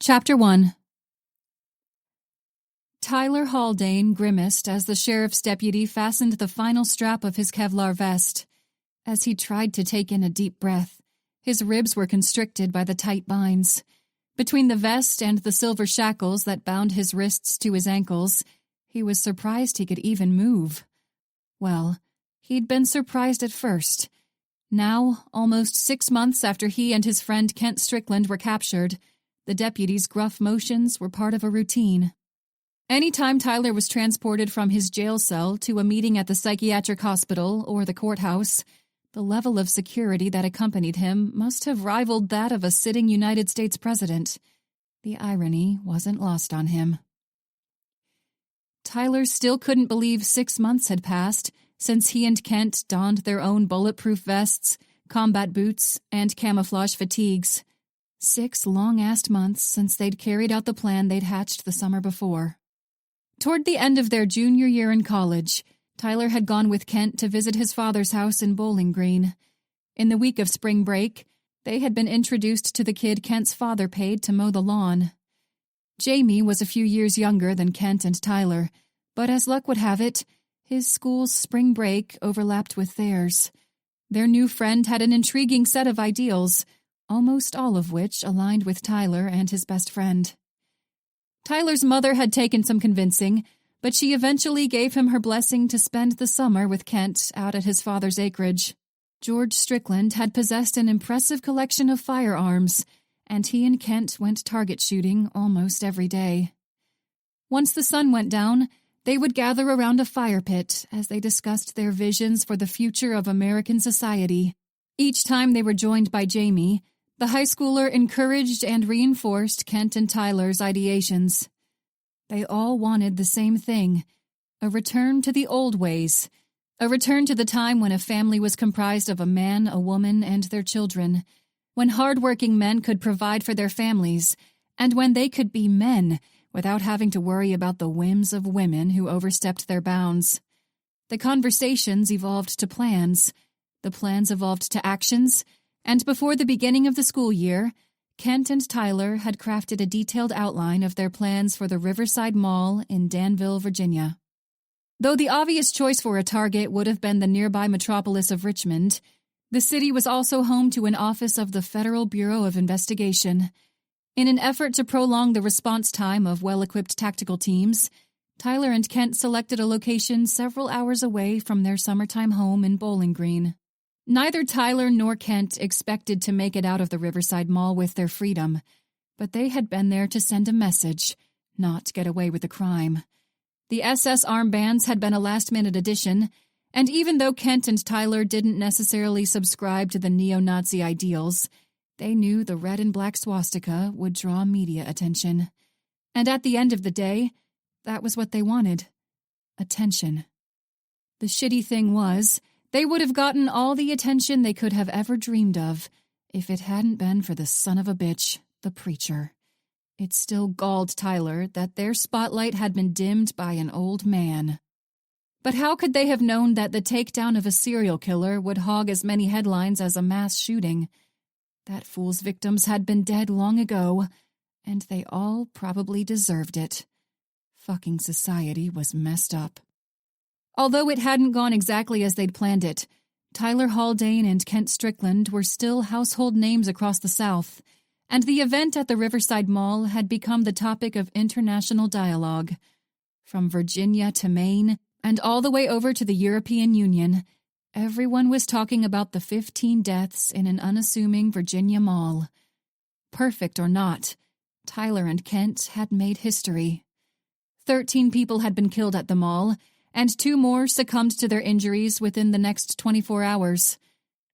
Chapter 1. Tyler Haldane grimaced as the sheriff's deputy fastened the final strap of his Kevlar vest. As he tried to take in a deep breath, his ribs were constricted by the tight binds. Between the vest and the silver shackles that bound his wrists to his ankles, he was surprised he could even move. Well, he'd been surprised at first. Now, almost 6 months after he and his friend Kent Strickland were captured, the deputy's gruff motions were part of a routine. Anytime Tyler was transported from his jail cell to a meeting at the psychiatric hospital or the courthouse, the level of security that accompanied him must have rivaled that of a sitting United States president. The irony wasn't lost on him. Tyler still couldn't believe 6 months had passed since he and Kent donned their own bulletproof vests, combat boots, and camouflage fatigues. 6 long-assed months since they'd carried out the plan they'd hatched the summer before. Toward the end of their junior year in college, Tyler had gone with Kent to visit his father's house in Bowling Green. In the week of spring break, they had been introduced to the kid Kent's father paid to mow the lawn. Jamie was a few years younger than Kent and Tyler, but as luck would have it, his school's spring break overlapped with theirs. Their new friend had an intriguing set of ideals, almost all of which aligned with Tyler and his best friend. Tyler's mother had taken some convincing, but she eventually gave him her blessing to spend the summer with Kent out at his father's acreage. George Strickland had possessed an impressive collection of firearms, and he and Kent went target shooting almost every day. Once the sun went down, they would gather around a fire pit as they discussed their visions for the future of American society. Each time they were joined by Jamie, the high schooler encouraged and reinforced Kent and Tyler's ideations. They all wanted the same thing, a return to the old ways, a return to the time when a family was comprised of a man, a woman, and their children, when hard-working men could provide for their families, and when they could be men without having to worry about the whims of women who overstepped their bounds. The conversations evolved to plans, the plans evolved to actions, and before the beginning of the school year, Kent and Tyler had crafted a detailed outline of their plans for the Riverside Mall in Danville, Virginia. Though the obvious choice for a target would have been the nearby metropolis of Richmond, the city was also home to an office of the Federal Bureau of Investigation. In an effort to prolong the response time of well-equipped tactical teams, Tyler and Kent selected a location several hours away from their summertime home in Bowling Green. Neither Tyler nor Kent expected to make it out of the Riverside Mall with their freedom, but they had been there to send a message, not get away with the crime. The SS armbands had been a last-minute addition, and even though Kent and Tyler didn't necessarily subscribe to the neo-Nazi ideals, they knew the red and black swastika would draw media attention. And at the end of the day, that was what they wanted. Attention. The shitty thing was, they would have gotten all the attention they could have ever dreamed of if it hadn't been for the son of a bitch, the preacher. It still galled Tyler that their spotlight had been dimmed by an old man. But how could they have known that the takedown of a serial killer would hog as many headlines as a mass shooting? That fool's victims had been dead long ago, and they all probably deserved it. Fucking society was messed up. Although it hadn't gone exactly as they'd planned it, Tyler Haldane and Kent Strickland were still household names across the South, and the event at the Riverside Mall had become the topic of international dialogue. From Virginia to Maine, and all the way over to the European Union, everyone was talking about the 15 deaths in an unassuming Virginia mall. Perfect or not, Tyler and Kent had made history. 13 people had been killed at the mall, and 2 more succumbed to their injuries within the next 24 hours.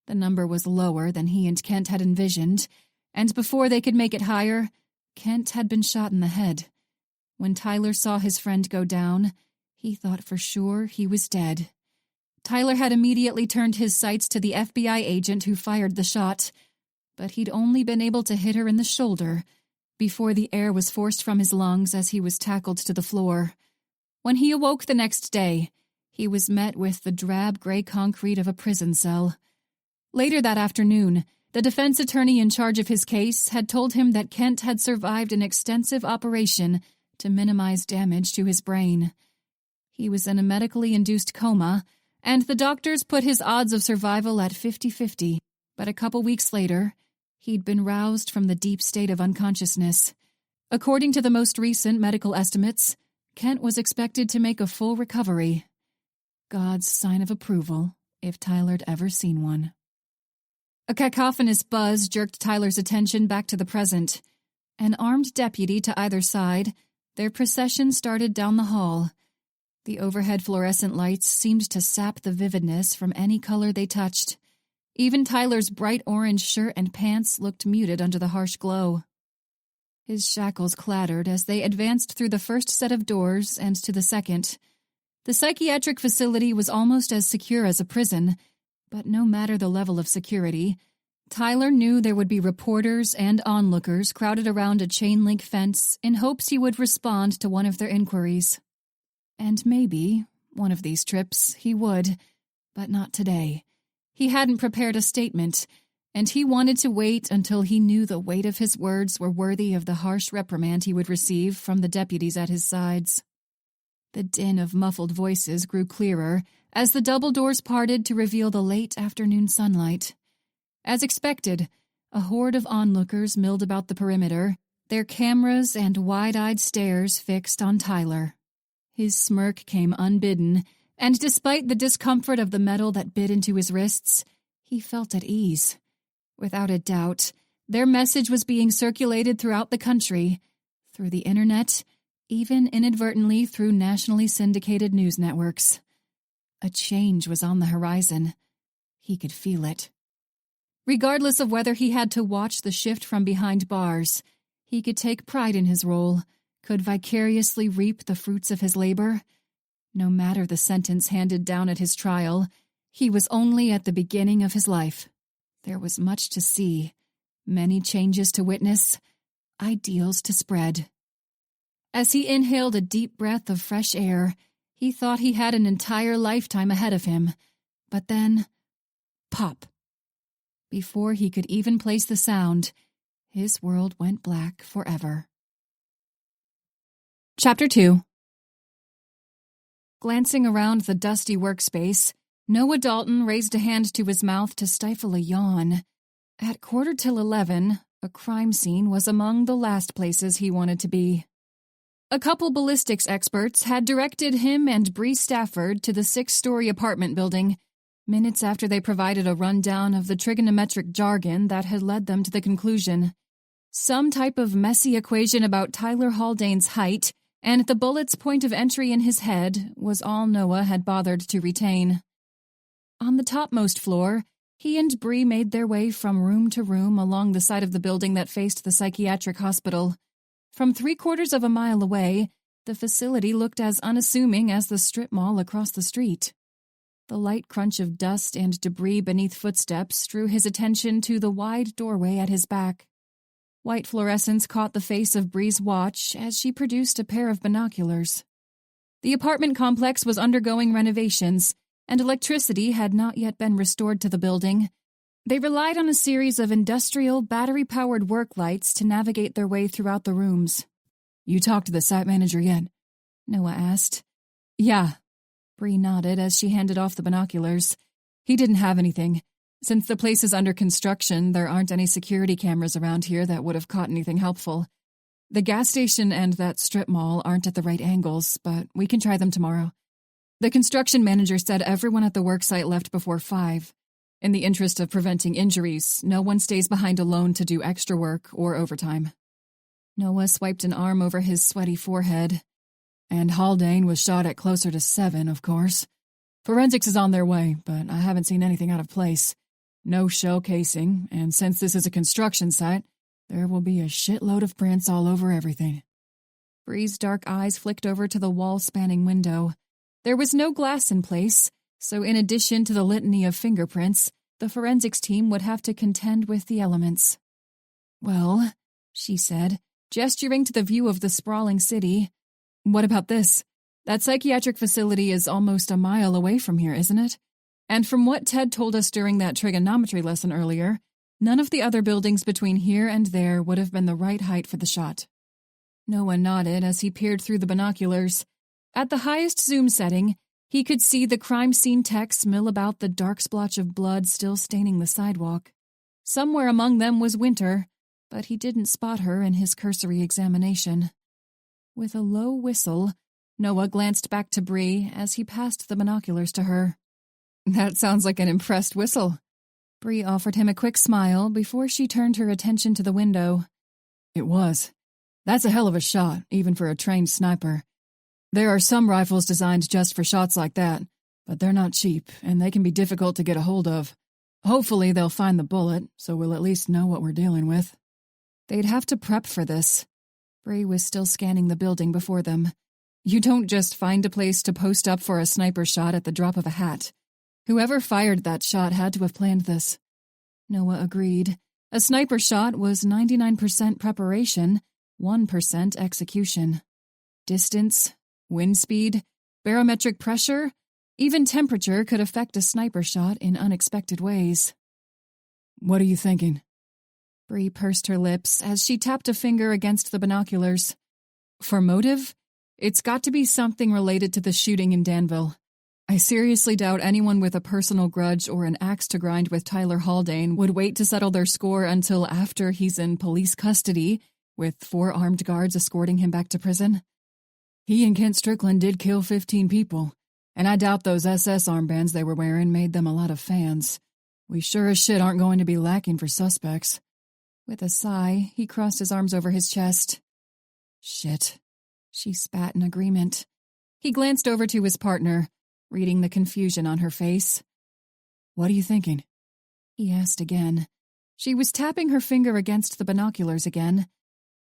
The number was lower than he and Kent had envisioned, and before they could make it higher, Kent had been shot in the head. When Tyler saw his friend go down, he thought for sure he was dead. Tyler had immediately turned his sights to the FBI agent who fired the shot, but he'd only been able to hit her in the shoulder before the air was forced from his lungs as he was tackled to the floor. When he awoke the next day, he was met with the drab gray concrete of a prison cell. Later that afternoon, The defense attorney in charge of his case had told him that Kent had survived an extensive operation to minimize damage to his brain. He was in a medically induced coma, and the doctors put his odds of survival at 50-50, but a couple weeks later, he'd been roused from the deep state of unconsciousness. According to the most recent medical estimates, Kent was expected to make a full recovery. God's sign of approval, if Tyler'd ever seen one. A cacophonous buzz jerked Tyler's attention back to the present. An armed deputy to either side, their procession started down the hall. The overhead fluorescent lights seemed to sap the vividness from any color they touched. Even Tyler's bright orange shirt and pants looked muted under the harsh glow. His shackles clattered as they advanced through the first set of doors and to the second. The psychiatric facility was almost as secure as a prison, but no matter the level of security, Tyler knew there would be reporters and onlookers crowded around a chain-link fence in hopes he would respond to one of their inquiries. And maybe, one of these trips, he would, but not today. He hadn't prepared a statement, and he wanted to wait until he knew the weight of his words were worthy of the harsh reprimand he would receive from the deputies at his sides. The din of muffled voices grew clearer as the double doors parted to reveal the late afternoon sunlight. As expected, a horde of onlookers milled about the perimeter, their cameras and wide-eyed stares fixed on Tyler. His smirk came unbidden, and despite the discomfort of the metal that bit into his wrists, he felt at ease. Without a doubt, their message was being circulated throughout the country, through the internet, even inadvertently through nationally syndicated news networks. A change was on the horizon. He could feel it. Regardless of whether he had to watch the shift from behind bars, he could take pride in his role, could vicariously reap the fruits of his labor. No matter the sentence handed down at his trial, he was only at the beginning of his life. There was much to see, many changes to witness, ideals to spread. As he inhaled a deep breath of fresh air, he thought he had an entire lifetime ahead of him. But then, pop. Before he could even place the sound, his world went black forever. Chapter 2. Glancing around the dusty workspace, Noah Dalton raised a hand to his mouth to stifle a yawn. At 11:15, a crime scene was among the last places he wanted to be. A couple ballistics experts had directed him and Bree Stafford to the 6-story apartment building, minutes after they provided a rundown of the trigonometric jargon that had led them to the conclusion. Some type of messy equation about Tyler Haldane's height and the bullet's point of entry in his head was all Noah had bothered to retain. On the topmost floor, he and Bree made their way from room to room along the side of the building that faced the psychiatric hospital. From 3/4 of a mile away, the facility looked as unassuming as the strip mall across the street. The light crunch of dust and debris beneath footsteps drew his attention to the wide doorway at his back. White fluorescence caught the face of Bree's watch as she produced a pair of binoculars. The apartment complex was undergoing renovations, and electricity had not yet been restored to the building. They relied on a series of industrial, battery-powered work lights to navigate their way throughout the rooms. "You talked to the site manager yet?" Noah asked. "Yeah." Bree nodded as she handed off the binoculars. "He didn't have anything. Since the place is under construction, there aren't any security cameras around here that would have caught anything helpful. The gas station and that strip mall aren't at the right angles, but we can try them tomorrow. The construction manager said everyone at the worksite left before 5. In the interest of preventing injuries, no one stays behind alone to do extra work or overtime." Noah swiped an arm over his sweaty forehead. "And Haldane was shot at closer to 7, of course. Forensics is on their way, but I haven't seen anything out of place. No shell casing, and since this is a construction site, there will be a shitload of prints all over everything." Bree's dark eyes flicked over to the wall-spanning window. There was no glass in place, so in addition to the litany of fingerprints, the forensics team would have to contend with the elements. "Well," she said, gesturing to the view of the sprawling city, "what about this? That psychiatric facility is almost a mile away from here, isn't it? And from what Ted told us during that trigonometry lesson earlier, None of the other buildings between here and there would have been the right height for the shot. Noah nodded as he peered through the binoculars. At the highest zoom setting, he could see the crime scene techs mill about the dark splotch of blood still staining the sidewalk. Somewhere among them was Winter, but he didn't spot her in his cursory examination. With a low whistle, Noah glanced back to Bree as he passed the binoculars to her. "That sounds like an impressed whistle." Bree offered him a quick smile before she turned her attention to the window. "It was. That's a hell of a shot, even for a trained sniper. There are some rifles designed just for shots like that, but they're not cheap, and they can be difficult to get a hold of. Hopefully they'll find the bullet, so we'll at least know what we're dealing with." They'd have to prep for this. Bree was still scanning the building before them. You don't just find a place to post up for a sniper shot at the drop of a hat. Whoever fired that shot had to have planned this. Noah agreed. A sniper shot was 99% preparation, 1% execution. Distance, wind speed, barometric pressure, even temperature could affect a sniper shot in unexpected ways. "What are you thinking?" Bree pursed her lips as she tapped a finger against the binoculars. "For motive? It's got to be something related to the shooting in Danville. I seriously doubt anyone with a personal grudge or an axe to grind with Tyler Haldane would wait to settle their score until after he's in police custody, with 4 armed guards escorting him back to prison. He and Kent Strickland did kill 15 people, and I doubt those SS armbands they were wearing made them a lot of fans. We sure as shit aren't going to be lacking for suspects." With a sigh, he crossed his arms over his chest. "Shit," she spat in agreement. He glanced over to his partner, reading the confusion on her face. "What are you thinking?" he asked again. She was tapping her finger against the binoculars again.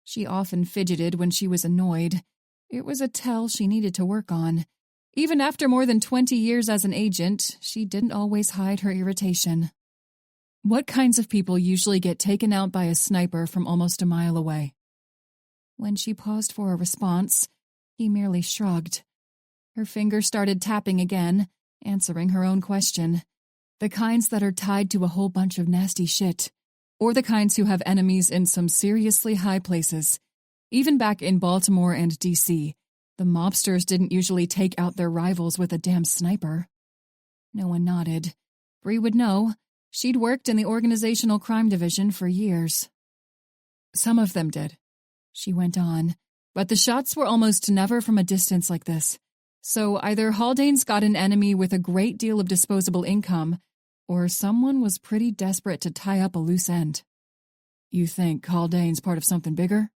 She often fidgeted when she was annoyed. It was a tell she needed to work on. Even after more than 20 years as an agent, she didn't always hide her irritation. "What kinds of people usually get taken out by a sniper from almost a mile away?" When she paused for a response, he merely shrugged. Her finger started tapping again, answering her own question. "The kinds that are tied to a whole bunch of nasty shit, or the kinds who have enemies in some seriously high places. Even back in Baltimore and D.C., the mobsters didn't usually take out their rivals with a damn sniper." No one nodded. Bree would know. She'd worked in the organizational crime division for years. "Some of them did," she went on, "but the shots were almost never from a distance like this. So either Haldane's got an enemy with a great deal of disposable income, or someone was pretty desperate to tie up a loose end." "You think Haldane's part of something bigger?"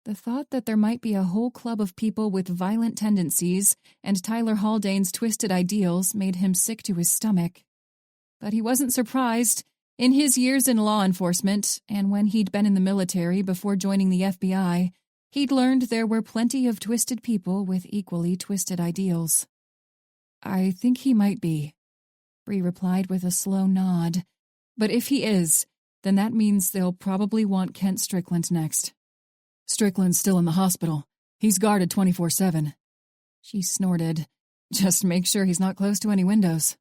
The thought that there might be a whole club of people with violent tendencies and Tyler Haldane's twisted ideals made him sick to his stomach. But he wasn't surprised. In his years in law enforcement, and when he'd been in the military before joining the FBI, he'd learned there were plenty of twisted people with equally twisted ideals. "I think he might be," Bree replied with a slow nod. "But if he is, then that means they'll probably want Kent Strickland next." "Strickland's still in the hospital. He's guarded 24/7. She snorted. "Just make sure he's not close to any windows."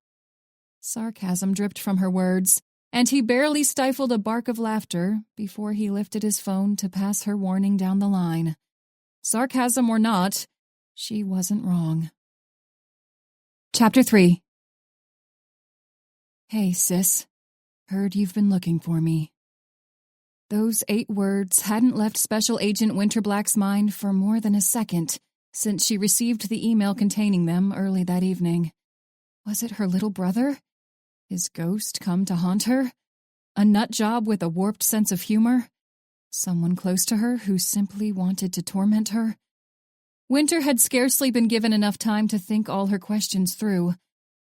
Sarcasm dripped from her words, and he barely stifled a bark of laughter before he lifted his phone to pass her warning down the line. Sarcasm or not, she wasn't wrong. Chapter 3. "Hey, sis. Heard you've been looking for me." Those 8 words hadn't left Special Agent Winterblack's mind for more than a second since she received the email containing them early that evening. Was it her little brother? His ghost come to haunt her? A nut job with a warped sense of humor? Someone close to her who simply wanted to torment her? Winter had scarcely been given enough time to think all her questions through.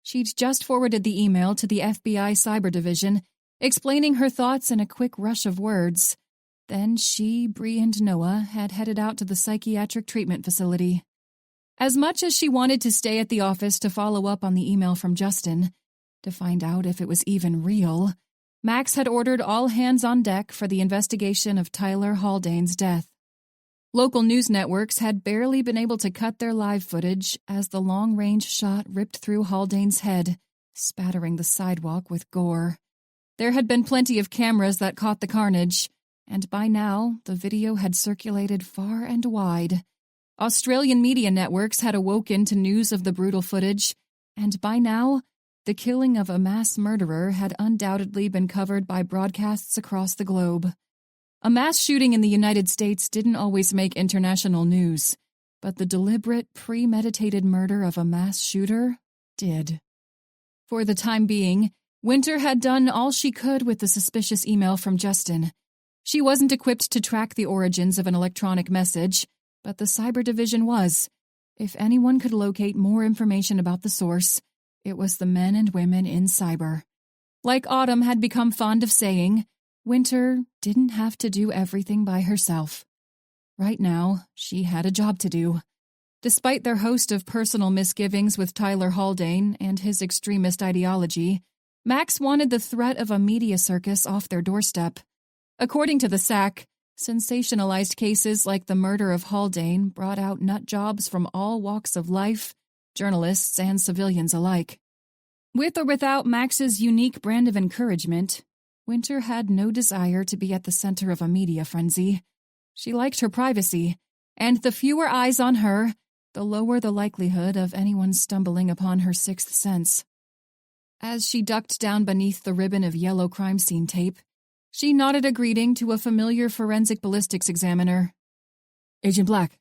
She'd just forwarded the email to the FBI Cyber Division, explaining her thoughts in a quick rush of words. Then she, Bree, and Noah had headed out to the psychiatric treatment facility. As much as she wanted to stay at the office to follow up on the email from Justin, to find out if it was even real, Max had ordered all hands on deck for the investigation of Tyler Haldane's death. Local news networks had barely been able to cut their live footage as the long-range shot ripped through Haldane's head, spattering the sidewalk with gore. There had been plenty of cameras that caught the carnage, and by now the video had circulated far and wide. Australian media networks had awoken to news of the brutal footage, and by now, the killing of a mass murderer had undoubtedly been covered by broadcasts across the globe. A mass shooting in the United States didn't always make international news, but the deliberate, premeditated murder of a mass shooter did. For the time being, Winter had done all she could with the suspicious email from Justin. She wasn't equipped to track the origins of an electronic message, but the cyber division was. If anyone could locate more information about the source, it was the men and women in cyber. Like Autumn had become fond of saying, Winter didn't have to do everything by herself. Right now, she had a job to do. Despite their host of personal misgivings with Tyler Haldane and his extremist ideology, Max wanted the threat of a media circus off their doorstep. According to the SAC, sensationalized cases like the murder of Haldane brought out nut jobs from all walks of life, journalists and civilians alike. With or without Max's unique brand of encouragement, Winter had no desire to be at the center of a media frenzy. She liked her privacy, and the fewer eyes on her, the lower the likelihood of anyone stumbling upon her sixth sense. As she ducked down beneath the ribbon of yellow crime scene tape, she nodded a greeting to a familiar forensic ballistics examiner. "Agent Black,"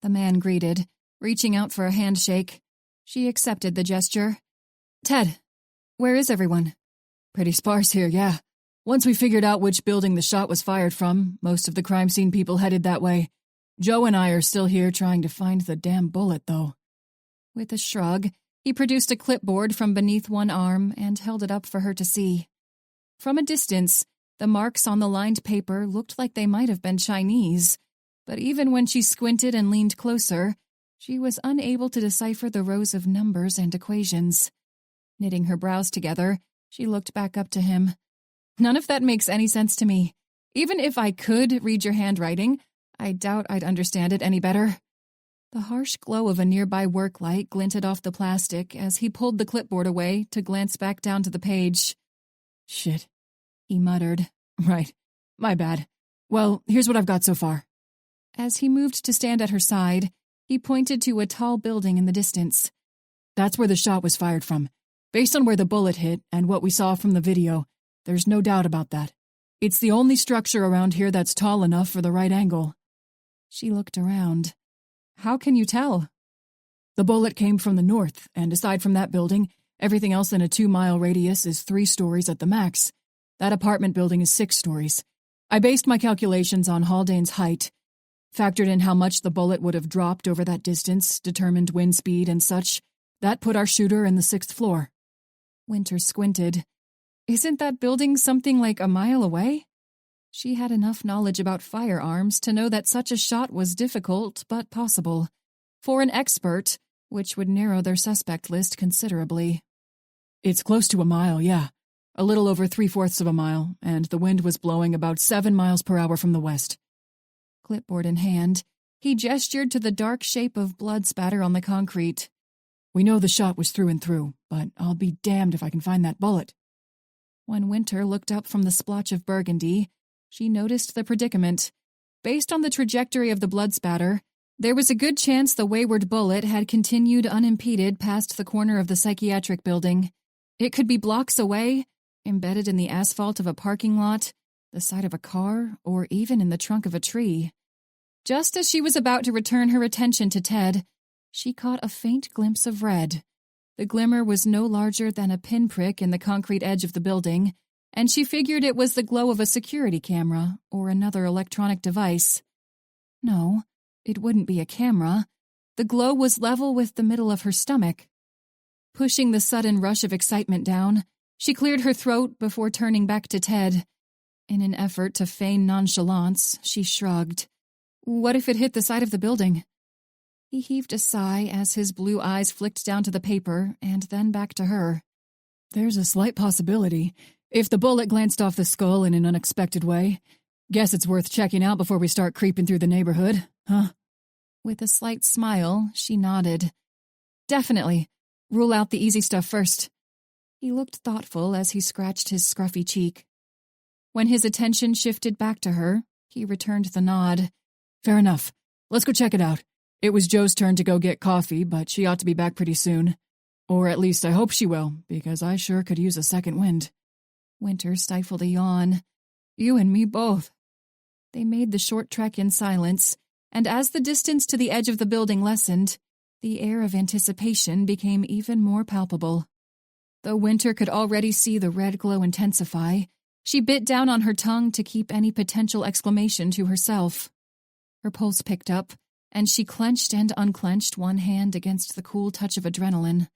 the man greeted, reaching out for a handshake. She accepted the gesture. "Ted, where is everyone?" "Pretty sparse here, yeah. Once we figured out which building the shot was fired from, most of the crime scene people headed that way. Joe and I are still here trying to find the damn bullet, though." With a shrug, he produced a clipboard from beneath one arm and held it up for her to see. From a distance, the marks on the lined paper looked like they might have been Chinese, but even when she squinted and leaned closer, she was unable to decipher the rows of numbers and equations. Knitting her brows together, she looked back up to him. "None of that makes any sense to me. Even if I could read your handwriting, I doubt I'd understand it any better." The harsh glow of a nearby work light glinted off the plastic as he pulled the clipboard away to glance back down to the page. "Shit," he muttered. "Right. My bad. Well, here's what I've got so far." As he moved to stand at her side, he pointed to a tall building in the distance. "That's where the shot was fired from. Based on where the bullet hit and what we saw from the video, there's no doubt about that. It's the only structure around here that's tall enough for the right angle." She looked around. "How can you tell?" "The bullet came from the north, and aside from that building, everything else in a 2-mile radius is 3 stories at the max. That apartment building is 6 stories. I based my calculations on Haldane's height, factored in how much the bullet would have dropped over that distance, determined wind speed and such. That put our shooter in the 6th floor." Winter squinted. "Isn't that building something like a mile away?" She had enough knowledge about firearms to know that such a shot was difficult but possible. For an expert, which would narrow their suspect list considerably. "It's close to a mile, yeah. A little over 3/4 of a mile, and the wind was blowing about 7 miles per hour from the west." Clipboard in hand, he gestured to the dark shape of blood spatter on the concrete. "We know the shot was through and through, but I'll be damned if I can find that bullet." When Winter looked up from the splotch of burgundy, she noticed the predicament. Based on the trajectory of the blood spatter, there was a good chance the wayward bullet had continued unimpeded past the corner of the psychiatric building. It could be blocks away, embedded in the asphalt of a parking lot, the side of a car, or even in the trunk of a tree. Just as she was about to return her attention to Ted, she caught a faint glimpse of red. The glimmer was no larger than a pinprick in the concrete edge of the building, and she figured it was the glow of a security camera or another electronic device. No, it wouldn't be a camera. The glow was level with the middle of her stomach. Pushing the sudden rush of excitement down, she cleared her throat before turning back to Ted. In an effort to feign nonchalance, she shrugged. "What if it hit the side of the building?" He heaved a sigh as his blue eyes flicked down to the paper and then back to her. "There's a slight possibility. If the bullet glanced off the skull in an unexpected way. Guess it's worth checking out before we start creeping through the neighborhood, huh?" With a slight smile, she nodded. "Definitely. Rule out the easy stuff first." He looked thoughtful as he scratched his scruffy cheek. When his attention shifted back to her, he returned the nod. Fair enough. Let's go check it out. It was Joe's turn to go get coffee, but she ought to be back pretty soon. Or at least I hope she will, because I sure could use a second wind. Winter stifled a yawn. You and me both. They made the short trek in silence, and as the distance to the edge of the building lessened, the air of anticipation became even more palpable. Though Winter could already see the red glow intensify, she bit down on her tongue to keep any potential exclamation to herself. Her pulse picked up, and she clenched and unclenched one hand against the cool touch of adrenaline.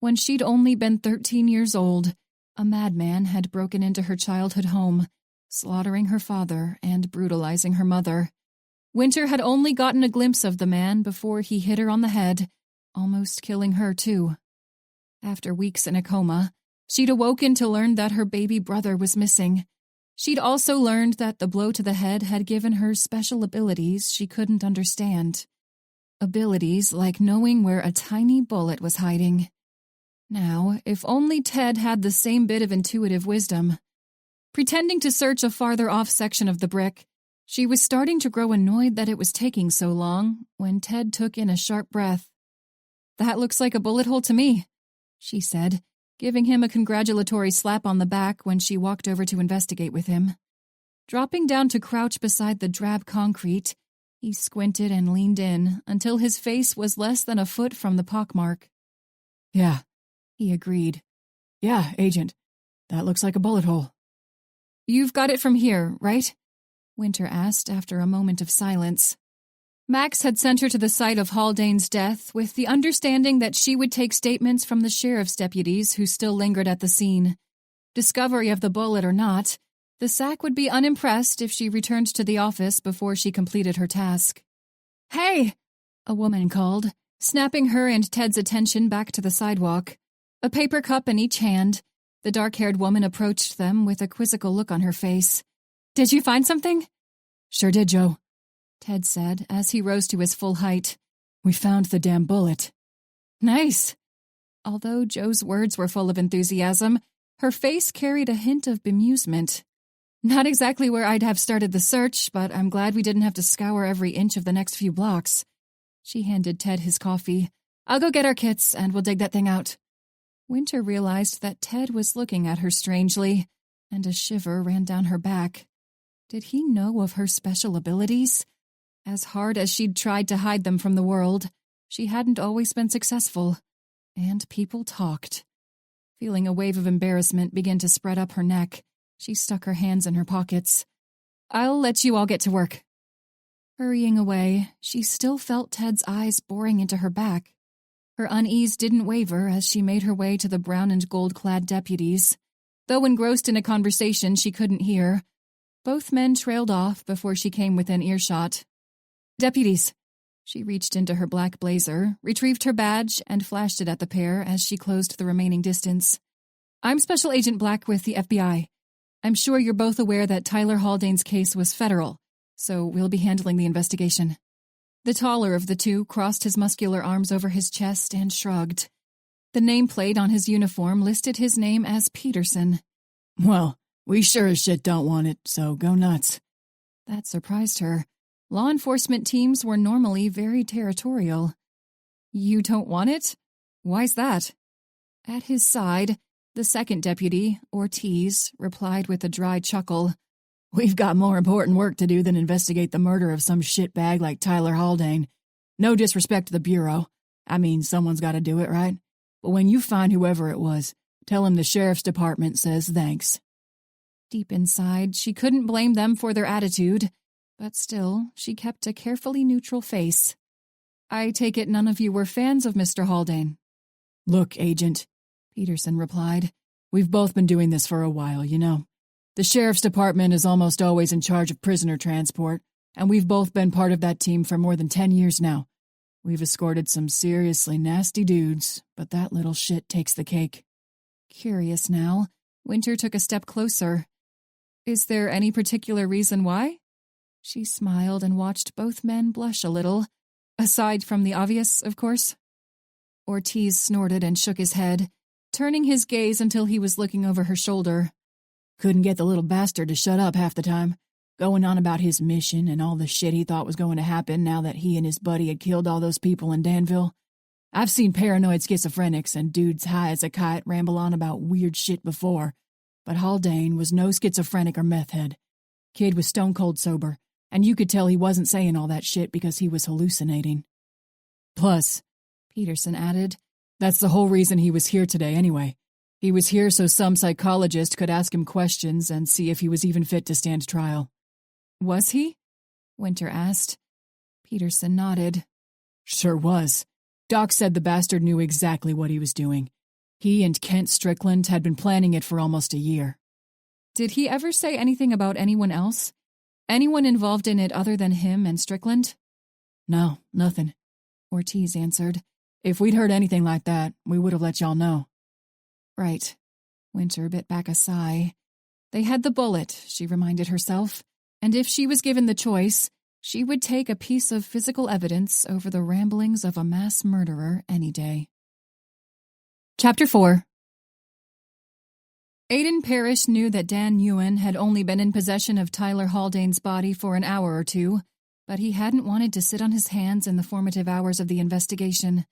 When she'd only been 13 years old, a madman had broken into her childhood home, slaughtering her father and brutalizing her mother. Winter had only gotten a glimpse of the man before he hit her on the head, almost killing her too. After weeks in a coma, she'd awoken to learn that her baby brother was missing. She'd also learned that the blow to the head had given her special abilities she couldn't understand. Abilities like knowing where a tiny bullet was hiding. Now, if only Ted had the same bit of intuitive wisdom. Pretending to search a farther off section of the brick, she was starting to grow annoyed that it was taking so long when Ted took in a sharp breath. "That looks like a bullet hole to me," she said, giving him a congratulatory slap on the back when she walked over to investigate with him. Dropping down to crouch beside the drab concrete, he squinted and leaned in until his face was less than a foot from the pockmark. "Yeah," he agreed. "Yeah, Agent. That looks like a bullet hole." "You've got it from here, right?" Winter asked after a moment of silence. Max had sent her to the site of Haldane's death with the understanding that she would take statements from the sheriff's deputies who still lingered at the scene. Discovery of the bullet or not, the SAC would be unimpressed if she returned to the office before she completed her task. "Hey!" a woman called, snapping her and Ted's attention back to the sidewalk. A paper cup in each hand, the dark-haired woman approached them with a quizzical look on her face. "Did you find something?" "Sure did, Joe," Ted said as he rose to his full height. "We found the damn bullet." "Nice." Although Joe's words were full of enthusiasm, her face carried a hint of bemusement. "Not exactly where I'd have started the search, but I'm glad we didn't have to scour every inch of the next few blocks." She handed Ted his coffee. "I'll go get our kits, and we'll dig that thing out." Winter realized that Ted was looking at her strangely, and a shiver ran down her back. Did he know of her special abilities? As hard as she'd tried to hide them from the world, she hadn't always been successful. And people talked. Feeling a wave of embarrassment begin to spread up her neck, she stuck her hands in her pockets. "I'll let you all get to work." Hurrying away, she still felt Ted's eyes boring into her back. Her unease didn't waver as she made her way to the brown and gold-clad deputies. Though engrossed in a conversation she couldn't hear, both men trailed off before she came within earshot. "Deputies." She reached into her black blazer, retrieved her badge, and flashed it at the pair as she closed the remaining distance. "I'm Special Agent Black with the FBI. I'm sure you're both aware that Tyler Haldane's case was federal, so we'll be handling the investigation." The taller of the two crossed his muscular arms over his chest and shrugged. The nameplate on his uniform listed his name as Peterson. "Well, we sure as shit don't want it, so go nuts." That surprised her. Law enforcement teams were normally very territorial. "You don't want it? Why's that?" At his side, the second deputy, Ortiz, replied with a dry chuckle. "We've got more important work to do than investigate the murder of some shitbag like Tyler Haldane. No disrespect to the Bureau. I mean, someone's got to do it, right? But when you find whoever it was, tell him the sheriff's department says thanks." Deep inside, she couldn't blame them for their attitude, but still, she kept a carefully neutral face. "I take it none of you were fans of Mr. Haldane." "Look, Agent," Peterson replied, "we've both been doing this for a while, you know. The sheriff's department is almost always in charge of prisoner transport, and we've both been part of that team for more than 10 years now. We've escorted some seriously nasty dudes, but that little shit takes the cake." Curious now, Winter took a step closer. "Is there any particular reason why?" She smiled and watched both men blush a little. "Aside from the obvious, of course." Ortiz snorted and shook his head. turning his gaze until he was looking over her shoulder. Couldn't get the little bastard to shut up half the time, going on about his mission and all the shit he thought was going to happen now that he and his buddy had killed all those people in Danville. I've seen paranoid schizophrenics and dudes high as a kite ramble on about weird shit before, but Haldane was no schizophrenic or meth head. Kid was stone cold sober, and you could tell he wasn't saying all that shit because he was hallucinating. Plus, Peterson added, that's the whole reason he was here today anyway. He was here so some psychologist could ask him questions and see if he was even fit to stand trial. Was he? Winter asked. Peterson nodded. Sure was. Doc said the bastard knew exactly what he was doing. He and Kent Strickland had been planning it for almost a year. Did he ever say anything about anyone else? Anyone involved in it other than him and Strickland? No, nothing, Ortiz answered. If we'd heard anything like that, we would have let y'all know. Right. Winter bit back a sigh. They had the bullet, she reminded herself, and if she was given the choice, she would take a piece of physical evidence over the ramblings of a mass murderer any day. Chapter 4. Aiden Parrish knew that Dan Ewan had only been in possession of Tyler Haldane's body for an hour or two, but he hadn't wanted to sit on his hands in the formative hours of the investigation.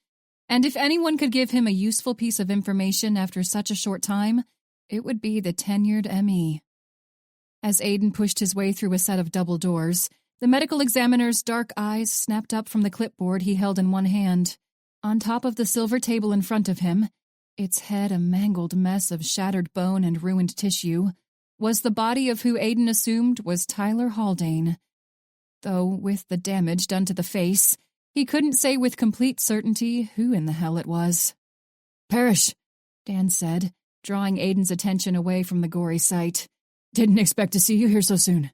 And if anyone could give him a useful piece of information after such a short time, it would be the tenured M.E. As Aiden pushed his way through a set of double doors, the medical examiner's dark eyes snapped up from the clipboard he held in one hand. On top of the silver table in front of him, its head a mangled mess of shattered bone and ruined tissue, was the body of who Aiden assumed was Tyler Haldane. Though, with the damage done to the face, he couldn't say with complete certainty who in the hell it was. Parrish, Dan said, drawing Aiden's attention away from the gory sight. Didn't expect to see you here so soon.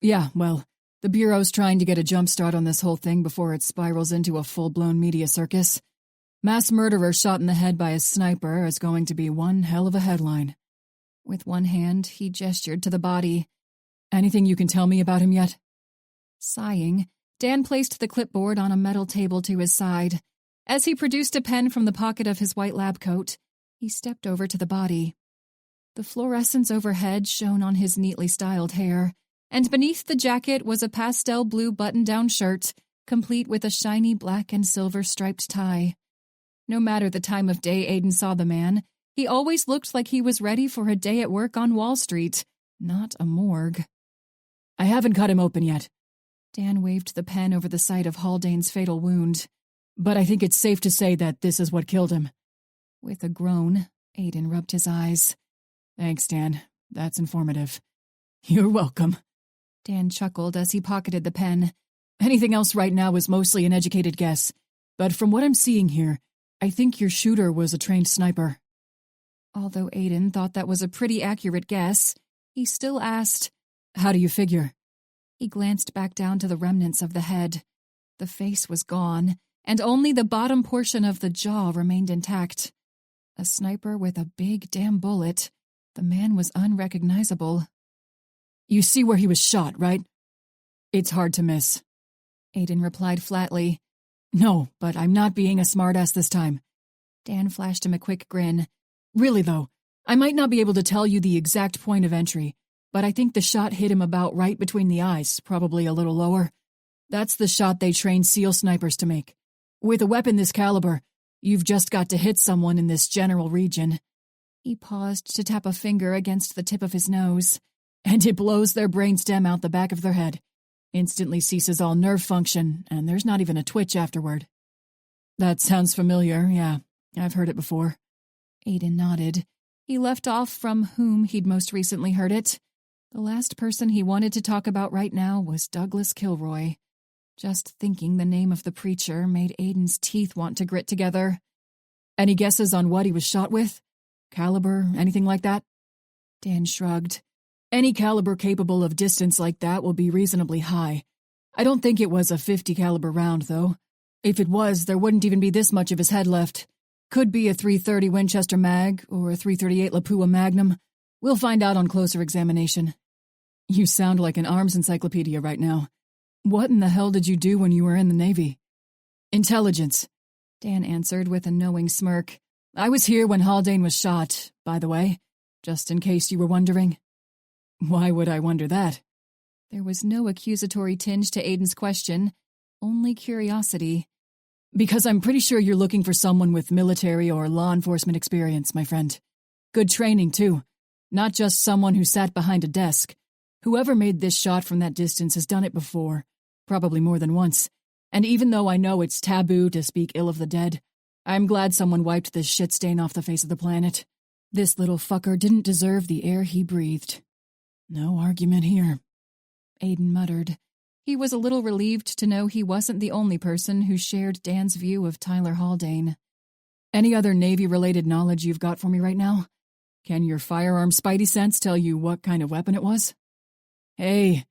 Yeah, well, the Bureau's trying to get a jump start on this whole thing before it spirals into a full-blown media circus. Mass murderer shot in the head by a sniper is going to be one hell of a headline. With one hand, he gestured to the body. Anything you can tell me about him yet? Sighing, Dan placed the clipboard on a metal table to his side. As he produced a pen from the pocket of his white lab coat, he stepped over to the body. The fluorescence overhead shone on his neatly styled hair, and beneath the jacket was a pastel blue button-down shirt, complete with a shiny black and silver striped tie. No matter the time of day Aiden saw the man, he always looked like he was ready for a day at work on Wall Street, not a morgue. I haven't cut him open yet. Dan waved the pen over the site of Haldane's fatal wound. But I think it's safe to say that this is what killed him. With a groan, Aiden rubbed his eyes. Thanks, Dan. That's informative. You're welcome. Dan chuckled as he pocketed the pen. Anything else right now is mostly an educated guess. But from what I'm seeing here, I think your shooter was a trained sniper. Although Aiden thought that was a pretty accurate guess, he still asked, How do you figure? He glanced back down to the remnants of the head. The face was gone, and only the bottom portion of the jaw remained intact. A sniper with a big damn bullet. The man was unrecognizable. You see where he was shot, right? It's hard to miss. Aiden replied flatly. No, but I'm not being a smartass this time. Dan flashed him a quick grin. Really, though, I might not be able to tell you the exact point of entry, but I think the shot hit him about right between the eyes, probably a little lower. That's the shot they train SEAL snipers to make. With a weapon this caliber, you've just got to hit someone in this general region. He paused to tap a finger against the tip of his nose. And it blows their brainstem out the back of their head. Instantly ceases all nerve function, and there's not even a twitch afterward. That sounds familiar, yeah. I've heard it before. Aiden nodded. He left off from whom he'd most recently heard it. The last person he wanted to talk about right now was Douglas Kilroy. Just thinking the name of the preacher made Aiden's teeth want to grit together. Any guesses on what he was shot with? Caliber, anything like that? Dan shrugged. Any caliber capable of distance like that will be reasonably high. I don't think it was a .50 caliber round, though. If it was, there wouldn't even be this much of his head left. Could be a .330 Winchester mag or a .338 Lapua Magnum. We'll find out on closer examination. You sound like an arms encyclopedia right now. What in the hell did you do when you were in the Navy? Intelligence, Dan answered with a knowing smirk. I was here when Haldane was shot, by the way, just in case you were wondering. Why would I wonder that? There was no accusatory tinge to Aiden's question, only curiosity. Because I'm pretty sure you're looking for someone with military or law enforcement experience, my friend. Good training, too. Not just someone who sat behind a desk. Whoever made this shot from that distance has done it before, probably more than once. And even though I know it's taboo to speak ill of the dead, I'm glad someone wiped this shit stain off the face of the planet. This little fucker didn't deserve the air he breathed. No argument here. Aiden muttered. He was a little relieved to know he wasn't the only person who shared Dan's view of Tyler Haldane. Any other Navy-related knowledge you've got for me right now? Can your firearm spidey sense tell you what kind of weapon it was? Hey.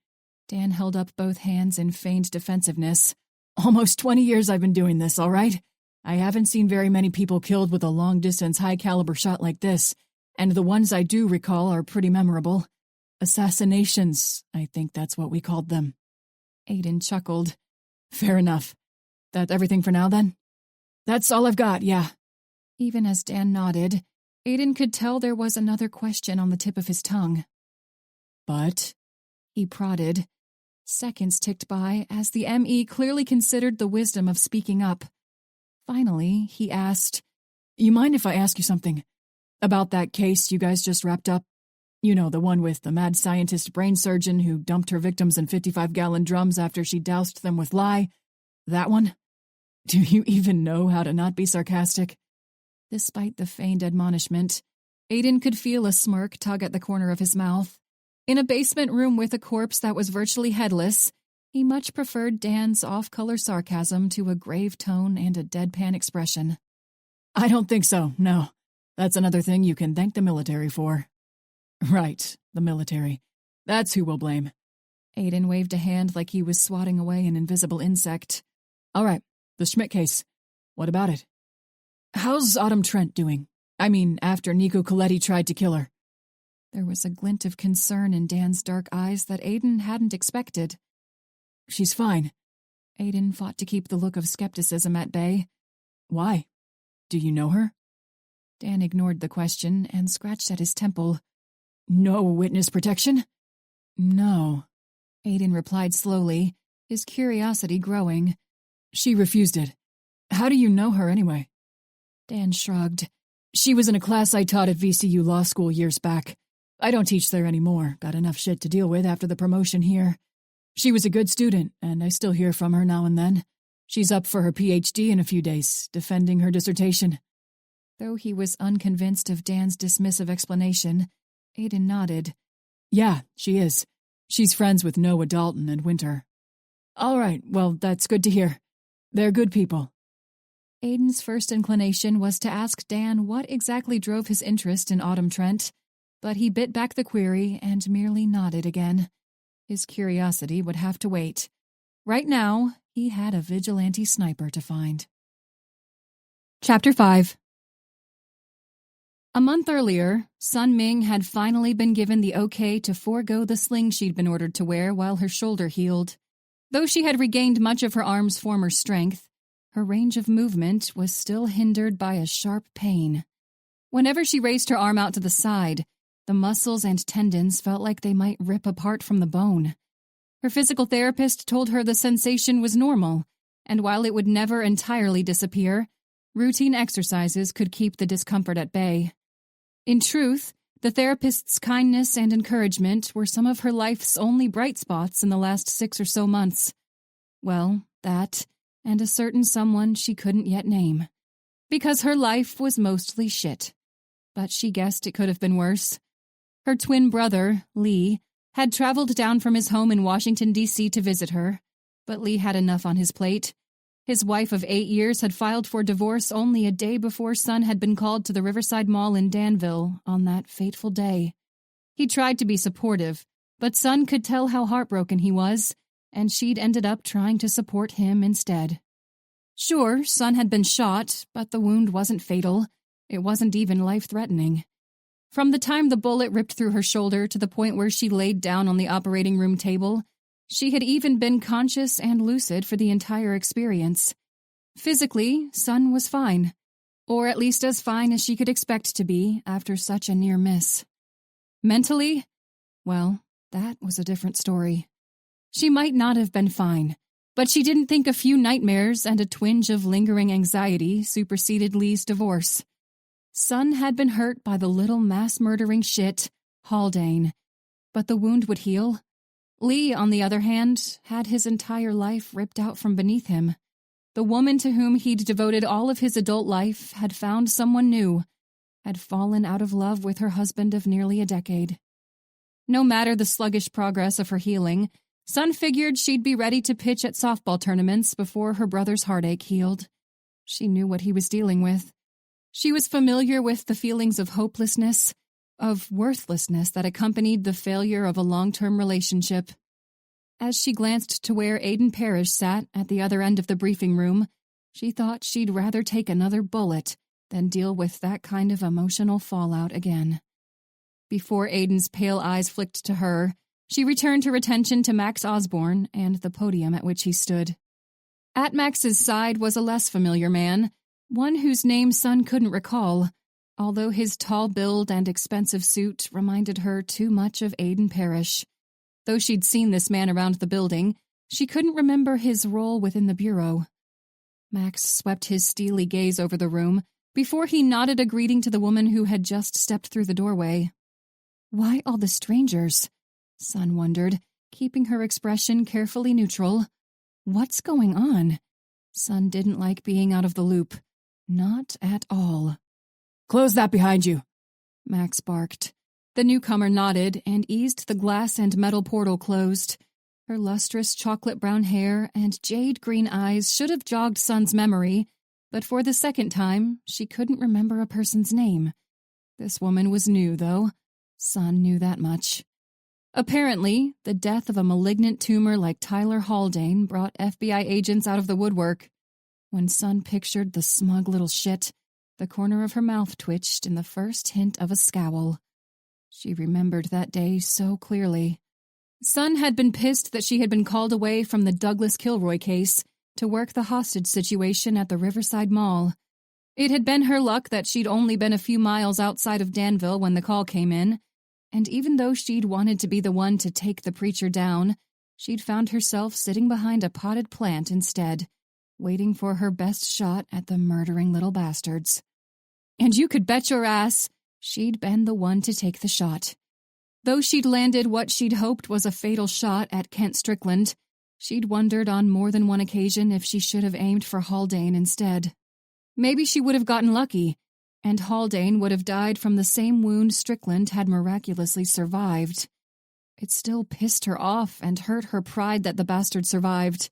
Dan held up both hands in feigned defensiveness. Almost 20 years I've been doing this, all right? I haven't seen very many people killed with a long-distance, high-caliber shot like this, and the ones I do recall are pretty memorable. Assassinations, I think that's what we called them. Aiden chuckled. Fair enough. That everything for now, then? That's all I've got, yeah. Even as Dan nodded, Aiden could tell there was another question on the tip of his tongue. But? He prodded. Seconds ticked by as the ME clearly considered the wisdom of speaking up. Finally, he asked, You mind if I ask you something? About that case you guys just wrapped up? You know, the one with the mad scientist brain surgeon who dumped her victims in 55-gallon drums after she doused them with lye? That one? Do you even know how to not be sarcastic? Despite the feigned admonishment, Aiden could feel a smirk tug at the corner of his mouth. In a basement room with a corpse that was virtually headless, he much preferred Dan's off-color sarcasm to a grave tone and a deadpan expression. I don't think so, no. That's another thing you can thank the military for. Right, the military. That's who we'll blame. Aiden waved a hand like he was swatting away an invisible insect. All right, the Schmidt case. What about it? How's Autumn Trent doing? I mean, after Nico Coletti tried to kill her. There was a glint of concern in Dan's dark eyes that Aiden hadn't expected. She's fine. Aiden fought to keep the look of skepticism at bay. Why? Do you know her? Dan ignored the question and scratched at his temple. No witness protection? No, Aiden replied slowly, his curiosity growing. She refused it. How do you know her anyway? Dan shrugged. She was in a class I taught at VCU Law School years back. I don't teach there anymore. Got enough shit to deal with after the promotion here. She was a good student, and I still hear from her now and then. She's up for her PhD in a few days, defending her dissertation. Though he was unconvinced of Dan's dismissive explanation, Aiden nodded. Yeah, she is. She's friends with Noah Dalton and Winter. All right, well, that's good to hear. They're good people. Aiden's first inclination was to ask Dan what exactly drove his interest in Autumn Trent, but he bit back the query and merely nodded again. His curiosity would have to wait. Right now, he had a vigilante sniper to find. Chapter 5. A month earlier, Sun Ming had finally been given the okay to forego the sling she'd been ordered to wear while her shoulder healed. Though she had regained much of her arm's former strength, her range of movement was still hindered by a sharp pain. Whenever she raised her arm out to the side, the muscles and tendons felt like they might rip apart from the bone. Her physical therapist told her the sensation was normal, and while it would never entirely disappear, routine exercises could keep the discomfort at bay. In truth, the therapist's kindness and encouragement were some of her life's only bright spots in the last 6 or so months. Well, that, and a certain someone she couldn't yet name. Because her life was mostly shit. But she guessed it could have been worse. Her twin brother, Lee, had traveled down from his home in Washington, D.C. to visit her, but Lee had enough on his plate. His wife of 8 years had filed for divorce only a day before Sun had been called to the Riverside Mall in Danville on that fateful day. He tried to be supportive, but Sun could tell how heartbroken he was, and she'd ended up trying to support him instead. Sure, Sun had been shot, but the wound wasn't fatal. It wasn't even life-threatening. From the time the bullet ripped through her shoulder to the point where she laid down on the operating room table, she had even been conscious and lucid for the entire experience. Physically, Sun was fine. or at least as fine as she could expect to be after such a near miss. Mentally, well, that was a different story. She might not have been fine, but she didn't think a few nightmares and a twinge of lingering anxiety superseded Lee's divorce. Son had been hurt by the little mass-murdering shit, Haldane, but the wound would heal. Lee, on the other hand, had his entire life ripped out from beneath him. The woman to whom he'd devoted all of his adult life had found someone new, had fallen out of love with her husband of nearly a decade. No matter the sluggish progress of her healing, Son figured she'd be ready to pitch at softball tournaments before her brother's heartache healed. She knew what he was dealing with. She was familiar with the feelings of hopelessness, of worthlessness that accompanied the failure of a long-term relationship. As she glanced to where Aiden Parrish sat at the other end of the briefing room, she thought she'd rather take another bullet than deal with that kind of emotional fallout again. Before Aiden's pale eyes flicked to her, she returned her attention to Max Osborne and the podium at which he stood. At Max's side was a less familiar man, one whose name Son couldn't recall, although his tall build and expensive suit reminded her too much of Aiden Parrish. Though she'd seen this man around the building, she couldn't remember his role within the bureau. Max swept his steely gaze over the room before he nodded a greeting to the woman who had just stepped through the doorway. Why all the strangers? Son wondered, keeping her expression carefully neutral. What's going on? Son didn't like being out of the loop. Not at all. Close that behind you, Max barked. The newcomer nodded and eased the glass and metal portal closed. Her lustrous chocolate-brown hair and jade-green eyes should have jogged Son's memory, but for the second time, she couldn't remember a person's name. This woman was new, though. Son knew that much. Apparently, the death of a malignant tumor like Tyler Haldane brought FBI agents out of the woodwork. When Son pictured the smug little shit, the corner of her mouth twitched in the first hint of a scowl. She remembered that day so clearly. Son had been pissed that she had been called away from the Douglas Kilroy case to work the hostage situation at the Riverside Mall. It had been her luck that she'd only been a few miles outside of Danville when the call came in, and even though she'd wanted to be the one to take the preacher down, she'd found herself sitting behind a potted plant instead, waiting for her best shot at the murdering little bastards. And you could bet your ass she'd been the one to take the shot. Though she'd landed what she'd hoped was a fatal shot at Kent Strickland, she'd wondered on more than one occasion if she should have aimed for Haldane instead. Maybe she would have gotten lucky, and Haldane would have died from the same wound Strickland had miraculously survived. It still pissed her off and hurt her pride that the bastard survived.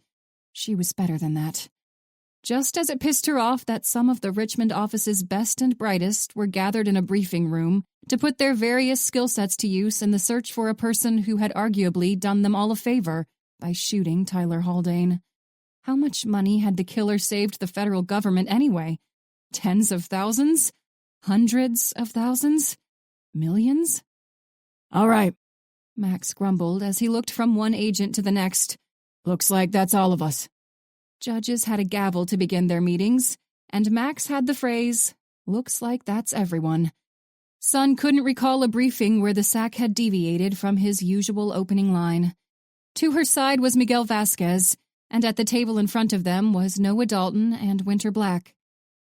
She was better than that. Just as it pissed her off that some of the Richmond office's best and brightest were gathered in a briefing room to put their various skill sets to use in the search for a person who had arguably done them all a favor by shooting Tyler Haldane. How much money had the killer saved the federal government anyway? Tens of thousands? Hundreds of thousands? Millions? All right, Max grumbled as he looked from one agent to the next. Looks like that's all of us. Judges had a gavel to begin their meetings, and Max had the phrase, "Looks like that's everyone." Son couldn't recall a briefing where the SAC had deviated from his usual opening line. To her side was Miguel Vasquez, and at the table in front of them was Noah Dalton and Winter Black.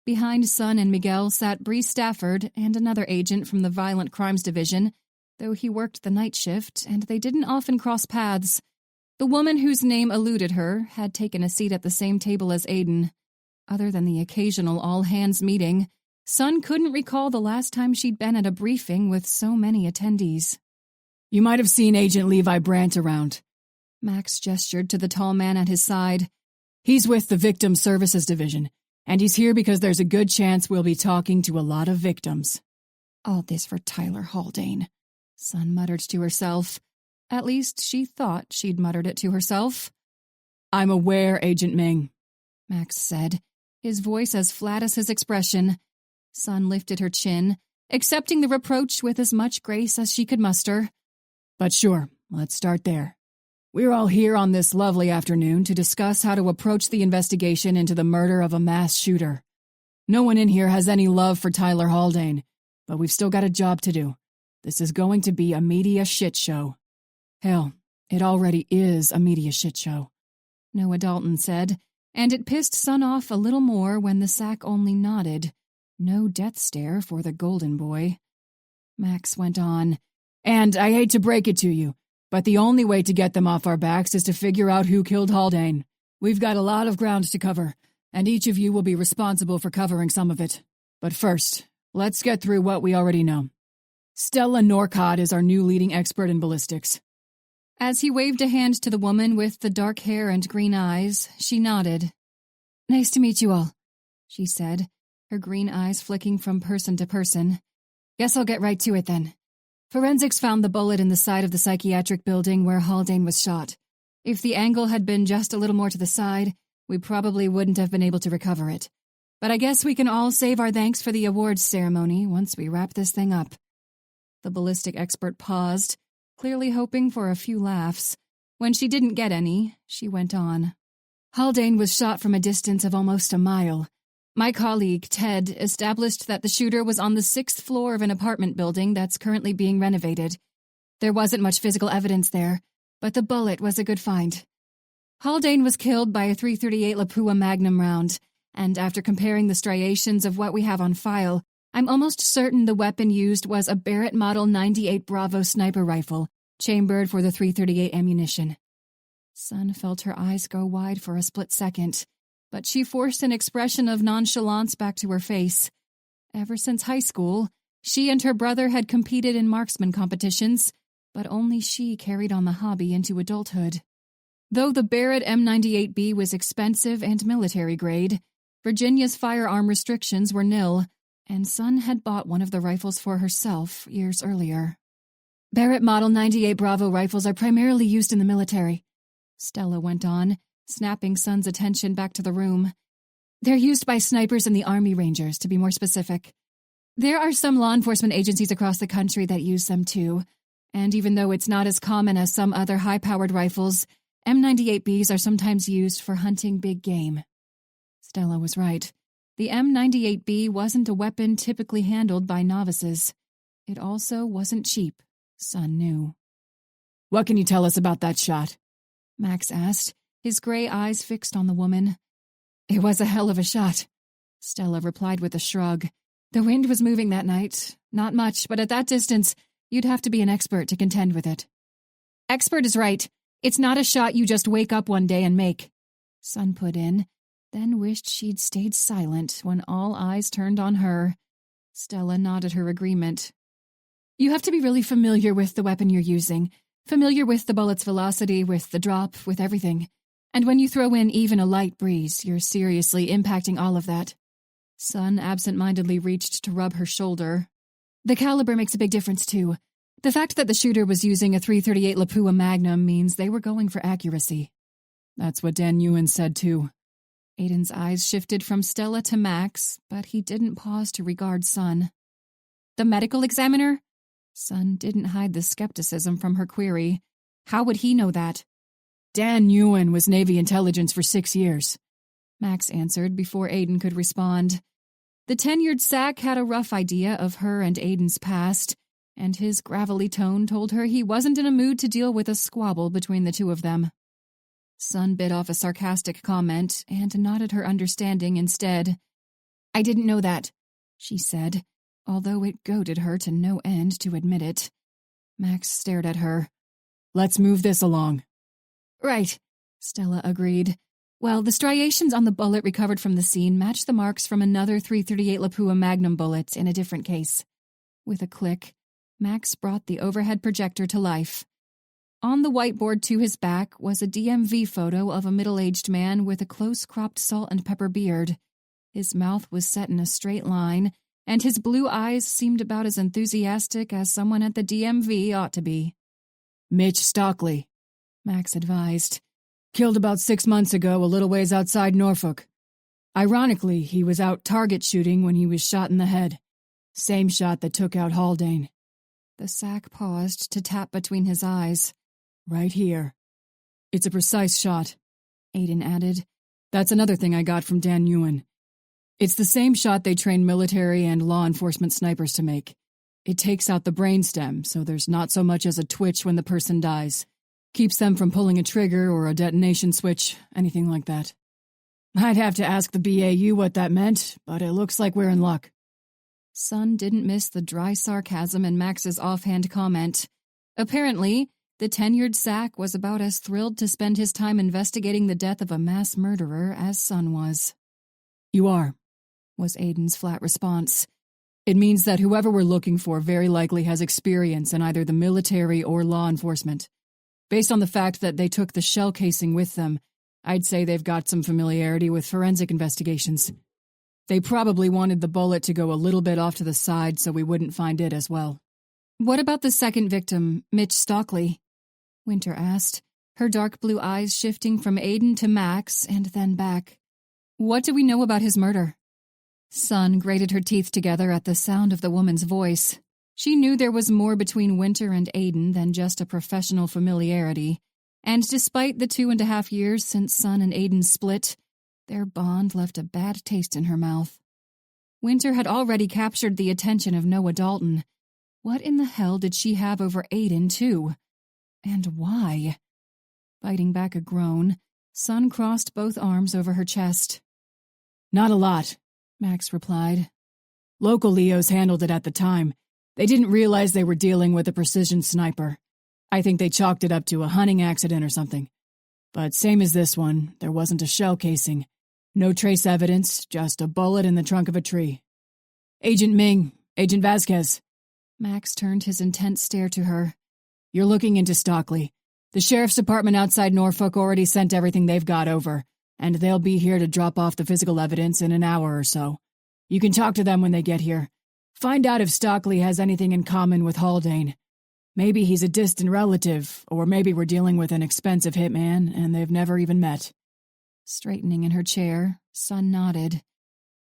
Behind Son and Miguel sat Bree Stafford and another agent from the Violent Crimes Division, though he worked the night shift and they didn't often cross paths. The woman whose name eluded her had taken a seat at the same table as Aiden. Other than the occasional all-hands meeting, Son couldn't recall the last time she'd been at a briefing with so many attendees. You might have seen Agent Levi Brandt around. Max gestured to the tall man at his side. He's with the Victim Services Division, and he's here because there's a good chance we'll be talking to a lot of victims. All this for Tyler Haldane, Son muttered to herself. At least she thought she'd muttered it to herself. I'm aware, Agent Ming, Max said, his voice as flat as his expression. Son lifted her chin, accepting the reproach with as much grace as she could muster. But sure, let's start there. We're all here on this lovely afternoon to discuss how to approach the investigation into the murder of a mass shooter. No one in here has any love for Tyler Haldane, but we've still got a job to do. This is going to be a media shit show. Hell, it already is a media shit show, Noah Dalton said, and it pissed Sun off a little more when the sack only nodded. No death stare for the golden boy. Max went on, and I hate to break it to you, but the only way to get them off our backs is to figure out who killed Haldane. We've got a lot of ground to cover, and each of you will be responsible for covering some of it. But first, let's get through what we already know. Stella Norcott is our new leading expert in ballistics. As he waved a hand to the woman with the dark hair and green eyes, she nodded. Nice to meet you all, she said, her green eyes flicking from person to person. Guess I'll get right to it then. Forensics found the bullet in the side of the psychiatric building where Haldane was shot. If the angle had been just a little more to the side, we probably wouldn't have been able to recover it. But I guess we can all save our thanks for the awards ceremony once we wrap this thing up. The ballistic expert paused, clearly hoping for a few laughs. When she didn't get any, she went on. Haldane was shot from a distance of almost a mile. My colleague, Ted, established that the shooter was on the 6th floor of an apartment building that's currently being renovated. There wasn't much physical evidence there, but the bullet was a good find. Haldane was killed by a .338 Lapua Magnum round, and after comparing the striations of what we have on file, I'm almost certain the weapon used was a Barrett Model 98 Bravo sniper rifle, chambered for the .338 ammunition. Sun felt her eyes go wide for a split second, but she forced an expression of nonchalance back to her face. Ever since high school, she and her brother had competed in marksman competitions, but only she carried on the hobby into adulthood. Though the Barrett M98B was expensive and military grade, Virginia's firearm restrictions were nil, and Sun had bought one of the rifles for herself years earlier. Barrett Model 98 Bravo rifles are primarily used in the military, Stella went on, snapping Sun's attention back to the room. They're used by snipers and the Army Rangers, to be more specific. There are some law enforcement agencies across the country that use them too, and even though it's not as common as some other high-powered rifles, M98Bs are sometimes used for hunting big game. Stella was right. The M98B wasn't a weapon typically handled by novices. It also wasn't cheap, Sun knew. What can you tell us about that shot? Max asked, his gray eyes fixed on the woman. It was a hell of a shot, Stella replied with a shrug. The wind was moving that night. Not much, but at that distance, you'd have to be an expert to contend with it. Expert is right. It's not a shot you just wake up one day and make, Sun put in, then wished she'd stayed silent when all eyes turned on her. Stella nodded her agreement. You have to be really familiar with the weapon you're using, familiar with the bullet's velocity, with the drop, with everything. And when you throw in even a light breeze, you're seriously impacting all of that. Sun absent-mindedly reached to rub her shoulder. The caliber makes a big difference, too. The fact that the shooter was using a .338 Lapua Magnum means they were going for accuracy. That's what Dan Ewan said, too. Aiden's eyes shifted from Stella to Max, but he didn't pause to regard Sun. The medical examiner? Sun didn't hide the skepticism from her query. How would he know that? Dan Ewan was Navy intelligence for 6 years, Max answered before Aiden could respond. The tenured sack had a rough idea of her and Aiden's past, and his gravelly tone told her he wasn't in a mood to deal with a squabble between the two of them. Sun bit off a sarcastic comment and nodded her understanding instead. I didn't know that, she said, although it goaded her to no end to admit it. Max stared at her. Let's move this along. Right, Stella agreed. Well, the striations on the bullet recovered from the scene match the marks from another .338 Lapua Magnum bullet in a different case. With a click, Max brought the overhead projector to life. On the whiteboard to his back was a DMV photo of a middle-aged man with a close-cropped salt and pepper beard. His mouth was set in a straight line, and his blue eyes seemed about as enthusiastic as someone at the DMV ought to be. Mitch Stockley, Max advised. Killed about 6 months ago a little ways outside Norfolk. Ironically, he was out target shooting when he was shot in the head. Same shot that took out Haldane. The sack paused to tap between his eyes. Right here. It's a precise shot, Aiden added. That's another thing I got from Dan Ewan. It's the same shot they train military and law enforcement snipers to make. It takes out the brainstem, so there's not so much as a twitch when the person dies. Keeps them from pulling a trigger or a detonation switch, anything like that. I'd have to ask the BAU what that meant, but it looks like we're in luck. Sun didn't miss the dry sarcasm in Max's offhand comment. Apparently, the tenured SAC was about as thrilled to spend his time investigating the death of a mass murderer as Sun was. You are, was Aiden's flat response. It means that whoever we're looking for very likely has experience in either the military or law enforcement. Based on the fact that they took the shell casing with them, I'd say they've got some familiarity with forensic investigations. They probably wanted the bullet to go a little bit off to the side so we wouldn't find it as well. What about the second victim, Mitch Stockley? Winter asked, her dark blue eyes shifting from Aiden to Max and then back. What do we know about his murder? Sun grated her teeth together at the sound of the woman's voice. She knew there was more between Winter and Aiden than just a professional familiarity, and despite the 2.5 years since Sun and Aiden split, their bond left a bad taste in her mouth. Winter had already captured the attention of Noah Dalton. What in the hell did she have over Aiden, too? And why? Biting back a groan, Sun crossed both arms over her chest. Not a lot, Max replied. Local Leos handled it at the time. They didn't realize they were dealing with a precision sniper. I think they chalked it up to a hunting accident or something. But same as this one, there wasn't a shell casing. No trace evidence, just a bullet in the trunk of a tree. Agent Ming, Agent Vasquez. Max turned his intent stare to her. You're looking into Stockley. The sheriff's department outside Norfolk already sent everything they've got over, and they'll be here to drop off the physical evidence in an hour or so. You can talk to them when they get here. Find out if Stockley has anything in common with Haldane. Maybe he's a distant relative, or maybe we're dealing with an expensive hitman and they've never even met. Straightening in her chair, Sun nodded.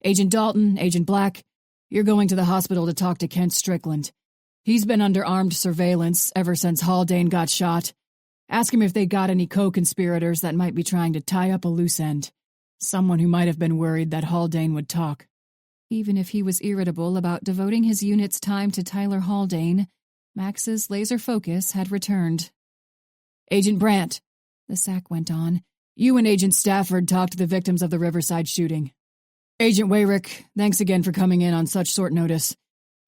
Agent Dalton, Agent Black, you're going to the hospital to talk to Kent Strickland. He's been under armed surveillance ever since Haldane got shot. Ask him if they got any co-conspirators that might be trying to tie up a loose end. Someone who might have been worried that Haldane would talk. Even if he was irritable about devoting his unit's time to Tyler Haldane, Max's laser focus had returned. Agent Brandt, the SAC went on, you and Agent Stafford talked to the victims of the Riverside shooting. Agent Wayrick, thanks again for coming in on such short notice.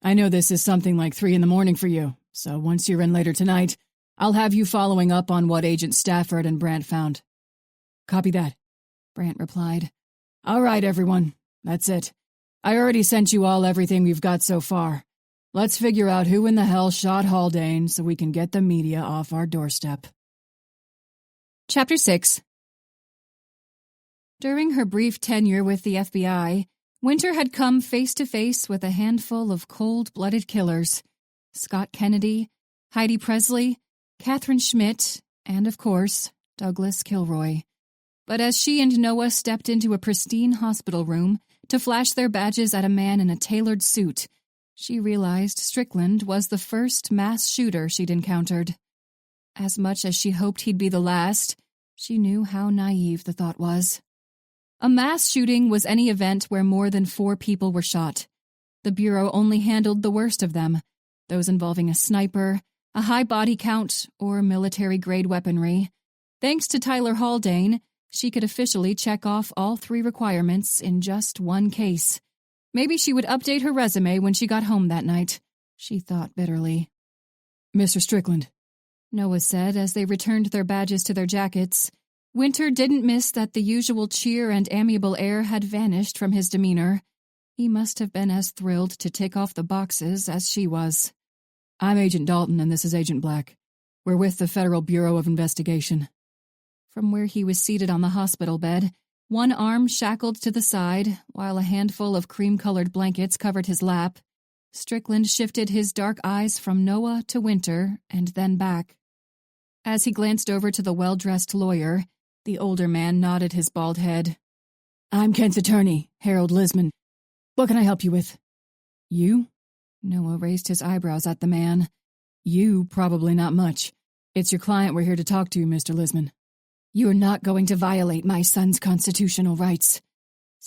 I know this is something like 3 a.m. for you, so once you're in later tonight, I'll have you following up on what Agent Stafford and Brandt found. Copy that, Brandt replied. All right, everyone, that's it. I already sent you all everything we've got so far. Let's figure out who in the hell shot Haldane so we can get the media off our doorstep. Chapter 6. During her brief tenure with the FBI, Winter had come face-to-face with a handful of cold-blooded killers. Scott Kennedy, Heidi Presley, Catherine Schmidt, and, of course, Douglas Kilroy. But as she and Noah stepped into a pristine hospital room to flash their badges at a man in a tailored suit, she realized Strickland was the first mass shooter she'd encountered. As much as she hoped he'd be the last, she knew how naive the thought was. A mass shooting was any event where more than 4 people were shot. The Bureau only handled the worst of them, those involving a sniper, a high body count, or military-grade weaponry. Thanks to Tyler Haldane, she could officially check off all 3 requirements in just one case. Maybe she would update her resume when she got home that night, she thought bitterly. Mr. Strickland, Noah said as they returned their badges to their jackets. Winter didn't miss that the usual cheer and amiable air had vanished from his demeanor. He must have been as thrilled to tick off the boxes as she was. I'm Agent Dalton and this is Agent Black. We're with the Federal Bureau of Investigation. From where he was seated on the hospital bed, one arm shackled to the side, while a handful of cream-colored blankets covered his lap, Strickland shifted his dark eyes from Noah to Winter and then back. As he glanced over to the well-dressed lawyer, the older man nodded his bald head. I'm Kent's attorney, Harold Lisman. What can I help you with? You? Noah raised his eyebrows at the man. You, probably not much. It's your client we're here to talk to, Mr. Lisman. You're not going to violate my son's constitutional rights.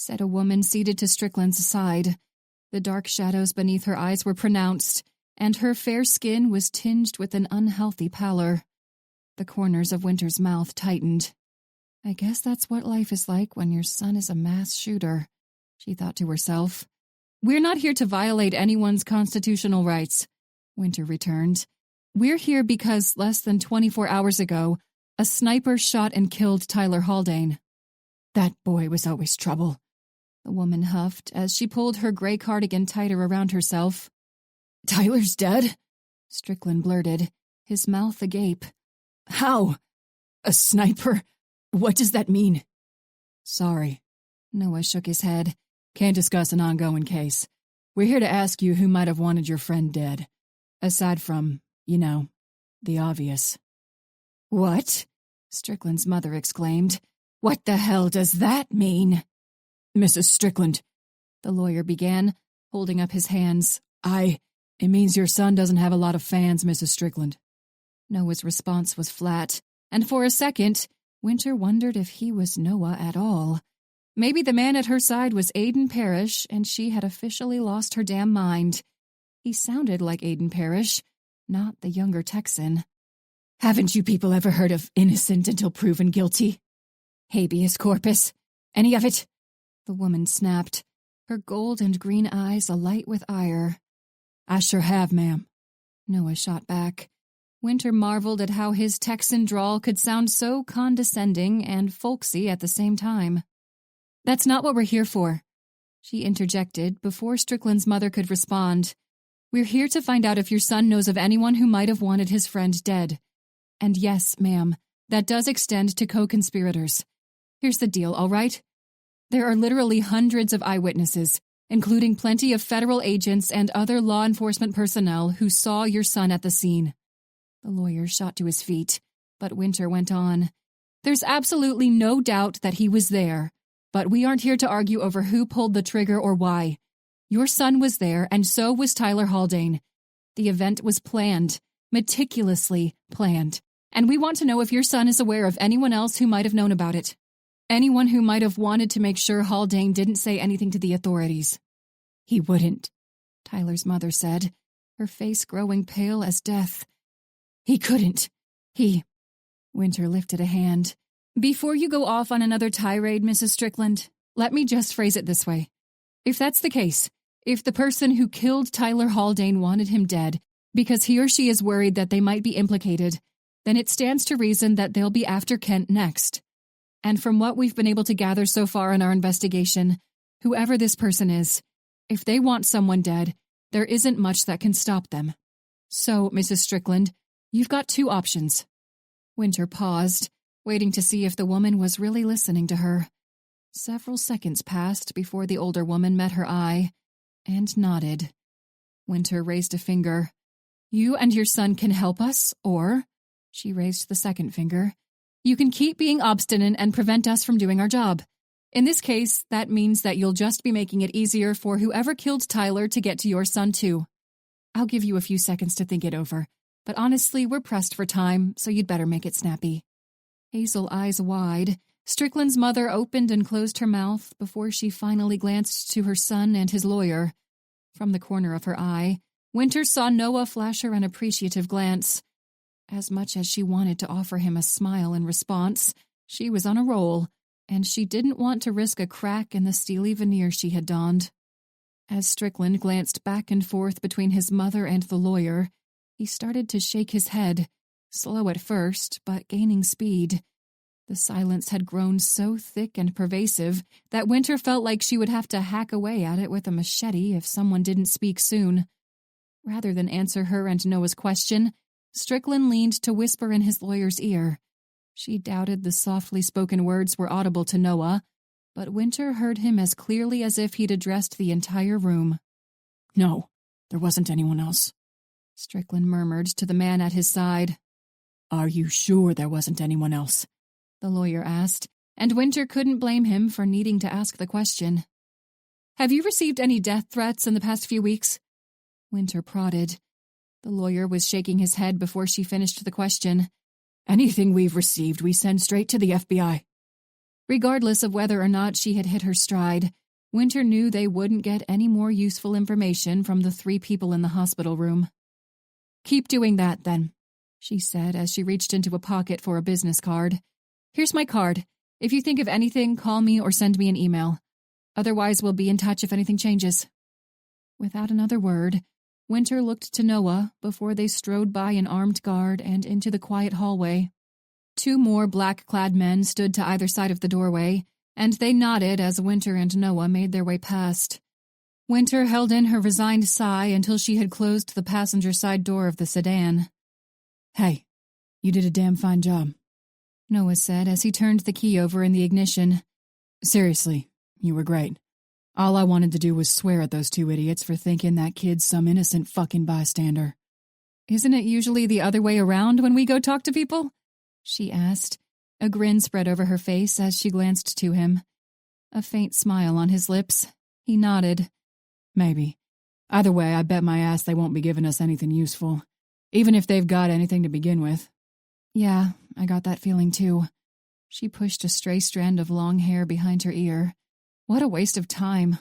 said a woman seated to Strickland's side. The dark shadows beneath her eyes were pronounced, and her fair skin was tinged with an unhealthy pallor. The corners of Winter's mouth tightened. I guess that's what life is like when your son is a mass shooter, she thought to herself. We're not here to violate anyone's constitutional rights, Winter returned. We're here because less than 24 hours ago, a sniper shot and killed Tyler Haldane. That boy was always trouble, the woman huffed as she pulled her gray cardigan tighter around herself. Tyler's dead? Strickland blurted, his mouth agape. How? A sniper? What does that mean? Sorry. Noah shook his head. Can't discuss an ongoing case. We're here to ask you who might have wanted your friend dead. Aside from, the obvious. What? Strickland's mother exclaimed. What the hell does that mean? Mrs. Strickland, the lawyer began, holding up his hands. It means your son doesn't have a lot of fans, Mrs. Strickland. Noah's response was flat, and for a second, Winter wondered if he was Noah at all. Maybe the man at her side was Aiden Parrish, and she had officially lost her damn mind. He sounded like Aiden Parrish, not the younger Texan. Haven't you people ever heard of innocent until proven guilty? Habeas corpus? Any of it? The woman snapped, her gold and green eyes alight with ire. I sure have, ma'am. Noah shot back. Winter marveled at how his Texan drawl could sound so condescending and folksy at the same time. That's not what we're here for, she interjected before Strickland's mother could respond. We're here to find out if your son knows of anyone who might have wanted his friend dead. And yes, ma'am, that does extend to co-conspirators. Here's the deal, all right? There are literally hundreds of eyewitnesses, including plenty of federal agents and other law enforcement personnel who saw your son at the scene. The lawyer shot to his feet, but Winter went on. There's absolutely no doubt that he was there, but we aren't here to argue over who pulled the trigger or why. Your son was there, and so was Tyler Haldane. The event was planned, meticulously planned, and we want to know if your son is aware of anyone else who might have known about it. Anyone who might have wanted to make sure Haldane didn't say anything to the authorities. He wouldn't, Tyler's mother said, her face growing pale as death. He couldn't. Winter lifted a hand. Before you go off on another tirade, Mrs. Strickland, let me just phrase it this way. If that's the case, if the person who killed Tyler Haldane wanted him dead because he or she is worried that they might be implicated, then it stands to reason that they'll be after Kent next. And from what we've been able to gather so far in our investigation, whoever this person is, if they want someone dead, there isn't much that can stop them. So, Mrs. Strickland, you've got two options. Winter paused, waiting to see if the woman was really listening to her. Several seconds passed before the older woman met her eye and nodded. Winter raised a finger. You and your son can help us, or, she raised the second finger, you can keep being obstinate and prevent us from doing our job. In this case, that means that you'll just be making it easier for whoever killed Tyler to get to your son, too. I'll give you a few seconds to think it over, but honestly, we're pressed for time, so you'd better make it snappy. Hazel eyes wide, Strickland's mother opened and closed her mouth before she finally glanced to her son and his lawyer. From the corner of her eye, Winter saw Noah flash her an appreciative glance. As much as she wanted to offer him a smile in response, she was on a roll, and she didn't want to risk a crack in the steely veneer she had donned. As Strickland glanced back and forth between his mother and the lawyer, he started to shake his head, slow at first, but gaining speed. The silence had grown so thick and pervasive that Winter felt like she would have to hack away at it with a machete if someone didn't speak soon. Rather than answer her and Noah's question, Strickland leaned to whisper in his lawyer's ear. She doubted the softly spoken words were audible to Noah, but Winter heard him as clearly as if he'd addressed the entire room. No, there wasn't anyone else, Strickland murmured to the man at his side. Are you sure there wasn't anyone else? The lawyer asked, and Winter couldn't blame him for needing to ask the question. Have you received any death threats in the past few weeks? Winter prodded. The lawyer was shaking his head before she finished the question. Anything we've received, we send straight to the FBI. Regardless of whether or not she had hit her stride, Winter knew they wouldn't get any more useful information from the 3 people in the hospital room. "Keep doing that, then," she said as she reached into a pocket for a business card. "Here's my card. If you think of anything, call me or send me an email. Otherwise, we'll be in touch if anything changes." Without another word, Winter looked to Noah before they strode by an armed guard and into the quiet hallway. 2 more black-clad men stood to either side of the doorway, and they nodded as Winter and Noah made their way past. Winter held in her resigned sigh until she had closed the passenger side door of the sedan. "Hey, you did a damn fine job," Noah said as he turned the key over in the ignition. "Seriously, you were great. All I wanted to do was swear at those 2 idiots for thinking that kid's some innocent fucking bystander." "Isn't it usually the other way around when we go talk to people?" she asked. A grin spread over her face as she glanced to him. A faint smile on his lips. He nodded. "Maybe. Either way, I bet my ass they won't be giving us anything useful, even if they've got anything to begin with." "Yeah, I got that feeling too." She pushed a stray strand of long hair behind her ear. What a waste of time.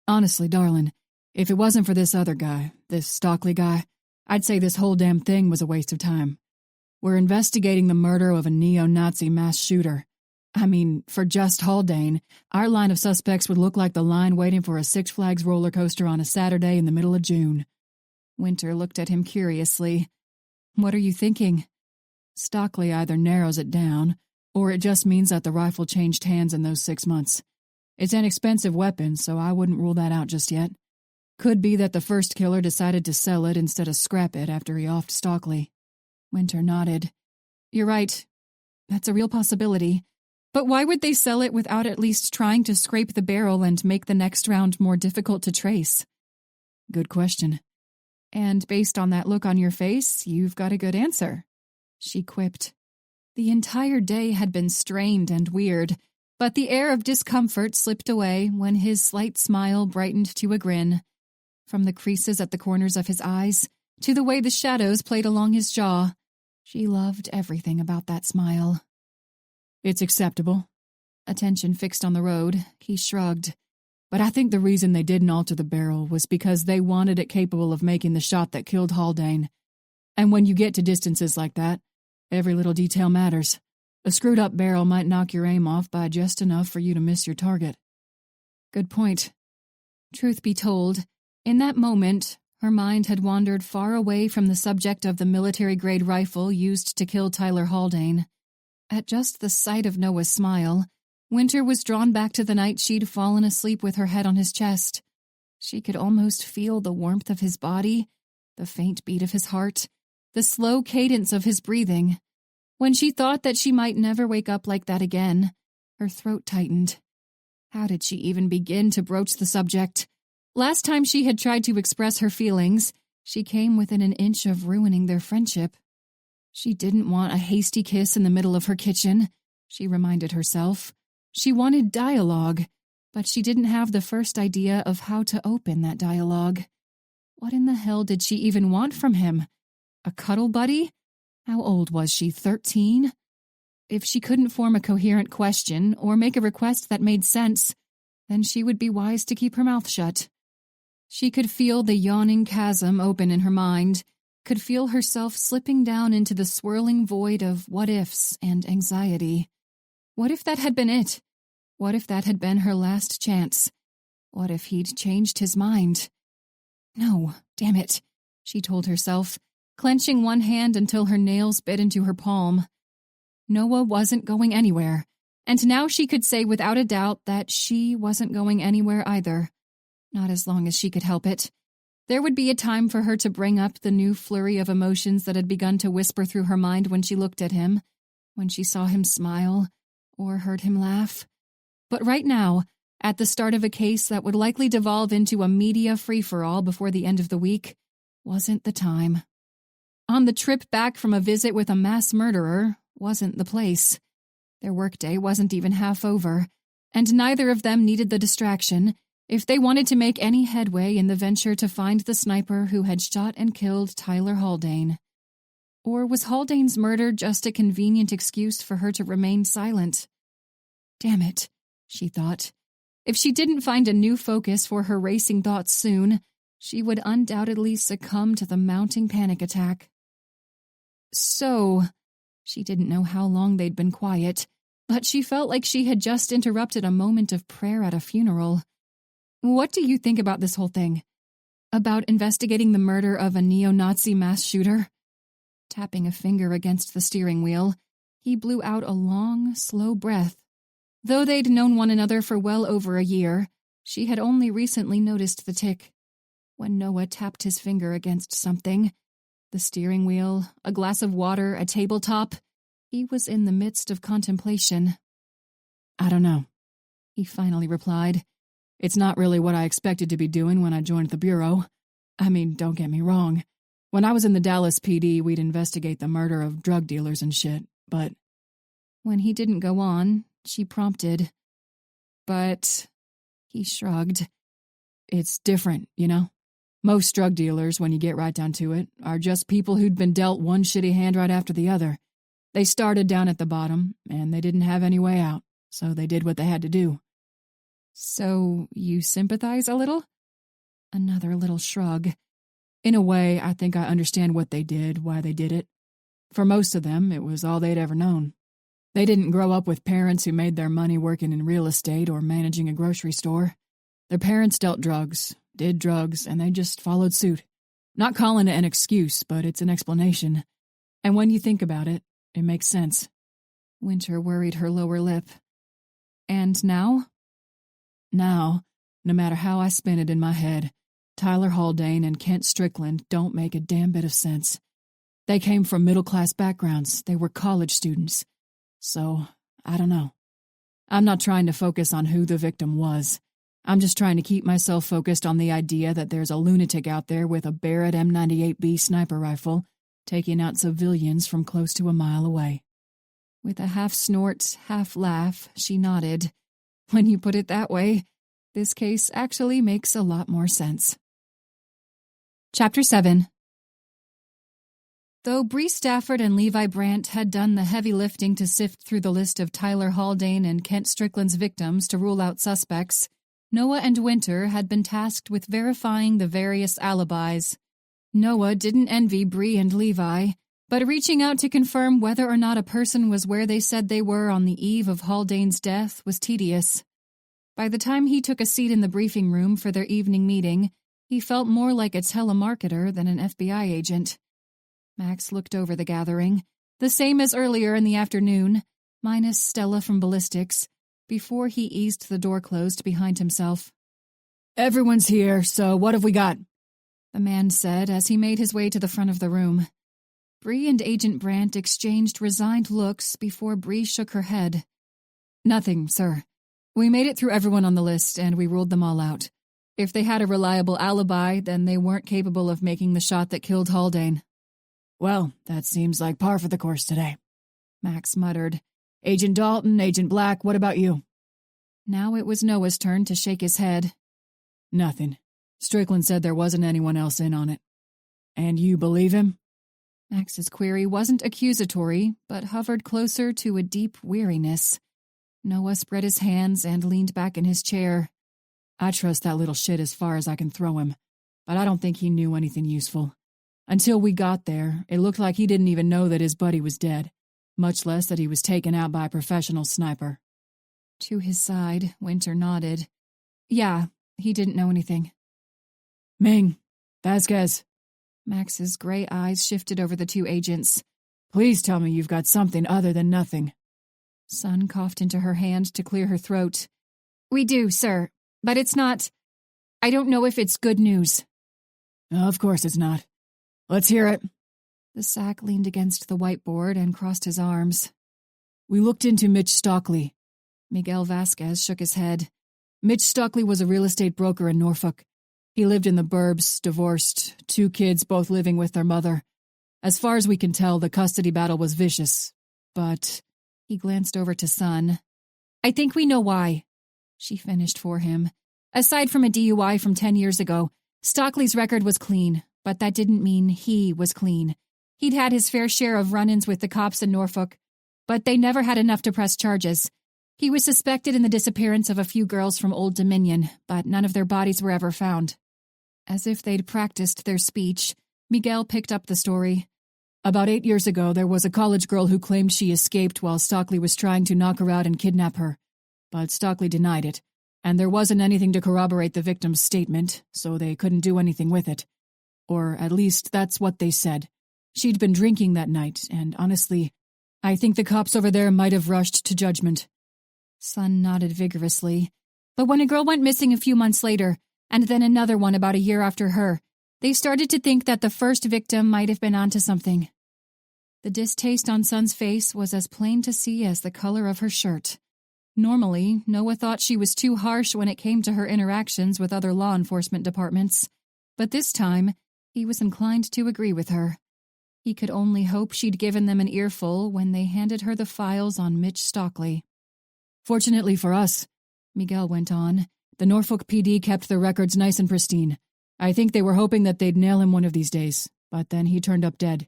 "Honestly, darling, if it wasn't for this other guy, this Stockley guy, I'd say this whole damn thing was a waste of time. We're investigating the murder of a neo-Nazi mass shooter. I mean, for just Haldane, our line of suspects would look like the line waiting for a Six Flags roller coaster on a Saturday in the middle of June." Winter looked at him curiously. "What are you thinking?" "Stockley either narrows it down, or it just means that the rifle changed hands in those 6 months. It's an expensive weapon, so I wouldn't rule that out just yet. Could be that the first killer decided to sell it instead of scrap it after he offed Stockley." Winter nodded. "You're right. That's a real possibility. But why would they sell it without at least trying to scrape the barrel and make the next round more difficult to trace?" "Good question." "And based on that look on your face, you've got a good answer," she quipped. The entire day had been strained and weird, but the air of discomfort slipped away when his slight smile brightened to a grin. From the creases at the corners of his eyes to the way the shadows played along his jaw, she loved everything about that smile. "It's acceptable." Attention fixed on the road, he shrugged. "But I think the reason they didn't alter the barrel was because they wanted it capable of making the shot that killed Haldane. And when you get to distances like that, every little detail matters. A screwed-up barrel might knock your aim off by just enough for you to miss your target." Good point. Truth be told, in that moment, her mind had wandered far away from the subject of the military-grade rifle used to kill Tyler Haldane. At just the sight of Noah's smile, Winter was drawn back to the night she'd fallen asleep with her head on his chest. She could almost feel the warmth of his body, the faint beat of his heart, the slow cadence of his breathing. When she thought that she might never wake up like that again, her throat tightened. How did she even begin to broach the subject? Last time she had tried to express her feelings, she came within an inch of ruining their friendship. She didn't want a hasty kiss in the middle of her kitchen, she reminded herself. She wanted dialogue, but she didn't have the first idea of how to open that dialogue. What in the hell did she even want from him? A cuddle buddy? How old was she, 13? If she couldn't form a coherent question or make a request that made sense, then she would be wise to keep her mouth shut. She could feel the yawning chasm open in her mind, could feel herself slipping down into the swirling void of what-ifs and anxiety. What if that had been it? What if that had been her last chance? What if he'd changed his mind? No, damn it, she told herself, clenching one hand until her nails bit into her palm. Noah wasn't going anywhere, and now she could say without a doubt that she wasn't going anywhere either. Not as long as she could help it. There would be a time for her to bring up the new flurry of emotions that had begun to whisper through her mind when she looked at him, when she saw him smile, or heard him laugh. But right now, at the start of a case that would likely devolve into a media free-for-all before the end of the week, wasn't the time. On the trip back from a visit with a mass murderer wasn't the place. Their workday wasn't even half over, and neither of them needed the distraction if they wanted to make any headway in the venture to find the sniper who had shot and killed Tyler Haldane. Or was Haldane's murder just a convenient excuse for her to remain silent? Damn it, she thought. If she didn't find a new focus for her racing thoughts soon, she would undoubtedly succumb to the mounting panic attack. So, she didn't know how long they'd been quiet, but she felt like she had just interrupted a moment of prayer at a funeral. What do you think about this whole thing? About investigating the murder of a neo-Nazi mass shooter? Tapping a finger against the steering wheel, he blew out a long, slow breath. Though they'd known one another for well over a year, she had only recently noticed the tic. When Noah tapped his finger against something, the steering wheel, a glass of water, a tabletop, he was in the midst of contemplation. I don't know, he finally replied. It's not really what I expected to be doing when I joined the Bureau. I mean, don't get me wrong. When I was in the Dallas PD, we'd investigate the murder of drug dealers and shit, but... When he didn't go on, she prompted. But... He shrugged. It's different, you know? Most drug dealers, when you get right down to it, are just people who'd been dealt one shitty hand right after the other. They started down at the bottom, and they didn't have any way out, so they did what they had to do. So you sympathize a little? Another little shrug. In a way, I think I understand what they did, why they did it. For most of them, it was all they'd ever known. They didn't grow up with parents who made their money working in real estate or managing a grocery store. Their parents dealt drugs, did drugs, and they just followed suit. Not calling it an excuse, but it's an explanation. And when you think about it, it makes sense. Winter worried her lower lip. And now? Now, no matter how I spin it in my head, Tyler Haldane and Kent Strickland don't make a damn bit of sense. They came from middle-class backgrounds. They were college students. So, I don't know. I'm not trying to focus on who the victim was. I'm just trying to keep myself focused on the idea that there's a lunatic out there with a Barrett M98B sniper rifle taking out civilians from close to a mile away. With a half snort, half laugh, she nodded. When you put it that way, this case actually makes a lot more sense. Chapter 7. Though Bree Stafford and Levi Brandt had done the heavy lifting to sift through the list of Tyler Haldane and Kent Strickland's victims to rule out suspects, Noah and Winter had been tasked with verifying the various alibis. Noah didn't envy Bree and Levi, but reaching out to confirm whether or not a person was where they said they were on the eve of Haldane's death was tedious. By the time he took a seat in the briefing room for their evening meeting, he felt more like a telemarketer than an FBI agent. Max looked over the gathering, the same as earlier in the afternoon, minus Stella from ballistics, before he eased the door closed behind himself. Everyone's here, so what have we got? The man said as he made his way to the front of the room. Bree and Agent Brandt exchanged resigned looks before Bree shook her head. Nothing, sir. We made it through everyone on the list, and we ruled them all out. If they had a reliable alibi, then they weren't capable of making the shot that killed Haldane. Well, that seems like par for the course today, Max muttered. Agent Dalton, Agent Black, what about you? Now it was Noah's turn to shake his head. Nothing. Strickland said there wasn't anyone else in on it. And you believe him? Max's query wasn't accusatory, but hovered closer to a deep weariness. Noah spread his hands and leaned back in his chair. I trust that little shit as far as I can throw him, but I don't think he knew anything useful. Until we got there, it looked like he didn't even know that his buddy was dead, much less that he was taken out by a professional sniper. To his side, Winter nodded. Yeah, he didn't know anything. Ming, Vasquez. Max's gray eyes shifted over the two agents. Please tell me you've got something other than nothing. Sun coughed into her hand to clear her throat. We do, sir, but it's not... I don't know if it's good news. Of course it's not. Let's hear it. The SAC leaned against the whiteboard and crossed his arms. We looked into Mitch Stockley. Miguel Vasquez shook his head. Mitch Stockley was a real estate broker in Norfolk. He lived in the burbs, divorced, 2 kids both living with their mother. As far as we can tell, the custody battle was vicious. But... He glanced over to Sun. I think we know why. She finished for him. Aside from a DUI from 10 years ago, Stockley's record was clean, but that didn't mean he was clean. He'd had his fair share of run-ins with the cops in Norfolk, but they never had enough to press charges. He was suspected in the disappearance of a few girls from Old Dominion, but none of their bodies were ever found. As if they'd practiced their speech, Miguel picked up the story. About 8 years ago, there was a college girl who claimed she escaped while Stockley was trying to knock her out and kidnap her. But Stockley denied it, and there wasn't anything to corroborate the victim's statement, so they couldn't do anything with it. Or at least that's what they said. She'd been drinking that night, and honestly, I think the cops over there might have rushed to judgment. Sun nodded vigorously. But when a girl went missing a few months later, and then another one about a year after her, they started to think that the first victim might have been onto something. The distaste on Sun's face was as plain to see as the color of her shirt. Normally, Noah thought she was too harsh when it came to her interactions with other law enforcement departments, but this time, he was inclined to agree with her. He could only hope she'd given them an earful when they handed her the files on Mitch Stockley. Fortunately for us, Miguel went on, the Norfolk PD kept their records nice and pristine. I think they were hoping that they'd nail him one of these days, but then he turned up dead.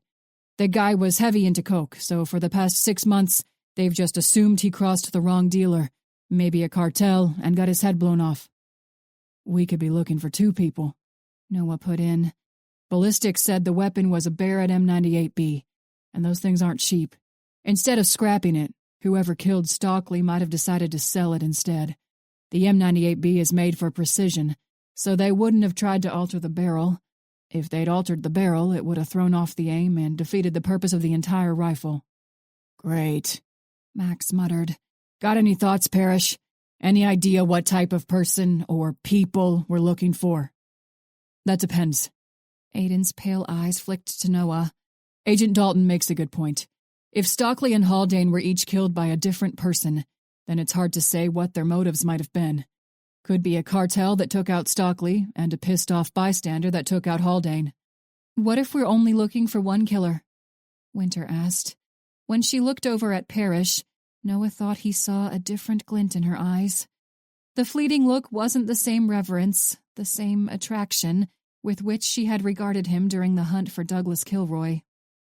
The guy was heavy into coke, so for the past 6 months, they've just assumed he crossed the wrong dealer, maybe a cartel, and got his head blown off. We could be looking for 2 people, Noah put in. Ballistics said the weapon was a Barrett M98B, and those things aren't cheap. Instead of scrapping it, whoever killed Stockley might have decided to sell it instead. The M98B is made for precision, so they wouldn't have tried to alter the barrel. If they'd altered the barrel, it would have thrown off the aim and defeated the purpose of the entire rifle. Great, Max muttered. Got any thoughts, Parrish? Any idea what type of person or people we're looking for? That depends. Aiden's pale eyes flicked to Noah. Agent Dalton makes a good point. If Stockley and Haldane were each killed by a different person, then it's hard to say what their motives might have been. Could be a cartel that took out Stockley and a pissed-off bystander that took out Haldane. What if we're only looking for one killer? Winter asked. When she looked over at Parrish, Noah thought he saw a different glint in her eyes. The fleeting look wasn't the same reverence, the same attraction, with which she had regarded him during the hunt for Douglas Kilroy.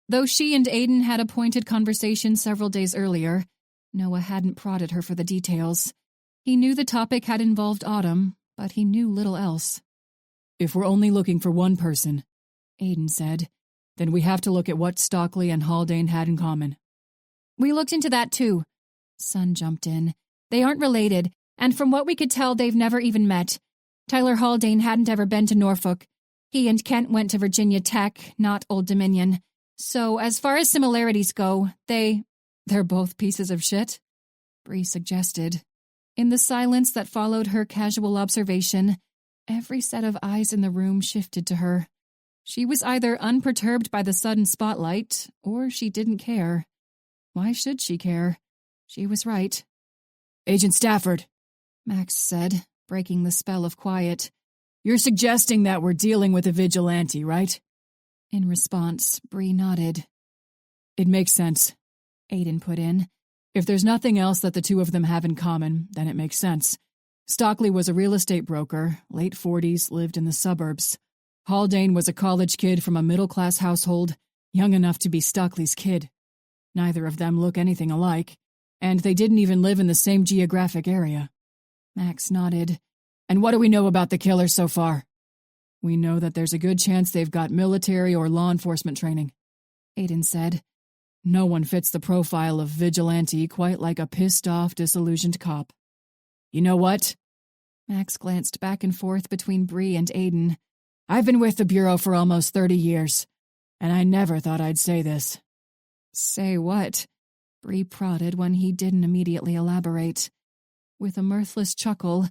Though she and Aiden had a pointed conversation several days earlier, Noah hadn't prodded her for the details. He knew the topic had involved Autumn, but he knew little else. If we're only looking for one person, Aiden said, then we have to look at what Stockley and Haldane had in common. We looked into that too. Sun jumped in. They aren't related, and from what we could tell, they've never even met. Tyler Haldane hadn't ever been to Norfolk. He and Kent went to Virginia Tech, not Old Dominion. So, as far as similarities go, they're both pieces of shit, Bree suggested. In the silence that followed her casual observation, every set of eyes in the room shifted to her. She was either unperturbed by the sudden spotlight, or she didn't care. Why should she care? She was right. Agent Stafford, Max said, breaking the spell of quiet. You're suggesting that we're dealing with a vigilante, right? In response, Bree nodded. It makes sense, Aiden put in. If there's nothing else that the two of them have in common, then it makes sense. Stockley was a real estate broker, late 40s, lived in the suburbs. Haldane was a college kid from a middle-class household, young enough to be Stockley's kid. Neither of them look anything alike, and they didn't even live in the same geographic area. Max nodded. And what do we know about the killers so far? We know that there's a good chance they've got military or law enforcement training, Aiden said. No one fits the profile of vigilante quite like a pissed-off, disillusioned cop. You know what? Max glanced back and forth between Bree and Aiden. I've been with the Bureau for almost 30 years, and I never thought I'd say this. Say what? Bree prodded when he didn't immediately elaborate. With a mirthless chuckle,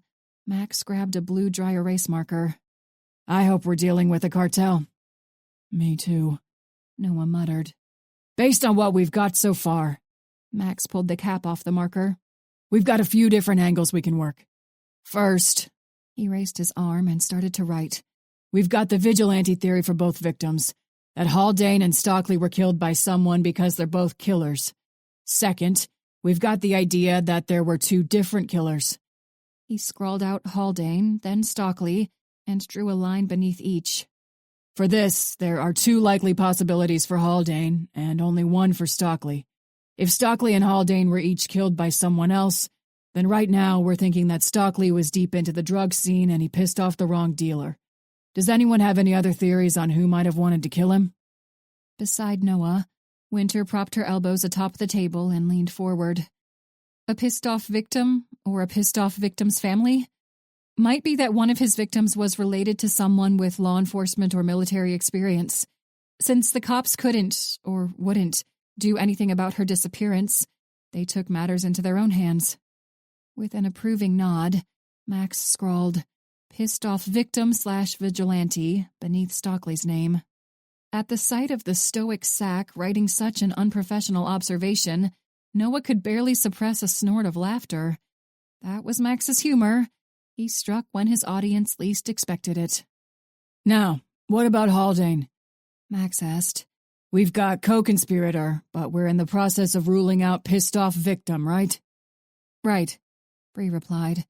Max grabbed a blue dry erase marker. I hope we're dealing with a cartel. Me too, Noah muttered. Based on what we've got so far, Max pulled the cap off the marker. We've got a few different angles we can work. First, he raised his arm and started to write. We've got the vigilante theory for both victims, that Haldane and Stockley were killed by someone because they're both killers. Second, we've got the idea that there were two different killers. He scrawled out Haldane, then Stockley, and drew a line beneath each. For this, there are two likely possibilities for Haldane, and only one for Stockley. If Stockley and Haldane were each killed by someone else, Then right now we're thinking that Stockley was deep into the drug scene and he pissed off the wrong dealer. Does anyone have any other theories on who might have wanted to kill him? Beside Noah, Winter propped her elbows atop the table and leaned forward. A pissed-off victim, or a pissed-off victim's family? Might be that one of his victims was related to someone with law enforcement or military experience. Since the cops couldn't, or wouldn't, do anything about her disappearance, they took matters into their own hands. With an approving nod, Max scrawled, "Pissed-off victim/vigilante," beneath Stockley's name. At the sight of the stoic Sack writing such an unprofessional observation, Noah could barely suppress a snort of laughter. That was Max's humor. He struck when his audience least expected it. Now, what about Haldane? Max asked. We've got co-conspirator, but we're in the process of ruling out pissed-off victim, right? Right, Bree replied.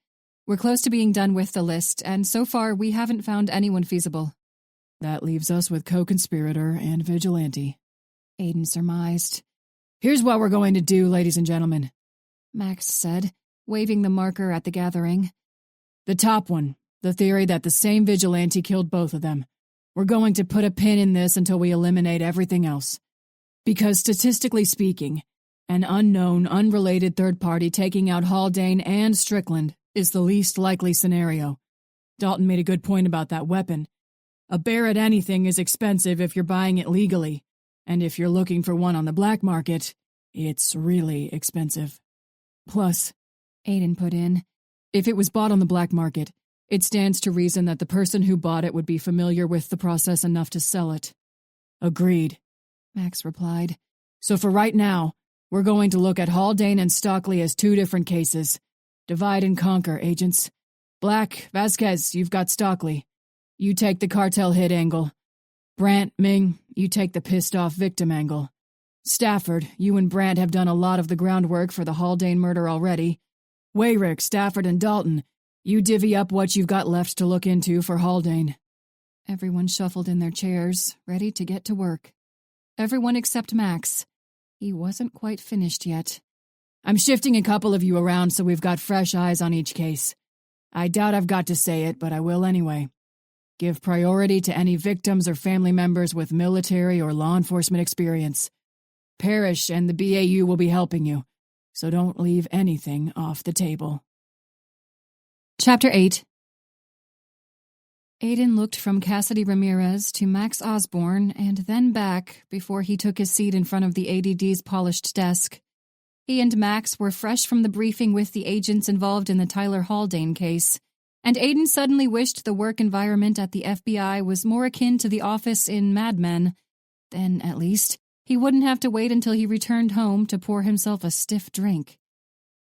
We're close to being done with the list, and so far we haven't found anyone feasible. That leaves us with co-conspirator and vigilante, Aiden surmised. Here's what we're going to do, ladies and gentlemen, Max said, waving the marker at the gathering. The top one, the theory that the same vigilante killed both of them. We're going to put a pin in this until we eliminate everything else. Because statistically speaking, an unknown, unrelated third party taking out Haldane and Strickland is the least likely scenario. Dalton made a good point about that weapon. A Barrett anything is expensive if you're buying it legally, and if you're looking for one on the black market, it's really expensive. Plus, Aiden put in, if it was bought on the black market, it stands to reason that the person who bought it would be familiar with the process enough to sell it. Agreed, Max replied. So for right now, we're going to look at Haldane and Stockley as two different cases. Divide and conquer, agents. Black, Vasquez, you've got Stockley. You take the cartel hit angle. Brandt, Ming, you take the pissed-off victim angle. Stafford, you and Brandt have done a lot of the groundwork for the Haldane murder already. Wayrick, Stafford, and Dalton, you divvy up what you've got left to look into for Haldane. Everyone shuffled in their chairs, ready to get to work. Everyone except Max. He wasn't quite finished yet. I'm shifting a couple of you around so we've got fresh eyes on each case. I doubt I've got to say it, but I will anyway. Give priority to any victims or family members with military or law enforcement experience. Parrish and the BAU will be helping you, so don't leave anything off the table. Chapter 8. Aiden looked from Cassidy Ramirez to Max Osborne and then back before he took his seat in front of the ADD's polished desk. He and Max were fresh from the briefing with the agents involved in the Tyler Haldane case, and Aiden suddenly wished the work environment at the FBI was more akin to the office in Mad Men. Then, at least, he wouldn't have to wait until he returned home to pour himself a stiff drink.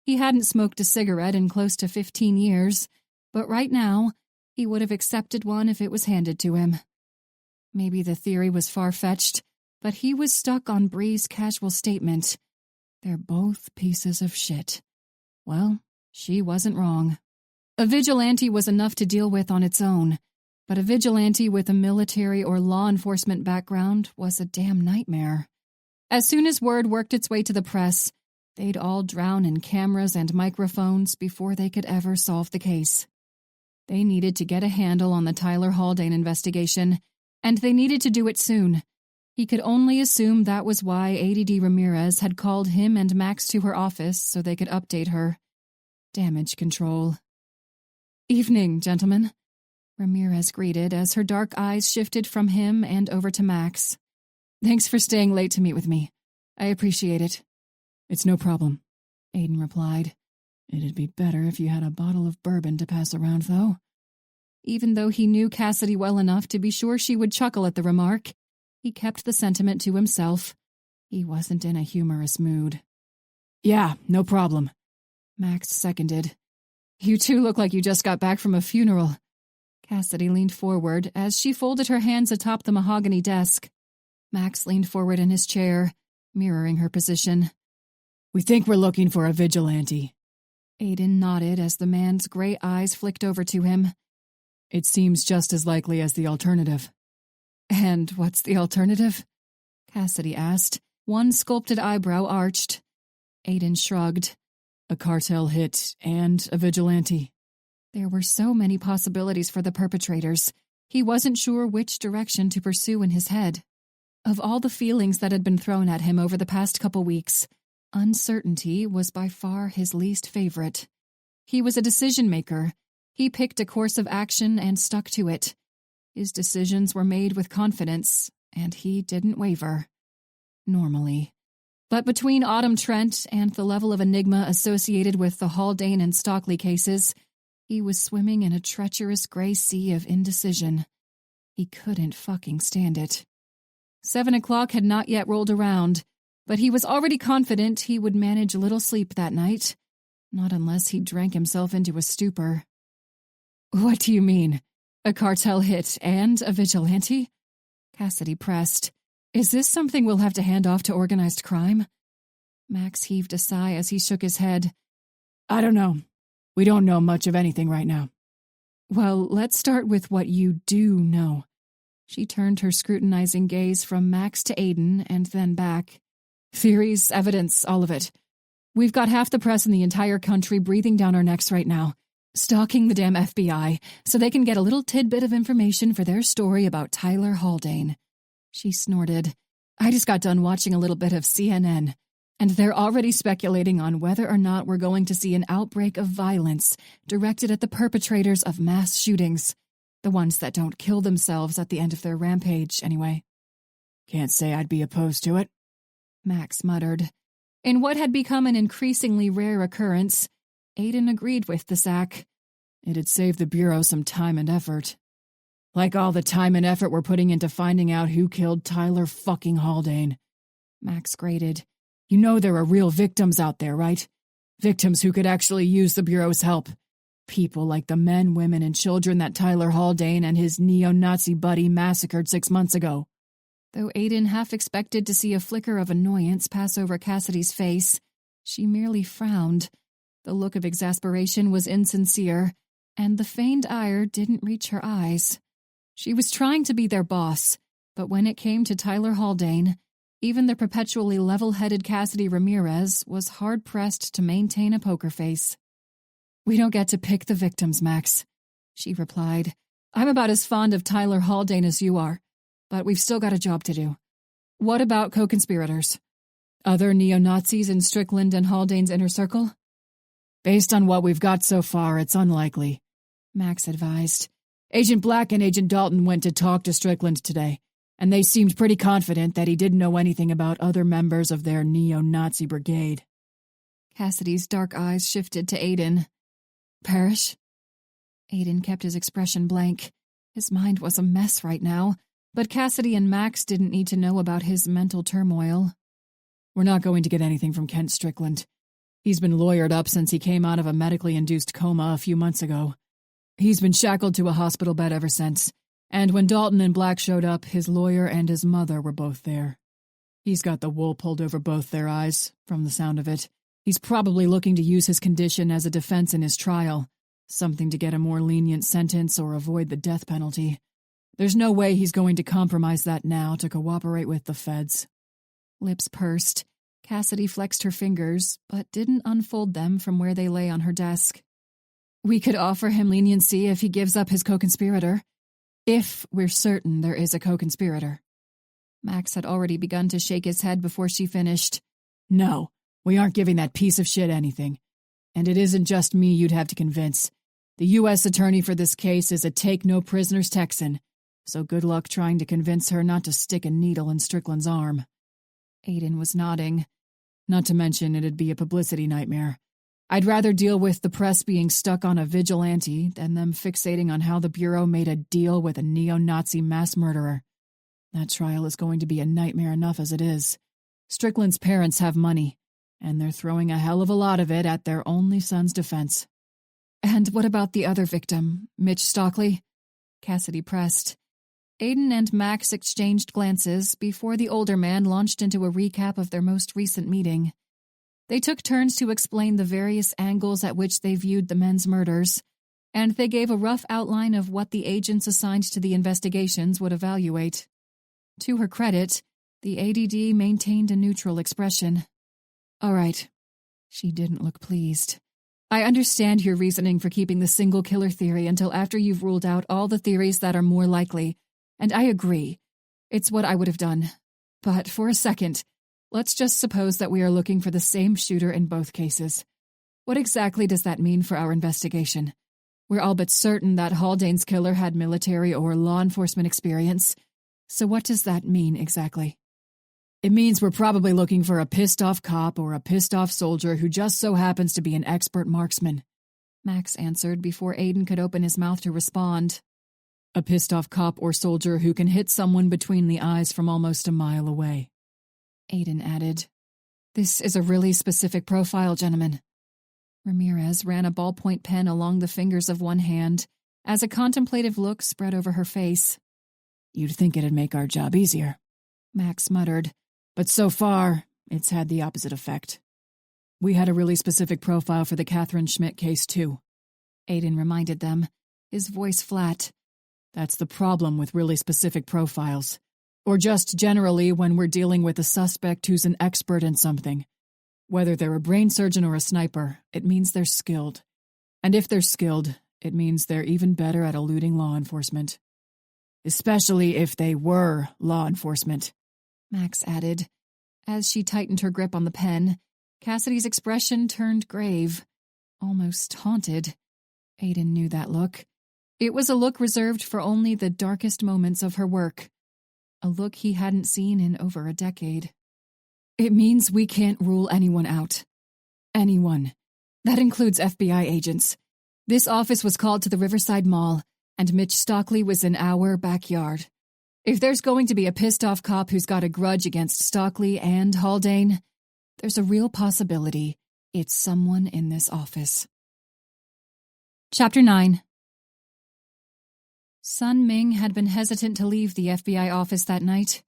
He hadn't smoked a cigarette in close to 15 years, but right now, he would have accepted one if it was handed to him. Maybe the theory was far-fetched, but he was stuck on Bree's casual statement. They're both pieces of shit. Well, she wasn't wrong. A vigilante was enough to deal with on its own, but a vigilante with a military or law enforcement background was a damn nightmare. As soon as word worked its way to the press, they'd all drown in cameras and microphones before they could ever solve the case. They needed to get a handle on the Tyler Haldane investigation, and they needed to do it soon. He could only assume that was why ADD Ramirez had called him and Max to her office so they could update her. Damage control. "Evening, gentlemen," Ramirez greeted as her dark eyes shifted from him and over to Max. "Thanks for staying late to meet with me. I appreciate it." "It's no problem," Aiden replied. "It'd be better if you had a bottle of bourbon to pass around, though." Even though he knew Cassidy well enough to be sure she would chuckle at the remark, he kept the sentiment to himself. He wasn't in a humorous mood. "Yeah, no problem," Max seconded. "You two look like you just got back from a funeral." Cassidy leaned forward as she folded her hands atop the mahogany desk. Max leaned forward in his chair, mirroring her position. "We think we're looking for a vigilante." Aiden nodded as the man's gray eyes flicked over to him. "It seems just as likely as the alternative." "And what's the alternative?" Cassidy asked, one sculpted eyebrow arched. Aiden shrugged. a cartel hit, and a vigilante. There were so many possibilities for the perpetrators. He wasn't sure which direction to pursue in his head. Of all the feelings that had been thrown at him over the past couple weeks, uncertainty was by far his least favorite. He was a decision-maker. He picked a course of action and stuck to it. His decisions were made with confidence, and he didn't waver. Normally. But between Autumn Trent and the level of enigma associated with the Haldane and Stockley cases, he was swimming in a treacherous gray sea of indecision. He couldn't fucking stand it. 7 o'clock had not yet rolled around, but he was already confident he would manage little sleep that night. Not unless he drank himself into a stupor. "What do you mean? A cartel hit and a vigilante?" Cassidy pressed. "Is this something we'll have to hand off to organized crime?" Max heaved a sigh as he shook his head. "I don't know. We don't know much of anything right now." "Well, let's start with what you do know." She turned her scrutinizing gaze from Max to Aiden and then back. "Theories, evidence, all of it. We've got half the press in the entire country breathing down our necks right now, stalking the damn FBI so they can get a little tidbit of information for their story about Tyler Haldane." She snorted. "I just got done watching a little bit of CNN, and they're already speculating on whether or not we're going to see an outbreak of violence directed at the perpetrators of mass shootings. The ones that don't kill themselves at the end of their rampage, anyway." "Can't say I'd be opposed to it," Max muttered. In what had become an increasingly rare occurrence, Aiden agreed with the sack. "It'd save the Bureau some time and effort. Like all the time and effort we're putting into finding out who killed Tyler fucking Haldane." Max grated. "You know there are real victims out there, right? Victims who could actually use the Bureau's help. People like the men, women, and children that Tyler Haldane and his neo-Nazi buddy massacred 6 months ago." Though Aiden half expected to see a flicker of annoyance pass over Cassidy's face, she merely frowned. The look of exasperation was insincere, and the feigned ire didn't reach her eyes. She was trying to be their boss, but when it came to Tyler Haldane, even the perpetually level-headed Cassidy Ramirez was hard-pressed to maintain a poker face. "We don't get to pick the victims, Max," she replied. "I'm about as fond of Tyler Haldane as you are, but we've still got a job to do. What about co-conspirators? Other neo-Nazis in Strickland and Haldane's inner circle?" "Based on what we've got so far, it's unlikely," Max advised. "Agent Black and Agent Dalton went to talk to Strickland today, and they seemed pretty confident that he didn't know anything about other members of their neo-Nazi brigade." Cassidy's dark eyes shifted to Aiden. "Parrish?" Aiden kept his expression blank. His mind was a mess right now, but Cassidy and Max didn't need to know about his mental turmoil. "We're not going to get anything from Kent Strickland. He's been lawyered up since he came out of a medically induced coma a few months ago. He's been shackled to a hospital bed ever since, and when Dalton and Black showed up, his lawyer and his mother were both there. He's got the wool pulled over both their eyes, from the sound of it. He's probably looking to use his condition as a defense in his trial, something to get a more lenient sentence or avoid the death penalty. There's no way he's going to compromise that now to cooperate with the feds." Lips pursed. Cassidy flexed her fingers, but didn't unfold them from where they lay on her desk. "We could offer him leniency if he gives up his co-conspirator. If we're certain there is a co-conspirator." Max had already begun to shake his head before she finished. "No, we aren't giving that piece of shit anything. And it isn't just me you'd have to convince. The U.S. attorney for this case is a take-no-prisoners Texan, so good luck trying to convince her not to stick a needle in Strickland's arm." Aiden was nodding. "Not to mention it'd be a publicity nightmare. I'd rather deal with the press being stuck on a vigilante than them fixating on how the Bureau made a deal with a neo-Nazi mass murderer. That trial is going to be a nightmare enough as it is. Strickland's parents have money, and they're throwing a hell of a lot of it at their only son's defense." "And what about the other victim, Mitch Stockley?" Cassidy pressed. Aiden and Max exchanged glances before the older man launched into a recap of their most recent meeting. They took turns to explain the various angles at which they viewed the men's murders, and they gave a rough outline of what the agents assigned to the investigations would evaluate. To her credit, the ADD maintained a neutral expression. "All right. She didn't look pleased. I understand your reasoning for keeping the single killer theory until after you've ruled out all the theories that are more likely, and I agree. It's what I would have done. But for a second, let's just suppose that we are looking for the same shooter in both cases. What exactly does that mean for our investigation? We're all but certain that Haldane's killer had military or law enforcement experience. So what does that mean exactly? It means we're probably looking for a pissed-off cop or a pissed-off soldier who just so happens to be an expert marksman, Max answered before Aiden could open his mouth to respond. A pissed-off cop or soldier who can hit someone between the eyes from almost a mile away, Aiden added. This is a really specific profile, gentlemen. Ramirez ran a ballpoint pen along the fingers of one hand as a contemplative look spread over her face. You'd think it'd make our job easier, Max muttered. But so far, it's had the opposite effect. We had a really specific profile for the Catherine Schmidt case, too, Aiden reminded them, his voice flat. That's the problem with really specific profiles. Or just generally when we're dealing with a suspect who's an expert in something. Whether they're a brain surgeon or a sniper, it means they're skilled. And if they're skilled, it means they're even better at eluding law enforcement. Especially if they were law enforcement, Max added. As she tightened her grip on the pen, Cassidy's expression turned grave, almost haunted. Aiden knew that look. It was a look reserved for only the darkest moments of her work. A look he hadn't seen in over a decade. It means we can't rule anyone out. Anyone. That includes FBI agents. This office was called to the Riverside Mall, and Mitch Stockley was in our backyard. If there's going to be a pissed-off cop who's got a grudge against Stockley and Haldane, there's a real possibility it's someone in this office. Chapter 9. Sun Ming had been hesitant to leave the FBI office that night.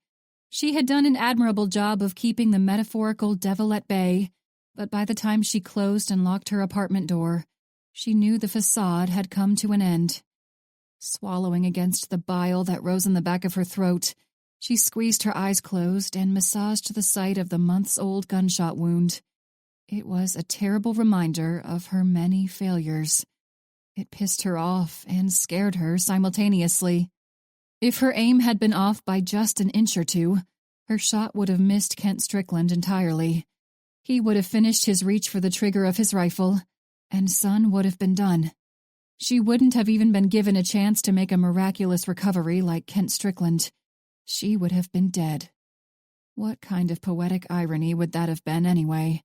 She had done an admirable job of keeping the metaphorical devil at bay, but by the time she closed and locked her apartment door, she knew the facade had come to an end. Swallowing against the bile that rose in the back of her throat, she squeezed her eyes closed and massaged the site of the months-old gunshot wound. It was a terrible reminder of her many failures. It pissed her off and scared her simultaneously. If her aim had been off by just an inch or two, her shot would have missed Kent Strickland entirely. He would have finished his reach for the trigger of his rifle, and Sun would have been done. She wouldn't have even been given a chance to make a miraculous recovery like Kent Strickland. She would have been dead. What kind of poetic irony would that have been anyway?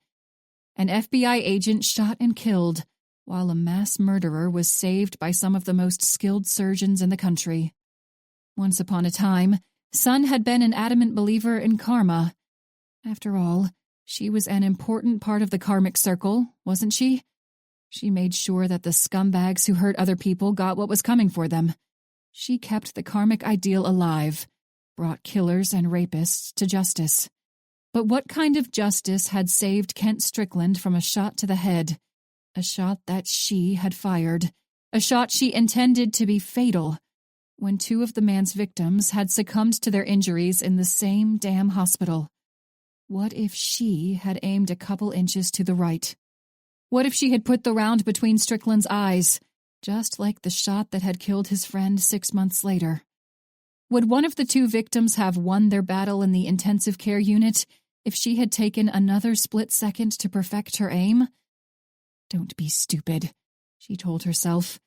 An FBI agent shot and killed, while a mass murderer was saved by some of the most skilled surgeons in the country. Once upon a time, Sun had been an adamant believer in karma. After all, she was an important part of the karmic circle, wasn't she? She made sure that the scumbags who hurt other people got what was coming for them. She kept the karmic ideal alive, brought killers and rapists to justice. But what kind of justice had saved Kent Strickland from a shot to the head? A shot that she had fired. A shot she intended to be fatal, when two of the man's victims had succumbed to their injuries in the same damn hospital. What if she had aimed a couple inches to the right? What if she had put the round between Strickland's eyes, just like the shot that had killed his friend 6 months later? Would one of the two victims have won their battle in the intensive care unit if she had taken another split second to perfect her aim? Don't be stupid, she told herself.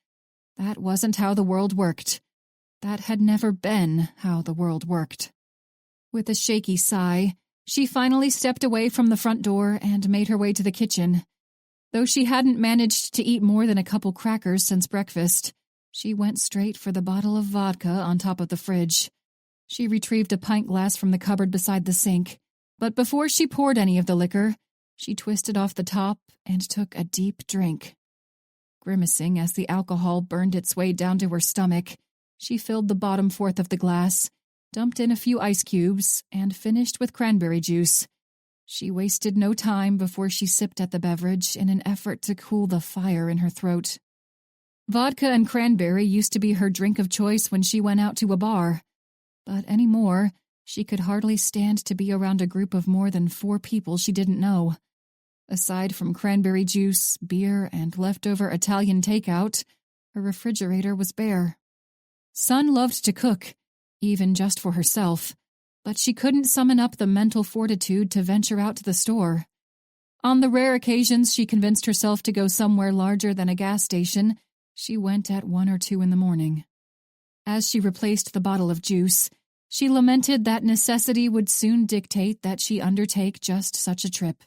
That wasn't how the world worked. That had never been how the world worked. With a shaky sigh, she finally stepped away from the front door and made her way to the kitchen. Though she hadn't managed to eat more than a couple crackers since breakfast, she went straight for the bottle of vodka on top of the fridge. She retrieved a pint glass from the cupboard beside the sink, but before she poured any of the liquor, she twisted off the top and took a deep drink. Grimacing as the alcohol burned its way down to her stomach, she filled the bottom fourth of the glass, dumped in a few ice cubes, and finished with cranberry juice. She wasted no time before she sipped at the beverage in an effort to cool the fire in her throat. Vodka and cranberry used to be her drink of choice when she went out to a bar, but anymore, she could hardly stand to be around a group of more than 4 people she didn't know. Aside from cranberry juice, beer, and leftover Italian takeout, her refrigerator was bare. Sun loved to cook, even just for herself, but she couldn't summon up the mental fortitude to venture out to the store. On the rare occasions she convinced herself to go somewhere larger than a gas station, she went at 1 or 2 in the morning. As she replaced the bottle of juice, she lamented that necessity would soon dictate that she undertake just such a trip.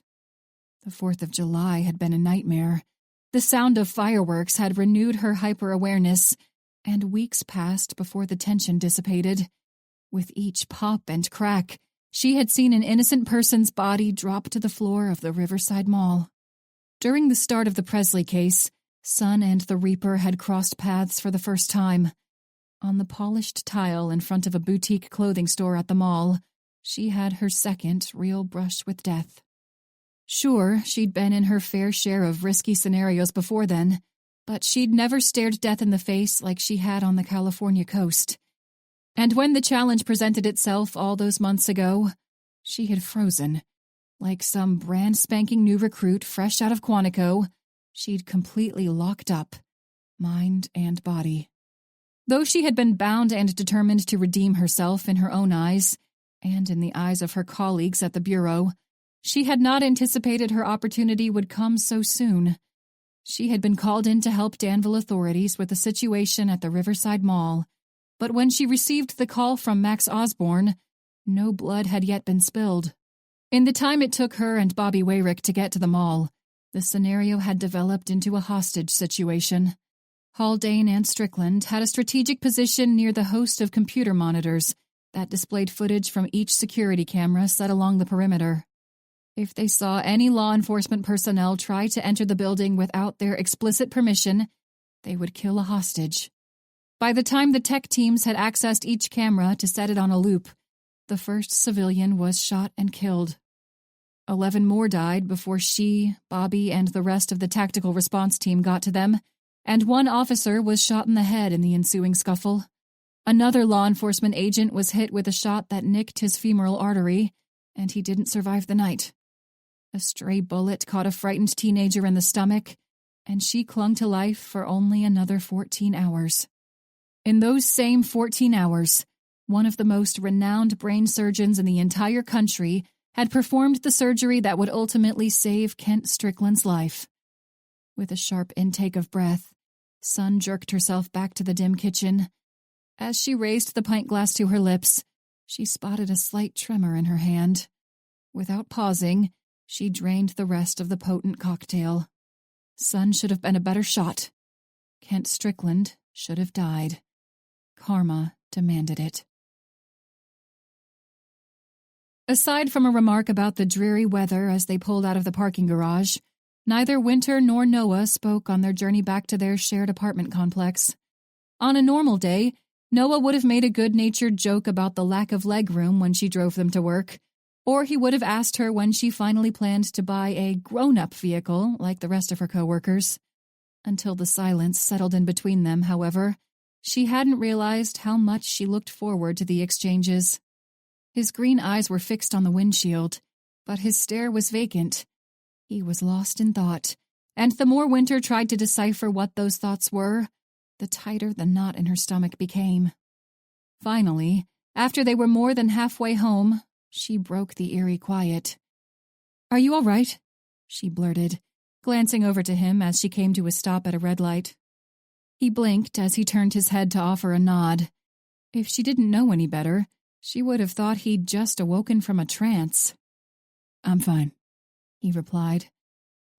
The 4th of July had been a nightmare. The sound of fireworks had renewed her hyper-awareness, and weeks passed before the tension dissipated. With each pop and crack, she had seen an innocent person's body drop to the floor of the Riverside Mall. During the start of the Presley case, Sun and the Reaper had crossed paths for the first time. On the polished tile in front of a boutique clothing store at the mall, she had her second real brush with death. Sure, she'd been in her fair share of risky scenarios before then, but she'd never stared death in the face like she had on the California coast. And when the challenge presented itself all those months ago, she had frozen. Like some brand-spanking new recruit fresh out of Quantico, she'd completely locked up, mind and body. Though she had been bound and determined to redeem herself in her own eyes, and in the eyes of her colleagues at the Bureau, she had not anticipated her opportunity would come so soon. She had been called in to help Danville authorities with the situation at the Riverside Mall, but when she received the call from Max Osborne, no blood had yet been spilled. In the time it took her and Bobby Wayrick to get to the mall, the scenario had developed into a hostage situation. Haldane and Strickland had a strategic position near the host of computer monitors that displayed footage from each security camera set along the perimeter. If they saw any law enforcement personnel try to enter the building without their explicit permission, they would kill a hostage. By the time the tech teams had accessed each camera to set it on a loop, the first civilian was shot and killed. 11 more died before she, Bobby, and the rest of the tactical response team got to them, and 1 officer was shot in the head in the ensuing scuffle. Another law enforcement agent was hit with a shot that nicked his femoral artery, and he didn't survive the night. A stray bullet caught a frightened teenager in the stomach, and she clung to life for only another 14 hours. In those same 14 hours, one of the most renowned brain surgeons in the entire country had performed the surgery that would ultimately save Kent Strickland's life. With a sharp intake of breath, Sun jerked herself back to the dim kitchen. As she raised the pint glass to her lips, she spotted a slight tremor in her hand. Without pausing, she drained the rest of the potent cocktail. Sun should have been a better shot. Kent Strickland should have died. Karma demanded it. Aside from a remark about the dreary weather as they pulled out of the parking garage, neither Winter nor Noah spoke on their journey back to their shared apartment complex. On a normal day, Noah would have made a good-natured joke about the lack of legroom when she drove them to work, or he would have asked her when she finally planned to buy a grown-up vehicle like the rest of her coworkers. Until the silence settled in between them, however, she hadn't realized how much she looked forward to the exchanges. His green eyes were fixed on the windshield, but his stare was vacant. He was lost in thought, and the more Winter tried to decipher what those thoughts were, the tighter the knot in her stomach became. Finally, after they were more than halfway home, she broke the eerie quiet. "Are you all right?" she blurted, glancing over to him as she came to a stop at a red light. He blinked as he turned his head to offer a nod. If she didn't know any better, she would have thought he'd just awoken from a trance. "I'm fine," he replied.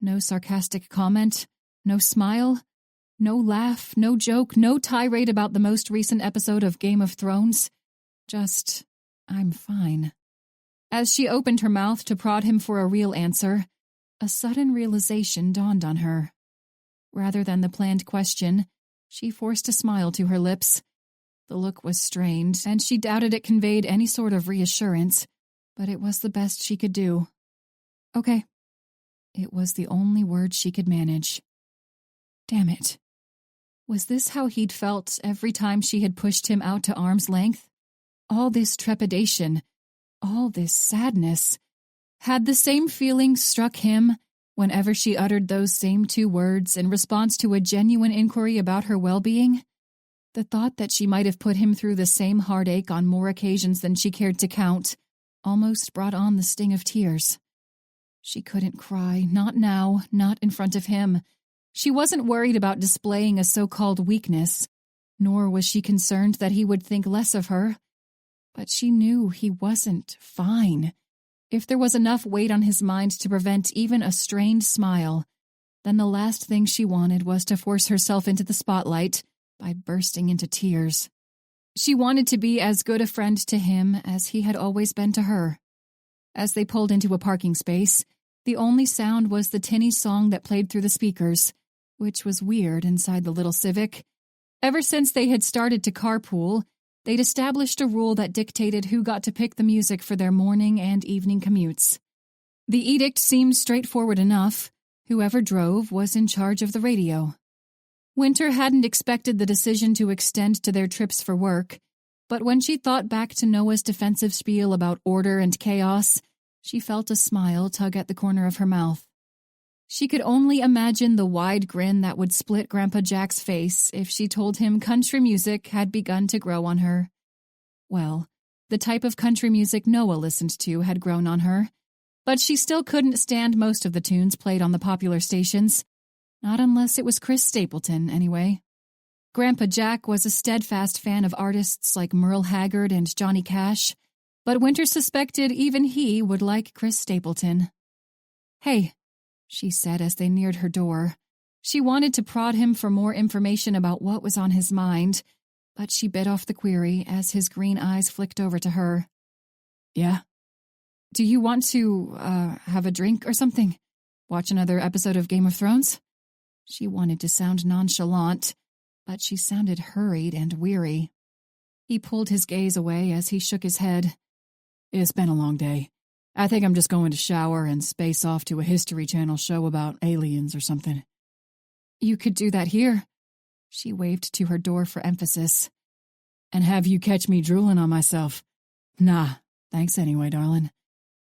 No sarcastic comment, no smile, no laugh, no joke, no tirade about the most recent episode of Game of Thrones. Just, "I'm fine." As she opened her mouth to prod him for a real answer, a sudden realization dawned on her. Rather than the planned question, she forced a smile to her lips. The look was strained, and she doubted it conveyed any sort of reassurance, but it was the best she could do. "Okay." It was the only word she could manage. Damn it. Was this how he'd felt every time she had pushed him out to arm's length? All this trepidation, all this sadness. Had the same feeling struck him Whenever she uttered those same 2 words in response to a genuine inquiry about her well-being, the thought that she might have put him through the same heartache on more occasions than she cared to count almost brought on the sting of tears. She couldn't cry, not now, not in front of him. She wasn't worried about displaying a so-called weakness, nor was she concerned that he would think less of her. But she knew he wasn't fine. If there was enough weight on his mind to prevent even a strained smile, then the last thing she wanted was to force herself into the spotlight by bursting into tears. She wanted to be as good a friend to him as he had always been to her. As they pulled into a parking space, the only sound was the tinny song that played through the speakers, which was weird inside the little Civic. Ever since they had started to carpool, they'd established a rule that dictated who got to pick the music for their morning and evening commutes. The edict seemed straightforward enough. Whoever drove was in charge of the radio. Winter hadn't expected the decision to extend to their trips for work, but when she thought back to Noah's defensive spiel about order and chaos, she felt a smile tug at the corner of her mouth. She could only imagine the wide grin that would split Grandpa Jack's face if she told him country music had begun to grow on her. Well, the type of country music Noah listened to had grown on her, but she still couldn't stand most of the tunes played on the popular stations. Not unless it was Chris Stapleton, anyway. Grandpa Jack was a steadfast fan of artists like Merle Haggard and Johnny Cash, but Winter suspected even he would like Chris Stapleton. "Hey," she said as they neared her door. She wanted to prod him for more information about what was on his mind, but she bit off the query as his green eyes flicked over to her. "Yeah? Do you want to, have a drink or something? Watch another episode of Game of Thrones?" She wanted to sound nonchalant, but she sounded hurried and weary. He pulled his gaze away as he shook his head. "It's been a long day. I think I'm just going to shower and space off to a History Channel show about aliens or something." "You could do that here." She waved to her door for emphasis. "And have you catch me drooling on myself?" "Nah, thanks anyway, darling."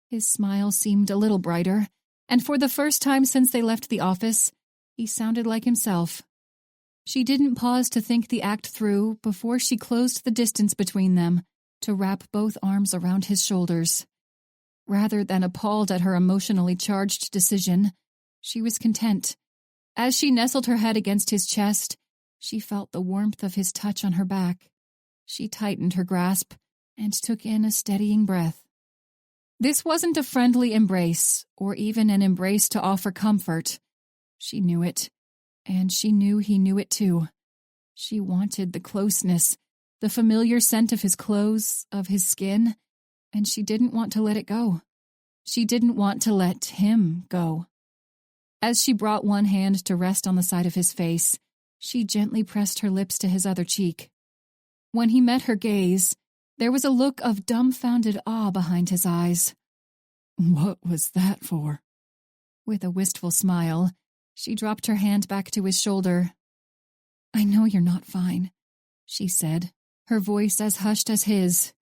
His smile seemed a little brighter, and for the first time since they left the office, he sounded like himself. She didn't pause to think the act through before she closed the distance between them to wrap both arms around his shoulders. Rather than appalled at her emotionally charged decision, she was content. As she nestled her head against his chest, she felt the warmth of his touch on her back. She tightened her grasp and took in a steadying breath. This wasn't a friendly embrace, or even an embrace to offer comfort. She knew it, and she knew he knew it too. She wanted the closeness, the familiar scent of his clothes, of his skin, and she didn't want to let it go. She didn't want to let him go. As she brought one hand to rest on the side of his face, she gently pressed her lips to his other cheek. When he met her gaze, there was a look of dumbfounded awe behind his eyes. "What was that for?" With a wistful smile, she dropped her hand back to his shoulder. "I know you're not fine," she said, her voice as hushed as his.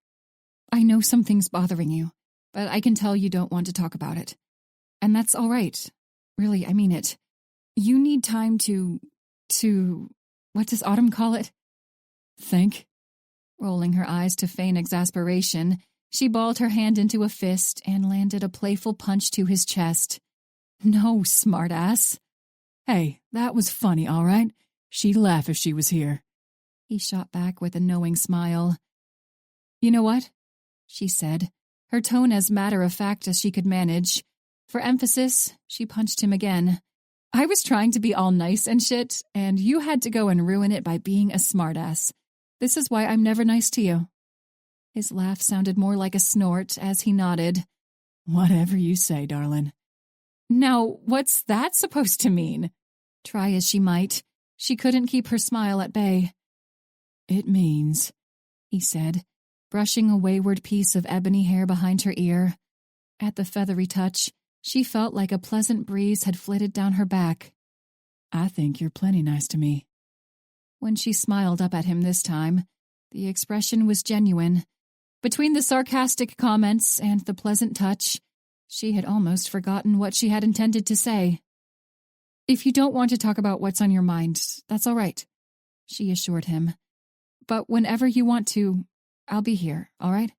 "I know something's bothering you, but I can tell you don't want to talk about it. And that's all right. Really, I mean it. You need time to, what does Autumn call it? Think?" Rolling her eyes to feign exasperation, she balled her hand into a fist and landed a playful punch to his chest. "No, smartass." "Hey, that was funny, all right? She'd laugh if she was here." He shot back with a knowing smile. "You know what?" she said, her tone as matter-of-fact as she could manage. For emphasis, she punched him again. "I was trying to be all nice and shit, and you had to go and ruin it by being a smartass. This is why I'm never nice to you." His laugh sounded more like a snort as he nodded. "Whatever you say, darling." Now, what's that supposed to mean? Try as she might, she couldn't keep her smile at bay. "It means," he said, brushing a wayward piece of ebony hair behind her ear. At the feathery touch, she felt like a pleasant breeze had flitted down her back. "I think you're plenty nice to me." When she smiled up at him this time, the expression was genuine. Between the sarcastic comments and the pleasant touch, She had almost forgotten what she had intended to say. "If you don't want to talk about what's on your mind, that's all right," she assured him. "But whenever you want to, I'll be here, all right?"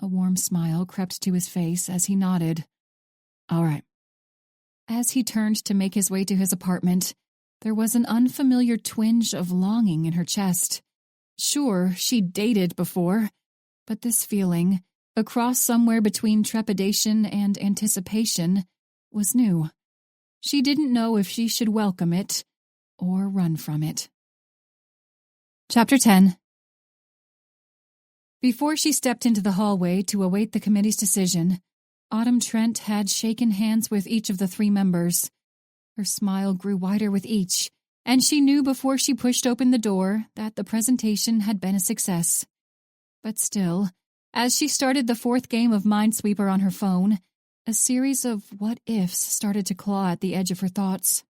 A warm smile crept to his face as he nodded. "All right." As he turned to make his way to his apartment, there was an unfamiliar twinge of longing in her chest. Sure, she'd dated before, but this feeling, a cross somewhere between trepidation and anticipation, was new. She didn't know if she should welcome it or run from it. Chapter 10. Before she stepped into the hallway to await the committee's decision, Autumn Trent had shaken hands with each of the 3 members. Her smile grew wider with each, and she knew before she pushed open the door that the presentation had been a success. But still, as she started the 4th game of Minesweeper on her phone, a series of what-ifs started to claw at the edge of her thoughts.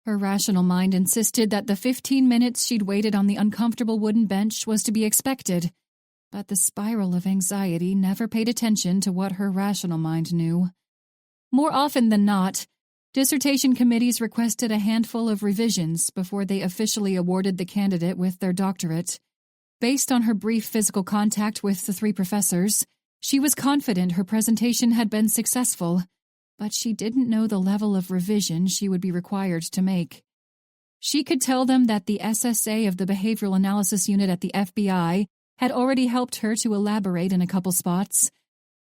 Her rational mind insisted that the 15 minutes she'd waited on the uncomfortable wooden bench was to be expected, but the spiral of anxiety never paid attention to what her rational mind knew. More often than not, dissertation committees requested a handful of revisions before they officially awarded the candidate with their doctorate. Based on her brief physical contact with the 3 professors, she was confident her presentation had been successful, but she didn't know the level of revision she would be required to make. She could tell them that the SSA of the Behavioral Analysis Unit at the FBI had already helped her to elaborate in a couple spots,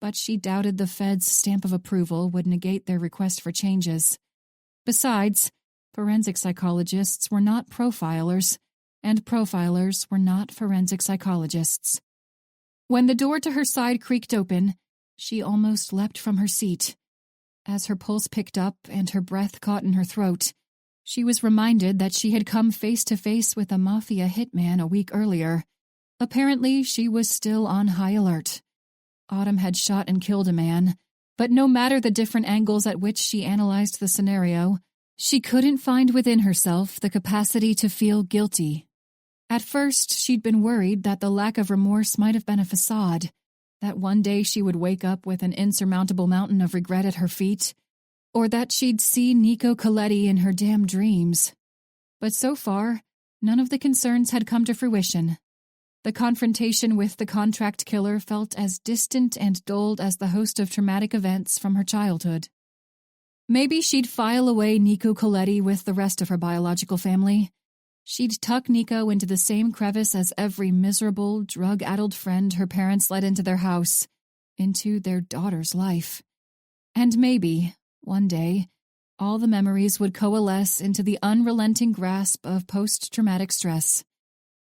but she doubted the Fed's stamp of approval would negate their request for changes. Besides, forensic psychologists were not profilers, and profilers were not forensic psychologists. When the door to her side creaked open, she almost leapt from her seat. As her pulse picked up and her breath caught in her throat, she was reminded that she had come face to face with a mafia hitman a week earlier. Apparently, she was still on high alert. Autumn had shot and killed a man, but no matter the different angles at which she analyzed the scenario, she couldn't find within herself the capacity to feel guilty. At first, she'd been worried that the lack of remorse might have been a facade, that one day she would wake up with an insurmountable mountain of regret at her feet, or that she'd see Nico Coletti in her damn dreams. But so far, none of the concerns had come to fruition. The confrontation with the contract killer felt as distant and dulled as the host of traumatic events from her childhood. Maybe she'd file away Nico Coletti with the rest of her biological family. She'd tuck Nico into the same crevice as every miserable, drug-addled friend her parents let into their house, into their daughter's life. And maybe, one day, all the memories would coalesce into the unrelenting grasp of post-traumatic stress.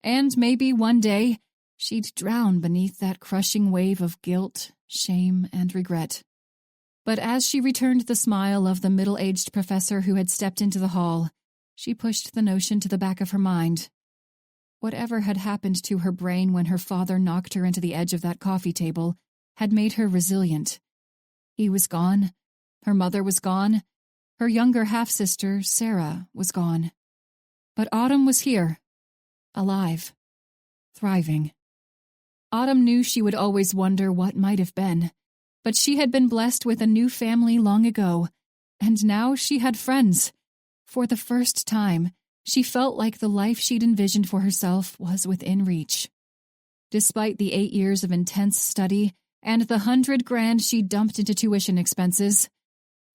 And maybe one day, she'd drown beneath that crushing wave of guilt, shame, and regret. But as she returned the smile of the middle-aged professor who had stepped into the hall, she pushed the notion to the back of her mind. Whatever had happened to her brain when her father knocked her into the edge of that coffee table had made her resilient. He was gone. Her mother was gone. Her younger half-sister, Sarah, was gone. But Autumn was here, alive, thriving. Autumn knew she would always wonder what might have been, but she had been blessed with a new family long ago, and now she had friends. For the first time, she felt like the life she'd envisioned for herself was within reach. Despite the 8 years of intense study and the $100,000 she dumped into tuition expenses,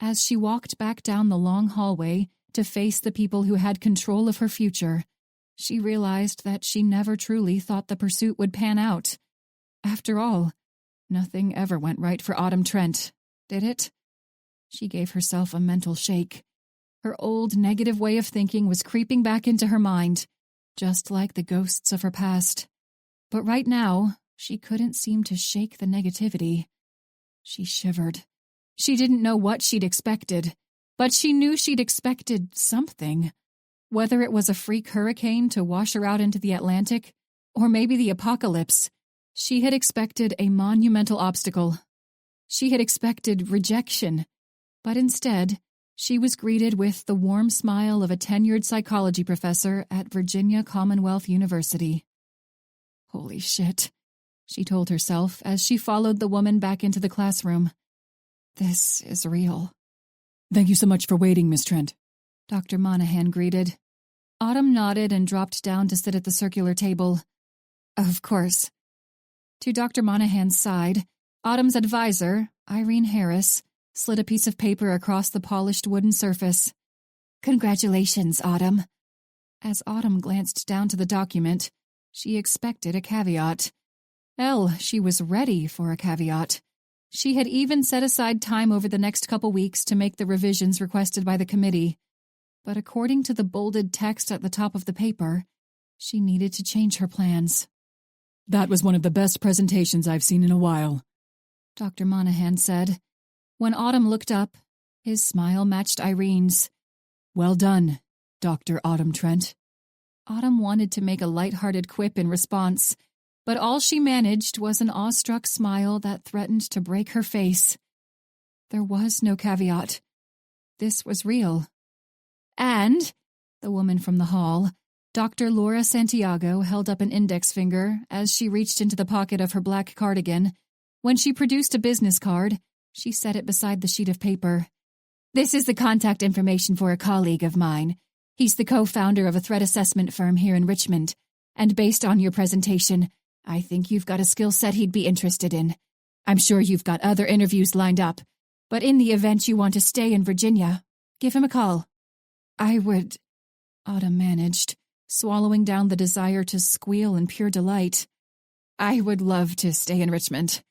as she walked back down the long hallway to face the people who had control of her future, she realized that she never truly thought the pursuit would pan out. After all, nothing ever went right for Autumn Trent, did it? She gave herself a mental shake. Her old negative way of thinking was creeping back into her mind, just like the ghosts of her past. But right now, she couldn't seem to shake the negativity. She shivered. She didn't know what she'd expected, but she knew she'd expected something. Whether it was a freak hurricane to wash her out into the Atlantic, or maybe the apocalypse, she had expected a monumental obstacle. She had expected rejection, but instead, she was greeted with the warm smile of a tenured psychology professor at Virginia Commonwealth University. Holy shit, she told herself as she followed the woman back into the classroom. This is real. Thank you so much for waiting, Miss Trent. Dr. Monahan greeted. Autumn nodded and dropped down to sit at the circular table. Of course. To Dr. Monahan's side, Autumn's advisor, Irene Harris, slid a piece of paper across the polished wooden surface. Congratulations, Autumn. As Autumn glanced down to the document, she expected a caveat. Hell, she was ready for a caveat. She had even set aside time over the next couple weeks to make the revisions requested by the committee. But according to the bolded text at the top of the paper, she needed to change her plans. That was one of the best presentations I've seen in a while, Dr. Monahan said. When Autumn looked up, his smile matched Irene's. Well done, Dr. Autumn Trent. Autumn wanted to make a light-hearted quip in response, but all she managed was an awestruck smile that threatened to break her face. There was no caveat. This was real. And, the woman from the hall, Dr. Laura Santiago, held up an index finger as she reached into the pocket of her black cardigan. When she produced a business card, she set it beside the sheet of paper. This is the contact information for a colleague of mine. He's the co-founder of a threat assessment firm here in Richmond, and based on your presentation, I think you've got a skill set he'd be interested in. I'm sure you've got other interviews lined up, but in the event you want to stay in Virginia, give him a call. I would, Autumn managed, swallowing down the desire to squeal in pure delight. I would love to stay in Richmond.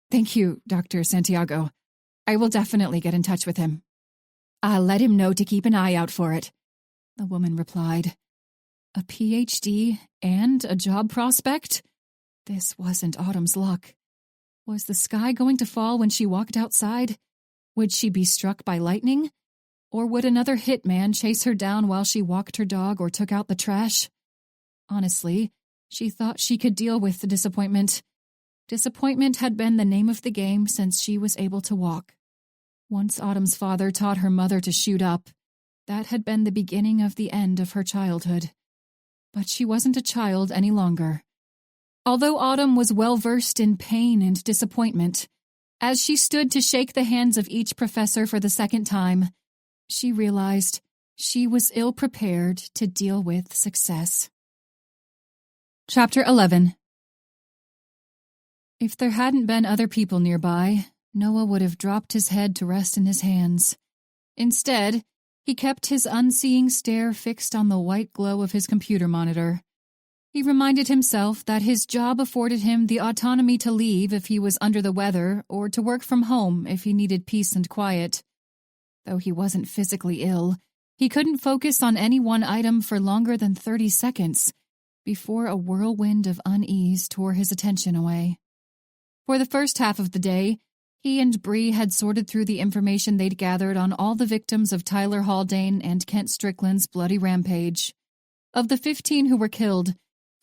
Thank you, Dr. Santiago. I will definitely get in touch with him. I'll let him know to keep an eye out for it, the woman replied. A PhD and a job prospect? This wasn't Autumn's luck. Was the sky going to fall when she walked outside? Would she be struck by lightning? Or would another hitman chase her down while she walked her dog or took out the trash? Honestly, she thought she could deal with the disappointment. Disappointment had been the name of the game since she was able to walk. Once Autumn's father taught her mother to shoot up, that had been the beginning of the end of her childhood. But she wasn't a child any longer. Although Autumn was well-versed in pain and disappointment, as she stood to shake the hands of each professor for the second time, she realized she was ill-prepared to deal with success. Chapter 11. If there hadn't been other people nearby, Noah would have dropped his head to rest in his hands. Instead, he kept his unseeing stare fixed on the white glow of his computer monitor. He reminded himself that his job afforded him the autonomy to leave if he was under the weather or to work from home if he needed peace and quiet. Though he wasn't physically ill, he couldn't focus on any one item for longer than 30 seconds before a whirlwind of unease tore his attention away. For the first half of the day, he and Bree had sorted through the information they'd gathered on all the victims of Tyler Haldane and Kent Strickland's bloody rampage. Of the 15 who were killed,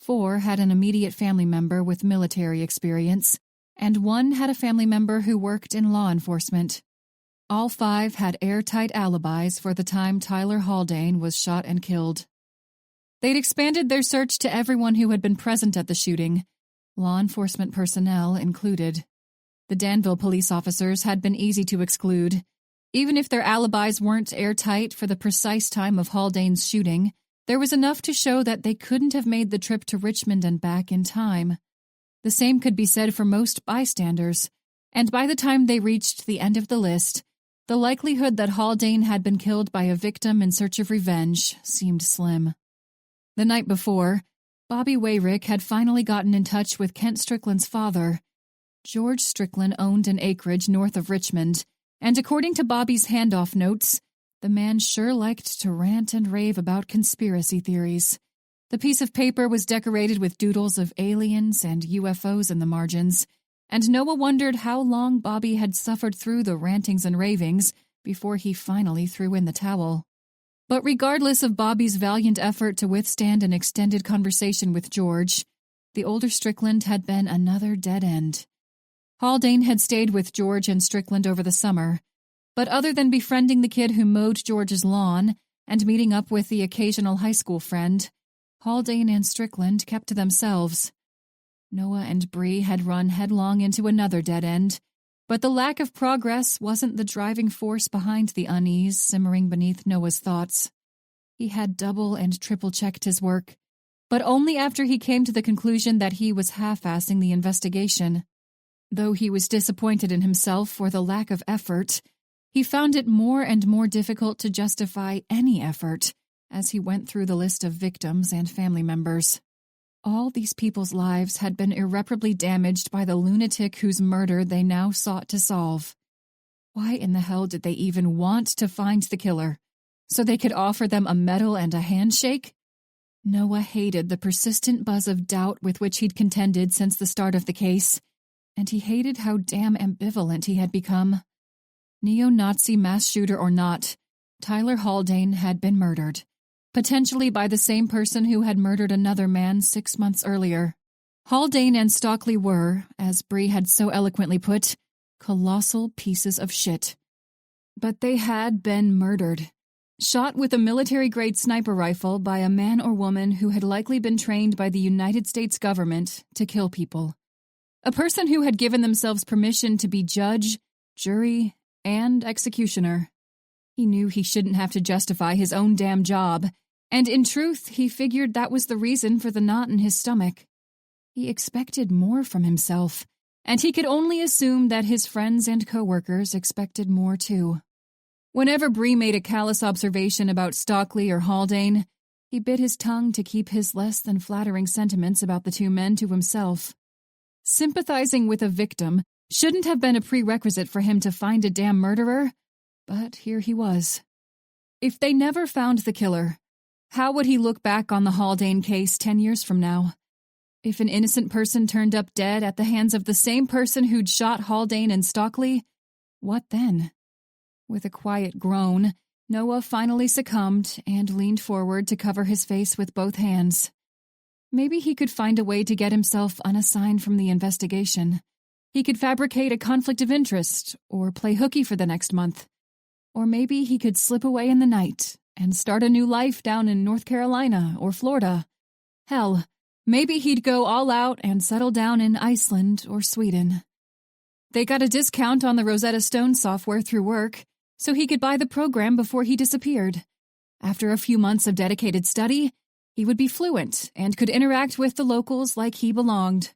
4 had an immediate family member with military experience, and 1 had a family member who worked in law enforcement. All 5 had airtight alibis for the time Tyler Haldane was shot and killed. They'd expanded their search to everyone who had been present at the shooting, law enforcement personnel included. The Danville police officers had been easy to exclude. Even if their alibis weren't airtight for the precise time of Haldane's shooting, there was enough to show that they couldn't have made the trip to Richmond and back in time. The same could be said for most bystanders, and by the time they reached the end of the list, the likelihood that Haldane had been killed by a victim in search of revenge seemed slim. The night before, Bobby Wayrick had finally gotten in touch with Kent Strickland's father. George Strickland owned an acreage north of Richmond, and according to Bobby's handoff notes, the man sure liked to rant and rave about conspiracy theories. The piece of paper was decorated with doodles of aliens and UFOs in the margins, and Noah wondered how long Bobby had suffered through the rantings and ravings before he finally threw in the towel. But regardless of Bobby's valiant effort to withstand an extended conversation with George, the older Strickland had been another dead end. Haldane had stayed with George and Strickland over the summer, but other than befriending the kid who mowed George's lawn and meeting up with the occasional high school friend, Haldane and Strickland kept to themselves. Noah and Bree had run headlong into another dead end, But the lack of progress wasn't the driving force behind the unease simmering beneath Noah's thoughts. He had double and triple-checked his work, but only after he came to the conclusion that he was half-assing the investigation. Though he was disappointed in himself for the lack of effort, he found it more and more difficult to justify any effort as he went through the list of victims and family members. All these people's lives had been irreparably damaged by the lunatic whose murder they now sought to solve. Why in the hell did they even want to find the killer? So they could offer them a medal and a handshake? Noah hated the persistent buzz of doubt with which he'd contended since the start of the case, and he hated how damn ambivalent he had become. Neo-Nazi mass shooter or not, Tyler Haldane had been murdered, potentially by the same person who had murdered another man 6 months earlier. Haldane and Stockley were, as Bree had so eloquently put, colossal pieces of shit. But they had been murdered, shot with a military-grade sniper rifle by a man or woman who had likely been trained by the United States government to kill people. A person who had given themselves permission to be judge, jury, and executioner. He knew he shouldn't have to justify his own damn job, and in truth, he figured that was the reason for the knot in his stomach. He expected more from himself, and he could only assume that his friends and coworkers expected more too. Whenever Bree made a callous observation about Stockley or Haldane, he bit his tongue to keep his less than flattering sentiments about the two men to himself. Sympathizing with a victim shouldn't have been a prerequisite for him to find a damn murderer, but here he was. If they never found the killer, how would he look back on the Haldane case 10 years from now? If an innocent person turned up dead at the hands of the same person who'd shot Haldane and Stockley, what then? With a quiet groan, Noah finally succumbed and leaned forward to cover his face with both hands. Maybe he could find a way to get himself unassigned from the investigation. He could fabricate a conflict of interest, or play hooky for the next month. Or maybe he could slip away in the night and start a new life down in North Carolina or Florida. Hell, maybe he'd go all out and settle down in Iceland or Sweden. They got a discount on the Rosetta Stone software through work, so he could buy the program before he disappeared. After a few months of dedicated study, he would be fluent and could interact with the locals like he belonged.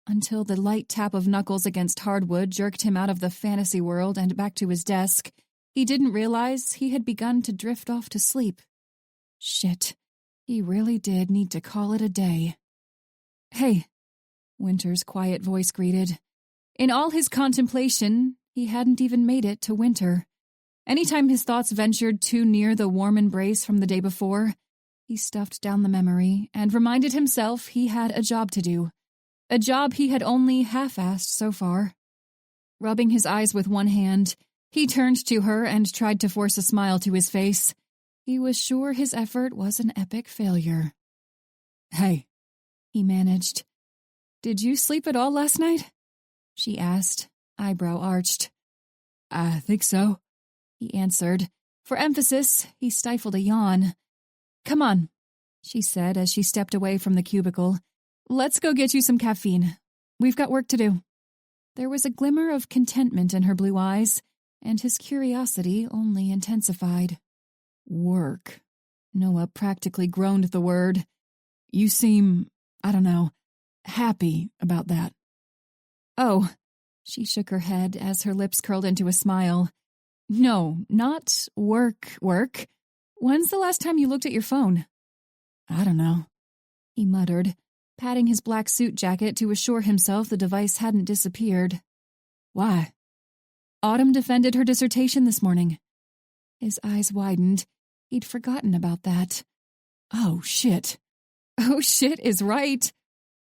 Until the light tap of knuckles against hardwood jerked him out of the fantasy world and back to his desk, he didn't realize he had begun to drift off to sleep. Shit, he really did need to call it a day. "Hey," Winter's quiet voice greeted. In all his contemplation, he hadn't even made it to Winter. Anytime his thoughts ventured too near the warm embrace from the day before, he stuffed down the memory and reminded himself he had a job to do. A job he had only half-assed so far. Rubbing his eyes with one hand, he turned to her and tried to force a smile to his face. He was sure his effort was an epic failure. "Hey," he managed. "Did you sleep at all last night?" she asked, eyebrow arched. "I think so," he answered. For emphasis, he stifled a yawn. "Come on," she said as she stepped away from the cubicle. "Let's go get you some caffeine. We've got work to do." There was a glimmer of contentment in her blue eyes, and his curiosity only intensified. "Work." Noah practically groaned the word. "You seem, I don't know, happy about that." "Oh," she shook her head as her lips curled into a smile. "No, not work. When's the last time you looked at your phone?" "I don't know," he muttered, patting his black suit jacket to assure himself the device hadn't disappeared. "Why?" "Autumn defended her dissertation this morning." His eyes widened. He'd forgotten about that. "Oh, shit." "Oh, shit is right,"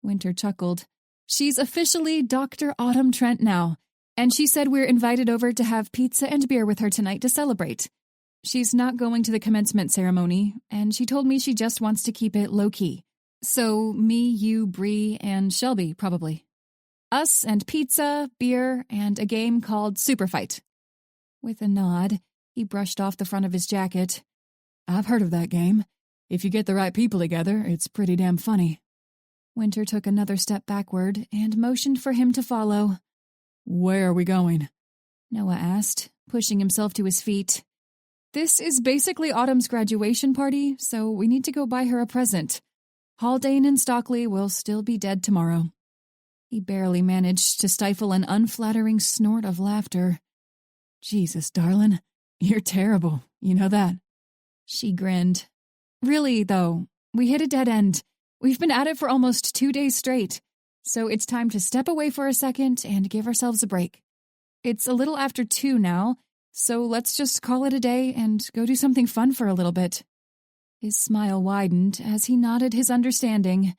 Winter chuckled. "She's officially Dr. Autumn Trent now, and she said we're invited over to have pizza and beer with her tonight to celebrate. She's not going to the commencement ceremony, and she told me she just wants to keep it low-key. So me, you, Bree, and Shelby, probably. Us and pizza, beer, and a game called Super Fight." With a nod, he brushed off the front of his jacket. "I've heard of that game. If you get the right people together, it's pretty damn funny." Winter took another step backward and motioned for him to follow. Where are we going? Noah asked, pushing himself to his feet. This is basically Autumn's graduation party, so we need to go buy her a present. Haldane and Stockley will still be dead tomorrow. He barely managed to stifle an unflattering snort of laughter. Jesus, darling, you're terrible, you know that. She grinned. Really, though, we hit a dead end. We've been at it for almost 2 days straight, so it's time to step away for a second and give ourselves a break. It's a little after 2 now, so let's just call it a day and go do something fun for a little bit. His smile widened as he nodded his understanding.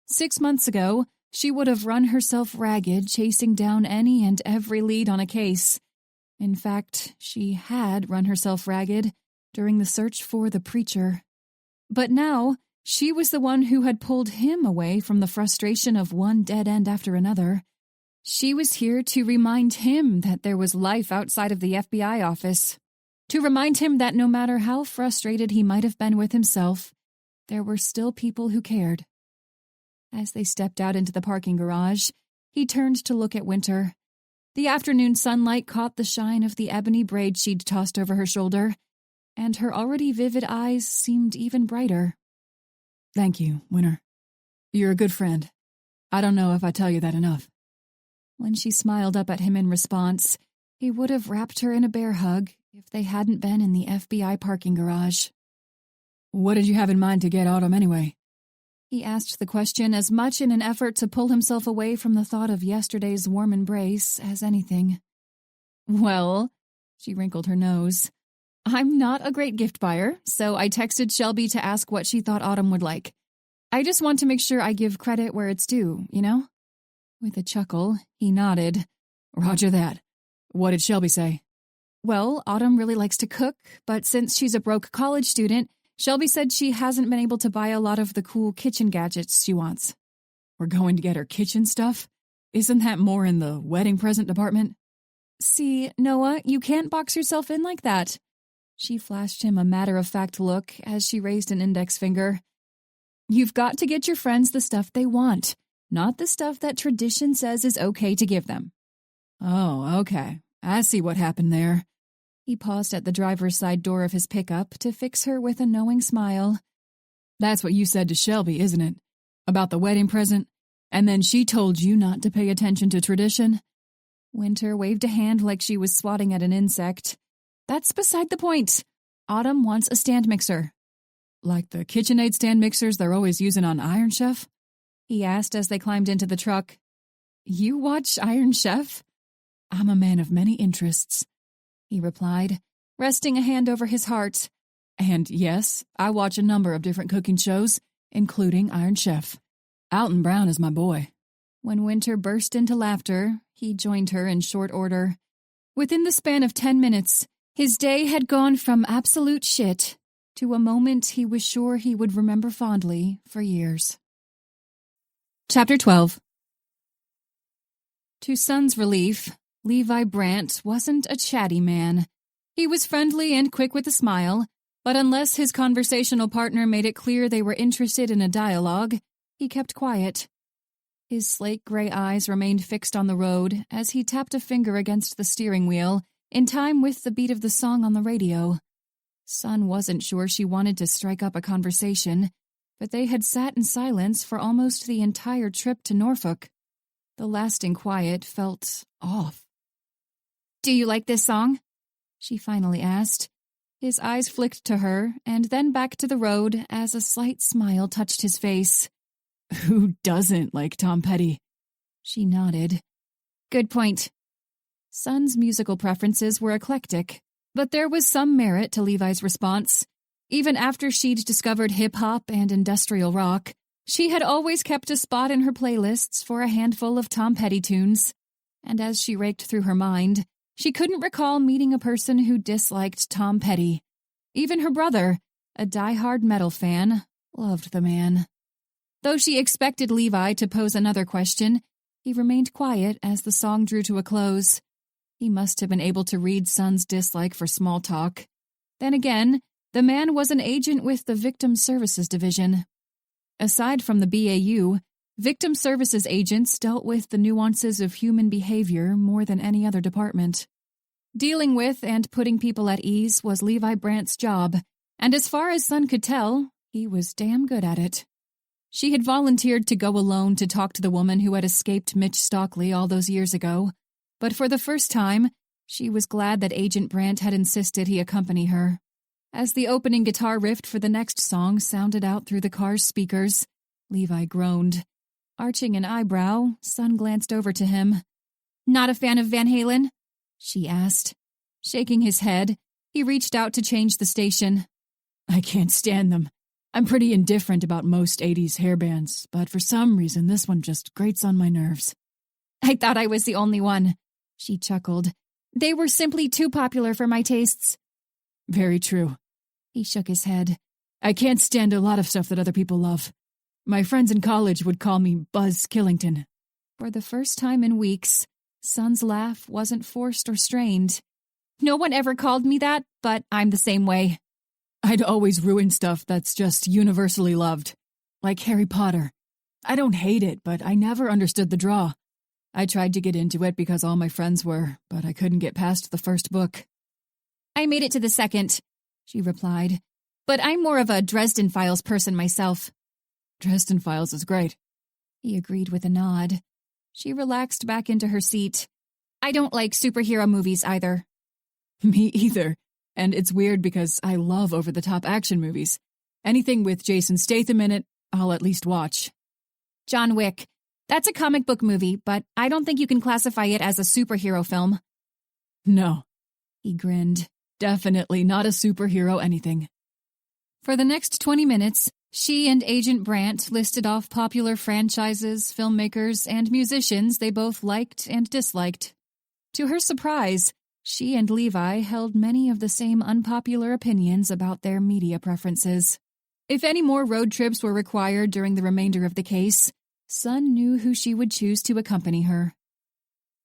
6 months ago, she would have run herself ragged chasing down any and every lead on a case. In fact, she had run herself ragged during the search for the preacher. But now, she was the one who had pulled him away from the frustration of one dead end after another. She was here to remind him that there was life outside of the FBI office, to remind him that no matter how frustrated he might have been with himself, there were still people who cared. As they stepped out into the parking garage, he turned to look at Winter. The afternoon sunlight caught the shine of the ebony braid she'd tossed over her shoulder, and her already vivid eyes seemed even brighter. Thank you, Winter. You're a good friend. I don't know if I tell you that enough. When she smiled up at him in response, he would have wrapped her in a bear hug if they hadn't been in the FBI parking garage. What did you have in mind to get Autumn anyway? He asked the question as much in an effort to pull himself away from the thought of yesterday's warm embrace as anything. Well, she wrinkled her nose. I'm not a great gift buyer, so I texted Shelby to ask what she thought Autumn would like. I just want to make sure I give credit where it's due, you know? With a chuckle, he nodded. Roger that. What did Shelby say? Well, Autumn really likes to cook, but since she's a broke college student, Shelby said she hasn't been able to buy a lot of the cool kitchen gadgets she wants. We're going to get her kitchen stuff? Isn't that more in the wedding present department? See, Noah, you can't box yourself in like that. She flashed him a matter-of-fact look as she raised an index finger. You've got to get your friends the stuff they want, not the stuff that tradition says is okay to give them. Oh, okay. I see what happened there. He paused at the driver's side door of his pickup to fix her with a knowing smile. That's what you said to Shelby, isn't it? About the wedding present? And then she told you not to pay attention to tradition? Winter waved a hand like she was swatting at an insect. That's beside the point. Autumn wants a stand mixer. Like the KitchenAid stand mixers they're always using on Iron Chef? He asked as they climbed into the truck. You watch Iron Chef? I'm a man of many interests, he replied, resting a hand over his heart. And yes, I watch a number of different cooking shows, including Iron Chef. Alton Brown is my boy. When Winter burst into laughter, he joined her in short order. Within the span of 10 minutes, his day had gone from absolute shit to a moment he was sure he would remember fondly for years. Chapter 12. To Sun's relief, Levi Brandt wasn't a chatty man. He was friendly and quick with a smile, but unless his conversational partner made it clear they were interested in a dialogue, he kept quiet. His slate gray eyes remained fixed on the road as he tapped a finger against the steering wheel, in time with the beat of the song on the radio. Sun wasn't sure she wanted to strike up a conversation, but they had sat in silence for almost the entire trip to Norfolk. The lasting quiet felt off. Do you like this song? She finally asked. His eyes flicked to her, and then back to the road as a slight smile touched his face. Who doesn't like Tom Petty? She nodded. Good point. Sun's musical preferences were eclectic, but there was some merit to Levi's response. Even after she'd discovered hip-hop and industrial rock, she had always kept a spot in her playlists for a handful of Tom Petty tunes. And as she raked through her mind, she couldn't recall meeting a person who disliked Tom Petty. Even her brother, a die-hard metal fan, loved the man. Though she expected Levi to pose another question, he remained quiet as the song drew to a close. He must have been able to read Sun's dislike for small talk. Then again, the man was an agent with the Victim Services Division. Aside from the BAU, Victim services agents dealt with the nuances of human behavior more than any other department. Dealing with and putting people at ease was Levi Brandt's job, and as far as Sun could tell, he was damn good at it. She had volunteered to go alone to talk to the woman who had escaped Mitch Stockley all those years ago, but for the first time, she was glad that Agent Brandt had insisted he accompany her. As the opening guitar riff for the next song sounded out through the car's speakers, Levi groaned. Arching an eyebrow, Sun glanced over to him. "Not a fan of Van Halen?" she asked. Shaking his head, he reached out to change the station. I can't stand them. I'm pretty indifferent about most 80s hair bands, but for some reason this one just grates on my nerves. "I thought I was the only one," she chuckled. "They were simply too popular for my tastes." Very true. He shook his head. I can't stand a lot of stuff that other people love. My friends in college would call me Buzz Killington. For the first time in weeks, Sun's laugh wasn't forced or strained. "No one ever called me that, but I'm the same way." I'd always ruin stuff that's just universally loved. Like Harry Potter. I don't hate it, but I never understood the draw. I tried to get into it because all my friends were, but I couldn't get past the first book. "I made it to the second," she replied. "But I'm more of a Dresden Files person myself." Dresden Files is great. He agreed with a nod. She relaxed back into her seat. "I don't like superhero movies either." Me either. And it's weird because I love over-the-top action movies. Anything with Jason Statham in it, I'll at least watch. "John Wick. That's a comic book movie, but I don't think you can classify it as a superhero film." No. He grinned. Definitely not a superhero anything. For the next 20 minutes, she and Agent Brandt listed off popular franchises, filmmakers, and musicians they both liked and disliked. To her surprise, she and Levi held many of the same unpopular opinions about their media preferences. If any more road trips were required during the remainder of the case, Sun knew who she would choose to accompany her.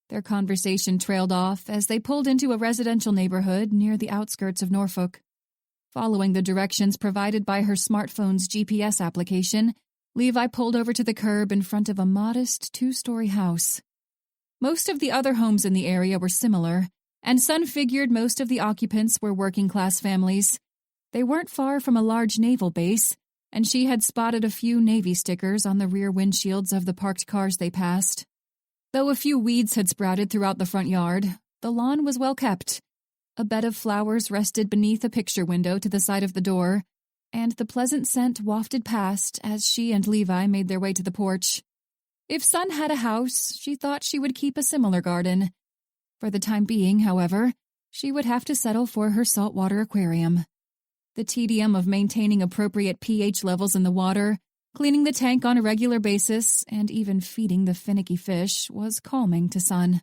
Their conversation trailed off as they pulled into a residential neighborhood near the outskirts of Norfolk. Following the directions provided by her smartphone's GPS application, Levi pulled over to the curb in front of a modest 2-story house. Most of the other homes in the area were similar, and Sun figured most of the occupants were working-class families. They weren't far from a large naval base, and she had spotted a few Navy stickers on the rear windshields of the parked cars they passed. Though a few weeds had sprouted throughout the front yard, the lawn was well kept. A bed of flowers rested beneath a picture window to the side of the door, and the pleasant scent wafted past as she and Levi made their way to the porch. If Sun had a house, she thought she would keep a similar garden. For the time being, however, she would have to settle for her saltwater aquarium. The tedium of maintaining appropriate pH levels in the water, cleaning the tank on a regular basis, and even feeding the finicky fish was calming to Sun.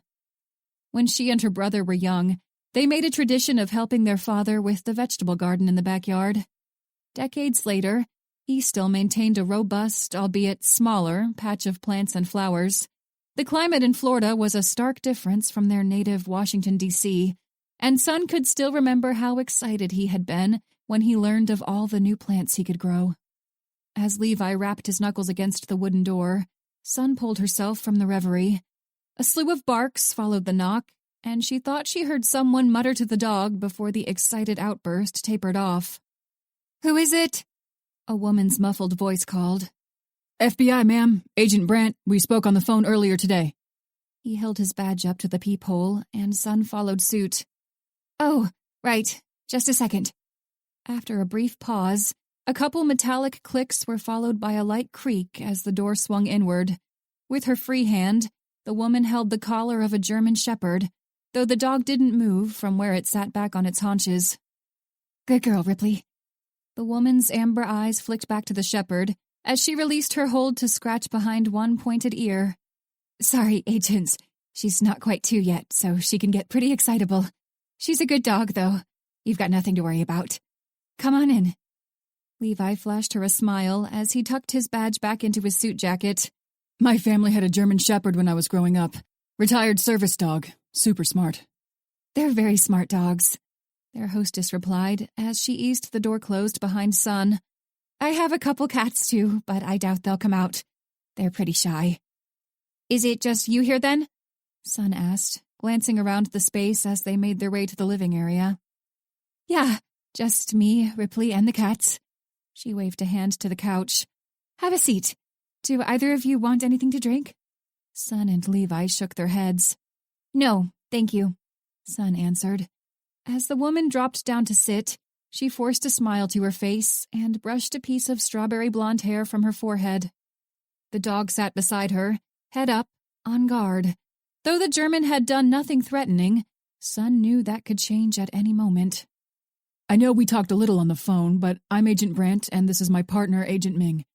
When she and her brother were young, they made a tradition of helping their father with the vegetable garden in the backyard. Decades later, he still maintained a robust, albeit smaller, patch of plants and flowers. The climate in Florida was a stark difference from their native Washington, D.C., and Sun could still remember how excited he had been when he learned of all the new plants he could grow. As Levi rapped his knuckles against the wooden door, Sun pulled herself from the reverie. A slew of barks followed the knock, and she thought she heard someone mutter to the dog before the excited outburst tapered off. "Who is it?" a woman's muffled voice called. FBI, ma'am. Agent Brandt. We spoke on the phone earlier today. He held his badge up to the peephole, and Sun followed suit. "Oh, right. Just a second." After a brief pause, a couple metallic clicks were followed by a light creak as the door swung inward. With her free hand, the woman held the collar of a German shepherd, though the dog didn't move from where it sat back on its haunches. "Good girl, Ripley." The woman's amber eyes flicked back to the shepherd as she released her hold to scratch behind one pointed ear. "Sorry, agents. She's not quite 2 yet, so she can get pretty excitable. She's a good dog, though. You've got nothing to worry about. Come on in." Levi flashed her a smile as he tucked his badge back into his suit jacket. My family had a German shepherd when I was growing up. Retired service dog. Super smart. "They're very smart dogs," their hostess replied as she eased the door closed behind Sun. "I have a couple cats, too, but I doubt they'll come out. They're pretty shy. Is it just you here then? Sun asked, glancing around the space as they made their way to the living area. Yeah, just me, Ripley, and the cats. She waved a hand to the couch. Have a seat. Do either of you want anything to drink? Sun and Levi shook their heads. No, thank you, Sun answered. As the woman dropped down to sit, she forced a smile to her face and brushed a piece of strawberry blonde hair from her forehead. The dog sat beside her, head up, on guard. Though the German had done nothing threatening, Sun knew that could change at any moment. I know we talked a little on the phone, but I'm Agent Brandt, and this is my partner, Agent Ming.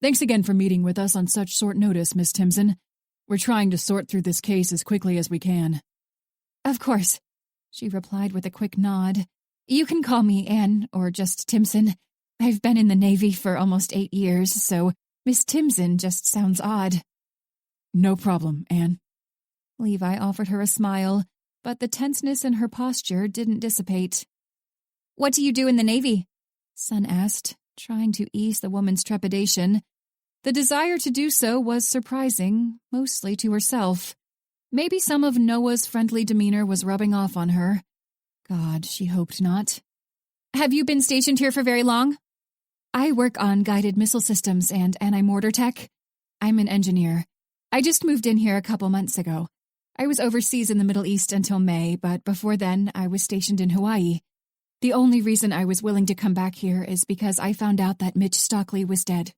Thanks again for meeting with us on such short notice, Miss Timson. We're trying to sort through this case as quickly as we can. Of course, she replied with a quick nod. You can call me Anne, or just Timson. I've been in the Navy for almost 8 years, so Miss Timson just sounds odd. No problem, Anne. Levi offered her a smile, but the tenseness in her posture didn't dissipate. What do you do in the Navy? Sun asked, trying to ease the woman's trepidation. The desire to do so was surprising, mostly to herself. Maybe some of Noah's friendly demeanor was rubbing off on her. God, she hoped not. Have you been stationed here for very long? I work on guided missile systems and anti-mortar tech. I'm an engineer. I just moved in here a couple months ago. I was overseas in the Middle East until May, but before then I was stationed in Hawaii. The only reason I was willing to come back here is because I found out that Mitch Stockley was dead.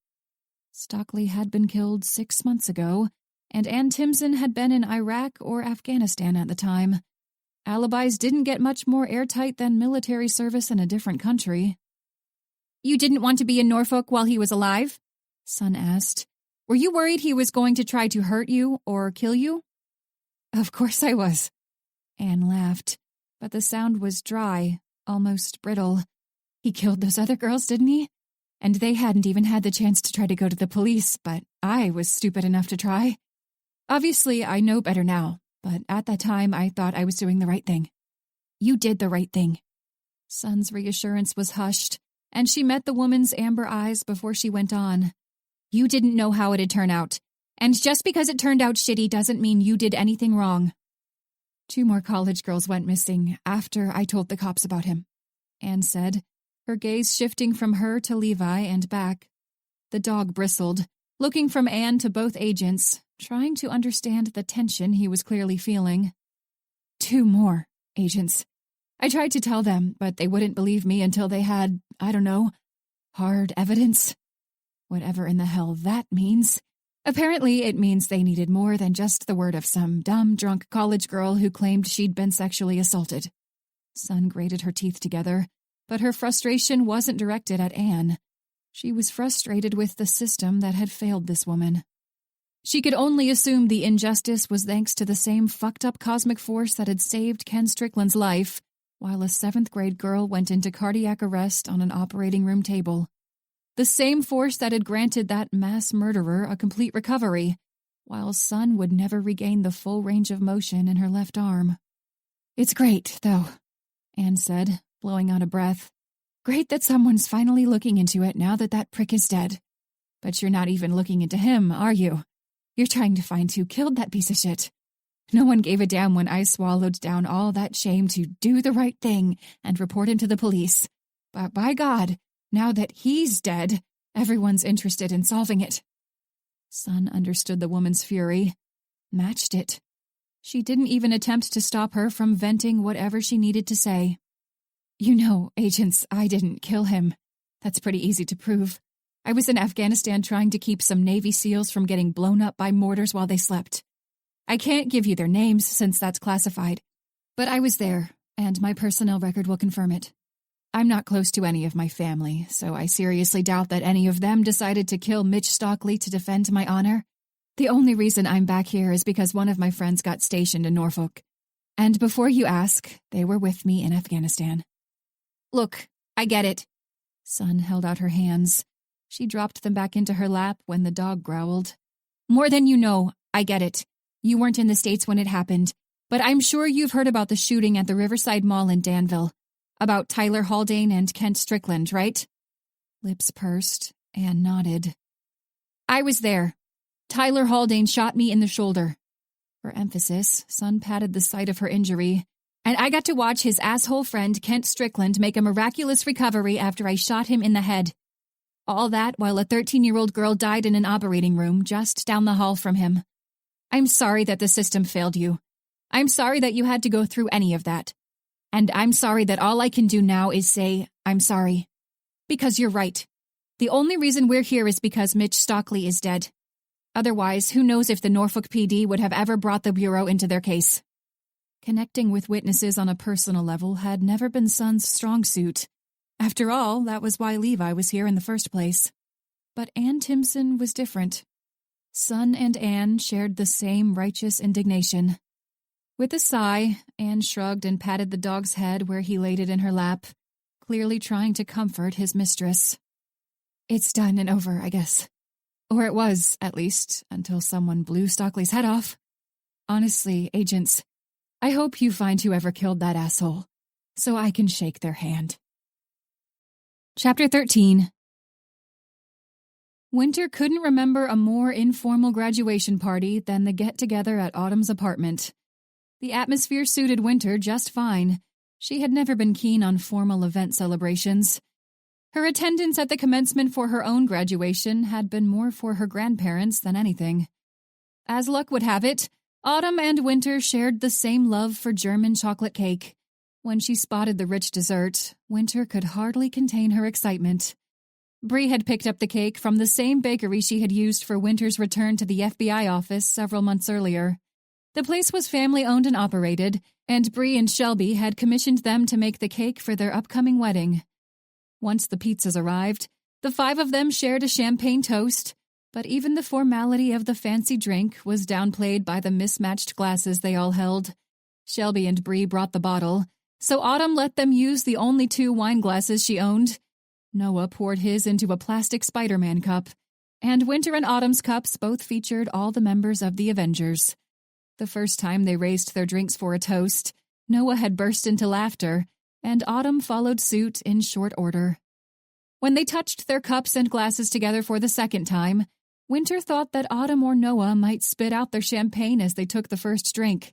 Stockley had been killed 6 months ago, and Ann Timson had been in Iraq or Afghanistan at the time. Alibis didn't get much more airtight than military service in a different country. You didn't want to be in Norfolk while he was alive? Sun asked. Were you worried he was going to try to hurt you or kill you? Of course I was. Anne laughed, but the sound was dry, almost brittle. He killed those other girls, didn't he? And they hadn't even had the chance to try to go to the police, but I was stupid enough to try. Obviously, I know better now, but at that time I thought I was doing the right thing. You did the right thing. Sun's reassurance was hushed, and she met the woman's amber eyes before she went on. You didn't know how it'd turn out, and just because it turned out shitty doesn't mean you did anything wrong. 2 more college girls went missing after I told the cops about him, Anne said, her gaze shifting from her to Levi and back. The dog bristled, looking from Anne to both agents, trying to understand the tension he was clearly feeling. 2 more, agents. I tried to tell them, but they wouldn't believe me until they had, I don't know, hard evidence. Whatever in the hell that means. Apparently, it means they needed more than just the word of some dumb, drunk college girl who claimed she'd been sexually assaulted. Sun grated her teeth together, but her frustration wasn't directed at Anne. She was frustrated with the system that had failed this woman. She could only assume the injustice was thanks to the same fucked-up cosmic force that had saved Ken Strickland's life, while a 7th-grade girl went into cardiac arrest on an operating room table. The same force that had granted that mass murderer a complete recovery, while Sun would never regain the full range of motion in her left arm. It's great, though, Anne said, blowing out a breath. Great that someone's finally looking into it now that that prick is dead. But you're not even looking into him, are you? You're trying to find who killed that piece of shit. No one gave a damn when I swallowed down all that shame to do the right thing and report him to the police. But by God, now that he's dead, everyone's interested in solving it. Sun understood the woman's fury, matched it. She didn't even attempt to stop her from venting whatever she needed to say. You know, agents, I didn't kill him. That's pretty easy to prove. I was in Afghanistan trying to keep some Navy SEALs from getting blown up by mortars while they slept. I can't give you their names since that's classified, but I was there, and my personnel record will confirm it. I'm not close to any of my family, so I seriously doubt that any of them decided to kill Mitch Stockley to defend my honor. The only reason I'm back here is because one of my friends got stationed in Norfolk. And before you ask, they were with me in Afghanistan. Look, I get it. Sun held out her hands. She dropped them back into her lap when the dog growled. More than you know, I get it. You weren't in the States when it happened, but I'm sure you've heard about the shooting at the Riverside Mall in Danville. About Tyler Haldane and Kent Strickland, right? Lips pursed, Anne nodded. I was there. Tyler Haldane shot me in the shoulder." For emphasis, Sun patted the site of her injury. "And I got to watch his asshole friend Kent Strickland make a miraculous recovery after I shot him in the head. All that while a 13-year-old girl died in an operating room just down the hall from him. I'm sorry that the system failed you. I'm sorry that you had to go through any of that. And I'm sorry that all I can do now is say, I'm sorry. Because you're right. The only reason we're here is because Mitch Stockley is dead. Otherwise, who knows if the Norfolk PD would have ever brought the Bureau into their case." Connecting with witnesses on a personal level had never been Sun's strong suit. After all, that was why Levi was here in the first place. But Ann Timpson was different. Sun and Anne shared the same righteous indignation. With a sigh, Anne shrugged and patted the dog's head where he laid it in her lap, clearly trying to comfort his mistress. "It's done and over, I guess. Or it was, at least, until someone blew Stockley's head off. Honestly, agents, I hope you find whoever killed that asshole, so I can shake their hand." Chapter 13. Winter couldn't remember a more informal graduation party than the get-together at Autumn's apartment. The atmosphere suited Winter just fine. She had never been keen on formal event celebrations. Her attendance at the commencement for her own graduation had been more for her grandparents than anything. As luck would have it, Autumn and Winter shared the same love for German chocolate cake. When she spotted the rich dessert, Winter could hardly contain her excitement. Bree had picked up the cake from the same bakery she had used for Winter's return to the FBI office several months earlier. The place was family-owned and operated, and Bree and Shelby had commissioned them to make the cake for their upcoming wedding. Once the pizzas arrived, the five of them shared a champagne toast, but even the formality of the fancy drink was downplayed by the mismatched glasses they all held. Shelby and Bree brought the bottle, so Autumn let them use the only 2 wine glasses she owned. Noah poured his into a plastic Spider-Man cup, and Winter and Autumn's cups both featured all the members of the Avengers. The first time they raised their drinks for a toast, Noah had burst into laughter, and Autumn followed suit in short order. When they touched their cups and glasses together for the second time, Winter thought that Autumn or Noah might spit out their champagne as they took the first drink.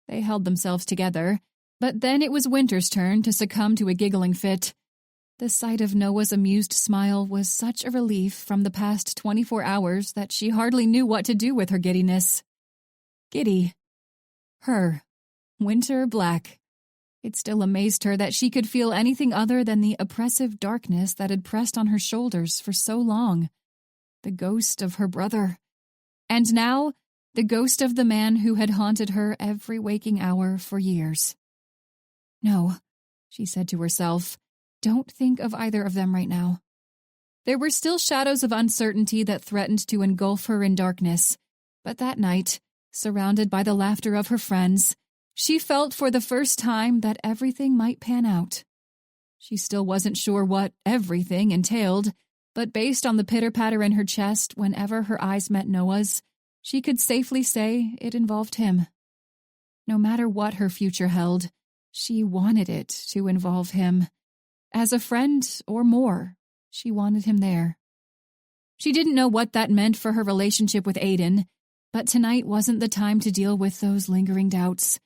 They held themselves together, but then it was Winter's turn to succumb to a giggling fit. The sight of Noah's amused smile was such a relief from the past 24 hours that she hardly knew what to do with her giddiness. Giddy. Her. Winter Black. It still amazed her that she could feel anything other than the oppressive darkness that had pressed on her shoulders for so long. The ghost of her brother. And now, the ghost of the man who had haunted her every waking hour for years. "No," she said to herself, "don't think of either of them right now." There were still shadows of uncertainty that threatened to engulf her in darkness, but that night, surrounded by the laughter of her friends, she felt for the first time that everything might pan out. She still wasn't sure what everything entailed, but based on the pitter-patter in her chest whenever her eyes met Noah's, she could safely say it involved him. No matter what her future held, she wanted it to involve him. As a friend or more, she wanted him there. She didn't know what that meant for her relationship with Aiden, but tonight wasn't the time to deal with those lingering doubts.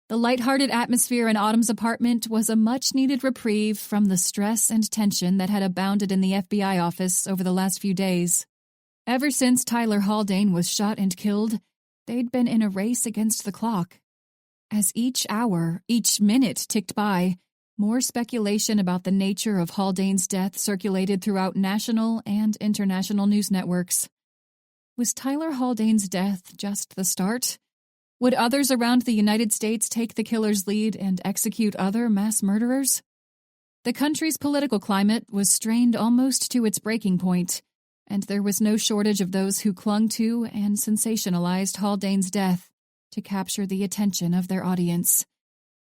The light-hearted atmosphere in Autumn's apartment was a much-needed reprieve from the stress and tension that had abounded in the FBI office over the last few days. Ever since Tyler Haldane was shot and killed, they'd been in a race against the clock. As each hour, each minute ticked by, more speculation about the nature of Haldane's death circulated throughout national and international news networks. Was Tyler Haldane's death just the start? Would others around the United States take the killer's lead and execute other mass murderers? The country's political climate was strained almost to its breaking point, and there was no shortage of those who clung to and sensationalized Haldane's death to capture the attention of their audience.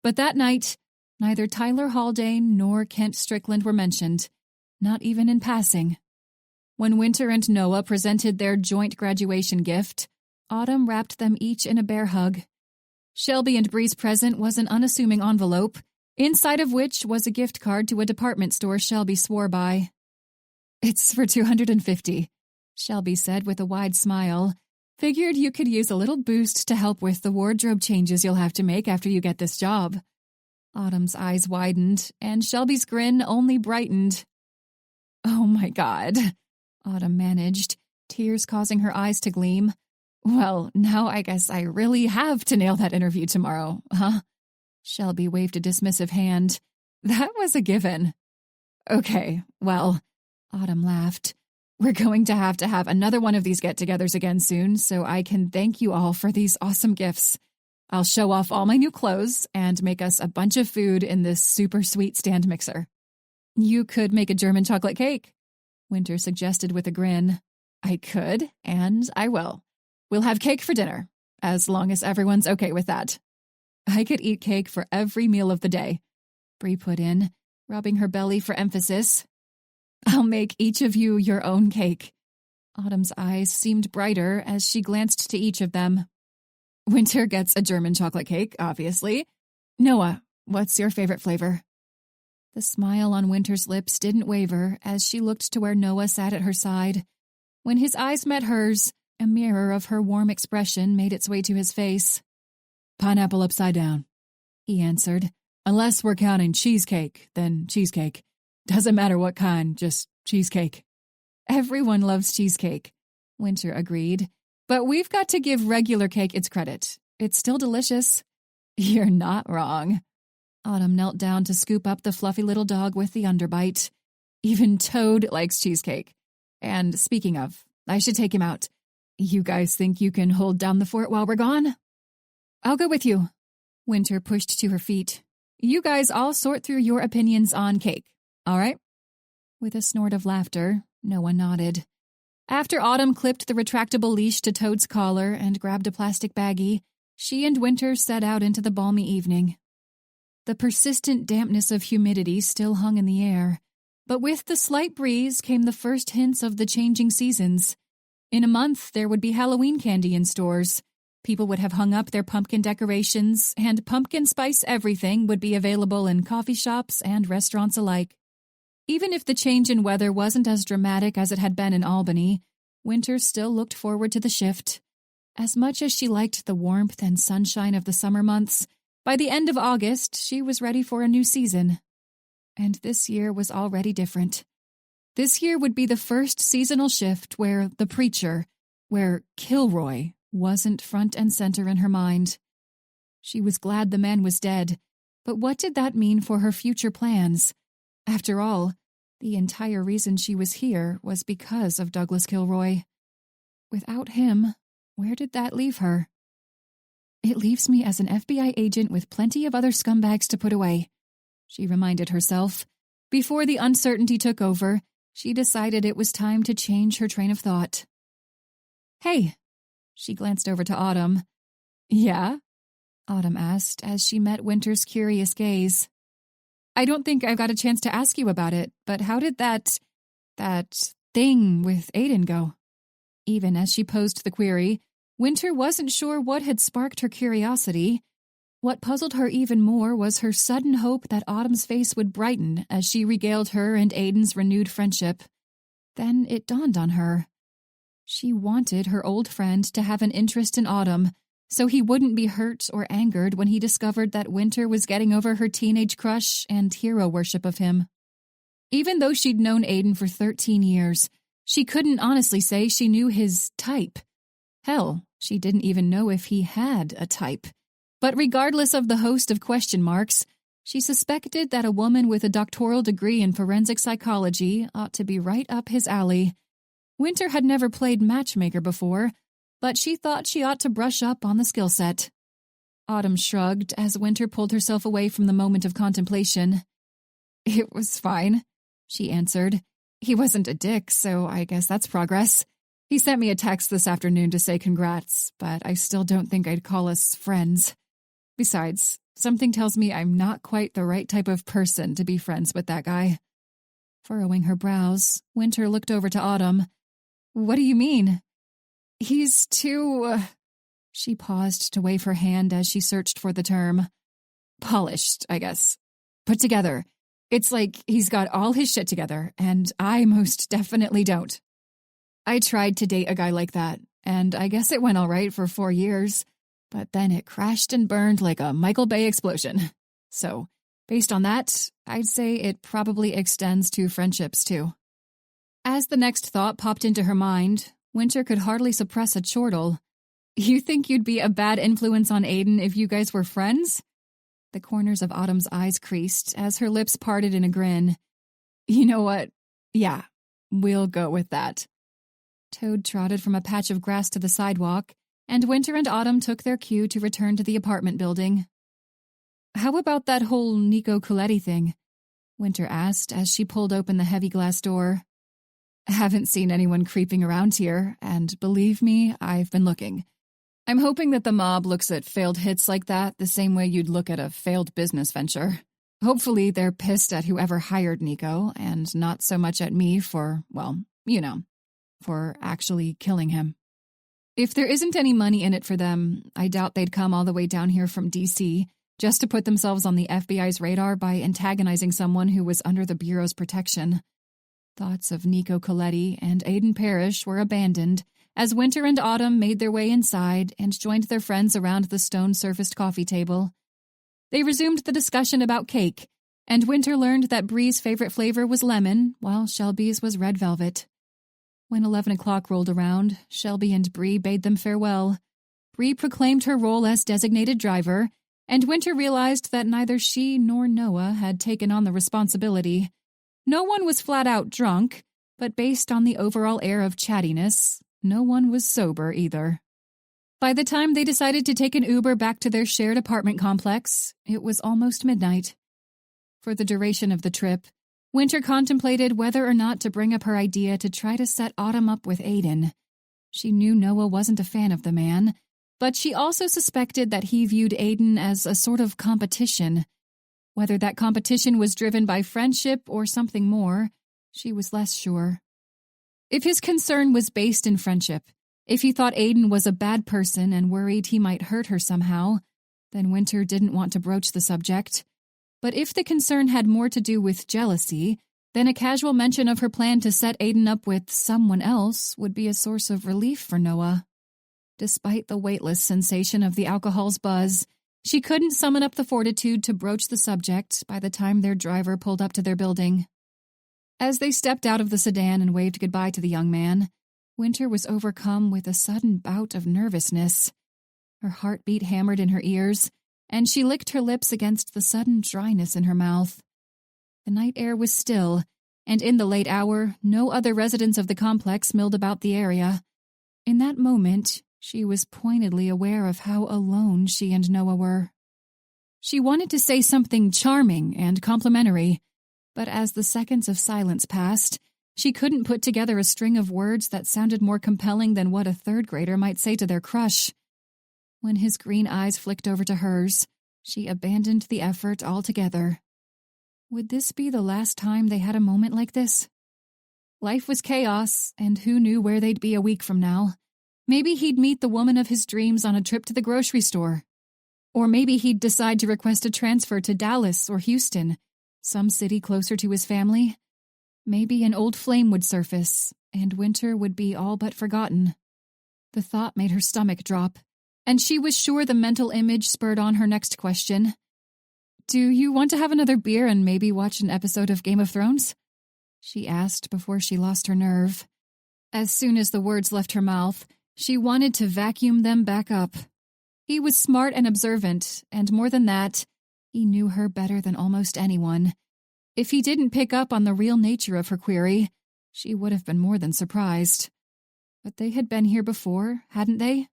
But that night, neither Tyler Haldane nor Kent Strickland were mentioned, not even in passing. When Winter and Noah presented their joint graduation gift, Autumn wrapped them each in a bear hug. Shelby and Bree's present was an unassuming envelope, inside of which was a gift card to a department store Shelby swore by. "It's for $250, Shelby said with a wide smile, Figured you could use a little boost to help with the wardrobe changes you'll have to make after you get this job. Autumn's eyes widened, and Shelby's grin only brightened. Oh my God, Autumn managed, tears causing her eyes to gleam. Well, now I guess I really have to nail that interview tomorrow, huh? Shelby waved a dismissive hand. That was a given. Okay, well, Autumn laughed. We're going to have another one of these get-togethers again soon, so I can thank you all for these awesome gifts. I'll show off all my new clothes and make us a bunch of food in this super sweet stand mixer. You could make a German chocolate cake, Winter suggested with a grin. I could, and I will. We'll have cake for dinner, as long as everyone's okay with that. I could eat cake for every meal of the day, Bree put in, rubbing her belly for emphasis. I'll make each of you your own cake. Autumn's eyes seemed brighter as she glanced to each of them. Winter gets a German chocolate cake, obviously. Noah, what's your favorite flavor? The smile on Winter's lips didn't waver as she looked to where Noah sat at her side. When his eyes met hers, a mirror of her warm expression made its way to his face. Pineapple upside down, he answered. Unless we're counting cheesecake, then cheesecake. Doesn't matter what kind, just cheesecake. Everyone loves cheesecake, Winter agreed. But we've got to give regular cake its credit. It's still delicious. You're not wrong. Autumn knelt down to scoop up the fluffy little dog with the underbite. Even Toad likes cheesecake. And speaking of, I should take him out. You guys think you can hold down the fort while we're gone? I'll go with you. Winter pushed to her feet. You guys all sort through your opinions on cake, all right? With a snort of laughter, Noah nodded. After Autumn clipped the retractable leash to Toad's collar and grabbed a plastic baggie, she and Winter set out into the balmy evening. The persistent dampness of humidity still hung in the air, but with the slight breeze came the first hints of the changing seasons. In a month, there would be Halloween candy in stores. People would have hung up their pumpkin decorations, and pumpkin spice everything would be available in coffee shops and restaurants alike. Even if the change in weather wasn't as dramatic as it had been in Albany, Winter still looked forward to the shift. As much as she liked the warmth and sunshine of the summer months, by the end of August, she was ready for a new season. And this year was already different. This year would be the first seasonal shift where the preacher, where Kilroy, wasn't front and center in her mind. She was glad the man was dead, but what did that mean for her future plans? After all, the entire reason she was here was because of Douglas Kilroy. Without him, where did that leave her? It leaves me as an FBI agent with plenty of other scumbags to put away, she reminded herself. Before the uncertainty took over, she decided it was time to change her train of thought. Hey, she glanced over to Autumn. Yeah? Autumn asked as she met Winter's curious gaze. I don't think I've got a chance to ask you about it, but how did that thing with Aiden go? Even as she posed the query, Winter wasn't sure what had sparked her curiosity. What puzzled her even more was her sudden hope that Autumn's face would brighten as she regaled her and Aiden's renewed friendship. Then it dawned on her. She wanted her old friend to have an interest in Autumn, so he wouldn't be hurt or angered when he discovered that Winter was getting over her teenage crush and hero worship of him. Even though she'd known Aiden for 13 years, she couldn't honestly say she knew his type. Hell, she didn't even know if he had a type. But regardless of the host of question marks, she suspected that a woman with a doctoral degree in forensic psychology ought to be right up his alley. Winter had never played matchmaker before, but she thought she ought to brush up on the skill set. Autumn shrugged as Winter pulled herself away from the moment of contemplation. It was fine, she answered. He wasn't a dick, so I guess that's progress. He sent me a text this afternoon to say congrats, but I still don't think I'd call us friends. Besides, something tells me I'm not quite the right type of person to be friends with that guy. Furrowing her brows, Winter looked over to Autumn. What do you mean? He's too... She paused to wave her hand as she searched for the term. Polished, I guess. Put together. It's like he's got all his shit together, and I most definitely don't. I tried to date a guy like that, and I guess it went all right for 4 years, but then it crashed and burned like a Michael Bay explosion. So, based on that, I'd say it probably extends to friendships too. As the next thought popped into her mind, Winter could hardly suppress a chortle. You think you'd be a bad influence on Aiden if you guys were friends? The corners of Autumn's eyes creased as her lips parted in a grin. You know what? Yeah, we'll go with that. Toad trotted from a patch of grass to the sidewalk, and Winter and Autumn took their cue to return to the apartment building. How about that whole Nico Coletti thing? Winter asked as she pulled open the heavy glass door. Haven't seen anyone creeping around here, and believe me, I've been looking. I'm hoping that the mob looks at failed hits like that the same way you'd look at a failed business venture. Hopefully they're pissed at whoever hired Nico, and not so much at me for, well, for actually killing him. If there isn't any money in it for them, I doubt they'd come all the way down here from D.C. just to put themselves on the FBI's radar by antagonizing someone who was under the Bureau's protection. Thoughts of Nico Coletti and Aiden Parrish were abandoned as Winter and Autumn made their way inside and joined their friends around the stone-surfaced coffee table. They resumed the discussion about cake, and Winter learned that Bree's favorite flavor was lemon, while Shelby's was red velvet. When 11 o'clock rolled around, Shelby and Bree bade them farewell. Bree proclaimed her role as designated driver, and Winter realized that neither she nor Noah had taken on the responsibility. No one was flat-out drunk, but based on the overall air of chattiness, no one was sober either. By the time they decided to take an Uber back to their shared apartment complex, it was almost midnight. For the duration of the trip, Winter contemplated whether or not to bring up her idea to try to set Autumn up with Aiden. She knew Noah wasn't a fan of the man, but she also suspected that he viewed Aiden as a sort of competition. Whether that competition was driven by friendship or something more, she was less sure. If his concern was based in friendship, if he thought Aiden was a bad person and worried he might hurt her somehow, then Winter didn't want to broach the subject. But if the concern had more to do with jealousy, then a casual mention of her plan to set Aiden up with someone else would be a source of relief for Noah. Despite the weightless sensation of the alcohol's buzz, she couldn't summon up the fortitude to broach the subject by the time their driver pulled up to their building. As they stepped out of the sedan and waved goodbye to the young man, Winter was overcome with a sudden bout of nervousness. Her heartbeat hammered in her ears, and she licked her lips against the sudden dryness in her mouth. The night air was still, and in the late hour, no other residents of the complex milled about the area. In that moment, she was pointedly aware of how alone she and Noah were. She wanted to say something charming and complimentary, but as the seconds of silence passed, she couldn't put together a string of words that sounded more compelling than what a third grader might say to their crush. When his green eyes flicked over to hers, she abandoned the effort altogether. Would this be the last time they had a moment like this? Life was chaos, and who knew where they'd be a week from now? Maybe he'd meet the woman of his dreams on a trip to the grocery store. Or maybe he'd decide to request a transfer to Dallas or Houston, some city closer to his family. Maybe an old flame would surface, and Winter would be all but forgotten. The thought made her stomach drop, and she was sure the mental image spurred on her next question. "Do you want to have another beer and maybe watch an episode of Game of Thrones?" she asked before she lost her nerve. As soon as the words left her mouth, she wanted to vacuum them back up. He was smart and observant, and more than that, he knew her better than almost anyone. If he didn't pick up on the real nature of her query, she would have been more than surprised. But they had been here before, hadn't they?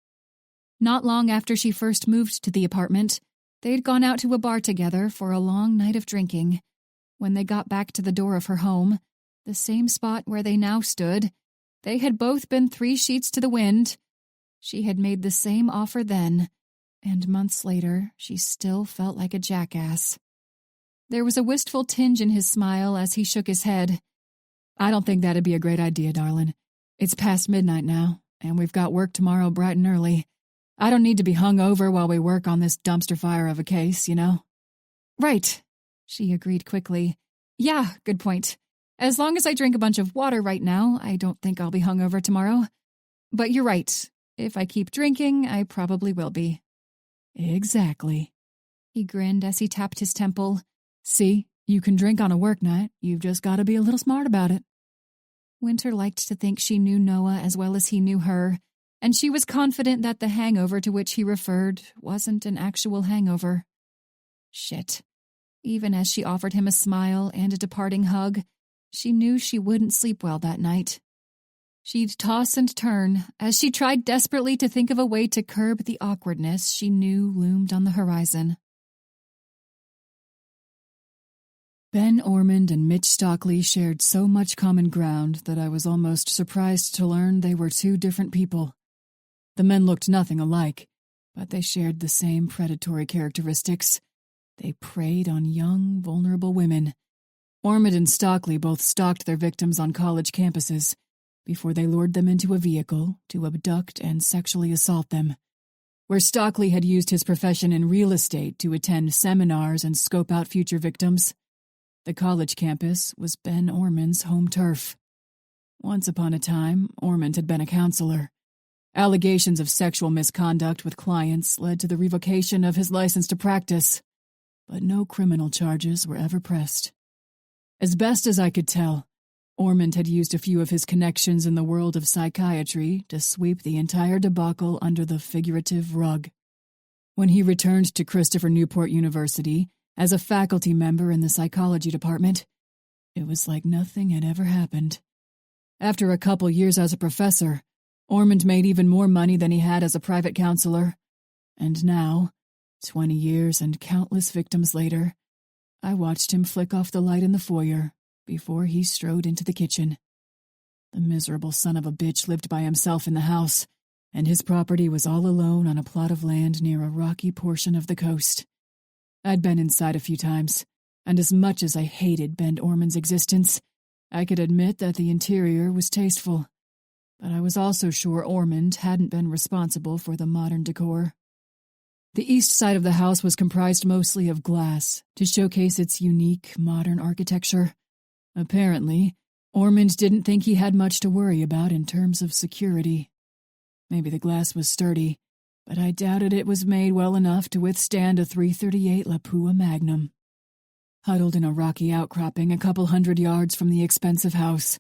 Not long after she first moved to the apartment, they'd gone out to a bar together for a long night of drinking. When they got back to the door of her home, the same spot where they now stood, they had both been 3 sheets to the wind. She had made the same offer then, and months later, she still felt like a jackass. There was a wistful tinge in his smile as he shook his head. "I don't think that'd be a great idea, darling. It's past midnight now, and we've got work tomorrow bright and early. I don't need to be hung over while we work on this dumpster fire of a case, you know?" "Right," she agreed quickly. "Yeah, good point. As long as I drink a bunch of water right now, I don't think I'll be hung over tomorrow. But you're right. If I keep drinking, I probably will be. Exactly. He grinned as he tapped his temple. See, you can drink on a work night. You've just got to be a little smart about it. Winter liked to think she knew Noah as well as he knew her, and she was confident that the hangover to which he referred wasn't an actual hangover. Shit. Even as she offered him a smile and a departing hug, she knew she wouldn't sleep well that night. She'd toss and turn as she tried desperately to think of a way to curb the awkwardness she knew loomed on the horizon. Ben Ormond and Mitch Stockley shared so much common ground that I was almost surprised to learn they were two different people. The men looked nothing alike, but they shared the same predatory characteristics. They preyed on young, vulnerable women. Ormond and Stockley both stalked their victims on college campuses before they lured them into a vehicle to abduct and sexually assault them. Where Stockley had used his profession in real estate to attend seminars and scope out future victims, the college campus was Ben Ormond's home turf. Once upon a time, Ormond had been a counselor. Allegations of sexual misconduct with clients led to the revocation of his license to practice, but no criminal charges were ever pressed. As best as I could tell, Ormond had used a few of his connections in the world of psychiatry to sweep the entire debacle under the figurative rug. When he returned to Christopher Newport University as a faculty member in the psychology department, it was like nothing had ever happened. After a couple years as a professor, Ormond made even more money than he had as a private counselor. And now, 20 years and countless victims later, I watched him flick off the light in the foyer before he strode into the kitchen. The miserable son of a bitch lived by himself in the house, and his property was all alone on a plot of land near a rocky portion of the coast. I'd been inside a few times, and as much as I hated Ben Ormond's existence, I could admit that the interior was tasteful. But I was also sure Ormond hadn't been responsible for the modern decor. The east side of the house was comprised mostly of glass to showcase its unique modern architecture. Apparently, Ormond didn't think he had much to worry about in terms of security. Maybe the glass was sturdy, but I doubted it was made well enough to withstand a .338 Lapua Magnum. Huddled in a rocky outcropping a couple 100 yards from the expensive house,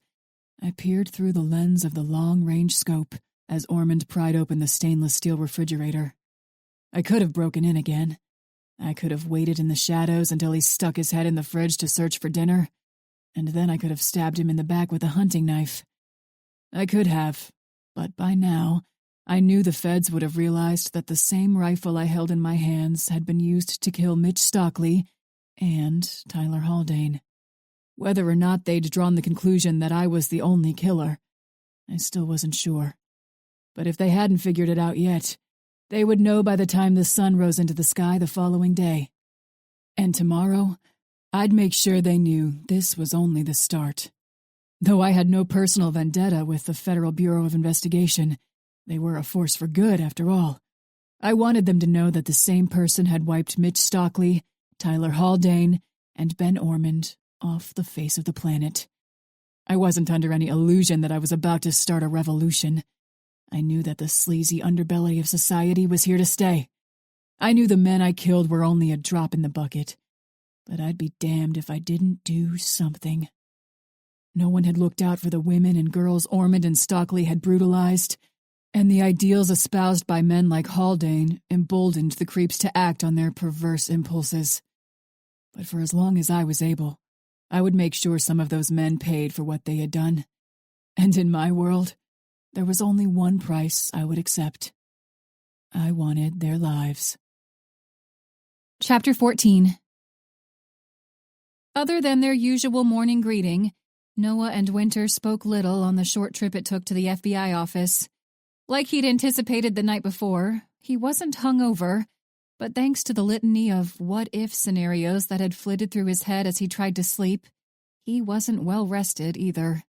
I peered through the lens of the long-range scope as Ormond pried open the stainless steel refrigerator. I could have broken in again. I could have waited in the shadows until he stuck his head in the fridge to search for dinner, and then I could have stabbed him in the back with a hunting knife. I could have, but by now, I knew the feds would have realized that the same rifle I held in my hands had been used to kill Mitch Stockley and Tyler Haldane. Whether or not they'd drawn the conclusion that I was the only killer, I still wasn't sure. But if they hadn't figured it out yet, they would know by the time the sun rose into the sky the following day. And tomorrow, I'd make sure they knew this was only the start. Though I had no personal vendetta with the Federal Bureau of Investigation, they were a force for good, after all. I wanted them to know that the same person had wiped Mitch Stockley, Tyler Haldane, and Ben Ormond off the face of the planet. I wasn't under any illusion that I was about to start a revolution. I knew that the sleazy underbelly of society was here to stay. I knew the men I killed were only a drop in the bucket, but I'd be damned if I didn't do something. No one had looked out for the women and girls Ormond and Stockley had brutalized, and the ideals espoused by men like Haldane emboldened the creeps to act on their perverse impulses. But for as long as I was able, I would make sure some of those men paid for what they had done. And in my world, there was only one price I would accept. I wanted their lives. Chapter 14. Other than their usual morning greeting, Noah and Winter spoke little on the short trip it took to the FBI office. Like he'd anticipated the night before, he wasn't hungover, but thanks to the litany of what-if scenarios that had flitted through his head as he tried to sleep, he wasn't well-rested either.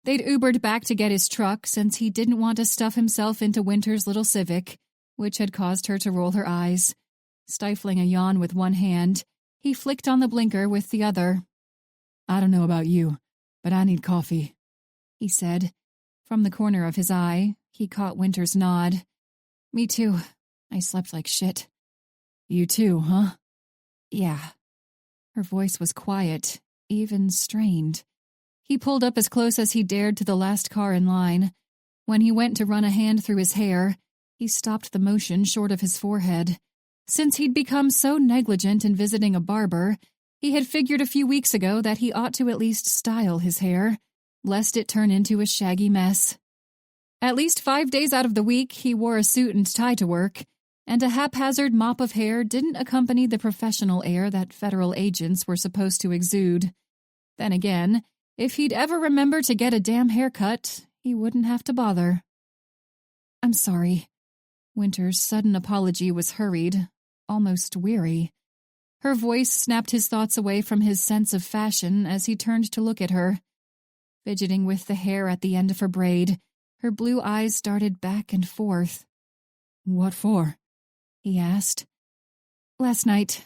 They'd Ubered back to get his truck since he didn't want to stuff himself into Winter's little Civic, which had caused her to roll her eyes. Stifling a yawn with one hand, he flicked on the blinker with the other. "I don't know about you, but I need coffee," he said. From the corner of his eye, He caught Winter's nod. Me too. I slept like shit. You too, huh? Yeah. Her voice was quiet, even strained. He pulled up as close as he dared to the last car in line. When he went to run a hand through his hair, he stopped the motion short of his forehead. Since he'd become so negligent in visiting a barber, he had figured a few weeks ago that he ought to at least style his hair, lest it turn into a shaggy mess. At least 5 days out of the week, he wore a suit and tie to work, and a haphazard mop of hair didn't accompany the professional air that federal agents were supposed to exude. Then again, if he'd ever remember to get a damn haircut, he wouldn't have to bother. I'm sorry. Winter's sudden apology was hurried, almost weary. Her voice snapped his thoughts away from his sense of fashion as he turned to look at her. Fidgeting with the hair at the end of her braid, her blue eyes darted back and forth. What for? He asked. Last night.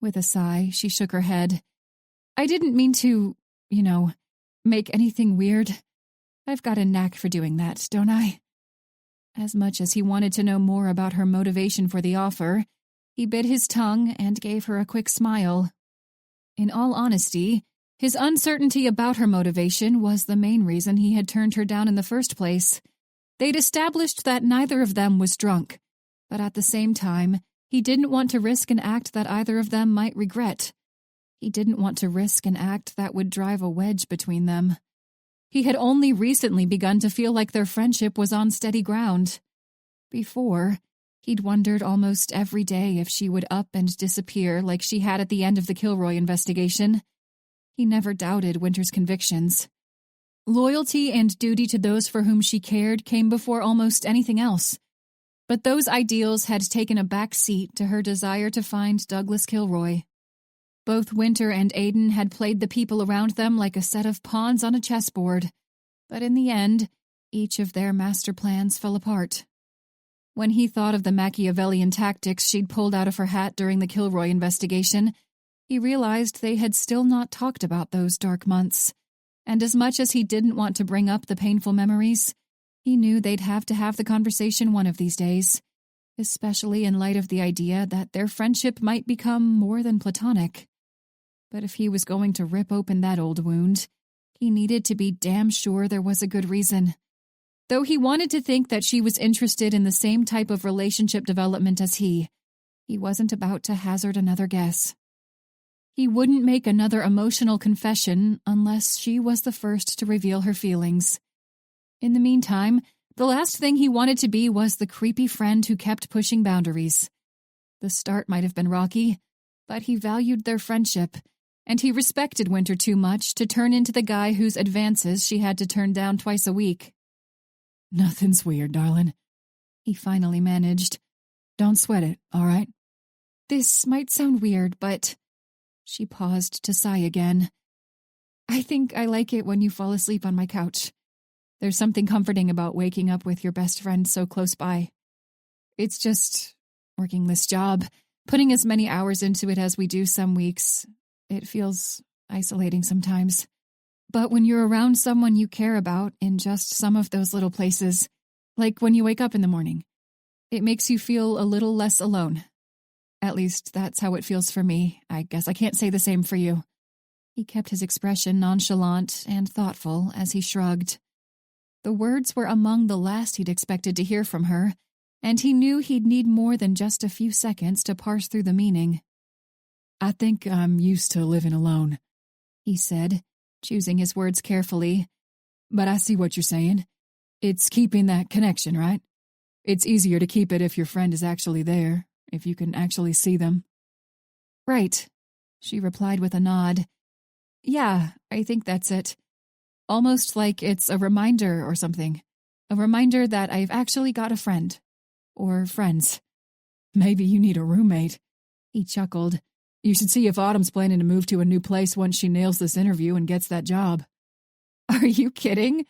With a sigh, she shook her head. I didn't mean to, make anything weird. I've got a knack for doing that, don't I? As much as he wanted to know more about her motivation for the offer, he bit his tongue and gave her a quick smile. In all honesty, his uncertainty about her motivation was the main reason he had turned her down in the first place. They'd established that neither of them was drunk, but at the same time, he didn't want to risk an act that either of them might regret. He didn't want to risk an act that would drive a wedge between them. He had only recently begun to feel like their friendship was on steady ground. Before, he'd wondered almost every day if she would up and disappear like she had at the end of the Kilroy investigation. He never doubted Winter's convictions. Loyalty and duty to those for whom she cared came before almost anything else. But those ideals had taken a back seat to her desire to find Douglas Kilroy. Both Winter and Aiden had played the people around them like a set of pawns on a chessboard, but in the end, each of their master plans fell apart. When he thought of the Machiavellian tactics she'd pulled out of her hat during the Kilroy investigation, he realized they had still not talked about those dark months, and as much as he didn't want to bring up the painful memories, he knew they'd have to have the conversation one of these days, especially in light of the idea that their friendship might become more than platonic. But if he was going to rip open that old wound, he needed to be damn sure there was a good reason. Though he wanted to think that she was interested in the same type of relationship development as he wasn't about to hazard another guess. He wouldn't make another emotional confession unless she was the first to reveal her feelings. In the meantime, the last thing he wanted to be was the creepy friend who kept pushing boundaries. The start might have been rocky, but he valued their friendship, and he respected Winter too much to turn into the guy whose advances she had to turn down twice a week. Nothing's weird, darling. He finally managed. Don't sweat it, all right? This might sound weird, but... She paused to sigh again. I think I like it when you fall asleep on my couch. There's something comforting about waking up with your best friend so close by. It's just working this job, putting as many hours into it as we do some weeks. It feels isolating sometimes. But when you're around someone you care about in just some of those little places, like when you wake up in the morning, it makes you feel a little less alone. At least that's how it feels for me. I guess I can't say the same for you. He kept his expression nonchalant and thoughtful as he shrugged. The words were among the last he'd expected to hear from her, and he knew he'd need more than just a few seconds to parse through the meaning. I think I'm used to living alone, he said, choosing his words carefully. But I see what you're saying. It's keeping that connection, right? It's easier to keep it if your friend is actually there, if you can actually see them. Right, she replied with a nod. Yeah, I think that's it. Almost like it's a reminder or something. A reminder that I've actually got a friend. Or friends. Maybe you need a roommate. He chuckled. You should see if Autumn's planning to move to a new place once she nails this interview and gets that job. Are you kidding?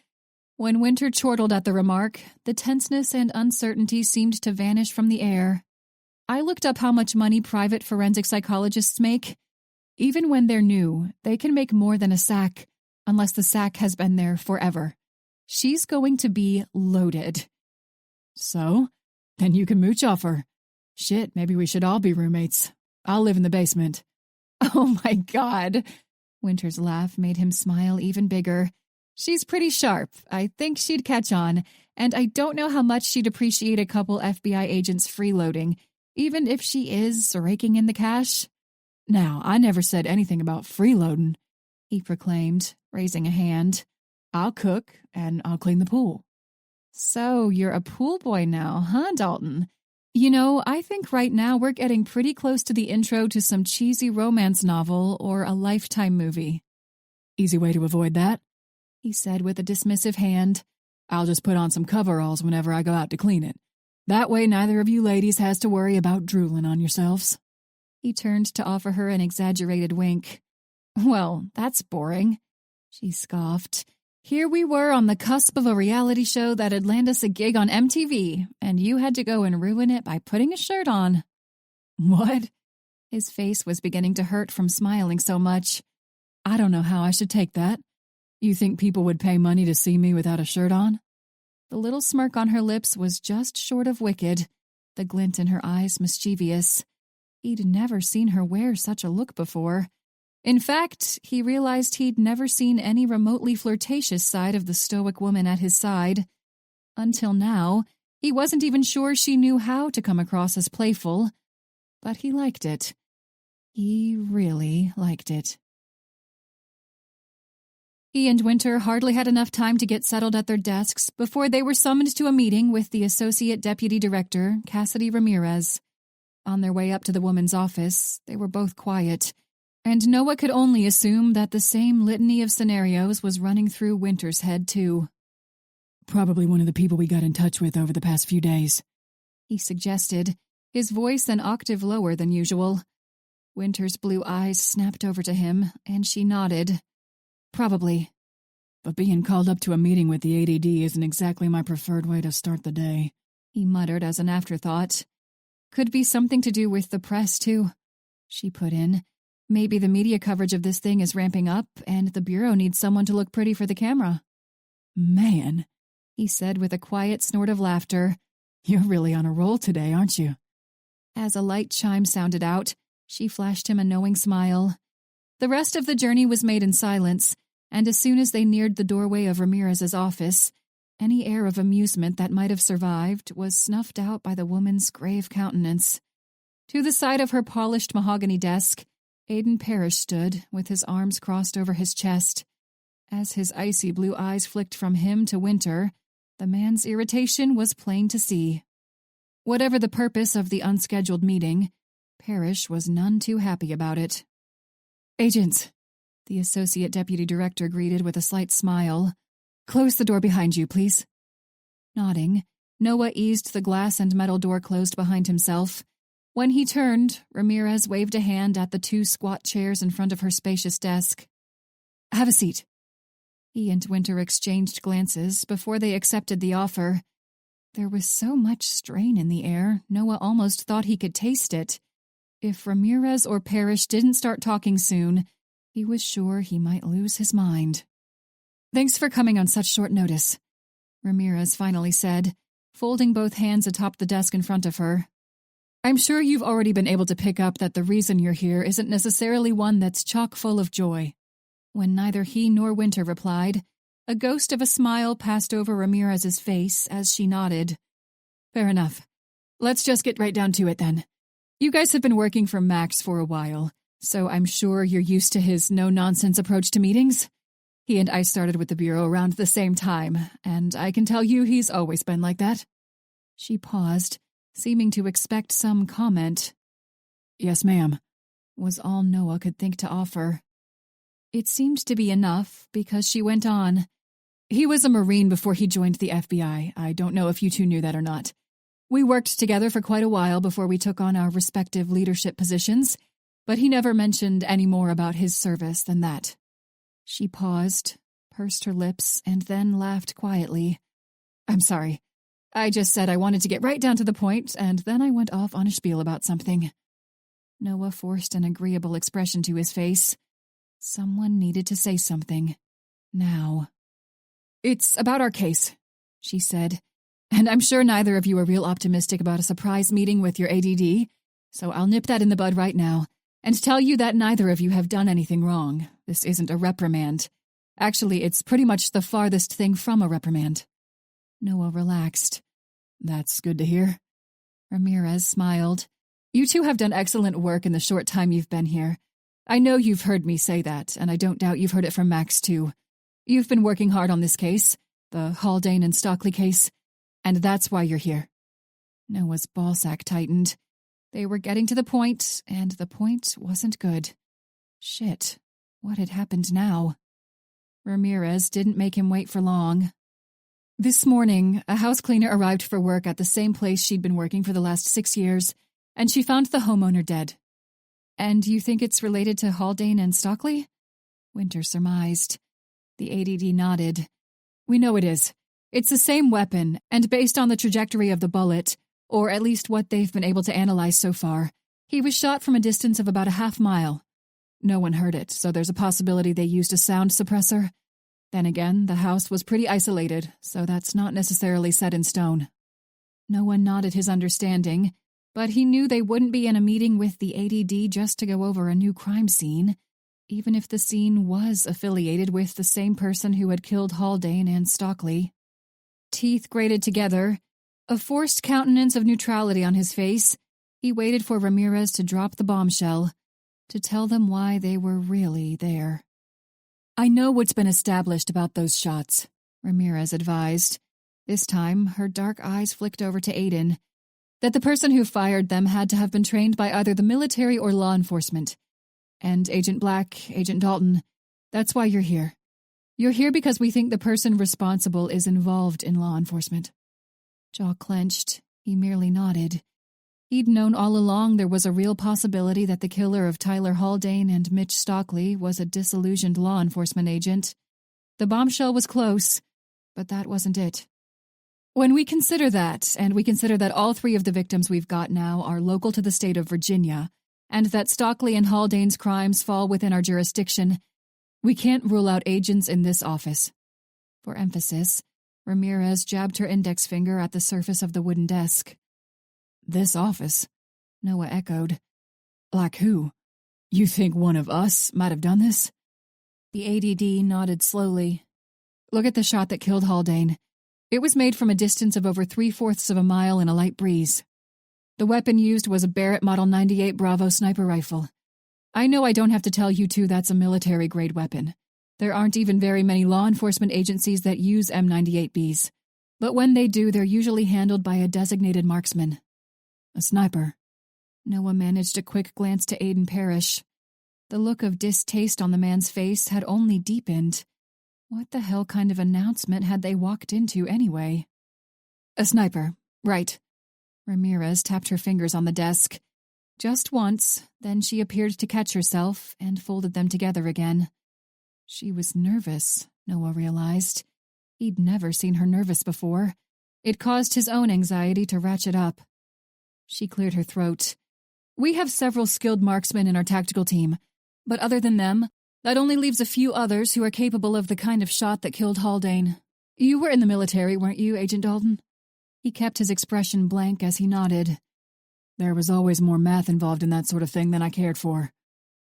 When Winter chortled at the remark, the tenseness and uncertainty seemed to vanish from the air. I looked up how much money private forensic psychologists make. Even when they're new, they can make more than a sack, unless the sack has been there forever. She's going to be loaded. So? Then you can mooch off her. Shit, maybe we should all be roommates. I'll live in the basement. Oh my God. Winter's laugh made him smile even bigger. She's pretty sharp. I think she'd catch on, and I don't know how much she'd appreciate a couple FBI agents freeloading, even if she is raking in the cash. Now, I never said anything about freeloading, he proclaimed, raising a hand. I'll cook, and I'll clean the pool. So you're a pool boy now, huh, Dalton? You know, I think right now we're getting pretty close to the intro to some cheesy romance novel or a Lifetime movie. Easy way to avoid that, he said with a dismissive hand. I'll just put on some coveralls whenever I go out to clean it. That way neither of you ladies has to worry about drooling on yourselves. He turned to offer her an exaggerated wink. Well, that's boring, she scoffed. Here we were on the cusp of a reality show that'd land us a gig on MTV, and you had to go and ruin it by putting a shirt on. What? His face was beginning to hurt from smiling so much. I don't know how I should take that. You think people would pay money to see me without a shirt on? The little smirk on her lips was just short of wicked, the glint in her eyes mischievous. He'd never seen her wear such a look before. In fact, he realized he'd never seen any remotely flirtatious side of the stoic woman at his side. Until now, he wasn't even sure she knew how to come across as playful. But he liked it. He really liked it. He and Winter hardly had enough time to get settled at their desks before they were summoned to a meeting with the Associate Deputy Director, Cassidy Ramirez. On their way up to the woman's office, they were both quiet, and Noah could only assume that the same litany of scenarios was running through Winter's head, too. Probably one of the people we got in touch with over the past few days, he suggested, his voice an octave lower than usual. Winter's blue eyes snapped over to him, and she nodded. Probably. But being called up to a meeting with the ADD isn't exactly my preferred way to start the day, he muttered as an afterthought. Could be something to do with the press, too, she put in. Maybe the media coverage of this thing is ramping up, and the Bureau needs someone to look pretty for the camera. Man, he said with a quiet snort of laughter. You're really on a roll today, aren't you? As a light chime sounded out, she flashed him a knowing smile. The rest of the journey was made in silence, and as soon as they neared the doorway of Ramirez's office, any air of amusement that might have survived was snuffed out by the woman's grave countenance. To the side of her polished mahogany desk, Aiden Parrish stood, with his arms crossed over his chest. As his icy blue eyes flicked from him to Winter, the man's irritation was plain to see. Whatever the purpose of the unscheduled meeting, Parrish was none too happy about it. Agents, the Associate Deputy Director greeted with a slight smile. Close the door behind you, please. Nodding, Noah eased the glass and metal door closed behind himself. When he turned, Ramirez waved a hand at the two squat chairs in front of her spacious desk. Have a seat. He and Winter exchanged glances before they accepted the offer. There was so much strain in the air, Noah almost thought he could taste it. If Ramirez or Parrish didn't start talking soon, he was sure he might lose his mind. Thanks for coming on such short notice, Ramirez finally said, folding both hands atop the desk in front of her. I'm sure you've already been able to pick up that the reason you're here isn't necessarily one that's chock full of joy. When neither he nor Winter replied, a ghost of a smile passed over Ramirez's face as she nodded. Fair enough. Let's just get right down to it then. You guys have been working for Max for a while, so I'm sure you're used to his no-nonsense approach to meetings. He and I started with the Bureau around the same time, and I can tell you he's always been like that. She paused, seeming to expect some comment. Yes, ma'am, was all Noah could think to offer. It seemed to be enough, because she went on. He was a Marine before he joined the FBI. I don't know if you two knew that or not. We worked together for quite a while before we took on our respective leadership positions, but he never mentioned any more about his service than that. She paused, pursed her lips, and then laughed quietly. I'm sorry. I just said I wanted to get right down to the point, and then I went off on a spiel about something. Noah forced an agreeable expression to his face. Someone needed to say something. Now. It's about our case, she said. And I'm sure neither of you are real optimistic about a surprise meeting with your ADD, so I'll nip that in the bud right now and tell you that neither of you have done anything wrong. This isn't a reprimand. Actually, it's pretty much the farthest thing from a reprimand. Noah relaxed. That's good to hear. Ramirez smiled. You two have done excellent work in the short time you've been here. I know you've heard me say that, and I don't doubt you've heard it from Max, too. You've been working hard on this case, the Haldane and Stockley case, and that's why you're here. Noah's ballsack tightened. They were getting to the point, and the point wasn't good. Shit, what had happened now? Ramirez didn't make him wait for long. This morning, a house cleaner arrived for work at the same place she'd been working for the last 6 years, and she found the homeowner dead. And you think it's related to Haldane and Stockley? Winter surmised. The ADD nodded. We know it is. It's the same weapon, and based on the trajectory of the bullet, or at least what they've been able to analyze so far, he was shot from a distance of about a half-mile. No one heard it, so there's a possibility they used a sound suppressor. Then again, the house was pretty isolated, so that's not necessarily set in stone. No one nodded his understanding, but he knew they wouldn't be in a meeting with the ADD just to go over a new crime scene, even if the scene was affiliated with the same person who had killed Haldane and Stockley. Teeth grated together, a forced countenance of neutrality on his face, he waited for Ramirez to drop the bombshell, to tell them why they were really there. I know what's been established about those shots, Ramirez advised. This time, her dark eyes flicked over to Aiden, that the person who fired them had to have been trained by either the military or law enforcement. And Agent Black, Agent Dalton, that's why you're here. You're here because we think the person responsible is involved in law enforcement. Jaw clenched, he merely nodded. He'd known all along there was a real possibility that the killer of Tyler Haldane and Mitch Stockley was a disillusioned law enforcement agent. The bombshell was close, but that wasn't it. When we consider that, and we consider that all 3 of the victims we've got now are local to the state of Virginia, and that Stockley and Haldane's crimes fall within our jurisdiction, we can't rule out agents in this office. For emphasis, Ramirez jabbed her index finger at the surface of the wooden desk. This office? Noah echoed. Like who? You think one of us might have done this? The ADD nodded slowly. Look at the shot that killed Haldane. It was made from a distance of over 3/4 of a mile in a light breeze. The weapon used was a Barrett Model 98 Bravo sniper rifle. I know I don't have to tell you two that's a military-grade weapon. There aren't even very many law enforcement agencies that use M98Bs. But when they do, they're usually handled by a designated marksman. A sniper. Noah managed a quick glance to Aiden Parrish. The look of distaste on the man's face had only deepened. What the hell kind of announcement had they walked into anyway? A sniper, right. Ramirez tapped her fingers on the desk. Just once, then she appeared to catch herself and folded them together again. She was nervous, Noah realized. He'd never seen her nervous before. It caused his own anxiety to ratchet up. She cleared her throat. We have several skilled marksmen in our tactical team, but other than them, that only leaves a few others who are capable of the kind of shot that killed Haldane. You were in the military, weren't you, Agent Dalton? He kept his expression blank as he nodded. There was always more math involved in that sort of thing than I cared for.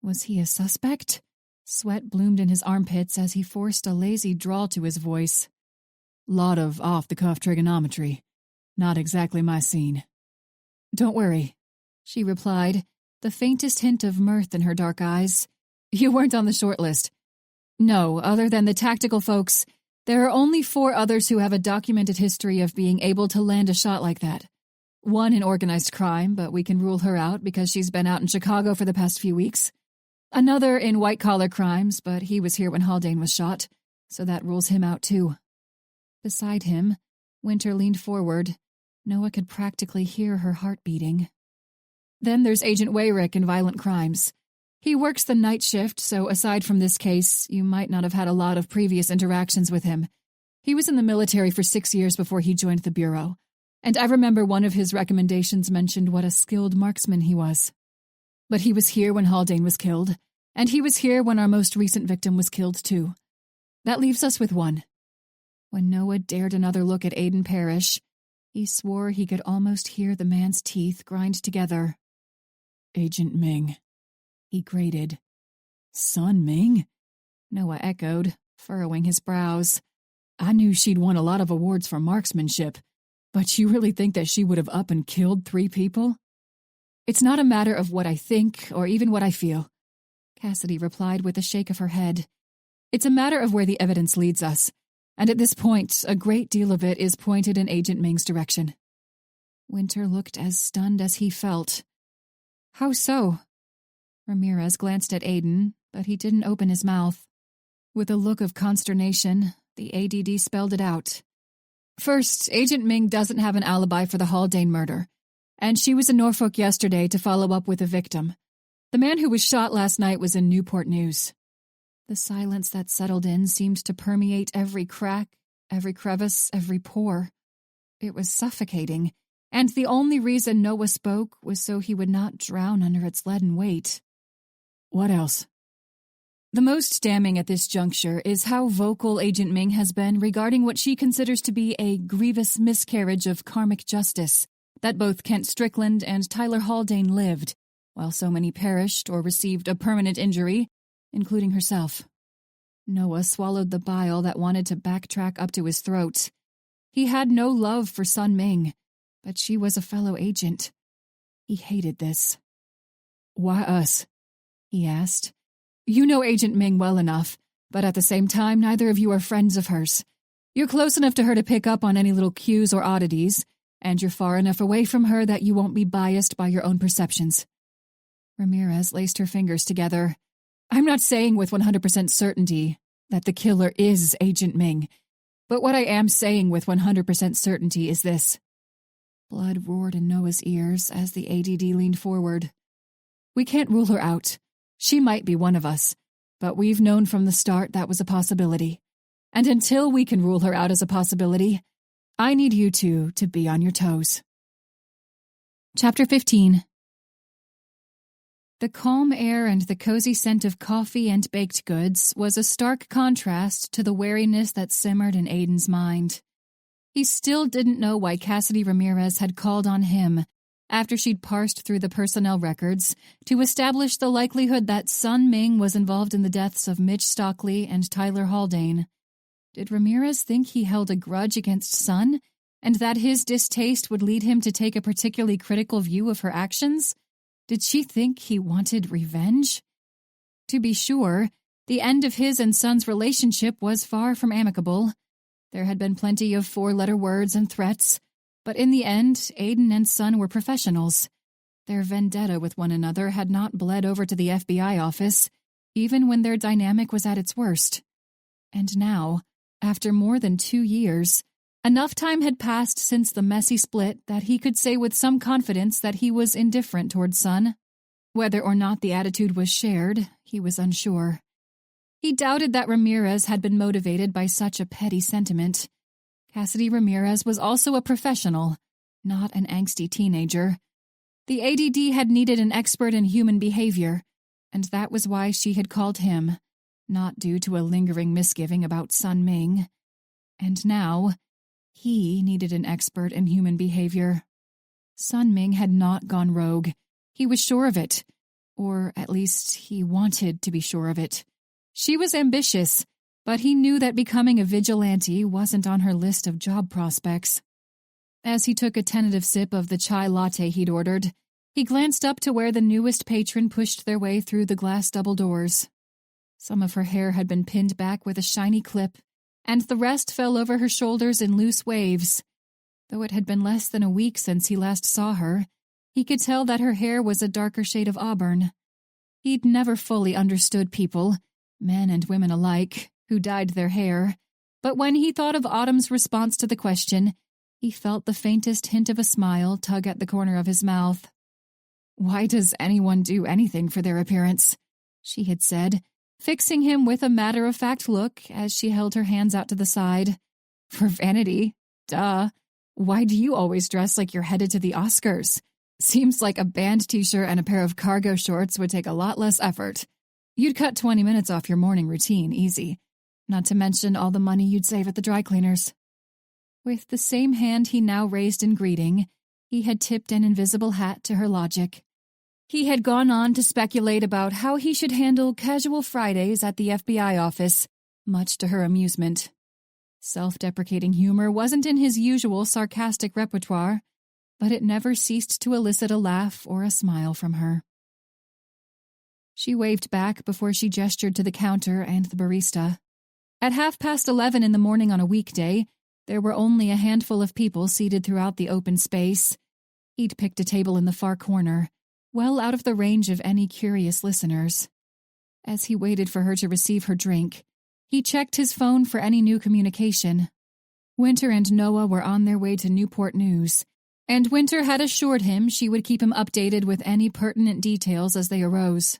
Was he a suspect? Sweat bloomed in his armpits as he forced a lazy drawl to his voice. Lot of off-the-cuff trigonometry. Not exactly my scene. Don't worry, she replied, the faintest hint of mirth in her dark eyes. You weren't on the short list. No, other than the tactical folks, there are only 4 others who have a documented history of being able to land a shot like that. One in organized crime, but we can rule her out because she's been out in Chicago for the past few weeks. Another in white-collar crimes, but he was here when Haldane was shot, so that rules him out too. Beside him, Winter leaned forward. Noah could practically hear her heart beating. Then there's Agent Wayrick in violent crimes. He works the night shift, so aside from this case, you might not have had a lot of previous interactions with him. He was in the military for 6 years before he joined the Bureau, and I remember one of his recommendations mentioned what a skilled marksman he was. But he was here when Haldane was killed, and he was here when our most recent victim was killed too. That leaves us with 1. When Noah dared another look at Aiden Parrish, he swore he could almost hear the man's teeth grind together. Agent Ming, he grated. Sun Ming? Noah echoed, furrowing his brows. I knew she'd won a lot of awards for marksmanship, but you really think that she would have up and killed 3 people? It's not a matter of what I think or even what I feel, Cassidy replied with a shake of her head. It's a matter of where the evidence leads us, and at this point, a great deal of it is pointed in Agent Ming's direction. Winter looked as stunned as he felt. How so? Ramirez glanced at Aiden, but he didn't open his mouth. With a look of consternation, the ADD spelled it out. First, Agent Ming doesn't have an alibi for the Haldane murder, and she was in Norfolk yesterday to follow up with a victim. The man who was shot last night was in Newport News. The silence that settled in seemed to permeate every crack, every crevice, every pore. It was suffocating, and the only reason Noah spoke was so he would not drown under its leaden weight. What else? The most damning at this juncture is how vocal Agent Ming has been regarding what she considers to be a grievous miscarriage of karmic justice, that both Kent Strickland and Tyler Haldane lived, while so many perished or received a permanent injury, including herself. Noah swallowed the bile that wanted to backtrack up to his throat. He had no love for Sun Ming, but she was a fellow agent. He hated this. Why us? He asked. You know Agent Ming well enough, but at the same time, neither of you are friends of hers. You're close enough to her to pick up on any little cues or oddities, and you're far enough away from her that you won't be biased by your own perceptions. Ramirez laced her fingers together. I'm not saying with 100% certainty that the killer is Agent Ming, but what I am saying with 100% certainty is this. Blood roared in Noah's ears as the ADD leaned forward. We can't rule her out. She might be one of us, but we've known from the start that was a possibility. And until we can rule her out as a possibility, I need you two to be on your toes. Chapter 15. The calm air and the cozy scent of coffee and baked goods was a stark contrast to the wariness that simmered in Aiden's mind. He still didn't know why Cassidy Ramirez had called on him, after she'd parsed through the personnel records, to establish the likelihood that Sun Ming was involved in the deaths of Mitch Stockley and Tyler Haldane. Did Ramirez think he held a grudge against Sun, and that his distaste would lead him to take a particularly critical view of her actions? Did she think he wanted revenge? To be sure, the end of his and Sun's relationship was far from amicable. There had been plenty of 4-letter words and threats, but in the end, Aiden and Sun were professionals. Their vendetta with one another had not bled over to the FBI office, even when their dynamic was at its worst. And now, after more than 2 years, enough time had passed since the messy split that he could say with some confidence that he was indifferent toward Sun. Whether or not the attitude was shared, he was unsure. He doubted that Ramirez had been motivated by such a petty sentiment. Cassidy Ramirez was also a professional, not an angsty teenager. The ADD had needed an expert in human behavior, and that was why she had called him, not due to a lingering misgiving about Sun Ming. And now, he needed an expert in human behavior. Sun Ming had not gone rogue. He was sure of it, or at least he wanted to be sure of it. She was ambitious, but he knew that becoming a vigilante wasn't on her list of job prospects. As he took a tentative sip of the chai latte he'd ordered, he glanced up to where the newest patron pushed their way through the glass double doors. Some of her hair had been pinned back with a shiny clip, and the rest fell over her shoulders in loose waves. Though it had been less than a week since he last saw her, he could tell that her hair was a darker shade of auburn. He'd never fully understood people, men and women alike, who dyed their hair, but when he thought of Autumn's response to the question, he felt the faintest hint of a smile tug at the corner of his mouth. "Why does anyone do anything for their appearance?" she had said, fixing him with a matter-of-fact look as she held her hands out to the side. "For vanity. Duh. Why do you always dress like you're headed to the Oscars? Seems like a band t-shirt and a pair of cargo shorts would take a lot less effort. You'd cut 20 minutes off your morning routine, easy. not to mention all the money you'd save at the dry cleaners." With the same hand he now raised in greeting, he had tipped an invisible hat to her logic. He had gone on to speculate about how he should handle casual Fridays at the FBI office, much to her amusement. Self-deprecating humor wasn't in his usual sarcastic repertoire, but it never ceased to elicit a laugh or a smile from her. She waved back before she gestured to the counter and the barista. At 11:30 in the morning on a weekday, there were only a handful of people seated throughout the open space. He'd picked a table in the far corner, well out of the range of any curious listeners. As he waited for her to receive her drink, he checked his phone for any new communication. Winter and Noah were on their way to Newport News, and Winter had assured him she would keep him updated with any pertinent details as they arose.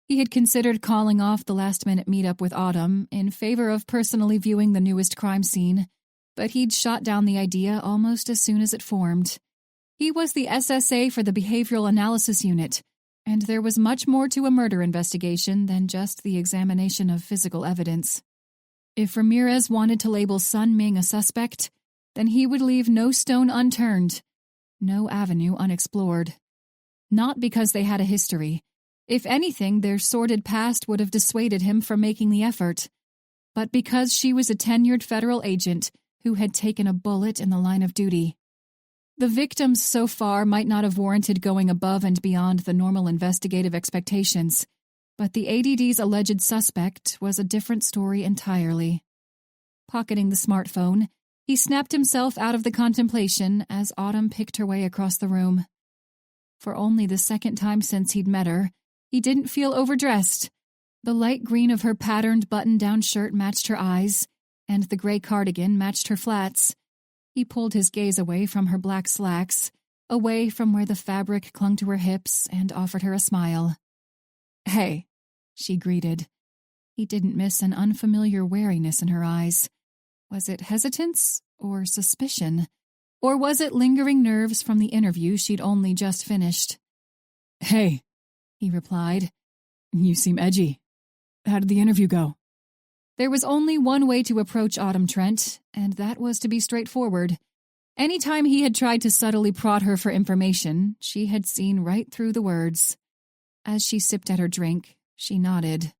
He had considered calling off the last-minute meetup with Autumn in favor of personally viewing the newest crime scene, but he'd shot down the idea almost as soon as it formed. He was the SSA for the Behavioral Analysis Unit, and there was much more to a murder investigation than just the examination of physical evidence. If Ramirez wanted to label Sun Ming a suspect, then he would leave no stone unturned, no avenue unexplored. Not because they had a history. If anything, their sordid past would have dissuaded him from making the effort, but because she was a tenured federal agent who had taken a bullet in the line of duty. The victims so far might not have warranted going above and beyond the normal investigative expectations, but the ADD's alleged suspect was a different story entirely. Pocketing the smartphone, he snapped himself out of the contemplation as Autumn picked her way across the room. For only the second time since he'd met her, he didn't feel overdressed. The light green of her patterned button-down shirt matched her eyes, and the gray cardigan matched her flats. He pulled his gaze away from her black slacks, away from where the fabric clung to her hips, and offered her a smile. "Hey," she greeted. He didn't miss an unfamiliar wariness in her eyes. Was it hesitance or suspicion? Or was it lingering nerves from the interview she'd only just finished? "Hey," he replied. "You seem edgy. How did the interview go?" There was only one way to approach Autumn Trent, and that was to be straightforward. Any time he had tried to subtly prod her for information, she had seen right through the words. As she sipped at her drink, she nodded.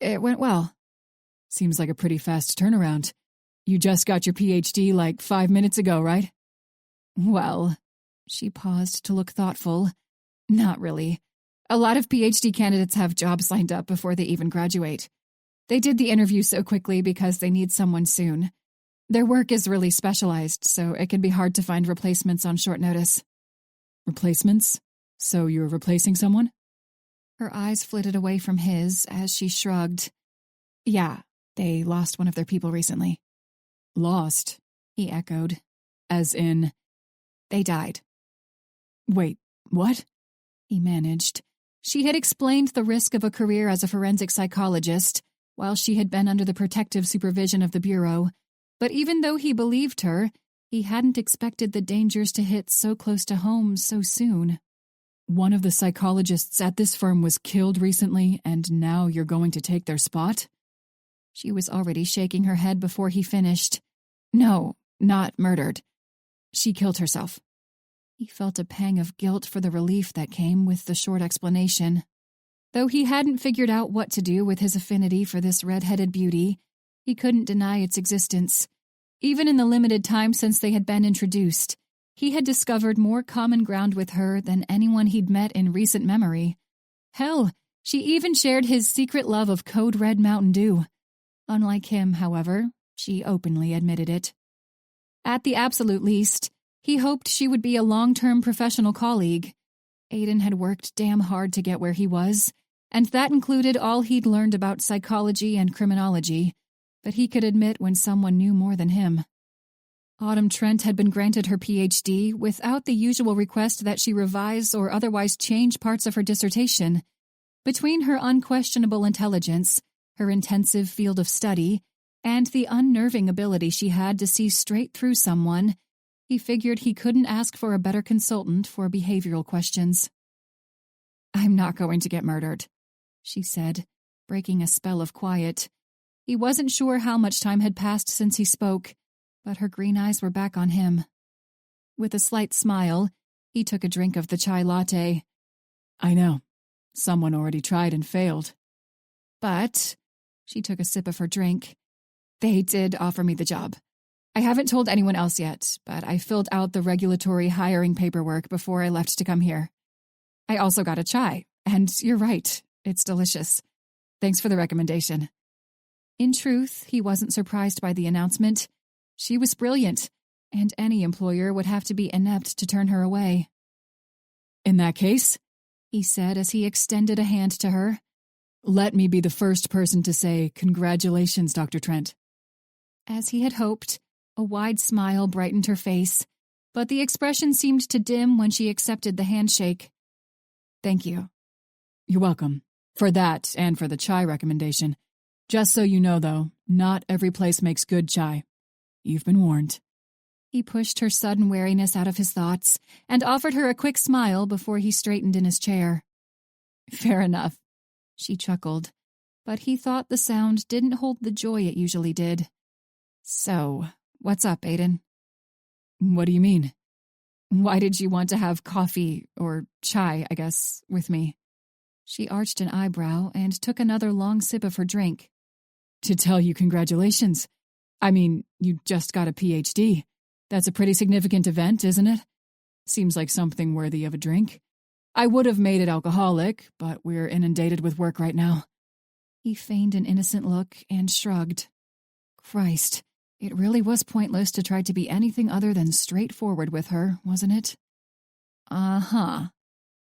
"It went well. Seems like a pretty fast turnaround. You just got your PhD like 5 minutes ago, right?" "Well," she paused to look thoughtful. "Not really. A lot of PhD candidates have jobs lined up before they even graduate. They did the interview so quickly because they need someone soon. Their work is really specialized, so it can be hard to find replacements on short notice." "Replacements? So you're replacing someone?" Her eyes flitted away from his as she shrugged. "Yeah, they lost one of their people recently." "Lost?" he echoed. "As in?" "They died." "Wait, what?" he managed. She had explained the risk of a career as a forensic psychologist, while she had been under the protective supervision of the Bureau, but even though he believed her, he hadn't expected the dangers to hit so close to home so soon. "One of the psychologists at this firm was killed recently, and now you're going to take their spot?" She was already shaking her head before he finished. "No, not murdered. She killed herself." He felt a pang of guilt for the relief that came with the short explanation. Though he hadn't figured out what to do with his affinity for this red-headed beauty, he couldn't deny its existence. Even in the limited time since they had been introduced, he had discovered more common ground with her than anyone he'd met in recent memory. Hell, she even shared his secret love of Code Red Mountain Dew. Unlike him, however, she openly admitted it. At the absolute least, he hoped she would be a long-term professional colleague. Aiden had worked damn hard to get where he was, and that included all he'd learned about psychology and criminology, but he could admit when someone knew more than him. Autumn Trent had been granted her PhD without the usual request that she revise or otherwise change parts of her dissertation. Between her unquestionable intelligence, her intensive field of study, and the unnerving ability she had to see straight through someone, he figured he couldn't ask for a better consultant for behavioral questions. "I'm not going to get murdered," she said, breaking a spell of quiet. He wasn't sure how much time had passed since he spoke, but her green eyes were back on him. With a slight smile, he took a drink of the chai latte. I know. Someone already tried and failed. But, she took a sip of her drink, they did offer me the job. I haven't told anyone else yet, but I filled out the regulatory hiring paperwork before I left to come here. I also got a chai, and you're right, it's delicious. Thanks for the recommendation. In truth, he wasn't surprised by the announcement. She was brilliant, and any employer would have to be inept to turn her away. In that case, he said as he extended a hand to her, let me be the first person to say congratulations, Dr. Trent. As he had hoped, a wide smile brightened her face, but the expression seemed to dim when she accepted the handshake. Thank you. You're welcome. For that and for the chai recommendation. Just so you know, though, not every place makes good chai. You've been warned. He pushed her sudden wariness out of his thoughts and offered her a quick smile before he straightened in his chair. Fair enough, she chuckled, but he thought the sound didn't hold the joy it usually did. So, what's up, Aiden? What do you mean? Why did you want to have coffee, or chai, I guess, with me? She arched an eyebrow and took another long sip of her drink. To tell you congratulations. I mean, you just got a PhD. That's a pretty significant event, isn't it? Seems like something worthy of a drink. I would have made it alcoholic, but we're inundated with work right now. He feigned an innocent look and shrugged. Christ, it really was pointless to try to be anything other than straightforward with her, wasn't it? Uh-huh.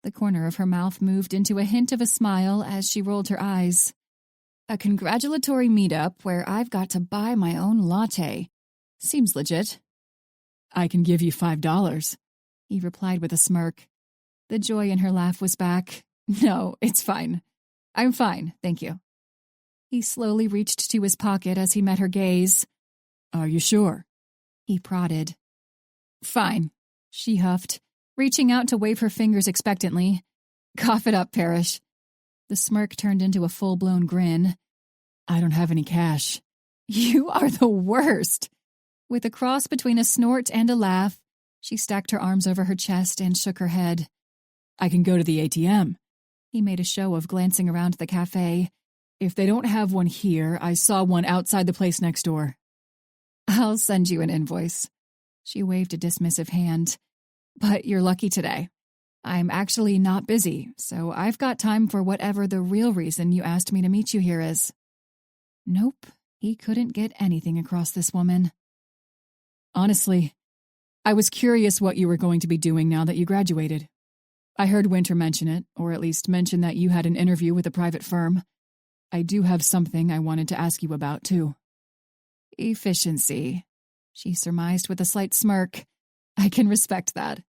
The corner of her mouth moved into a hint of a smile as she rolled her eyes. A congratulatory meetup where I've got to buy my own latte. Seems legit. I can give you $5, he replied with a smirk. The joy in her laugh was back. No, it's fine. I'm fine, thank you. He slowly reached to his pocket as he met her gaze. Are you sure? He prodded. Fine, she huffed, reaching out to wave her fingers expectantly. Cough it up, Parrish. The smirk turned into a full-blown grin. I don't have any cash. You are the worst. With a cross between a snort and a laugh, she stacked her arms over her chest and shook her head. I can go to the ATM. He made a show of glancing around the cafe. If they don't have one here, I saw one outside the place next door. I'll send you an invoice. She waved a dismissive hand. But you're lucky today. I'm actually not busy, so I've got time for whatever the real reason you asked me to meet you here is. Nope, he couldn't get anything across this woman. Honestly, I was curious what you were going to be doing now that you graduated. I heard Winter mention it, or at least mention that you had an interview with a private firm. I do have something I wanted to ask you about, too. Efficiency, she surmised with a slight smirk. I can respect that.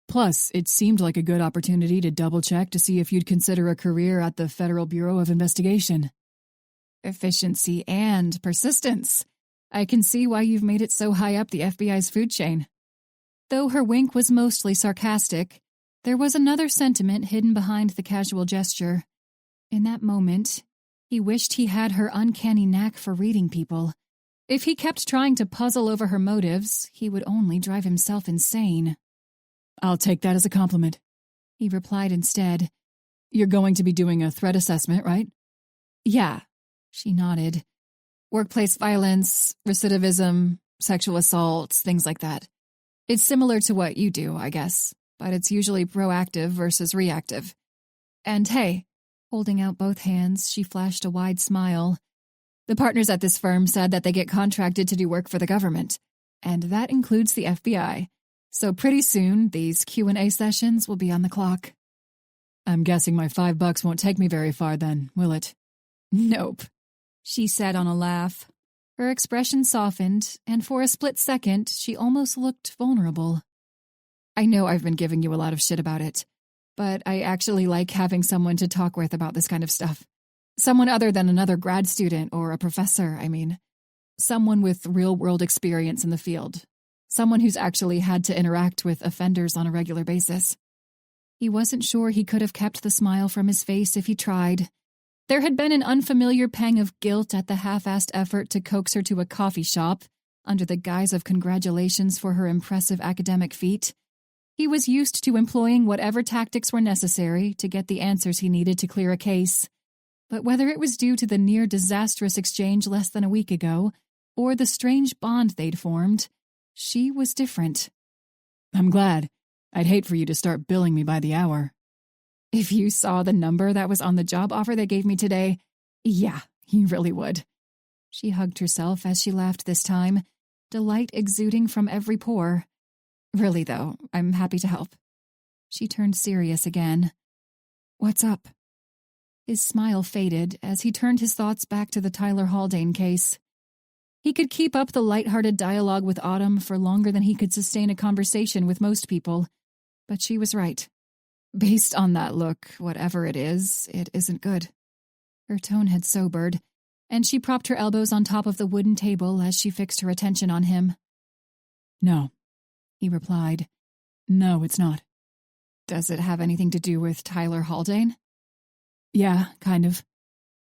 Plus, it seemed like a good opportunity to double-check to see if you'd consider a career at the Federal Bureau of Investigation. Efficiency and persistence. I can see why you've made it so high up the FBI's food chain. Though her wink was mostly sarcastic, there was another sentiment hidden behind the casual gesture. In that moment, he wished he had her uncanny knack for reading people. If he kept trying to puzzle over her motives, he would only drive himself insane. I'll take that as a compliment, he replied instead. You're going to be doing a threat assessment, right? Yeah, she nodded. Workplace violence, recidivism, sexual assaults, things like that. It's similar to what you do, I guess, but it's usually proactive versus reactive. And hey, holding out both hands, she flashed a wide smile. The partners at this firm said that they get contracted to do work for the government, and that includes the FBI. So pretty soon, these Q&A sessions will be on the clock. I'm guessing my $5 won't take me very far then, will it? Nope, she said on a laugh. Her expression softened, and for a split second, she almost looked vulnerable. I know I've been giving you a lot of shit about it, but I actually like having someone to talk with about this kind of stuff. Someone other than another grad student or a professor, I mean. Someone with real-world experience in the field. Someone who's actually had to interact with offenders on a regular basis. He wasn't sure he could have kept the smile from his face if he tried. There had been an unfamiliar pang of guilt at the half-assed effort to coax her to a coffee shop under the guise of congratulations for her impressive academic feat. He was used to employing whatever tactics were necessary to get the answers he needed to clear a case. But whether it was due to the near-disastrous exchange less than a week ago, or the strange bond they'd formed, she was different. I'm glad. I'd hate for you to start billing me by the hour. If you saw the number that was on the job offer they gave me today, yeah, you really would. She hugged herself as she laughed this time, delight exuding from every pore. Really, though, I'm happy to help. She turned serious again. What's up? His smile faded as he turned his thoughts back to the Tyler Haldane case. He could keep up the light-hearted dialogue with Autumn for longer than he could sustain a conversation with most people, but she was right. Based on that look, whatever it isn't good. Her tone had sobered, and she propped her elbows on top of the wooden table as she fixed her attention on him. No, he replied. No, it's not. Does it have anything to do with Tyler Haldane? Yeah, kind of.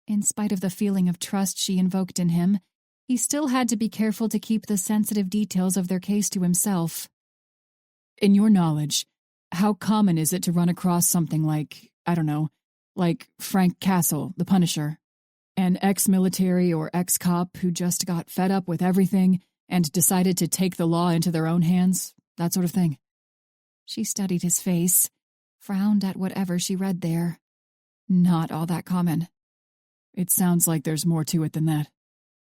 In spite of the feeling of trust she invoked in him, he still had to be careful to keep the sensitive details of their case to himself. In your knowledge, how common is it to run across something like, I don't know, like Frank Castle, the Punisher? An ex-military or ex-cop who just got fed up with everything and decided to take the law into their own hands, that sort of thing. She studied his face, frowned at whatever she read there. Not all that common. It sounds like there's more to it than that.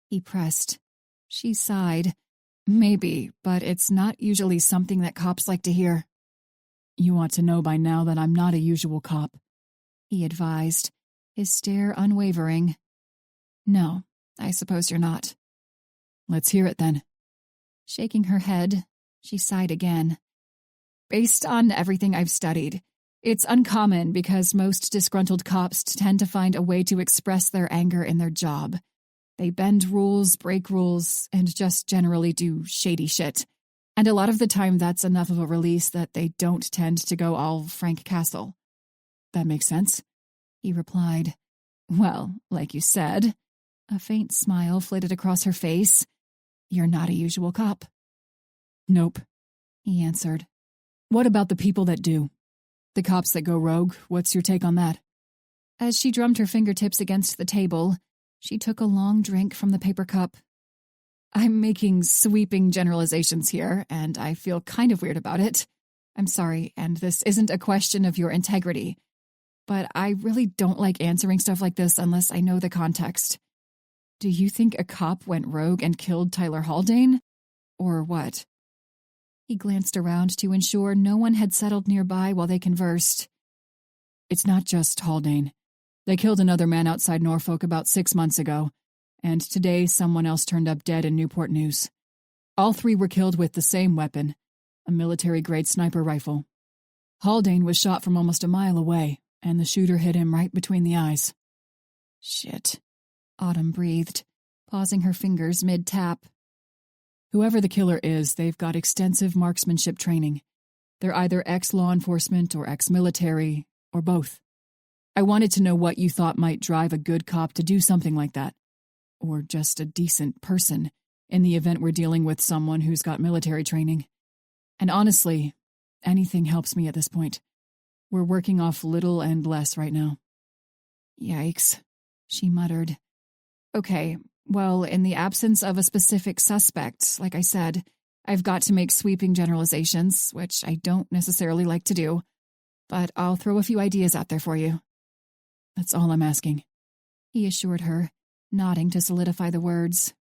He pressed. She sighed. Maybe, but it's not usually something that cops like to hear. You ought to know by now that I'm not a usual cop, he advised, his stare unwavering. No, I suppose you're not. Let's hear it then. Shaking her head, she sighed again. Based on everything I've studied, it's uncommon because most disgruntled cops tend to find a way to express their anger in their job. They bend rules, break rules, and just generally do shady shit. And a lot of the time that's enough of a release that they don't tend to go all Frank Castle. That makes sense, he replied. Well, like you said. A faint smile flitted across her face. You're not a usual cop. Nope, he answered. What about the people that do? The cops that go rogue, what's your take on that? As she drummed her fingertips against the table, she took a long drink from the paper cup. I'm making sweeping generalizations here, and I feel kind of weird about it. I'm sorry, and this isn't a question of your integrity. But I really don't like answering stuff like this unless I know the context. Do you think a cop went rogue and killed Tyler Haldane? Or what? He glanced around to ensure no one had settled nearby while they conversed. It's not just Haldane. They killed another man outside Norfolk about 6 months ago, and today someone else turned up dead in Newport News. All three were killed with the same weapon, a military-grade sniper rifle. Haldane was shot from almost a mile away, and the shooter hit him right between the eyes. Shit, Autumn breathed, pausing her fingers mid-tap. Whoever the killer is, they've got extensive marksmanship training. They're either ex-law enforcement or ex-military, or both. I wanted to know what you thought might drive a good cop to do something like that. Or just a decent person, in the event we're dealing with someone who's got military training. And honestly, anything helps me at this point. We're working off little and less right now. Yikes, she muttered. Okay, well, in the absence of a specific suspect, like I said, I've got to make sweeping generalizations, which I don't necessarily like to do. But I'll throw a few ideas out there for you. That's all I'm asking, he assured her, nodding to solidify the words.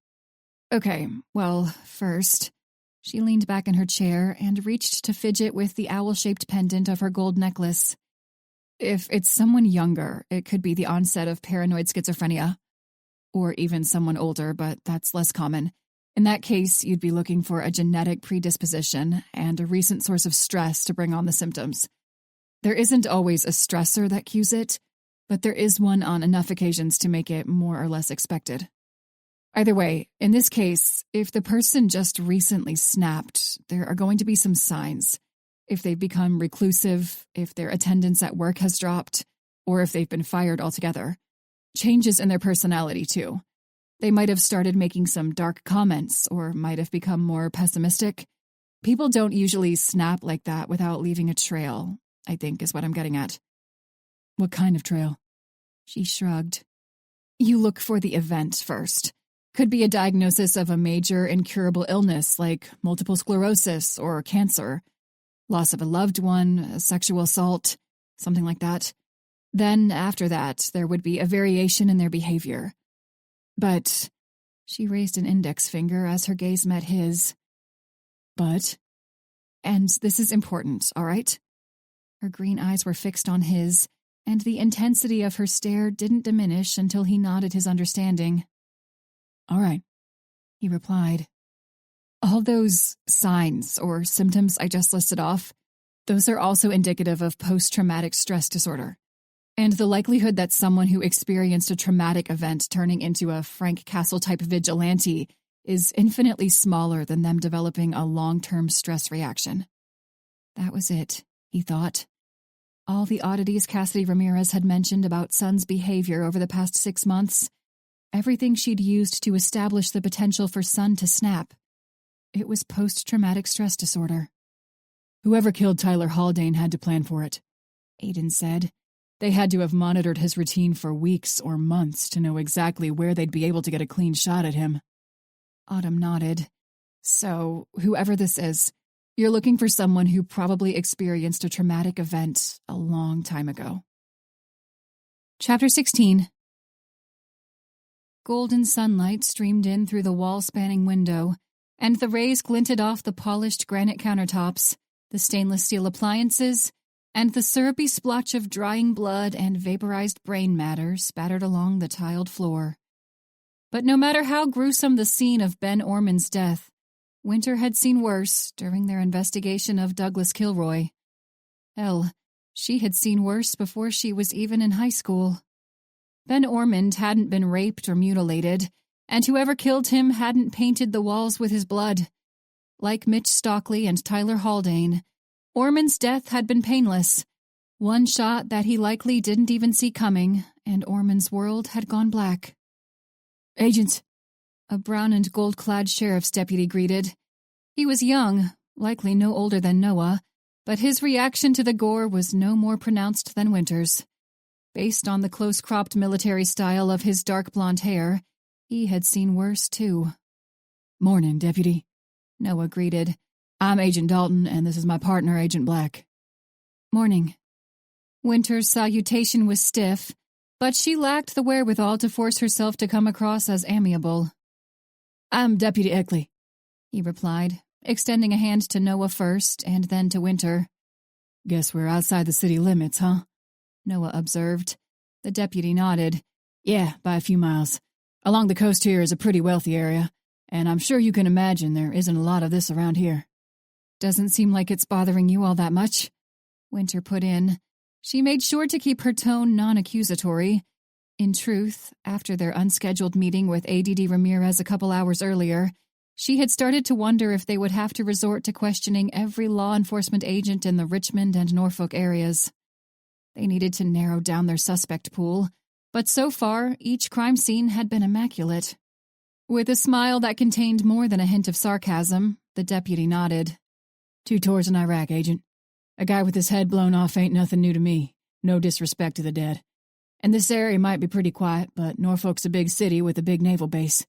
Okay, well, first, she leaned back in her chair and reached to fidget with the owl-shaped pendant of her gold necklace. If it's someone younger, it could be the onset of paranoid schizophrenia. Or even someone older, but that's less common. In that case, you'd be looking for a genetic predisposition and a recent source of stress to bring on the symptoms. There isn't always a stressor that cues it, but there is one on enough occasions to make it more or less expected. Either way, in this case, if the person just recently snapped, there are going to be some signs. If they've become reclusive, if their attendance at work has dropped, or if they've been fired altogether. changes in their personality, too. They might have started making some dark comments, or might have become more pessimistic. People don't usually snap like that without leaving a trail, I think is what I'm getting at. What kind of trail? She shrugged. You look for the event first. Could be a diagnosis of a major incurable illness like multiple sclerosis or cancer, loss of a loved one, a sexual assault, something like that. Then, after that, there would be a variation in their behavior. But, she raised an index finger as her gaze met his. But, and this is important, all right? Her green eyes were fixed on his, and the intensity of her stare didn't diminish until he nodded his understanding. All right, he replied. All those signs or symptoms I just listed off, those are also indicative of post-traumatic stress disorder. And the likelihood that someone who experienced a traumatic event turning into a Frank Castle-type vigilante is infinitely smaller than them developing a long-term stress reaction. That was it, he thought. All the oddities Cassidy Ramirez had mentioned about Sun's behavior over the past 6 months, everything she'd used to establish the potential for Sun to snap. It was post-traumatic stress disorder. Whoever killed Tyler Haldane had to plan for it, Aiden said. They had to have monitored his routine for weeks or months to know exactly where they'd be able to get a clean shot at him. Autumn nodded. So, whoever this is, you're looking for someone who probably experienced a traumatic event a long time ago. Chapter 16. Golden sunlight streamed in through the wall-spanning window, and the rays glinted off the polished granite countertops, the stainless steel appliances, and the syrupy splotch of drying blood and vaporized brain matter spattered along the tiled floor. But no matter how gruesome the scene of Ben Orman's death, Winter had seen worse during their investigation of Douglas Kilroy. Hell, she had seen worse before she was even in high school. Ben Ormond hadn't been raped or mutilated, and whoever killed him hadn't painted the walls with his blood. Like Mitch Stockley and Tyler Haldane, Orman's death had been painless. One shot that he likely didn't even see coming, and Orman's world had gone black. Agents, a brown and gold-clad sheriff's deputy greeted. He was young, likely no older than Noah, but his reaction to the gore was no more pronounced than Winter's. Based on the close-cropped military style of his dark blonde hair, he had seen worse, too. Morning, Deputy, Noah greeted. I'm Agent Dalton, and this is my partner, Agent Black. Morning. Winter's salutation was stiff, but she lacked the wherewithal to force herself to come across as amiable. I'm Deputy Eckley, he replied, extending a hand to Noah first and then to Winter. Guess we're outside the city limits, huh? Noah observed. The deputy nodded. Yeah, by a few miles. Along the coast here is a pretty wealthy area, and I'm sure you can imagine there isn't a lot of this around here. Doesn't seem like it's bothering you all that much, Winter put in. She made sure to keep her tone non-accusatory. In truth, after their unscheduled meeting with ADD Ramirez a couple hours earlier, she had started to wonder if they would have to resort to questioning every law enforcement agent in the Richmond and Norfolk areas. They needed to narrow down their suspect pool, but so far, each crime scene had been immaculate. With a smile that contained more than a hint of sarcasm, the deputy nodded. 2 tours in Iraq, Agent. A guy with his head blown off ain't nothing new to me. No disrespect to the dead. And this area might be pretty quiet, but Norfolk's a big city with a big naval base.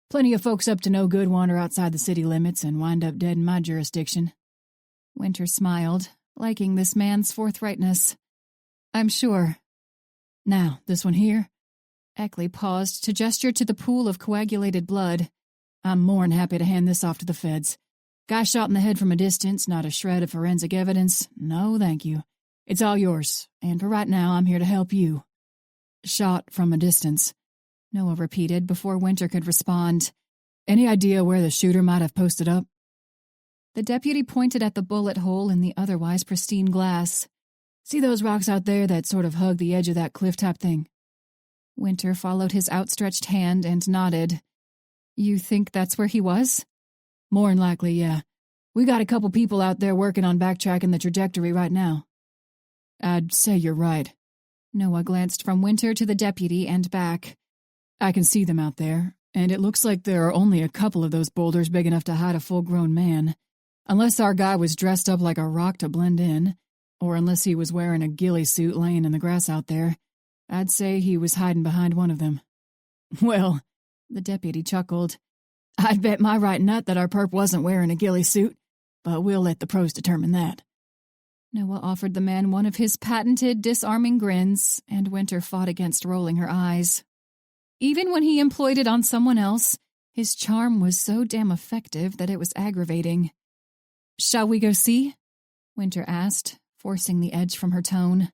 Plenty of folks up to no good wander outside the city limits and wind up dead in my jurisdiction. Winter smiled, liking this man's forthrightness. I'm sure. Now, this one here? Eckley paused to gesture to the pool of coagulated blood. I'm more'n happy to hand this off to the feds. Guy shot in the head from a distance, not a shred of forensic evidence. No, thank you. It's all yours, and for right now, I'm here to help you. Shot from a distance, Noah repeated before Winter could respond. Any idea where the shooter might have posted up? The deputy pointed at the bullet hole in the otherwise pristine glass. See those rocks out there that sort of hug the edge of that cliff-top thing? Winter followed his outstretched hand and nodded. You think that's where he was? More'n likely, yeah. We got a couple people out there working on backtracking the trajectory right now. I'd say you're right. Noah glanced from Winter to the deputy and back. I can see them out there, and it looks like there are only a couple of those boulders big enough to hide a full-grown man. Unless our guy was dressed up like a rock to blend in, or unless he was wearing a ghillie suit laying in the grass out there, I'd say he was hiding behind one of them. Well, the deputy chuckled. I'd bet my right nut that our perp wasn't wearing a ghillie suit, but we'll let the pros determine that. Noah offered the man one of his patented disarming grins, and Winter fought against rolling her eyes. Even when he employed it on someone else, his charm was so damn effective that it was aggravating. "Shall we go see?" Winter asked, forcing the edge from her tone.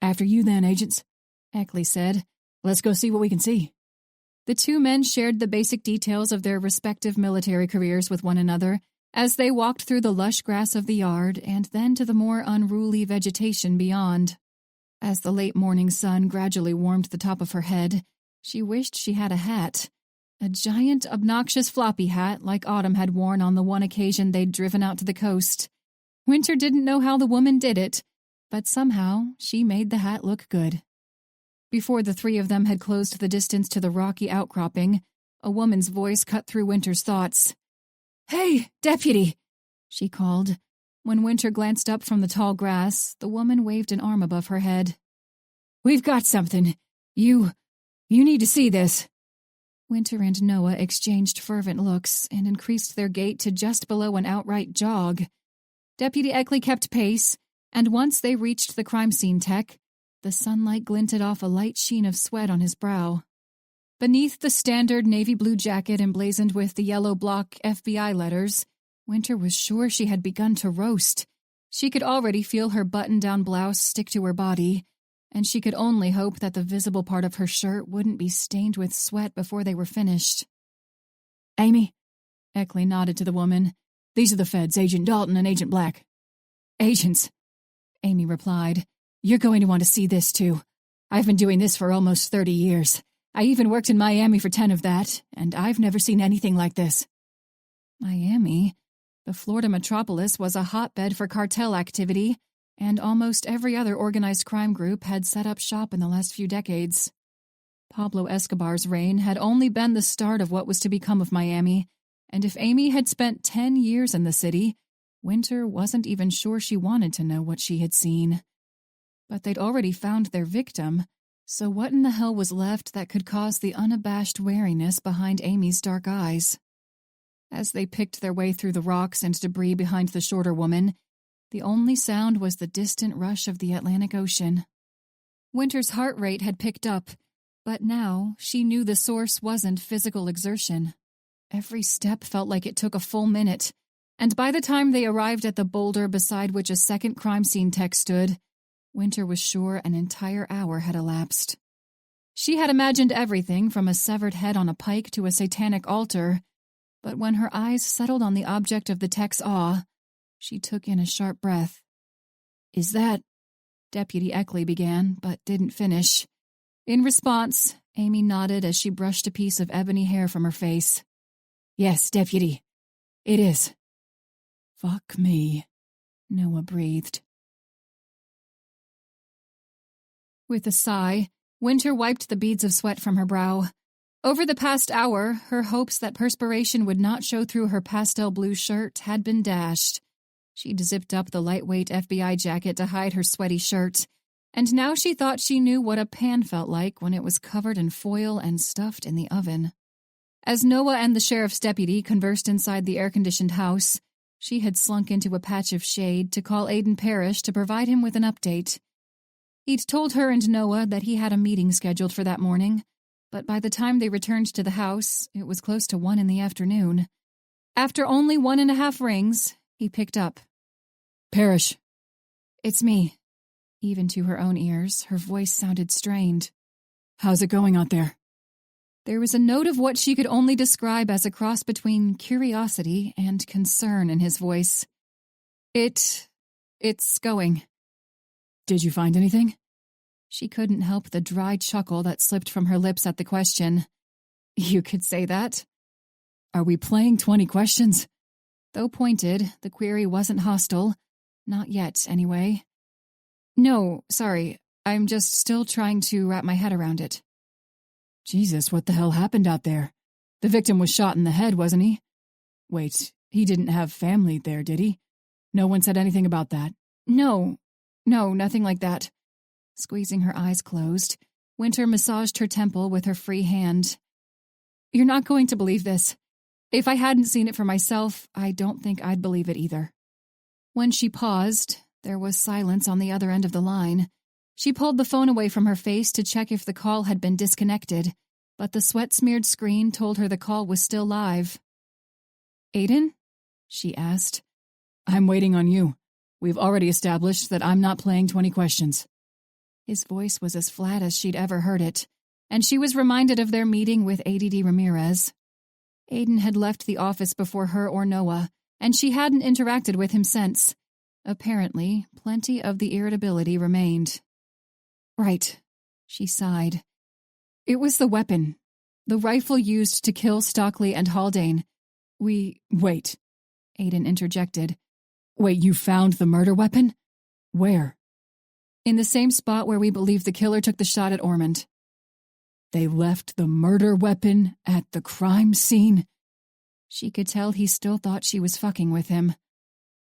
After you then, agents, Eckley said. Let's go see what we can see. The two men shared the basic details of their respective military careers with one another as they walked through the lush grass of the yard and then to the more unruly vegetation beyond. As the late morning sun gradually warmed the top of her head, she wished she had a hat. A giant, obnoxious floppy hat like Autumn had worn on the one occasion they'd driven out to the coast. Winter didn't know how the woman did it, but somehow she made the hat look good. Before the three of them had closed the distance to the rocky outcropping, a woman's voice cut through Winter's thoughts. "Hey, deputy!" she called. When Winter glanced up from the tall grass, the woman waved an arm above her head. "We've got something. You need to see this." Winter and Noah exchanged fervent looks and increased their gait to just below an outright jog. Deputy Eckley kept pace, and once they reached the crime scene tech, the sunlight glinted off a light sheen of sweat on his brow. Beneath the standard navy blue jacket emblazoned with the yellow block FBI letters, Winter was sure she had begun to roast. She could already feel her button-down blouse stick to her body, and she could only hope that the visible part of her shirt wouldn't be stained with sweat before they were finished. "Amy?" Eckley nodded to the woman. "These are the feds, Agent Dalton and Agent Black." "Agents," Amy replied. "You're going to want to see this, too. I've been doing this for almost 30 years. I even worked in Miami for 10 of that, and I've never seen anything like this." Miami? The Florida metropolis was a hotbed for cartel activity, and almost every other organized crime group had set up shop in the last few decades. Pablo Escobar's reign had only been the start of what was to become of Miami, and if Amy had spent 10 years in the city, Winter wasn't even sure she wanted to know what she had seen. But they'd already found their victim, so what in the hell was left that could cause the unabashed wariness behind Amy's dark eyes? As they picked their way through the rocks and debris behind the shorter woman, the only sound was the distant rush of the Atlantic Ocean. Winter's heart rate had picked up, but now she knew the source wasn't physical exertion. Every step felt like it took a full minute, and by the time they arrived at the boulder beside which a second crime scene tech stood, Winter was sure an entire hour had elapsed. She had imagined everything from a severed head on a pike to a satanic altar, but when her eyes settled on the object of the tech's awe, she took in a sharp breath. "Is that—" Deputy Eckley began, but didn't finish. In response, Amy nodded as she brushed a piece of ebony hair from her face. "Yes, Deputy. It is." "Fuck me," Noah breathed. With a sigh, Winter wiped the beads of sweat from her brow. Over the past hour, her hopes that perspiration would not show through her pastel blue shirt had been dashed. She'd zipped up the lightweight FBI jacket to hide her sweaty shirt, and now she thought she knew what a pan felt like when it was covered in foil and stuffed in the oven. As Noah and the sheriff's deputy conversed inside the air-conditioned house, she had slunk into a patch of shade to call Aiden Parrish to provide him with an update. He'd told her and Noah that he had a meeting scheduled for that morning, but by the time they returned to the house, it was close to 1 in the afternoon. After only 1.5 rings, he picked up. "Parrish." "It's me." Even to her own ears, her voice sounded strained. "How's it going out there?" There was a note of what she could only describe as a cross between curiosity and concern in his voice. It's going." "Did you find anything?" She couldn't help the dry chuckle that slipped from her lips at the question. "You could say that." "Are we playing 20 questions?" Though pointed, the query wasn't hostile. Not yet, anyway. "No, sorry. I'm just still trying to wrap my head around it. Jesus, what the hell happened out there? The victim was shot in the head, wasn't he? Wait, he didn't have family there, did he? No one said anything about that. No, nothing like that. Squeezing her eyes closed, Winter massaged her temple with her free hand. You're not going to believe this. If I hadn't seen it for myself, I don't think I'd believe it either. When she paused, there was silence on the other end of the line. She pulled the phone away from her face to check if the call had been disconnected, but the sweat-smeared screen told her the call was still live. Aiden? She asked. I'm waiting on you. We've already established that I'm not playing 20 questions. His voice was as flat as she'd ever heard it, and she was reminded of their meeting with ADD Ramirez. Aiden had left the office before her or Noah, and she hadn't interacted with him since. Apparently, plenty of the irritability remained. Right, she sighed. It was the weapon, the rifle used to kill Stockley and Haldane. Wait, Aiden interjected. Wait, you found the murder weapon? Where? In the same spot where we believe the killer took the shot at Ormond. They left the murder weapon at the crime scene? She could tell he still thought she was fucking with him.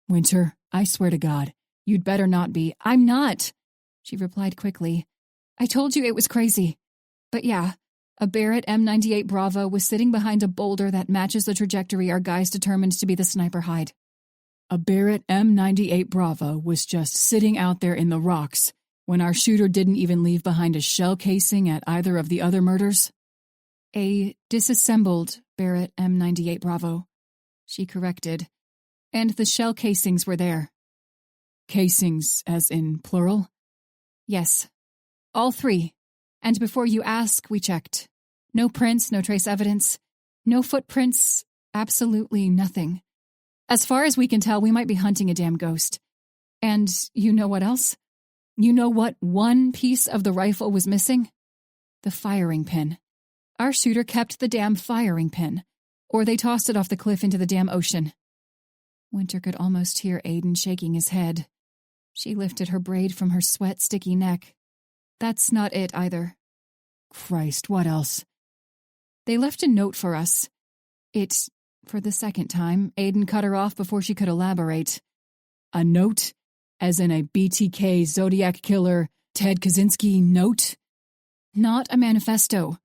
Winter, I swear to God, you'd better not be. I'm not, she replied quickly. I told you it was crazy. But yeah, a Barrett M98 Bravo was sitting behind a boulder that matches the trajectory our guys determined to be the sniper hide. A Barrett M98 Bravo was just sitting out there in the rocks when our shooter didn't even leave behind a shell casing at either of the other murders? A disassembled Barrett M98 Bravo, she corrected, and the shell casings were there. Casings as in plural? Yes, all three. And before you ask, we checked. No prints, no trace evidence, no footprints, absolutely nothing. As far as we can tell, we might be hunting a damn ghost. And you know what else? You know what one piece of the rifle was missing? The firing pin. Our shooter kept the damn firing pin, or they tossed it off the cliff into the damn ocean. Winter could almost hear Aiden shaking his head. She lifted her braid from her sweat-sticky neck. That's not it either. Christ, what else? They left a note for us. For the second time, Aiden cut her off before she could elaborate. A note? As in a BTK Zodiac Killer, Ted Kaczynski note? Not a manifesto.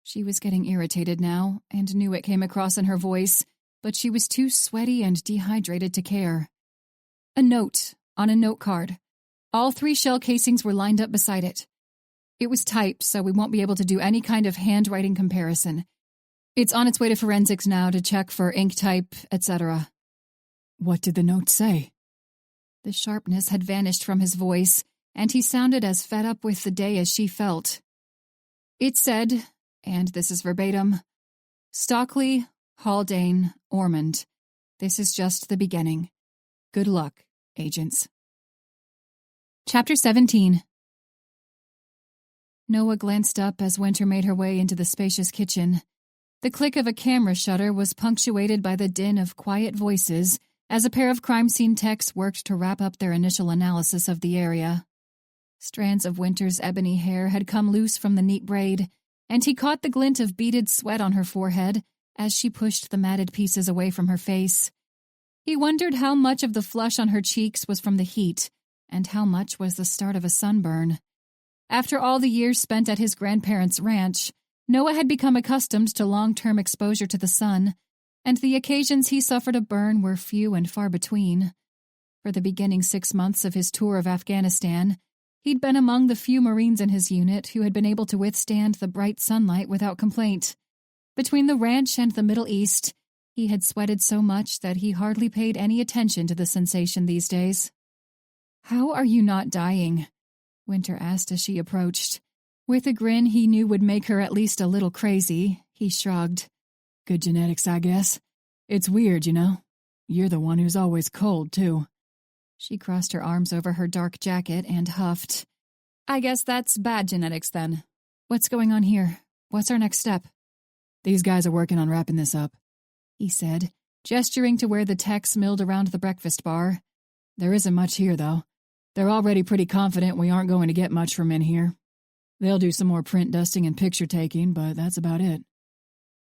She was getting irritated now, and knew it came across in her voice, but she was too sweaty and dehydrated to care. A note, on a note card. All three shell casings were lined up beside it. It was typed, so we won't be able to do any kind of handwriting comparison. It's on its way to forensics now to check for ink type, etc. What did the note say? The sharpness had vanished from his voice, and he sounded as fed up with the day as she felt. It said, and this is verbatim, Stockley, Haldane, Ormond. This is just the beginning. Good luck, agents. Chapter 17. Noah glanced up as Winter made her way into the spacious kitchen. The click of a camera shutter was punctuated by the din of quiet voices as a pair of crime scene techs worked to wrap up their initial analysis of the area. Strands of Winter's ebony hair had come loose from the neat braid, and he caught the glint of beaded sweat on her forehead as she pushed the matted pieces away from her face. He wondered how much of the flush on her cheeks was from the heat, and how much was the start of a sunburn. After all the years spent at his grandparents' ranch, Noah had become accustomed to long-term exposure to the sun, and the occasions he suffered a burn were few and far between. For the beginning 6 months of his tour of Afghanistan, he'd been among the few Marines in his unit who had been able to withstand the bright sunlight without complaint. Between the ranch and the Middle East, he had sweated so much that he hardly paid any attention to the sensation these days. "How are you not dying?" Winter asked as she approached. With a grin he knew would make her at least a little crazy, he shrugged. Good genetics, I guess. It's weird, you know. You're the one who's always cold, too. She crossed her arms over her dark jacket and huffed. I guess that's bad genetics, then. What's going on here? What's our next step? These guys are working on wrapping this up, he said, gesturing to where the techs milled around the breakfast bar. There isn't much here, though. They're already pretty confident we aren't going to get much from in here. They'll do some more print dusting and picture taking, but that's about it.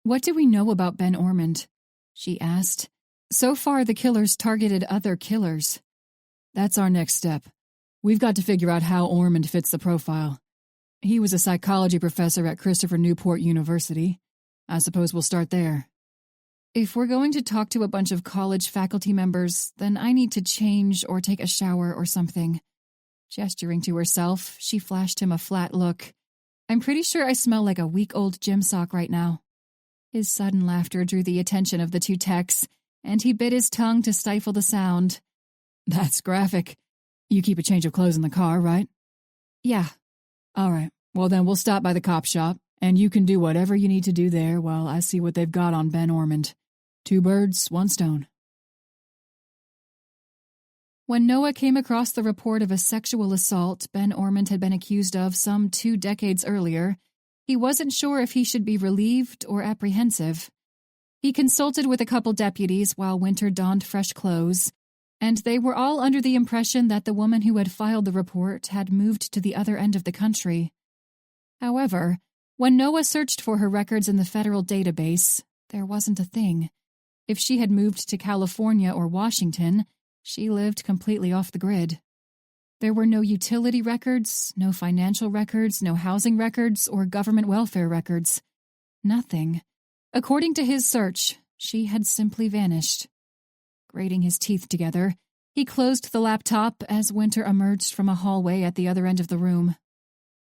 What do we know about Ben Ormond? She asked. So far, the killers targeted other killers. That's our next step. We've got to figure out how Ormond fits the profile. He was a psychology professor at Christopher Newport University. I suppose we'll start there. If we're going to talk to a bunch of college faculty members, then I need to change or take a shower or something. Gesturing to herself, she flashed him a flat look. I'm pretty sure I smell like a week-old gym sock right now. His sudden laughter drew the attention of the two techs, and he bit his tongue to stifle the sound. That's graphic. You keep a change of clothes in the car, right? Yeah. All right. Well, then we'll stop by the cop shop, and you can do whatever you need to do there while I see what they've got on Ben Ormond. 2 birds, 1 stone. When Noah came across the report of a sexual assault Ben Ormond had been accused of some 2 decades earlier, he wasn't sure if he should be relieved or apprehensive. He consulted with a couple deputies while Winter donned fresh clothes, and they were all under the impression that the woman who had filed the report had moved to the other end of the country. However, when Noah searched for her records in the federal database, there wasn't a thing. If she had moved to California or Washington, she lived completely off the grid. There were no utility records, no financial records, no housing records, or government welfare records. Nothing. According to his search, she had simply vanished. Grating his teeth together, he closed the laptop as Winter emerged from a hallway at the other end of the room.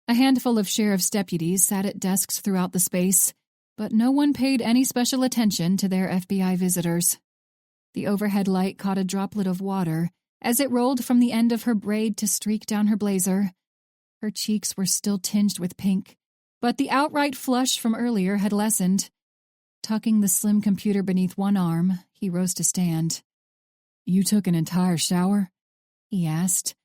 A handful of sheriff's deputies sat at desks throughout the space, but no one paid any special attention to their FBI visitors. The overhead light caught a droplet of water as it rolled from the end of her braid to streak down her blazer. Her cheeks were still tinged with pink, but the outright flush from earlier had lessened. Tucking the slim computer beneath one arm, he rose to stand. You took an entire shower? He asked.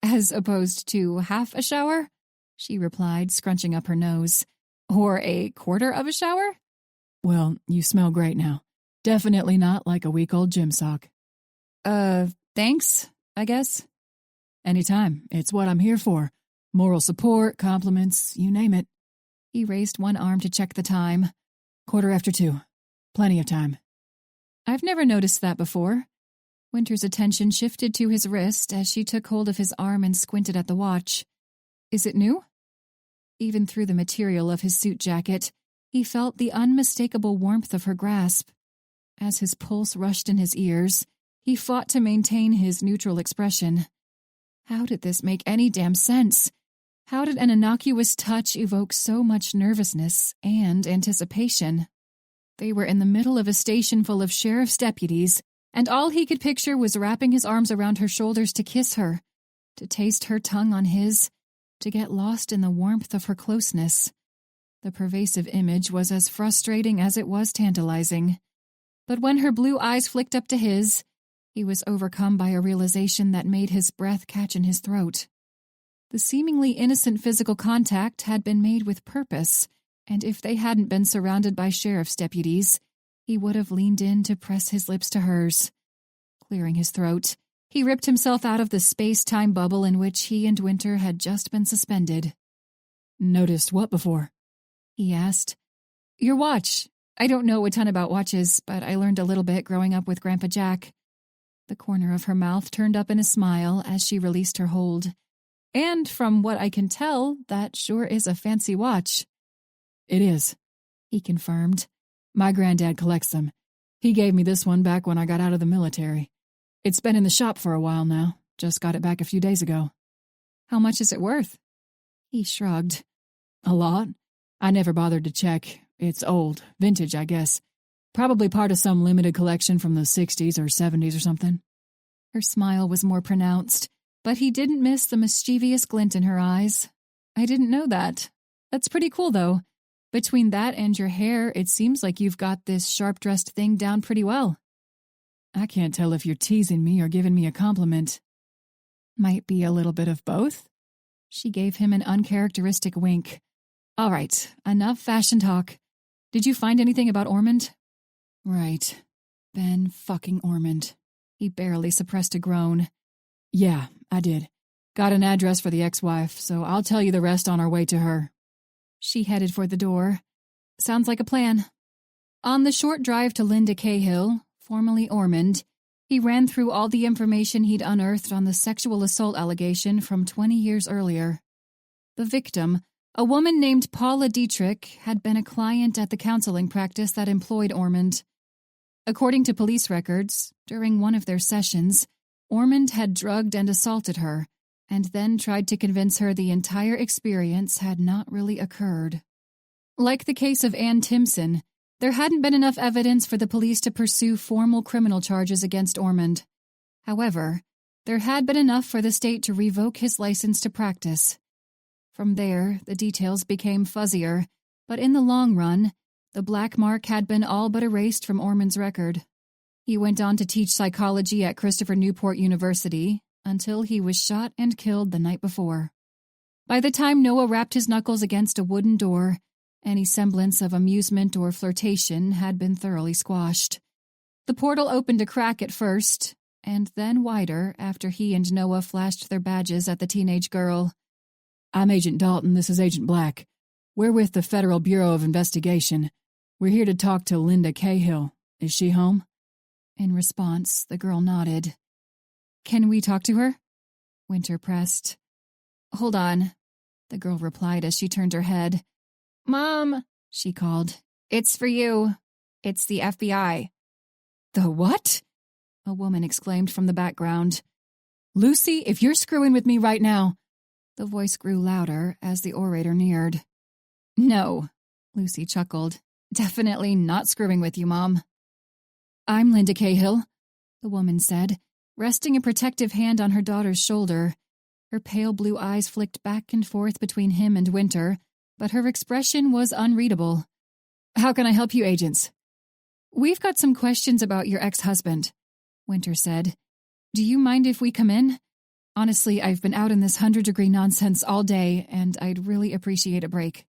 As opposed to half a shower? She replied, scrunching up her nose. Or a quarter of a shower? Well, you smell great now. Definitely not like a week-old gym sock. Thanks, I guess. Anytime. It's what I'm here for. Moral support, compliments, you name it. He raised one arm to check the time. 2:15. Plenty of time. I've never noticed that before. Winter's attention shifted to his wrist as she took hold of his arm and squinted at the watch. Is it new? Even through the material of his suit jacket, he felt the unmistakable warmth of her grasp. As his pulse rushed in his ears, he fought to maintain his neutral expression. How did this make any damn sense? How did an innocuous touch evoke so much nervousness and anticipation? They were in the middle of a station full of sheriff's deputies, and all he could picture was wrapping his arms around her shoulders to kiss her, to taste her tongue on his, to get lost in the warmth of her closeness. The pervasive image was as frustrating as it was tantalizing. But when her blue eyes flicked up to his, he was overcome by a realization that made his breath catch in his throat. The seemingly innocent physical contact had been made with purpose, and if they hadn't been surrounded by sheriff's deputies, he would have leaned in to press his lips to hers. Clearing his throat, he ripped himself out of the space-time bubble in which he and Winter had just been suspended. Noticed what before? He asked. Your watch. I don't know a ton about watches, but I learned a little bit growing up with Grandpa Jack. The corner of her mouth turned up in a smile as she released her hold. And from what I can tell, that sure is a fancy watch. It is, he confirmed. My granddad collects them. He gave me this one back when I got out of the military. It's been in the shop for a while now. Just got it back a few days ago. How much is it worth? He shrugged. A lot. I never bothered to check. It's old. Vintage, I guess. Probably part of some limited collection from the 60s or 70s or something. Her smile was more pronounced, but he didn't miss the mischievous glint in her eyes. I didn't know that. That's pretty cool, though. Between that and your hair, it seems like you've got this sharp-dressed thing down pretty well. I can't tell if you're teasing me or giving me a compliment. Might be a little bit of both. She gave him an uncharacteristic wink. All right, enough fashion talk. Did you find anything about Ormond? Right. Ben fucking Ormond. He barely suppressed a groan. Yeah, I did. Got an address for the ex-wife, so I'll tell you the rest on our way to her." She headed for the door. Sounds like a plan. On the short drive to Linda Cahill, formerly Ormond, he ran through all the information he'd unearthed on the sexual assault allegation from 20 years earlier. The victim, a woman named Paula Dietrich, had been a client at the counseling practice that employed Ormond. According to police records, during one of their sessions, Ormond had drugged and assaulted her, and then tried to convince her the entire experience had not really occurred. Like the case of Ann Timpson, there hadn't been enough evidence for the police to pursue formal criminal charges against Ormond. However, there had been enough for the state to revoke his license to practice. From there, the details became fuzzier, but in the long run, the black mark had been all but erased from Ormond's record. He went on to teach psychology at Christopher Newport University until he was shot and killed the night before. By the time Noah rapped his knuckles against a wooden door, any semblance of amusement or flirtation had been thoroughly squashed. The portal opened a crack at first, and then wider after he and Noah flashed their badges at the teenage girl. "I'm Agent Dalton, this is Agent Black. We're with the Federal Bureau of Investigation. We're here to talk to Linda Cahill. Is she home?" In response, the girl nodded. "Can we talk to her?" Winter pressed. "Hold on," the girl replied as she turned her head. "Mom," she called. "It's for you. It's the FBI." "The what?" a woman exclaimed from the background. "Lucy, if you're screwing with me right now—" The voice grew louder as the orator neared. "No," Lucy chuckled. "Definitely not screwing with you, Mom." "I'm Linda Cahill," the woman said, resting a protective hand on her daughter's shoulder. Her pale blue eyes flicked back and forth between him and Winter, but her expression was unreadable. "How can I help you, agents?" "We've got some questions about your ex-husband," Winter said. "Do you mind if we come in? Honestly, I've been out in this 100-degree nonsense all day, and I'd really appreciate a break."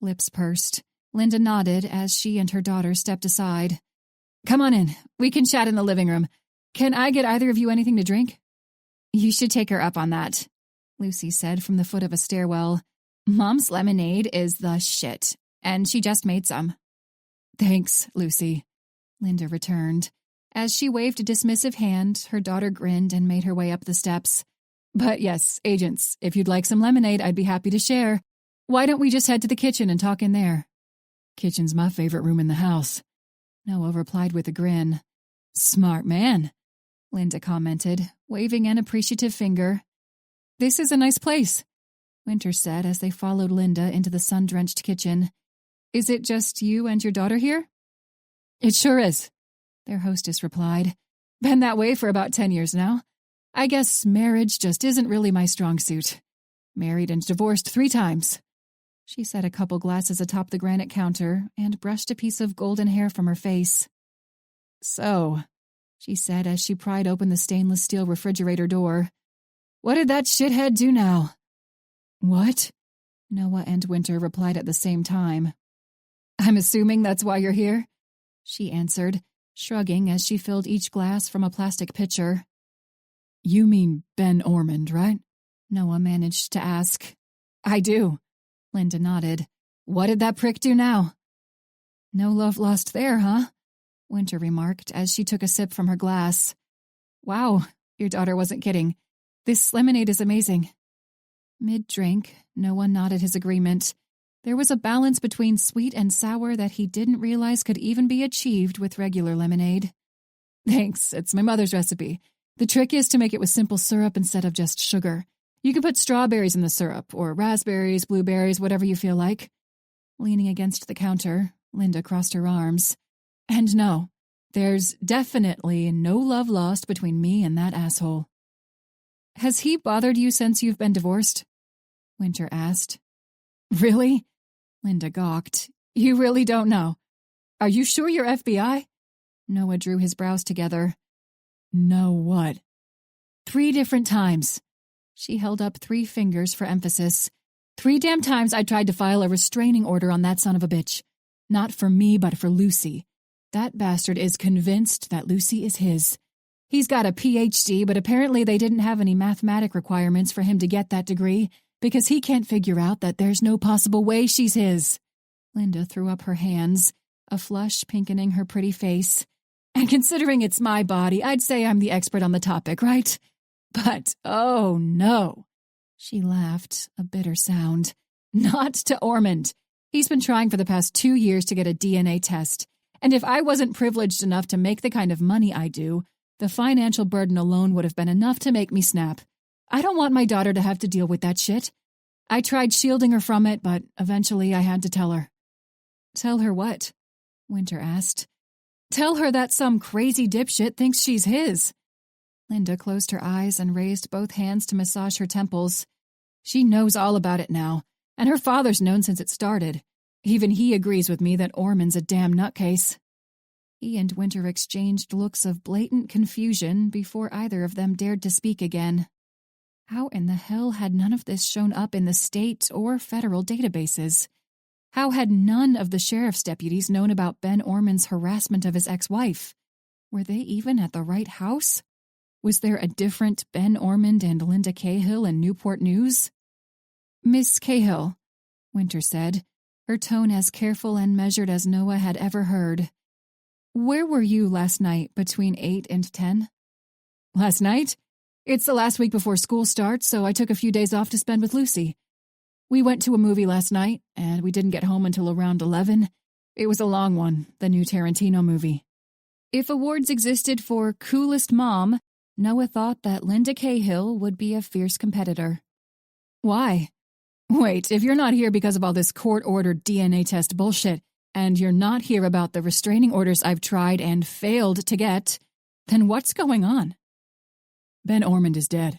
Lips pursed, Linda nodded as she and her daughter stepped aside. "Come on in. We can chat in the living room. Can I get either of you anything to drink?" "You should take her up on that," Lucy said from the foot of a stairwell. "Mom's lemonade is the shit, and she just made some." "Thanks, Lucy," Linda returned. As she waved a dismissive hand, her daughter grinned and made her way up the steps. "But yes, agents, if you'd like some lemonade, I'd be happy to share. Why don't we just head to the kitchen and talk in there?" "Kitchen's my favorite room in the house," Noah replied with a grin. "Smart man," Linda commented, waving an appreciative finger. "This is a nice place," Winter said as they followed Linda into the sun-drenched kitchen. "Is it just you and your daughter here?" "It sure is," their hostess replied. "Been that way for about 10 years now. I guess marriage just isn't really my strong suit. Married and divorced 3 times. She set a couple glasses atop the granite counter and brushed a piece of golden hair from her face. "So," she said as she pried open the stainless steel refrigerator door. "What did that shithead do now?" "What?" Noah and Winter replied at the same time. "I'm assuming that's why you're here," she answered, shrugging as she filled each glass from a plastic pitcher. "You mean Ben Ormond, right?" Noah managed to ask. "I do," Linda nodded. "What did that prick do now?" "No love lost there, huh?" Winter remarked as she took a sip from her glass. "Wow, your daughter wasn't kidding. This lemonade is amazing." Mid-drink, Noah nodded his agreement. There was a balance between sweet and sour that he didn't realize could even be achieved with regular lemonade. "Thanks, it's my mother's recipe. The trick is to make it with simple syrup instead of just sugar. You can put strawberries in the syrup, or raspberries, blueberries, whatever you feel like." Leaning against the counter, Linda crossed her arms. "And no, there's definitely no love lost between me and that asshole." "Has he bothered you since you've been divorced?" Winter asked. "Really?" Linda gawked. "You really don't know? Are you sure you're FBI?" Noah drew his brows together. "No what?" 3 different times. She held up 3 fingers for emphasis. 3 damn times I tried to file a restraining order on that son of a bitch. Not for me, but for Lucy. That bastard is convinced that Lucy is his. He's got a PhD, but apparently they didn't have any mathematic requirements for him to get that degree because he can't figure out that there's no possible way she's his. Linda threw up her hands, a flush pinkening her pretty face. And considering it's my body, I'd say I'm the expert on the topic, right? But, oh no. She laughed, a bitter sound. Not to Ormond. He's been trying for the past 2 years to get a DNA test. And if I wasn't privileged enough to make the kind of money I do, the financial burden alone would have been enough to make me snap. I don't want my daughter to have to deal with that shit. I tried shielding her from it, but eventually I had to tell her. Tell her what? Winter asked. Tell her that some crazy dipshit thinks she's his. Linda closed her eyes and raised both hands to massage her temples. She knows all about it now, and her father's known since it started. Even he agrees with me that Ormond's a damn nutcase. He and Winter exchanged looks of blatant confusion before either of them dared to speak again. How in the hell had none of this shown up in the state or federal databases? How had none of the sheriff's deputies known about Ben Ormond's harassment of his ex-wife? Were they even at the right house? Was there a different Ben Ormond and Linda Cahill in Newport News? Miss Cahill, Winter said, her tone as careful and measured as Noah had ever heard. Where were you last night between 8 and 10? Last night? It's the last week before school starts, so I took a few days off to spend with Lucy. We went to a movie last night, and we didn't get home until around 11. It was a long one, the new Tarantino movie. If awards existed for coolest mom, Noah thought that Linda Cahill would be a fierce competitor. Why? Wait, if you're not here because of all this court-ordered DNA test bullshit, and you're not here about the restraining orders I've tried and failed to get, then what's going on? Ben Ormond is dead,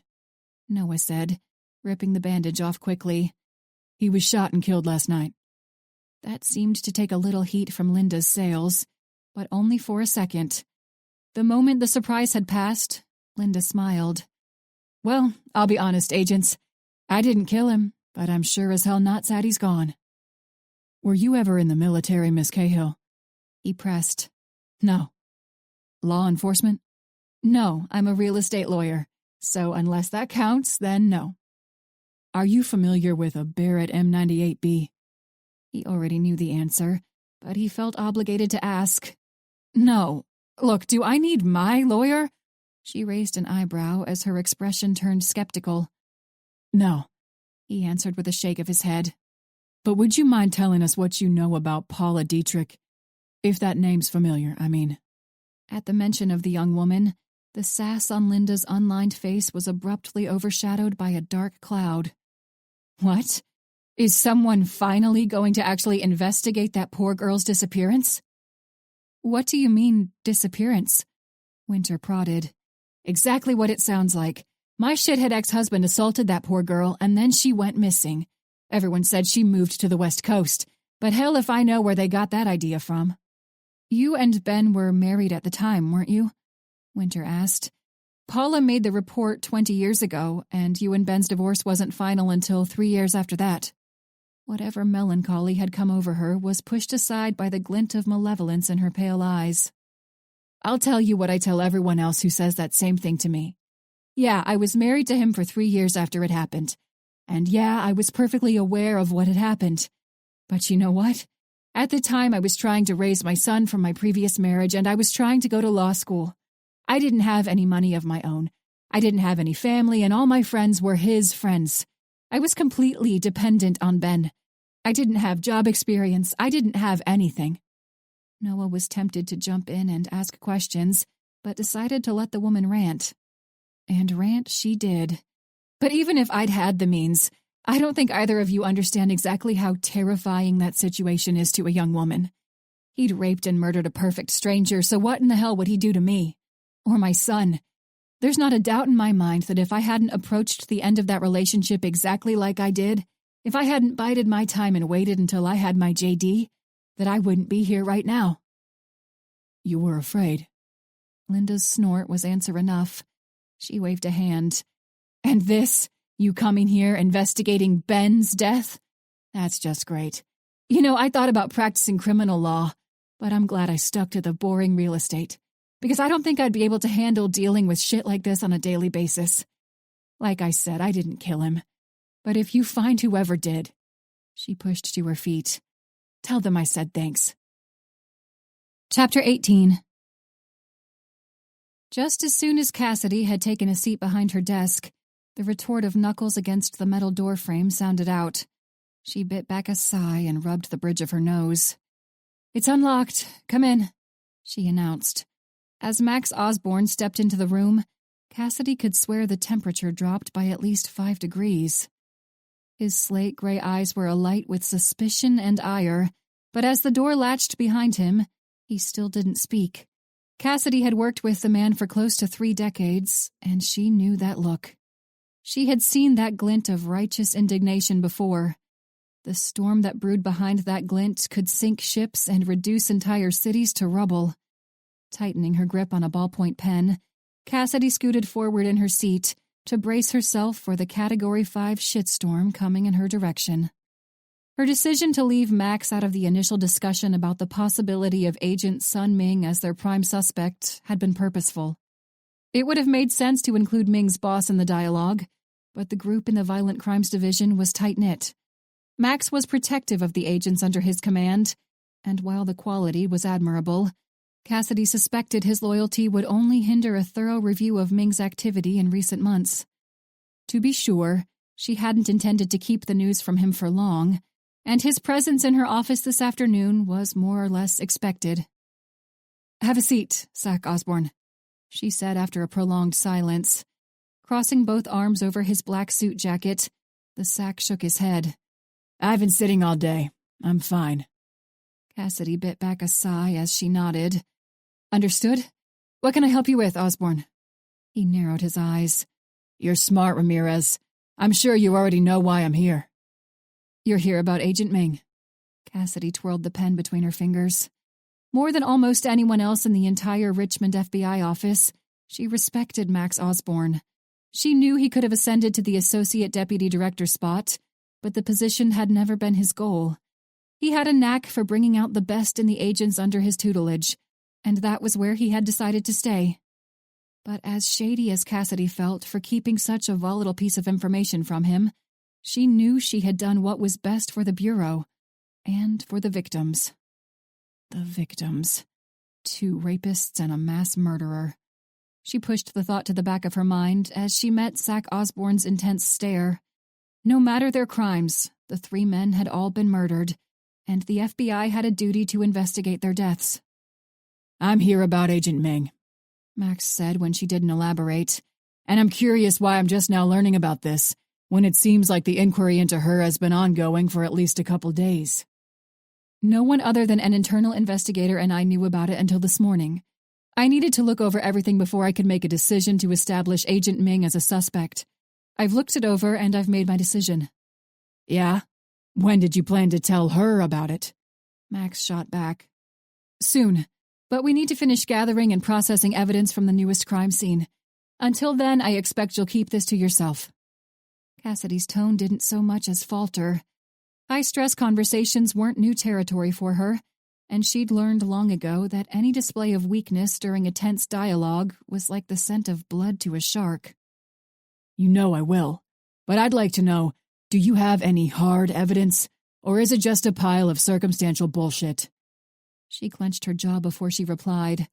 Noah said, ripping the bandage off quickly. He was shot and killed last night. That seemed to take a little heat from Linda's sails, but only for a second. The moment the surprise had passed, Linda smiled. Well, I'll be honest, agents. I didn't kill him, but I'm sure as hell not sad he's gone. Were you ever in the military, Miss Cahill? He pressed. No. Law enforcement? No, I'm a real estate lawyer, so unless that counts, then no. Are you familiar with a Barrett M98B? He already knew the answer, but he felt obligated to ask. No. Look, do I need my lawyer? She raised an eyebrow as her expression turned skeptical. No, he answered with a shake of his head. But would you mind telling us what you know about Paula Dietrich? If that name's familiar, I mean. At the mention of the young woman, the sass on Linda's unlined face was abruptly overshadowed by a dark cloud. What? Is someone finally going to actually investigate that poor girl's disappearance? What do you mean, disappearance? Winter prodded. Exactly what it sounds like. My shithead ex-husband assaulted that poor girl, and then she went missing. Everyone said she moved to the West Coast, but hell if I know where they got that idea from. You and Ben were married at the time, weren't you? Winter asked. Paula made the report 20 years ago, and you and Ben's divorce wasn't final until 3 years after that. Whatever melancholy had come over her was pushed aside by the glint of malevolence in her pale eyes. I'll tell you what I tell everyone else who says that same thing to me. Yeah, I was married to him for 3 years after it happened. And yeah, I was perfectly aware of what had happened. But you know what? At the time, I was trying to raise my son from my previous marriage, and I was trying to go to law school. I didn't have any money of my own. I didn't have any family, and all my friends were his friends. I was completely dependent on Ben. I didn't have job experience. I didn't have anything. Noah was tempted to jump in and ask questions, but decided to let the woman rant. And rant she did. But even if I'd had the means, I don't think either of you understand exactly how terrifying that situation is to a young woman. He'd raped and murdered a perfect stranger, so what in the hell would he do to me? Or my son? There's not a doubt in my mind that if I hadn't approached the end of that relationship exactly like I did, if I hadn't bided my time and waited until I had my JD, that I wouldn't be here right now. You were afraid. Linda's snort was answer enough. She waved a hand. And this, you coming here investigating Ben's death? That's just great. You know, I thought about practicing criminal law, but I'm glad I stuck to the boring real estate. because I don't think I'd be able to handle dealing with shit like this on a daily basis. Like I said, I didn't kill him. But if you find whoever did," she pushed to her feet, "tell them I said thanks." Chapter 18. Just as soon as Cassidy had taken a seat behind her desk, the retort of knuckles against the metal doorframe sounded out. She bit back a sigh and rubbed the bridge of her nose. "It's unlocked. Come in," she announced. As Max Osborne stepped into the room, Cassidy could swear the temperature dropped by at least 5 degrees. His slate-gray eyes were alight with suspicion and ire, but as the door latched behind him, he still didn't speak. Cassidy had worked with the man for close to 3 decades, and she knew that look. She had seen that glint of righteous indignation before. The storm that brewed behind that glint could sink ships and reduce entire cities to rubble. Tightening her grip on a ballpoint pen, Cassidy scooted forward in her seat to brace herself for the Category 5 shitstorm coming in her direction. Her decision to leave Max out of the initial discussion about the possibility of Agent Sun Ming as their prime suspect had been purposeful. It would have made sense to include Ming's boss in the dialogue, but the group in the Violent Crimes Division was tight-knit. Max was protective of the agents under his command, and while the quality was admirable, Cassidy suspected his loyalty would only hinder a thorough review of Ming's activity in recent months. To be sure, she hadn't intended to keep the news from him for long, and his presence in her office this afternoon was more or less expected. "Have a seat, Zach Osborne," she said after a prolonged silence. Crossing both arms over his black suit jacket, the Sack shook his head. "I've been sitting all day. I'm fine." Cassidy bit back a sigh as she nodded. "Understood? What can I help you with, Osborne?" He narrowed his eyes. "You're smart, Ramirez. I'm sure you already know why I'm here." "You're here about Agent Ming." Cassidy twirled the pen between her fingers. More than almost anyone else in the entire Richmond FBI office, she respected Max Osborne. She knew he could have ascended to the associate deputy director spot, but the position had never been his goal. He had a knack for bringing out the best in the agents under his tutelage, and that was where he had decided to stay. But as shady as Cassidy felt for keeping such a volatile piece of information from him, she knew she had done what was best for the Bureau, and for the victims. The victims. 2 rapists and a mass murderer. She pushed the thought to the back of her mind as she met Zach Osborne's intense stare. No matter their crimes, the 3 men had all been murdered, and the FBI had a duty to investigate their deaths. "I'm here about Agent Ming," Max said when she didn't elaborate, "and I'm curious why I'm just now learning about this, when it seems like the inquiry into her has been ongoing for at least a couple days." "No one other than an internal investigator and I knew about it until this morning. I needed to look over everything before I could make a decision to establish Agent Ming as a suspect. I've looked it over and I've made my decision." "Yeah? When did you plan to tell her about it?" Max shot back. "Soon, but we need to finish gathering and processing evidence from the newest crime scene. Until then, I expect you'll keep this to yourself." Cassidy's tone didn't so much as falter. High-stress conversations weren't new territory for her, and she'd learned long ago that any display of weakness during a tense dialogue was like the scent of blood to a shark. "You know I will, but I'd like to know, do you have any hard evidence, or is it just a pile of circumstantial bullshit?" She clenched her jaw before she replied.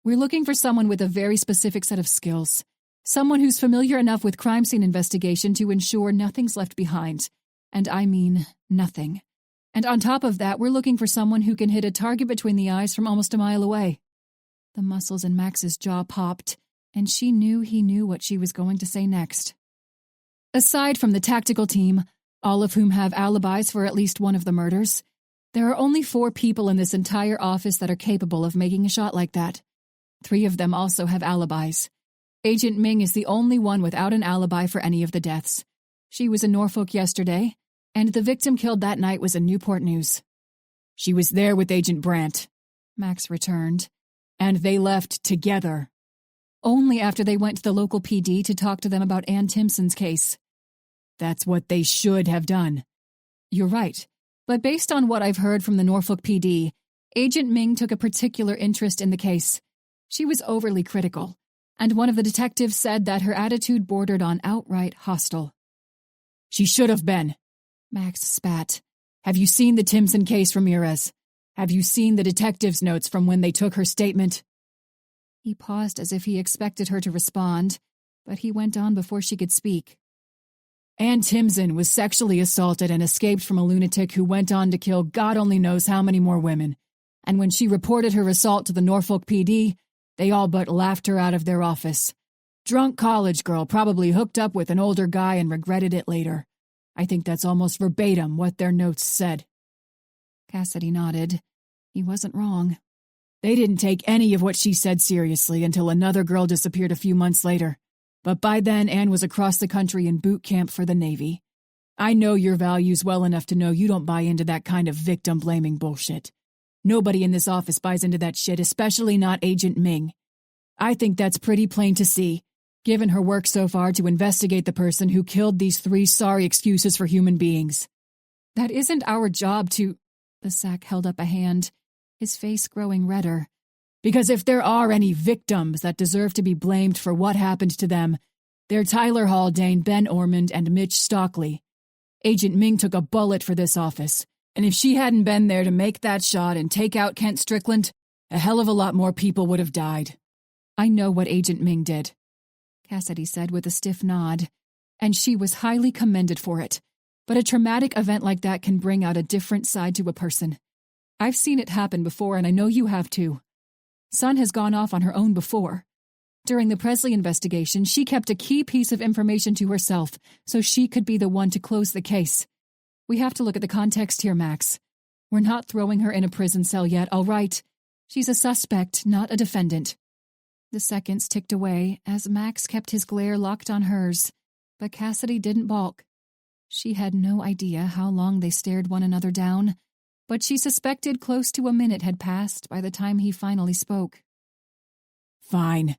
"We're looking for someone with a very specific set of skills. Someone who's familiar enough with crime scene investigation to ensure nothing's left behind. And I mean nothing. And on top of that, we're looking for someone who can hit a target between the eyes from almost a mile away." The muscles in Max's jaw popped, and she knew he knew what she was going to say next. "Aside from the tactical team, all of whom have alibis for at least one of the murders, there are only 4 people in this entire office that are capable of making a shot like that. 3 of them also have alibis. Agent Ming is the only one without an alibi for any of the deaths. She was in Norfolk yesterday, and the victim killed that night was in Newport News." "She was there with Agent Brandt," Max returned. "And they left together." "Only after they went to the local PD to talk to them about Ann Timpson's case." "That's what they should have done." "You're right, but based on what I've heard from the Norfolk PD, Agent Ming took a particular interest in the case. She was overly critical, and one of the detectives said that her attitude bordered on outright hostile. She should have been, Max spat. Have you seen the Timson case, Ramirez? Have you seen the detective's notes from when they took her statement? He paused as if he expected her to respond, but he went on before she could speak. Ann Timson was sexually assaulted and escaped from a lunatic who went on to kill God only knows how many more women. And when she reported her assault to the Norfolk PD, they all but laughed her out of their office. Drunk college girl probably hooked up with an older guy and regretted it later. I think that's almost verbatim what their notes said. Cassidy nodded. He wasn't wrong. They didn't take any of what she said seriously until another girl disappeared a few months later. But by then, Ann was across the country in boot camp for the Navy. I know your values well enough to know you don't buy into that kind of victim-blaming bullshit. Nobody in this office buys into that shit, especially not Agent Ming. I think that's pretty plain to see, given her work so far to investigate the person who killed these 3 sorry excuses for human beings. That isn't our job to... The SAC held up a hand, his face growing redder. Because if there are any victims that deserve to be blamed for what happened to them, they're Tyler Haldane, Ben Ormond, and Mitch Stockley. Agent Ming took a bullet for this office, and if she hadn't been there to make that shot and take out Kent Strickland, a hell of a lot more people would have died. I know what Agent Ming did, Cassidy said with a stiff nod, and she was highly commended for it. But a traumatic event like that can bring out a different side to a person. I've seen it happen before, and I know you have too. Sun has gone off on her own before. During the Presley investigation, she kept a key piece of information to herself so she could be the one to close the case. We have to look at the context here, Max. We're not throwing her in a prison cell yet, all right? She's a suspect, not a defendant. The seconds ticked away as Max kept his glare locked on hers, but Cassidy didn't balk. She had no idea how long they stared one another down, but she suspected close to a minute had passed by the time he finally spoke. Fine,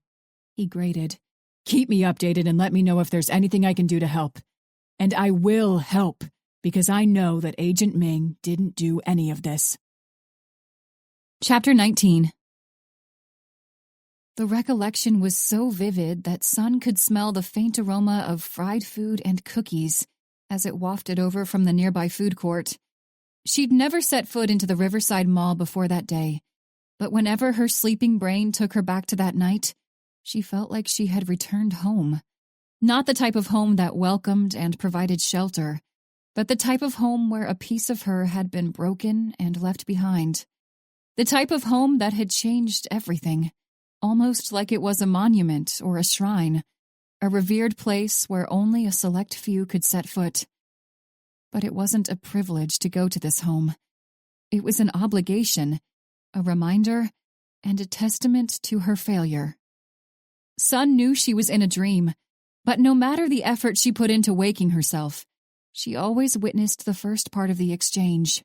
he grated. Keep me updated and let me know if there's anything I can do to help. And I will help, because I know that Agent Ming didn't do any of this. Chapter 19. The recollection was so vivid that Sun could smell the faint aroma of fried food and cookies as it wafted over from the nearby food court. She'd never set foot into the Riverside Mall before that day, but whenever her sleeping brain took her back to that night, she felt like she had returned home. Not the type of home that welcomed and provided shelter, but the type of home where a piece of her had been broken and left behind. The type of home that had changed everything, almost like it was a monument or a shrine, a revered place where only a select few could set foot. But it wasn't a privilege to go to this home. It was an obligation, a reminder, and a testament to her failure. Sun knew she was in a dream, but no matter the effort she put into waking herself, she always witnessed the first part of the exchange.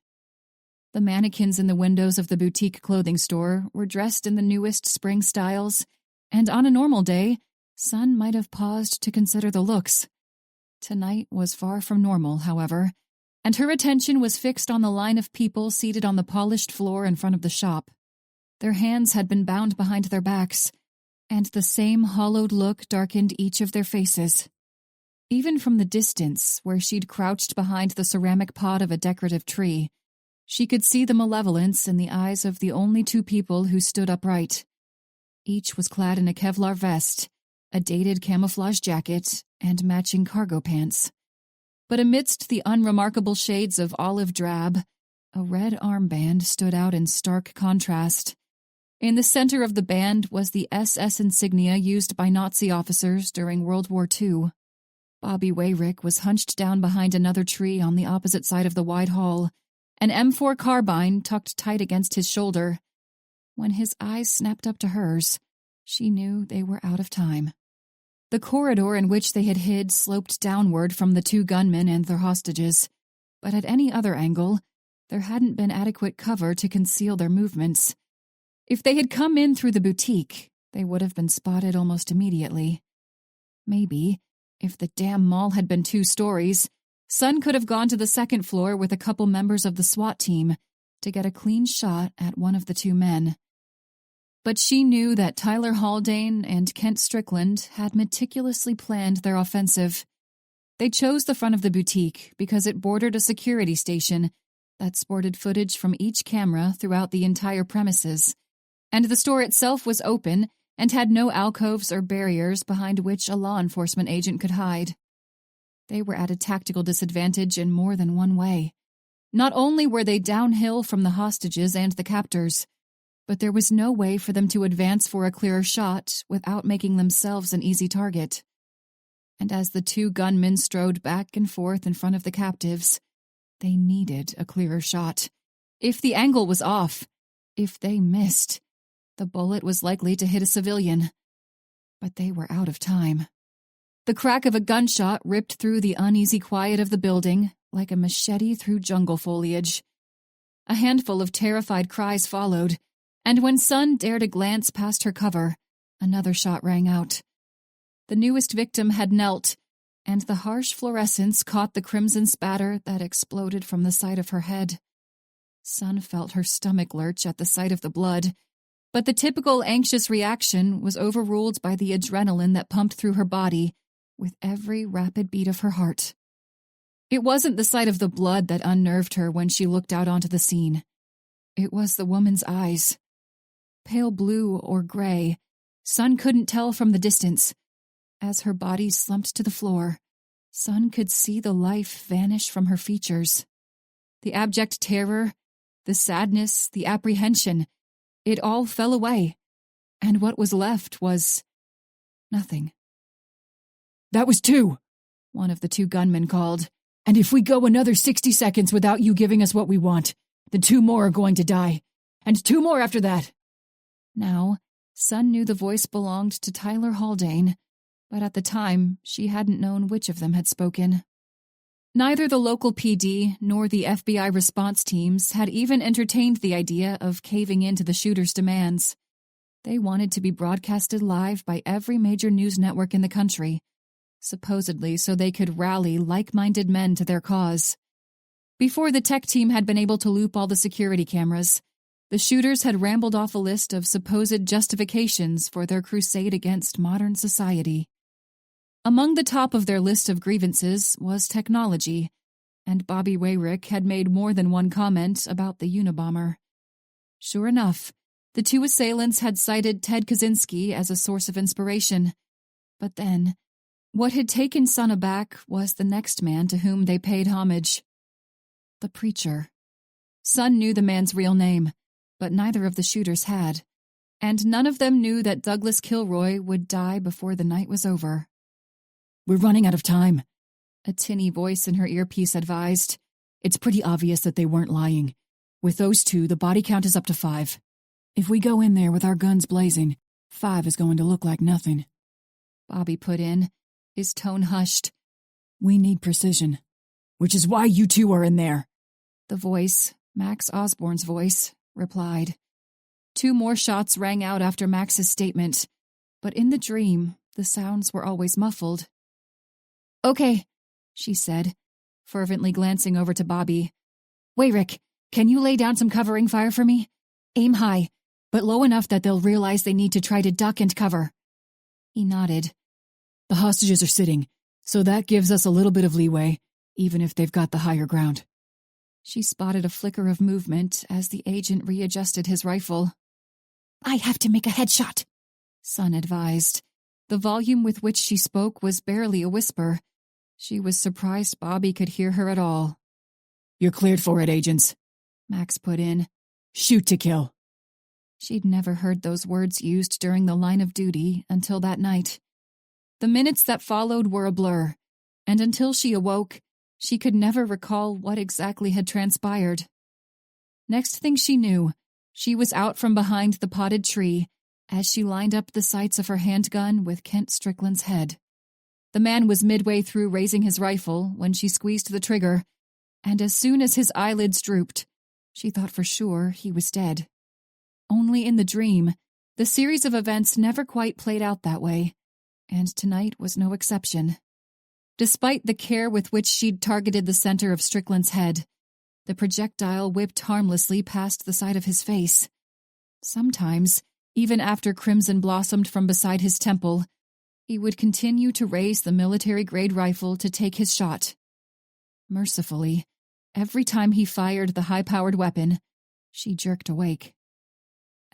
The mannequins in the windows of the boutique clothing store were dressed in the newest spring styles, and on a normal day, Sun might have paused to consider the looks. Tonight was far from normal, however, and her attention was fixed on the line of people seated on the polished floor in front of the shop. Their hands had been bound behind their backs, and the same hollowed look darkened each of their faces. Even from the distance, where she'd crouched behind the ceramic pot of a decorative tree, she could see the malevolence in the eyes of the only 2 people who stood upright. Each was clad in a Kevlar vest, a dated camouflage jacket, and matching cargo pants. But amidst the unremarkable shades of olive drab, a red armband stood out in stark contrast. In the center of the band was the SS insignia used by Nazi officers during World War II. Bobby Wayrick was hunched down behind another tree on the opposite side of the wide hall, an M4 carbine tucked tight against his shoulder. When his eyes snapped up to hers, she knew they were out of time. The corridor in which they had hid sloped downward from the 2 gunmen and their hostages, but at any other angle, there hadn't been adequate cover to conceal their movements. If they had come in through the boutique, they would have been spotted almost immediately. Maybe, if the damn mall had been 2 stories, Sun could have gone to the 2nd floor with a couple members of the SWAT team to get a clean shot at one of the 2 men. But she knew that Tyler Haldane and Kent Strickland had meticulously planned their offensive. They chose the front of the boutique because it bordered a security station that sported footage from each camera throughout the entire premises, and the store itself was open and had no alcoves or barriers behind which a law enforcement agent could hide. They were at a tactical disadvantage in more than one way. Not only were they downhill from the hostages and the captors, but there was no way for them to advance for a clearer shot without making themselves an easy target. And as the two gunmen strode back and forth in front of the captives, they needed a clearer shot. If the angle was off, if they missed, the bullet was likely to hit a civilian. But they were out of time. The crack of a gunshot ripped through the uneasy quiet of the building like a machete through jungle foliage. A handful of terrified cries followed, and when Sun dared a glance past her cover, another shot rang out. The newest victim had knelt, and the harsh fluorescence caught the crimson spatter that exploded from the side of her head. Sun felt her stomach lurch at the sight of the blood, but the typical anxious reaction was overruled by the adrenaline that pumped through her body with every rapid beat of her heart. It wasn't the sight of the blood that unnerved her when she looked out onto the scene. It was the woman's eyes. Pale blue or gray, Sun couldn't tell from the distance. As her body slumped to the floor, Sun could see the life vanish from her features. The abject terror, the sadness, the apprehension, it all fell away, and what was left was nothing. "That was two," one of the two gunmen called. "And if we go another 60 seconds without you giving us what we want, then 2 more are going to die. And 2 more after that." Now, Sun knew the voice belonged to Tyler Haldane, but at the time, she hadn't known which of them had spoken. Neither the local PD nor the FBI response teams had even entertained the idea of caving in to the shooter's demands. They wanted to be broadcasted live by every major news network in the country, supposedly so they could rally like-minded men to their cause. Before the tech team had been able to loop all the security cameras, the shooters had rambled off a list of supposed justifications for their crusade against modern society. Among the top of their list of grievances was technology, and Bobby Wayrick had made more than one comment about the Unabomber. Sure enough, the two assailants had cited Ted Kaczynski as a source of inspiration. But then, what had taken Sun aback was the next man to whom they paid homage. The preacher. Sun knew the man's real name, but neither of the shooters had, and none of them knew that Douglas Kilroy would die before the night was over. "We're running out of time," a tinny voice in her earpiece advised. "It's pretty obvious that they weren't lying. With those two, the body count is up to 5. If we go in there with our guns blazing, 5 is going to look like nothing." Bobby put in, his tone hushed. "We need precision, which is why you two are in there." The voice, Max Osborne's voice, replied. 2 more shots rang out after Max's statement, but in the dream, the sounds were always muffled. "Okay," she said, fervently glancing over to Bobby. "Wayrick, can you lay down some covering fire for me? Aim high, but low enough that they'll realize they need to try to duck and cover." He nodded. "The hostages are sitting, so that gives us a little bit of leeway, even if they've got the higher ground." She spotted a flicker of movement as the agent readjusted his rifle. "I have to make a headshot," Sun advised. The volume with which she spoke was barely a whisper. She was surprised Bobby could hear her at all. "You're cleared for it, agents," Max put in. "Shoot to kill." She'd never heard those words used during the line of duty until that night. The minutes that followed were a blur, and until she awoke, she could never recall what exactly had transpired. Next thing she knew, she was out from behind the potted tree as she lined up the sights of her handgun with Kent Strickland's head. The man was midway through raising his rifle when she squeezed the trigger, and as soon as his eyelids drooped, she thought for sure he was dead. Only in the dream, the series of events never quite played out that way, and tonight was no exception. Despite the care with which she'd targeted the center of Strickland's head, the projectile whipped harmlessly past the side of his face. Sometimes, Even after crimson blossomed from beside his temple, he would continue to raise the military-grade rifle to take his shot. Mercifully, every time he fired the high-powered weapon, she jerked awake.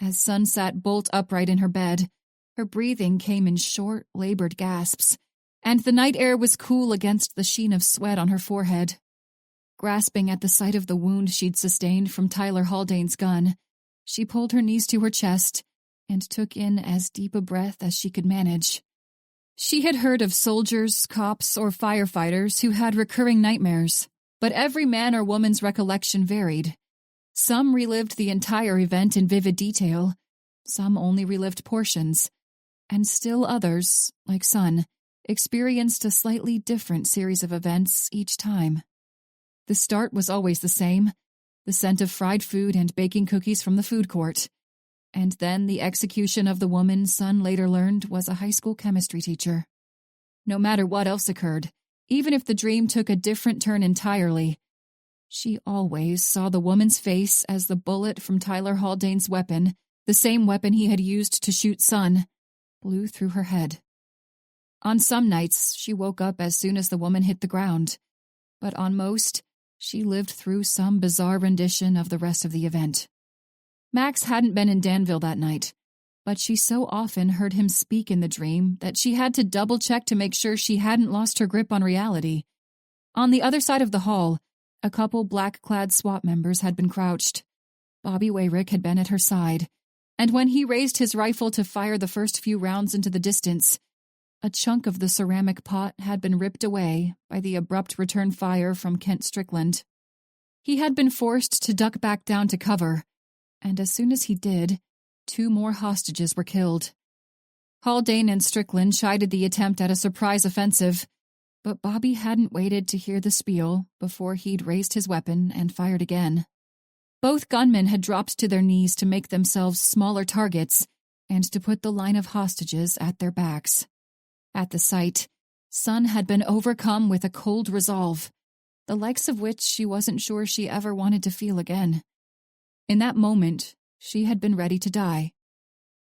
As Sun sat bolt upright in her bed, her breathing came in short, labored gasps, and the night air was cool against the sheen of sweat on her forehead. Grasping at the sight of the wound she'd sustained from Tyler Haldane's gun, she pulled her knees to her chest and took in as deep a breath as she could manage. She had heard of soldiers, cops, or firefighters who had recurring nightmares, but every man or woman's recollection varied. Some relived the entire event in vivid detail, some only relived portions, and still others, like Sun, experienced a slightly different series of events each time. The start was always the same, the scent of fried food and baking cookies from the food court, and then the execution of the woman Sun later learned was a high school chemistry teacher. No matter what else occurred, even if the dream took a different turn entirely, she always saw the woman's face as the bullet from Tyler Haldane's weapon, the same weapon he had used to shoot Sun, blew through her head. On some nights, she woke up as soon as the woman hit the ground, but on most, she lived through some bizarre rendition of the rest of the event. Max hadn't been in Danville that night, but she so often heard him speak in the dream that she had to double-check to make sure she hadn't lost her grip on reality. On the other side of the hall, a couple black-clad SWAT members had been crouched. Bobby Wayrick had been at her side, and when he raised his rifle to fire the first few rounds into the distance, a chunk of the ceramic pot had been ripped away by the abrupt return fire from Kent Strickland. He had been forced to duck back down to cover, and as soon as he did, 2 more hostages were killed. Haldane and Strickland chided the attempt at a surprise offensive, but Bobby hadn't waited to hear the spiel before he'd raised his weapon and fired again. Both gunmen had dropped to their knees to make themselves smaller targets and to put the line of hostages at their backs. At the sight, Sun had been overcome with a cold resolve, the likes of which she wasn't sure she ever wanted to feel again. In that moment, she had been ready to die.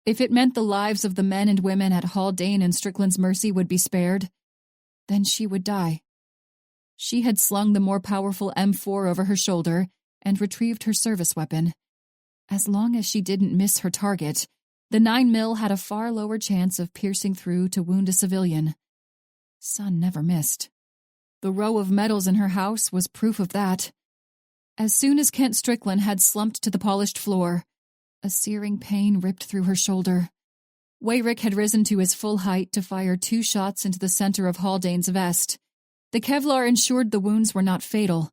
If it meant the lives of the men and women at Haldane and Strickland's mercy would be spared, then she would die. She had slung the more powerful M4 over her shoulder and retrieved her service weapon. As long as she didn't miss her target, the 9mm had a far lower chance of piercing through to wound a civilian. Sun never missed. The row of medals in her house was proof of that. As soon as Kent Strickland had slumped to the polished floor, a searing pain ripped through her shoulder. Wayrick had risen to his full height to fire 2 shots into the center of Haldane's vest. The Kevlar ensured the wounds were not fatal,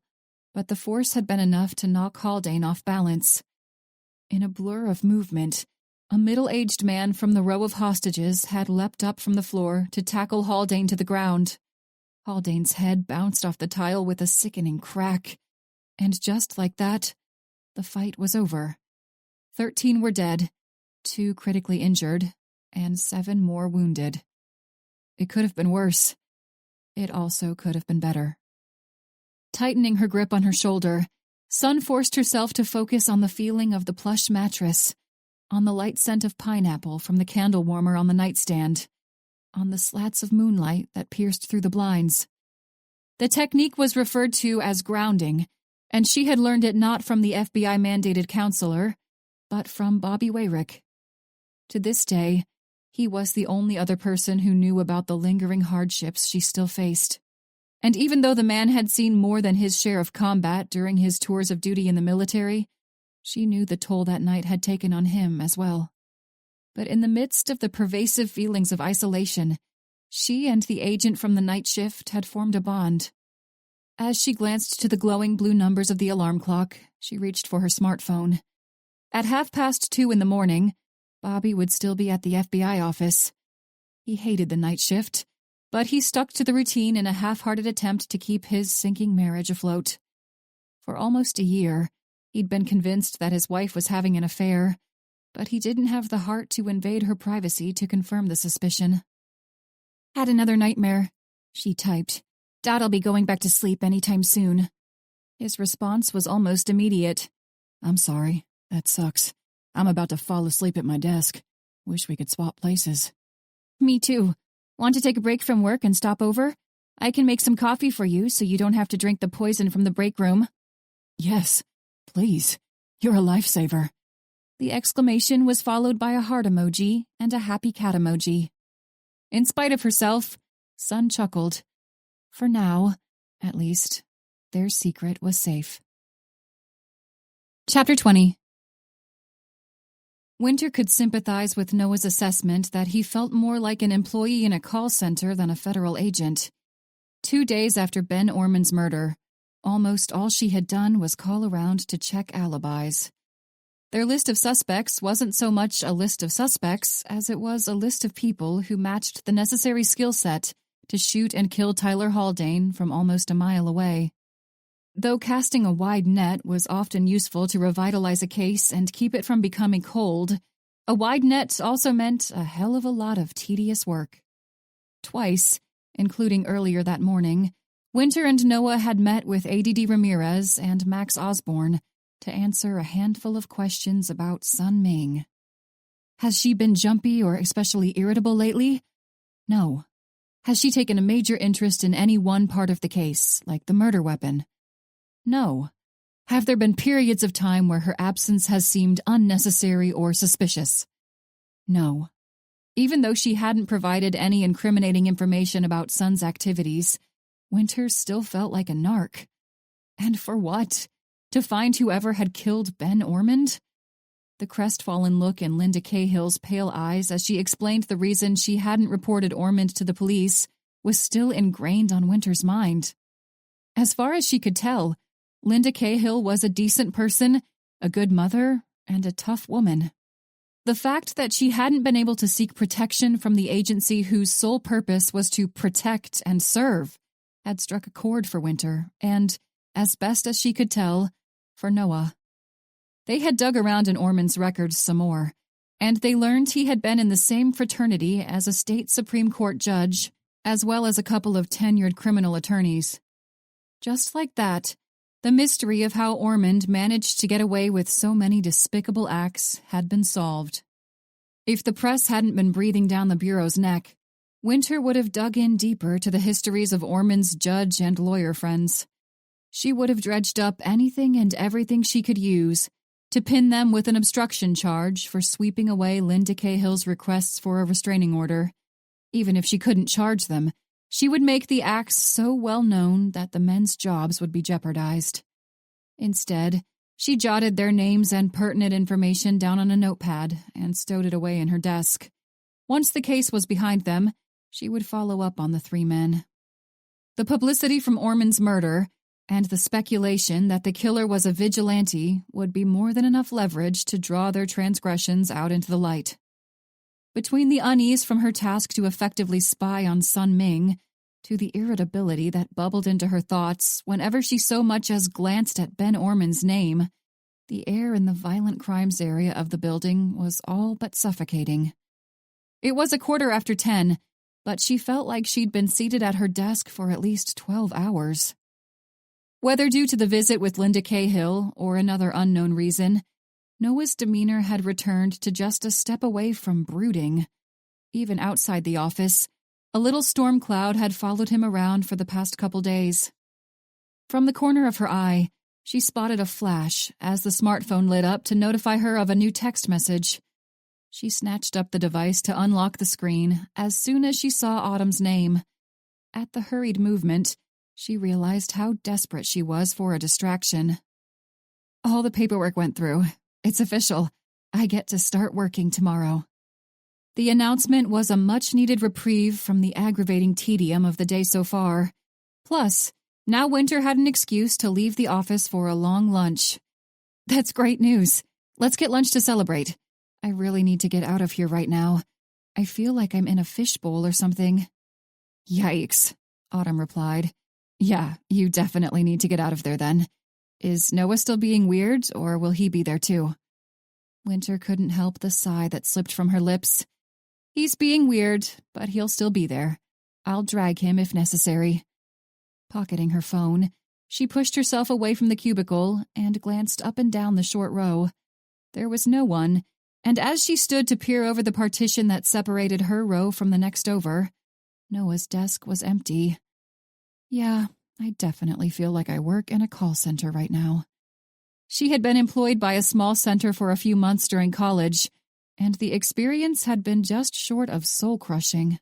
but the force had been enough to knock Haldane off balance. In a blur of movement, a middle-aged man from the row of hostages had leapt up from the floor to tackle Haldane to the ground. Haldane's head bounced off the tile with a sickening crack, and just like that, the fight was over. 13 were dead, 2 critically injured, and 7 more wounded. It could have been worse. It also could have been better. Tightening her grip on her shoulder, Sun forced herself to focus on the feeling of the plush mattress, on the light scent of pineapple from the candle warmer on the nightstand, on the slats of moonlight that pierced through the blinds. The technique was referred to as grounding, and she had learned it not from the FBI-mandated counselor, but from Bobby Wayrick. To this day, he was the only other person who knew about the lingering hardships she still faced. And even though the man had seen more than his share of combat during his tours of duty in the military, she knew the toll that night had taken on him as well. But in the midst of the pervasive feelings of isolation, she and the agent from the night shift had formed a bond. As she glanced to the glowing blue numbers of the alarm clock, she reached for her smartphone. At 2:30 in the morning, Bobby would still be at the FBI office. He hated the night shift, but he stuck to the routine in a half-hearted attempt to keep his sinking marriage afloat. For almost a year, he'd been convinced that his wife was having an affair, but he didn't have the heart to invade her privacy to confirm the suspicion. "Had another nightmare," she typed. "Doubt I'll be going back to sleep anytime soon." His response was almost immediate. "I'm sorry. That sucks. I'm about to fall asleep at my desk. Wish we could swap places. Me too. Want to take a break from work and stop over? I can make some coffee for you so you don't have to drink the poison from the break room. Yes, please. You're a lifesaver. The exclamation was followed by a heart emoji and a happy cat emoji. In spite of herself, Sun chuckled. For now, at least, their secret was safe. Chapter 20. Winter could sympathize with Noah's assessment that he felt more like an employee in a call center than a federal agent. 2 days after Ben Orman's murder, almost all she had done was call around to check alibis. Their list of suspects wasn't so much a list of suspects as it was a list of people who matched the necessary skill set to shoot and kill Tyler Haldane from almost a mile away. Though casting a wide net was often useful to revitalize a case and keep it from becoming cold, a wide net also meant a hell of a lot of tedious work. Twice, including earlier that morning, Winter and Noah had met with ADD Ramirez and Max Osborne to answer a handful of questions about Sun Ming. Has she been jumpy or especially irritable lately? No. Has she taken a major interest in any one part of the case, like the murder weapon? No. Have there been periods of time where her absence has seemed unnecessary or suspicious? No. Even though she hadn't provided any incriminating information about Sun's activities, Winter still felt like a narc. And for what? To find whoever had killed Ben Ormond? The crestfallen look in Linda Cahill's pale eyes as she explained the reason she hadn't reported Ormond to the police was still ingrained on Winter's mind. As far as she could tell, Linda Cahill was a decent person, a good mother, and a tough woman. The fact that she hadn't been able to seek protection from the agency whose sole purpose was to protect and serve had struck a chord for Winter and, as best as she could tell, for Noah. They had dug around in Orman's records some more, and they learned he had been in the same fraternity as a state Supreme Court judge, as well as a couple of tenured criminal attorneys. Just like that, the mystery of how Ormond managed to get away with so many despicable acts had been solved. If the press hadn't been breathing down the Bureau's neck, Winter would have dug in deeper to the histories of Ormond's judge and lawyer friends. She would have dredged up anything and everything she could use to pin them with an obstruction charge for sweeping away Linda Cahill's requests for a restraining order. Even if she couldn't charge them, she would make the acts so well known that the men's jobs would be jeopardized. Instead, she jotted their names and pertinent information down on a notepad and stowed it away in her desk. Once the case was behind them, she would follow up on the three men. The publicity from Orman's murder and the speculation that the killer was a vigilante would be more than enough leverage to draw their transgressions out into the light. Between the unease from her task to effectively spy on Sun Ming, to the irritability that bubbled into her thoughts whenever she so much as glanced at Ben Orman's name, the air in the violent crimes area of the building was all but suffocating. It was 10:15, but she felt like she'd been seated at her desk for at least 12 hours. Whether due to the visit with Linda Cahill or another unknown reason, Noah's demeanor had returned to just a step away from brooding. Even outside the office, a little storm cloud had followed him around for the past couple days. From the corner of her eye, she spotted a flash as the smartphone lit up to notify her of a new text message. She snatched up the device to unlock the screen as soon as she saw Autumn's name. At the hurried movement, she realized how desperate she was for a distraction. All the paperwork went through. It's official. I get to start working tomorrow. The announcement was a much-needed reprieve from the aggravating tedium of the day so far. Plus, now Winter had an excuse to leave the office for a long lunch. That's great news. Let's get lunch to celebrate. I really need to get out of here right now. I feel like I'm in a fishbowl or something. Yikes, Autumn replied. Yeah, you definitely need to get out of there then. Is Noah still being weird, or will he be there too? Winter couldn't help the sigh that slipped from her lips. He's being weird, but he'll still be there. I'll drag him if necessary. Pocketing her phone, she pushed herself away from the cubicle and glanced up and down the short row. There was no one, And as she stood to peer over the partition that separated her row from the next over, Noah's desk was empty. Yeah, I definitely feel like I work in a call center right now. She had been employed by a small center for a few months during college, and the experience had been just short of soul-crushing.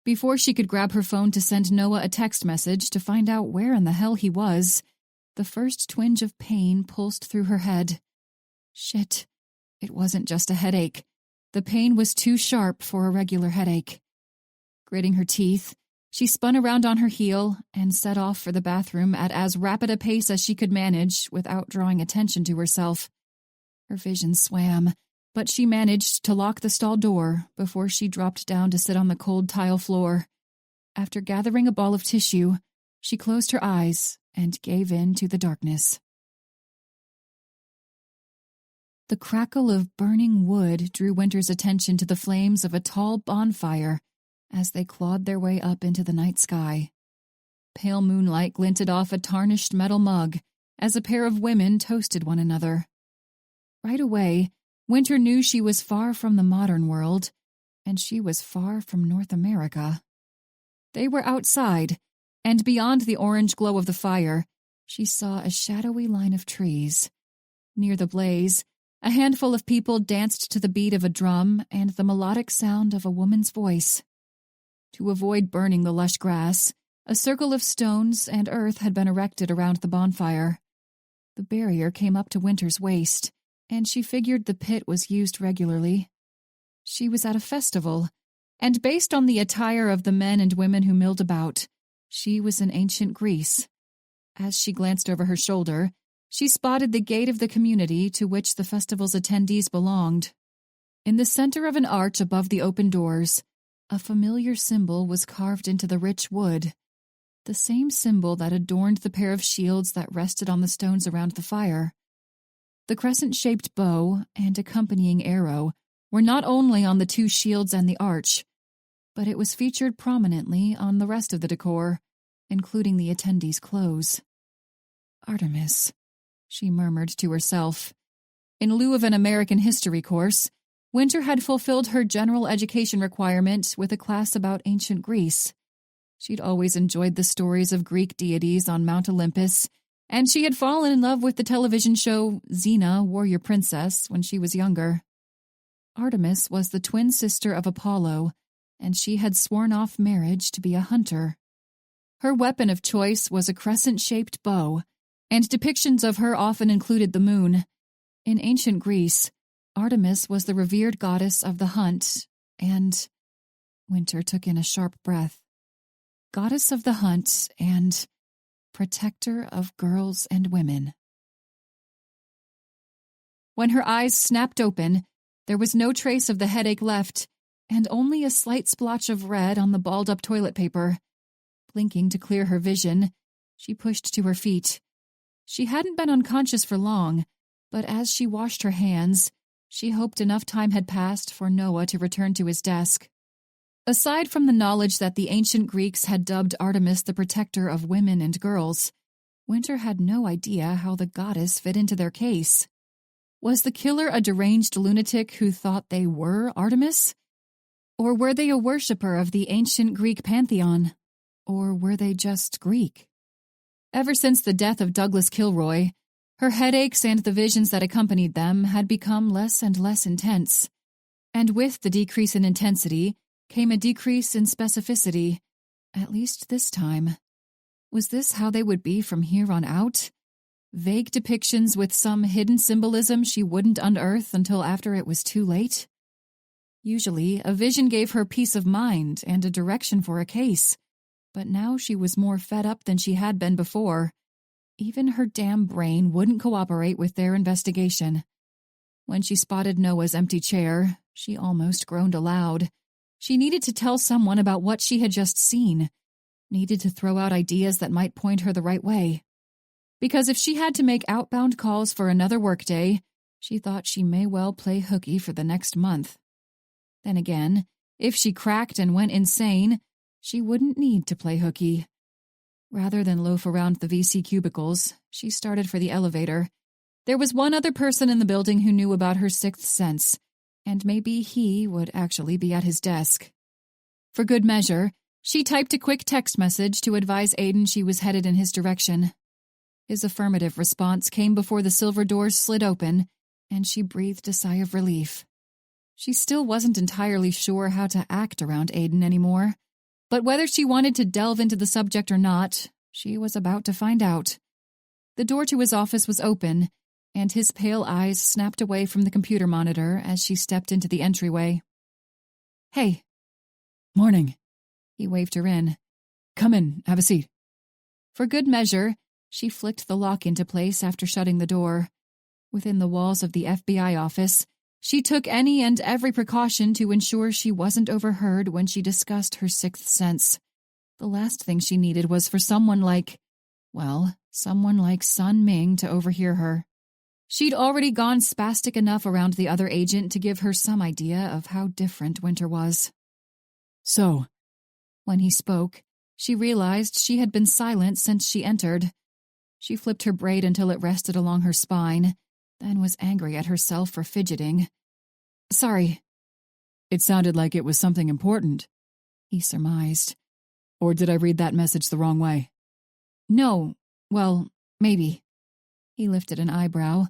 Before she could grab her phone to send Noah a text message to find out where in the hell he was, the first twinge of pain pulsed through her head. Shit, it wasn't just a headache. The pain was too sharp for a regular headache. Gritting her teeth, she spun around on her heel and set off for the bathroom at as rapid a pace as she could manage without drawing attention to herself. Her vision swam, but she managed to lock the stall door before she dropped down to sit on the cold tile floor. After gathering a ball of tissue, she closed her eyes and gave in to the darkness. The crackle of burning wood drew Winter's attention to the flames of a tall bonfire as they clawed their way up into the night sky. Pale moonlight glinted off a tarnished metal mug as a pair of women toasted one another. Right away, Winter knew she was far from the modern world, and she was far from North America. They were outside, and beyond the orange glow of the fire, she saw a shadowy line of trees. Near the blaze, a handful of people danced to the beat of a drum and the melodic sound of a woman's voice. To avoid burning the lush grass, a circle of stones and earth had been erected around the bonfire. The barrier came up to Winter's waist, and she figured the pit was used regularly. She was at a festival, and based on the attire of the men and women who milled about, she was in ancient Greece. As she glanced over her shoulder, she spotted the gate of the community to which the festival's attendees belonged. In the center of an arch above the open doors, a familiar symbol was carved into the rich wood, the same symbol that adorned the pair of shields that rested on the stones around the fire. The crescent-shaped bow and accompanying arrow were not only on the two shields and the arch, but it was featured prominently on the rest of the decor, including the attendees' clothes. Artemis, she murmured to herself. In lieu of an American history course, Winter had fulfilled her general education requirement with a class about ancient Greece. She'd always enjoyed the stories of Greek deities on Mount Olympus, and she had fallen in love with the television show Xena, Warrior Princess, when she was younger. Artemis was the twin sister of Apollo, and she had sworn off marriage to be a hunter. Her weapon of choice was a crescent-shaped bow, and depictions of her often included the moon. In ancient Greece, Artemis was the revered goddess of the hunt, and Winter took in a sharp breath. Goddess of the hunt and protector of girls and women. When her eyes snapped open, there was no trace of the headache left, and only a slight splotch of red on the balled-up toilet paper. Blinking to clear her vision, she pushed to her feet. She hadn't been unconscious for long, but as she washed her hands, she hoped enough time had passed for Noah to return to his desk. Aside from the knowledge that the ancient Greeks had dubbed Artemis the protector of women and girls, Winter had no idea how the goddess fit into their case. Was the killer a deranged lunatic who thought they were Artemis? Or were they a worshipper of the ancient Greek pantheon? Or were they just Greek? Ever since the death of Douglas Kilroy, her headaches and the visions that accompanied them had become less and less intense. And with the decrease in intensity came a decrease in specificity, at least this time. Was this how they would be from here on out? Vague depictions with some hidden symbolism she wouldn't unearth until after it was too late? Usually, a vision gave her peace of mind and a direction for a case, but now she was more fed up than she had been before. Even her damn brain wouldn't cooperate with their investigation. When she spotted Noah's empty chair, she almost groaned aloud. She needed to tell someone about what she had just seen, needed to throw out ideas that might point her the right way. Because if she had to make outbound calls for another workday, she thought she may well play hooky for the next month. Then again, if she cracked and went insane, she wouldn't need to play hooky. Rather than loaf around the VC cubicles, she started for the elevator. There was one other person in the building who knew about her sixth sense, and maybe he would actually be at his desk. For good measure, she typed a quick text message to advise Aiden she was headed in his direction. His affirmative response came before the silver doors slid open, and she breathed a sigh of relief. She still wasn't entirely sure how to act around Aiden anymore, but whether she wanted to delve into the subject or not, she was about to find out. The door to his office was open, and his pale eyes snapped away from the computer monitor as she stepped into the entryway. "Hey." "Morning." He waved her in. "Come in, have a seat." For good measure, she flicked the lock into place after shutting the door. Within the walls of the FBI office, she took any and every precaution to ensure she wasn't overheard when she discussed her sixth sense. The last thing she needed was for someone like Sun Ming to overhear her. She'd already gone spastic enough around the other agent to give her some idea of how different Winter was. "So," when he spoke, she realized she had been silent since she entered. She flipped her braid until it rested along her spine, then was angry at herself for fidgeting. "Sorry." "It sounded like it was something important," he surmised. "Or did I read that message the wrong way?" "No, well, maybe." He lifted an eyebrow.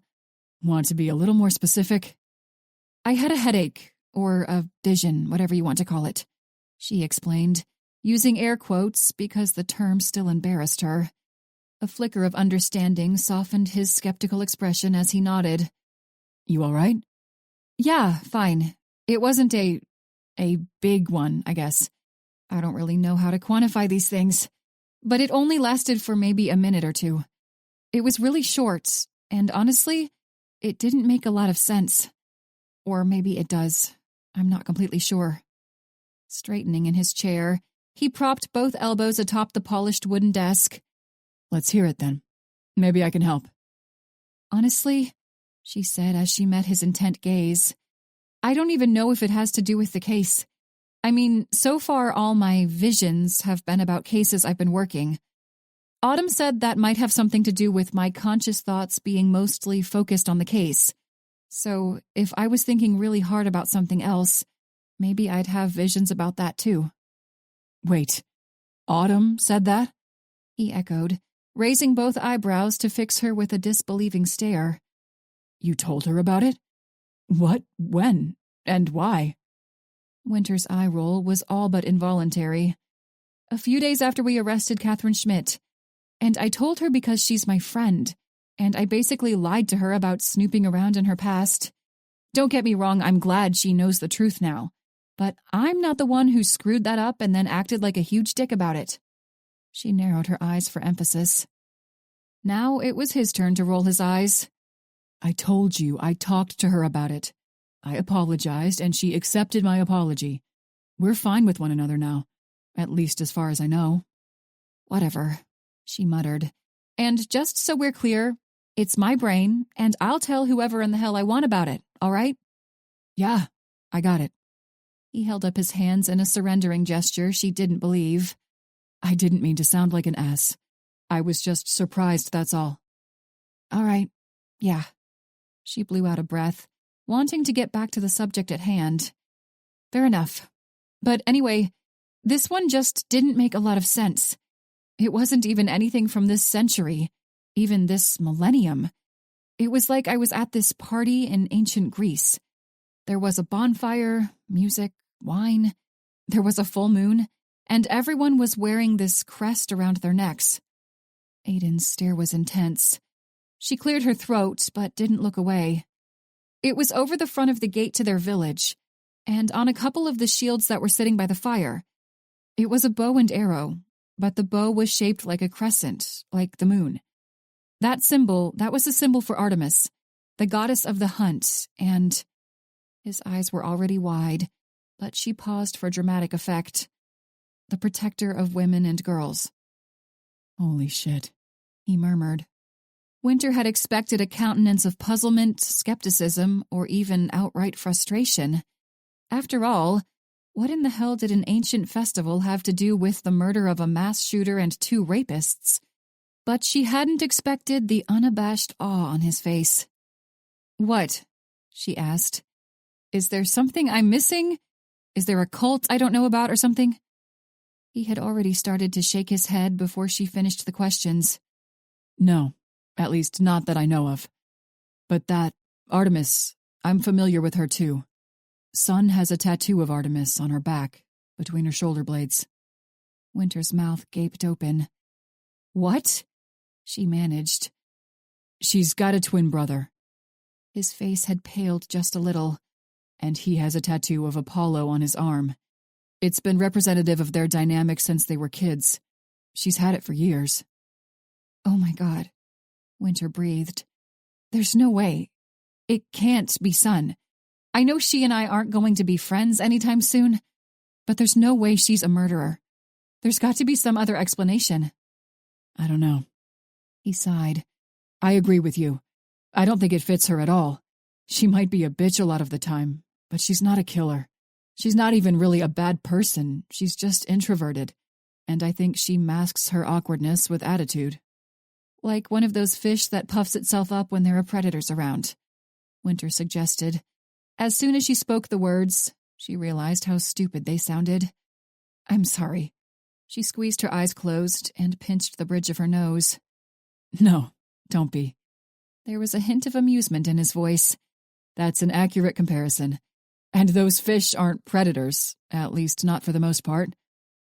"Want to be a little more specific?" "I had a headache, or a vision, whatever you want to call it," she explained, using air quotes because the term still embarrassed her. A flicker of understanding softened his skeptical expression as he nodded. "You all right?" "Yeah, fine. It wasn't a big one, I guess. I don't really know how to quantify these things, but it only lasted for maybe a minute or two. It was really short, and honestly, it didn't make a lot of sense. Or maybe it does. I'm not completely sure." Straightening in his chair, he propped both elbows atop the polished wooden desk. "Let's hear it then. Maybe I can help." "Honestly," she said as she met his intent gaze, "I don't even know if it has to do with the case. I mean, so far all my visions have been about cases I've been working. Autumn said that might have something to do with my conscious thoughts being mostly focused on the case. So if I was thinking really hard about something else, maybe I'd have visions about that too." "Wait, Autumn said that?" he echoed, raising both eyebrows to fix her with a disbelieving stare. "You told her about it? What, when, and why?" Winter's eye roll was all but involuntary. "A few days after we arrested Catherine Schmidt. And I told her because she's my friend, and I basically lied to her about snooping around in her past. Don't get me wrong, I'm glad she knows the truth now, but I'm not the one who screwed that up and then acted like a huge dick about it." She narrowed her eyes for emphasis. Now it was his turn to roll his eyes. "I told you I talked to her about it. I apologized, and she accepted my apology. We're fine with one another now, at least as far as I know." "Whatever," she muttered. "And just so we're clear, it's my brain, and I'll tell whoever in the hell I want about it, all right?" "Yeah, I got it." He held up his hands in a surrendering gesture she didn't believe. "I didn't mean to sound like an ass. I was just surprised, that's all." "All right, yeah." She blew out a breath, wanting to get back to the subject at hand. "Fair enough. But anyway, this one just didn't make a lot of sense. It wasn't even anything from this century, even this millennium. It was like I was at this party in ancient Greece. There was a bonfire, music, wine. There was a full moon, and everyone was wearing this crest around their necks." Aiden's stare was intense. She cleared her throat, but didn't look away. "It was over the front of the gate to their village, and on a couple of the shields that were sitting by the fire. It was a bow and arrow, but the bow was shaped like a crescent, like the moon. That was a symbol for Artemis, the goddess of the hunt, and—" His eyes were already wide, but she paused for dramatic effect. "The protector of women and girls." "Holy shit," he murmured. Winter had expected a countenance of puzzlement, skepticism, or even outright frustration. After all, what in the hell did an ancient festival have to do with the murder of a mass shooter and 2 rapists? But she hadn't expected the unabashed awe on his face. "What?" she asked. "Is there something I'm missing? Is there a cult I don't know about or something?" He had already started to shake his head before she finished the questions. No, at least not that I know of. But that Artemis, I'm familiar with her too. Sun has a tattoo of Artemis on her back, between her shoulder blades. Winter's mouth gaped open. "What?" she managed. She's got a twin brother. His face had paled just a little. And he has a tattoo of Apollo on his arm. It's been representative of their dynamic since they were kids. She's had it for years. "Oh my God," Winter breathed. "There's no way. It can't be Sun. I know she and I aren't going to be friends anytime soon, but there's no way she's a murderer. There's got to be some other explanation." I don't know. He sighed. I agree with you. I don't think it fits her at all. She might be a bitch a lot of the time, but she's not a killer. She's not even really a bad person. She's just introverted. And I think she masks her awkwardness with attitude. "Like one of those fish that puffs itself up when there are predators around," Winter suggested. As soon as she spoke the words, she realized how stupid they sounded. "I'm sorry." She squeezed her eyes closed and pinched the bridge of her nose. No, don't be. There was a hint of amusement in his voice. That's an accurate comparison. And those fish aren't predators, at least not for the most part.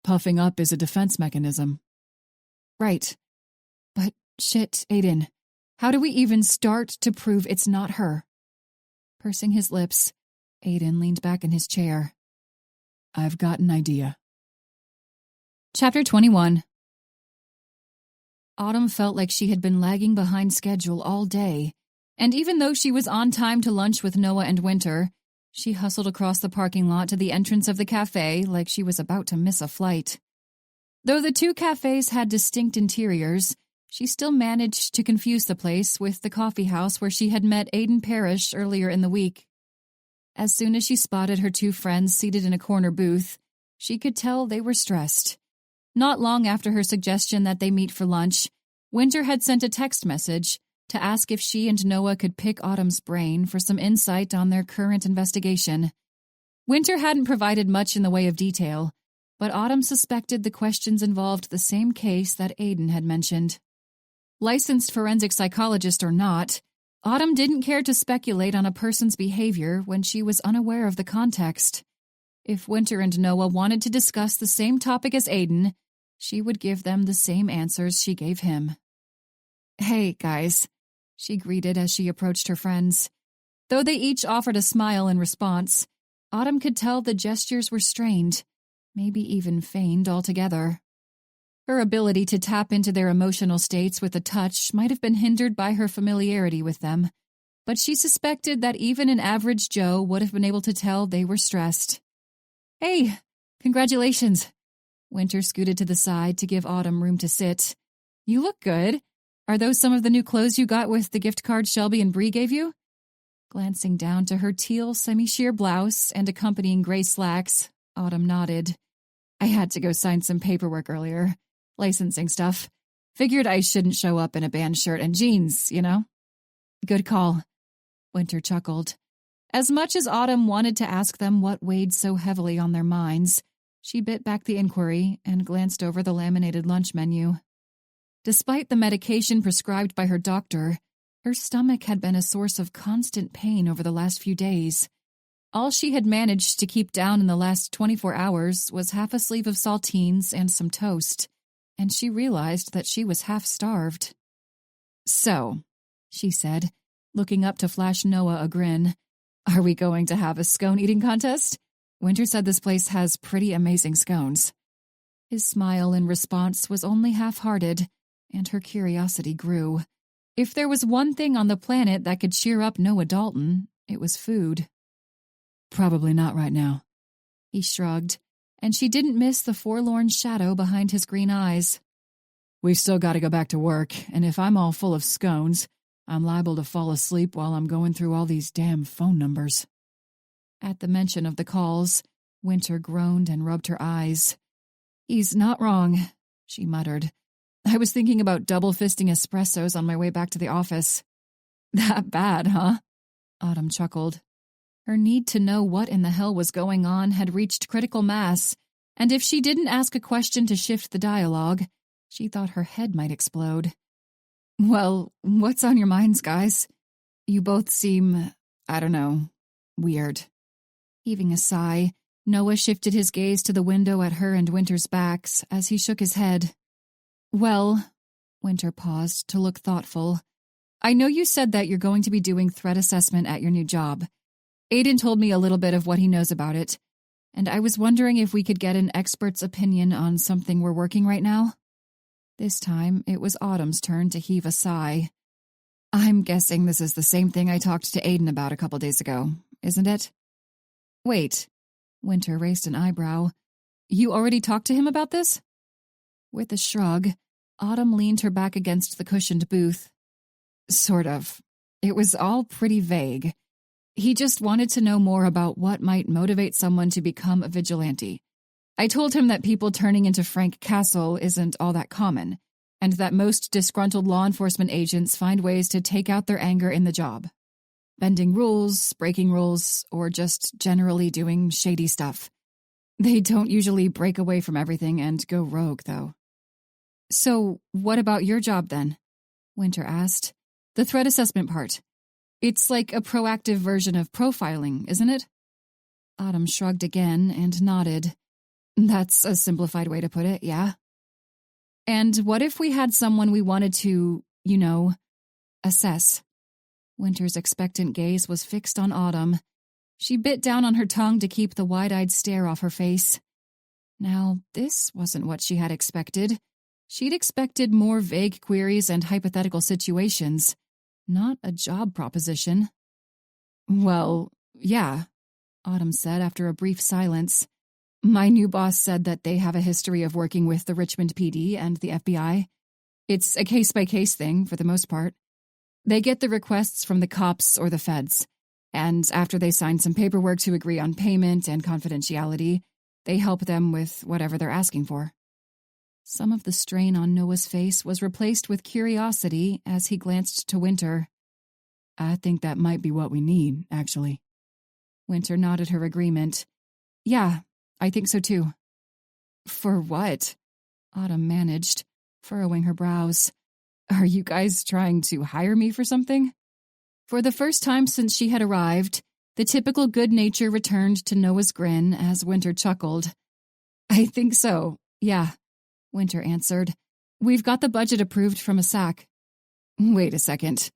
Puffing up is a defense mechanism. Right. But shit, Aiden. How do we even start to prove it's not her? Pursing his lips, Aiden leaned back in his chair. I've got an idea. Chapter 21. Autumn felt like she had been lagging behind schedule all day, and even though she was on time to lunch with Noah and Winter, she hustled across the parking lot to the entrance of the cafe like she was about to miss a flight. Though the two cafes had distinct interiors, she still managed to confuse the place with the coffee house where she had met Aiden Parrish earlier in the week. As soon as she spotted her two friends seated in a corner booth, she could tell they were stressed. Not long after her suggestion that they meet for lunch, Winter had sent a text message to ask if she and Noah could pick Autumn's brain for some insight on their current investigation. Winter hadn't provided much in the way of detail, but Autumn suspected the questions involved the same case that Aiden had mentioned. Licensed forensic psychologist or not, Autumn didn't care to speculate on a person's behavior when she was unaware of the context. If Winter and Noah wanted to discuss the same topic as Aiden, she would give them the same answers she gave him. "Hey, guys," she greeted as she approached her friends. Though they each offered a smile in response, Autumn could tell the gestures were strained, maybe even feigned altogether. Her ability to tap into their emotional states with a touch might have been hindered by her familiarity with them, but she suspected that even an average Joe would have been able to tell they were stressed. "Hey, congratulations." Winter scooted to the side to give Autumn room to sit. "You look good. Are those some of the new clothes you got with the gift card Shelby and Bree gave you?" Glancing down to her teal semi-sheer blouse and accompanying gray slacks, Autumn nodded. "I had to go sign some paperwork earlier. Licensing stuff. Figured I shouldn't show up in a band shirt and jeans, you know?" "Good call." Winter chuckled. As much as Autumn wanted to ask them what weighed so heavily on their minds, she bit back the inquiry and glanced over the laminated lunch menu. Despite the medication prescribed by her doctor, her stomach had been a source of constant pain over the last few days. All she had managed to keep down in the last 24 hours was half a sleeve of saltines and some toast, and she realized that she was half-starved. "So," she said, looking up to flash Noah a grin, "are we going to have a scone-eating contest? Winter said this place has pretty amazing scones." His smile in response was only half-hearted, and her curiosity grew. If there was one thing on the planet that could cheer up Noah Dalton, it was food. "Probably not right now." He shrugged, and she didn't miss the forlorn shadow behind his green eyes. "We've still got to go back to work, and if I'm all full of scones, I'm liable to fall asleep while I'm going through all these damn phone numbers." At the mention of the calls, Winter groaned and rubbed her eyes. "He's not wrong," she muttered. I was thinking about double-fisting espressos on my way back to the office. That bad, huh? Autumn chuckled. Her need to know what in the hell was going on had reached critical mass, and if she didn't ask a question to shift the dialogue, she thought her head might explode. Well, what's on your minds, guys? You both seem, I don't know, weird. Heaving a sigh, Noah shifted his gaze to the window at her and Winter's backs as he shook his head. Well, Winter paused to look thoughtful. I know you said that you're going to be doing threat assessment at your new job. Aiden told me a little bit of what he knows about it, and I was wondering if we could get an expert's opinion on something we're working right now. This time, it was Autumn's turn to heave a sigh. I'm guessing this is the same thing I talked to Aiden about a couple days ago, isn't it? Wait. Winter raised an eyebrow. You already talked to him about this? With a shrug, Autumn leaned her back against the cushioned booth. Sort of. It was all pretty vague. He just wanted to know more about what might motivate someone to become a vigilante. I told him that people turning into Frank Castle isn't all that common, and that most disgruntled law enforcement agents find ways to take out their anger in the job. Bending rules, breaking rules, or just generally doing shady stuff. They don't usually break away from everything and go rogue, though. So, what about your job, then? Winter asked. The threat assessment part. It's like a proactive version of profiling, isn't it? Autumn shrugged again and nodded. That's a simplified way to put it, yeah. And what if we had someone we wanted to, assess? Winter's expectant gaze was fixed on Autumn. She bit down on her tongue to keep the wide-eyed stare off her face. Now, this wasn't what she had expected. She'd expected more vague queries and hypothetical situations, not a job proposition. Well, yeah, Autumn said after a brief silence. My new boss said that they have a history of working with the Richmond PD and the FBI. It's a case-by-case thing, for the most part. They get the requests from the cops or the feds, and after they sign some paperwork to agree on payment and confidentiality, they help them with whatever they're asking for. Some of the strain on Noah's face was replaced with curiosity as he glanced to Winter. I think that might be what we need, actually. Winter nodded her agreement. Yeah, I think so too. For what? Autumn managed, furrowing her brows. Are you guys trying to hire me for something? For the first time since she had arrived, the typical good nature returned to Noah's grin as Winter chuckled. I think so, yeah, Winter answered. We've got the budget approved from a SAC. Wait a second.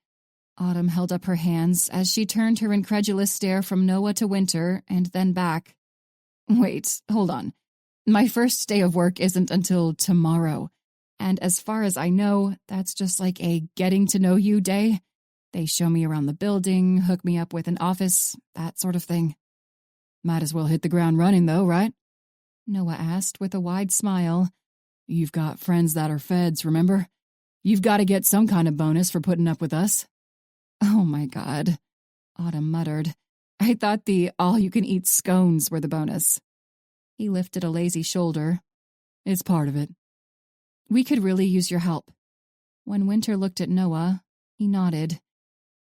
Autumn held up her hands as she turned her incredulous stare from Noah to Winter and then back. Wait, hold on. My first day of work isn't until tomorrow, and as far as I know, that's just like a getting-to-know-you day. They show me around the building, hook me up with an office, that sort of thing. Might as well hit the ground running, though, right? Noah asked with a wide smile. You've got friends that are feds, remember? You've got to get some kind of bonus for putting up with us. Oh my God, Autumn muttered. I thought the all-you-can-eat scones were the bonus. He lifted a lazy shoulder. It's part of it. We could really use your help. When Winter looked at Noah, he nodded.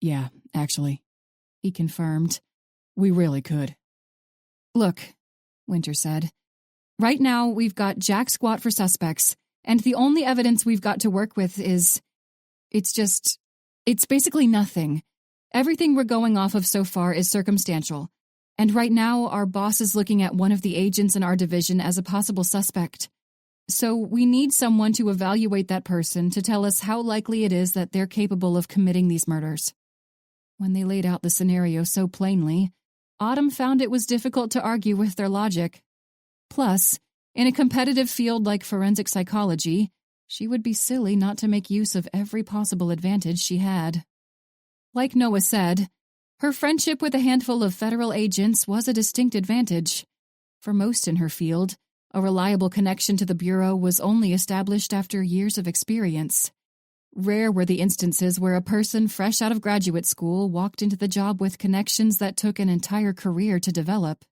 Yeah, actually, he confirmed. We really could. Look, Winter said. Right now, we've got jack squat for suspects, and the only evidence we've got to work with is... It's basically nothing. Everything we're going off of so far is circumstantial, and right now our boss is looking at one of the agents in our division as a possible suspect. So we need someone to evaluate that person to tell us how likely it is that they're capable of committing these murders. When they laid out the scenario so plainly, Autumn found it was difficult to argue with their logic. Plus, in a competitive field like forensic psychology, she would be silly not to make use of every possible advantage she had. Like Noah said, her friendship with a handful of federal agents was a distinct advantage. For most in her field, a reliable connection to the Bureau was only established after years of experience. Rare were the instances where a person fresh out of graduate school walked into the job with connections that took an entire career to develop.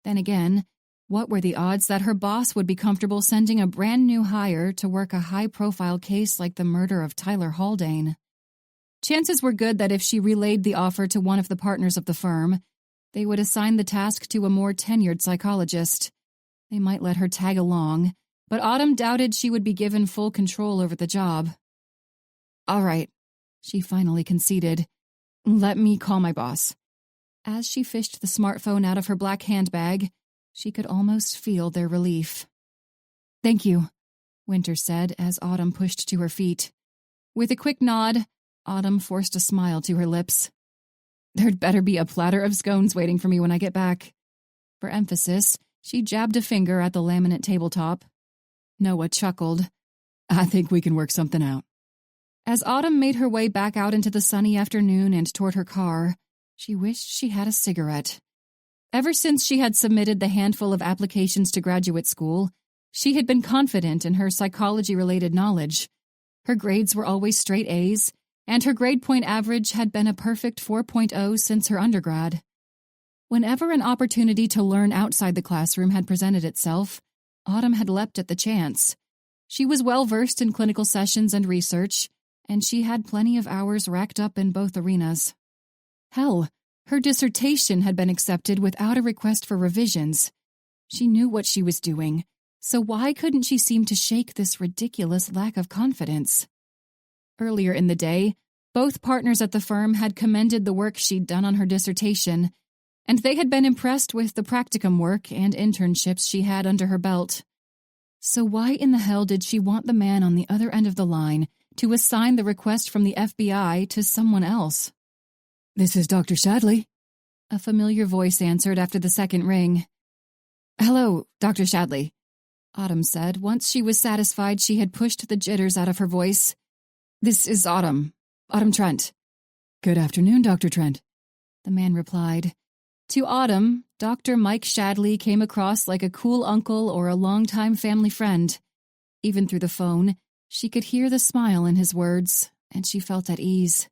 Then again, What were the odds that her boss would be comfortable sending a brand new hire to work a high-profile case like the murder of Tyler Haldane? Chances were good that if she relayed the offer to one of the partners of the firm, they would assign the task to a more tenured psychologist. They might let her tag along, but Autumn doubted she would be given full control over the job. "All right," she finally conceded. "Let me call my boss." As she fished the smartphone out of her black handbag, she could almost feel their relief. "Thank you," Winter said as Autumn pushed to her feet. With a quick nod, Autumn forced a smile to her lips. "There'd better be a platter of scones waiting for me when I get back." For emphasis, she jabbed a finger at the laminate tabletop. Noah chuckled. "I think we can work something out." As Autumn made her way back out into the sunny afternoon and toward her car, she wished she had a cigarette. Ever since she had submitted the handful of applications to graduate school, she had been confident in her psychology-related knowledge. Her grades were always straight A's, and her grade point average had been a perfect 4.0 since her undergrad. Whenever an opportunity to learn outside the classroom had presented itself, Autumn had leapt at the chance. She was well-versed in clinical sessions and research, and she had plenty of hours racked up in both arenas. Hell, her dissertation had been accepted without a request for revisions. She knew what she was doing, so why couldn't she seem to shake this ridiculous lack of confidence? Earlier in the day, both partners at the firm had commended the work she'd done on her dissertation, and they had been impressed with the practicum work and internships she had under her belt. So why in the hell did she want the man on the other end of the line to assign the request from the FBI to someone else? "This is Dr. Shadley," a familiar voice answered after the second ring. "Hello, Dr. Shadley," Autumn said once she was satisfied she had pushed the jitters out of her voice. "This is Autumn Trent." "Good afternoon, Dr. Trent," the man replied. To Autumn, Dr. Mike Shadley came across like a cool uncle or a longtime family friend. Even through the phone, she could hear the smile in his words, and she felt at ease.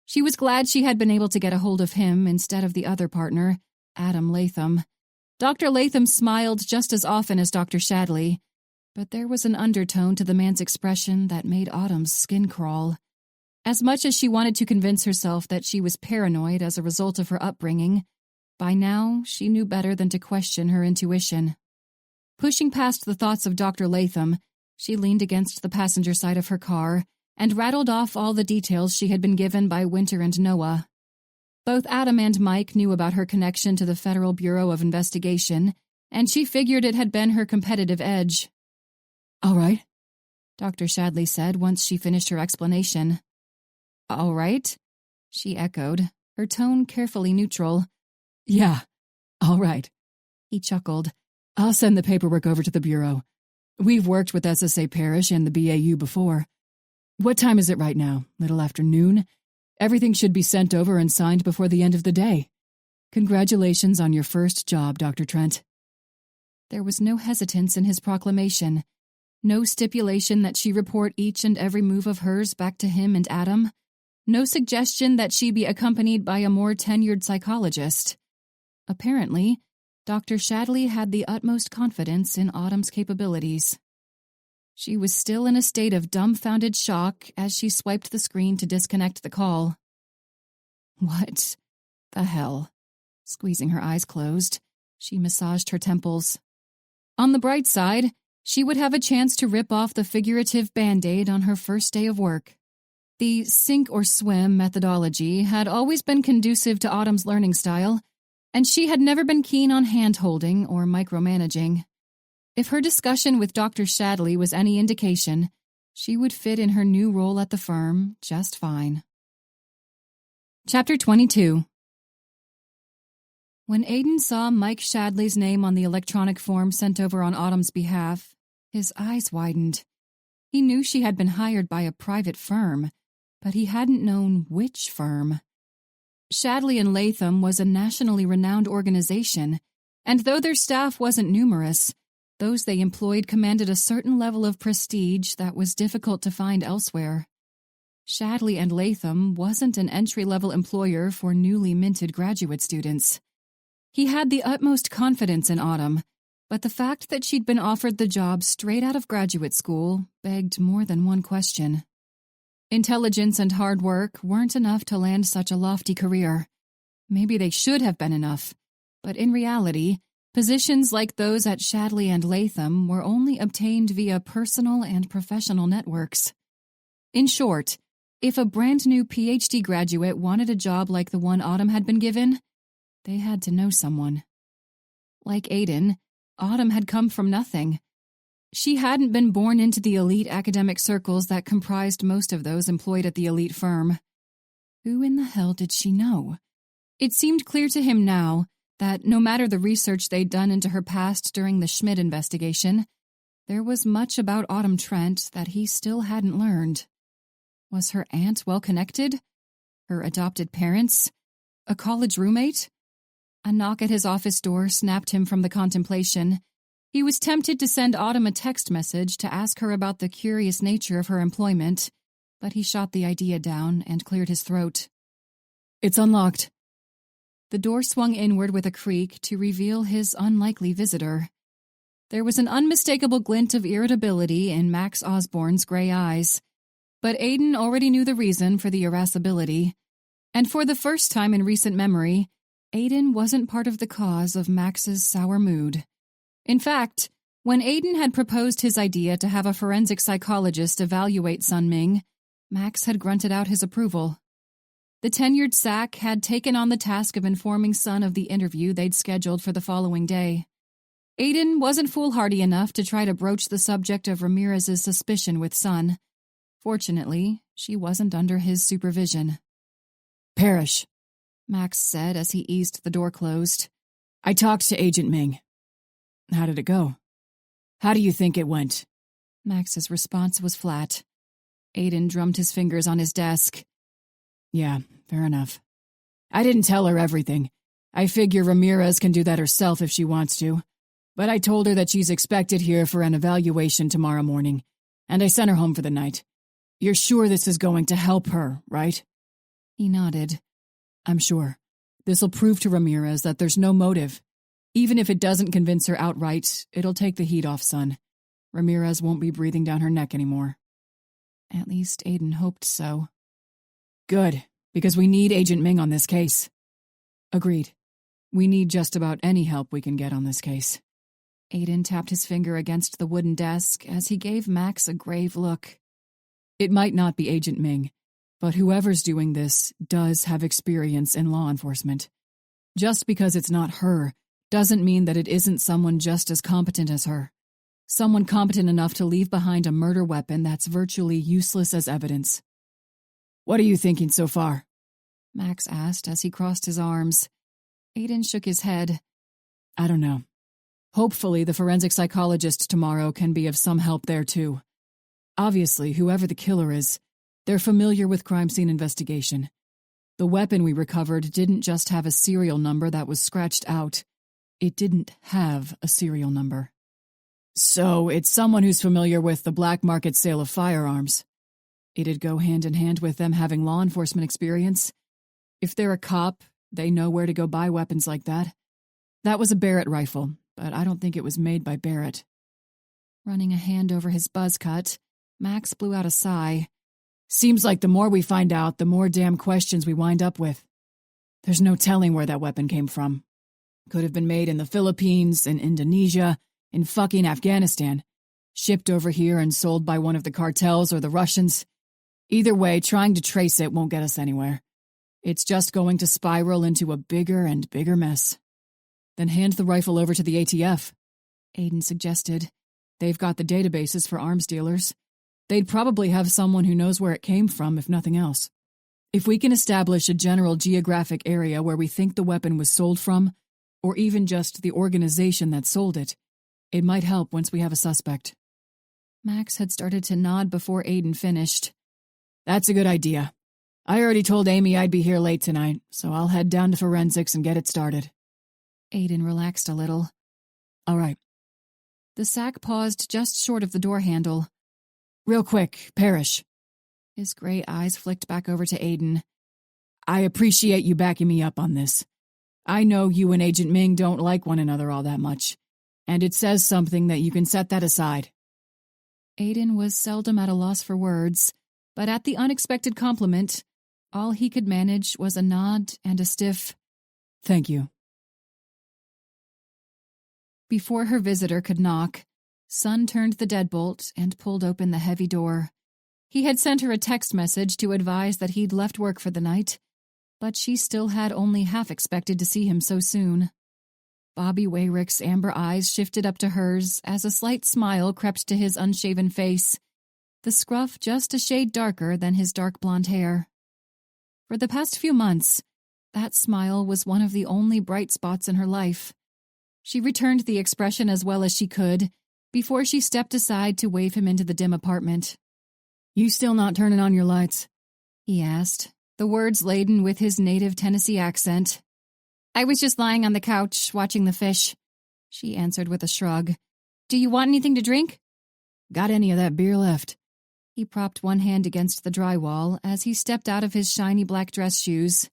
She was glad she had been able to get a hold of him instead of the other partner, Adam Latham. Dr. Latham smiled just as often as Dr. Shadley, but there was an undertone to the man's expression that made Autumn's skin crawl. As much as she wanted to convince herself that she was paranoid as a result of her upbringing, by now she knew better than to question her intuition. Pushing past the thoughts of Dr. Latham, she leaned against the passenger side of her car and rattled off all the details she had been given by Winter and Noah. Both Adam and Mike knew about her connection to the Federal Bureau of Investigation, and she figured it had been her competitive edge. "All right," Dr. Shadley said once she finished her explanation. "All right," she echoed, her tone carefully neutral. "Yeah, all right," he chuckled. "I'll send the paperwork over to the Bureau. We've worked with SSA Parish and the BAU before. What time is it right now? Little after noon? Everything should be sent over and signed before the end of the day. Congratulations on your first job, Dr. Trent." There was no hesitance in his proclamation, no stipulation that she report each and every move of hers back to him and Adam, no suggestion that she be accompanied by a more tenured psychologist. Apparently, Dr. Shadley had the utmost confidence in Autumn's capabilities. She was still in a state of dumbfounded shock as she swiped the screen to disconnect the call. What the hell? Squeezing her eyes closed, she massaged her temples. On the bright side, she would have a chance to rip off the figurative Band-Aid on her first day of work. The sink or swim methodology had always been conducive to Autumn's learning style, and she had never been keen on hand-holding or micromanaging. If her discussion with Dr. Shadley was any indication, she would fit in her new role at the firm just fine. Chapter 22. When Aiden saw Mike Shadley's name on the electronic form sent over on Autumn's behalf, his eyes widened. He knew she had been hired by a private firm, but he hadn't known which firm. Shadley and Latham was a nationally renowned organization, and though their staff wasn't numerous, those they employed commanded a certain level of prestige that was difficult to find elsewhere. Shadley and Latham wasn't an entry-level employer for newly minted graduate students. He had the utmost confidence in Autumn, but the fact that she'd been offered the job straight out of graduate school begged more than one question. Intelligence and hard work weren't enough to land such a lofty career. Maybe they should have been enough, but in reality, positions like those at Shadley and Latham were only obtained via personal and professional networks. In short, if a brand-new PhD graduate wanted a job like the one Autumn had been given, they had to know someone. Like Aiden, Autumn had come from nothing. She hadn't been born into the elite academic circles that comprised most of those employed at the elite firm. Who in the hell did she know? It seemed clear to him now that no matter the research they'd done into her past during the Schmidt investigation, there was much about Autumn Trent that he still hadn't learned. Was her aunt well connected? Her adopted parents? A college roommate? A knock at his office door snapped him from the contemplation. He was tempted to send Autumn a text message to ask her about the curious nature of her employment, but he shot the idea down and cleared his throat. It's unlocked. The door swung inward with a creak to reveal his unlikely visitor. There was an unmistakable glint of irritability in Max Osborne's gray eyes, but Aiden already knew the reason for the irascibility, and for the first time in recent memory, Aiden wasn't part of the cause of Max's sour mood. In fact, when Aiden had proposed his idea to have a forensic psychologist evaluate Sun Ming, Max had grunted out his approval. The tenured SAC had taken on the task of informing Sun of the interview they'd scheduled for the following day. Aiden wasn't foolhardy enough to try to broach the subject of Ramirez's suspicion with Sun. Fortunately, she wasn't under his supervision. Parrish, Max said as he eased the door closed. I talked to Agent Ming. How did it go? How do you think it went? Max's response was flat. Aiden drummed his fingers on his desk. Yeah, fair enough. I didn't tell her everything. I figure Ramirez can do that herself if she wants to. But I told her that she's expected here for an evaluation tomorrow morning, and I sent her home for the night. You're sure this is going to help her, right? He nodded. I'm sure. This'll prove to Ramirez that there's no motive. Even if it doesn't convince her outright, it'll take the heat off Sun. Ramirez won't be breathing down her neck anymore. At least Aiden hoped so. Good, because we need Agent Ming on this case. Agreed. We need just about any help we can get on this case. Aiden tapped his finger against the wooden desk as he gave Max a grave look. It might not be Agent Ming, but whoever's doing this does have experience in law enforcement. Just because it's not her doesn't mean that it isn't someone just as competent as her. Someone competent enough to leave behind a murder weapon that's virtually useless as evidence. What are you thinking so far? Max asked as he crossed his arms. Aiden shook his head. I don't know. Hopefully the forensic psychologist tomorrow can be of some help there too. Obviously, whoever the killer is, they're familiar with crime scene investigation. The weapon we recovered didn't just have a serial number that was scratched out. It didn't have a serial number. So it's someone who's familiar with the black market sale of firearms. It'd go hand in hand with them having law enforcement experience. If they're a cop, they know where to go buy weapons like that. That was a Barrett rifle, but I don't think it was made by Barrett. Running a hand over his buzz cut, Max blew out a sigh. Seems like the more we find out, the more damn questions we wind up with. There's no telling where that weapon came from. Could have been made in the Philippines, in Indonesia, in fucking Afghanistan. Shipped over here and sold by one of the cartels or the Russians. Either way, trying to trace it won't get us anywhere. It's just going to spiral into a bigger and bigger mess. Then hand the rifle over to the ATF, Aiden suggested. They've got the databases for arms dealers. They'd probably have someone who knows where it came from, if nothing else. If we can establish a general geographic area where we think the weapon was sold from, or even just the organization that sold it, it might help once we have a suspect. Max had started to nod before Aiden finished. That's a good idea. I already told Amy I'd be here late tonight, so I'll head down to forensics and get it started. Aiden relaxed a little. All right. The SAC paused just short of the door handle. Real quick, Parrish. His gray eyes flicked back over to Aiden. I appreciate you backing me up on this. I know you and Agent Ming don't like one another all that much, And it says something that you can set that aside. Aiden was seldom at a loss for words, but at the unexpected compliment, all he could manage was a nod and a stiff, "Thank you." Before her visitor could knock, Sun turned the deadbolt and pulled open the heavy door. He had sent her a text message to advise that he'd left work for the night, but she still had only half expected to see him so soon. Bobby Wayrick's amber eyes shifted up to hers as a slight smile crept to his unshaven face, the scruff just a shade darker than his dark blonde hair. For the past few months, that smile was one of the only bright spots in her life. She returned the expression as well as she could before she stepped aside to wave him into the dim apartment. "You still not turning on your lights?" he asked, the words laden with his native Tennessee accent. "I was just lying on the couch, watching the fish," she answered with a shrug. "Do you want anything to drink?" "Got any of that beer left?" He propped one hand against the drywall as he stepped out of his shiny black dress shoes.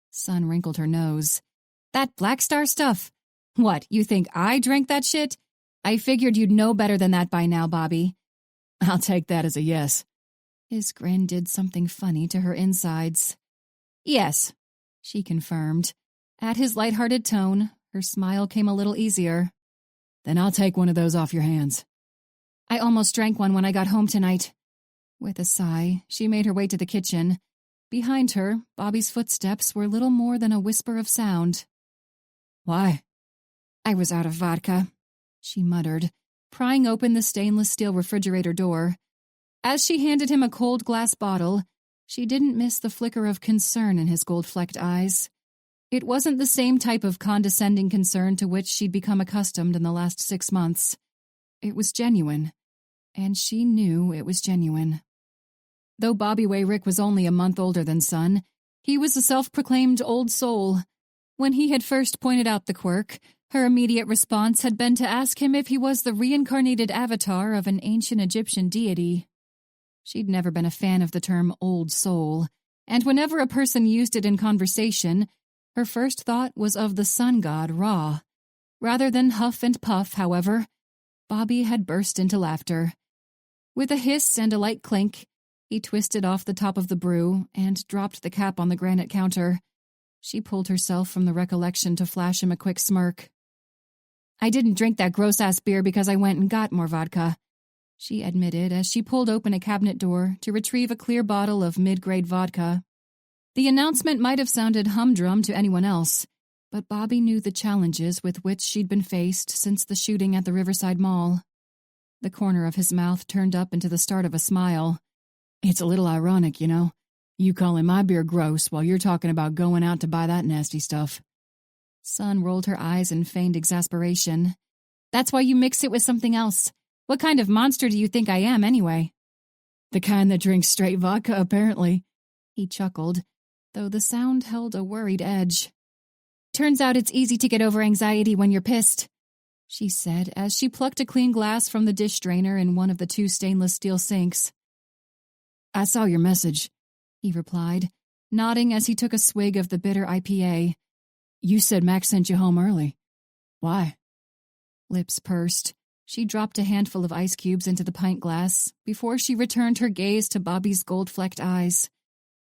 Sun wrinkled her nose. "That Black Star stuff? What, you think I drank that shit? I figured you'd know better than that by now, Bobby." "I'll take that as a yes." His grin did something funny to her insides. "Yes," she confirmed. At his lighthearted tone, her smile came a little easier. "Then I'll take one of those off your hands." "I almost drank one when I got home tonight." With a sigh, she made her way to the kitchen. Behind her, Bobby's footsteps were little more than a whisper of sound. "Why?" "I was out of vodka," she muttered, prying open the stainless steel refrigerator door. As she handed him a cold glass bottle, she didn't miss the flicker of concern in his gold-flecked eyes. It wasn't the same type of condescending concern to which she'd become accustomed in the last 6 months. It was genuine, and she knew it was genuine. Though Bobby Wayrick was only a month older than Sun, he was a self-proclaimed old soul. When he had first pointed out the quirk, her immediate response had been to ask him if he was the reincarnated avatar of an ancient Egyptian deity. She'd never been a fan of the term old soul, and whenever a person used it in conversation, her first thought was of the sun god Ra. Rather than huff and puff, however, Bobby had burst into laughter. With a hiss and a light clink, he twisted off the top of the brew and dropped the cap on the granite counter. She pulled herself from the recollection to flash him a quick smirk. "I didn't drink that gross-ass beer because I went and got more vodka," she admitted as she pulled open a cabinet door to retrieve a clear bottle of mid-grade vodka. The announcement might have sounded humdrum to anyone else, but Bobby knew the challenges with which she'd been faced since the shooting at the Riverside Mall. The corner of his mouth turned up into the start of a smile. "It's a little ironic, you know. You calling my beer gross while you're talking about going out to buy that nasty stuff." Sun rolled her eyes in feigned exasperation. "That's why you mix it with something else. What kind of monster do you think I am, anyway?" "The kind that drinks straight vodka, apparently." He chuckled, though the sound held a worried edge. "Turns out it's easy to get over anxiety when you're pissed," she said as she plucked a clean glass from the dish drainer in one of the 2 stainless steel sinks. "I saw your message," he replied, nodding as he took a swig of the bitter IPA. "You said Max sent you home early. Why?" Lips pursed, she dropped a handful of ice cubes into the pint glass before she returned her gaze to Bobby's gold-flecked eyes.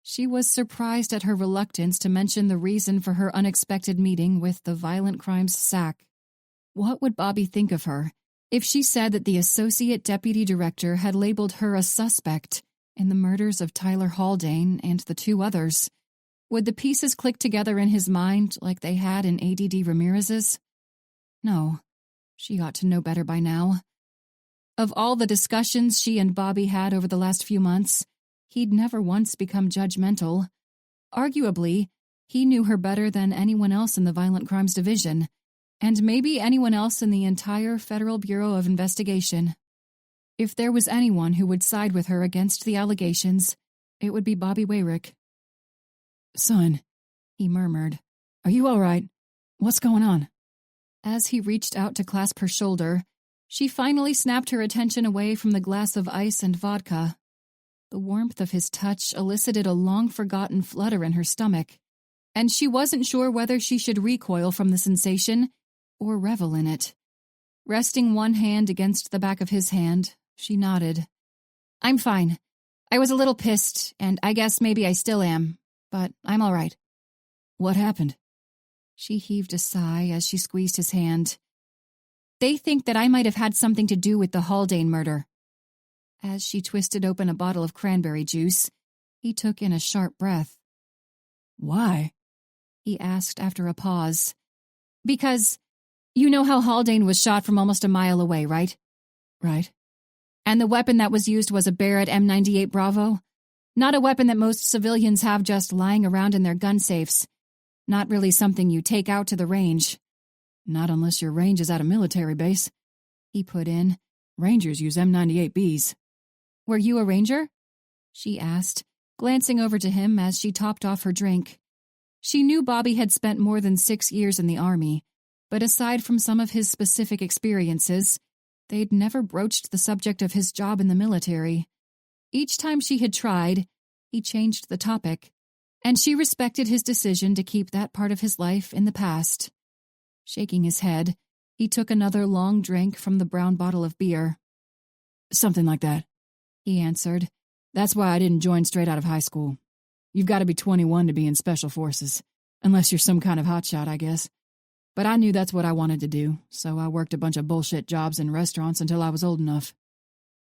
She was surprised at her reluctance to mention the reason for her unexpected meeting with the violent crimes SAC. What would Bobby think of her if she said that the associate deputy director had labeled her a suspect in the murders of Tyler Haldane and the 2 others? Would the pieces click together in his mind like they had in ADD Ramirez's? No, she ought to know better by now. Of all the discussions she and Bobby had over the last few months, he'd never once become judgmental. Arguably, he knew her better than anyone else in the Violent Crimes Division, and maybe anyone else in the entire Federal Bureau of Investigation. If there was anyone who would side with her against the allegations, it would be Bobby Wayrick. "Son," he murmured. "Are you all right? What's going on?" As he reached out to clasp her shoulder, she finally snapped her attention away from the glass of ice and vodka. The warmth of his touch elicited a long-forgotten flutter in her stomach, and she wasn't sure whether she should recoil from the sensation or revel in it. Resting one hand against the back of his hand, she nodded. I'm fine. I was a little pissed, and I guess maybe I still am, but I'm all right. What happened? She heaved a sigh as she squeezed his hand. They think that I might have had something to do with the Haldane murder. As she twisted open a bottle of cranberry juice, he took in a sharp breath. Why? He asked after a pause. Because you know how Haldane was shot from almost a mile away, right? Right. And the weapon that was used was a Barrett M98 Bravo? Not a weapon that most civilians have just lying around in their gun safes. Not really something you take out to the range. Not unless your range is at a military base, he put in. Rangers use M98Bs. Were you a ranger? She asked, glancing over to him as she topped off her drink. She knew Bobby had spent more than 6 years in the Army, but aside from some of his specific experiences, they'd never broached the subject of his job in the military. Each time she had tried, he changed the topic, and she respected his decision to keep that part of his life in the past. Shaking his head, he took another long drink from the brown bottle of beer. Something like that, he answered. That's why I didn't join straight out of high school. You've got to be 21 to be in special forces, unless you're some kind of hotshot, I guess. But I knew that's what I wanted to do, so I worked a bunch of bullshit jobs in restaurants until I was old enough.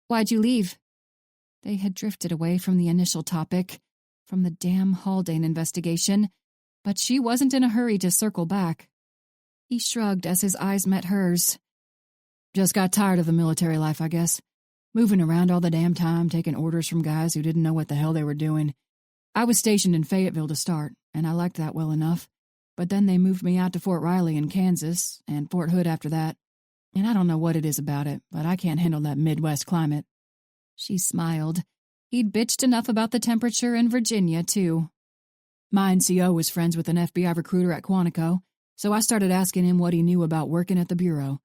Why'd you leave? They had drifted away from the initial topic, from the damn Haldane investigation, but she wasn't in a hurry to circle back. He shrugged as his eyes met hers. Just got tired of the military life, I guess. Moving around all the damn time, taking orders from guys who didn't know what the hell they were doing. I was stationed in Fayetteville to start, and I liked that well enough. But then they moved me out to Fort Riley in Kansas, and Fort Hood after that. And I don't know what it is about it, but I can't handle that Midwest climate. She smiled. He'd bitched enough about the temperature in Virginia, too. My NCO was friends with an FBI recruiter at Quantico, so I started asking him what he knew about working at the Bureau.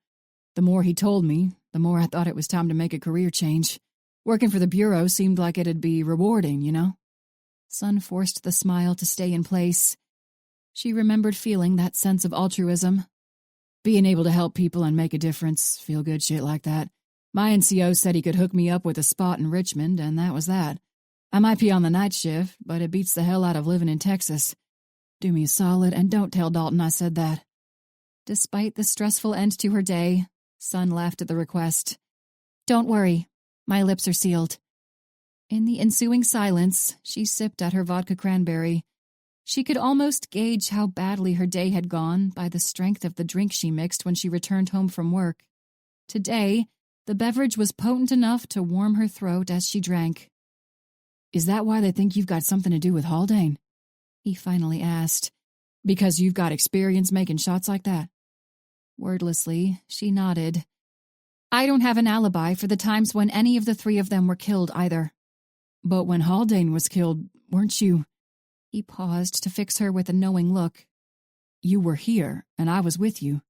The more he told me, the more I thought it was time to make a career change. Working for the Bureau seemed like it'd be rewarding, you know? Sun forced the smile to stay in place. She remembered feeling that sense of altruism. Being able to help people and make a difference, feel good shit like that. My NCO said he could hook me up with a spot in Richmond, and that was that. I might be on the night shift, but it beats the hell out of living in Texas. Do me a solid and don't tell Dalton I said that. Despite the stressful end to her day, Sun laughed at the request. Don't worry, my lips are sealed. In the ensuing silence, she sipped at her vodka cranberry. She could almost gauge how badly her day had gone by the strength of the drink she mixed when she returned home from work. Today, the beverage was potent enough to warm her throat as she drank. Is that why they think you've got something to do with Haldane? He finally asked. Because you've got experience making shots like that? Wordlessly, she nodded. I don't have an alibi for the times when any of the three of them were killed either. But when Haldane was killed, weren't you? He paused to fix her with a knowing look. You were here, and I was with you.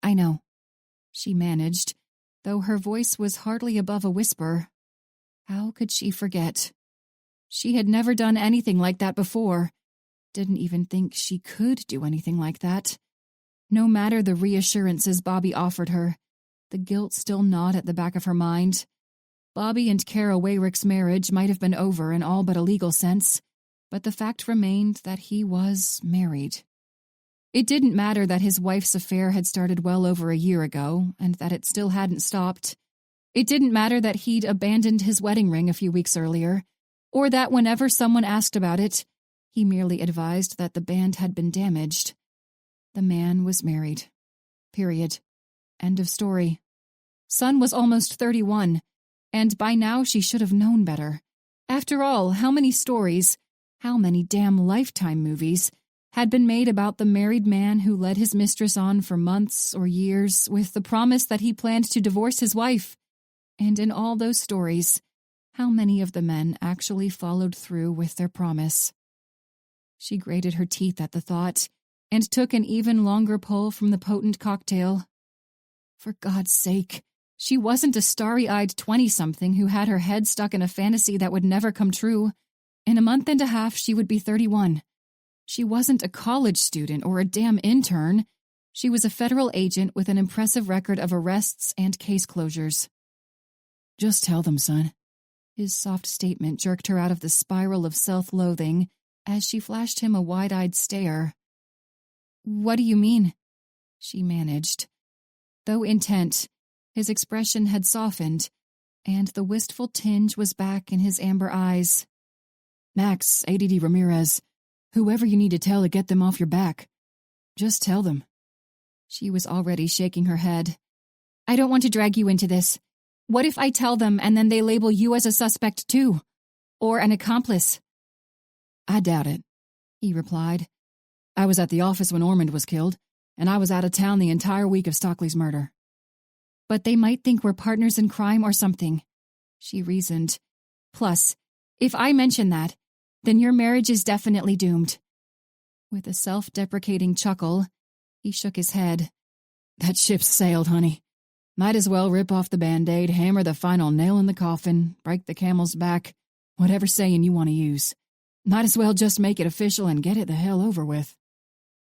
I know, she managed, though her voice was hardly above a whisper. How could she forget? She had never done anything like that before. Didn't even think she could do anything like that. No matter the reassurances Bobby offered her, the guilt still gnawed at the back of her mind. Bobby and Kara Wayrick's marriage might have been over in all but a legal sense, but the fact remained that he was married. It didn't matter that his wife's affair had started well over a year ago, and that it still hadn't stopped. It didn't matter that he'd abandoned his wedding ring a few weeks earlier, or that whenever someone asked about it, he merely advised that the band had been damaged. The man was married. Period. End of story. Sun was almost 31, and by now she should have known better. After all, how many stories, how many damn Lifetime movies, had been made about the married man who led his mistress on for months or years with the promise that he planned to divorce his wife? And in all those stories, how many of the men actually followed through with their promise? She grated her teeth at the thought, and took an even longer pull from the potent cocktail. For God's sake, she wasn't a starry-eyed 20-something who had her head stuck in a fantasy that would never come true. In a month and a half, she would be 31. She wasn't a college student or a damn intern. She was a federal agent with an impressive record of arrests and case closures. Just tell them, son. His soft statement jerked her out of the spiral of self-loathing as she flashed him a wide-eyed stare. What do you mean? She managed. Though intent, his expression had softened, and the wistful tinge was back in his amber eyes. Max, ADD Ramirez, whoever you need to tell to get them off your back. Just tell them. She was already shaking her head. I don't want to drag you into this. What if I tell them and then they label you as a suspect too? Or an accomplice? I doubt it, he replied. I was at the office when Ormond was killed, and I was out of town the entire week of Stockley's murder. But they might think we're partners in crime or something, she reasoned. Plus, if I mention that, then your marriage is definitely doomed. With a self-deprecating chuckle, he shook his head. That ship's sailed, honey. Might as well rip off the Band-Aid, hammer the final nail in the coffin, break the camel's back, whatever saying you want to use. Might as well just make it official and get it the hell over with.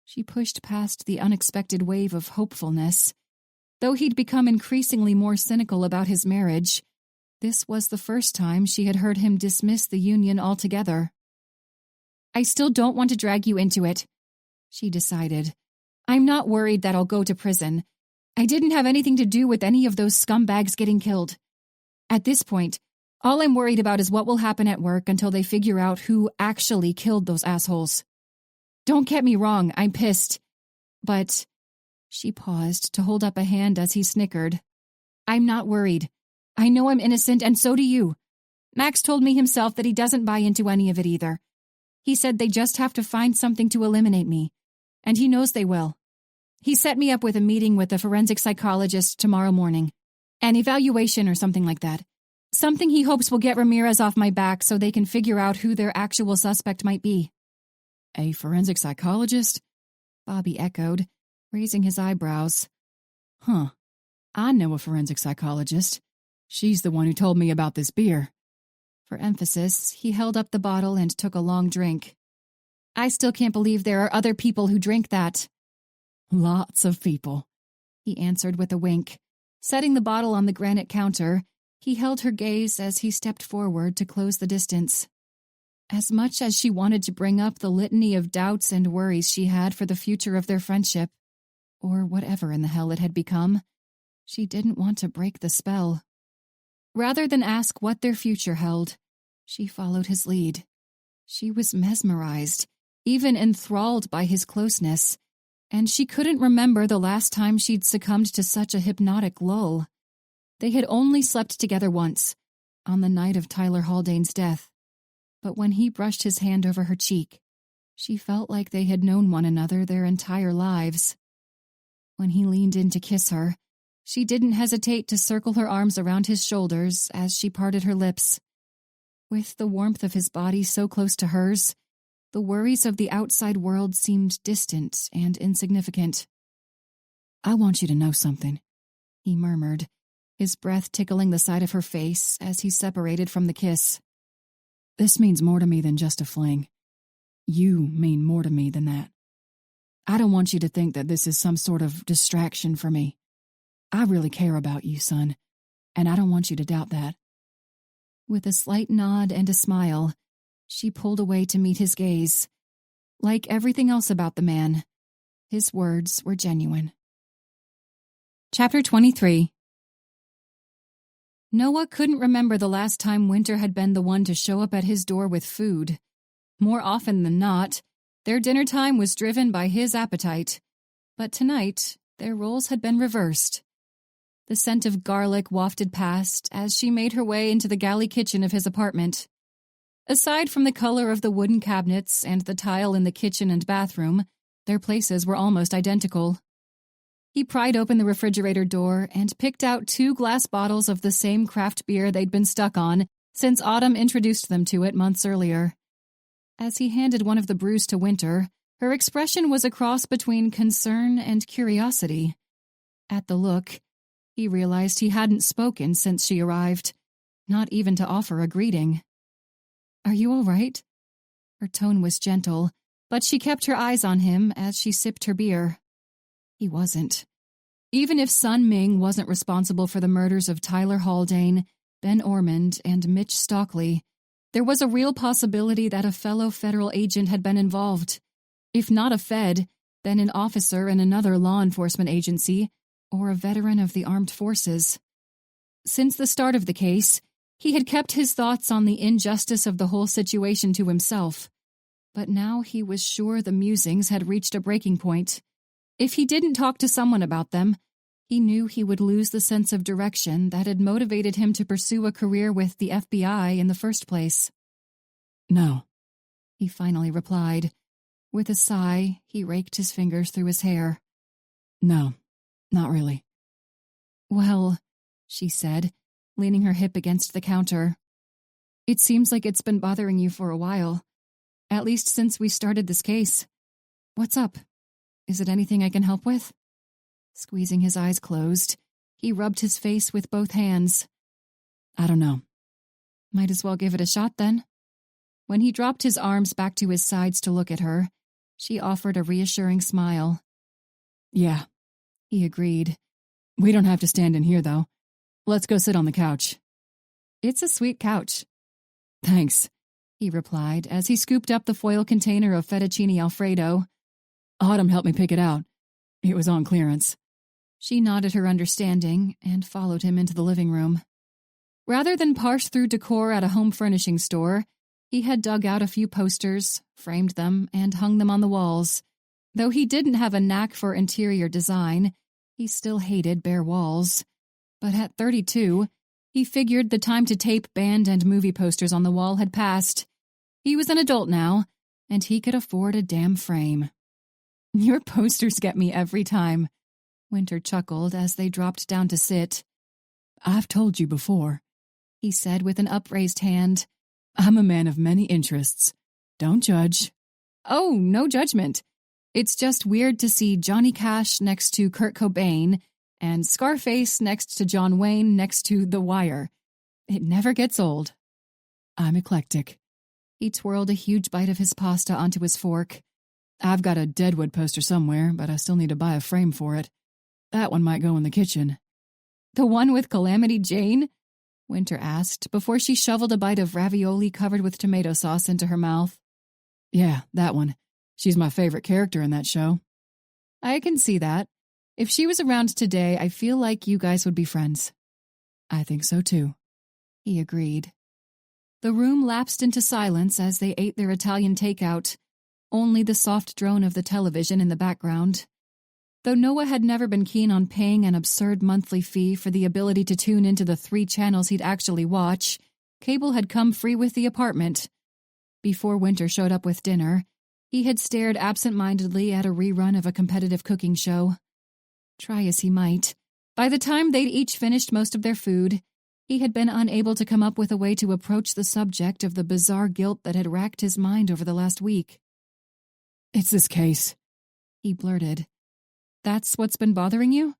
She pushed past the unexpected wave of hopefulness. Though he'd become increasingly more cynical about his marriage, this was the first time she had heard him dismiss the union altogether. I still don't want to drag you into it, she decided. I'm not worried that I'll go to prison. I didn't have anything to do with any of those scumbags getting killed. At this point, all I'm worried about is what will happen at work until they figure out who actually killed those assholes. Don't get me wrong, I'm pissed. But, she paused to hold up a hand as he snickered. I'm not worried. I know I'm innocent, and so do you. Max told me himself that he doesn't buy into any of it either. He said they just have to find something to eliminate me, and he knows they will. He set me up with a meeting with a forensic psychologist tomorrow morning. An evaluation or something like that. Something he hopes will get Ramirez off my back so they can figure out who their actual suspect might be. A forensic psychologist? Bobby echoed, raising his eyebrows. Huh. I know a forensic psychologist. She's the one who told me about this beer. For emphasis, he held up the bottle and took a long drink. I still can't believe there are other people who drink that. Lots of people, he answered with a wink. Setting the bottle on the granite counter, he held her gaze as he stepped forward to close the distance. As much as she wanted to bring up the litany of doubts and worries she had for the future of their friendship, or whatever in the hell it had become, she didn't want to break the spell. Rather than ask what their future held, she followed his lead. She was mesmerized, even enthralled by his closeness, and she couldn't remember the last time she'd succumbed to such a hypnotic lull. They had only slept together once, on the night of Tyler Haldane's death, but when he brushed his hand over her cheek, she felt like they had known one another their entire lives. When he leaned in to kiss her, she didn't hesitate to circle her arms around his shoulders as she parted her lips. With the warmth of his body so close to hers, the worries of the outside world seemed distant and insignificant. I want you to know something, he murmured, his breath tickling the side of her face as he separated from the kiss. This means more to me than just a fling. You mean more to me than that. I don't want you to think that this is some sort of distraction for me. I really care about you, son, and I don't want you to doubt that. With a slight nod and a smile, she pulled away to meet his gaze. Like everything else about the man, his words were genuine. Chapter 23. Noah couldn't remember the last time Winter had been the one to show up at his door with food. More often than not, their dinner time was driven by his appetite. But tonight, their roles had been reversed. The scent of garlic wafted past as she made her way into the galley kitchen of his apartment. Aside from the color of the wooden cabinets and the tile in the kitchen and bathroom, their places were almost identical. He pried open the refrigerator door and picked out 2 glass bottles of the same craft beer they'd been stuck on since Autumn introduced them to it months earlier. As he handed one of the brews to Winter, her expression was a cross between concern and curiosity. At the look, he realized he hadn't spoken since she arrived, not even to offer a greeting. Are you all right? Her tone was gentle, but she kept her eyes on him as she sipped her beer. He wasn't. Even if Sun Ming wasn't responsible for the murders of Tyler Haldane, Ben Ormond, and Mitch Stockley, there was a real possibility that a fellow federal agent had been involved. If not a Fed, then an officer in another law enforcement agency, or a veteran of the armed forces. Since the start of the case, he had kept his thoughts on the injustice of the whole situation to himself. But now he was sure the musings had reached a breaking point. If he didn't talk to someone about them, he knew he would lose the sense of direction that had motivated him to pursue a career with the FBI in the first place. No, He finally replied. With a sigh, he raked his fingers through his hair. No, not really. Well, she said, leaning her hip against the counter. It seems like it's been bothering you for a while. At least since we started this case. What's up? Is it anything I can help with? Squeezing his eyes closed, he rubbed his face with both hands. I don't know. Might as well give it a shot then. When he dropped his arms back to his sides to look at her, she offered a reassuring smile. Yeah, He agreed. we don't have to stand in here, though. Let's go sit on the couch. It's a sweet couch, Thanks. he replied as he scooped up the foil container of fettuccine Alfredo. Autumn helped me pick it out. It was on clearance. She nodded her understanding and followed him into the living room. Rather than parse through decor at a home furnishing store, he had dug out a few posters, framed them, and hung them on the walls. Though he didn't have a knack for interior design, he still hated bare walls. But at 32, he figured the time to tape band and movie posters on the wall had passed. He was an adult now, and he could afford a damn frame. Your posters get me every time, Winter chuckled as they dropped down to sit. I've told you before, He said with an upraised hand. I'm a man of many interests. Don't judge. Oh, no judgment. It's just weird to see Johnny Cash next to Kurt Cobain and Scarface next to John Wayne next to The Wire. It never gets old. I'm eclectic. He twirled a huge bite of his pasta onto his fork. I've got a Deadwood poster somewhere, but I still need to buy a frame for it. That one might go in the kitchen. The one with Calamity Jane? Winter asked before she shoveled a bite of ravioli covered with tomato sauce into her mouth. Yeah, that one. She's my favorite character in that show. I can see that. If she was around today, I feel like you guys would be friends. I think so too. He agreed. The room lapsed into silence as they ate their Italian takeout, only the soft drone of the television in the background. Though Noah had never been keen on paying an absurd monthly fee for the ability to tune into the 3 channels he'd actually watch, cable had come free with the apartment. Before Winter showed up with dinner, he had stared absent-mindedly at a rerun of a competitive cooking show. Try as he might, by the time they'd each finished most of their food, he had been unable to come up with a way to approach the subject of the bizarre guilt that had racked his mind over the last week. It's this case, He blurted. That's what's been bothering you?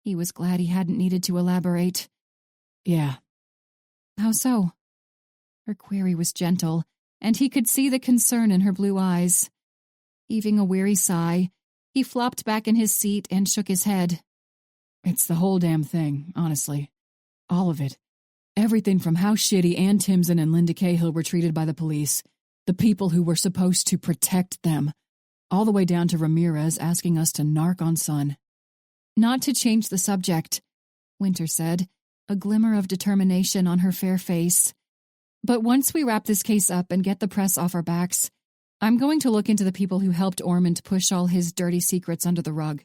He was glad he hadn't needed to elaborate. Yeah. How so? Her query was gentle, and he could see the concern in her blue eyes. Heaving a weary sigh, he flopped back in his seat and shook his head. It's the whole damn thing, honestly. All of it. Everything from how shitty Ann Timson and Linda Cahill were treated by the police, the people who were supposed to protect them, all the way down to Ramirez asking us to narc on Sun. Not to change the subject, Winter said, a glimmer of determination on her fair face. But once we wrap this case up and get the press off our backs, I'm going to look into the people who helped Ormond push all his dirty secrets under the rug.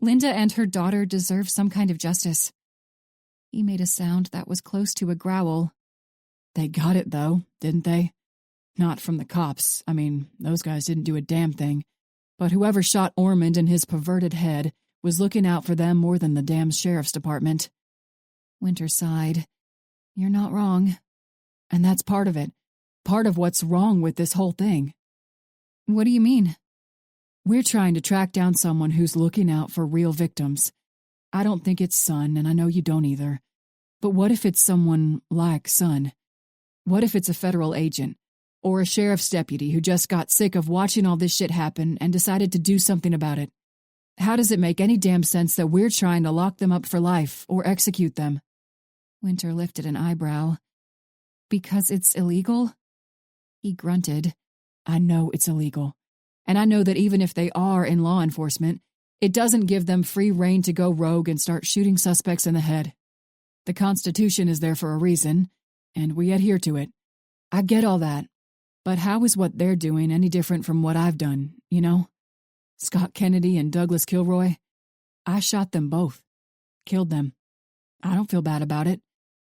Linda and her daughter deserve some kind of justice. He made a sound that was close to a growl. They got it, though, didn't they? Not from the cops. I mean, those guys didn't do a damn thing. But whoever shot Ormond in his perverted head was looking out for them more than the damn sheriff's department. Winter sighed. You're not wrong. And that's part of it. Part of what's wrong with this whole thing. What do you mean? We're trying to track down someone who's looking out for real victims. I don't think it's Sun, and I know you don't either. But what if it's someone like Sun? What if it's a federal agent? Or a sheriff's deputy who just got sick of watching all this shit happen and decided to do something about it? How does it make any damn sense that we're trying to lock them up for life or execute them? Winter lifted an eyebrow. Because it's illegal? He grunted. I know it's illegal. And I know that even if they are in law enforcement, it doesn't give them free rein to go rogue and start shooting suspects in the head. The Constitution is there for a reason, and we adhere to it. I get all that. But how is what they're doing any different from what I've done, you know? Scott Kennedy and Douglas Kilroy, I shot them both. Killed them. I don't feel bad about it.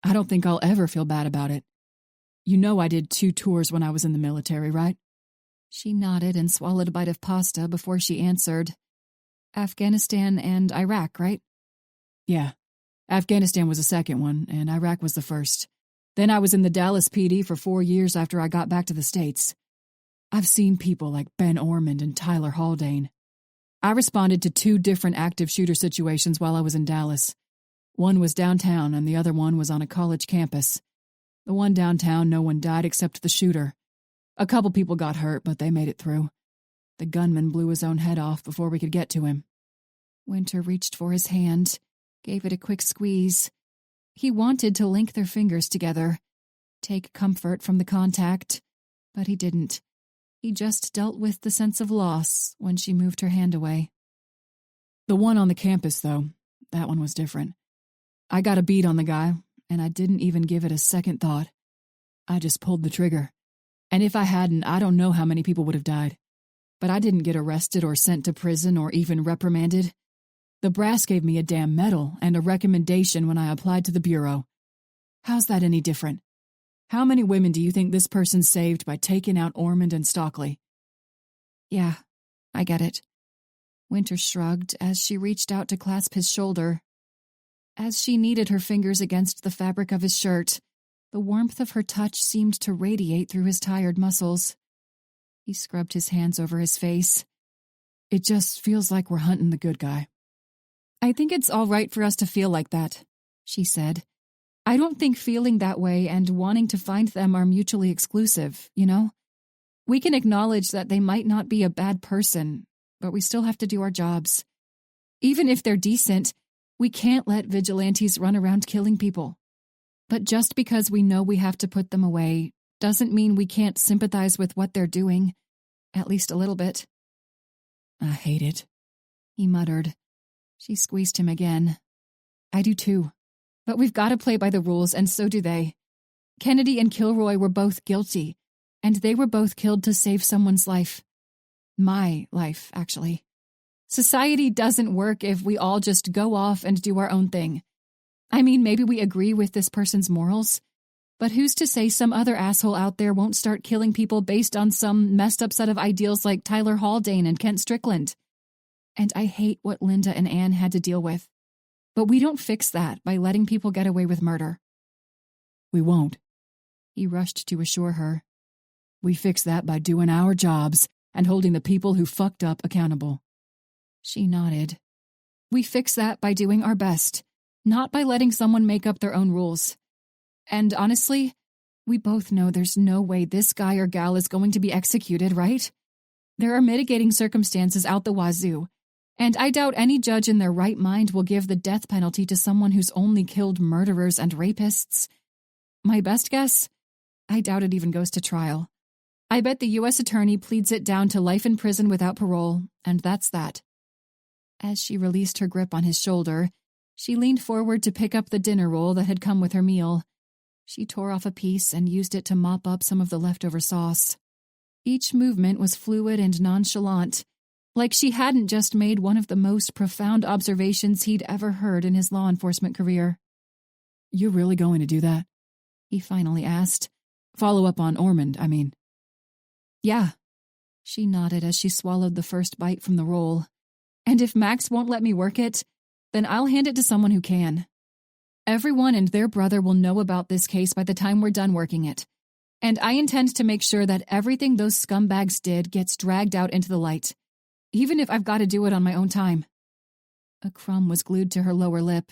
I don't think I'll ever feel bad about it. You know I did 2 tours when I was in the military, right? She nodded and swallowed a bite of pasta before she answered. Afghanistan and Iraq, right? Yeah. Afghanistan was the second one, and Iraq was the first. Then I was in the Dallas PD for 4 years after I got back to the States. I've seen people like Ben Ormond and Tyler Haldane. I responded to 2 different active shooter situations while I was in Dallas. One was downtown and the other one was on a college campus. The one downtown, no one died except the shooter. A couple people got hurt, but they made it through. The gunman blew his own head off before we could get to him. Winter reached for his hand, gave it a quick squeeze. He wanted to link their fingers together, take comfort from the contact, but he didn't. He just dealt with the sense of loss when she moved her hand away. The one on the campus, though, that one was different. I got a bead on the guy, and I didn't even give it a second thought. I just pulled the trigger. And if I hadn't, I don't know how many people would have died. But I didn't get arrested or sent to prison or even reprimanded. The brass gave me a damn medal and a recommendation when I applied to the Bureau. How's that any different? How many women do you think this person saved by taking out Ormond and Stockley? Yeah, I get it. Winter shrugged as she reached out to clasp his shoulder. As she kneaded her fingers against the fabric of his shirt, the warmth of her touch seemed to radiate through his tired muscles. He scrubbed his hands over his face. It just feels like we're hunting the good guy. I think it's all right for us to feel like that, she said. I don't think feeling that way and wanting to find them are mutually exclusive, you know? We can acknowledge that they might not be a bad person, but we still have to do our jobs. Even if they're decent, we can't let vigilantes run around killing people. But just because we know we have to put them away doesn't mean we can't sympathize with what they're doing, at least a little bit. I hate it, he muttered. She squeezed him again. I do too. But we've got to play by the rules, and so do they. Kennedy and Kilroy were both guilty, and they were both killed to save someone's life. My life, actually. Society doesn't work if we all just go off and do our own thing. I mean, maybe we agree with this person's morals, but who's to say some other asshole out there won't start killing people based on some messed up set of ideals like Tyler Haldane and Kent Strickland? And I hate what Linda and Anne had to deal with. But we don't fix that by letting people get away with murder. We won't, he rushed to assure her. We fix that by doing our jobs and holding the people who fucked up accountable. She nodded. We fix that by doing our best, not by letting someone make up their own rules. And honestly, we both know there's no way this guy or gal is going to be executed, right? There are mitigating circumstances out the wazoo, and I doubt any judge in their right mind will give the death penalty to someone who's only killed murderers and rapists. My best guess? I doubt it even goes to trial. I bet the U.S. attorney pleads it down to life in prison without parole, and that's that. As she released her grip on his shoulder, she leaned forward to pick up the dinner roll that had come with her meal. She tore off a piece and used it to mop up some of the leftover sauce. Each movement was fluid and nonchalant, like she hadn't just made one of the most profound observations he'd ever heard in his law enforcement career. You're really going to do that? He finally asked. Follow up on Ormond, I mean. Yeah. She nodded as she swallowed the first bite from the roll. And if Max won't let me work it, then I'll hand it to someone who can. Everyone and their brother will know about this case by the time we're done working it. And I intend to make sure that everything those scumbags did gets dragged out into the light, even if I've got to do it on my own time. A crumb was glued to her lower lip,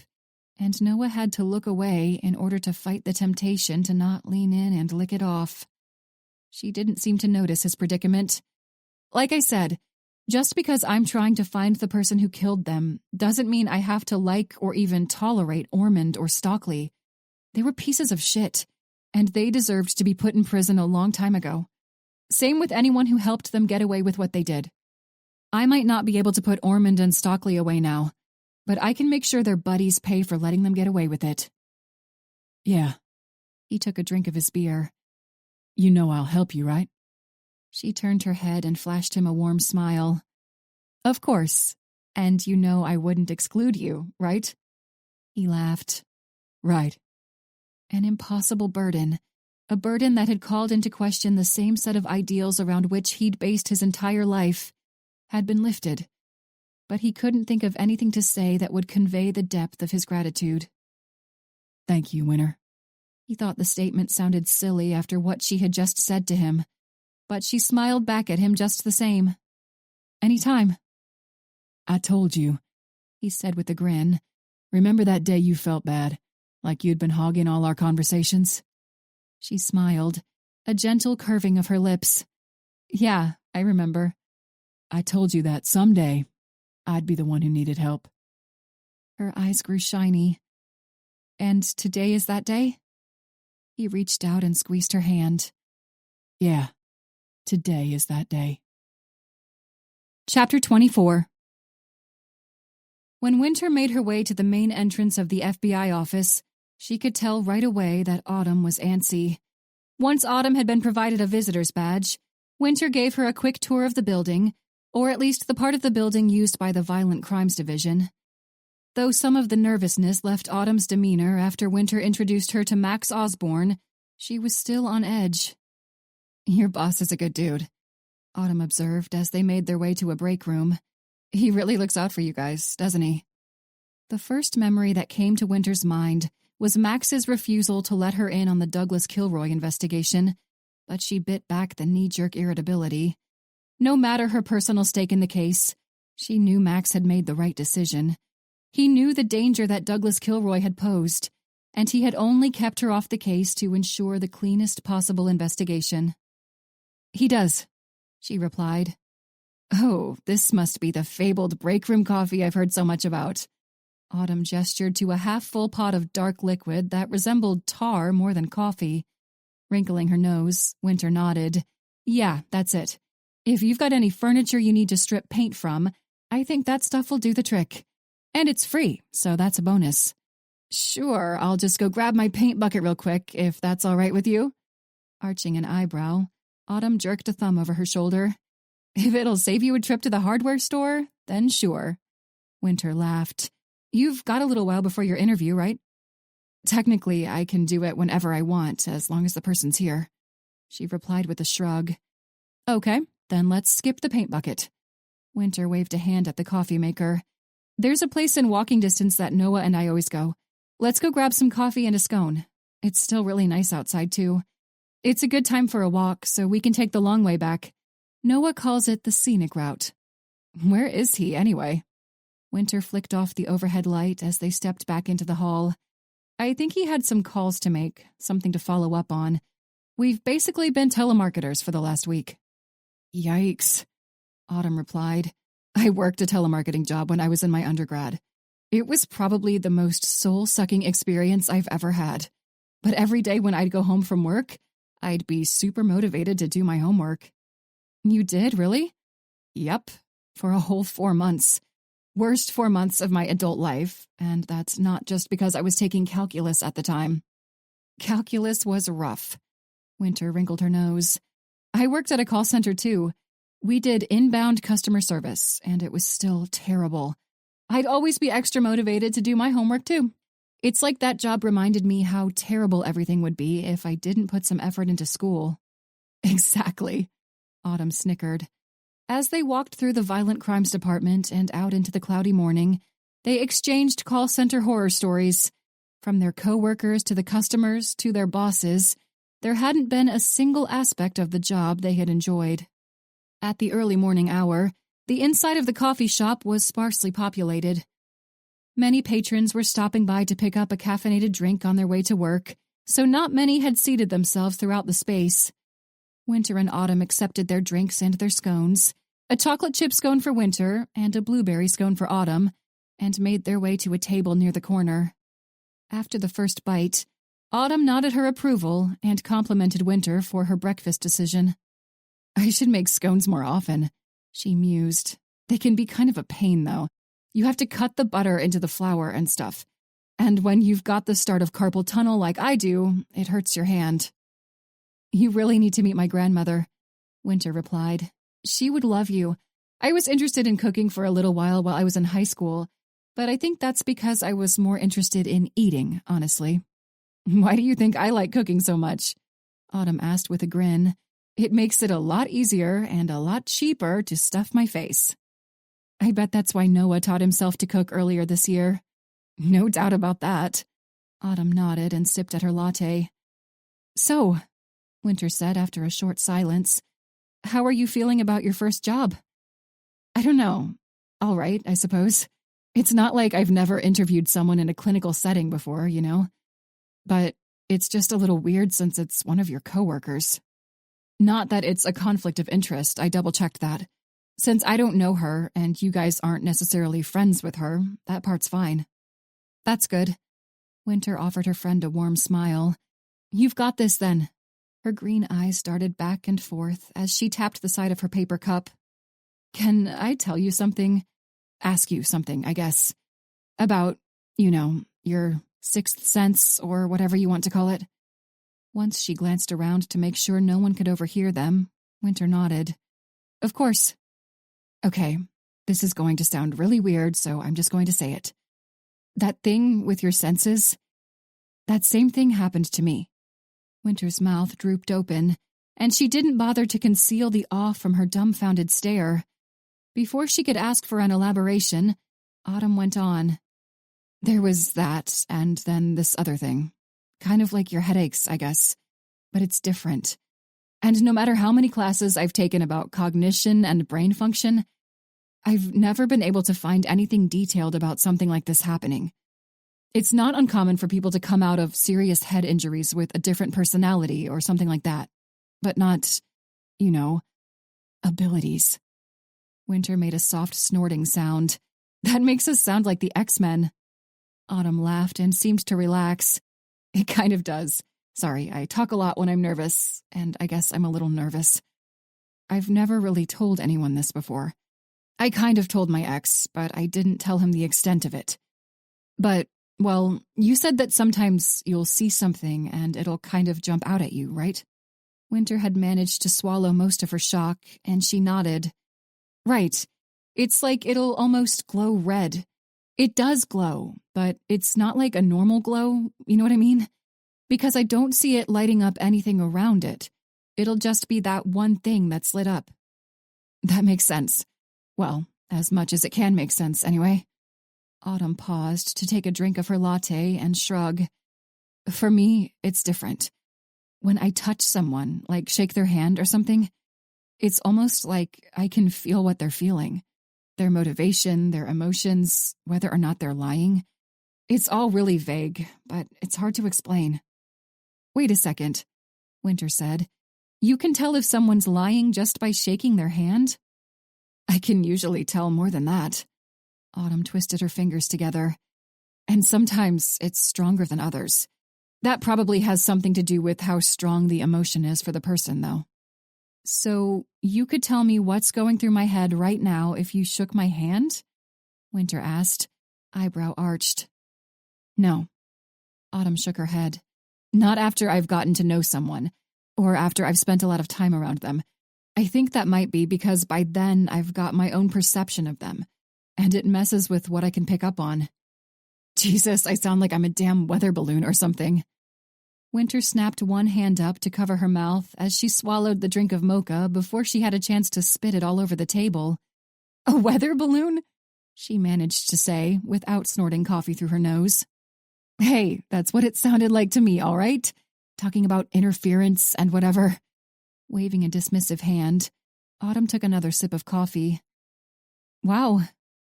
and Noah had to look away in order to fight the temptation to not lean in and lick it off. She didn't seem to notice his predicament. Like I said, Just because I'm trying to find the person who killed them doesn't mean I have to like or even tolerate Ormond or Stockley. They were pieces of shit, and they deserved to be put in prison a long time ago. Same with anyone who helped them get away with what they did. I might not be able to put Ormond and Stockley away now, but I can make sure their buddies pay for letting them get away with it. Yeah. He took a drink of his beer. You know I'll help you, right? She turned her head and flashed him a warm smile. Of course. And you know I wouldn't exclude you, right? He laughed. Right. An impossible burden. A burden that had called into question the same set of ideals around which he'd based his entire life, had been lifted. But he couldn't think of anything to say that would convey the depth of his gratitude. Thank you, Winter. He thought the statement sounded silly after what she had just said to him, but she smiled back at him just the same. Anytime. I told you, he said with a grin. Remember that day you felt bad, like you'd been hogging all our conversations? She smiled, a gentle curving of her lips. Yeah, I remember. I told you that someday I'd be the one who needed help. Her eyes grew shiny. And today is that day? He reached out and squeezed her hand. Yeah, today is that day. Chapter 24. When Winter made her way to the main entrance of the FBI office, she could tell right away that Autumn was antsy. Once Autumn had been provided a visitor's badge, Winter gave her a quick tour of the building, or at least the part of the building used by the Violent Crimes Division. Though some of the nervousness left Autumn's demeanor after Winter introduced her to Max Osborne, she was still on edge. Your boss is a good dude, Autumn observed as they made their way to a break room. He really looks out for you guys, doesn't he? The first memory that came to Winter's mind was Max's refusal to let her in on the Douglas Kilroy investigation, but she bit back the knee-jerk irritability. No matter her personal stake in the case, she knew Max had made the right decision. He knew the danger that Douglas Kilroy had posed, and he had only kept her off the case to ensure the cleanest possible investigation. He does, she replied. Oh, this must be the fabled break room coffee I've heard so much about. Autumn gestured to a half-full pot of dark liquid that resembled tar more than coffee. Wrinkling her nose, Winter nodded. Yeah, that's it. If you've got any furniture you need to strip paint from, I think that stuff will do the trick. And it's free, so that's a bonus. Sure, I'll just go grab my paint bucket real quick, if that's all right with you. Arching an eyebrow, Autumn jerked a thumb over her shoulder. If it'll save you a trip to the hardware store, then sure. Winter laughed. You've got a little while before your interview, right? Technically, I can do it whenever I want, as long as the person's here. She replied with a shrug. Okay, then let's skip the paint bucket. Winter waved a hand at the coffee maker. There's a place in walking distance that Noah and I always go. Let's go grab some coffee and a scone. It's still really nice outside, too. It's a good time for a walk, so we can take the long way back. Noah calls it the scenic route. Where is he, anyway? Winter flicked off the overhead light as they stepped back into the hall. I think he had some calls to make, something to follow up on. We've basically been telemarketers for the last week. Yikes, Autumn replied. I worked a telemarketing job when I was in my undergrad. It was probably the most soul-sucking experience I've ever had. But every day when I'd go home from work, I'd be super motivated to do my homework. You did, really? Yep, for a whole 4 months. Worst 4 months of my adult life, and that's not just because I was taking calculus at the time. Calculus was rough. Winter wrinkled her nose. I worked at a call center, too. We did inbound customer service, and it was still terrible. I'd always be extra motivated to do my homework, too. It's like that job reminded me how terrible everything would be if I didn't put some effort into school. Exactly, Autumn snickered. As they walked through the Violent Crimes Department and out into the cloudy morning, they exchanged call center horror stories. From their co-workers to the customers to their bosses, there hadn't been a single aspect of the job they had enjoyed. At the early morning hour, the inside of the coffee shop was sparsely populated. Many patrons were stopping by to pick up a caffeinated drink on their way to work, so not many had seated themselves throughout the space. Winter and Autumn accepted their drinks and their scones, a chocolate chip scone for Winter and a blueberry scone for Autumn, and made their way to a table near the corner. After the first bite, Autumn nodded her approval and complimented Winter for her breakfast decision. "I should make scones more often," she mused. "They can be kind of a pain, though. You have to cut the butter into the flour and stuff. And when you've got the start of carpal tunnel like I do, it hurts your hand." "You really need to meet my grandmother," Winter replied. "She would love you. I was interested in cooking for a little while I was in high school, but I think that's because I was more interested in eating, honestly." "Why do you think I like cooking so much?" Autumn asked with a grin. "It makes it a lot easier and a lot cheaper to stuff my face." "I bet that's why Noah taught himself to cook earlier this year." "No doubt about that." Autumn nodded and sipped at her latte. "So," Winter said after a short silence, "how are you feeling about your first job?" "I don't know. All right, I suppose. It's not like I've never interviewed someone in a clinical setting before, you know? But it's just a little weird since it's one of your coworkers. Not that it's a conflict of interest, I double-checked that. Since I don't know her and you guys aren't necessarily friends with her, that part's fine." "That's good." Winter offered her friend a warm smile. "You've got this, then." Her green eyes darted back and forth as she tapped the side of her paper cup. "Can I tell you something? Ask you something, I guess. About, your sixth sense or whatever you want to call it." Once she glanced around to make sure no one could overhear them, Winter nodded. "Of course." "Okay, this is going to sound really weird, so I'm just going to say it. That thing with your senses, that same thing happened to me." Winter's mouth drooped open, and she didn't bother to conceal the awe from her dumbfounded stare. Before she could ask for an elaboration, Autumn went on. "There was that, and then this other thing. Kind of like your headaches, I guess. But it's different. And no matter how many classes I've taken about cognition and brain function, I've never been able to find anything detailed about something like this happening. It's not uncommon for people to come out of serious head injuries with a different personality or something like that. But not, abilities." Winter made a soft snorting sound. "That makes us sound like the X-Men." Autumn laughed and seemed to relax. "It kind of does. Sorry, I talk a lot when I'm nervous, and I guess I'm a little nervous. I've never really told anyone this before. I kind of told my ex, but I didn't tell him the extent of it. But, well, you said that sometimes you'll see something and it'll kind of jump out at you, right?" Winter had managed to swallow most of her shock, and she nodded. "Right. It's like it'll almost glow red. It does glow, but it's not like a normal glow, you know what I mean? Because I don't see it lighting up anything around it. It'll just be that one thing that's lit up." "That makes sense. Well, as much as it can make sense, anyway." Autumn paused to take a drink of her latte and shrug. "For me, it's different. When I touch someone, like shake their hand or something, it's almost like I can feel what they're feeling. Their motivation, their emotions, whether or not they're lying. It's all really vague, but it's hard to explain." "Wait a second," Winter said. "You can tell if someone's lying just by shaking their hand?" "I can usually tell more than that." Autumn twisted her fingers together. "And sometimes it's stronger than others. That probably has something to do with how strong the emotion is for the person, though." "So you could tell me what's going through my head right now if you shook my hand?" Winter asked, eyebrow arched. "No." Autumn shook her head. "Not after I've gotten to know someone, or after I've spent a lot of time around them. I think that might be because by then I've got my own perception of them, and it messes with what I can pick up on." "Jesus, I sound like I'm a damn weather balloon or something." Winter snapped one hand up to cover her mouth as she swallowed the drink of mocha before she had a chance to spit it all over the table. "A weather balloon?" she managed to say, without snorting coffee through her nose. "Hey, that's what it sounded like to me, all right? Talking about interference and whatever." Waving a dismissive hand, Autumn took another sip of coffee. "Wow,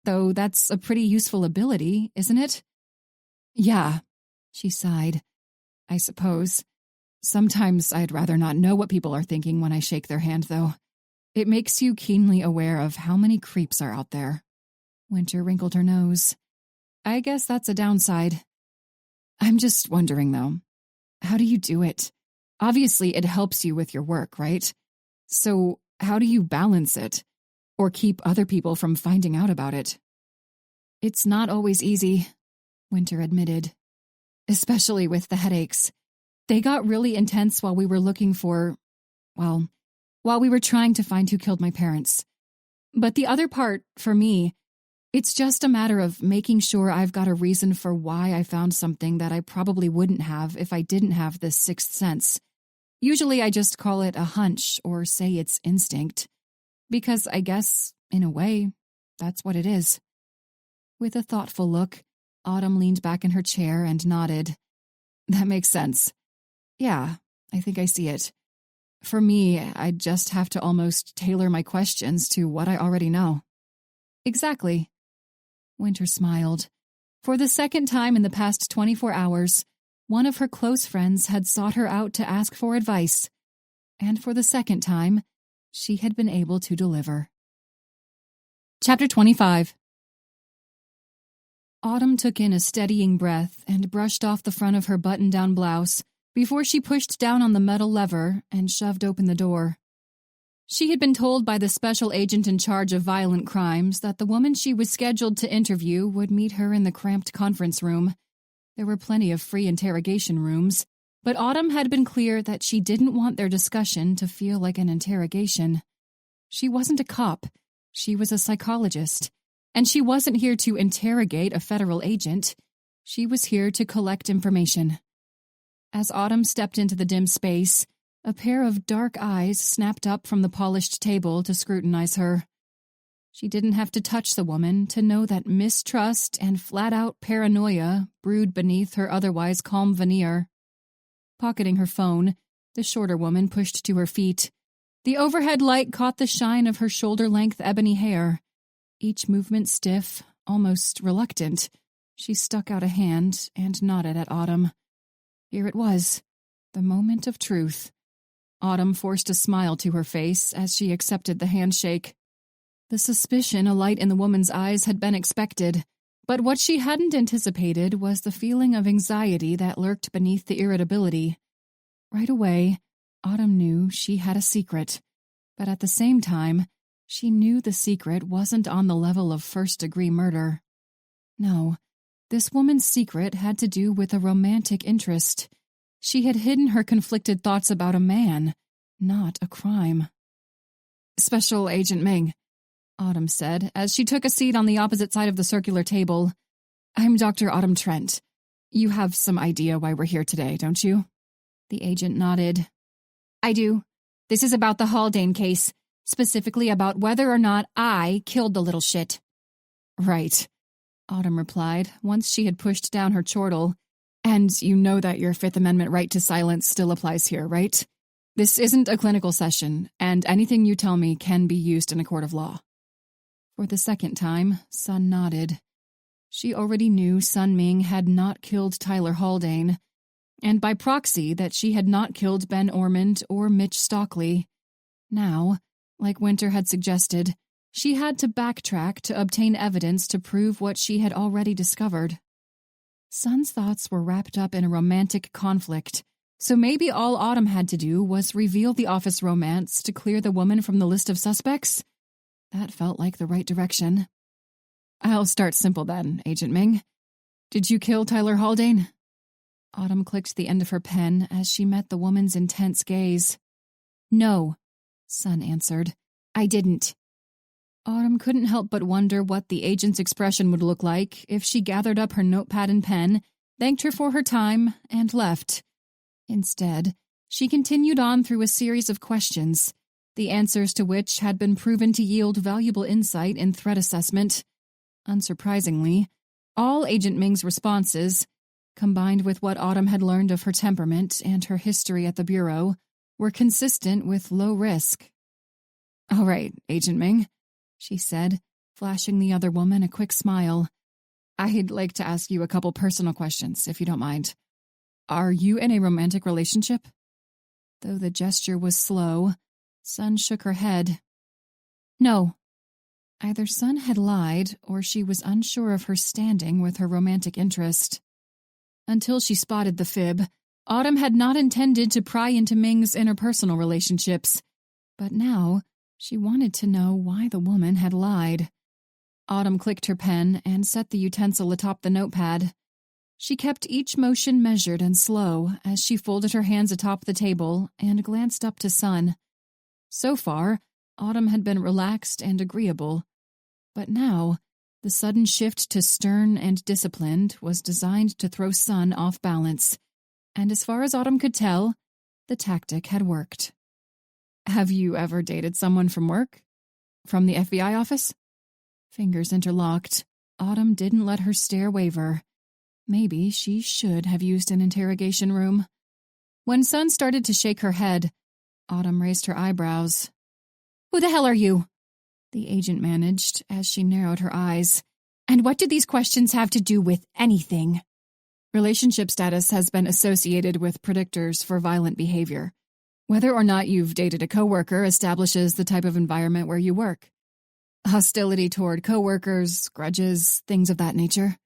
though that's a pretty useful ability, isn't it?" "Yeah," she sighed. "I suppose. Sometimes I'd rather not know what people are thinking when I shake their hand, though. It makes you keenly aware of how many creeps are out there. Winter wrinkled her nose. I guess that's a downside. I'm just wondering, though, how do you do it? Obviously, it helps you with your work, right? So, how do you balance it? Or keep other people from finding out about it? It's not always easy, Winter admitted. Especially with the headaches. They got really intense while we were while we were trying to find who killed my parents. But the other part, for me, it's just a matter of making sure I've got a reason for why I found something that I probably wouldn't have if I didn't have this sixth sense. Usually I just call it a hunch or say it's instinct. Because I guess, in a way, that's what it is. With a thoughtful look, Autumn leaned back in her chair and nodded. That makes sense. Yeah, I think I see it. For me, I just have to almost tailor my questions to what I already know. Exactly. Winter smiled. For the second time in the past 24 hours, one of her close friends had sought her out to ask for advice. And for the second time, she had been able to deliver. Chapter 25. Autumn took in a steadying breath and brushed off the front of her button-down blouse before she pushed down on the metal lever and shoved open the door. She had been told by the special agent in charge of violent crimes that the woman she was scheduled to interview would meet her in the cramped conference room. There were plenty of free interrogation rooms, but Autumn had been clear that she didn't want their discussion to feel like an interrogation. She wasn't a cop. She was a psychologist. And she wasn't here to interrogate a federal agent. She was here to collect information. As Autumn stepped into the dim space, a pair of dark eyes snapped up from the polished table to scrutinize her. She didn't have to touch the woman to know that mistrust and flat-out paranoia brewed beneath her otherwise calm veneer. Pocketing her phone, the shorter woman pushed to her feet. The overhead light caught the shine of her shoulder-length ebony hair. Each movement stiff, almost reluctant, she stuck out a hand and nodded at Autumn. Here it was, the moment of truth. Autumn forced a smile to her face as she accepted the handshake. The suspicion alight in the woman's eyes had been expected, but what she hadn't anticipated was the feeling of anxiety that lurked beneath the irritability. Right away, Autumn knew she had a secret, but at the same time, she knew the secret wasn't on the level of first-degree murder. No, this woman's secret had to do with a romantic interest. She had hidden her conflicted thoughts about a man, not a crime. Special Agent Ming, Autumn said, as she took a seat on the opposite side of the circular table. I'm Dr. Autumn Trent. You have some idea why we're here today, don't you? The agent nodded. I do. This is about the Haldane case, specifically about whether or not I killed the little shit. Right, Autumn replied, once she had pushed down her chortle. And you know that your Fifth Amendment right to silence still applies here, right? This isn't a clinical session, and anything you tell me can be used in a court of law. For the second time, Sun nodded. She already knew Sun Ming had not killed Tyler Haldane, and by proxy that she had not killed Ben Ormond or Mitch Stockley. Now, like Winter had suggested, she had to backtrack to obtain evidence to prove what she had already discovered. Sun's thoughts were wrapped up in a romantic conflict, so maybe all Autumn had to do was reveal the office romance to clear the woman from the list of suspects? That felt like the right direction. I'll start simple then, Agent Ming. Did you kill Tyler Haldane? Autumn clicked the end of her pen as she met the woman's intense gaze. No, Sun answered. I didn't. Autumn couldn't help but wonder what the agent's expression would look like if she gathered up her notepad and pen, thanked her for her time, and left. Instead, she continued on through a series of questions, the answers to which had been proven to yield valuable insight in threat assessment. Unsurprisingly, all Agent Ming's responses, combined with what Autumn had learned of her temperament and her history at the Bureau, were consistent with low risk. All right, Agent Ming, she said, flashing the other woman a quick smile. I'd like to ask you a couple personal questions, if you don't mind. Are you in a romantic relationship? Though the gesture was slow, Sun shook her head. No. Either Sun had lied, or she was unsure of her standing with her romantic interest. Until she spotted the fib, Autumn had not intended to pry into Ming's interpersonal relationships, but now she wanted to know why the woman had lied. Autumn clicked her pen and set the utensil atop the notepad. She kept each motion measured and slow as she folded her hands atop the table and glanced up to Sun. So far, Autumn had been relaxed and agreeable, but now the sudden shift to stern and disciplined was designed to throw Sun off balance, and as far as Autumn could tell, the tactic had worked. "Have you ever dated someone from work? From the FBI office?" Fingers interlocked. Autumn didn't let her stare waver. Maybe she should have used an interrogation room. When Sun started to shake her head, Autumn raised her eyebrows. "Who the hell are you?" the agent managed as she narrowed her eyes. "And what do these questions have to do with anything?" Relationship status has been associated with predictors for violent behavior. Whether or not you've dated a coworker establishes the type of environment where you work. Hostility toward coworkers, grudges, things of that nature.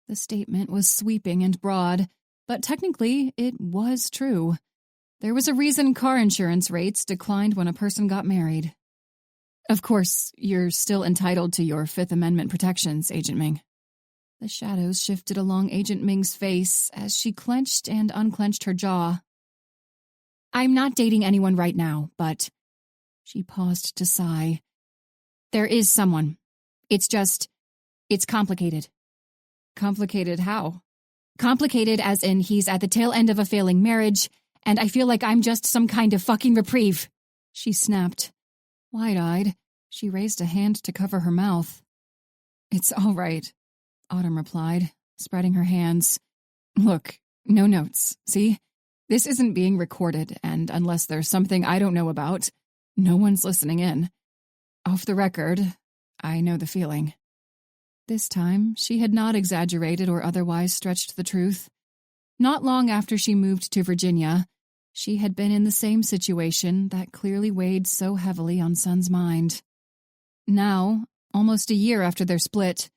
The statement was sweeping and broad, but technically it was true. There was a reason car insurance rates declined when a person got married. Of course, you're still entitled to your Fifth Amendment protections, Agent Ming. The shadows shifted along Agent Ming's face as she clenched and unclenched her jaw. "I'm not dating anyone right now, but—" She paused to sigh. "There is someone. It's complicated." Complicated how? Complicated as in he's at the tail end of a failing marriage, and I feel like I'm just some kind of fucking reprieve," she snapped. Wide-eyed, she raised a hand to cover her mouth. "It's all right," Autumn replied, spreading her hands. "Look, no notes, see? This isn't being recorded, and unless there's something I don't know about, no one's listening in. Off the record, I know the feeling." This time, she had not exaggerated or otherwise stretched the truth. Not long after she moved to Virginia, she had been in the same situation that clearly weighed so heavily on Sun's mind. Now, almost a year after their split,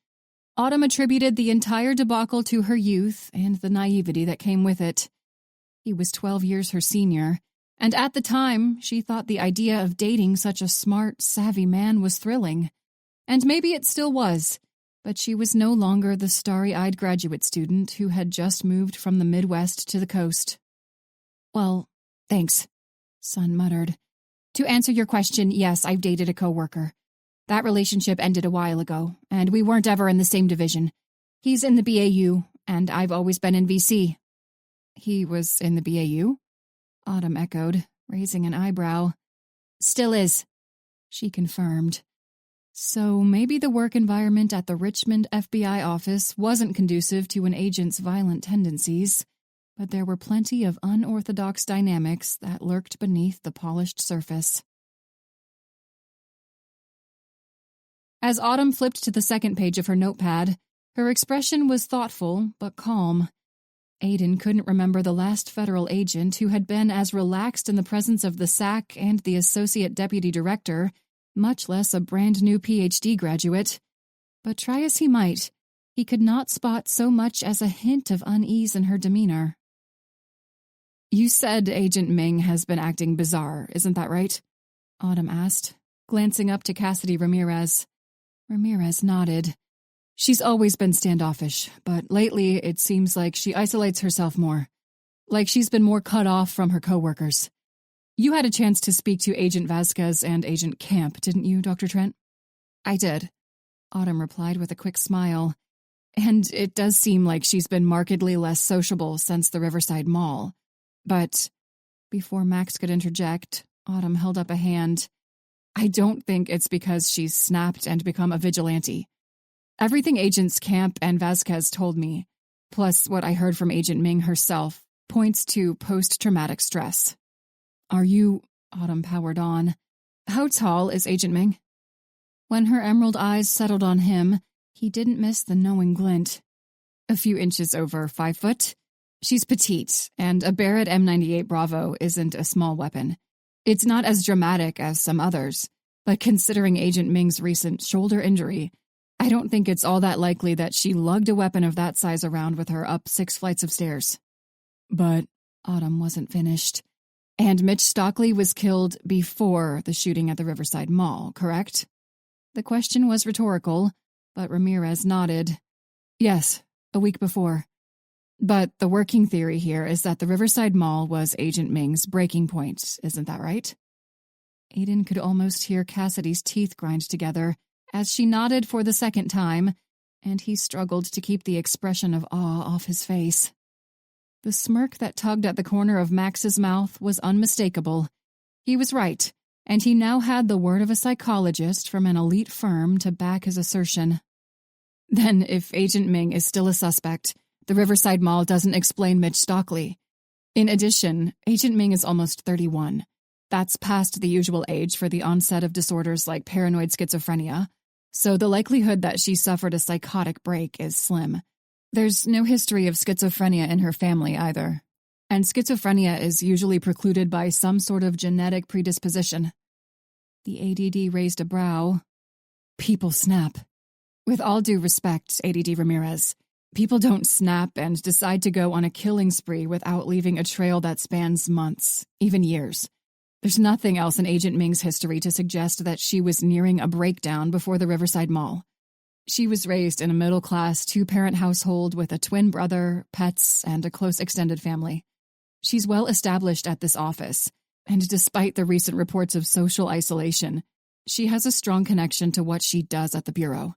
Autumn attributed the entire debacle to her youth and the naivety that came with it. He was 12 years her senior, and at the time, she thought the idea of dating such a smart, savvy man was thrilling. And maybe it still was, but she was no longer the starry-eyed graduate student who had just moved from the Midwest to the coast. "Well, thanks," Sun muttered. "To answer your question, yes, I've dated a coworker. That relationship ended a while ago, and we weren't ever in the same division. He's in the BAU, and I've always been in VC." "He was in the BAU?" Autumn echoed, raising an eyebrow. "Still is," she confirmed. So maybe the work environment at the Richmond FBI office wasn't conducive to an agent's violent tendencies, but there were plenty of unorthodox dynamics that lurked beneath the polished surface. As Autumn flipped to the second page of her notepad, her expression was thoughtful but calm. Aiden couldn't remember the last federal agent who had been as relaxed in the presence of the SAC and the associate deputy director, much less a brand-new PhD graduate. But try as he might, he could not spot so much as a hint of unease in her demeanor. "You said Agent Ming has been acting bizarre, isn't that right?" Autumn asked, glancing up to Cassidy Ramirez. Ramirez nodded. "She's always been standoffish, but lately it seems like she isolates herself more. Like she's been more cut off from her coworkers. You had a chance to speak to Agent Vasquez and Agent Camp, didn't you, Dr. Trent?" "I did," Autumn replied with a quick smile. "And it does seem like she's been markedly less sociable since the Riverside Mall. But," before Max could interject, Autumn held up a hand. "I don't think it's because she's snapped and become a vigilante. Everything Agents Camp and Vasquez told me, plus what I heard from Agent Ming herself, points to post-traumatic stress." "Are you—" Autumn powered on. "How tall is Agent Ming?" When her emerald eyes settled on him, he didn't miss the knowing glint. "A few inches over 5 foot. She's petite, and a Barrett M98 Bravo isn't a small weapon. It's not as dramatic as some others, but considering Agent Ming's recent shoulder injury, I don't think it's all that likely that she lugged a weapon of that size around with her up 6 flights of stairs. But Autumn wasn't finished. And Mitch Stockley was killed before the shooting at the Riverside Mall, correct? The question was rhetorical, but Ramirez nodded. yes, a week before. But the working theory here is that the Riverside Mall was Agent Ming's breaking point, isn't that right? Aiden could almost hear Cassidy's teeth grind together as she nodded for the second time, and he struggled to keep the expression of awe off his face. The smirk that tugged at the corner of Max's mouth was unmistakable. He was right, and he now had the word of a psychologist from an elite firm to back his assertion. Then, if Agent Ming is still a suspect, the Riverside Mall doesn't explain Mitch Stockley. In addition, Agent Ming is almost 31. That's past the usual age for the onset of disorders like paranoid schizophrenia, so the likelihood that she suffered a psychotic break is slim. There's no history of schizophrenia in her family either, and schizophrenia is usually precluded by some sort of genetic predisposition. The ADD raised a brow. People snap. With all due respect, ADD Ramirez, people don't snap and decide to go on a killing spree without leaving a trail that spans months, even years. There's nothing else in Agent Ming's history to suggest that she was nearing a breakdown before the Riverside Mall. She was raised in a middle-class, 2-parent household with a twin brother, pets, and a close extended family. She's well established at this office, and despite the recent reports of social isolation, she has a strong connection to what she does at the Bureau.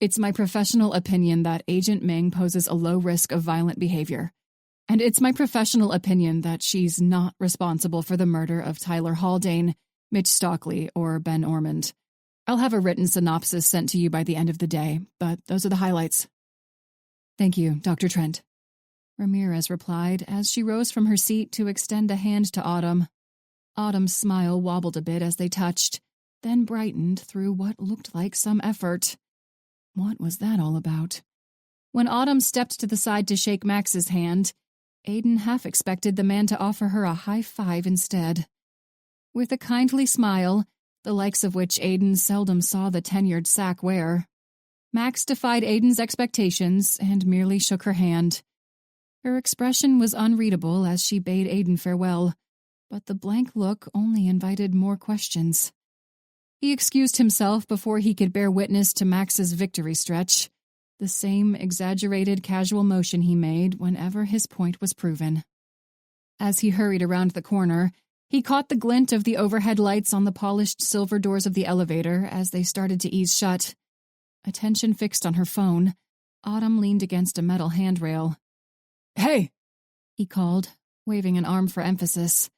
It's my professional opinion that Agent Ming poses a low risk of violent behavior, and it's my professional opinion that she's not responsible for the murder of Tyler Haldane, Mitch Stockley, or Ben Ormond. I'll have a written synopsis sent to you by the end of the day, but those are the highlights. Thank you, Dr. Trent. Ramirez replied as she rose from her seat to extend a hand to Autumn. Autumn's smile wobbled a bit as they touched, then brightened through what looked like some effort. What was that all about? When Autumn stepped to the side to shake Max's hand, Aiden half expected the man to offer her a high five instead. With a kindly smile, the likes of which Aiden seldom saw the tenured SAC wear, Max defied Aiden's expectations and merely shook her hand. Her expression was unreadable as she bade Aiden farewell, but the blank look only invited more questions. He excused himself before he could bear witness to Max's victory stretch, the same exaggerated casual motion he made whenever his point was proven. As he hurried around the corner, he caught the glint of the overhead lights on the polished silver doors of the elevator as they started to ease shut. Attention fixed on her phone, Autumn leaned against a metal handrail. "Hey!" he called, waving an arm for emphasis.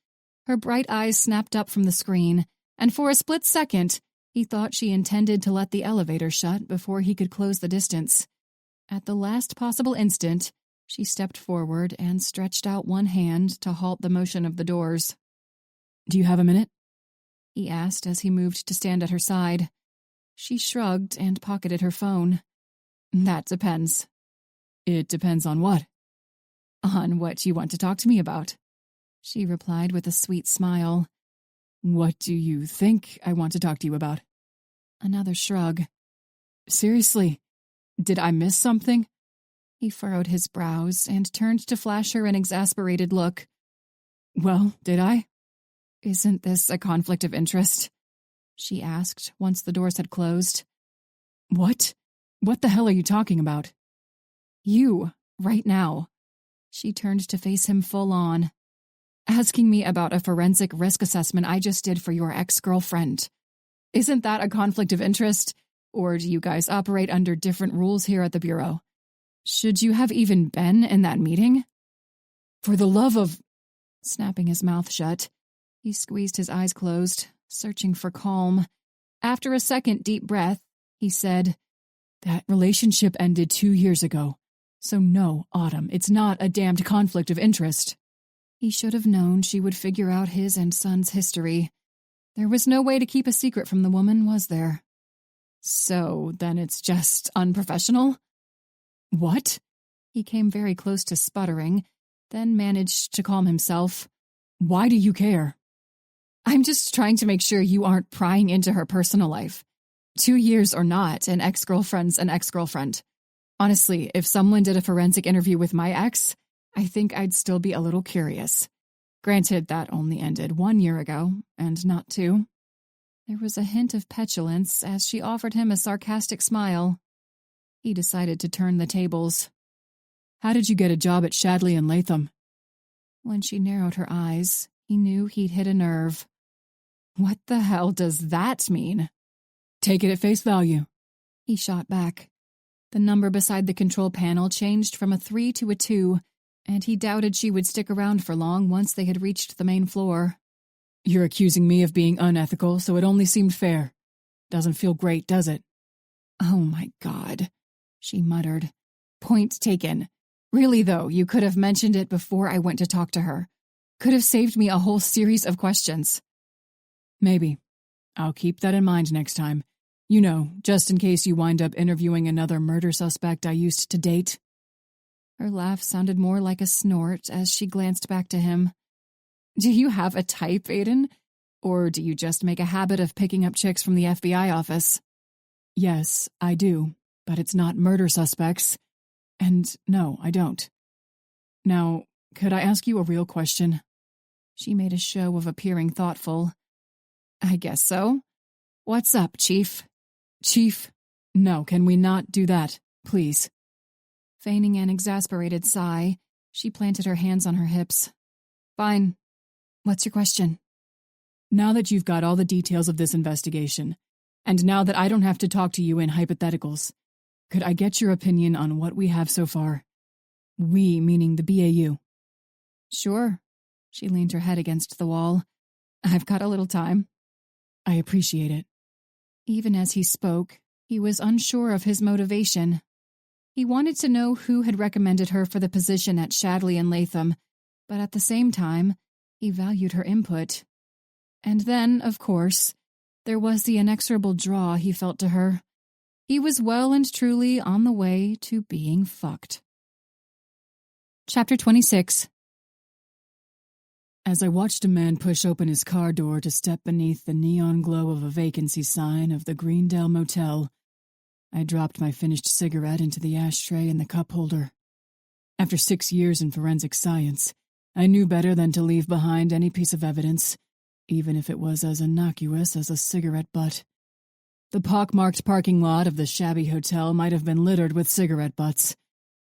Her bright eyes snapped up from the screen, and for a split second, he thought she intended to let the elevator shut before he could close the distance. At the last possible instant, she stepped forward and stretched out one hand to halt the motion of the doors. "Do you have a minute?" he asked as he moved to stand at her side. She shrugged and pocketed her phone. "That depends." "It depends on what?" "On what you want to talk to me about," she replied with a sweet smile. "What do you think I want to talk to you about?" Another shrug. "Seriously, did I miss something?" He furrowed his brows and turned to flash her an exasperated look. "Well, did I?" "Isn't this a conflict of interest?" she asked once the doors had closed. "What? What the hell are you talking about?" "You, right now." She turned to face him full on. "Asking me about a forensic risk assessment I just did for your ex-girlfriend. Isn't that a conflict of interest? Or do you guys operate under different rules here at the Bureau? Should you have even been in that meeting?" "For the love of—" Snapping his mouth shut, he squeezed his eyes closed, searching for calm. After a second deep breath, he said, "That relationship ended 2 years ago. So no, Autumn, it's not a damned conflict of interest." He should have known she would figure out his and Son's history. There was no way to keep a secret from the woman, was there? "So, then it's just unprofessional?" "What?" He came very close to sputtering, then managed to calm himself. "Why do you care?" I'm just trying to make sure you aren't prying into her personal life. 2 years or not, an ex-girlfriend's an ex-girlfriend. Honestly, if someone did a forensic interview with my ex, I think I'd still be a little curious. Granted, that only ended 1 year ago, and not 2. There was a hint of petulance as she offered him a sarcastic smile. He decided to turn the tables. How did you get a job at Shadley and Latham? When she narrowed her eyes, he knew he'd hit a nerve. What the hell does that mean? Take it at face value. He shot back. The number beside the control panel changed from a 3 to a 2, and he doubted she would stick around for long once they had reached the main floor. You're accusing me of being unethical, so it only seemed fair. Doesn't feel great, does it? Oh my God, she muttered. Point taken. Really, though, you could have mentioned it before I went to talk to her. Could have saved me a whole series of questions. Maybe. I'll keep that in mind next time. You know, just in case you wind up interviewing another murder suspect I used to date. Her laugh sounded more like a snort as she glanced back to him. Do you have a type, Aiden? Or do you just make a habit of picking up chicks from the FBI office? Yes, I do, but it's not murder suspects. And no, I don't. Now, could I ask you a real question? She made a show of appearing thoughtful. I guess so. What's up, Chief? Chief, no, can we not do that, please? Feigning an exasperated sigh, she planted her hands on her hips. Fine. What's your question? Now that you've got all the details of this investigation, and now that I don't have to talk to you in hypotheticals, could I get your opinion on what we have so far? We, meaning the BAU. Sure. She leaned her head against the wall. I've got a little time. I appreciate it. Even as he spoke, he was unsure of his motivation. He wanted to know who had recommended her for the position at Shadley and Latham, but at the same time, he valued her input. And then, of course, there was the inexorable draw he felt to her. He was well and truly on the way to being fucked. Chapter 26. As I watched a man push open his car door to step beneath the neon glow of a vacancy sign of the Greendale Motel, I dropped my finished cigarette into the ashtray in the cup holder. After 6 years in forensic science, I knew better than to leave behind any piece of evidence, even if it was as innocuous as a cigarette butt. The pockmarked parking lot of the shabby hotel might have been littered with cigarette butts,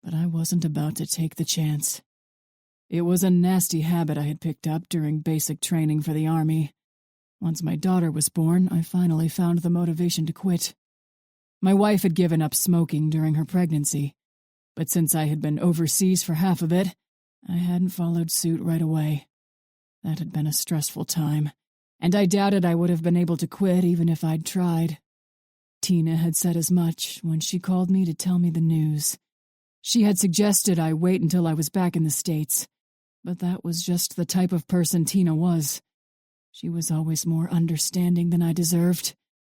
but I wasn't about to take the chance. It was a nasty habit I had picked up during basic training for the Army. Once my daughter was born, I finally found the motivation to quit. My wife had given up smoking during her pregnancy, but since I had been overseas for half of it, I hadn't followed suit right away. That had been a stressful time, and I doubted I would have been able to quit even if I'd tried. Tina had said as much when she called me to tell me the news. She had suggested I wait until I was back in the States, but that was just the type of person Tina was. She was always more understanding than I deserved,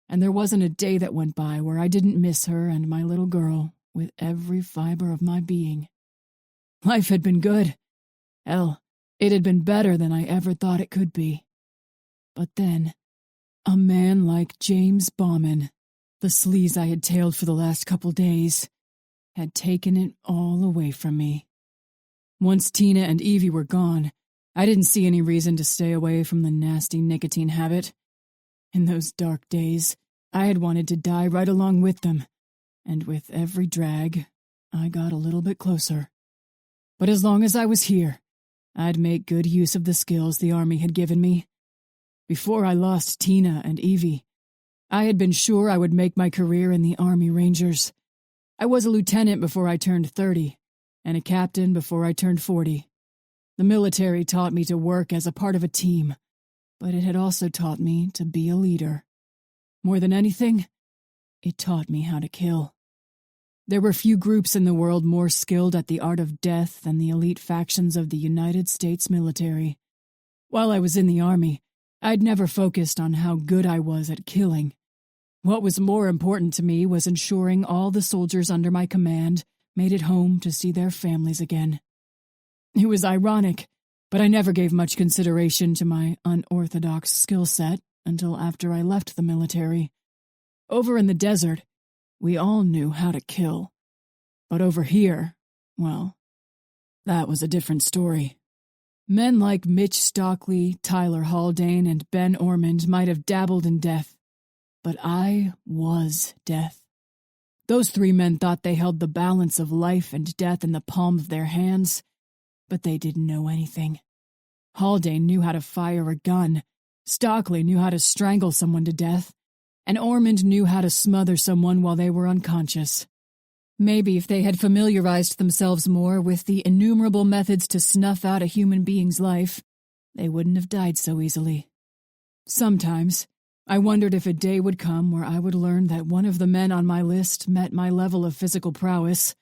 and there wasn't a day that went by where I didn't miss her and my little girl with every fiber of my being. Life had been good. Hell, it had been better than I ever thought it could be. But then, a man like James Bauman, the sleaze I had tailed for the last couple days, had taken it all away from me. Once Tina and Evie were gone, I didn't see any reason to stay away from the nasty nicotine habit. In those dark days, I had wanted to die right along with them, and with every drag, I got a little bit closer. But as long as I was here, I'd make good use of the skills the Army had given me. Before I lost Tina and Evie, I had been sure I would make my career in the Army Rangers. I was a lieutenant before I turned 30, and a captain before I turned 40. The military taught me to work as a part of a team, but it had also taught me to be a leader. More than anything, it taught me how to kill. There were few groups in the world more skilled at the art of death than the elite factions of the United States military. While I was in the Army, I'd never focused on how good I was at killing. What was more important to me was ensuring all the soldiers under my command made it home to see their families again. It was ironic, but I never gave much consideration to my unorthodox skill set until after I left the military. Over in the desert, we all knew how to kill. But over here, well, that was a different story. Men like Mitch Stockley, Tyler Haldane, and Ben Ormond might have dabbled in death, but I was death. Those three men thought they held the balance of life and death in the palm of their hands, but they didn't know anything. Haldane knew how to fire a gun, Stockley knew how to strangle someone to death, and Ormond knew how to smother someone while they were unconscious. Maybe if they had familiarized themselves more with the innumerable methods to snuff out a human being's life, they wouldn't have died so easily. Sometimes, I wondered if a day would come where I would learn that one of the men on my list met my level of physical prowess,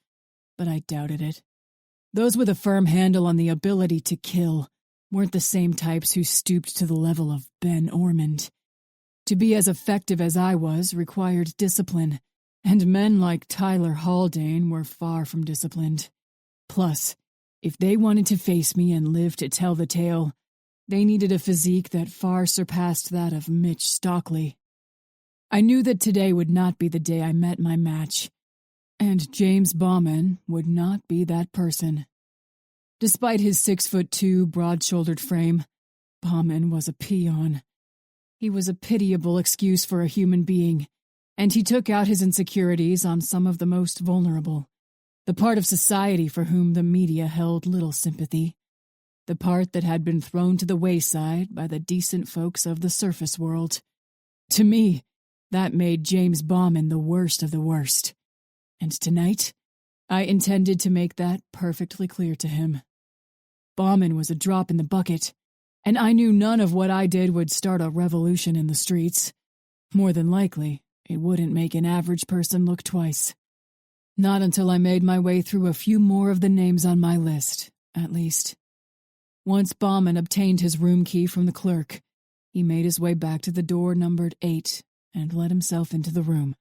but I doubted it. Those with a firm handle on the ability to kill weren't the same types who stooped to the level of Ben Ormond. To be as effective as I was required discipline, and men like Tyler Haldane were far from disciplined. Plus, if they wanted to face me and live to tell the tale, they needed a physique that far surpassed that of Mitch Stockley. I knew that today would not be the day I met my match, and James Bauman would not be that person. Despite his 6'2", broad-shouldered frame, Bauman was a peon. He was a pitiable excuse for a human being, and he took out his insecurities on some of the most vulnerable, the part of society for whom the media held little sympathy, the part that had been thrown to the wayside by the decent folks of the surface world. To me, that made James Bauman the worst of the worst, and tonight, I intended to make that perfectly clear to him. Bauman was a drop in the bucket, and I knew none of what I did would start a revolution in the streets. More than likely, it wouldn't make an average person look twice. Not until I made my way through a few more of the names on my list, at least. Once Bauman obtained his room key from the clerk, he made his way back to the door numbered 8 and let himself into the room.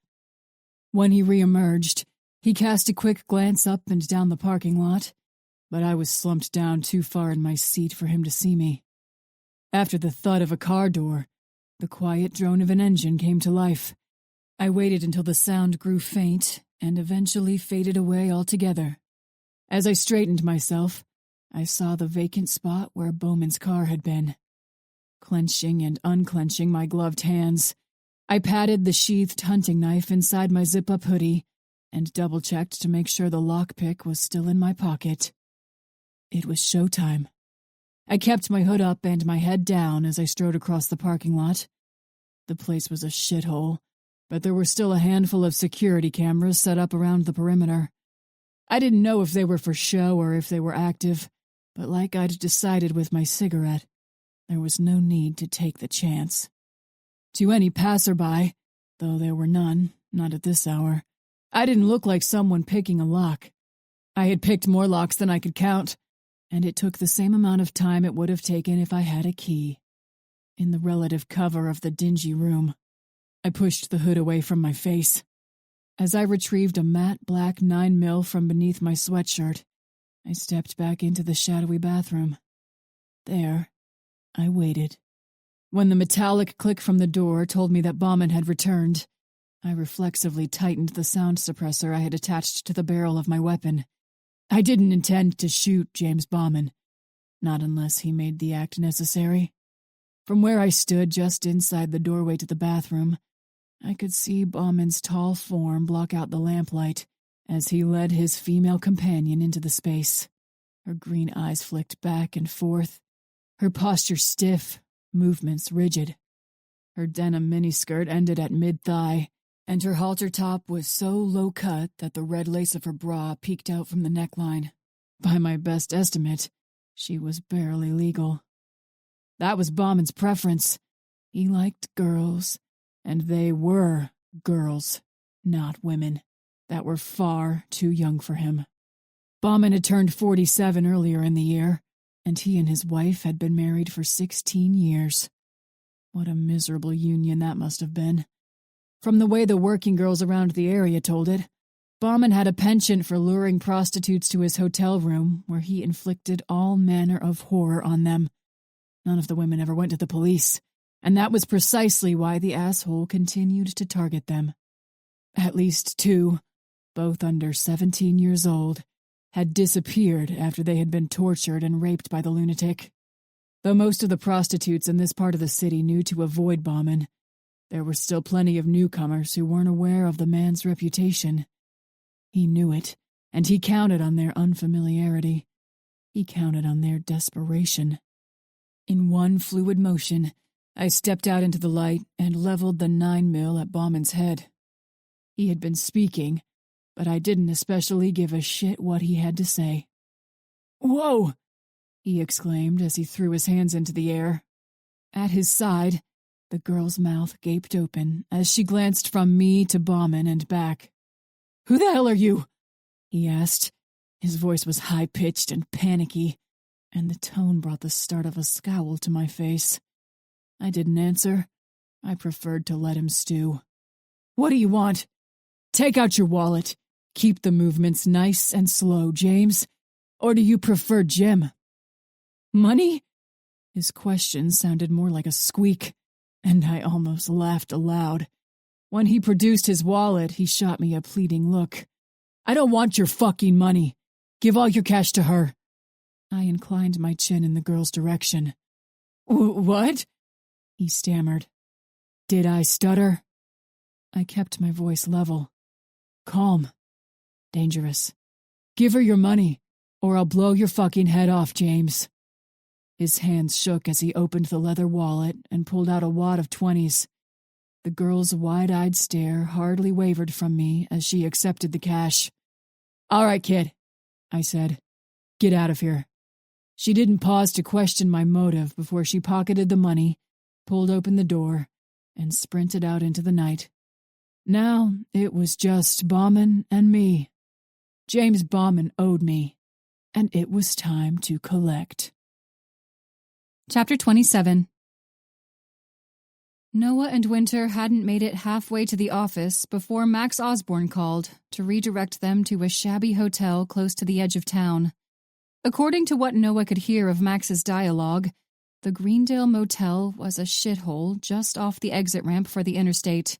When he reemerged, he cast a quick glance up and down the parking lot, but I was slumped down too far in my seat for him to see me. After the thud of a car door, the quiet drone of an engine came to life. I waited until the sound grew faint and eventually faded away altogether. As I straightened myself, I saw the vacant spot where Bowman's car had been. Clenching and unclenching my gloved hands, I patted the sheathed hunting knife inside my zip-up hoodie and double-checked to make sure the lockpick was still in my pocket. It was showtime. I kept my hood up and my head down as I strode across the parking lot. The place was a shithole, but there were still a handful of security cameras set up around the perimeter. I didn't know if they were for show or if they were active, but like I'd decided with my cigarette, there was no need to take the chance. To any passerby, though there were none, not at this hour, I didn't look like someone picking a lock. I had picked more locks than I could count, and it took the same amount of time it would have taken if I had a key. In the relative cover of the dingy room, I pushed the hood away from my face. As I retrieved a matte black 9mm from beneath my sweatshirt, I stepped back into the shadowy bathroom. There, I waited. When the metallic click from the door told me that Bauman had returned, I reflexively tightened the sound suppressor I had attached to the barrel of my weapon. I didn't intend to shoot James Bauman, not unless he made the act necessary. From where I stood just inside the doorway to the bathroom, I could see Bauman's tall form block out the lamplight as he led his female companion into the space. Her green eyes flicked back and forth, her posture stiff, movements rigid. Her denim miniskirt ended at mid-thigh, and her halter top was so low-cut that the red lace of her bra peeked out from the neckline. By my best estimate, she was barely legal. That was Bauman's preference. He liked girls, and they were girls, not women, that were far too young for him. Bauman had turned 47 earlier in the year, and he and his wife had been married for 16 years. What a miserable union that must have been. From the way the working girls around the area told it, Bauman had a penchant for luring prostitutes to his hotel room, where he inflicted all manner of horror on them. None of the women ever went to the police, and that was precisely why the asshole continued to target them. At least 2, both under 17 years old, had disappeared after they had been tortured and raped by the lunatic. Though most of the prostitutes in this part of the city knew to avoid Bauman, there were still plenty of newcomers who weren't aware of the man's reputation. He knew it, and he counted on their unfamiliarity. He counted on their desperation. In one fluid motion, I stepped out into the light and leveled the 9mm at Bauman's head. He had been speaking, but I didn't especially give a shit what he had to say. "Whoa!" he exclaimed as he threw his hands into the air. At his side, the girl's mouth gaped open as she glanced from me to Bauman and back. "Who the hell are you?" he asked. His voice was high-pitched and panicky, and the tone brought the start of a scowl to my face. I didn't answer. I preferred to let him stew. "What do you want? Take out your wallet. Keep the movements nice and slow, James. Or do you prefer Jim?" "Money?" His question sounded more like a squeak, and I almost laughed aloud. When he produced his wallet, he shot me a pleading look. "I don't want your fucking money. Give all your cash to her." I inclined my chin in the girl's direction. "What?" he stammered. Did I stutter? I kept my voice level. Calm. Dangerous. "Give her your money, or I'll blow your fucking head off, James." His hands shook as he opened the leather wallet and pulled out a wad of 20s. The girl's wide-eyed stare hardly wavered from me as she accepted the cash. "All right, kid," I said. "Get out of here." She didn't pause to question my motive before she pocketed the money, pulled open the door, and sprinted out into the night. Now it was just Bauman and me. James Bauman owed me, and it was time to collect. Chapter 27. Noah and Winter hadn't made it halfway to the office before Max Osborne called to redirect them to a shabby hotel close to the edge of town. According to what Noah could hear of Max's dialogue, the Greendale Motel was a shithole just off the exit ramp for the interstate.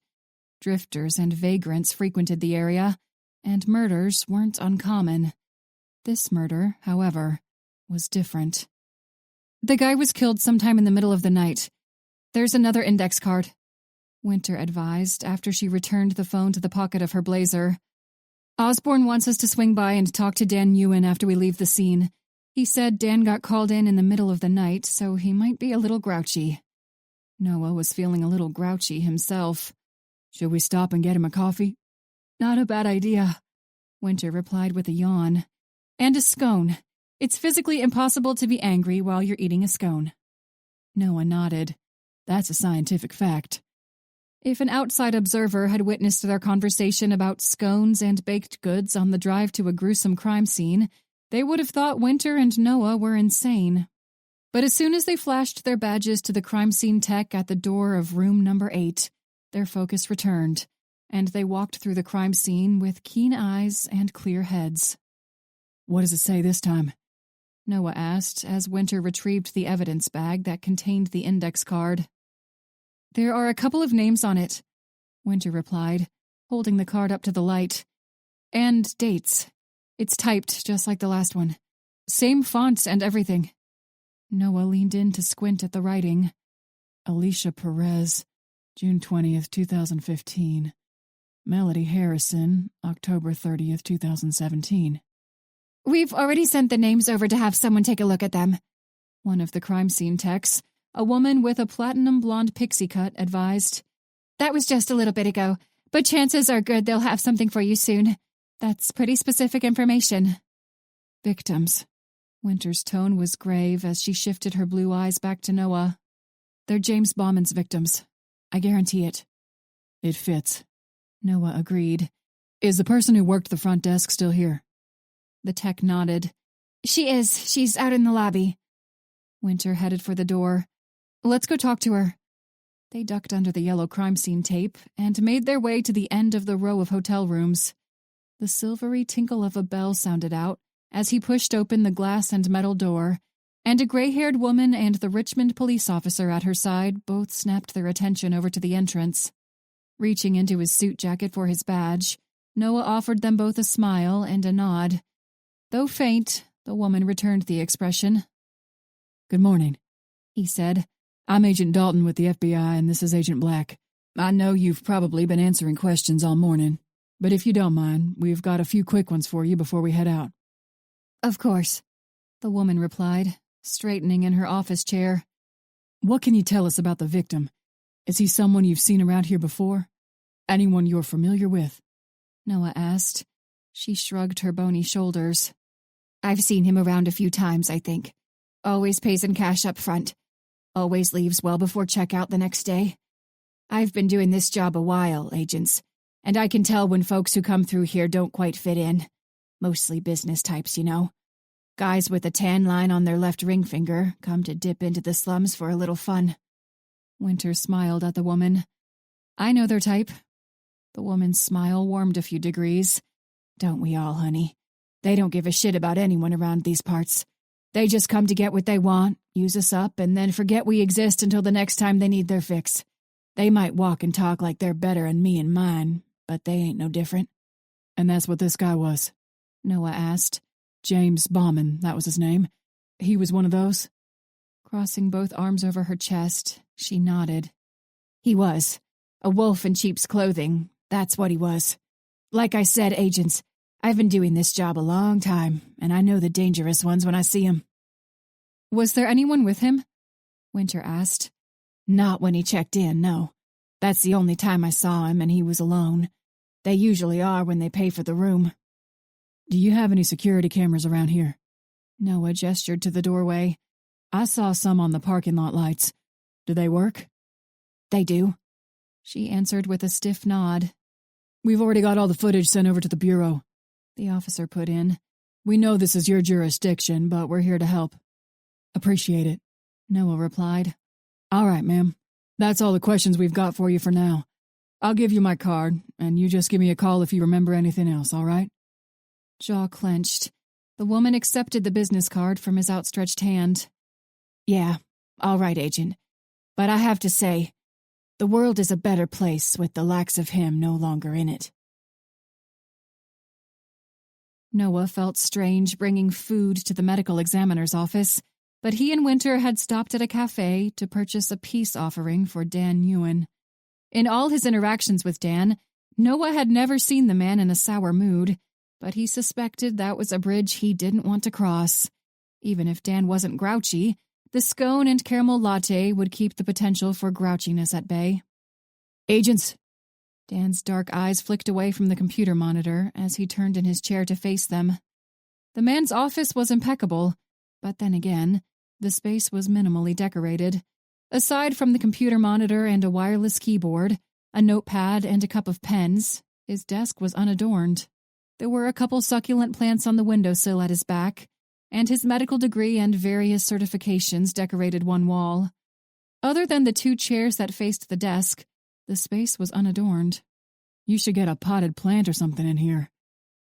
Drifters and vagrants frequented the area, and murders weren't uncommon. This murder, however, was different. "The guy was killed sometime in the middle of the night. There's another index card," Winter advised after she returned the phone to the pocket of her blazer. "Osborne wants us to swing by and talk to Dan Ewan after we leave the scene. He said Dan got called in the middle of the night, so he might be a little grouchy." Noah was feeling a little grouchy himself. "Should we stop and get him a coffee?" "Not a bad idea," Winter replied with a yawn. "And a scone. It's physically impossible to be angry while you're eating a scone." Noah nodded. That's a scientific fact. If an outside observer had witnessed their conversation about scones and baked goods on the drive to a gruesome crime scene, they would have thought Winter and Noah were insane. But as soon as they flashed their badges to the crime scene tech at the door of room number 8, their focus returned, and they walked through the crime scene with keen eyes and clear heads. "What does it say this time?" Noah asked as Winter retrieved the evidence bag that contained the index card. "There are a couple of names on it," Winter replied, holding the card up to the light. "And dates. It's typed just like the last one. Same font and everything." Noah leaned in to squint at the writing. Alicia Perez, June 20th, 2015. Melody Harrison, October 30th, 2017. "We've already sent the names over to have someone take a look at them," one of the crime scene techs, a woman with a platinum blonde pixie cut, advised. "That was just a little bit ago, but chances are good they'll have something for you soon. That's pretty specific information." "Victims." Winter's tone was grave as she shifted her blue eyes back to Noah. "They're James Bauman's victims. I guarantee it." "It fits," Noah agreed. "Is the person who worked the front desk still here?" The tech nodded. "She is. She's out in the lobby." Winter headed for the door. "Let's go talk to her." They ducked under the yellow crime scene tape and made their way to the end of the row of hotel rooms. The silvery tinkle of a bell sounded out as he pushed open the glass and metal door, and a gray-haired woman and the Richmond police officer at her side both snapped their attention over to the entrance. Reaching into his suit jacket for his badge, Noah offered them both a smile and a nod. Though faint, the woman returned the expression. "Good morning," he said. "I'm Agent Dalton with the FBI, and this is Agent Black. I know you've probably been answering questions all morning, but if you don't mind, we've got a few quick ones for you before we head out." "Of course," the woman replied, straightening in her office chair. "What can you tell us about the victim? Is he someone you've seen around here before? Anyone you're familiar with?" Noah asked. She shrugged her bony shoulders. "I've seen him around a few times, I think. Always pays in cash up front. Always leaves well before checkout the next day. I've been doing this job a while, agents, and I can tell when folks who come through here don't quite fit in. Mostly business types, you know. Guys with a tan line on their left ring finger come to dip into the slums for a little fun." Winter smiled at the woman. "I know their type." The woman's smile warmed a few degrees. "Don't we all, honey? They don't give a shit about anyone around these parts. They just come to get what they want, use us up, and then forget we exist until the next time they need their fix. They might walk and talk like they're better'n me and mine, but they ain't no different." "And that's what this guy was?" Noah asked. "James Bauman, that was his name. He was one of those?" Crossing both arms over her chest, she nodded. "He was. A wolf in sheep's clothing. That's what he was. Like I said, agents, I've been doing this job a long time, and I know the dangerous ones when I see 'em." "Was there anyone with him?" Winter asked. "Not when he checked in, no. That's the only time I saw him, and he was alone. They usually are when they pay for the room." "Do you have any security cameras around here?" Noah gestured to the doorway. "I saw some on the parking lot lights. Do they work?" "They do," she answered with a stiff nod. "We've already got all the footage sent over to the Bureau," the officer put in. "We know this is your jurisdiction, but we're here to help." "Appreciate it," Noah replied. "All right, ma'am. That's all the questions we've got for you for now. I'll give you my card, and you just give me a call if you remember anything else, all right?" Jaw clenched. The woman accepted the business card from his outstretched hand. "Yeah, all right, Agent. But I have to say, the world is a better place with the likes of him no longer in it." Noah felt strange bringing food to the medical examiner's office, but he and Winter had stopped at a cafe to purchase a peace offering for Dan Ewan. In all his interactions with Dan, Noah had never seen the man in a sour mood, but he suspected that was a bridge he didn't want to cross. Even if Dan wasn't grouchy, the scone and caramel latte would keep the potential for grouchiness at bay. "Agents!" Dan's dark eyes flicked away from the computer monitor as he turned in his chair to face them. The man's office was impeccable, but then again, the space was minimally decorated. Aside from the computer monitor and a wireless keyboard, a notepad and a cup of pens, his desk was unadorned. There were a couple succulent plants on the windowsill at his back, and his medical degree and various certifications decorated one wall. Other than the two chairs that faced the desk, the space was unadorned. "You should get a potted plant or something in here,"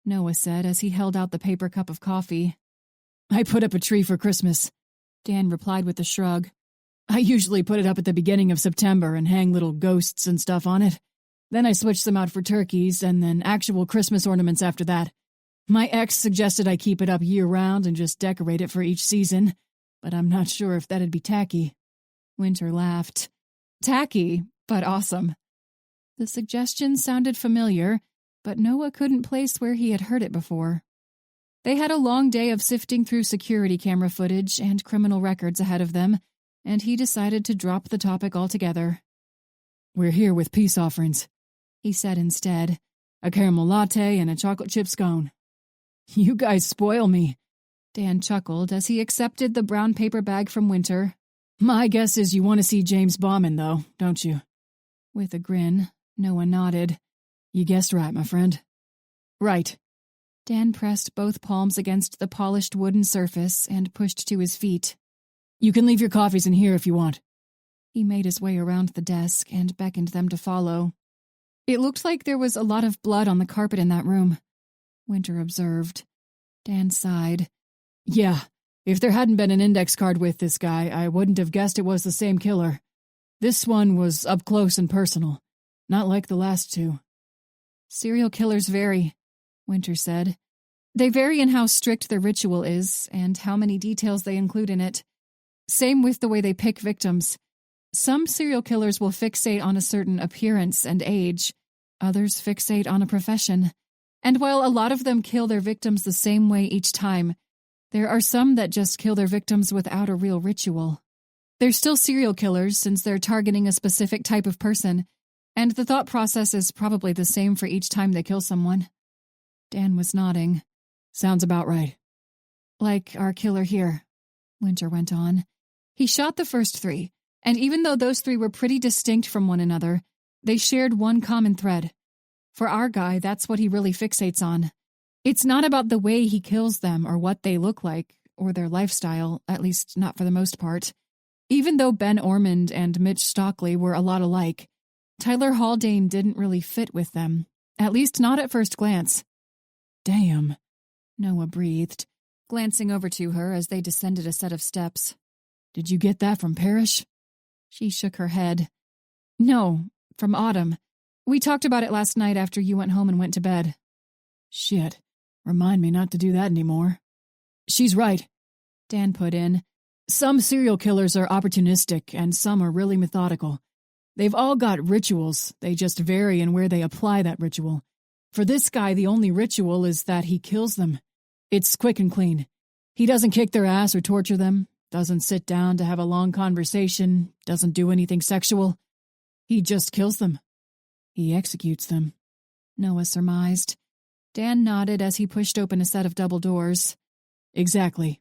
Noah said as he held out the paper cup of coffee. "I put up a tree for Christmas," Dan replied with a shrug. "I usually put it up at the beginning of September and hang little ghosts and stuff on it. Then I switched them out for turkeys and then actual Christmas ornaments after that. My ex suggested I keep it up year-round and just decorate it for each season, but I'm not sure if that'd be tacky." Winter laughed. "Tacky, but awesome." The suggestion sounded familiar, but Noah couldn't place where he had heard it before. They had a long day of sifting through security camera footage and criminal records ahead of them, and he decided to drop the topic altogether. "We're here with peace offerings," he said instead. "A caramel latte and a chocolate chip scone." "You guys spoil me," Dan chuckled as he accepted the brown paper bag from Winter. "My guess is you want to see James Bauman, though, don't you?" With a grin, Noah nodded. "You guessed right, my friend." "Right." Dan pressed both palms against the polished wooden surface and pushed to his feet. "You can leave your coffees in here if you want." He made his way around the desk and beckoned them to follow. It looked like there was a lot of blood on the carpet in that room. Winter observed. Dan sighed. Yeah, if there hadn't been an index card with this guy, I wouldn't have guessed it was the same killer. This one was up close and personal, not like the last two. Serial killers vary, Winter said. They vary in how strict their ritual is and how many details they include in it. Same with the way they pick victims. Some serial killers will fixate on a certain appearance and age. Others fixate on a profession. And while a lot of them kill their victims the same way each time, there are some that just kill their victims without a real ritual. They're still serial killers since they're targeting a specific type of person, and the thought process is probably the same for each time they kill someone. Dan was nodding. Sounds about right. Like our killer here, Winter went on. He shot the first 3, and even though those 3 were pretty distinct from one another, they shared one common thread. For our guy, that's what he really fixates on. It's not about the way he kills them or what they look like, or their lifestyle, at least not for the most part. Even though Ben Ormond and Mitch Stockley were a lot alike, Tyler Haldane didn't really fit with them, at least not at first glance. Damn, Noah breathed, glancing over to her as they descended a set of steps. Did you get that from Parrish? She shook her head. No, from Autumn. We talked about it last night after you went home and went to bed. Shit, remind me not to do that anymore. She's right, Dan put in. Some serial killers are opportunistic and some are really methodical. They've all got rituals, they just vary in where they apply that ritual. For this guy, the only ritual is that he kills them. It's quick and clean. He doesn't kick their ass or torture them, doesn't sit down to have a long conversation, doesn't do anything sexual. He just kills them. He executes them. Noah surmised. Dan nodded as he pushed open a set of double doors. Exactly.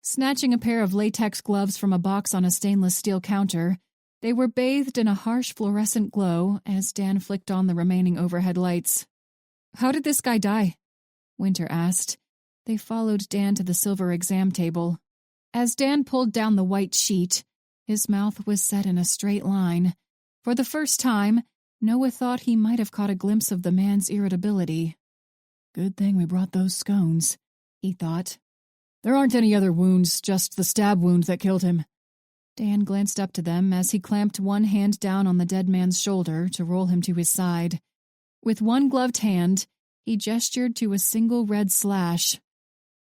Snatching a pair of latex gloves from a box on a stainless steel counter, they were bathed in a harsh fluorescent glow as Dan flicked on the remaining overhead lights. How did this guy die? Winter asked. They followed Dan to the silver exam table. As Dan pulled down the white sheet, his mouth was set in a straight line. For the first time, Noah thought he might have caught a glimpse of the man's irritability. Good thing we brought those scones, he thought. There aren't any other wounds, just the stab wound that killed him. Dan glanced up to them as he clamped one hand down on the dead man's shoulder to roll him to his side. With one gloved hand, he gestured to a single red slash.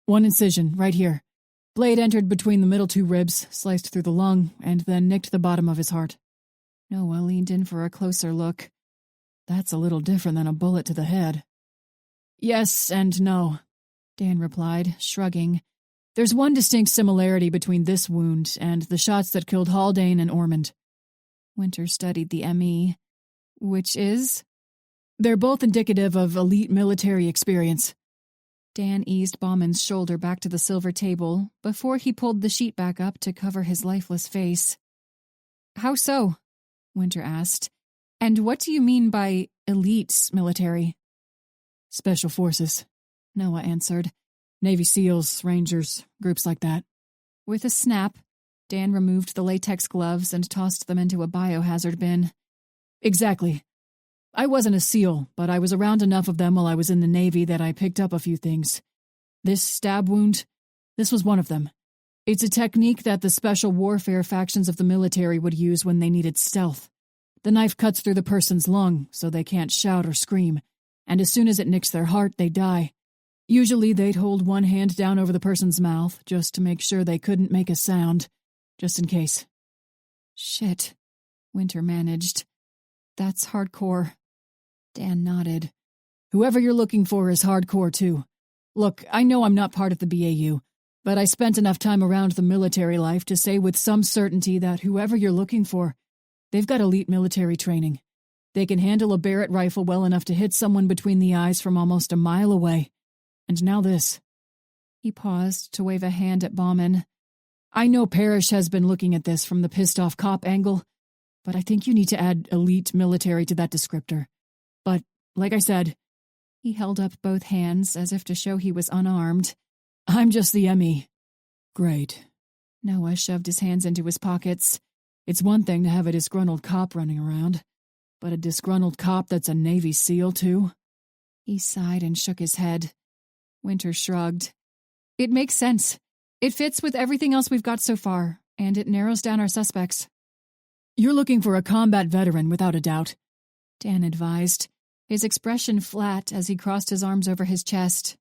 One incision, right here. Blade entered between the middle 2 ribs, sliced through the lung, and then nicked the bottom of his heart. Noah leaned in for a closer look. That's a little different than a bullet to the head. Yes and no, Dan replied, shrugging. There's one distinct similarity between this wound and the shots that killed Haldane and Ormond. Winter studied the ME. Which is? They're both indicative of elite military experience. Dan eased Bauman's shoulder back to the silver table before he pulled the sheet back up to cover his lifeless face. How so? Winter asked. And what do you mean by elite military? Special forces, Noah answered. Navy SEALs, Rangers, groups like that. With a snap, Dan removed the latex gloves and tossed them into a biohazard bin. Exactly. I wasn't a SEAL, but I was around enough of them while I was in the Navy that I picked up a few things. This stab wound, this was one of them. It's a technique that the special warfare factions of the military would use when they needed stealth. The knife cuts through the person's lung, so they can't shout or scream, and as soon as it nicks their heart, they die. Usually they'd hold one hand down over the person's mouth, just to make sure they couldn't make a sound, just in case. Shit, Winter managed. That's hardcore. Dan nodded. Whoever you're looking for is hardcore, too. Look, I know I'm not part of the BAU, but I spent enough time around the military life to say with some certainty that whoever you're looking for, they've got elite military training. They can handle a Barrett rifle well enough to hit someone between the eyes from almost a mile away. And now this. He paused to wave a hand at Bauman. I know Parrish has been looking at this from the pissed-off cop angle, but I think you need to add elite military to that descriptor. But, like I said, he held up both hands as if to show he was unarmed. I'm just the ME. Great. Noah shoved his hands into his pockets. It's one thing to have a disgruntled cop running around, but a disgruntled cop that's a Navy SEAL, too? He sighed and shook his head. Winters shrugged. It makes sense. It fits with everything else we've got so far, and it narrows down our suspects. You're looking for a combat veteran, without a doubt, Dan advised, his expression flat as he crossed his arms over his chest.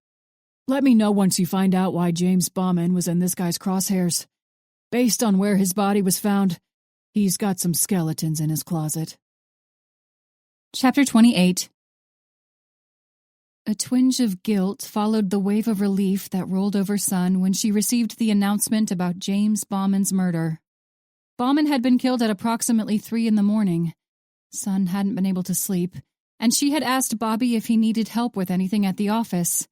Let me know once you find out why James Bauman was in this guy's crosshairs. Based on where his body was found, he's got some skeletons in his closet. Chapter 28. A twinge of guilt followed the wave of relief that rolled over Sun when she received the announcement about James Bauman's murder. Bauman had been killed at approximately 3 a.m. Sun hadn't been able to sleep, and she had asked Bobby if he needed help with anything at the office.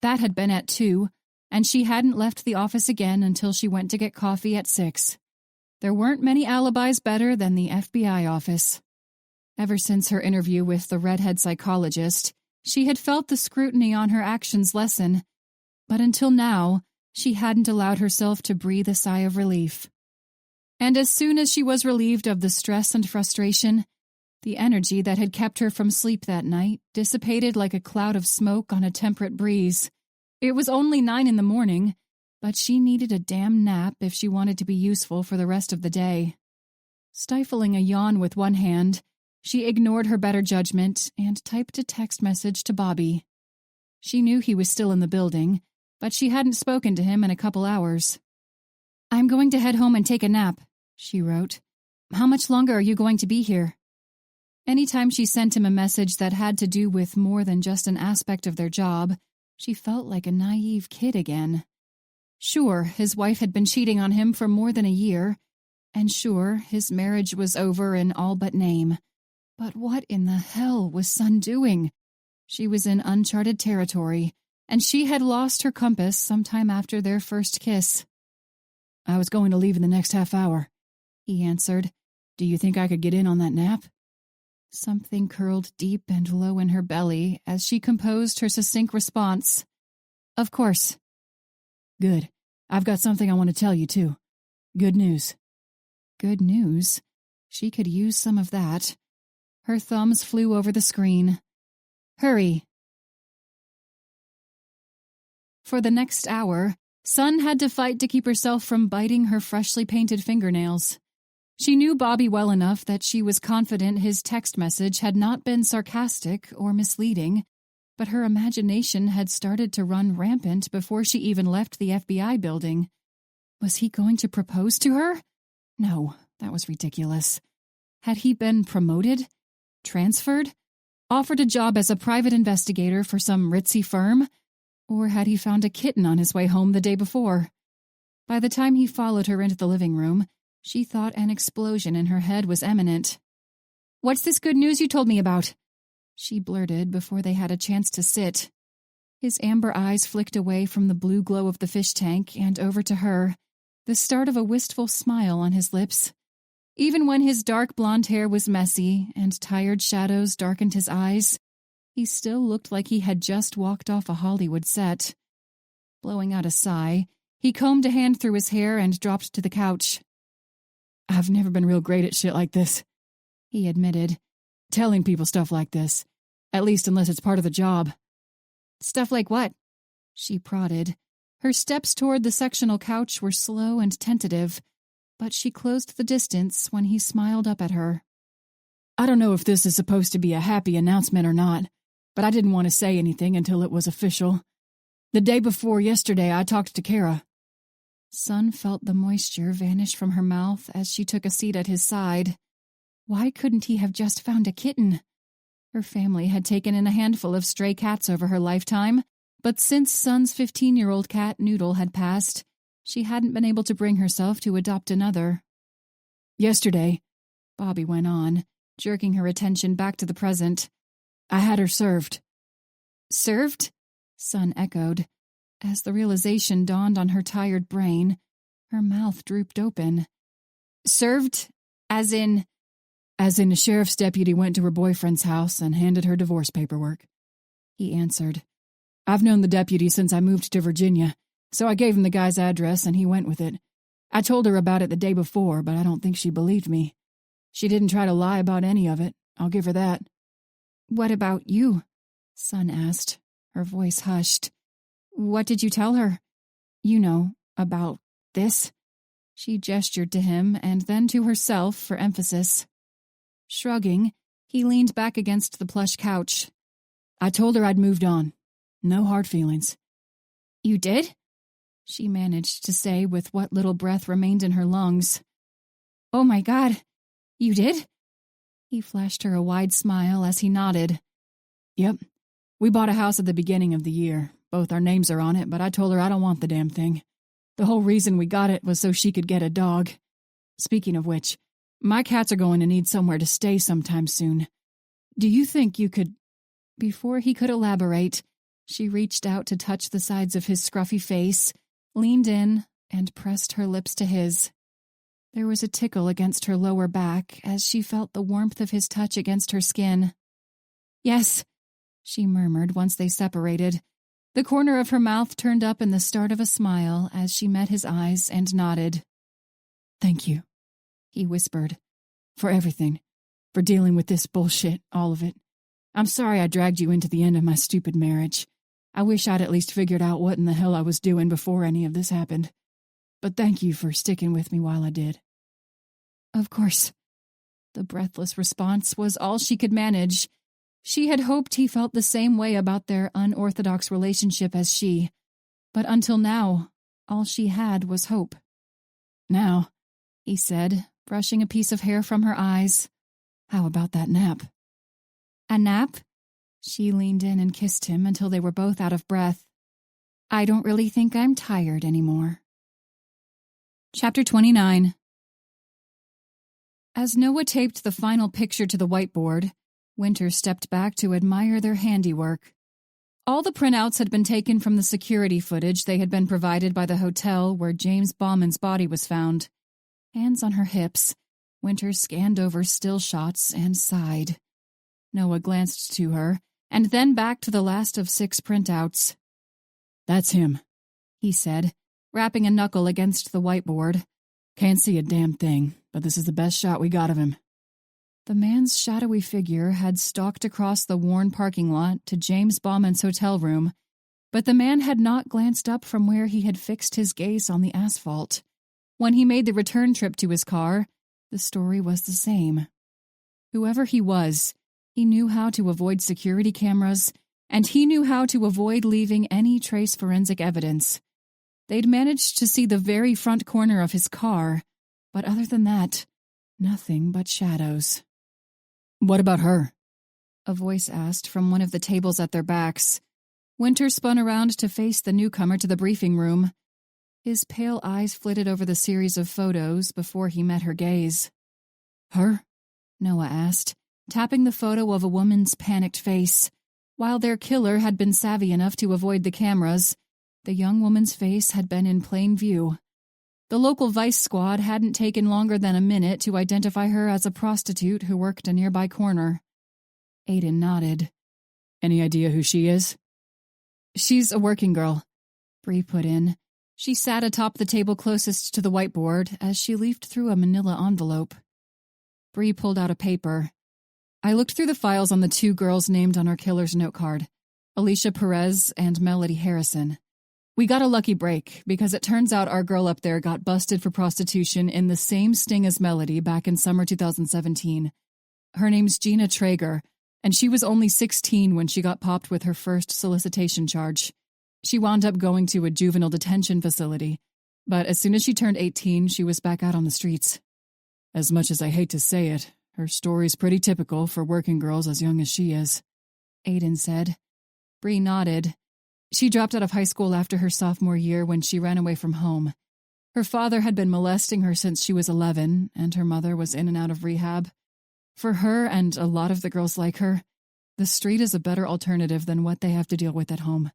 That had been at 2, and she hadn't left the office again until she went to get coffee at 6. There weren't many alibis better than the FBI office. Ever since her interview with the redhead psychologist, she had felt the scrutiny on her actions lessen, but until now, she hadn't allowed herself to breathe a sigh of relief. And as soon as she was relieved of the stress and frustration, the energy that had kept her from sleep that night dissipated like a cloud of smoke on a temperate breeze. It was only 9 a.m, but she needed a damn nap if she wanted to be useful for the rest of the day. Stifling a yawn with one hand, she ignored her better judgment and typed a text message to Bobby. She knew he was still in the building, but she hadn't spoken to him in a couple hours. I'm going to head home and take a nap, she wrote. How much longer are you going to be here? Anytime she sent him a message that had to do with more than just an aspect of their job, she felt like a naive kid again. Sure, his wife had been cheating on him for more than a year, and sure, his marriage was over in all but name. But what in the hell was Sun doing? She was in uncharted territory, and she had lost her compass sometime after their first kiss. I was going to leave in the next half hour, he answered. Do you think I could get in on that nap? Something curled deep and low in her belly as she composed her succinct response. Of course. Good. I've got something I want to tell you, too. Good news. Good news? She could use some of that. Her thumbs flew over the screen. Hurry. For the next hour, Sun had to fight to keep herself from biting her freshly painted fingernails. She knew Bobby well enough that she was confident his text message had not been sarcastic or misleading, but her imagination had started to run rampant before she even left the FBI building. Was he going to propose to her? No, that was ridiculous. Had he been promoted? Transferred? Offered a job as a private investigator for some ritzy firm? Or had he found a kitten on his way home the day before? By the time he followed her into the living room, she thought an explosion in her head was imminent. What's this good news you told me about? She blurted before they had a chance to sit. His amber eyes flicked away from the blue glow of the fish tank and over to her, the start of a wistful smile on his lips. Even when his dark blonde hair was messy and tired shadows darkened his eyes, he still looked like he had just walked off a Hollywood set. Blowing out a sigh, he combed a hand through his hair and dropped to the couch. I've never been real great at shit like this, he admitted. Telling people stuff like this. At least unless it's part of the job. Stuff like what? She prodded. Her steps toward the sectional couch were slow and tentative, but she closed the distance when he smiled up at her. I don't know if this is supposed to be a happy announcement or not, but I didn't want to say anything until it was official. The day before yesterday, I talked to Kara. Sun felt the moisture vanish from her mouth as she took a seat at his side. Why couldn't he have just found a kitten? Her family had taken in a handful of stray cats over her lifetime, but since Sun's 15-year-old cat Noodle had passed, she hadn't been able to bring herself to adopt another. Yesterday, Bobby went on, jerking her attention back to the present. I had her served. Served? Sun echoed. As the realization dawned on her tired brain, her mouth drooped open. Served? As in a sheriff's deputy went to her boyfriend's house and handed her divorce paperwork. He answered. I've known the deputy since I moved to Virginia, so I gave him the guy's address and he went with it. I told her about it the day before, but I don't think she believed me. She didn't try to lie about any of it, I'll give her that. What about you? Sun asked, her voice hushed. What did you tell her? You know, about this? She gestured to him and then to herself for emphasis. Shrugging, he leaned back against the plush couch. I told her I'd moved on. No hard feelings. You did? She managed to say with what little breath remained in her lungs. Oh my God, you did? He flashed her a wide smile as he nodded. Yep. We bought a house at the beginning of the year. Both our names are on it, but I told her I don't want the damn thing. The whole reason we got it was so she could get a dog. Speaking of which, my cats are going to need somewhere to stay sometime soon. Do you think you could... Before he could elaborate, she reached out to touch the sides of his scruffy face, leaned in, and pressed her lips to his. There was a tickle against her lower back as she felt the warmth of his touch against her skin. Yes, she murmured once they separated. The corner of her mouth turned up in the start of a smile as she met his eyes and nodded. Thank you, he whispered. For everything. For dealing with this bullshit, all of it. I'm sorry I dragged you into the end of my stupid marriage. I wish I'd at least figured out what in the hell I was doing before any of this happened. But thank you for sticking with me while I did. Of course. The breathless response was all she could manage. She had hoped he felt the same way about their unorthodox relationship as she. But until now, all she had was hope. Now, he said, brushing a piece of hair from her eyes. How about that nap? A nap? She leaned in and kissed him until they were both out of breath. I don't really think I'm tired anymore. Chapter 29. As Noah taped the final picture to the whiteboard, Winter stepped back to admire their handiwork. All the printouts had been taken from the security footage they had been provided by the hotel where James Bauman's body was found. Hands on her hips, Winter scanned over still shots and sighed. Noah glanced to her, and then back to the last of 6 printouts. That's him, he said, rapping a knuckle against the whiteboard. Can't see a damn thing, but this is the best shot we got of him. The man's shadowy figure had stalked across the worn parking lot to James Bauman's hotel room, but the man had not glanced up from where he had fixed his gaze on the asphalt. When he made the return trip to his car, the story was the same. Whoever he was, he knew how to avoid security cameras, and he knew how to avoid leaving any trace forensic evidence. They'd managed to see the very front corner of his car, but other than that, nothing but shadows. What about her? A voice asked from one of the tables at their backs. Winter spun around to face the newcomer to the briefing room. His pale eyes flitted over the series of photos before he met her gaze. Her? Noah asked, tapping the photo of a woman's panicked face. While their killer had been savvy enough to avoid the cameras, the young woman's face had been in plain view. The local vice squad hadn't taken longer than a minute to identify her as a prostitute who worked a nearby corner. Aiden nodded. Any idea who she is? She's a working girl, Bree put in. She sat atop the table closest to the whiteboard as she leafed through a manila envelope. Bree pulled out a paper. I looked through the files on the 2 girls named on our killer's note card, Alicia Perez and Melody Harrison. We got a lucky break, because it turns out our girl up there got busted for prostitution in the same sting as Melody back in summer 2017. Her name's Gina Traeger, and she was only 16 when she got popped with her first solicitation charge. She wound up going to a juvenile detention facility, but as soon as she turned 18, she was back out on the streets. As much as I hate to say it, her story's pretty typical for working girls as young as she is, Aiden said. Bree nodded. She dropped out of high school after her sophomore year when she ran away from home. Her father had been molesting her since she was 11, and her mother was in and out of rehab. For her and a lot of the girls like her, the street is a better alternative than what they have to deal with at home.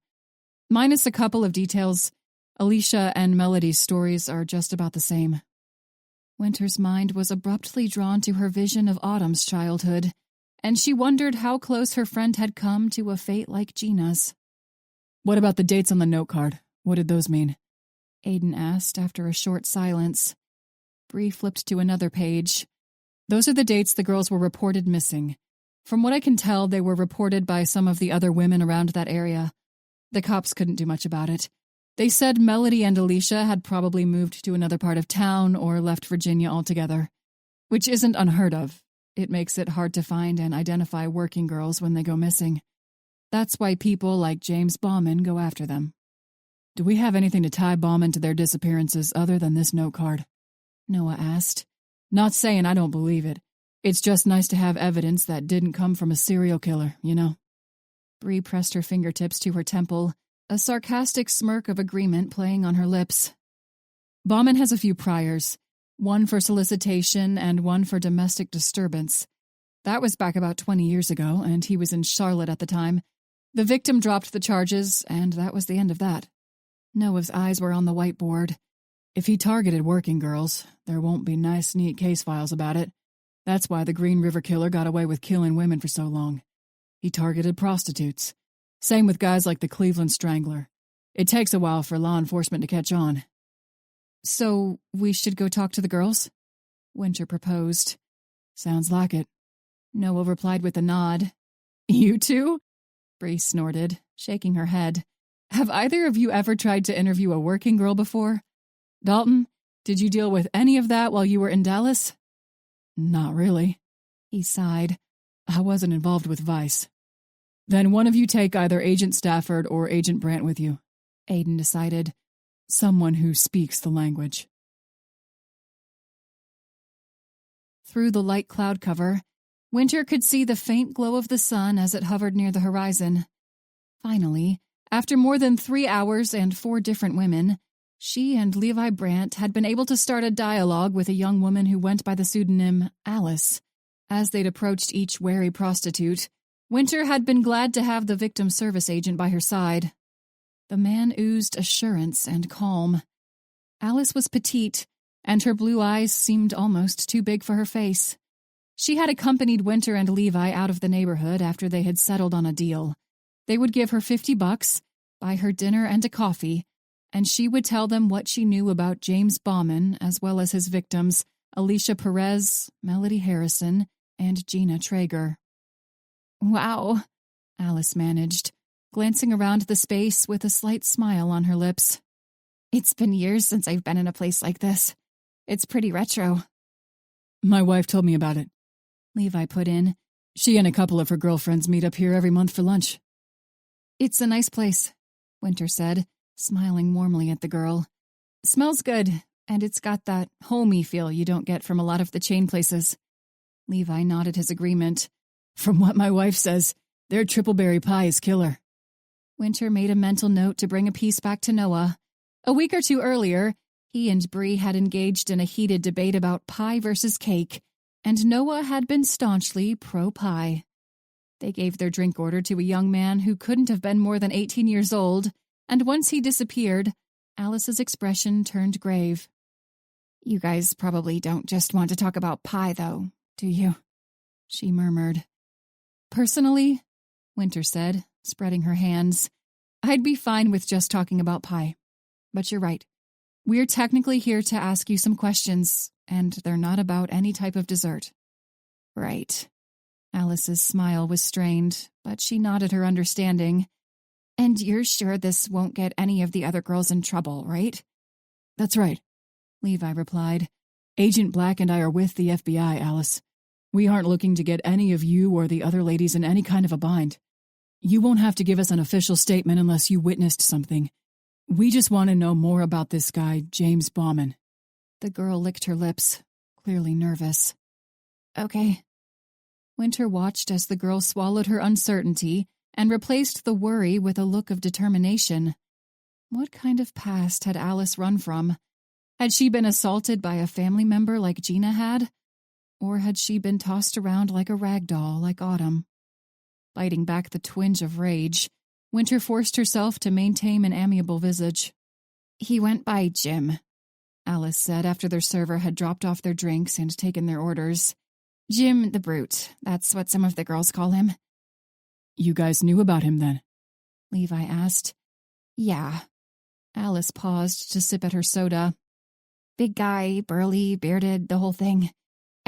Minus a couple of details, Alicia and Melody's stories are just about the same. Winter's mind was abruptly drawn to her vision of Autumn's childhood, and she wondered how close her friend had come to a fate like Gina's. What about the dates on the note card? What did those mean? Aiden asked after a short silence. Bree flipped to another page. Those are the dates the girls were reported missing. From what I can tell, they were reported by some of the other women around that area. The cops couldn't do much about it. They said Melody and Alicia had probably moved to another part of town or left Virginia altogether, which isn't unheard of. It makes it hard to find and identify working girls when they go missing. That's why people like James Bauman go after them. Do we have anything to tie Bauman to their disappearances other than this note card? Noah asked. Not saying I don't believe it. It's just nice to have evidence that didn't come from a serial killer, you know? Bree pressed her fingertips to her temple, a sarcastic smirk of agreement playing on her lips. Bauman has a few priors, one for solicitation and one for domestic disturbance. That was back about 20 years ago, and he was in Charlotte at the time. The victim dropped the charges, and that was the end of that. Noah's eyes were on the whiteboard. If he targeted working girls, there won't be nice, neat case files about it. That's why the Green River Killer got away with killing women for so long. He targeted prostitutes. Same with guys like the Cleveland Strangler. It takes a while for law enforcement to catch on. So, we should go talk to the girls? Winter proposed. Sounds like it. Noah replied with a nod. You two? Bree snorted, shaking her head. Have either of you ever tried to interview a working girl before? Dalton, did you deal with any of that while you were in Dallas? Not really. He sighed. I wasn't involved with Vice. Then one of you take either Agent Stafford or Agent Brandt with you, Aiden decided. Someone who speaks the language. Through the light cloud cover, Winter could see the faint glow of the sun as it hovered near the horizon. Finally, after more than 3 hours and 4 different women, she and Levi Brandt had been able to start a dialogue with a young woman who went by the pseudonym Alice. As they'd approached each wary prostitute, Winter had been glad to have the victim service agent by her side. The man oozed assurance and calm. Alice was petite, and her blue eyes seemed almost too big for her face. She had accompanied Winter and Levi out of the neighborhood after they had settled on a deal. They would give her $50, buy her dinner and a coffee, and she would tell them what she knew about James Bauman, as well as his victims, Alicia Perez, Melody Harrison, and Gina Traeger. Wow, Alice managed, glancing around the space with a slight smile on her lips. It's been years since I've been in a place like this. It's pretty retro. My wife told me about it, Levi put in. She and a couple of her girlfriends meet up here every month for lunch. It's a nice place, Winter said, smiling warmly at the girl. Smells good, and it's got that homey feel you don't get from a lot of the chain places. Levi nodded his agreement. From what my wife says, their triple berry pie is killer. Winter made a mental note to bring a piece back to Noah. A week or two earlier, he and Bree had engaged in a heated debate about pie versus cake, and Noah had been staunchly pro-pie. They gave their drink order to a young man who couldn't have been more than 18 years old, and once he disappeared, Alice's expression turned grave. You guys probably don't just want to talk about pie, though, do you? She murmured. Personally, Winter said, spreading her hands, I'd be fine with just talking about pie. But you're right. We're technically here to ask you some questions, and they're not about any type of dessert. Right. Alice's smile was strained, but she nodded her understanding. And you're sure this won't get any of the other girls in trouble, right? That's right, Levi replied. Agent Black and I are with the FBI, Alice. We aren't looking to get any of you or the other ladies in any kind of a bind. You won't have to give us an official statement unless you witnessed something. We just want to know more about this guy, James Bauman. The girl licked her lips, clearly nervous. Okay. Winter watched as the girl swallowed her uncertainty and replaced the worry with a look of determination. What kind of past had Alice run from? Had she been assaulted by a family member like Gina had? Or had she been tossed around like a rag doll like Autumn? Biting back the twinge of rage, Winter forced herself to maintain an amiable visage. He went by Jim, Alice said after their server had dropped off their drinks and taken their orders. Jim the Brute, that's what some of the girls call him. You guys knew about him then? Levi asked. Yeah. Alice paused to sip at her soda. Big guy, burly, bearded, the whole thing.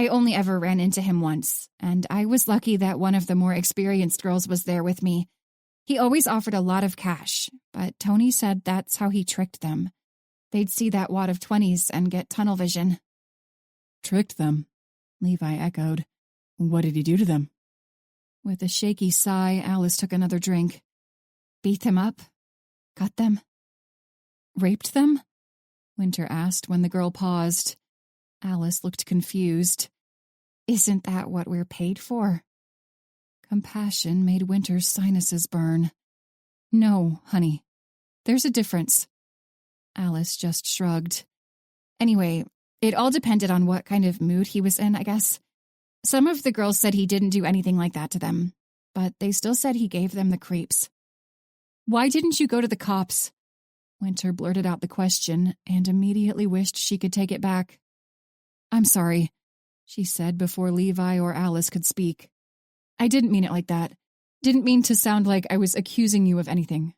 I only ever ran into him once, and I was lucky that one of the more experienced girls was there with me. He always offered a lot of cash, but Tony said that's how he tricked them. They'd see that wad of 20s and get tunnel vision. Tricked them, Levi echoed. What did he do to them? With a shaky sigh, Alice took another drink. Beat them up? Cut them? Raped them? Winter asked when the girl paused. Alice looked confused. Isn't that what we're paid for? Compassion made Winter's sinuses burn. No, honey. There's a difference. Alice just shrugged. Anyway, it all depended on what kind of mood he was in, I guess. Some of the girls said he didn't do anything like that to them, but they still said he gave them the creeps. Why didn't you go to the cops? Winter blurted out the question and immediately wished she could take it back. I'm sorry, she said before Levi or Alice could speak. I didn't mean it like that. Didn't mean to sound like I was accusing you of anything.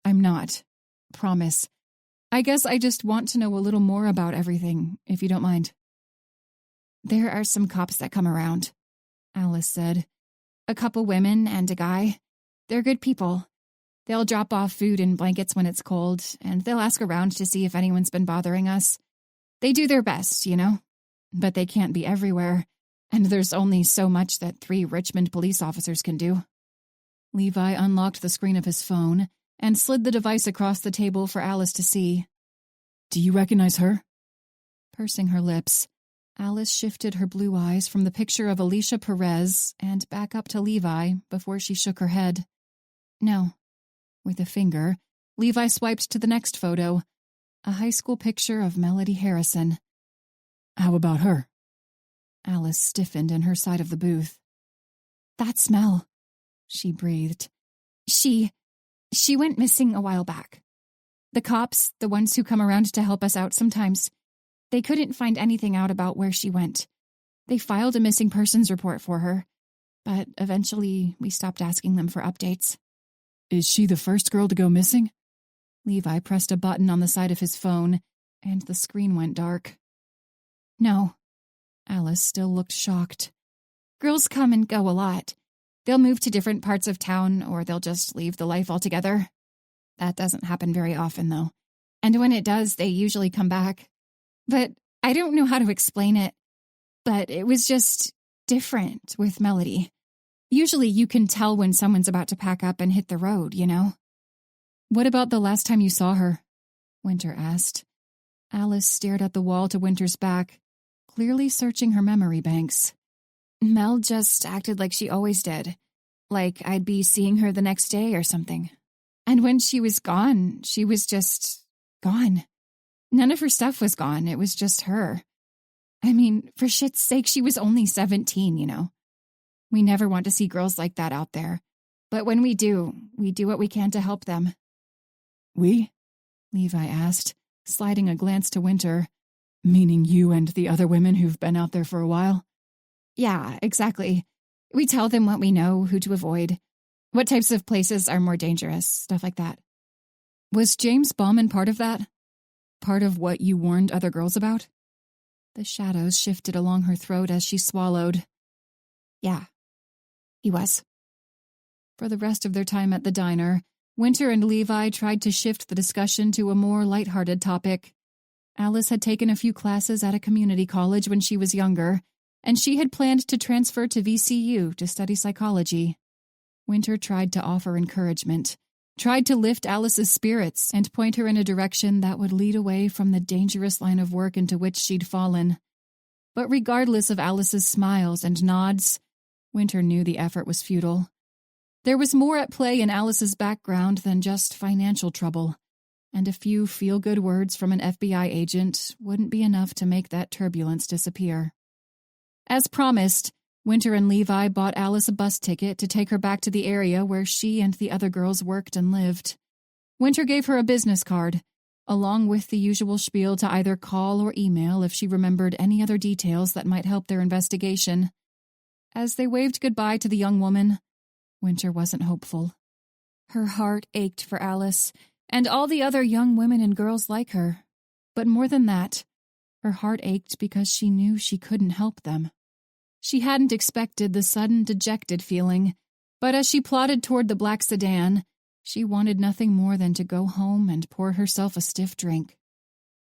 I'm not. Promise. I guess I just want to know a little more about everything, if you don't mind. There are some cops that come around, Alice said. A couple women and a guy. They're good people. They'll drop off food and blankets when it's cold, and they'll ask around to see if anyone's been bothering us. They do their best, you know? But they can't be everywhere, and there's only so much that 3 Richmond police officers can do. Levi unlocked the screen of his phone and slid the device across the table for Alice to see. Do you recognize her? Pursing her lips, Alice shifted her blue eyes from the picture of Alicia Perez and back up to Levi before she shook her head. No. With a finger, Levi swiped to the next photo, a high school picture of Melody Harrison. How about her? Alice stiffened in her side of the booth. That smell, she breathed. She went missing a while back. The cops, the ones who come around to help us out sometimes, they couldn't find anything out about where she went. They filed a missing persons report for her, but eventually we stopped asking them for updates. Is she the first girl to go missing? Levi pressed a button on the side of his phone, and the screen went dark. No. Alice still looked shocked. Girls come and go a lot. They'll move to different parts of town, or they'll just leave the life altogether. That doesn't happen very often, though. And when it does, they usually come back. But I don't know how to explain it. But it was just different with Melody. Usually you can tell when someone's about to pack up and hit the road, you know? What about the last time you saw her? Winter asked. Alice stared at the wall to Winter's back, clearly searching her memory banks. Mel just acted like she always did. Like I'd be seeing her the next day or something. And when she was gone, she was just gone. None of her stuff was gone, it was just her. I mean, for shit's sake, she was only 17, you know? We never want to see girls like that out there. But when we do what we can to help them. We? Levi asked, sliding a glance to Winter. Meaning you and the other women who've been out there for a while? Yeah, exactly. We tell them what we know, who to avoid, what types of places are more dangerous, stuff like that. Was James Bauman part of that? Part of what you warned other girls about? The shadows shifted along her throat as she swallowed. Yeah, he was. For the rest of their time at the diner, Winter and Levi tried to shift the discussion to a more lighthearted topic. Alice had taken a few classes at a community college when she was younger, and she had planned to transfer to VCU to study psychology. Winter tried to offer encouragement, tried to lift Alice's spirits and point her in a direction that would lead away from the dangerous line of work into which she'd fallen. But regardless of Alice's smiles and nods, Winter knew the effort was futile. There was more at play in Alice's background than just financial trouble, and a few feel-good words from an FBI agent wouldn't be enough to make that turbulence disappear. As promised, Winter and Levi bought Alice a bus ticket to take her back to the area where she and the other girls worked and lived. Winter gave her a business card, along with the usual spiel to either call or email if she remembered any other details that might help their investigation. As they waved goodbye to the young woman, Winter wasn't hopeful. Her heart ached for Alice and all the other young women and girls like her. But more than that, her heart ached because she knew she couldn't help them. She hadn't expected the sudden dejected feeling, but as she plodded toward the black sedan, she wanted nothing more than to go home and pour herself a stiff drink.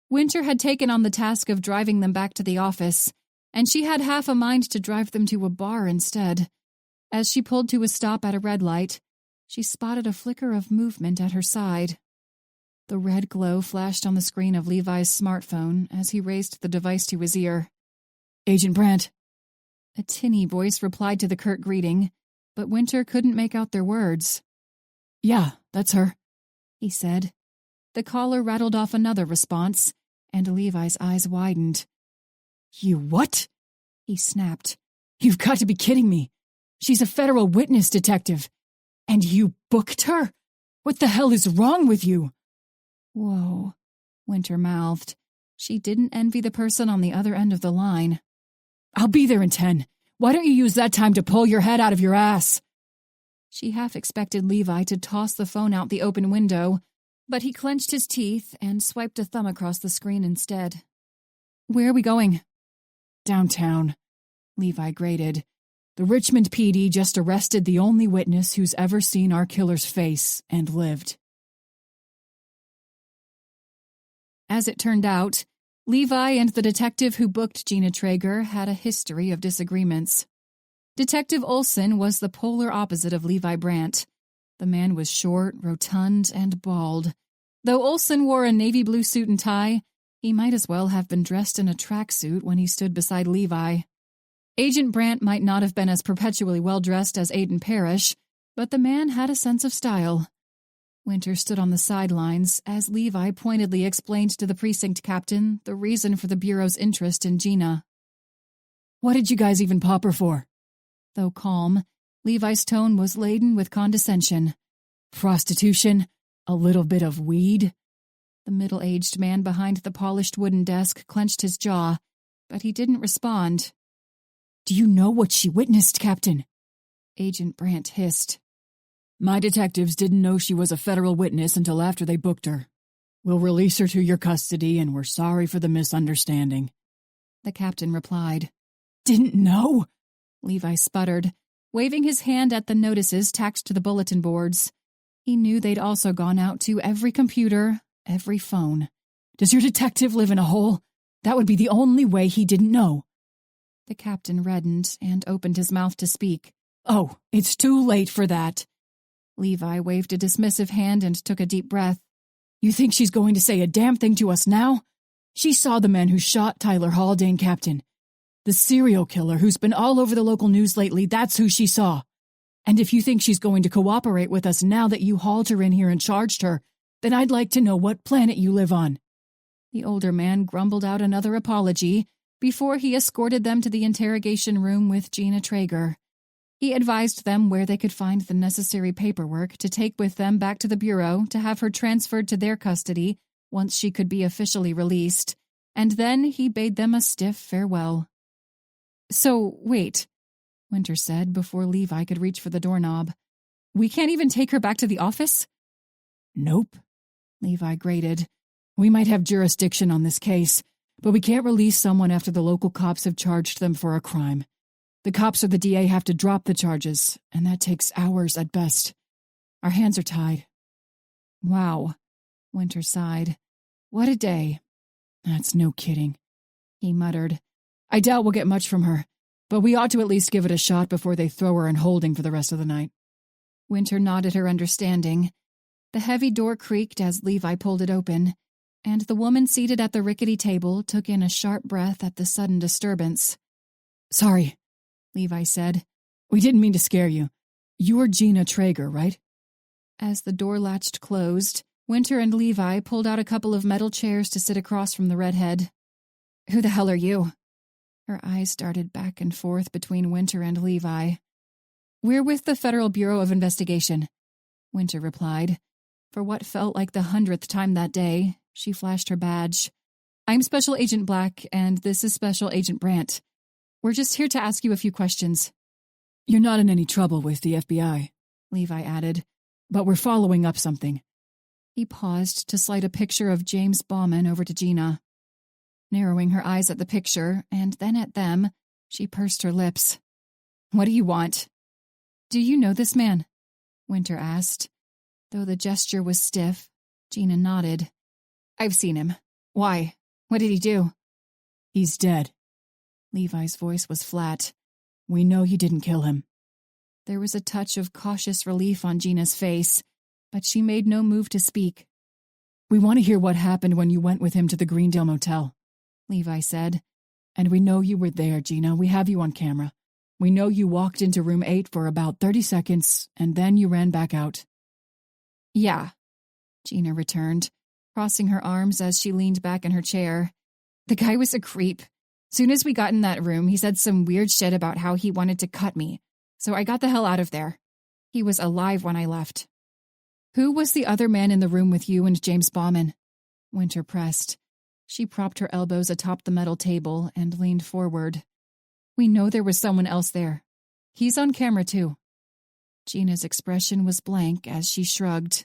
Winter had taken on the task of driving them back to the office, and she had half a mind to drive them to a bar instead. As she pulled to a stop at a red light, she spotted a flicker of movement at her side. The red glow flashed on the screen of Levi's smartphone as he raised the device to his ear. Agent Brandt. A tinny voice replied to the curt greeting, but Winter couldn't make out their words. Yeah, that's her, he said. The caller rattled off another response, and Levi's eyes widened. You what? He snapped. You've got to be kidding me. She's a federal witness detective. And you booked her? What the hell is wrong with you? Whoa, Winter mouthed. She didn't envy the person on the other end of the line. I'll be there in 10. Why don't you use that time to pull your head out of your ass? She half expected Levi to toss the phone out the open window, but he clenched his teeth and swiped a thumb across the screen instead. Where are we going? Downtown, Levi grated. The Richmond PD just arrested the only witness who's ever seen our killer's face and lived. As it turned out, Levi and the detective who booked Gina Traeger had a history of disagreements. Detective Olson was the polar opposite of Levi Brandt. The man was short, rotund, and bald. Though Olson wore a navy blue suit and tie, he might as well have been dressed in a tracksuit when he stood beside Levi. Agent Brandt might not have been as perpetually well-dressed as Aiden Parrish, but the man had a sense of style. Winter stood on the sidelines as Levi pointedly explained to the precinct captain the reason for the Bureau's interest in Gina. What did you guys even pop her for? Though calm, Levi's tone was laden with condescension. Prostitution? A little bit of weed? The middle-aged man behind the polished wooden desk clenched his jaw, but he didn't respond. Do you know what she witnessed, Captain? Agent Brandt hissed. My detectives didn't know she was a federal witness until after they booked her. We'll release her to your custody, and we're sorry for the misunderstanding. The captain replied. Didn't know? Levi sputtered, waving his hand at the notices tacked to the bulletin boards. He knew they'd also gone out to every computer, every phone. Does your detective live in a hole? That would be the only way he didn't know. The captain reddened and opened his mouth to speak. Oh, it's too late for that. Levi waved a dismissive hand and took a deep breath. You think she's going to say a damn thing to us now? She saw the man who shot Tyler Haldane, Captain. The serial killer who's been all over the local news lately, that's who she saw. And if you think she's going to cooperate with us now that you hauled her in here and charged her, then I'd like to know what planet you live on. The older man grumbled out another apology before he escorted them to the interrogation room with Gina Traeger. He advised them where they could find the necessary paperwork to take with them back to the Bureau to have her transferred to their custody once she could be officially released, and then he bade them a stiff farewell. So, wait, Winter said before Levi could reach for the doorknob. We can't even take her back to the office? Nope, Levi grated. We might have jurisdiction on this case, but we can't release someone after the local cops have charged them for a crime. The cops or the DA have to drop the charges, and that takes hours at best. Our hands are tied. Wow, Winter sighed. What a day. That's no kidding, he muttered. I doubt we'll get much from her, but we ought to at least give it a shot before they throw her in holding for the rest of the night. Winter nodded her understanding. The heavy door creaked as Levi pulled it open, and the woman seated at the rickety table took in a sharp breath at the sudden disturbance. Sorry, Levi said. We didn't mean to scare you. You're Gina Traeger, right? As the door latched closed, Winter and Levi pulled out a couple of metal chairs to sit across from the redhead. Who the hell are you? Her eyes darted back and forth between Winter and Levi. We're with the Federal Bureau of Investigation, Winter replied. For what felt like the 100th time that day, she flashed her badge. I'm Special Agent Black, and this is Special Agent Brandt. We're just here to ask you a few questions. You're not in any trouble with the FBI, Levi added, but we're following up something. He paused to slide a picture of James Bauman over to Gina. Narrowing her eyes at the picture, and then at them, She pursed her lips. What do you want? Do you know this man? Winter asked. Though the gesture was stiff, Gina nodded. I've seen him. Why? What did he do? He's dead. Levi's voice was flat. We know you didn't kill him. There was a touch of cautious relief on Gina's face, but she made no move to speak. We want to hear what happened when you went with him to the Greendale Motel, Levi said. And we know you were there, Gina. We have you on camera. We know you walked into room 8 for about 30 seconds, and then you ran back out. Yeah, Gina returned, crossing her arms as she leaned back in her chair. The guy was a creep. Soon as we got in that room, he said some weird shit about how he wanted to cut me, so I got the hell out of there. He was alive when I left. Who was the other man in the room with you and James Bauman? Winter pressed. She propped her elbows atop the metal table and leaned forward. We know there was someone else there. He's on camera, too. Gina's expression was blank as she shrugged.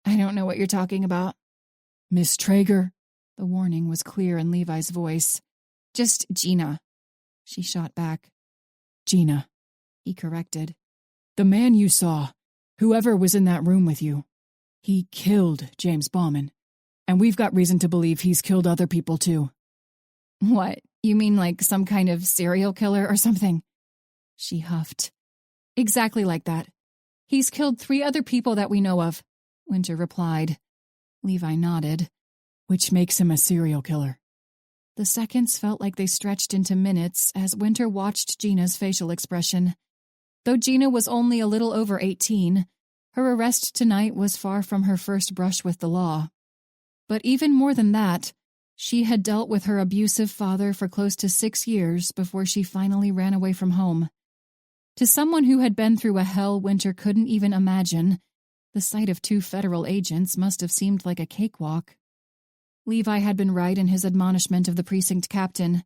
I don't know what you're talking about. Miss Traeger. The warning was clear in Levi's voice. Just Gina. She shot back. Gina, he corrected. The man you saw, whoever was in that room with you, he killed James Bauman. And we've got reason to believe he's killed other people, too. What? You mean like some kind of serial killer or something? She huffed. Exactly like that. He's killed 3 other people that we know of, Winter replied. Levi nodded. Which makes him a serial killer. The seconds felt like they stretched into minutes as Winter watched Gina's facial expression. Though Gina was only a little over 18, her arrest tonight was far from her first brush with the law. But even more than that, she had dealt with her abusive father for close to 6 years before she finally ran away from home. To someone who had been through a hell Winter couldn't even imagine, the sight of 2 federal agents must have seemed like a cakewalk. Levi had been right in his admonishment of the precinct captain.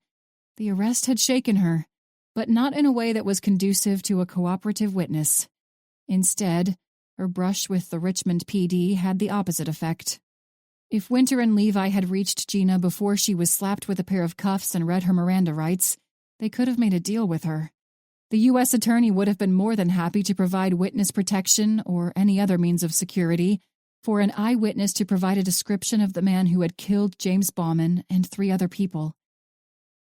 The arrest had shaken her, but not in a way that was conducive to a cooperative witness. Instead, her brush with the Richmond PD had the opposite effect. If Winter and Levi had reached Gina before she was slapped with a pair of cuffs and read her Miranda rights, they could have made a deal with her. The U.S. attorney would have been more than happy to provide witness protection or any other means of security for an eyewitness to provide a description of the man who had killed James Bauman and 3 other people.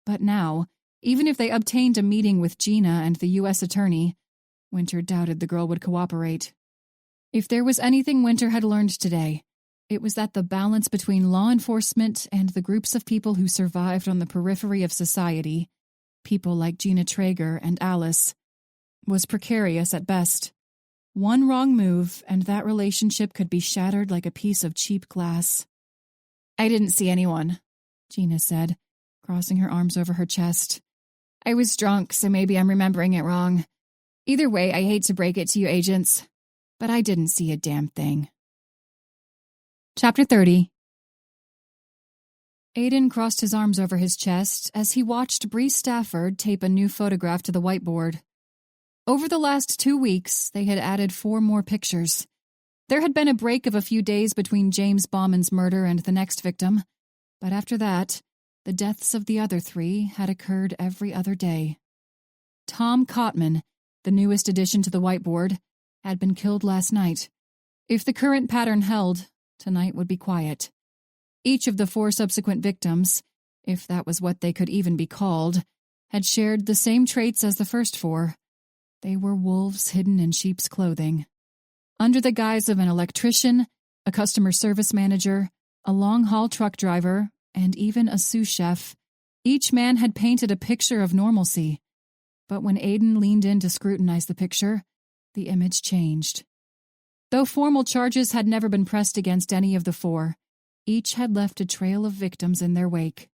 But now, even if they obtained a meeting with Gina and the U.S. attorney, Winter doubted the girl would cooperate. If there was anything Winter had learned today, it was that the balance between law enforcement and the groups of people who survived on the periphery of society, people like Gina Traeger and Alice, was precarious at best. One wrong move, and that relationship could be shattered like a piece of cheap glass. I didn't see anyone, Gina said, crossing her arms over her chest. I was drunk, so maybe I'm remembering it wrong. Either way, I hate to break it to you agents, but I didn't see a damn thing. Chapter 30. Aiden crossed his arms over his chest as he watched Bree Stafford tape a new photograph to the whiteboard. Over the last 2 weeks, they had added 4 more pictures. There had been a break of a few days between James Bauman's murder and the next victim, but after that, the deaths of the other 3 had occurred every other day. Tom Cotman, the newest addition to the whiteboard, had been killed last night. If the current pattern held, tonight would be quiet. Each of the 4 subsequent victims, if that was what they could even be called, had shared the same traits as the first 4. They were wolves hidden in sheep's clothing. Under the guise of an electrician, a customer service manager, a long-haul truck driver, and even a sous chef, each man had painted a picture of normalcy. But when Aiden leaned in to scrutinize the picture, the image changed. Though formal charges had never been pressed against any of the 4, each had left a trail of victims in their wake.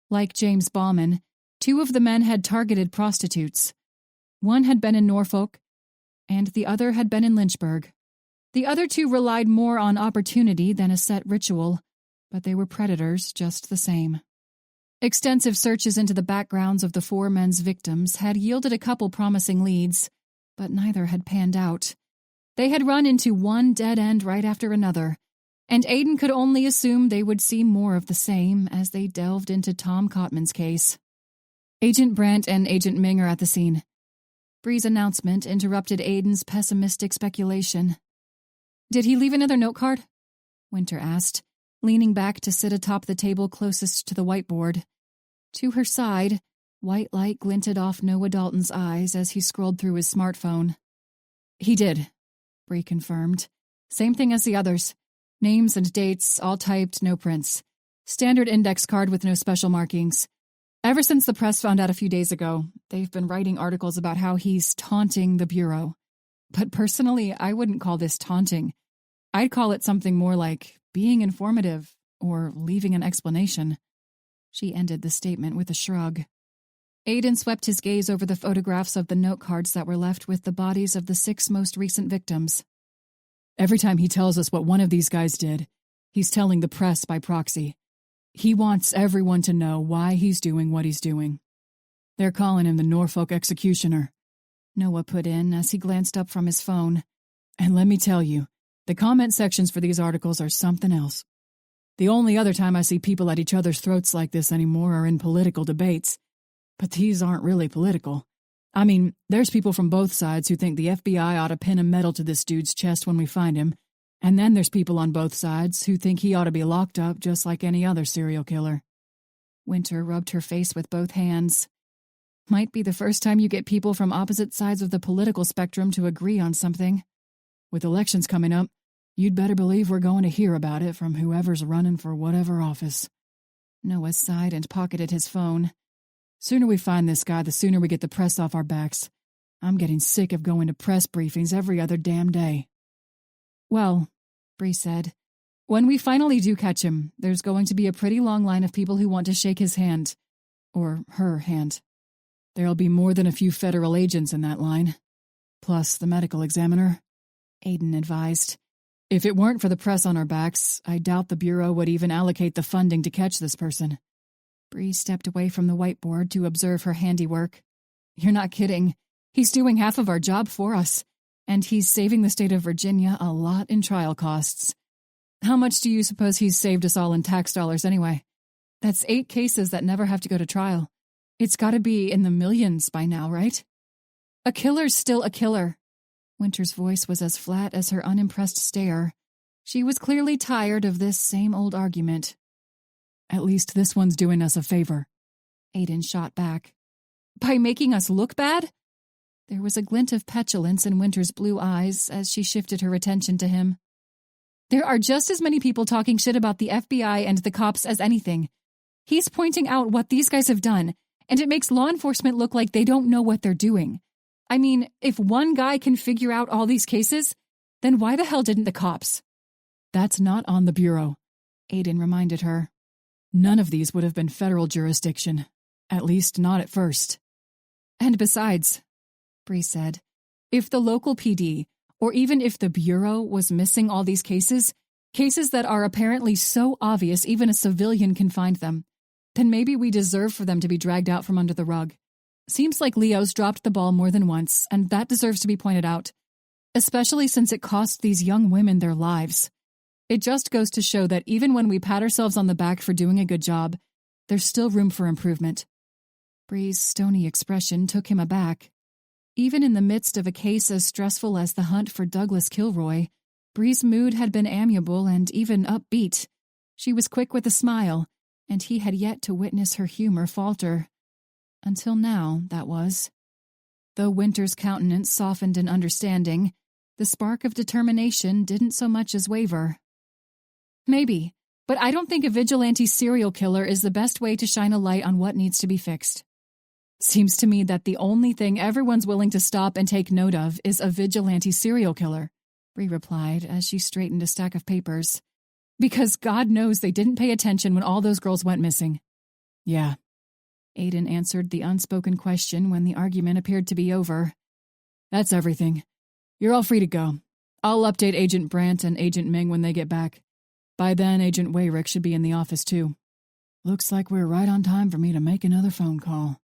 Like James Bauman, 2 of the men had targeted prostitutes. One had been in Norfolk, and the other had been in Lynchburg. The other 2 relied more on opportunity than a set ritual, but they were predators just the same. Extensive searches into the backgrounds of the 4 men's victims had yielded a couple promising leads, but neither had panned out. They had run into one dead end right after another, and Aiden could only assume they would see more of the same as they delved into Tom Cotman's case. Agent Brandt and Agent Ming are at the scene. Bree's announcement interrupted Aiden's pessimistic speculation. Did he leave another note card? Winter asked, leaning back to sit atop the table closest to the whiteboard. To her side, white light glinted off Noah Dalton's eyes as he scrolled through his smartphone. He did, Bree confirmed. Same thing as the others. Names and dates, all typed, no prints. Standard index card with no special markings. Ever since the press found out a few days ago, they've been writing articles about how he's taunting the Bureau. But personally, I wouldn't call this taunting. I'd call it something more like being informative or leaving an explanation. She ended the statement with a shrug. Aiden swept his gaze over the photographs of the note cards that were left with the bodies of the 6 most recent victims. Every time he tells us what one of these guys did, he's telling the press by proxy. He wants everyone to know why he's doing what he's doing. They're calling him the Norfolk Executioner, Noah put in as he glanced up from his phone. And let me tell you, the comment sections for these articles are something else. The only other time I see people at each other's throats like this anymore are in political debates. But these aren't really political. I mean, there's people from both sides who think the FBI ought to pin a medal to this dude's chest when we find him. And then there's people on both sides who think he ought to be locked up just like any other serial killer. Winter rubbed her face with both hands. Might be the first time you get people from opposite sides of the political spectrum to agree on something. With elections coming up, you'd better believe we're going to hear about it from whoever's running for whatever office. Noah sighed and pocketed his phone. Sooner we find this guy, the sooner we get the press off our backs. I'm getting sick of going to press briefings every other damn day. Well, Bree said, when we finally do catch him, there's going to be a pretty long line of people who want to shake his hand. Or her hand. There'll be more than a few federal agents in that line. Plus the medical examiner, Aiden advised. If it weren't for the press on our backs, I doubt the Bureau would even allocate the funding to catch this person. Bree stepped away from the whiteboard to observe her handiwork. You're not kidding. He's doing half of our job for us. And he's saving the state of Virginia a lot in trial costs. How much do you suppose he's saved us all in tax dollars anyway? That's 8 cases that never have to go to trial. It's got to be in the millions by now, right? A killer's still a killer. Winter's voice was as flat as her unimpressed stare. She was clearly tired of this same old argument. At least this one's doing us a favor, Aiden shot back. By making us look bad? There was a glint of petulance in Winter's blue eyes as she shifted her attention to him. There are just as many people talking shit about the FBI and the cops as anything. He's pointing out what these guys have done, and it makes law enforcement look like they don't know what they're doing. I mean, if one guy can figure out all these cases, then why the hell didn't the cops? That's not on the Bureau, Aiden reminded her. None of these would have been federal jurisdiction, at least not at first. And besides, Bree said, if the local PD, or even if the Bureau was missing all these cases that are apparently so obvious even a civilian can find them, then maybe we deserve for them to be dragged out from under the rug. Seems like Leo's dropped the ball more than once, and that deserves to be pointed out, especially since it cost these young women their lives. It just goes to show that even when we pat ourselves on the back for doing a good job, there's still room for improvement. Bree's stony expression took him aback. Even in the midst of a case as stressful as the hunt for Douglas Kilroy, Bree's mood had been amiable and even upbeat. She was quick with a smile, and he had yet to witness her humor falter. Until now, that was. Though Winter's countenance softened in understanding, the spark of determination didn't so much as waver. Maybe, but I don't think a vigilante serial killer is the best way to shine a light on what needs to be fixed. Seems to me that the only thing everyone's willing to stop and take note of is a vigilante serial killer, Bree replied as she straightened a stack of papers. Because God knows they didn't pay attention when all those girls went missing. Yeah. Aiden answered the unspoken question when the argument appeared to be over. That's everything. You're all free to go. I'll update Agent Brandt and Agent Ming when they get back. By then, Agent Wayrick should be in the office too. Looks like we're right on time for me to make another phone call,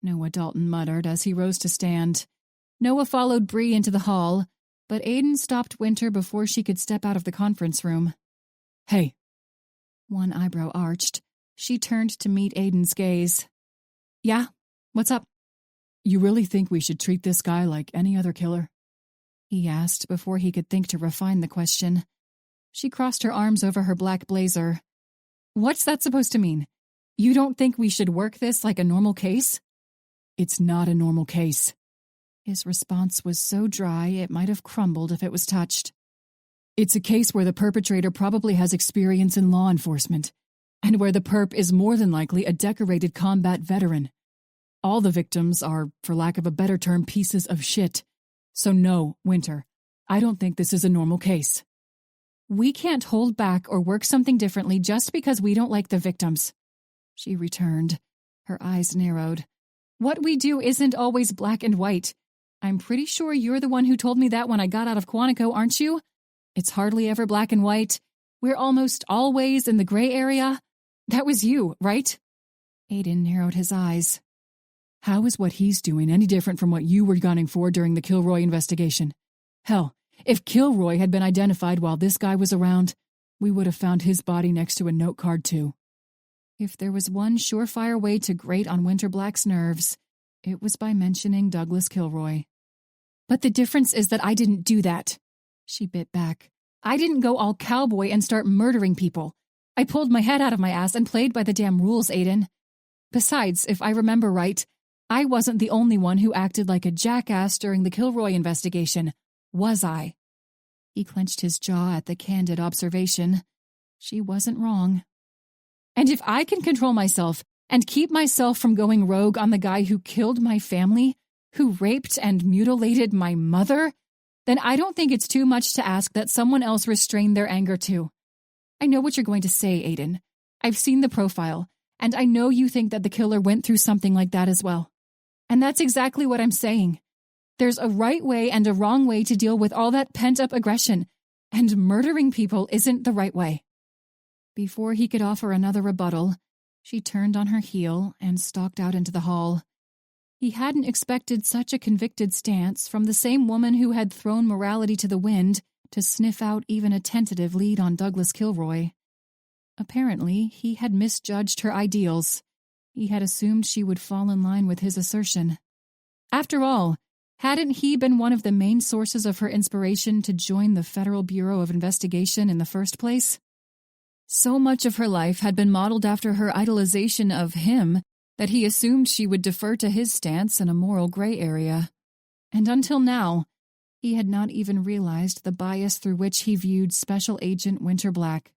Noah Dalton muttered as he rose to stand. Noah followed Bree into the hall, but Aiden stopped Winter before she could step out of the conference room. Hey. One eyebrow arched. She turned to meet Aiden's gaze. Yeah? What's up? You really think we should treat this guy like any other killer? He asked before he could think to refine the question. She crossed her arms over her black blazer. What's that supposed to mean? You don't think we should work this like a normal case? It's not a normal case. His response was so dry it might have crumbled if it was touched. It's a case where the perpetrator probably has experience in law enforcement, and where the perp is more than likely a decorated combat veteran. All the victims are, for lack of a better term, pieces of shit. So no, Winter, I don't think this is a normal case. We can't hold back or work something differently just because we don't like the victims, she returned. Her eyes narrowed. What we do isn't always black and white. I'm pretty sure you're the one who told me that when I got out of Quantico, aren't you? It's hardly ever black and white. We're almost always in the gray area. That was you, right? Aiden narrowed his eyes. How is what he's doing any different from what you were gunning for during the Kilroy investigation? Hell, if Kilroy had been identified while this guy was around, we would have found his body next to a note card too. If there was one surefire way to grate on Winter Black's nerves, it was by mentioning Douglas Kilroy. But the difference is that I didn't do that. She bit back. I didn't go all cowboy and start murdering people. I pulled my head out of my ass and played by the damn rules, Aiden. Besides, if I remember right, I wasn't the only one who acted like a jackass during the Kilroy investigation, was I? He clenched his jaw at the candid observation. She wasn't wrong. And if I can control myself and keep myself from going rogue on the guy who killed my family, who raped and mutilated my mother, then I don't think it's too much to ask that someone else restrain their anger too. I know what you're going to say, Aiden. I've seen the profile, and I know you think that the killer went through something like that as well. And that's exactly what I'm saying. There's a right way and a wrong way to deal with all that pent-up aggression, and murdering people isn't the right way. Before he could offer another rebuttal, she turned on her heel and stalked out into the hall. He hadn't expected such a convicted stance from the same woman who had thrown morality to the wind to sniff out even a tentative lead on Douglas Kilroy. Apparently, he had misjudged her ideals. He had assumed she would fall in line with his assertion. After all, hadn't he been one of the main sources of her inspiration to join the Federal Bureau of Investigation in the first place? So much of her life had been modeled after her idolization of him that he assumed she would defer to his stance in a moral gray area. And until now, he had not even realized the bias through which he viewed Special Agent Winter Black.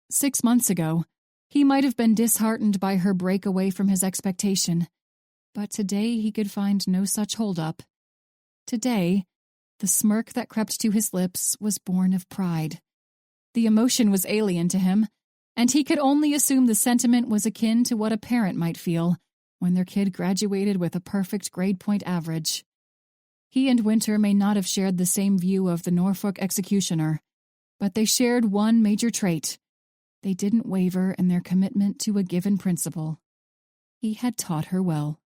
6 months ago, he might have been disheartened by her break away from his expectation, but today he could find no such holdup. Today, the smirk that crept to his lips was born of pride. The emotion was alien to him, and he could only assume the sentiment was akin to what a parent might feel when their kid graduated with a perfect grade point average. He and Winter may not have shared the same view of the Norfolk executioner, but they shared one major trait. They didn't waver in their commitment to a given principle. He had taught her well.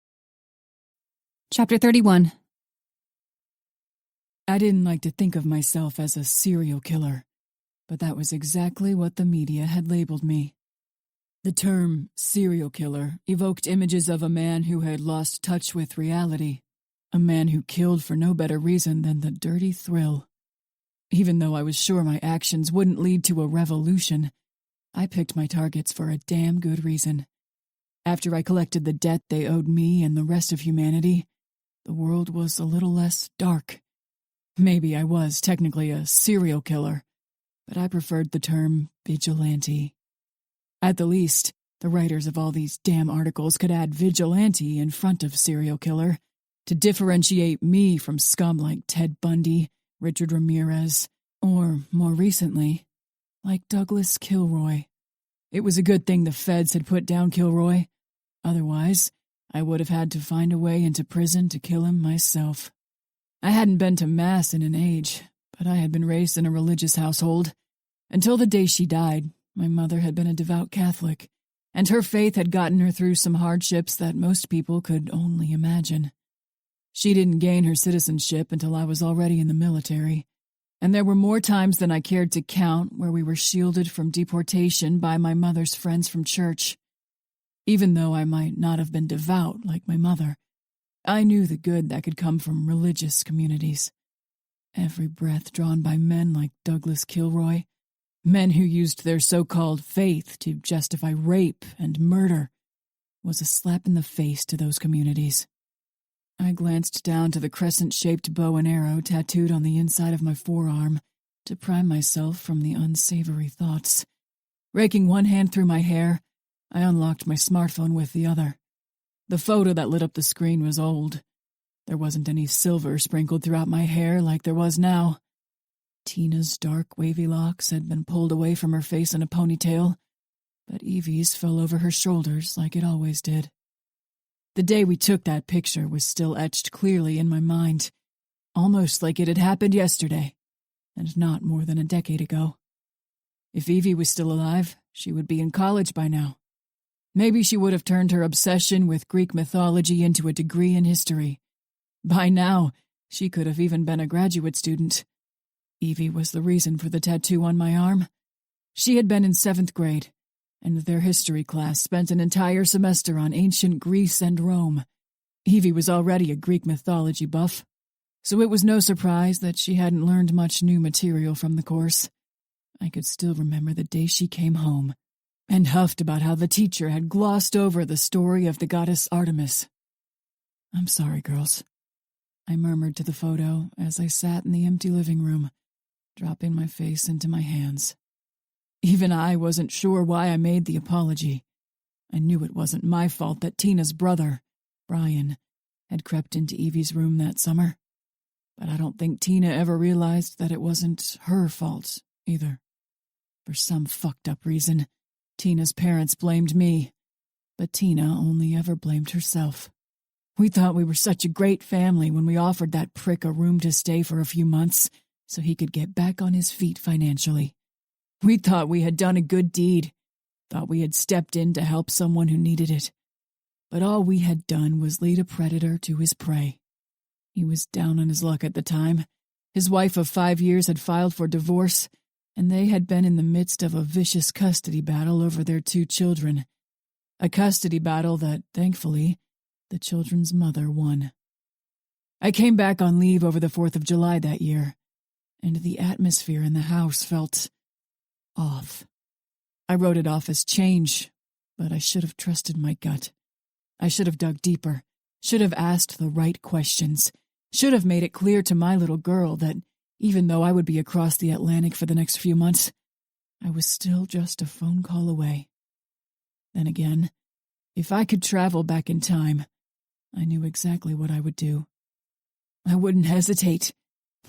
Chapter 31. I didn't like to think of myself as a serial killer, but that was exactly what the media had labeled me. The term serial killer evoked images of a man who had lost touch with reality, a man who killed for no better reason than the dirty thrill. Even though I was sure my actions wouldn't lead to a revolution, I picked my targets for a damn good reason. After I collected the debt they owed me and the rest of humanity, the world was a little less dark. Maybe I was technically a serial killer, but I preferred the term vigilante. At the least, the writers of all these damn articles could add vigilante in front of serial killer to differentiate me from scum like Ted Bundy, Richard Ramirez, or, more recently, like Douglas Kilroy. It was a good thing the feds had put down Kilroy. Otherwise, I would have had to find a way into prison to kill him myself. I hadn't been to Mass in an age, but I had been raised in a religious household. Until the day she died, my mother had been a devout Catholic, and her faith had gotten her through some hardships that most people could only imagine. She didn't gain her citizenship until I was already in the military, and there were more times than I cared to count where we were shielded from deportation by my mother's friends from church. Even though I might not have been devout like my mother, I knew the good that could come from religious communities. Every breath drawn by men like Douglas Kilroy, men who used their so-called faith to justify rape and murder, was a slap in the face to those communities. I glanced down to the crescent-shaped bow and arrow tattooed on the inside of my forearm to prime myself from the unsavory thoughts. Raking one hand through my hair, I unlocked my smartphone with the other. The photo that lit up the screen was old. There wasn't any silver sprinkled throughout my hair like there was now. Tina's dark, wavy locks had been pulled away from her face in a ponytail, but Evie's fell over her shoulders like it always did. The day we took that picture was still etched clearly in my mind, almost like it had happened yesterday, and not more than a decade ago. If Evie was still alive, she would be in college by now. Maybe she would have turned her obsession with Greek mythology into a degree in history. By now, she could have even been a graduate student. Evie was the reason for the tattoo on my arm. She had been in 7th grade, and their history class spent an entire semester on ancient Greece and Rome. Evie was already a Greek mythology buff, so it was no surprise that she hadn't learned much new material from the course. I could still remember the day she came home, and huffed about how the teacher had glossed over the story of the goddess Artemis. "I'm sorry, girls," I murmured to the photo as I sat in the empty living room, dropping my face into my hands. Even I wasn't sure why I made the apology. I knew it wasn't my fault that Tina's brother, Brian, had crept into Evie's room that summer. But I don't think Tina ever realized that it wasn't her fault, either. For some fucked up reason, Tina's parents blamed me, but Tina only ever blamed herself. We thought we were such a great family when we offered that prick a room to stay for a few months so he could get back on his feet financially. We thought we had done a good deed, thought we had stepped in to help someone who needed it. But all we had done was lead a predator to his prey. He was down on his luck at the time. His wife of 5 years had filed for divorce, and they had been in the midst of a vicious custody battle over their 2 children. A custody battle that, thankfully, the children's mother won. I came back on leave over the 4th of July that year, and the atmosphere in the house felt off. I wrote it off as change, but I should have trusted my gut. I should have dug deeper, should have asked the right questions, should have made it clear to my little girl that even though I would be across the Atlantic for the next few months, I was still just a phone call away. Then again, if I could travel back in time, I knew exactly what I would do. I wouldn't hesitate,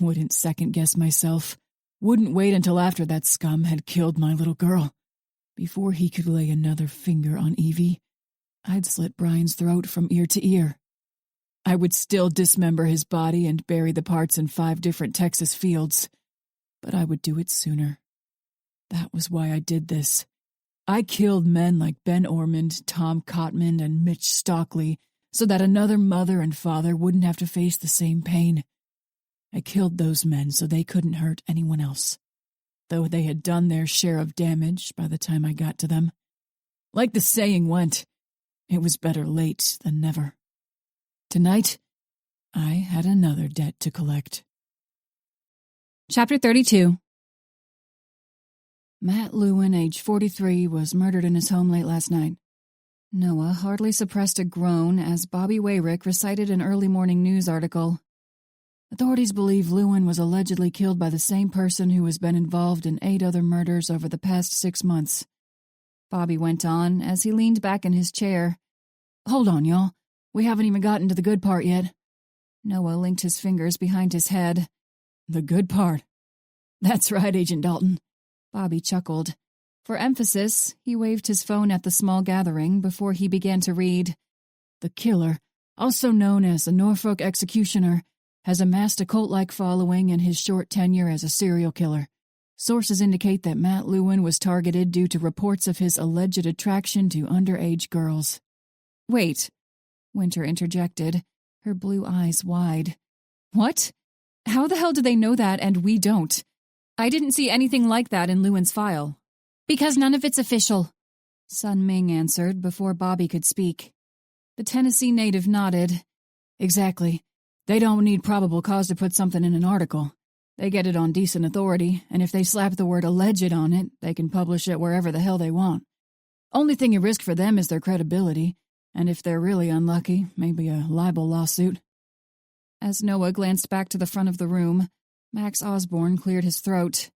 wouldn't second-guess myself, wouldn't wait until after that scum had killed my little girl. Before he could lay another finger on Evie, I'd slit Brian's throat from ear to ear. I would still dismember his body and bury the parts in 5 different Texas fields, but I would do it sooner. That was why I did this. I killed men like Ben Ormond, Tom Cotman, and Mitch Stockley so that another mother and father wouldn't have to face the same pain. I killed those men so they couldn't hurt anyone else, though they had done their share of damage by the time I got to them. Like the saying went, it was better late than never. Tonight, I had another debt to collect. Chapter 32. Matt Lewin, age 43, was murdered in his home late last night. Noah hardly suppressed a groan as Bobby Wayrick recited an early morning news article. Authorities believe Lewin was allegedly killed by the same person who has been involved in 8 other murders over the past 6 months. Bobby went on as he leaned back in his chair. "Hold on, y'all. We haven't even gotten to the good part yet." Noah linked his fingers behind his head. "The good part?" "That's right, Agent Dalton." Bobby chuckled. For emphasis, he waved his phone at the small gathering before he began to read. "The killer, also known as the Norfolk Executioner, has amassed a cult-like following in his short tenure as a serial killer. Sources indicate that Matt Lewin was targeted due to reports of his alleged attraction to underage girls." "Wait," Winter interjected, her blue eyes wide. "What? How the hell do they know that and we don't? I didn't see anything like that in Lewin's file." "Because none of it's official," Sun Ming answered before Bobby could speak. The Tennessee native nodded. Exactly. They don't need probable cause to put something in an article. They get it on decent authority, and if they slap the word alleged on it, they can publish it wherever the hell they want. Only thing you risk for them is their credibility, and if they're really unlucky, maybe a libel lawsuit. As Noah glanced back to the front of the room, Max Osborne cleared his throat.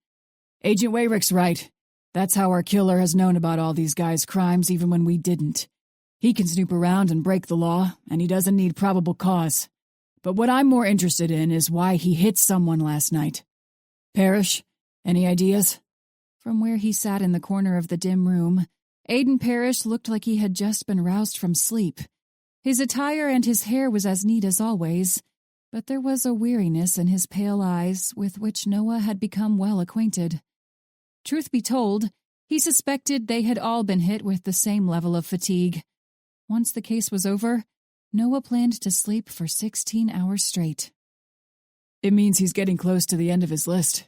Agent Wayrick's right. That's how our killer has known about all these guys' crimes even when we didn't. He can snoop around and break the law, and he doesn't need probable cause. But what I'm more interested in is why he hit someone last night. Parrish, any ideas? From where he sat in the corner of the dim room, Aiden Parrish looked like he had just been roused from sleep. His attire and his hair was as neat as always, but there was a weariness in his pale eyes with which Noah had become well acquainted. Truth be told, he suspected they had all been hit with the same level of fatigue. Once the case was over, Noah planned to sleep for 16 hours straight. It means he's getting close to the end of his list,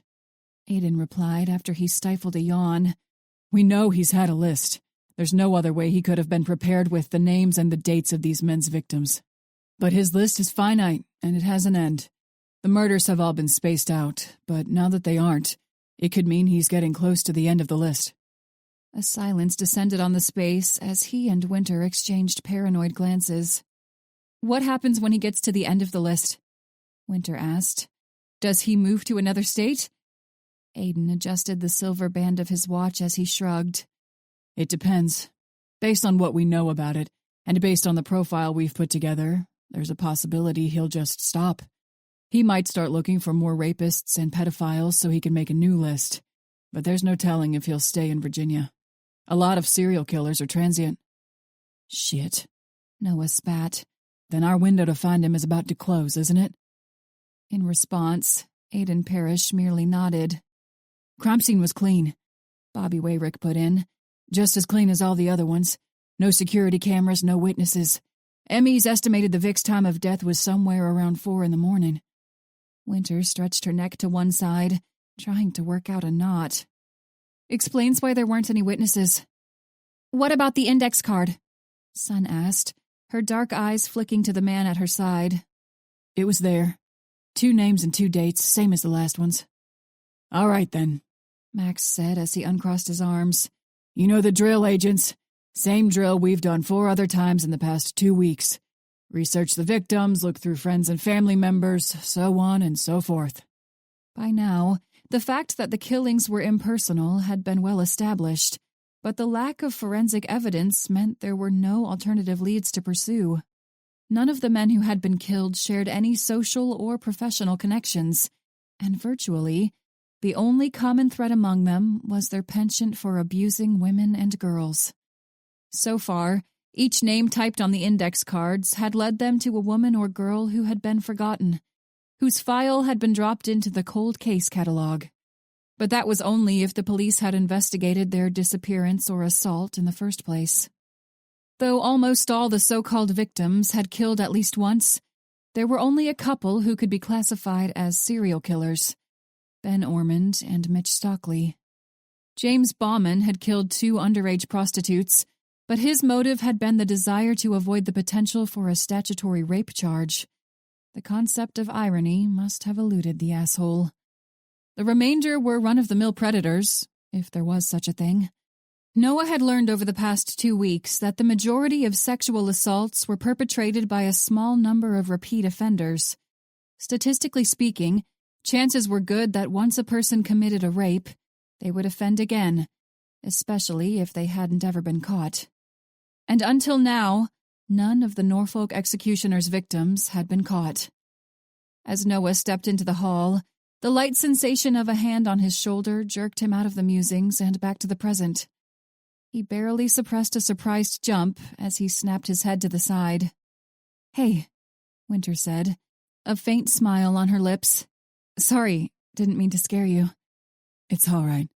Aiden replied after he stifled a yawn. We know he's had a list. There's no other way he could have been prepared with the names and the dates of these men's victims. But his list is finite, and it has an end. The murders have all been spaced out, but now that they aren't, it could mean he's getting close to the end of the list. A silence descended on the space as he and Winter exchanged paranoid glances. What happens when he gets to the end of the list? Winter asked. Does he move to another state? Aiden adjusted the silver band of his watch as he shrugged. It depends. Based on what we know about it, and based on the profile we've put together, there's a possibility he'll just stop. He might start looking for more rapists and pedophiles so he can make a new list. But there's no telling if he'll stay in Virginia. A lot of serial killers are transient. Shit. Noah spat. Then our window to find him is about to close, isn't it? In response, Aiden Parrish merely nodded. Crime scene was clean, Bobby Wayrick put in. Just as clean as all the other ones. No security cameras, no witnesses. Emmy's estimated the Vic's time of death was somewhere around 4 a.m. Winter stretched her neck to one side, trying to work out a knot. Explains why there weren't any witnesses. What about the index card? Sun asked, her dark eyes flicking to the man at her side. It was there. 2 names and 2 dates, same as the last ones. All right, then, Max said as he uncrossed his arms. You know the drill, agents. Same drill we've done 4 other times in the past 2 weeks. Research the victims, look through friends and family members, so on and so forth. By now, the fact that the killings were impersonal had been well established, but the lack of forensic evidence meant there were no alternative leads to pursue. None of the men who had been killed shared any social or professional connections, and virtually, the only common thread among them was their penchant for abusing women and girls. So far, each name typed on the index cards had led them to a woman or girl who had been forgotten, whose file had been dropped into the cold case catalog. But that was only if the police had investigated their disappearance or assault in the first place. Though almost all the so-called victims had killed at least once, there were only a couple who could be classified as serial killers: Ben Ormond and Mitch Stockley. James Bauman had killed 2 underage prostitutes, but his motive had been the desire to avoid the potential for a statutory rape charge. The concept of irony must have eluded the asshole. The remainder were run-of-the-mill predators, if there was such a thing. Noah had learned over the past 2 weeks that the majority of sexual assaults were perpetrated by a small number of repeat offenders. Statistically speaking, chances were good that once a person committed a rape, they would offend again, especially if they hadn't ever been caught. And until now, none of the Norfolk executioner's victims had been caught. As Noah stepped into the hall, the light sensation of a hand on his shoulder jerked him out of the musings and back to the present. He barely suppressed a surprised jump as he snapped his head to the side. "Hey," Winter said, a faint smile on her lips. "Sorry, didn't mean to scare you." It's all right.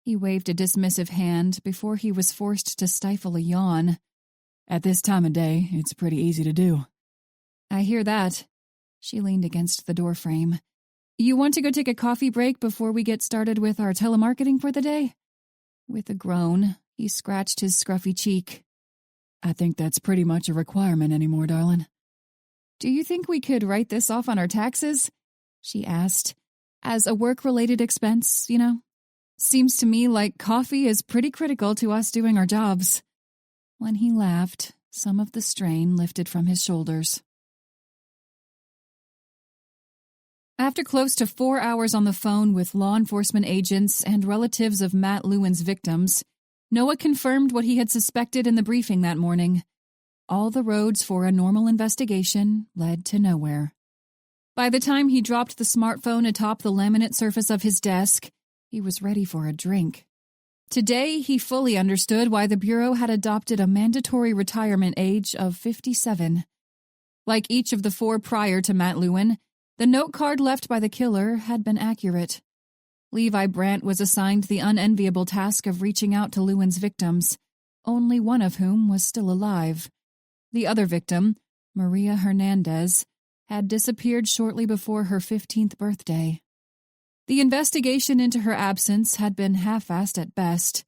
He waved a dismissive hand before he was forced to stifle a yawn. At this time of day, it's pretty easy to do. "I hear that." She leaned against the doorframe. "You want to go take a coffee break before we get started with our telemarketing for the day?" With a groan, He scratched his scruffy cheek. I think that's pretty much a requirement anymore, darling. Do you think we could write this off on our taxes? She asked. As a work-related expense, you know? Seems to me like coffee is pretty critical to us doing our jobs. When he laughed, some of the strain lifted from his shoulders. After close to 4 hours on the phone with law enforcement agents and relatives of Matt Lewin's victims, Noah confirmed what he had suspected in the briefing that morning. All the roads for a normal investigation led to nowhere. By the time he dropped the smartphone atop the laminate surface of his desk, he was ready for a drink. Today, he fully understood why the Bureau had adopted a mandatory retirement age of 57. Like each of the 4 prior to Matt Lewin, the note card left by the killer had been accurate. Levi Brandt was assigned the unenviable task of reaching out to Lewin's victims, only one of whom was still alive. The other victim, Maria Hernandez, had disappeared shortly before her 15th birthday. The investigation into her absence had been half-assed at best.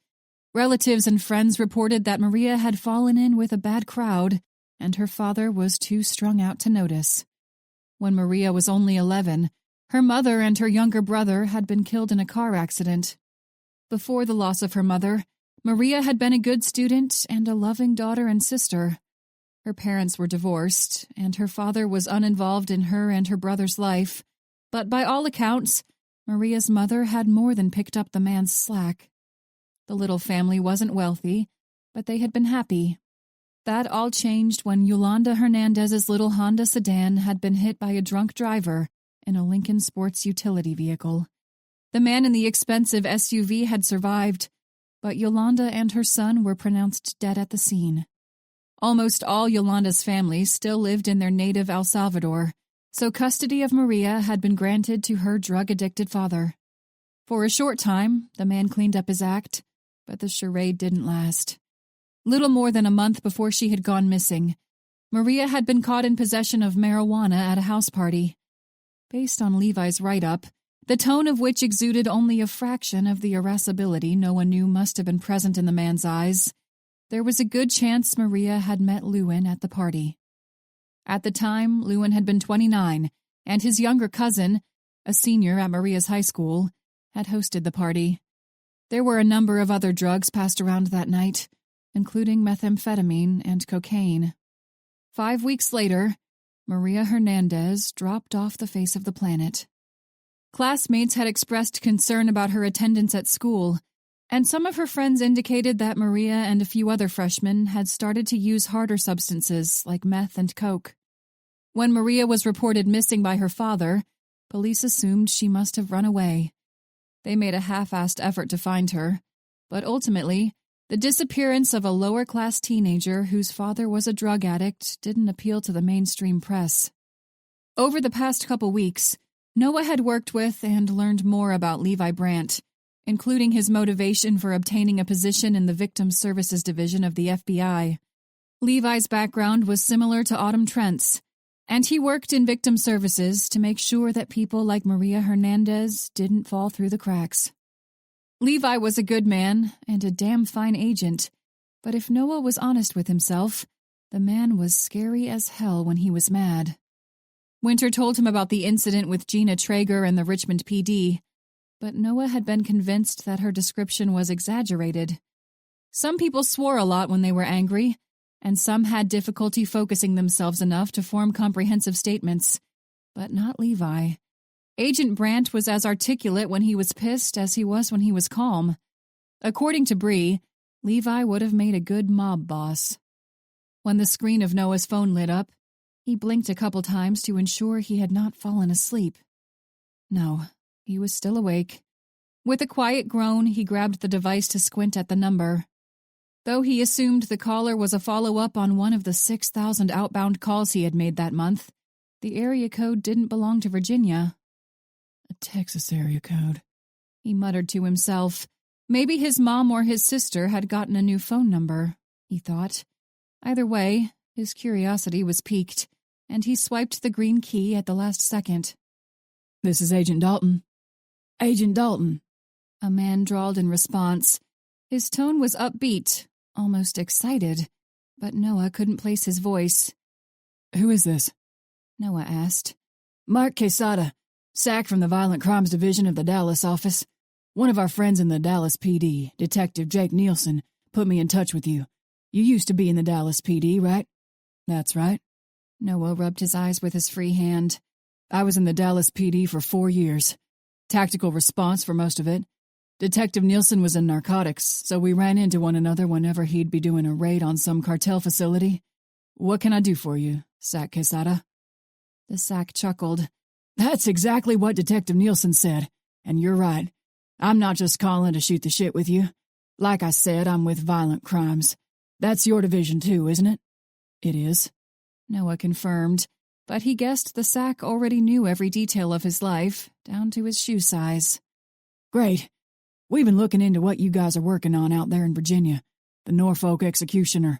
Relatives and friends reported that Maria had fallen in with a bad crowd, and her father was too strung out to notice. When Maria was only 11, her mother and her younger brother had been killed in a car accident. Before the loss of her mother, Maria had been a good student and a loving daughter and sister. Her parents were divorced, and her father was uninvolved in her and her brother's life, but by all accounts, Maria's mother had more than picked up the man's slack. The little family wasn't wealthy, but they had been happy. That all changed when Yolanda Hernandez's little Honda sedan had been hit by a drunk driver in a Lincoln Sports utility vehicle. The man in the expensive SUV had survived, but Yolanda and her son were pronounced dead at the scene. Almost all Yolanda's family still lived in their native El Salvador, so custody of Maria had been granted to her drug-addicted father. For a short time, the man cleaned up his act, but the charade didn't last. Little more than a month before she had gone missing, Maria had been caught in possession of marijuana at a house party. Based on Levi's write-up, the tone of which exuded only a fraction of the irascibility Noah knew must have been present in the man's eyes, there was a good chance Maria had met Lewin at the party. At the time, Lewin had been 29, and his younger cousin, a senior at Maria's high school, had hosted the party. There were a number of other drugs passed around that night, including methamphetamine and cocaine. 5 weeks later, Maria Hernandez dropped off the face of the planet. Classmates had expressed concern about her attendance at school, and some of her friends indicated that Maria and a few other freshmen had started to use harder substances like meth and coke. When Maria was reported missing by her father, police assumed she must have run away. They made a half-assed effort to find her, but ultimately, the disappearance of a lower-class teenager whose father was a drug addict didn't appeal to the mainstream press. Over the past couple weeks, Noah had worked with and learned more about Levi Brandt, including his motivation for obtaining a position in the Victim Services Division of the FBI. Levi's background was similar to Autumn Trent's, and he worked in victim services to make sure that people like Maria Hernandez didn't fall through the cracks. Levi was a good man and a damn fine agent, but if Noah was honest with himself, the man was scary as hell when he was mad. Winter told him about the incident with Gina Traeger and the Richmond PD, but Noah had been convinced that her description was exaggerated. Some people swore a lot when they were angry, and some had difficulty focusing themselves enough to form comprehensive statements, but not Levi. Agent Brandt was as articulate when he was pissed as he was when he was calm. According to Bree, Levi would have made a good mob boss. When the screen of Noah's phone lit up, he blinked a couple times to ensure he had not fallen asleep. No, he was still awake. With a quiet groan, he grabbed the device to squint at the number. Though he assumed the caller was a follow-up on one of the 6,000 outbound calls he had made that month, the area code didn't belong to Virginia. A Texas area code, he muttered to himself. Maybe his mom or his sister had gotten a new phone number, he thought. Either way, his curiosity was piqued, and he swiped the green key at the last second. "This is Agent Dalton." "Agent Dalton," a man drawled in response. His tone was upbeat, almost excited, but Noah couldn't place his voice. "Who is this?" Noah asked. "Mark Quesada, SAC from the Violent Crimes Division of the Dallas office. One of our friends in the Dallas PD, Detective Jake Nielsen, put me in touch with you. You used to be in the Dallas PD, right?" "That's right." Noah rubbed his eyes with his free hand. "I was in the Dallas PD for 4 years. Tactical response for most of it. Detective Nielsen was in narcotics, so we ran into one another whenever he'd be doing a raid on some cartel facility. What can I do for you, SAC Quesada?" The SAC chuckled. "That's exactly what Detective Nielsen said, and you're right. I'm not just calling to shoot the shit with you. Like I said, I'm with Violent Crimes. That's your division too, isn't it?" "It is," Noah confirmed, but he guessed the SAC already knew every detail of his life, down to his shoe size. "Great. We've been looking into what you guys are working on out there in Virginia. The Norfolk executioner.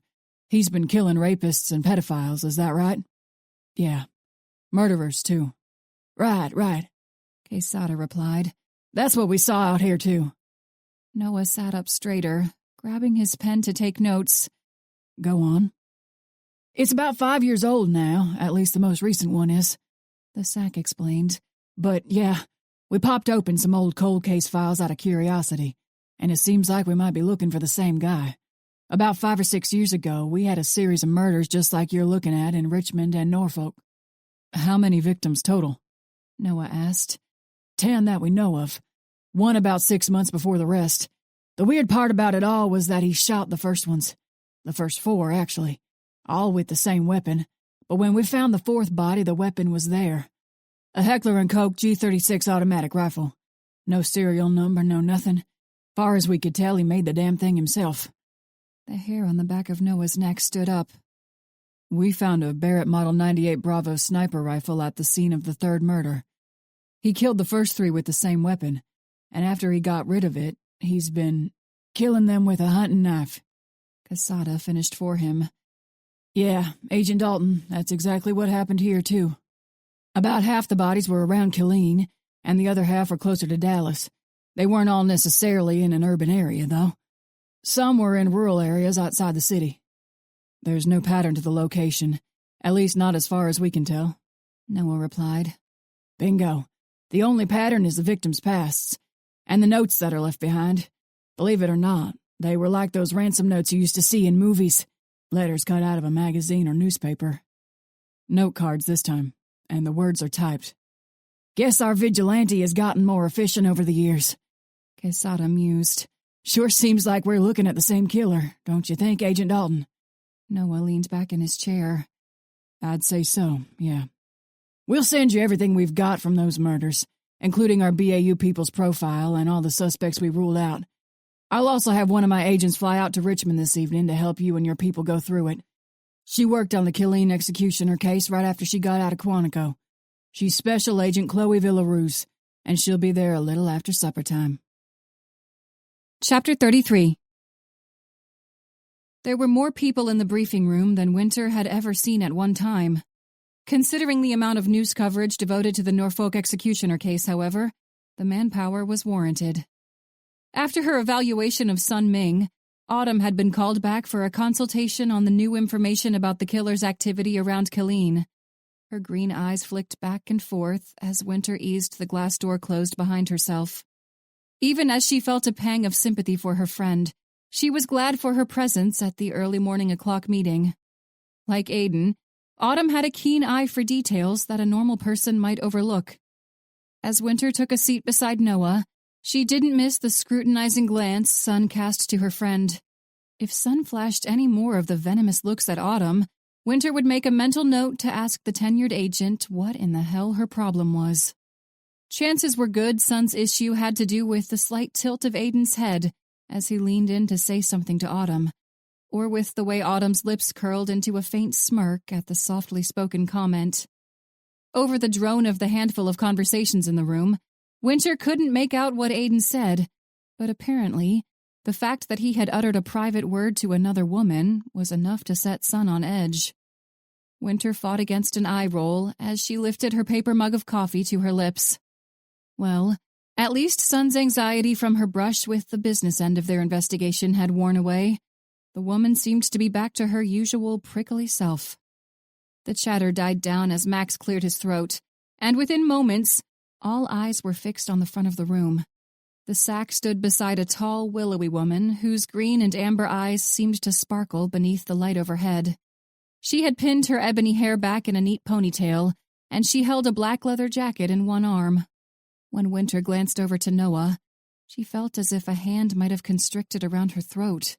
He's been killing rapists and pedophiles, is that right?" "Yeah. Murderers, too." Right. Quesada replied. "That's what we saw out here, too." Noah sat up straighter, grabbing his pen to take notes. "Go on." "It's about 5 years old now, at least the most recent one is," the SAC explained. "But, yeah, we popped open some old cold case files out of curiosity, and it seems like we might be looking for the same guy. About 5 or 6 years ago, we had a series of murders just like you're looking at in Richmond and Norfolk." "How many victims total?" Noah asked. 10 that we know of. One about 6 months before the rest. The weird part about it all was that he shot the first ones. The first 4, actually. All with the same weapon. But when we found the 4th body, the weapon was there. A Heckler & Koch G36 automatic rifle. No serial number, no nothing. Far as we could tell, he made the damn thing himself." The hair on the back of Noah's neck stood up. "We found a Barrett Model 98 Bravo sniper rifle at the scene of the 3rd murder. He killed the first 3 with the same weapon, and after he got rid of it, he's been killing them with a hunting knife." Quesada finished for him. "Yeah, Agent Dalton, that's exactly what happened here, too. About half the bodies were around Killeen, and the other half were closer to Dallas. They weren't all necessarily in an urban area, though. Some were in rural areas outside the city. There's no pattern to the location, at least not as far as we can tell," Noah replied. "Bingo. The only pattern is the victims' pasts, and the notes that are left behind. Believe it or not, they were like those ransom notes you used to see in movies. Letters cut out of a magazine or newspaper. Note cards this time, and the words are typed. Guess our vigilante has gotten more efficient over the years." Quesada mused. "Sure seems like we're looking at the same killer, don't you think, Agent Dalton?" Noah leaned back in his chair. "I'd say so, yeah. We'll send you everything we've got from those murders, including our BAU people's profile and all the suspects we ruled out. I'll also have one of my agents fly out to Richmond this evening to help you and your people go through it. She worked on the Killeen executioner case right after she got out of Quantico. She's Special Agent Chloe Villaruz, and she'll be there a little after supper time." Chapter 33. There were more people in the briefing room than Winter had ever seen at one time. Considering the amount of news coverage devoted to the Norfolk executioner case, however, the manpower was warranted. After her evaluation of Sun Ming, Autumn had been called back for a consultation on the new information about the killer's activity around Killeen. Her green eyes flicked back and forth as Winter eased the glass door closed behind herself. Even as she felt a pang of sympathy for her friend, she was glad for her presence at the early morning o'clock meeting. Like Aiden, Autumn had a keen eye for details that a normal person might overlook. As Winter took a seat beside Noah, she didn't miss the scrutinizing glance Sun cast to her friend. If Sun flashed any more of the venomous looks at Autumn, Winter would make a mental note to ask the tenured agent what in the hell her problem was. Chances were good Sun's issue had to do with the slight tilt of Aiden's head as he leaned in to say something to Autumn, or with the way Autumn's lips curled into a faint smirk at the softly spoken comment. Over the drone of the handful of conversations in the room, Winter couldn't make out what Aiden said, but apparently, the fact that he had uttered a private word to another woman was enough to set Sun on edge. Winter fought against an eye roll as she lifted her paper mug of coffee to her lips. Well, At least Sun's anxiety from her brush with the business end of their investigation had worn away. The woman seemed to be back to her usual prickly self. The chatter died down as Max cleared his throat, and within moments, all eyes were fixed on the front of the room. The sack stood beside a tall, willowy woman whose green and amber eyes seemed to sparkle beneath the light overhead. She had pinned her ebony hair back in a neat ponytail, and she held a black leather jacket in one arm. When Winter glanced over to Noah, she felt as if a hand might have constricted around her throat.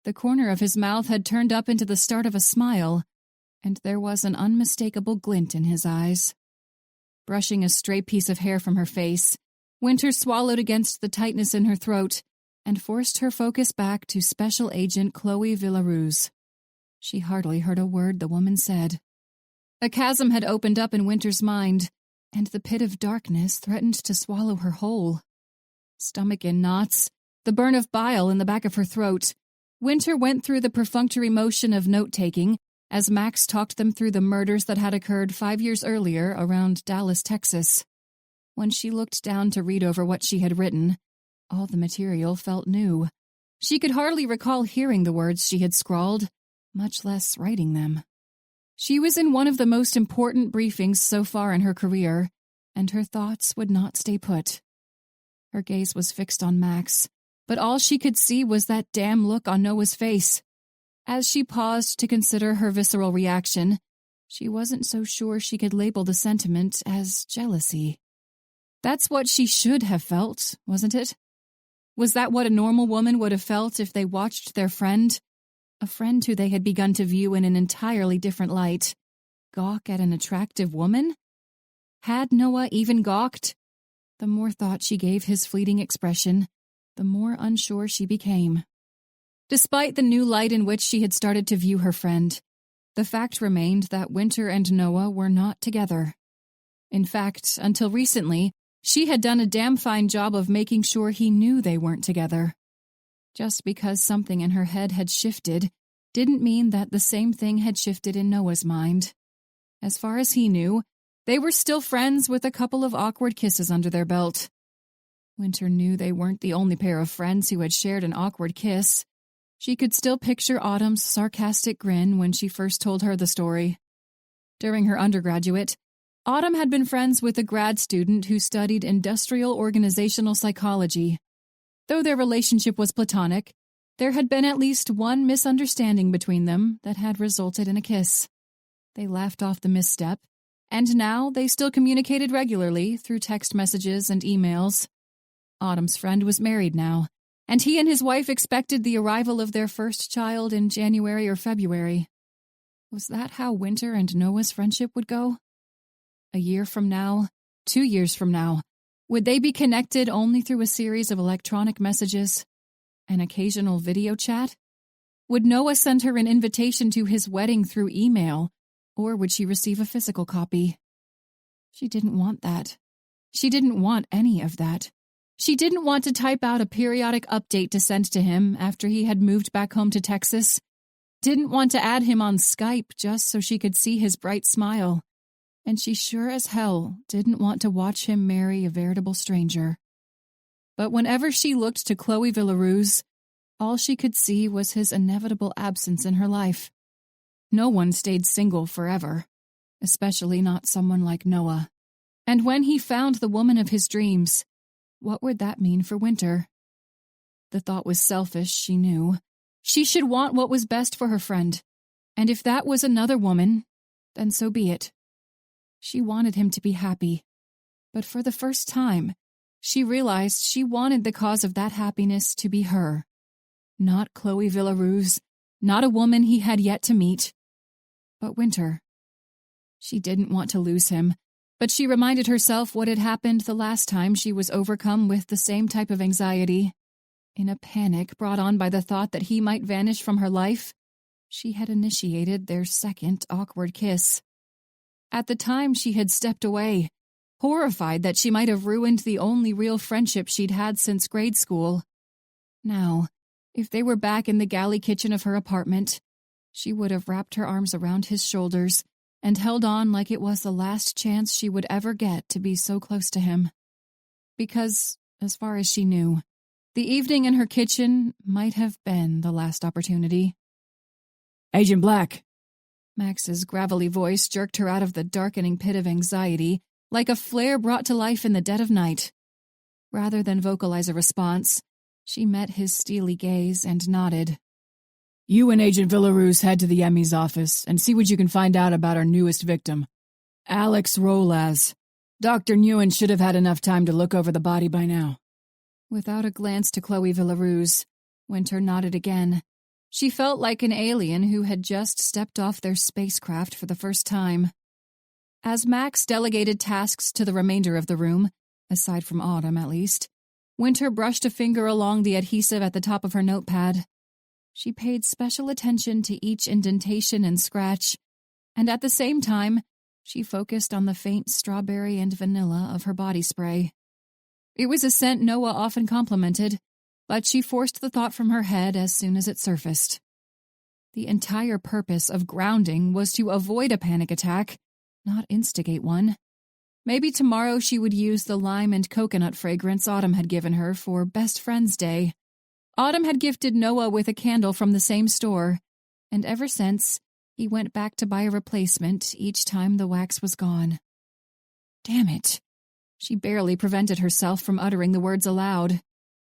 The corner of his mouth had turned up into the start of a smile, and there was an unmistakable glint in his eyes. Brushing a stray piece of hair from her face, Winter swallowed against the tightness in her throat and forced her focus back to Special Agent Chloe Villaruz. She hardly heard a word the woman said. A chasm had opened up in Winter's mind, and the pit of darkness threatened to swallow her whole. Stomach in knots, the burn of bile in the back of her throat, Winter went through the perfunctory motion of note-taking as Max talked them through the murders that had occurred 5 years earlier around Dallas, Texas. When she looked down to read over what she had written, all the material felt new. She could hardly recall hearing the words she had scrawled, much less writing them. She was in one of the most important briefings so far in her career, and her thoughts would not stay put. Her gaze was fixed on Max, but all she could see was that damn look on Noah's face. As she paused to consider her visceral reaction, she wasn't so sure she could label the sentiment as jealousy. That's what she should have felt, wasn't it? Was that what a normal woman would have felt if they watched their friend, a friend who they had begun to view in an entirely different light, gawk at an attractive woman? Had Noah even gawked? The more thought she gave his fleeting expression, the more unsure she became. Despite the new light in which she had started to view her friend, the fact remained that Winter and Noah were not together. In fact, until recently, she had done a damn fine job of making sure he knew they weren't together. Just because something in her head had shifted didn't mean that the same thing had shifted in Noah's mind. As far as he knew, they were still friends with a couple of awkward kisses under their belt. Winter knew they weren't the only pair of friends who had shared an awkward kiss. She could still picture Autumn's sarcastic grin when she first told her the story. During her undergraduate, Autumn had been friends with a grad student who studied industrial organizational psychology. Though their relationship was platonic, there had been at least one misunderstanding between them that had resulted in a kiss. They laughed off the misstep, and now they still communicated regularly through text messages and emails. Autumn's friend was married now, and he and his wife expected the arrival of their first child in January or February. Was that how Winter and Noah's friendship would go? A year from now, 2 years from now, would they be connected only through a series of electronic messages? An occasional video chat? Would Noah send her an invitation to his wedding through email, or would she receive a physical copy? She didn't want that. She didn't want any of that. She didn't want to type out a periodic update to send to him after he had moved back home to Texas. Didn't want to add him on Skype just so she could see his bright smile. And she sure as hell didn't want to watch him marry a veritable stranger. But whenever she looked to Chloe Villaruz, all she could see was his inevitable absence in her life. No one stayed single forever, especially not someone like Noah. And when he found the woman of his dreams, what would that mean for Winter? The thought was selfish, she knew. She should want what was best for her friend, and if that was another woman, then so be it. She wanted him to be happy, but for the first time, she realized she wanted the cause of that happiness to be her. Not Chloe Villaruz, not a woman he had yet to meet, but Winter. She didn't want to lose him, but she reminded herself what had happened the last time she was overcome with the same type of anxiety. In a panic brought on by the thought that he might vanish from her life, she had initiated their second awkward kiss. At the time, she had stepped away, horrified that she might have ruined the only real friendship she'd had since grade school. Now, if they were back in the galley kitchen of her apartment, she would have wrapped her arms around his shoulders and held on like it was the last chance she would ever get to be so close to him. because, as far as she knew, the evening in her kitchen might have been the last opportunity. Agent Black. Max's gravelly voice jerked her out of the darkening pit of anxiety like a flare brought to life in the dead of night. Rather than vocalize a response, she met his steely gaze and nodded. You and Agent Villaruz head to the Emmy's office and see what you can find out about our newest victim, Alex Rolaz. Dr. Nguyen should have had enough time to look over the body by now. Without a glance to Chloe Villaruz, Winter nodded again. She felt like an alien who had just stepped off their spacecraft for the first time. As Max delegated tasks to the remainder of the room, aside from Autumn at least, Winter brushed a finger along the adhesive at the top of her notepad. She paid special attention to each indentation and scratch, and at the same time, she focused on the faint strawberry and vanilla of her body spray. It was a scent Noah often complimented, but she forced the thought from her head as soon as it surfaced. The entire purpose of grounding was to avoid a panic attack, not instigate one. Maybe tomorrow she would use the lime and coconut fragrance Autumn had given her for Best Friends Day. Autumn had gifted Noah with a candle from the same store, and ever since, he went back to buy a replacement each time the wax was gone. Damn it. She barely prevented herself from uttering the words aloud.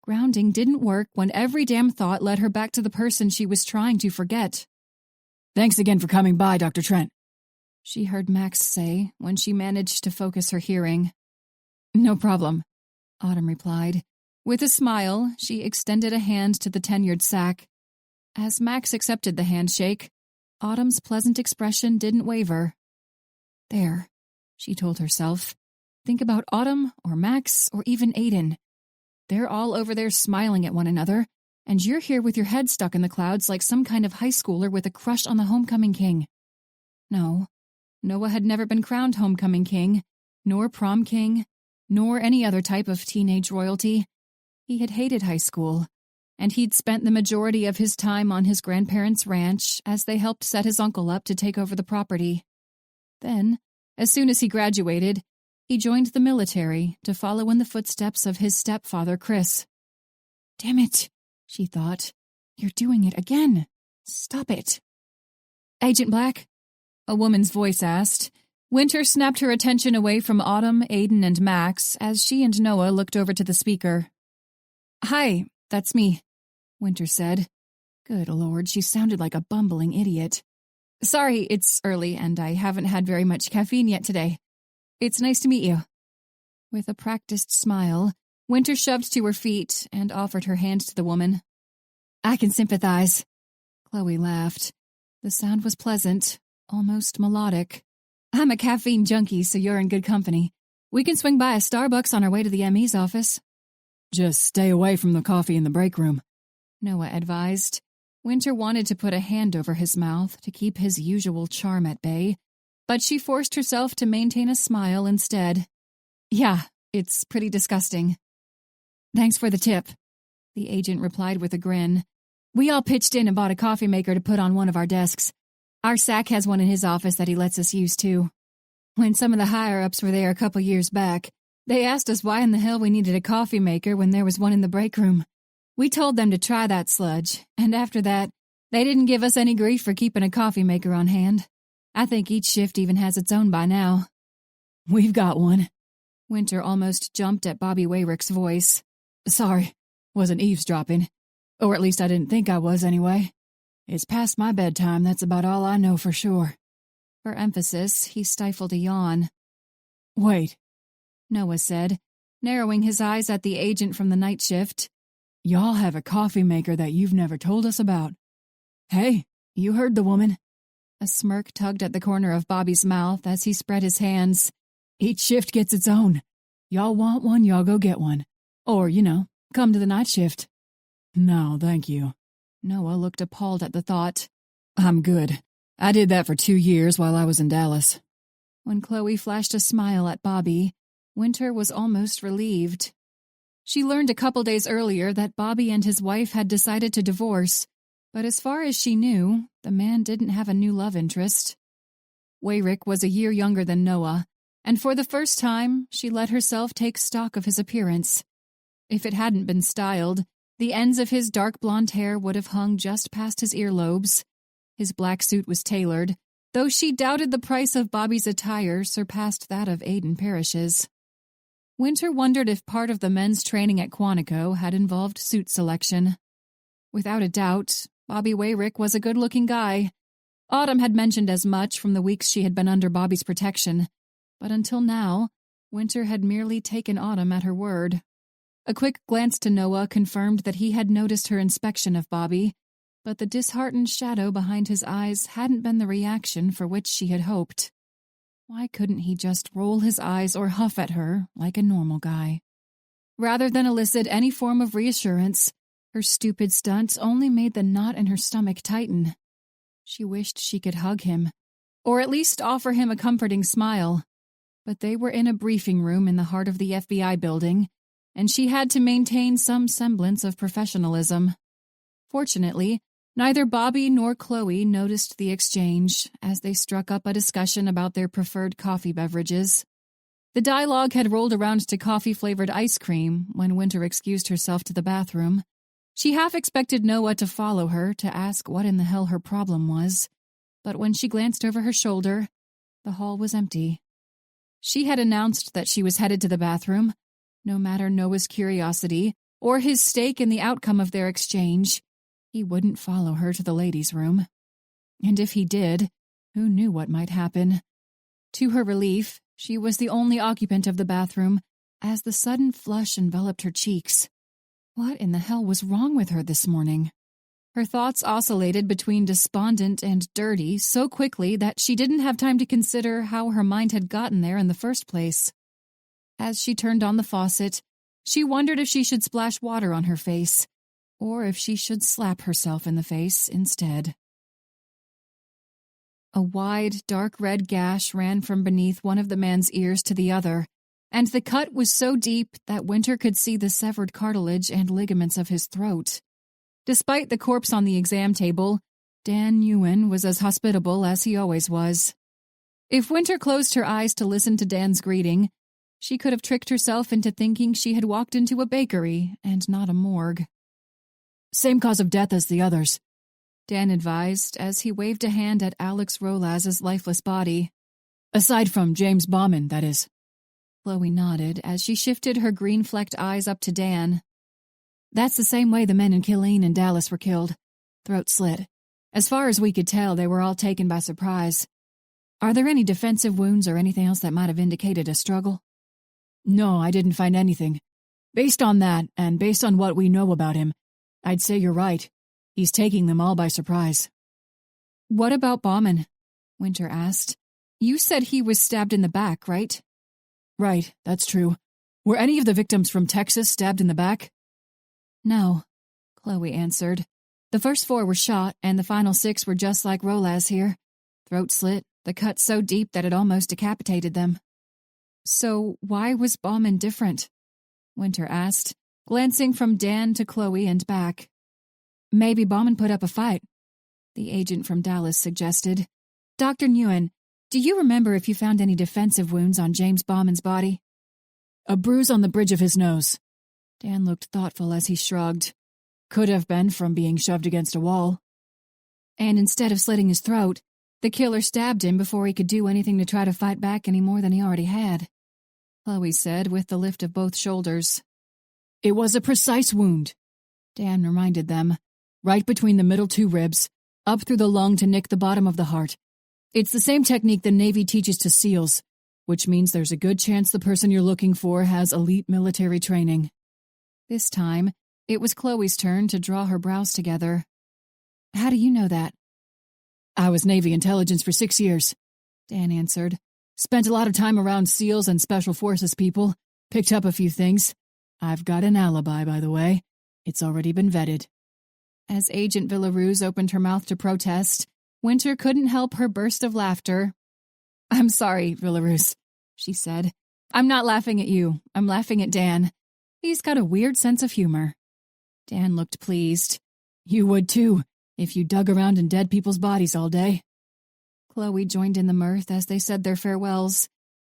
Grounding didn't work when every damn thought led her back to the person she was trying to forget. Thanks again for coming by, Dr. Trent, she heard Max say when she managed to focus her hearing. No problem, Autumn replied. With a smile, she extended a hand to the tenured sack. As Max accepted the handshake, Autumn's pleasant expression didn't waver. There, she told herself. Think about Autumn, or Max, or even Aiden. They're all over there smiling at one another, and you're here with your head stuck in the clouds like some kind of high schooler with a crush on the homecoming king. No, Noah had never been crowned homecoming king, nor prom king, nor any other type of teenage royalty. He had hated high school, and he'd spent the majority of his time on his grandparents' ranch as they helped set his uncle up to take over the property. Then, as soon as he graduated, he joined the military to follow in the footsteps of his stepfather, Chris. Damn it, she thought. You're doing it again. Stop it. Agent Black? A woman's voice asked. Winter snapped her attention away from Autumn, Aiden, and Max as she and Noah looked over to the speaker. Hi, that's me, Winter said. Good Lord, she sounded like a bumbling idiot. Sorry, it's early and I haven't had very much caffeine yet today. It's nice to meet you. With a practiced smile, Winter shoved to her feet and offered her hand to the woman. I can sympathize. Chloe laughed. The sound was pleasant, almost melodic. I'm a caffeine junkie, so you're in good company. We can swing by a Starbucks on our way to the ME's office. Just stay away from the coffee in the break room, Noah advised. Winter wanted to put a hand over his mouth to keep his usual charm at bay, but she forced herself to maintain a smile instead. Yeah, it's pretty disgusting. Thanks for the tip, the agent replied with a grin. We all pitched in and bought a coffee maker to put on one of our desks. Our SAC has one in his office that he lets us use too. When some of the higher-ups were there a couple years back, they asked us why in the hell we needed a coffee maker when there was one in the break room. We told them to try that sludge, and after that, they didn't give us any grief for keeping a coffee maker on hand. I think each shift even has its own by now. We've got one. Winter almost jumped at Bobby Wayrick's voice. Sorry, wasn't eavesdropping. Or at least I didn't think I was anyway. It's past my bedtime, that's about all I know for sure. For emphasis, he stifled a yawn. Wait, Noah said, narrowing his eyes at the agent from the night shift. Y'all have a coffee maker that you've never told us about. Hey, you heard the woman. A smirk tugged at the corner of Bobby's mouth as he spread his hands. Each shift gets its own. Y'all want one, y'all go get one. Or, come to the night shift. No, thank you. Noah looked appalled at the thought. I'm good. I did that for 2 years while I was in Dallas. When Chloe flashed a smile at Bobby, Winter was almost relieved. She learned a couple days earlier that Bobby and his wife had decided to divorce, but as far as she knew, the man didn't have a new love interest. Wayrick was a year younger than Noah, and for the first time, she let herself take stock of his appearance. If it hadn't been styled, the ends of his dark blonde hair would have hung just past his earlobes. His black suit was tailored, though she doubted the price of Bobby's attire surpassed that of Aiden Parrish's. Winter wondered if part of the men's training at Quantico had involved suit selection. Without a doubt, Bobby Wayrick was a good-looking guy. Autumn had mentioned as much from the weeks she had been under Bobby's protection, but until now, Winter had merely taken Autumn at her word. A quick glance to Noah confirmed that he had noticed her inspection of Bobby, but the disheartened shadow behind his eyes hadn't been the reaction for which she had hoped. Why couldn't he just roll his eyes or huff at her like a normal guy? Rather than elicit any form of reassurance, her stupid stunt only made the knot in her stomach tighten. She wished she could hug him, or at least offer him a comforting smile. But they were in a briefing room in the heart of the FBI building, and she had to maintain some semblance of professionalism. Fortunately, neither Bobby nor Chloe noticed the exchange as they struck up a discussion about their preferred coffee beverages. The dialogue had rolled around to coffee-flavored ice cream when Winter excused herself to the bathroom. She half expected Noah to follow her to ask what in the hell her problem was, but when she glanced over her shoulder, the hall was empty. She had announced that she was headed to the bathroom. No matter Noah's curiosity or his stake in the outcome of their exchange, he wouldn't follow her to the ladies' room. And if he did, who knew what might happen? To her relief, she was the only occupant of the bathroom as the sudden flush enveloped her cheeks. What in the hell was wrong with her this morning? Her thoughts oscillated between despondent and dirty so quickly that she didn't have time to consider how her mind had gotten there in the first place. As she turned on the faucet, she wondered if she should splash water on her face, or if she should slap herself in the face instead. A wide, dark red gash ran from beneath one of the man's ears to the other, and the cut was so deep that Winter could see the severed cartilage and ligaments of his throat. Despite the corpse on the exam table, Dan Ewan was as hospitable as he always was. If Winter closed her eyes to listen to Dan's greeting, she could have tricked herself into thinking she had walked into a bakery and not a morgue. Same cause of death as the others, Dan advised as he waved a hand at Alex Rolaz's lifeless body. Aside from James Bauman, that is. Chloe nodded as she shifted her green-flecked eyes up to Dan. That's the same way the men in Killeen and Dallas were killed. Throat slit. As far as we could tell, they were all taken by surprise. Are there any defensive wounds or anything else that might have indicated a struggle? No, I didn't find anything. Based on that, and based on what we know about him, I'd say you're right. He's taking them all by surprise. What about Bauman? Winter asked. You said he was stabbed in the back, right? Right, that's true. Were any of the victims from Texas stabbed in the back? No, Chloe answered. The first 4 were shot, and the final 6 were just like Rolaz here. Throat slit, the cut so deep that it almost decapitated them. So why was Bauman different? Winter asked, glancing from Dan to Chloe and back. Maybe Bauman put up a fight, the agent from Dallas suggested. Dr. Nguyen, do you remember if you found any defensive wounds on James Bauman's body? A bruise on the bridge of his nose. Dan looked thoughtful as he shrugged. Could have been from being shoved against a wall. And instead of slitting his throat, the killer stabbed him before he could do anything to try to fight back any more than he already had, Chloe said with the lift of both shoulders. It was a precise wound, Dan reminded them. Right between the middle 2 ribs, up through the lung to nick the bottom of the heart. It's the same technique the Navy teaches to SEALs, which means there's a good chance the person you're looking for has elite military training. This time, it was Chloe's turn to draw her brows together. How do you know that? I was Navy intelligence for 6 years, Dan answered. Spent a lot of time around SEALs and Special Forces people. Picked up a few things. I've got an alibi, by the way. It's already been vetted. As Agent Villaruz opened her mouth to protest, Winter couldn't help her burst of laughter. I'm sorry, Villaruz, she said. I'm not laughing at you. I'm laughing at Dan. He's got a weird sense of humor. Dan looked pleased. You would too, if you dug around in dead people's bodies all day. Chloe joined in the mirth as they said their farewells.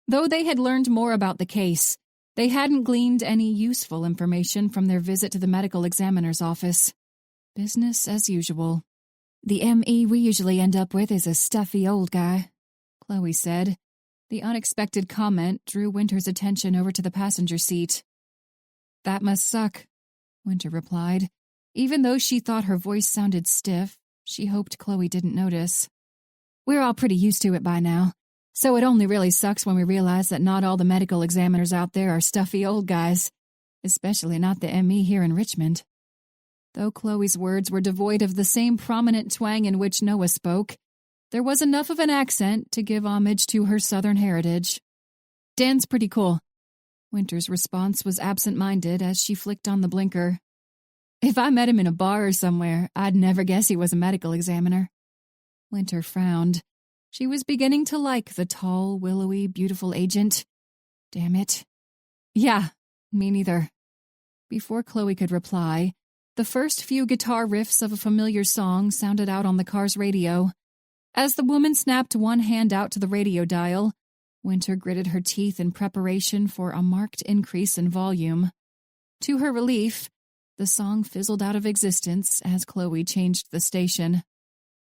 Though they had learned more about the case, they hadn't gleaned any useful information from their visit to the medical examiner's office. Business as usual. The ME we usually end up with is a stuffy old guy, Chloe said. The unexpected comment drew Winter's attention over to the passenger seat. That must suck, Winter replied. Even though she thought her voice sounded stiff, she hoped Chloe didn't notice. We're all pretty used to it by now, so it only really sucks when we realize that not all the medical examiners out there are stuffy old guys, especially not the ME here in Richmond. Though Chloe's words were devoid of the same prominent twang in which Noah spoke, there was enough of an accent to give homage to her southern heritage. Dan's pretty cool. Winter's response was absent-minded as she flicked on the blinker. If I met him in a bar or somewhere, I'd never guess he was a medical examiner. Winter frowned. She was beginning to like the tall, willowy, beautiful agent. Damn it. Yeah, me neither. Before Chloe could reply, the first few guitar riffs of a familiar song sounded out on the car's radio. As the woman snapped one hand out to the radio dial, Winter gritted her teeth in preparation for a marked increase in volume. To her relief, the song fizzled out of existence as Chloe changed the station.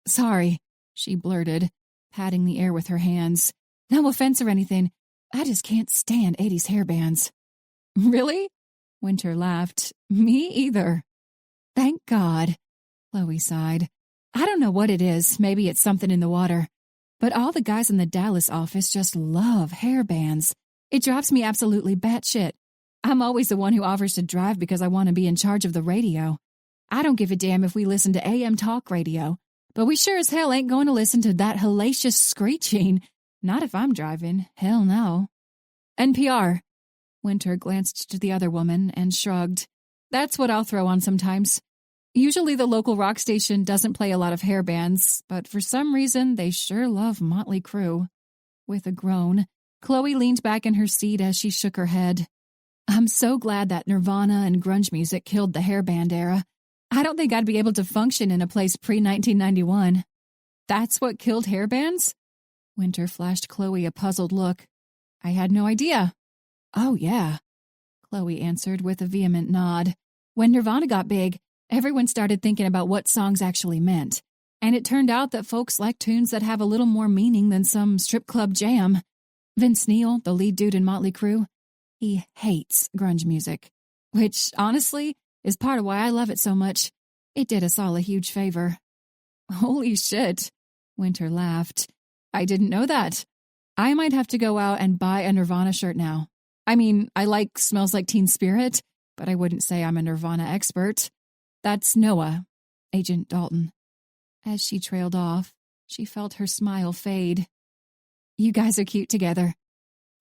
Sorry, she blurted, patting the air with her hands. No offense or anything. I just can't stand 80s hairbands. Really? Winter laughed. Me either. Thank God, Chloe sighed. I don't know what it is, maybe it's something in the water, but all the guys in the Dallas office just love hairbands. It drives me absolutely batshit. I'm always the one who offers to drive because I want to be in charge of the radio. I don't give a damn if we listen to AM talk radio, but we sure as hell ain't going to listen to that hellacious screeching. Not if I'm driving. Hell no. NPR. Winter glanced to the other woman and shrugged. That's what I'll throw on sometimes. Usually the local rock station doesn't play a lot of hair bands, but for some reason they sure love Motley Crue. With a groan, Chloe leaned back in her seat as she shook her head. I'm so glad that Nirvana and grunge music killed the hairband era. I don't think I'd be able to function in a place pre-1991. That's what killed hairbands? Winter flashed Chloe a puzzled look. I had no idea. Oh, yeah, Chloe answered with a vehement nod. When Nirvana got big, everyone started thinking about what songs actually meant, and it turned out that folks like tunes that have a little more meaning than some strip club jam. Vince Neil, the lead dude in Motley Crue, he hates grunge music, which, honestly, is part of why I love it so much. It did us all a huge favor. Holy shit, Winter laughed. I didn't know that. I might have to go out and buy a Nirvana shirt now. I mean, I like Smells Like Teen Spirit, but I wouldn't say I'm a Nirvana expert. That's Noah, Agent Dalton. As she trailed off, she felt her smile fade. You guys are cute together,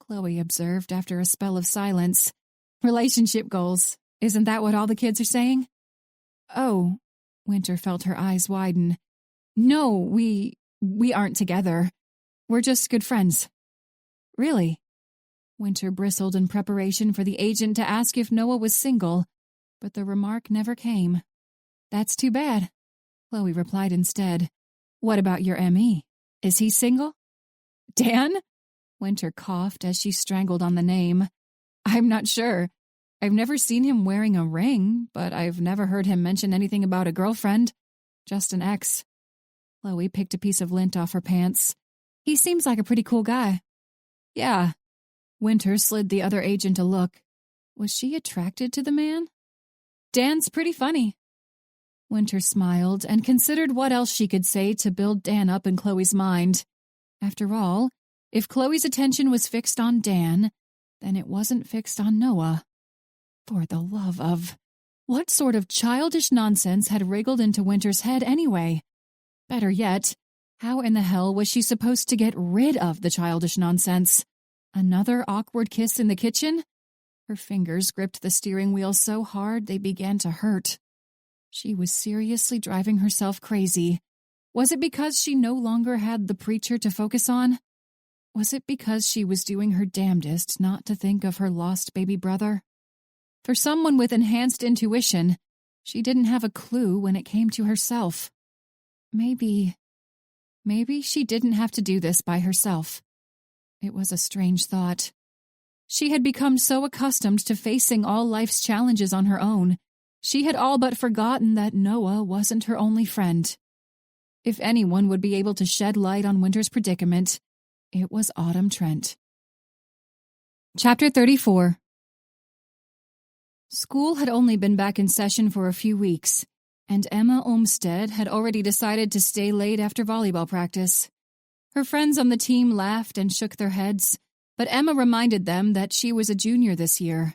Chloe observed after a spell of silence. Relationship goals. Isn't that what all the kids are saying? Oh, Winter felt her eyes widen. No, we aren't together. We're just good friends. Really? Winter bristled in preparation for the agent to ask if Noah was single, but the remark never came. That's too bad, Chloe replied instead. What about your ME? Is he single? Dan? Winter coughed as she strangled on the name. I'm not sure. I've never seen him wearing a ring, but I've never heard him mention anything about a girlfriend. Just an ex. Chloe picked a piece of lint off her pants. He seems like a pretty cool guy. Yeah. Winter slid the other agent a look. Was she attracted to the man? Dan's pretty funny. Winter smiled and considered what else she could say to build Dan up in Chloe's mind. After all, if Chloe's attention was fixed on Dan, then it wasn't fixed on Noah. For the love of... What sort of childish nonsense had wriggled into Winter's head anyway? Better yet, how in the hell was she supposed to get rid of the childish nonsense? Another awkward kiss in the kitchen? Her fingers gripped the steering wheel so hard they began to hurt. She was seriously driving herself crazy. Was it because she no longer had the preacher to focus on? Was it because she was doing her damnedest not to think of her lost baby brother? For someone with enhanced intuition, she didn't have a clue when it came to herself. Maybe she didn't have to do this by herself. It was a strange thought. She had become so accustomed to facing all life's challenges on her own, she had all but forgotten that Noah wasn't her only friend. If anyone would be able to shed light on Winter's predicament, it was Autumn Trent. Chapter 34. School had only been back in session for a few weeks, and Emma Olmsted had already decided to stay late after volleyball practice. Her friends on the team laughed and shook their heads, but Emma reminded them that she was a junior this year.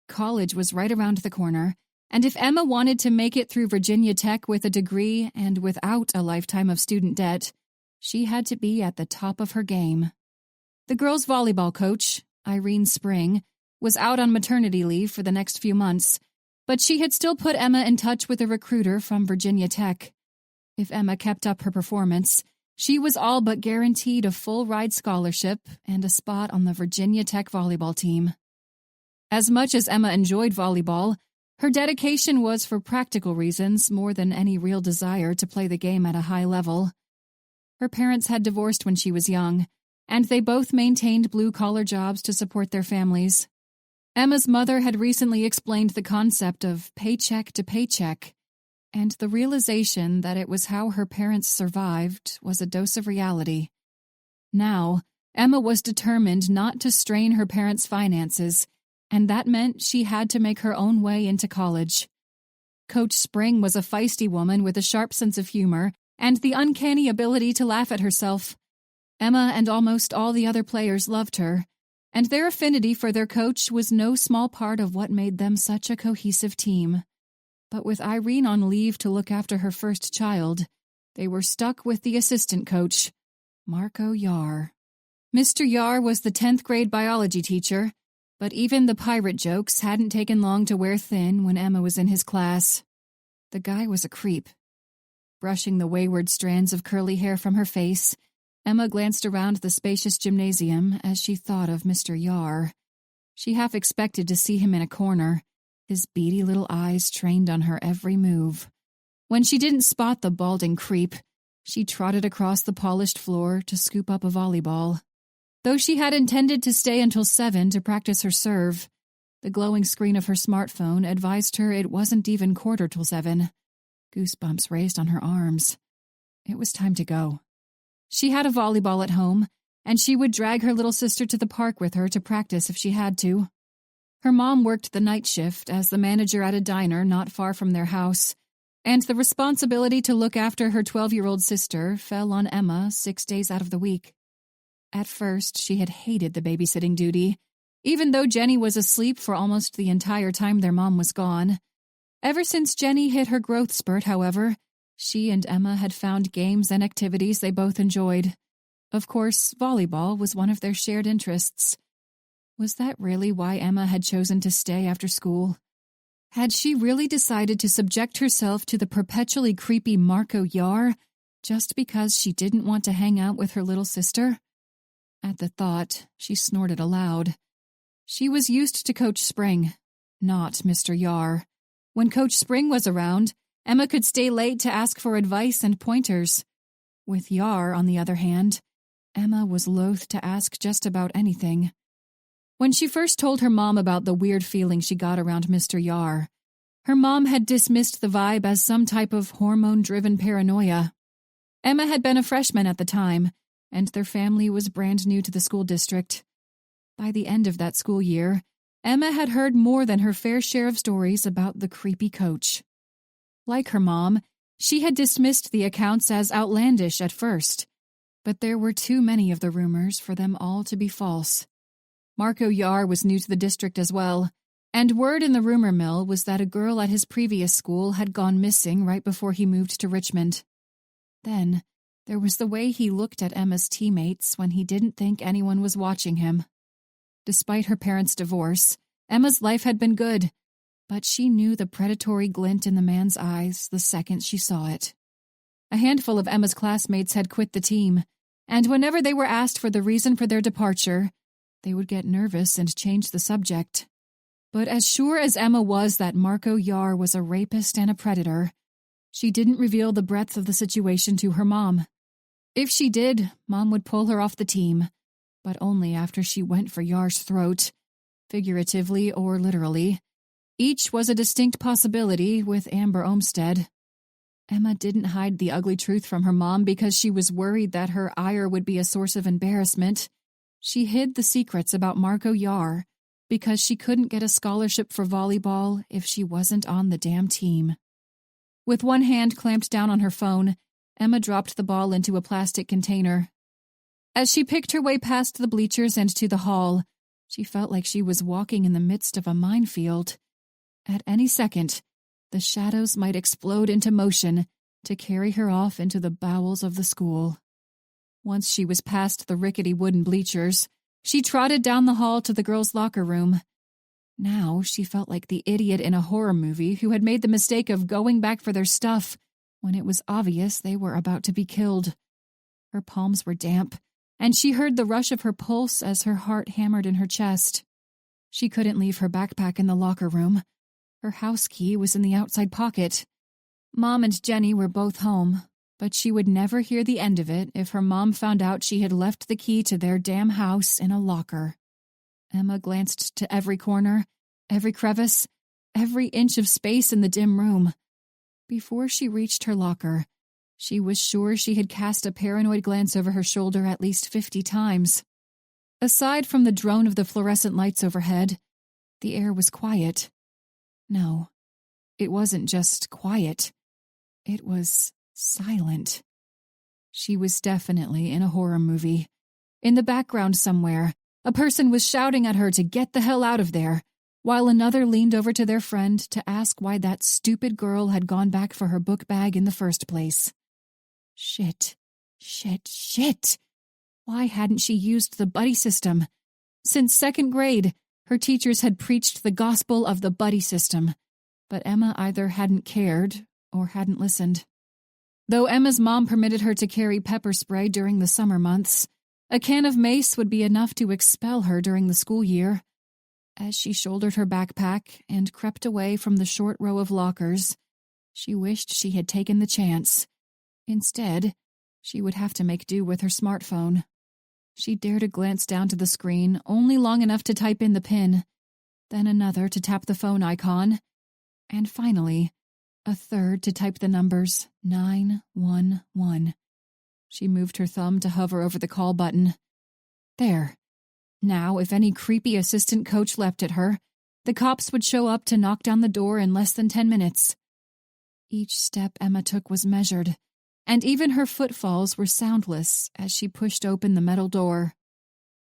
College was right around the corner, and if Emma wanted to make it through Virginia Tech with a degree and without a lifetime of student debt, she had to be at the top of her game. The girls' volleyball coach, Irene Spring, was out on maternity leave for the next few months, but she had still put Emma in touch with a recruiter from Virginia Tech. If Emma kept up her performance, she was all but guaranteed a full-ride scholarship and a spot on the Virginia Tech volleyball team. As much as Emma enjoyed volleyball, her dedication was for practical reasons more than any real desire to play the game at a high level. Her parents had divorced when she was young, and they both maintained blue-collar jobs to support their families. Emma's mother had recently explained the concept of paycheck to paycheck, and the realization that it was how her parents survived was a dose of reality. Now, Emma was determined not to strain her parents' finances, and that meant she had to make her own way into college. Coach Spring was a feisty woman with a sharp sense of humor and the uncanny ability to laugh at herself. Emma and almost all the other players loved her, and their affinity for their coach was no small part of what made them such a cohesive team. But with Irene on leave to look after her first child, they were stuck with the assistant coach, Marco Yar. Mr. Yar was the 10th grade biology teacher, but even the pirate jokes hadn't taken long to wear thin when Emma was in his class. The guy was a creep. Brushing the wayward strands of curly hair from her face, Emma glanced around the spacious gymnasium as she thought of Mr. Yar. She half expected to see him in a corner, his beady little eyes trained on her every move. When she didn't spot the balding creep, she trotted across the polished floor to scoop up a volleyball. Though she had intended to stay until 7 to practice her serve, the glowing screen of her smartphone advised her it wasn't even 7:15. Goosebumps raised on her arms. It was time to go. She had a volleyball at home, and she would drag her little sister to the park with her to practice if she had to. Her mom worked the night shift as the manager at a diner not far from their house, and the responsibility to look after her 12-year-old sister fell on Emma 6 days out of the week. At first, she had hated the babysitting duty, even though Jenny was asleep for almost the entire time their mom was gone. Ever since Jenny hit her growth spurt, however, she and Emma had found games and activities they both enjoyed. Of course, volleyball was one of their shared interests. Was that really why Emma had chosen to stay after school? Had she really decided to subject herself to the perpetually creepy Marco Yar just because she didn't want to hang out with her little sister? At the thought, she snorted aloud. She was used to Coach Spring, not Mr. Yar. When Coach Spring was around, Emma could stay late to ask for advice and pointers. With Yar, on the other hand, Emma was loath to ask just about anything. When she first told her mom about the weird feeling she got around Mr. Yar, her mom had dismissed the vibe as some type of hormone-driven paranoia. Emma had been a freshman at the time, and their family was brand new to the school district. By the end of that school year, Emma had heard more than her fair share of stories about the creepy coach. Like her mom, she had dismissed the accounts as outlandish at first, but there were too many of the rumors for them all to be false. Marco Yar was new to the district as well, and word in the rumor mill was that a girl at his previous school had gone missing right before he moved to Richmond. Then, there was the way he looked at Emma's teammates when he didn't think anyone was watching him. Despite her parents' divorce, Emma's life had been good, but she knew the predatory glint in the man's eyes the second she saw it. A handful of Emma's classmates had quit the team, and whenever they were asked for the reason for their departure, they would get nervous and change the subject. But as sure as Emma was that Marco Yar was a rapist and a predator, she didn't reveal the breadth of the situation to her mom. If she did, Mom would pull her off the team, but only after she went for Yar's throat, figuratively or literally. Each was a distinct possibility with Amber Olmsted. Emma didn't hide the ugly truth from her mom because she was worried that her ire would be a source of embarrassment. She hid the secrets about Marco Yar because she couldn't get a scholarship for volleyball if she wasn't on the damn team. With one hand clamped down on her phone, Emma dropped the ball into a plastic container. As she picked her way past the bleachers and to the hall, she felt like she was walking in the midst of a minefield. At any second, the shadows might explode into motion to carry her off into the bowels of the school. Once she was past the rickety wooden bleachers, she trotted down the hall to the girls' locker room. Now she felt like the idiot in a horror movie who had made the mistake of going back for their stuff when it was obvious they were about to be killed. Her palms were damp, and she heard the rush of her pulse as her heart hammered in her chest. She couldn't leave her backpack in the locker room. Her house key was in the outside pocket. Mom and Jenny were both home, but she would never hear the end of it if her mom found out she had left the key to their damn house in a locker. Emma glanced to every corner, every crevice, every inch of space in the dim room. Before she reached her locker, she was sure she had cast a paranoid glance over her shoulder at least 50 times. Aside from the drone of the fluorescent lights overhead, the air was quiet. No, it wasn't just quiet. It was silent. She was definitely in a horror movie. In the background somewhere, a person was shouting at her to get the hell out of there, while another leaned over to their friend to ask why that stupid girl had gone back for her book bag in the first place. Shit. Why hadn't she used the buddy system? Since second grade, her teachers had preached the gospel of the buddy system, but Emma either hadn't cared or hadn't listened. Though Emma's mom permitted her to carry pepper spray during the summer months, a can of mace would be enough to expel her during the school year. As she shouldered her backpack and crept away from the short row of lockers, she wished she had taken the chance. Instead, she would have to make do with her smartphone. She dared a glance down to the screen, only long enough to type in the PIN, then another to tap the phone icon, and finally, a third to type the numbers 911. She moved her thumb to hover over the call button. There. Now, if any creepy assistant coach leapt at her, the cops would show up to knock down the door in less than 10 minutes. Each step Emma took was measured, and even her footfalls were soundless as she pushed open the metal door.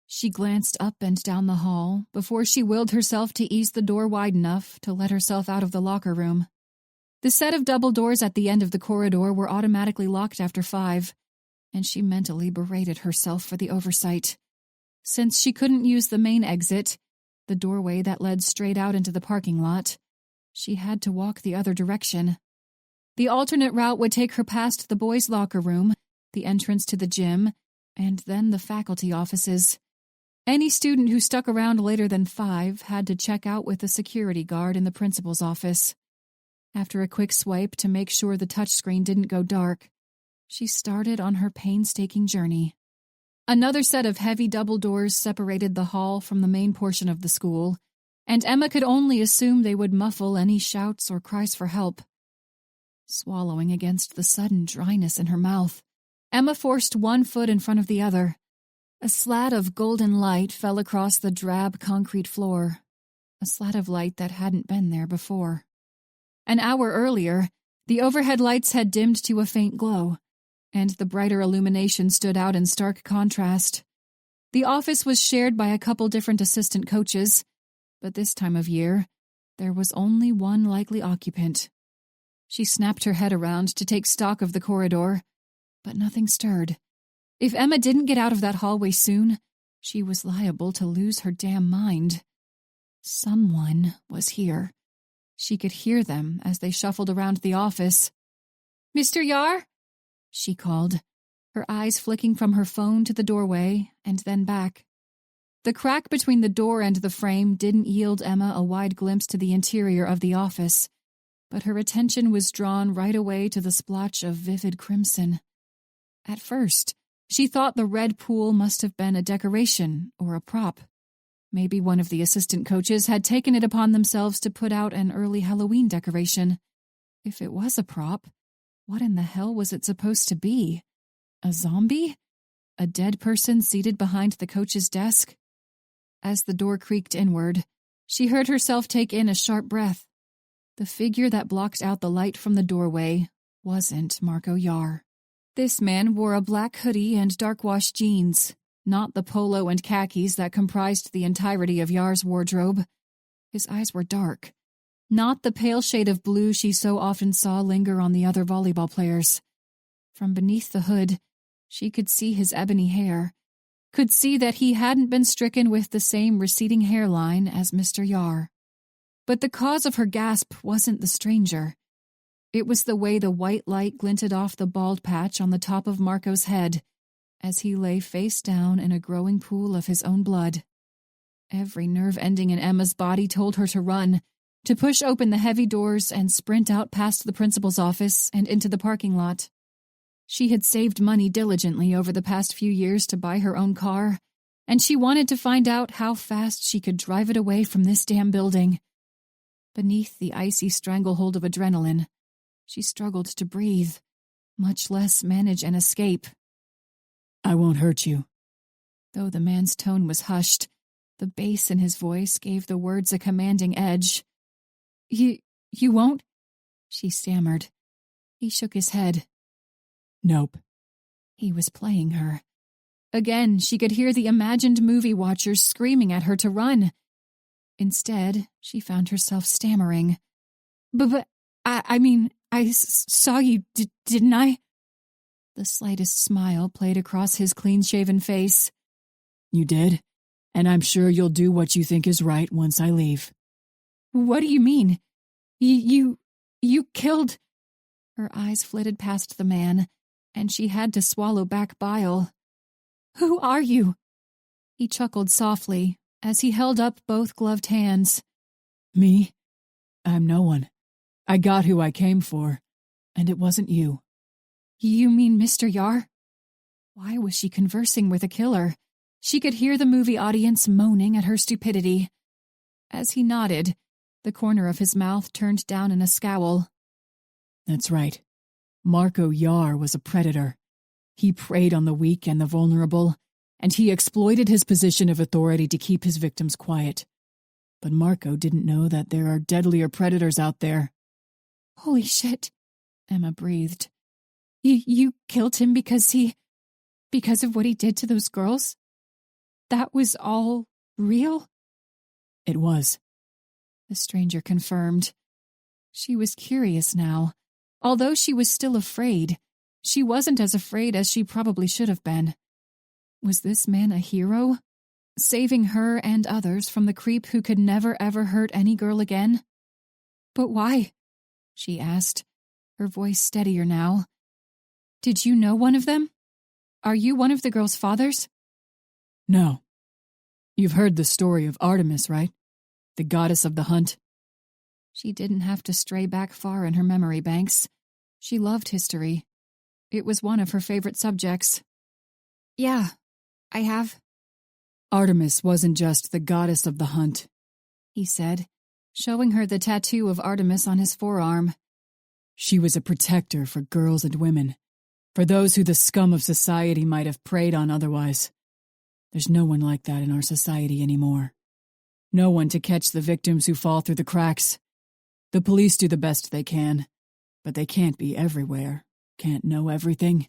She glanced up and down the hall before she willed herself to ease the door wide enough to let herself out of the locker room. The set of double doors at the end of the corridor were automatically locked after 5, and she mentally berated herself for the oversight. Since she couldn't use the main exit, the doorway that led straight out into the parking lot, she had to walk the other direction. The alternate route would take her past the boys' locker room, the entrance to the gym, and then the faculty offices. Any student who stuck around later than 5 had to check out with a security guard in the principal's office. After a quick swipe to make sure the touchscreen didn't go dark, she started on her painstaking journey. Another set of heavy double doors separated the hall from the main portion of the school, and Emma could only assume they would muffle any shouts or cries for help. Swallowing against the sudden dryness in her mouth, Emma forced one foot in front of the other. A slat of golden light fell across the drab concrete floor, a slat of light that hadn't been there before. An hour earlier, the overhead lights had dimmed to a faint glow, and the brighter illumination stood out in stark contrast. The office was shared by a couple different assistant coaches, but this time of year, there was only one likely occupant. She snapped her head around to take stock of the corridor, but nothing stirred. If Emma didn't get out of that hallway soon, she was liable to lose her damn mind. Someone was here. She could hear them as they shuffled around the office. "Mr. Yar?" she called, her eyes flicking from her phone to the doorway and then back. The crack between the door and the frame didn't yield Emma a wide glimpse to the interior of the office, but her attention was drawn right away to the splotch of vivid crimson. At first, She thought the red pool must have been a decoration or a prop. Maybe one of the assistant coaches had taken it upon themselves to put out an early Halloween decoration. If it was a prop, what in the hell was it supposed to be? A zombie? A dead person seated behind the coach's desk? As the door creaked inward, she heard herself take in a sharp breath. The figure that blocked out the light from the doorway wasn't Marco Yar. This man wore a black hoodie and dark-washed jeans, not the polo and khakis that comprised the entirety of Yar's wardrobe. His eyes were dark, not the pale shade of blue she so often saw linger on the other volleyball players. From beneath the hood, she could see his ebony hair, could see that he hadn't been stricken with the same receding hairline as Mr. Yar. But the cause of her gasp wasn't the stranger. It was the way the white light glinted off the bald patch on the top of Marco's head as he lay face down in a growing pool of his own blood. Every nerve ending in Emma's body told her to run, to push open the heavy doors and sprint out past the principal's office and into the parking lot. She had saved money diligently over the past few years to buy her own car, and she wanted to find out how fast she could drive it away from this damn building. Beneath the icy stranglehold of adrenaline, she struggled to breathe, much less manage an escape. I won't hurt you. Though the man's tone was hushed, the bass in his voice gave the words a commanding edge. You won't? She stammered. He shook his head. Nope. He was playing her. Again, she could hear the imagined movie watchers screaming at her to run. Instead, she found herself stammering. But I saw you, didn't I? The slightest smile played across his clean-shaven face. You did, and I'm sure you'll do what you think is right once I leave. What do you mean? You killed... Her eyes flitted past the man, and she had to swallow back bile. Who are you? He chuckled softly as he held up both gloved hands. Me? I'm no one. I got who I came for, and it wasn't you. You mean Mr. Yar? Why was she conversing with a killer? She could hear the movie audience moaning at her stupidity. As he nodded, the corner of his mouth turned down in a scowl. That's right. Marco Yar was a predator. He preyed on the weak and the vulnerable, and he exploited his position of authority to keep his victims quiet. But Marco didn't know that there are deadlier predators out there. Holy shit, Emma breathed. You killed him because of what he did to those girls? That was all real? It was. The stranger confirmed. She was curious now. Although she was still afraid, she wasn't as afraid as she probably should have been. Was this man a hero? Saving her and others from the creep who could never ever hurt any girl again? But why? She asked, her voice steadier now. Did you know one of them? Are you one of the girls' fathers? No. You've heard the story of Artemis, right? The goddess of the hunt. She didn't have to stray back far in her memory banks. She loved history. It was one of her favorite subjects. Yeah, I have. Artemis wasn't just the goddess of the hunt, he said, showing her the tattoo of Artemis on his forearm. She was a protector for girls and women, for those who the scum of society might have preyed on otherwise. There's no one like that in our society anymore. No one to catch the victims who fall through the cracks. The police do the best they can, but they can't be everywhere, can't know everything.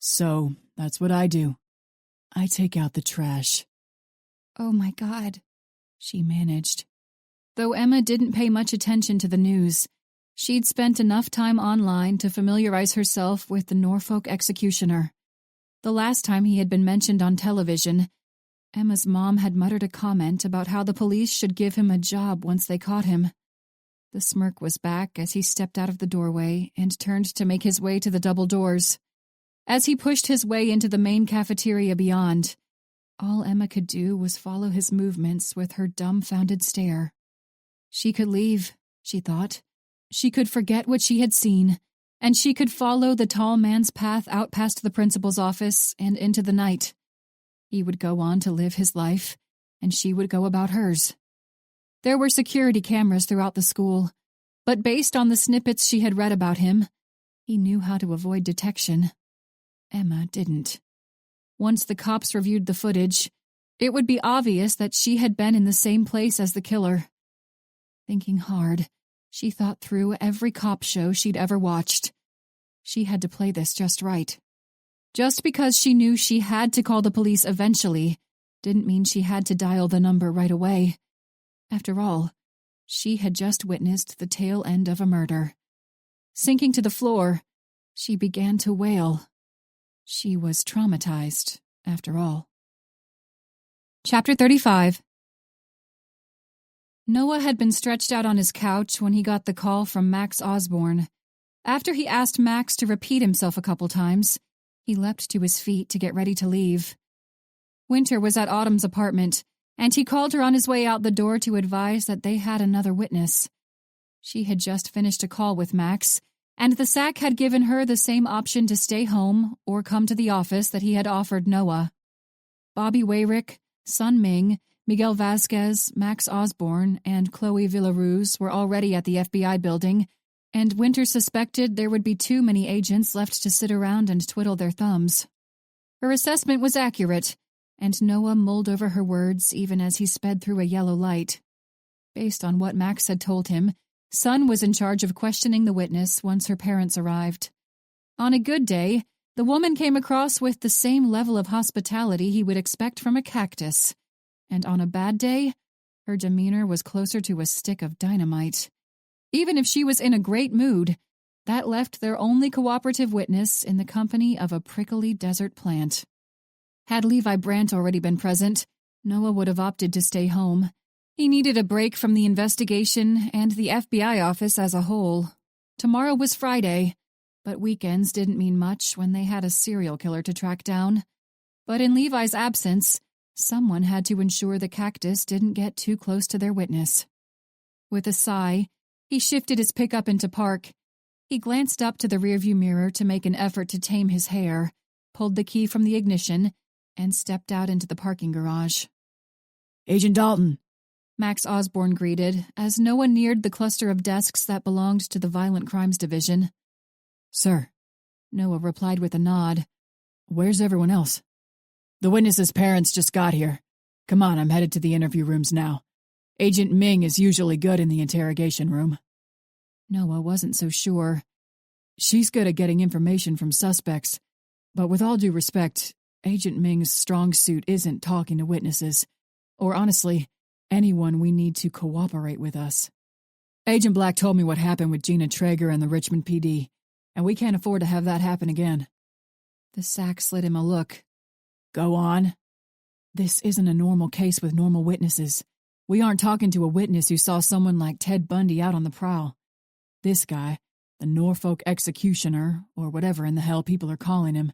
So, that's what I do. I take out the trash. Oh my God, she managed. Though Emma didn't pay much attention to the news, she'd spent enough time online to familiarize herself with the Norfolk executioner. The last time he had been mentioned on television, Emma's mom had muttered a comment about how the police should give him a job once they caught him. The smirk was back as he stepped out of the doorway and turned to make his way to the double doors. As he pushed his way into the main cafeteria beyond, all Emma could do was follow his movements with her dumbfounded stare. She could leave, she thought. She could forget what she had seen, and she could follow the tall man's path out past the principal's office and into the night. He would go on to live his life, and she would go about hers. There were security cameras throughout the school, but based on the snippets she had read about him, he knew how to avoid detection. Emma didn't. Once the cops reviewed the footage, it would be obvious that she had been in the same place as the killer. Thinking hard, she thought through every cop show she'd ever watched. She had to play this just right. Just because she knew she had to call the police eventually didn't mean she had to dial the number right away. After all, she had just witnessed the tail end of a murder. Sinking to the floor, she began to wail. She was traumatized, after all. Chapter 35. Noah had been stretched out on his couch when he got the call from Max Osborne. After he asked Max to repeat himself a couple times, he leapt to his feet to get ready to leave. Winter was at Autumn's apartment, and he called her on his way out the door to advise that they had another witness. She had just finished a call with Max, and the SAC had given her the same option to stay home or come to the office that he had offered Noah. Bobby Wayrick, Sun Ming, Miguel Vasquez, Max Osborne, and Chloe Villaruz were already at the FBI building, and Winter suspected there would be too many agents left to sit around and twiddle their thumbs. Her assessment was accurate, and Noah mulled over her words even as he sped through a yellow light. Based on what Max had told him, Sun was in charge of questioning the witness once her parents arrived. On a good day, the woman came across with the same level of hospitality he would expect from a cactus. And on a bad day, her demeanor was closer to a stick of dynamite. Even if she was in a great mood, that left their only cooperative witness in the company of a prickly desert plant. Had Levi Brandt already been present, Noah would have opted to stay home. He needed a break from the investigation and the FBI office as a whole. Tomorrow was Friday, but weekends didn't mean much when they had a serial killer to track down. But in Levi's absence, someone had to ensure the cactus didn't get too close to their witness. With a sigh, he shifted his pickup into park. He glanced up to the rearview mirror to make an effort to tame his hair, pulled the key from the ignition, and stepped out into the parking garage. Agent Dalton, Max Osborne greeted as Noah neared the cluster of desks that belonged to the Violent Crimes Division. Sir, Noah replied with a nod. Where's everyone else? The witness's parents just got here. Come on, I'm headed to the interview rooms now. Agent Ming is usually good in the interrogation room. Noah wasn't so sure. She's good at getting information from suspects, but with all due respect, Agent Ming's strong suit isn't talking to witnesses, or honestly, anyone we need to cooperate with us. Agent Black told me what happened with Gina Traeger and the Richmond PD, and we can't afford to have that happen again. The SAC slid him a look. Go on. This isn't a normal case with normal witnesses. We aren't talking to a witness who saw someone like Ted Bundy out on the prowl. This guy, the Norfolk executioner, or whatever in the hell people are calling him,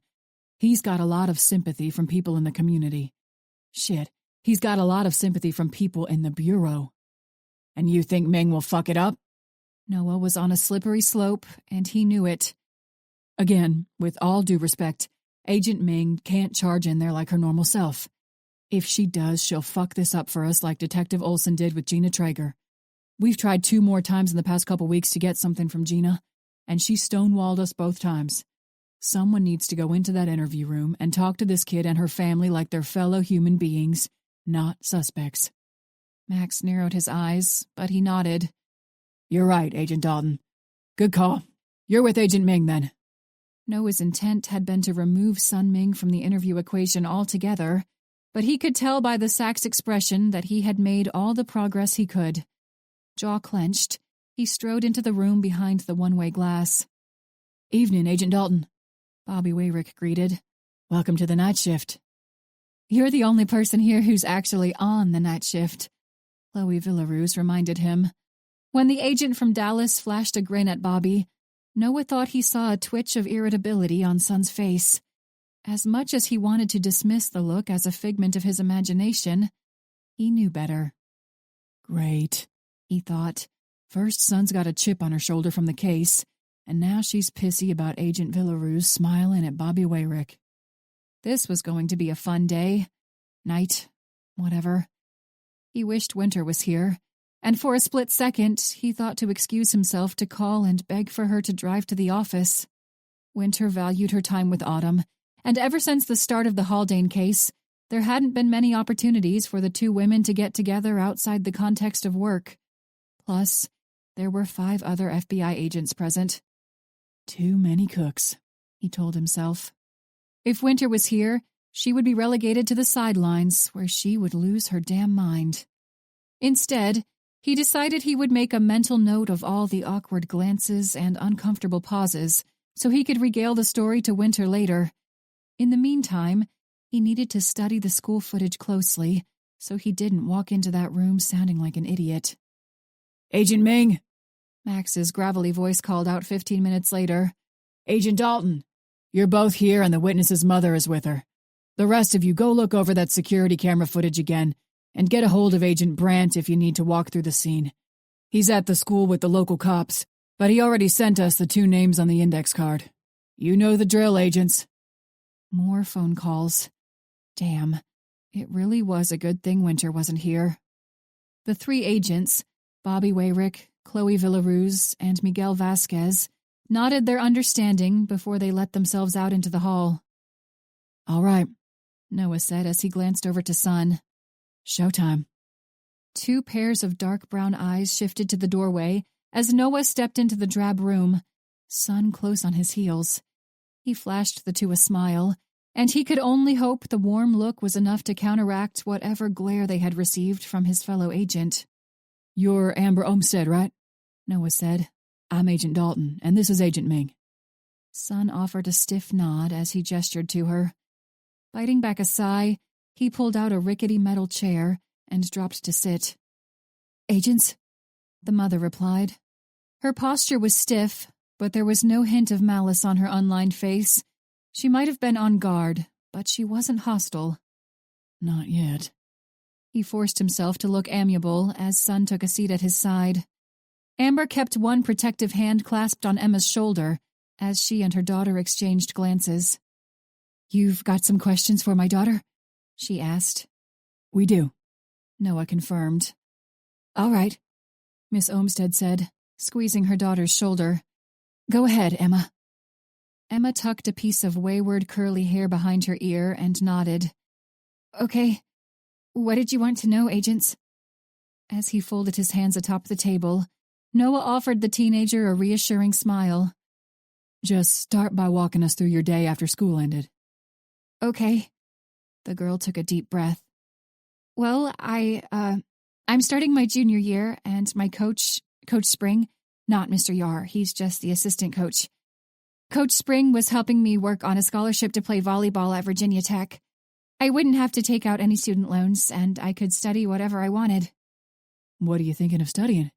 he's got a lot of sympathy from people in the community. Shit, he's got a lot of sympathy from people in the Bureau. And you think Ming will fuck it up? Noah was on a slippery slope, and he knew it. Again, with all due respect, Agent Ming can't charge in there like her normal self. If she does, she'll fuck this up for us like Detective Olson did with Gina Traeger. We've tried 2 more times in the past couple weeks to get something from Gina, and she stonewalled us both times. Someone needs to go into that interview room and talk to this kid and her family like they're fellow human beings, not suspects. Max narrowed his eyes, but he nodded. You're right, Agent Dalton. Good call. You're with Agent Ming, then. Noah's intent had been to remove Sun Ming from the interview equation altogether, but he could tell by the SAC's expression that he had made all the progress he could. Jaw clenched, he strode into the room behind the one-way glass. Evening, Agent Dalton. Bobby Wayrick greeted. Welcome to the night shift. You're the only person here who's actually on the night shift, Chloe Villaruz reminded him. When the agent from Dallas flashed a grin at Bobby, Noah thought he saw a twitch of irritability on Sun's face. As much as he wanted to dismiss the look as a figment of his imagination, he knew better. Great, he thought. First, Sun's got a chip on her shoulder from the case, and now she's pissy about Agent Villaroos smiling at Bobby Wayrick. This was going to be a fun day. Night. Whatever. He wished Winter was here, and for a split second, he thought to excuse himself to call and beg for her to drive to the office. Winter valued her time with Autumn, and ever since the start of the Haldane case, there hadn't been many opportunities for the two women to get together outside the context of work. Plus, there were 5 other FBI agents present. Too many cooks, he told himself. If Winter was here, she would be relegated to the sidelines, where she would lose her damn mind. Instead, he decided he would make a mental note of all the awkward glances and uncomfortable pauses, so he could regale the story to Winter later. In the meantime, he needed to study the school footage closely, so he didn't walk into that room sounding like an idiot. Agent Ming, Max's gravelly voice called out 15 minutes later. Agent Dalton, you're both here and the witness's mother is with her. The rest of you go look over that security camera footage again and get a hold of Agent Brandt if you need to walk through the scene. He's at the school with the local cops, but he already sent us the 2 names on the index card. You know the drill, agents. More phone calls. Damn, it really was a good thing Winter wasn't here. The 3 agents, Bobby Wayrick, Chloe Villaroos, and Miguel Vasquez, nodded their understanding before they let themselves out into the hall. All right, Noah said as he glanced over to Sun. Showtime. 2 pairs of dark brown eyes shifted to the doorway as Noah stepped into the drab room, Sun close on his heels. He flashed the 2 a smile, and he could only hope the warm look was enough to counteract whatever glare they had received from his fellow agent. You're Amber Olmsted, right? Noah said. I'm Agent Dalton, and this is Agent Ming. Sun offered a stiff nod as he gestured to her. Biting back a sigh, he pulled out a rickety metal chair and dropped to sit. Agents? The mother replied. Her posture was stiff, but there was no hint of malice on her unlined face. She might have been on guard, but she wasn't hostile. Not yet. He forced himself to look amiable as Sun took a seat at his side. Amber kept one protective hand clasped on Emma's shoulder as she and her daughter exchanged glances. You've got some questions for my daughter? She asked. We do, Noah confirmed. All right, Miss Olmsted said, squeezing her daughter's shoulder. Go ahead, Emma. Emma tucked a piece of wayward curly hair behind her ear and nodded. Okay. What did you want to know, agents? As he folded his hands atop the table, Noah offered the teenager a reassuring smile. Just start by walking us through your day after school ended. Okay. The girl took a deep breath. Well, I'm starting my junior year, and my coach, Coach Spring, not Mr. Yar, he's just the assistant coach. Coach Spring was helping me work on a scholarship to play volleyball at Virginia Tech. I wouldn't have to take out any student loans, and I could study whatever I wanted. What are you thinking of studying?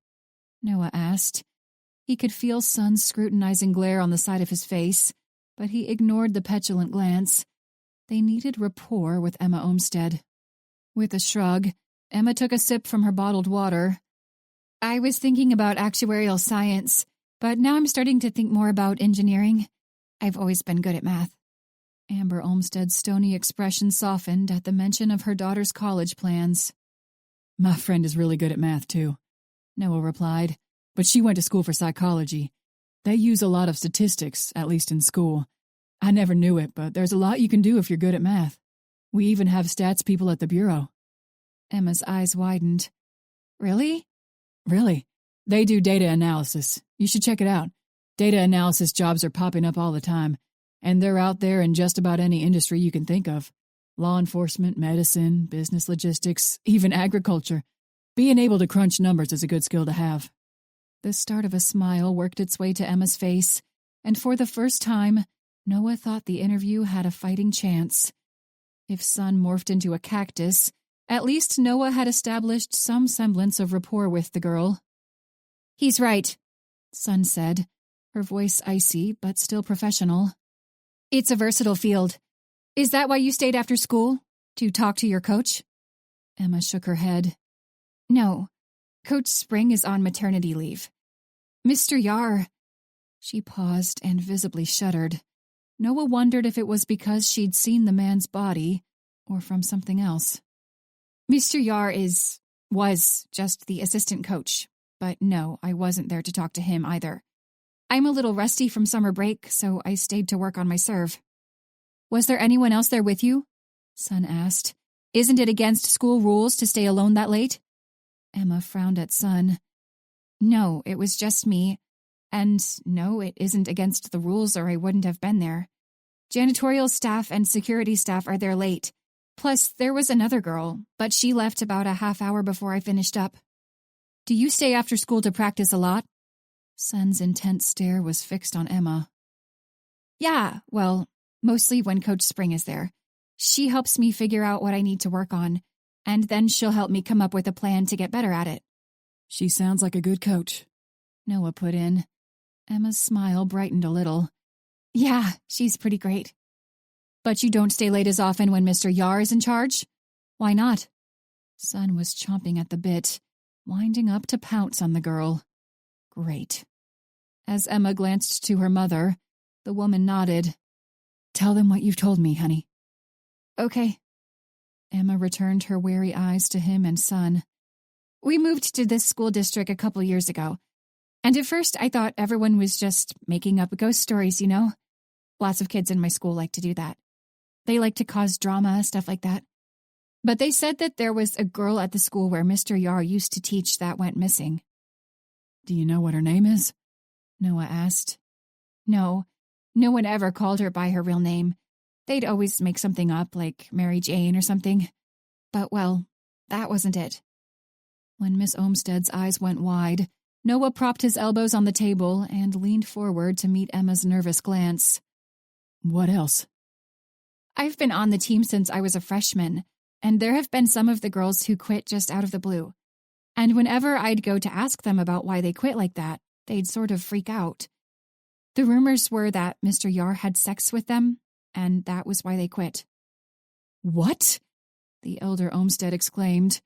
Noah asked. He could feel Sun's scrutinizing glare on the side of his face, but he ignored the petulant glance. They needed rapport with Emma Olmsted. With a shrug, Emma took a sip from her bottled water. I was thinking about actuarial science, but now I'm starting to think more about engineering. I've always been good at math. Amber Olmsted's stony expression softened at the mention of her daughter's college plans. My friend is really good at math, too, Noah replied, but she went to school for psychology. They use a lot of statistics, at least in school. I never knew it, but there's a lot you can do if you're good at math. We even have stats people at the bureau. Emma's eyes widened. Really? Really. They do data analysis. You should check it out. Data analysis jobs are popping up all the time, and they're out there in just about any industry you can think of. Law enforcement, medicine, business logistics, even agriculture. Being able to crunch numbers is a good skill to have. The start of a smile worked its way to Emma's face, and for the first time, Noah thought the interview had a fighting chance. If Sun morphed into a cactus, at least Noah had established some semblance of rapport with the girl. He's right, Sun said, her voice icy but still professional. It's a versatile field. Is that why you stayed after school? To talk to your coach? Emma shook her head. No, Coach Spring is on maternity leave. Mr. Yar, She paused and visibly shuddered. Noah wondered if it was because she'd seen the man's body, or from something else. Mr. Yar was just the assistant coach, but no, I wasn't there to talk to him either. I'm a little rusty from summer break, so I stayed to work on my serve. Was there anyone else there with you? Sun asked. Isn't it against school rules to stay alone that late? Emma frowned at Sun. No, it was just me. And no, it isn't against the rules or I wouldn't have been there. Janitorial staff and security staff are there late. Plus, there was another girl, but she left about a half hour before I finished up. Do you stay after school to practice a lot? Sun's intense stare was fixed on Emma. Yeah, well, mostly when Coach Spring is there. She helps me figure out what I need to work on, and then she'll help me come up with a plan to get better at it. She sounds like a good coach, Noah put in. Emma's smile brightened a little. Yeah, she's pretty great. But you don't stay late as often when Mr. Yar is in charge? Why not? Sun was chomping at the bit, winding up to pounce on the girl. Great. As Emma glanced to her mother, the woman nodded. Tell them what you've told me, honey. Okay. Emma returned her weary eyes to him and Sun. We moved to this school district a couple years ago, and at first I thought everyone was just making up ghost stories, you know? Lots of kids in my school like to do that. They like to cause drama, stuff like that. But they said that there was a girl at the school where Mr. Yar used to teach that went missing. Do you know what her name is? Noah asked. No one ever called her by her real name. They'd always make something up, like Mary Jane or something. But, well, that wasn't it. When Miss Olmsted's eyes went wide, Noah propped his elbows on the table and leaned forward to meet Emma's nervous glance. What else? I've been on the team since I was a freshman, and there have been some of the girls who quit just out of the blue. And whenever I'd go to ask them about why they quit like that, they'd sort of freak out. The rumors were that Mr. Yar had sex with them, and that was why they quit. What? The elder Olmsted exclaimed,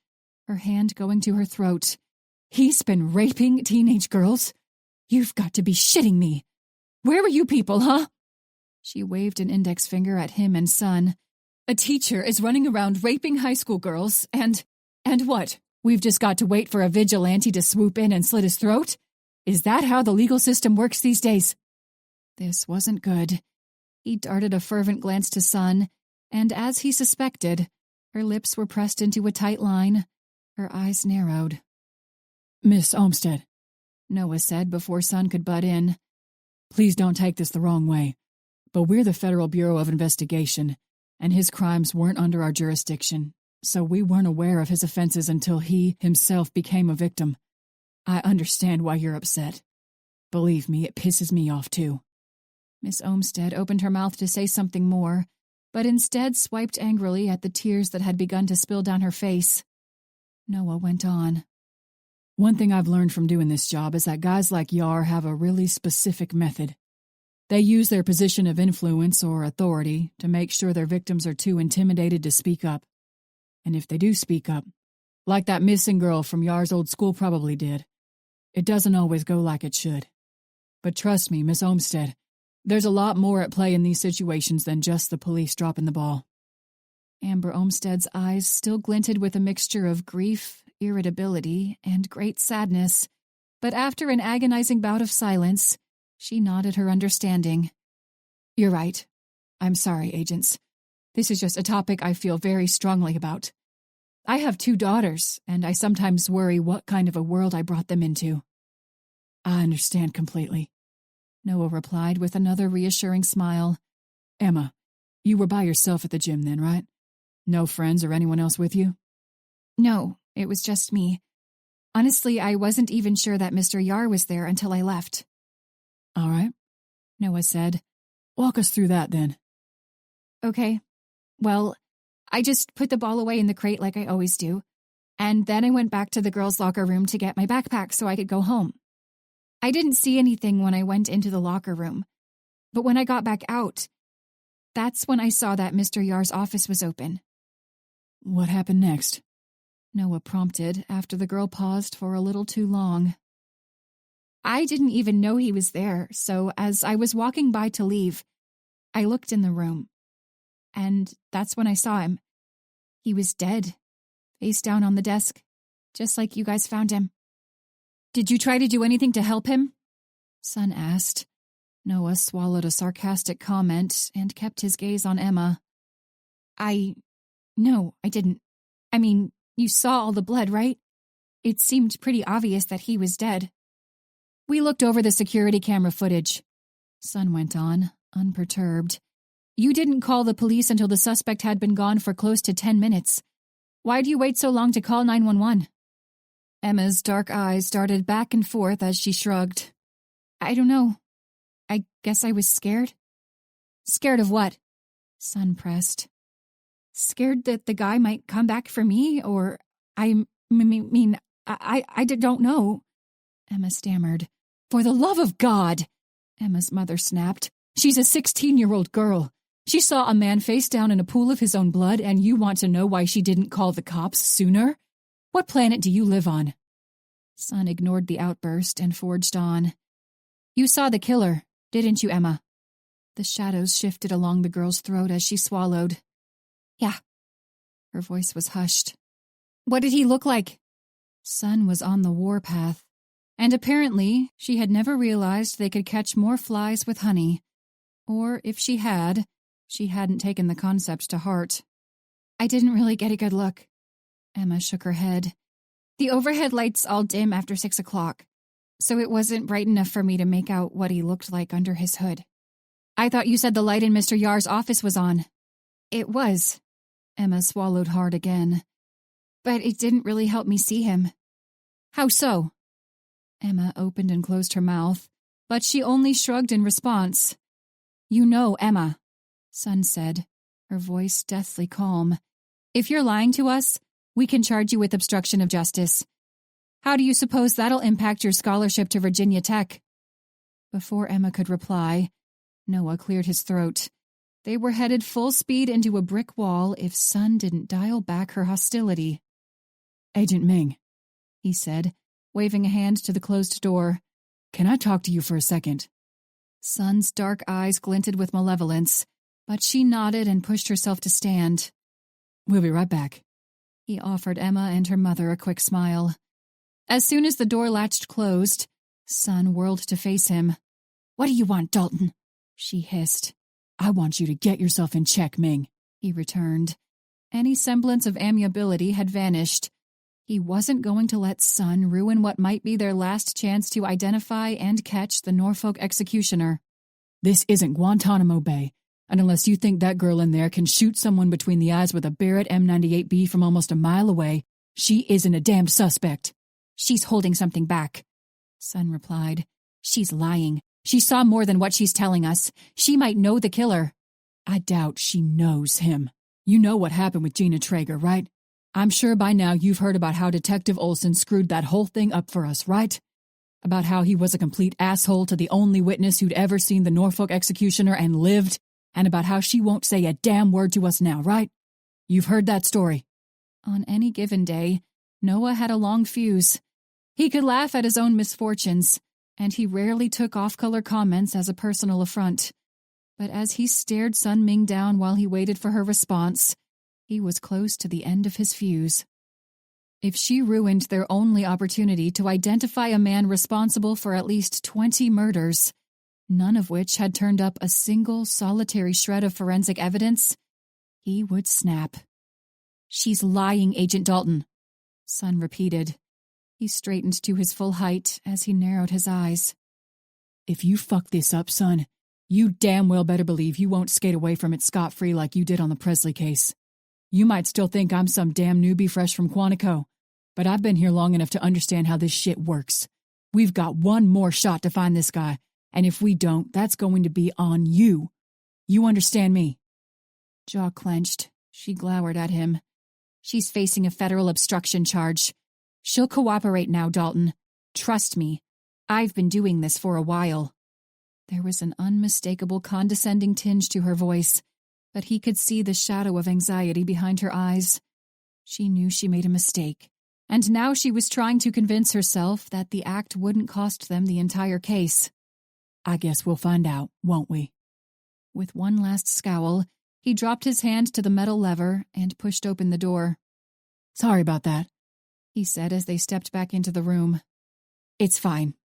her hand going to her throat. He's been raping teenage girls? You've got to be shitting me. Where were you people, huh? She waved an index finger at him and Sun. A teacher is running around raping high school girls, and what? We've just got to wait for a vigilante to swoop in and slit his throat? Is that how the legal system works these days? This wasn't good. He darted a fervent glance to Sun, and as he suspected, her lips were pressed into a tight line. Her eyes narrowed. Miss Olmsted, Noah said before Sun could butt in. Please don't take this the wrong way, but we're the Federal Bureau of Investigation, and his crimes weren't under our jurisdiction, so we weren't aware of his offenses until he himself became a victim. I understand why you're upset. Believe me, it pisses me off too. Miss Olmsted opened her mouth to say something more, but instead swiped angrily at the tears that had begun to spill down her face. Noah went on. One thing I've learned from doing this job is that guys like Yar have a really specific method. They use their position of influence or authority to make sure their victims are too intimidated to speak up. And if they do speak up, like that missing girl from Yar's old school probably did, it doesn't always go like it should. But trust me, Miss Olmsted, there's a lot more at play in these situations than just the police dropping the ball. Amber Olmsted's eyes still glinted with a mixture of grief, irritability, and great sadness, but after an agonizing bout of silence, she nodded her understanding. You're right. I'm sorry, agents. This is just a topic I feel very strongly about. I have 2 daughters, and I sometimes worry what kind of a world I brought them into. I understand completely, Noah replied with another reassuring smile. Emma, you were by yourself at the gym then, right? No friends or anyone else with you? No, it was just me. Honestly, I wasn't even sure that Mr. Yar was there until I left. All right, Noah said. Walk us through that then. Okay. Well, I just put the ball away in the crate like I always do, and then I went back to the girls' locker room to get my backpack so I could go home. I didn't see anything when I went into the locker room, but when I got back out, that's when I saw that Mr. Yar's office was open. What happened next? Noah prompted after the girl paused for a little too long. I didn't even know he was there, so as I was walking by to leave, I looked in the room. And that's when I saw him. He was dead, face down on the desk, just like you guys found him. Did you try to do anything to help him? Son asked. Noah swallowed a sarcastic comment and kept his gaze on Emma. No, I didn't. I mean, you saw all the blood, right? It seemed pretty obvious that he was dead. We looked over the security camera footage. Son went on, unperturbed. You didn't call the police until the suspect had been gone for close to 10 minutes. Why do you wait so long to call 911? Emma's dark eyes darted back and forth as she shrugged. I don't know. I guess I was scared. Scared of what? Son pressed. Scared that the guy might come back for me, or I don't know. Emma stammered. For the love of God! Emma's mother snapped. She's a 16-year-old girl. She saw a man face down in a pool of his own blood, and you want to know why she didn't call the cops sooner? What planet do you live on? Son ignored the outburst and forged on. You saw the killer, didn't you, Emma? The shadows shifted along the girl's throat as she swallowed. Yeah. Her voice was hushed. What did he look like? Son was on the warpath, and apparently she had never realized they could catch more flies with honey. Or if she had, she hadn't taken the concept to heart. I didn't really get a good look. Emma shook her head. The overhead lights all dim after 6 o'clock, so it wasn't bright enough for me to make out what he looked like under his hood. I thought you said the light in Mr. Yar's office was on. It was. Emma swallowed hard again. But it didn't really help me see him. How so? Emma opened and closed her mouth, but she only shrugged in response. You know, Emma, Son said, her voice deathly calm. If you're lying to us, we can charge you with obstruction of justice. How do you suppose that'll impact your scholarship to Virginia Tech? Before Emma could reply, Noah cleared his throat. They were headed full speed into a brick wall if Son didn't dial back her hostility. Agent Ming, he said, waving a hand to the closed door. Can I talk to you for a second? Son's dark eyes glinted with malevolence, but she nodded and pushed herself to stand. We'll be right back. He offered Emma and her mother a quick smile. As soon as the door latched closed, Son whirled to face him. What do you want, Dalton? She hissed. I want you to get yourself in check, Ming, he returned. Any semblance of amiability had vanished. He wasn't going to let Son ruin what might be their last chance to identify and catch the Norfolk executioner. This isn't Guantanamo Bay, and unless you think that girl in there can shoot someone between the eyes with a Barrett M98B from almost a mile away, she isn't a damned suspect. She's holding something back, Son replied. She's lying. She saw more than what she's telling us. She might know the killer. I doubt she knows him. You know what happened with Gina Traeger, right? I'm sure by now you've heard about how Detective Olson screwed that whole thing up for us, right? About how he was a complete asshole to the only witness who'd ever seen the Norfolk executioner and lived, and about how she won't say a damn word to us now, right? You've heard that story. On any given day, Noah had a long fuse. He could laugh at his own misfortunes, and he rarely took off-color comments as a personal affront. But as he stared Sun Ming down while he waited for her response, he was close to the end of his fuse. If she ruined their only opportunity to identify a man responsible for at least 20 murders, none of which had turned up a single solitary shred of forensic evidence, he would snap. She's lying, Agent Dalton, Sun repeated. He straightened to his full height as he narrowed his eyes. If you fuck this up, son, you damn well better believe you won't skate away from it scot-free like you did on the Presley case. You might still think I'm some damn newbie fresh from Quantico, but I've been here long enough to understand how this shit works. We've got one more shot to find this guy, and if we don't, that's going to be on you. You understand me? Jaw clenched, she glowered at him. She's facing a federal obstruction charge. She'll cooperate now, Dalton. Trust me. I've been doing this for a while. There was an unmistakable condescending tinge to her voice, but he could see the shadow of anxiety behind her eyes. She knew she made a mistake, and now she was trying to convince herself that the act wouldn't cost them the entire case. I guess we'll find out, won't we? With one last scowl, he dropped his hand to the metal lever and pushed open the door. Sorry about that, he said as they stepped back into the room. It's fine.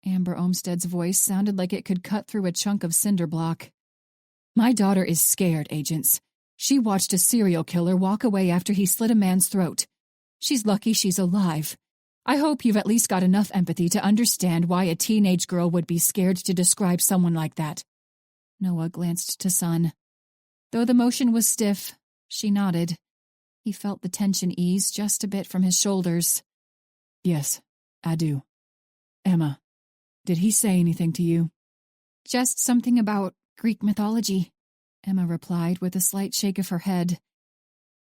Amber Olmstead's voice sounded like it could cut through a chunk of cinder block. My daughter is scared, agents. She watched a serial killer walk away after he slit a man's throat. She's lucky she's alive. I hope you've at least got enough empathy to understand why a teenage girl would be scared to describe someone like that. Noah glanced to Son. Though the motion was stiff, she nodded. He felt the tension ease just a bit from his shoulders. Yes, I do. Emma, did he say anything to you? Just something about Greek mythology, Emma replied with a slight shake of her head.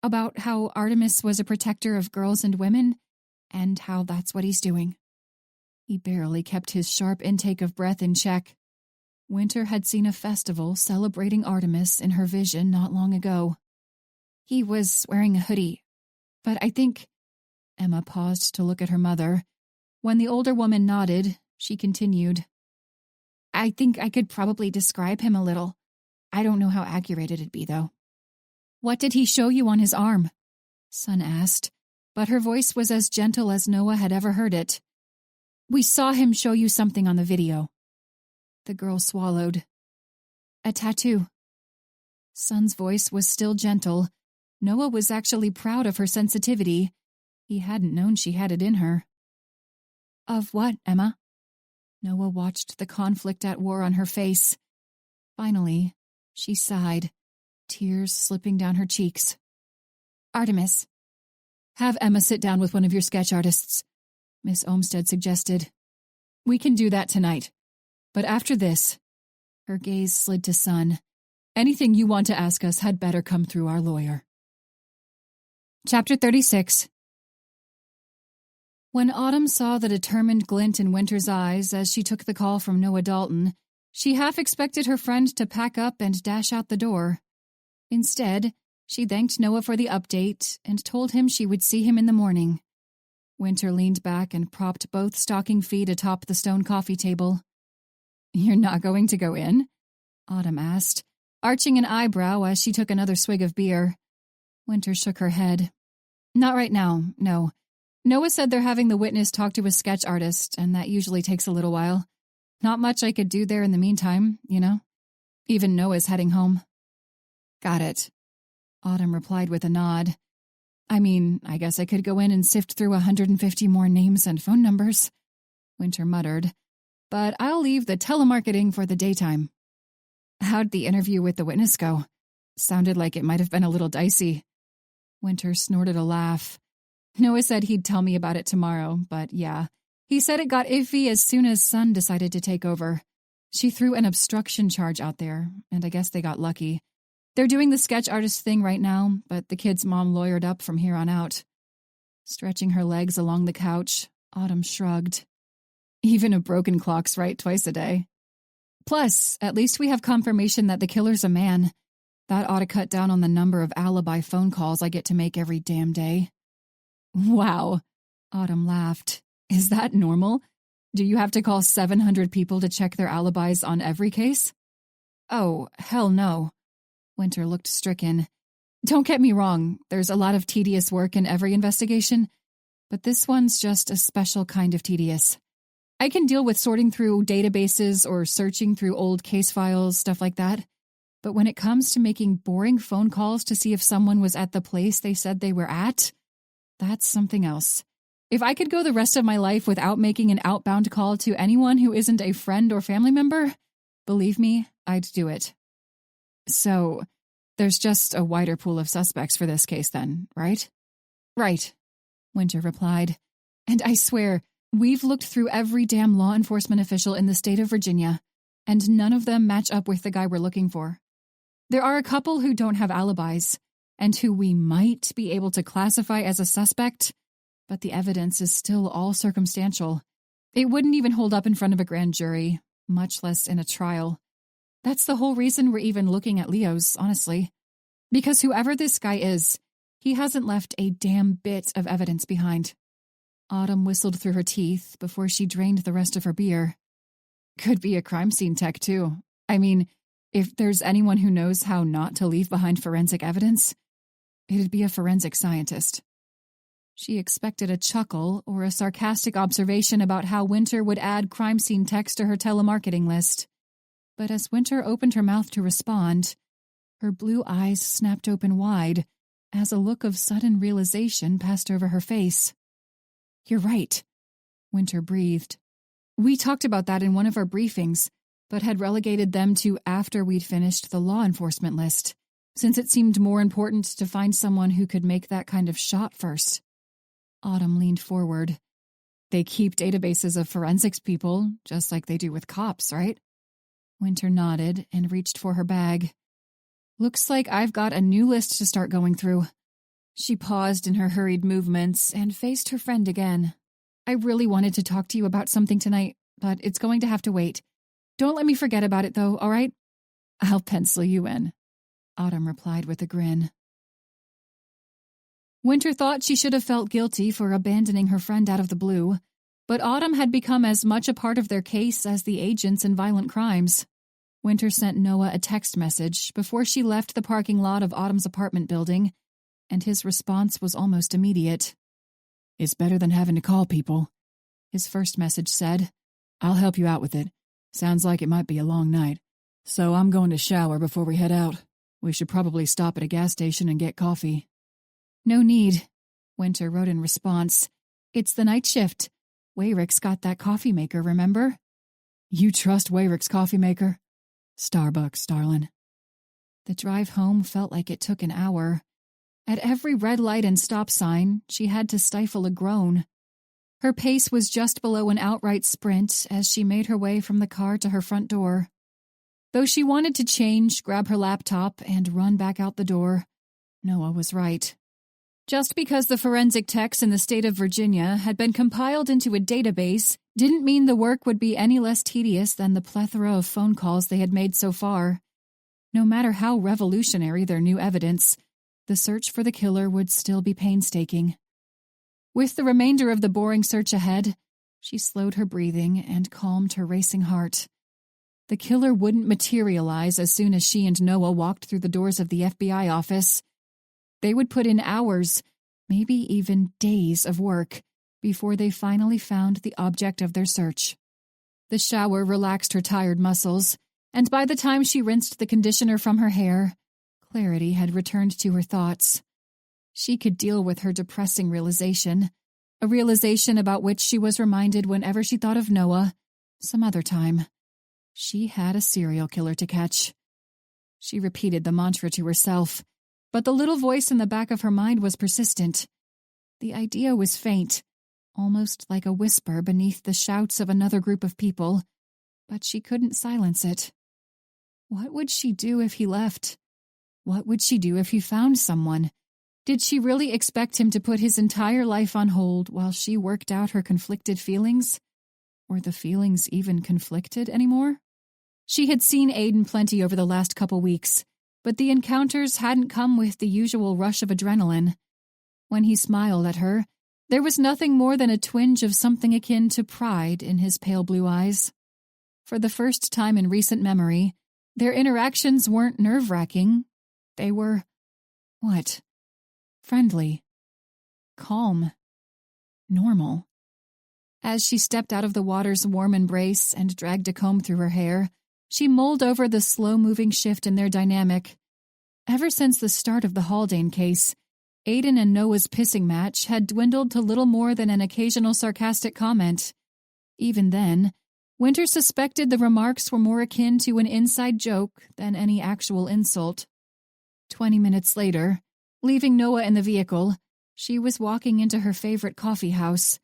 About how Artemis was a protector of girls and women, and how that's what he's doing. He barely kept his sharp intake of breath in check. Winter had seen a festival celebrating Artemis in her vision not long ago. He was wearing a hoodie, but I think... Emma paused to look at her mother. When the older woman nodded, she continued. I think I could probably describe him a little. I don't know how accurate it'd be, though. What did he show you on his arm? Son asked, but her voice was as gentle as Noah had ever heard it. We saw him show you something on the video. The girl swallowed. A tattoo. Son's voice was still gentle. Noah was actually proud of her sensitivity. He hadn't known she had it in her. Of what, Emma? Noah watched the conflict at war on her face. Finally, she sighed, tears slipping down her cheeks. Artemis. Have Emma sit down with one of your sketch artists, Miss Olmstead suggested. We can do that tonight. But after this, her gaze slid to Son. Anything you want to ask us had better come through our lawyer. Chapter 36. When Autumn saw the determined glint in Winter's eyes as she took the call from Noah Dalton, she half expected her friend to pack up and dash out the door. Instead, she thanked Noah for the update and told him she would see him in the morning. Winter leaned back and propped both stocking feet atop the stone coffee table. You're not going to go in? Autumn asked, arching an eyebrow as she took another swig of beer. Winter shook her head. Not right now, no. Noah said they're having the witness talk to a sketch artist, and that usually takes a little while. Not much I could do there in the meantime, you know? Even Noah's heading home. Got it. Autumn replied with a nod. I mean, I guess I could go in and sift through 150 more names and phone numbers, Winter muttered. But I'll leave the telemarketing for the daytime. How'd the interview with the witness go? Sounded like it might have been a little dicey. Winter snorted a laugh. Noah said he'd tell me about it tomorrow, but yeah. He said it got iffy as soon as Son decided to take over. She threw an obstruction charge out there, and I guess they got lucky. They're doing the sketch artist thing right now, but the kid's mom lawyered up from here on out. Stretching her legs along the couch, Autumn shrugged. Even a broken clock's right twice a day. Plus, at least we have confirmation that the killer's a man. That ought to cut down on the number of alibi phone calls I get to make every damn day. Wow, Autumn laughed. Is that normal? Do you have to call 700 people to check their alibis on every case? Oh, hell no. Winter looked stricken. Don't get me wrong, there's a lot of tedious work in every investigation, but this one's just a special kind of tedious. I can deal with sorting through databases or searching through old case files, stuff like that. But when it comes to making boring phone calls to see if someone was at the place they said they were at, that's something else. If I could go the rest of my life without making an outbound call to anyone who isn't a friend or family member, believe me, I'd do it. So, there's just a wider pool of suspects for this case then, right? Right, Winter replied. And I swear, we've looked through every damn law enforcement official in the state of Virginia, and none of them match up with the guy we're looking for. There are a couple who don't have alibis, and who we might be able to classify as a suspect, but the evidence is still all circumstantial. It wouldn't even hold up in front of a grand jury, much less in a trial. That's the whole reason we're even looking at Leo's, honestly. Because whoever this guy is, he hasn't left a damn bit of evidence behind. Autumn whistled through her teeth before she drained the rest of her beer. Could be a crime scene tech, too. I mean, if there's anyone who knows how not to leave behind forensic evidence, it'd be a forensic scientist. She expected a chuckle or a sarcastic observation about how Winter would add crime scene techs to her telemarketing list. But as Winter opened her mouth to respond, her blue eyes snapped open wide as a look of sudden realization passed over her face. "You're right," Winter breathed. "We talked about that in one of our briefings, but had relegated them to after we'd finished the law enforcement list, since it seemed more important to find someone who could make that kind of shot first." Autumn leaned forward. "They keep databases of forensics people, just like they do with cops, right?" Winter nodded and reached for her bag. "Looks like I've got a new list to start going through." She paused in her hurried movements and faced her friend again. "I really wanted to talk to you about something tonight, but it's going to have to wait. Don't let me forget about it, though, all right?" "I'll pencil you in," Autumn replied with a grin. Winter thought she should have felt guilty for abandoning her friend out of the blue, but Autumn had become as much a part of their case as the agents in violent crimes. Winter sent Noah a text message before she left the parking lot of Autumn's apartment building, and his response was almost immediate. "It's better than having to call people," his first message said. "I'll help you out with it. Sounds like it might be a long night. So I'm going to shower before we head out. We should probably stop at a gas station and get coffee." "No need," Winter wrote in response. "It's the night shift. Wayrick's got that coffee maker, remember?" "You trust Wayrick's coffee maker?" "Starbucks, darling." The drive home felt like it took an hour. At every red light and stop sign, she had to stifle a groan. Her pace was just below an outright sprint as she made her way from the car to her front door. Though she wanted to change, grab her laptop, and run back out the door, Noah was right. Just because the forensic techs in the state of Virginia had been compiled into a database didn't mean the work would be any less tedious than the plethora of phone calls they had made so far. No matter how revolutionary their new evidence, the search for the killer would still be painstaking. With the remainder of the boring search ahead, she slowed her breathing and calmed her racing heart. The killer wouldn't materialize as soon as she and Noah walked through the doors of the FBI office. They would put in hours, maybe even days of work, before they finally found the object of their search. The shower relaxed her tired muscles, and by the time she rinsed the conditioner from her hair, clarity had returned to her thoughts. She could deal with her depressing realization, a realization about which she was reminded whenever she thought of Noah, some other time. She had a serial killer to catch. She repeated the mantra to herself, but the little voice in the back of her mind was persistent. The idea was faint, almost like a whisper beneath the shouts of another group of people, but she couldn't silence it. What would she do if he left? What would she do if he found someone? Did she really expect him to put his entire life on hold while she worked out her conflicted feelings? Were the feelings even conflicted anymore? She had seen Aiden plenty over the last couple weeks, but the encounters hadn't come with the usual rush of adrenaline. When he smiled at her, there was nothing more than a twinge of something akin to pride in his pale blue eyes. For the first time in recent memory, their interactions weren't nerve-wracking. They were, what? Friendly. Calm. Normal. As she stepped out of the water's warm embrace and dragged a comb through her hair, she mulled over the slow-moving shift in their dynamic. Ever since the start of the Haldane case, Aiden and Noah's pissing match had dwindled to little more than an occasional sarcastic comment. Even then, Winter suspected the remarks were more akin to an inside joke than any actual insult. 20 minutes later, leaving Noah in the vehicle, she was walking into her favorite coffee house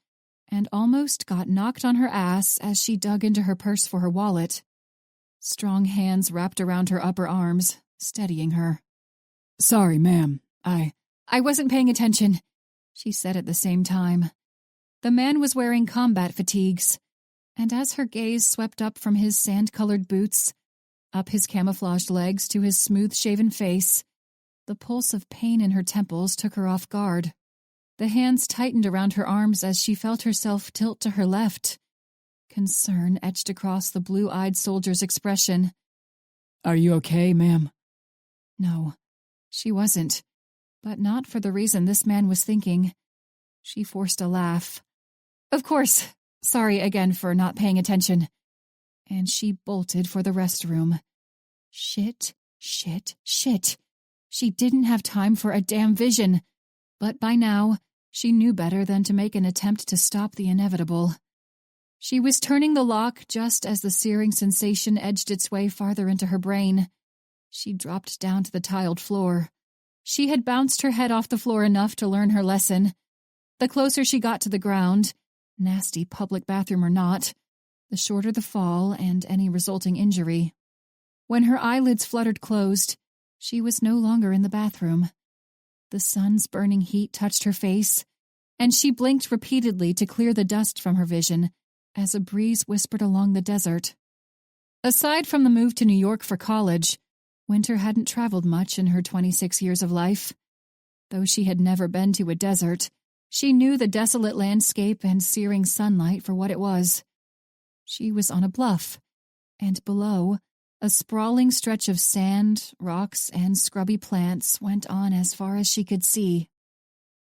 and almost got knocked on her ass as she dug into her purse for her wallet. Strong hands wrapped around her upper arms, steadying her. "Sorry, ma'am. I wasn't paying attention," she said at the same time. The man was wearing combat fatigues, and as her gaze swept up from his sand-colored boots, up his camouflaged legs to his smooth-shaven face, the pulse of pain in her temples took her off guard. The hands tightened around her arms as she felt herself tilt to her left. Concern etched across the blue-eyed soldier's expression. Are you okay, ma'am? No, she wasn't, but not for the reason this man was thinking. She forced a laugh. Of course, sorry again for not paying attention. And she bolted for the restroom. Shit. She didn't have time for a damn vision, but by now, she knew better than to make an attempt to stop the inevitable. She was turning the lock just as the searing sensation edged its way farther into her brain. She dropped down to the tiled floor. She had bounced her head off the floor enough to learn her lesson. The closer she got to the ground, nasty public bathroom or not, the shorter the fall and any resulting injury. When her eyelids fluttered closed, she was no longer in the bathroom. The sun's burning heat touched her face, and she blinked repeatedly to clear the dust from her vision as a breeze whispered along the desert. Aside from the move to New York for college, Winter hadn't traveled much in her 26 years of life. Though she had never been to a desert, she knew the desolate landscape and searing sunlight for what it was. She was on a bluff, and below, a sprawling stretch of sand, rocks, and scrubby plants went on as far as she could see.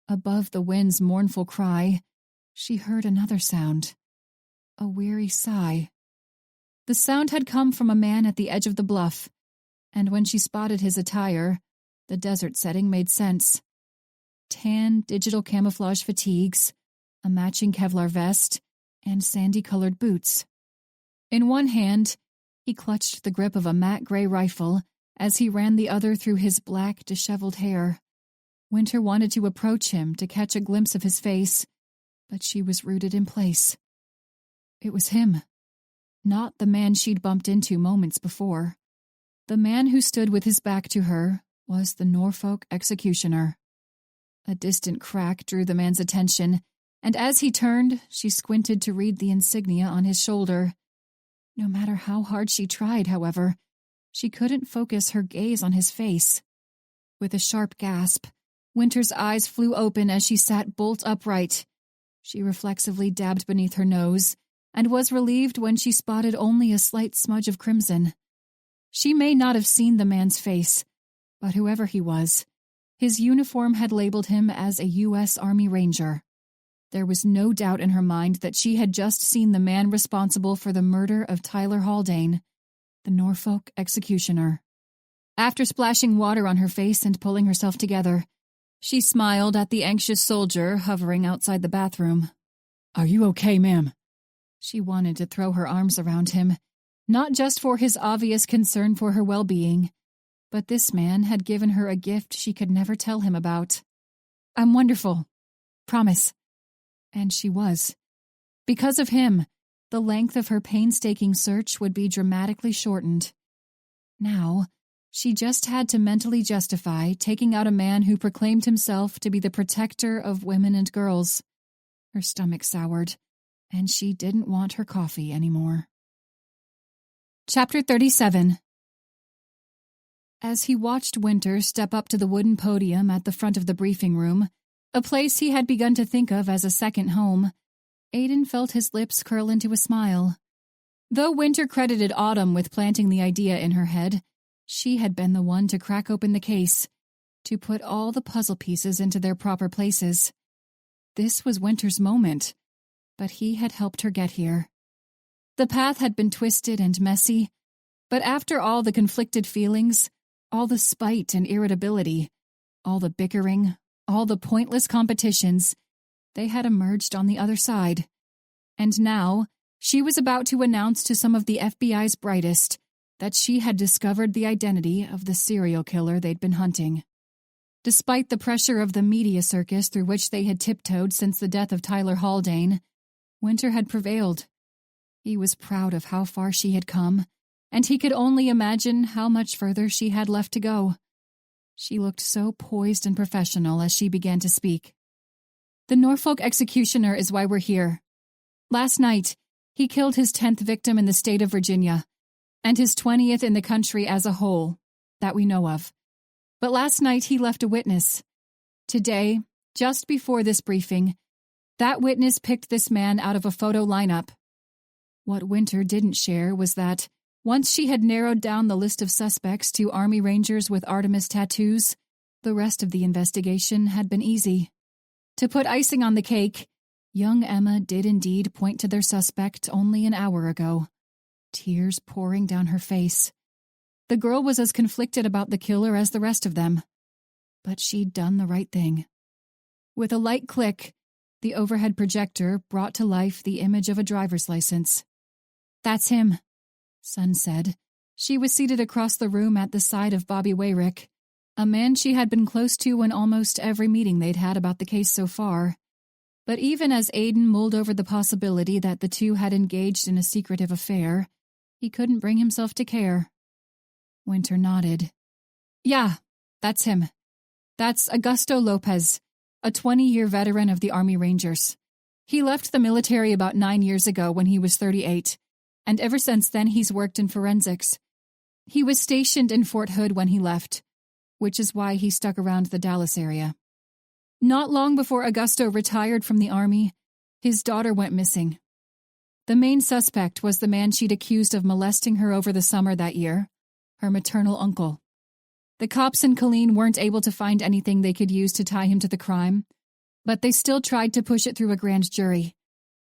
Above the wind's mournful cry, she heard another sound. A weary sigh. The sound had come from a man at the edge of the bluff, and when she spotted his attire, the desert setting made sense. Tan digital camouflage fatigues, a matching Kevlar vest, and sandy-colored boots. In one hand, he clutched the grip of a matte gray rifle as he ran the other through his black, disheveled hair. Winter wanted to approach him to catch a glimpse of his face, but she was rooted in place. It was him, not the man she'd bumped into moments before. The man who stood with his back to her was the Norfolk executioner. A distant crack drew the man's attention, and as he turned, she squinted to read the insignia on his shoulder. No matter how hard she tried, however, she couldn't focus her gaze on his face. With a sharp gasp, Winter's eyes flew open as she sat bolt upright. She reflexively dabbed beneath her nose, and was relieved when she spotted only a slight smudge of crimson. She may not have seen the man's face, but whoever he was, his uniform had labeled him as a U.S. Army Ranger. There was no doubt in her mind that she had just seen the man responsible for the murder of Tyler Haldane, the Norfolk executioner. After splashing water on her face and pulling herself together, she smiled at the anxious soldier hovering outside the bathroom. Are you okay, ma'am? She wanted to throw her arms around him, not just for his obvious concern for her well-being, but this man had given her a gift she could never tell him about. I'm wonderful. Promise. And she was. Because of him, the length of her painstaking search would be dramatically shortened. Now, she just had to mentally justify taking out a man who proclaimed himself to be the protector of women and girls. Her stomach soured, and she didn't want her coffee anymore. Chapter 37. As he watched Winter step up to the wooden podium at the front of the briefing room, a place he had begun to think of as a second home, Aiden felt his lips curl into a smile. Though Winter credited Autumn with planting the idea in her head, she had been the one to crack open the case, to put all the puzzle pieces into their proper places. This was Winter's moment, but he had helped her get here. The path had been twisted and messy, but after all the conflicted feelings, all the spite and irritability, all the bickering, all the pointless competitions, they had emerged on the other side. And now, she was about to announce to some of the FBI's brightest that she had discovered the identity of the serial killer they'd been hunting. Despite the pressure of the media circus through which they had tiptoed since the death of Tyler Haldane, Winter had prevailed. He was proud of how far she had come, and he could only imagine how much further she had left to go. She looked so poised and professional as she began to speak. The Norfolk executioner is why we're here. Last night, he killed his 10th victim in the state of Virginia, and his 20th in the country as a whole, that we know of. But last night he left a witness. Today, Just before this briefing, that witness picked this man out of a photo lineup. What Winter didn't share was that, once she had narrowed down the list of suspects to Army Rangers with Artemis tattoos, the rest of the investigation had been easy. To put icing on the cake, young Emma did indeed point to their suspect only an hour ago, tears pouring down her face. The girl was as conflicted about the killer as the rest of them. But she'd done the right thing. With a light click, the overhead projector brought to life the image of a driver's license. "That's him," Sun said. She was seated across the room at the side of Bobby Wayrick, a man she had been close to in almost every meeting they'd had about the case so far. But even as Aiden mulled over the possibility that the two had engaged in a secretive affair, he couldn't bring himself to care. Winter nodded. "Yeah, that's him. That's Augusto Lopez, a 20-year veteran of the Army Rangers. He left the military about 9 years ago when he was 38, and ever since then he's worked in forensics. He was stationed in Fort Hood when he left, which is why he stuck around the Dallas area. Not long before Augusto retired from the Army, his daughter went missing. The main suspect was the man she'd accused of molesting her over the summer that year, her maternal uncle. The cops in Killeen weren't able to find anything they could use to tie him to the crime, but they still tried to push it through a grand jury.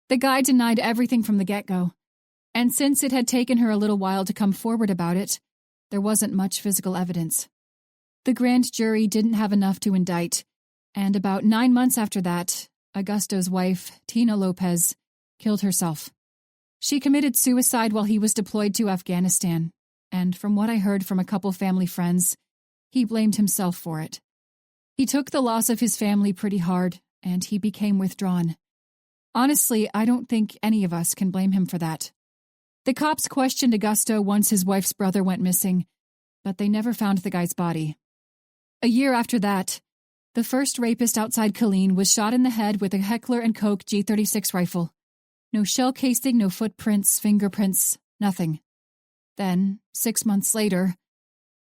The guy denied everything from the get-go, and since it had taken her a little while to come forward about it, there wasn't much physical evidence. The grand jury didn't have enough to indict, and about 9 months after that, Augusto's wife, Tina Lopez, killed herself. She committed suicide while he was deployed to Afghanistan, and from what I heard from a couple family friends, he blamed himself for it. He took the loss of his family pretty hard, and he became withdrawn. Honestly, I don't think any of us can blame him for that. The cops questioned Augusto once his wife's brother went missing, but they never found the guy's body. A year after that, the first rapist outside Killeen was shot in the head with a Heckler & Koch G36 rifle. No shell casing, no footprints, fingerprints, nothing. Then, 6 months later,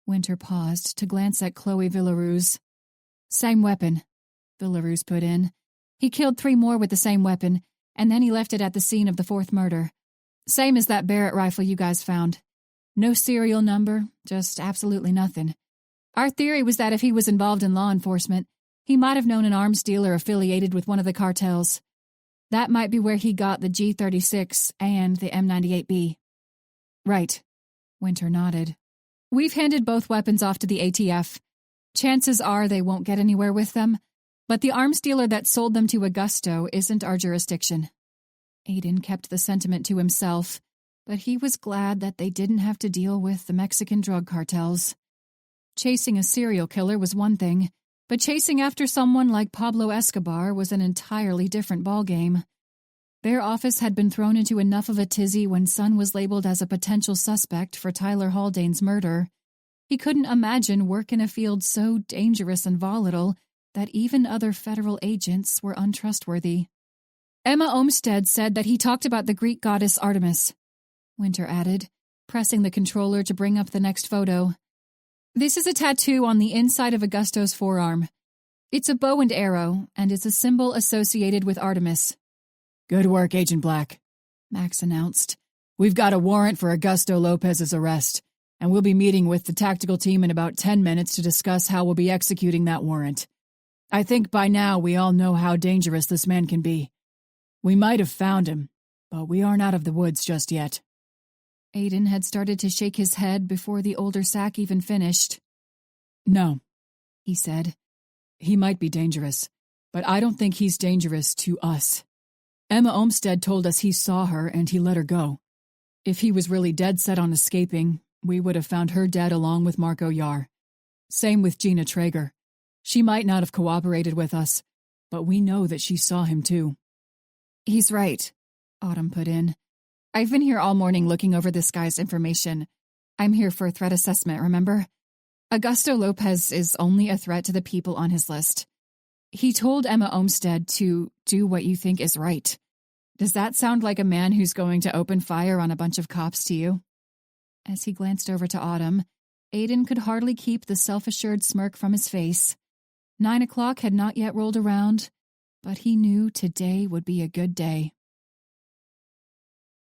Winter paused to glance at Chloe Villaruz. "Same weapon," Villaruz put in. "He killed 3 more with the same weapon, and then he left it at the scene of the 4th murder. Same as that Barrett rifle you guys found. No serial number, just absolutely nothing. Our theory was that if he was involved in law enforcement, he might have known an arms dealer affiliated with one of the cartels. That might be where he got the G36 and the M98B. "Right," Winter nodded. "We've handed both weapons off to the ATF. Chances are they won't get anywhere with them, but the arms dealer that sold them to Augusto isn't our jurisdiction." Aiden kept the sentiment to himself, but he was glad that they didn't have to deal with the Mexican drug cartels. Chasing a serial killer was one thing, but chasing after someone like Pablo Escobar was an entirely different ballgame. Their office had been thrown into enough of a tizzy when Sun was labeled as a potential suspect for Tyler Haldane's murder. He couldn't imagine work in a field so dangerous and volatile that even other federal agents were untrustworthy. "Emma Olmsted said that he talked about the Greek goddess Artemis," Winter added, pressing the controller to bring up the next photo. "This is a tattoo on the inside of Augusto's forearm. It's a bow and arrow, and it's a symbol associated with Artemis." "Good work, Agent Black," Max announced. "We've got a warrant for Augusto Lopez's arrest, and we'll be meeting with the tactical team in about 10 minutes to discuss how we'll be executing that warrant. I think by now we all know how dangerous this man can be. We might have found him, but we aren't out of the woods just yet." Aiden had started to shake his head before the older Sack even finished. "No," he said. "He might be dangerous, but I don't think he's dangerous to us. Emma Olmsted told us he saw her and he let her go. If he was really dead set on escaping, we would have found her dead along with Marco Yar. Same with Gina Traeger. She might not have cooperated with us, but we know that she saw him too." "He's right," Autumn put in. "I've been here all morning looking over this guy's information. I'm here for a threat assessment, remember? Augusto Lopez is only a threat to the people on his list. He told Emma Olmsted to do what you think is right. Does that sound like a man who's going to open fire on a bunch of cops to you?" As he glanced over to Autumn, Aiden could hardly keep the self-assured smirk from his face. 9 o'clock had not yet rolled around, but he knew today would be a good day.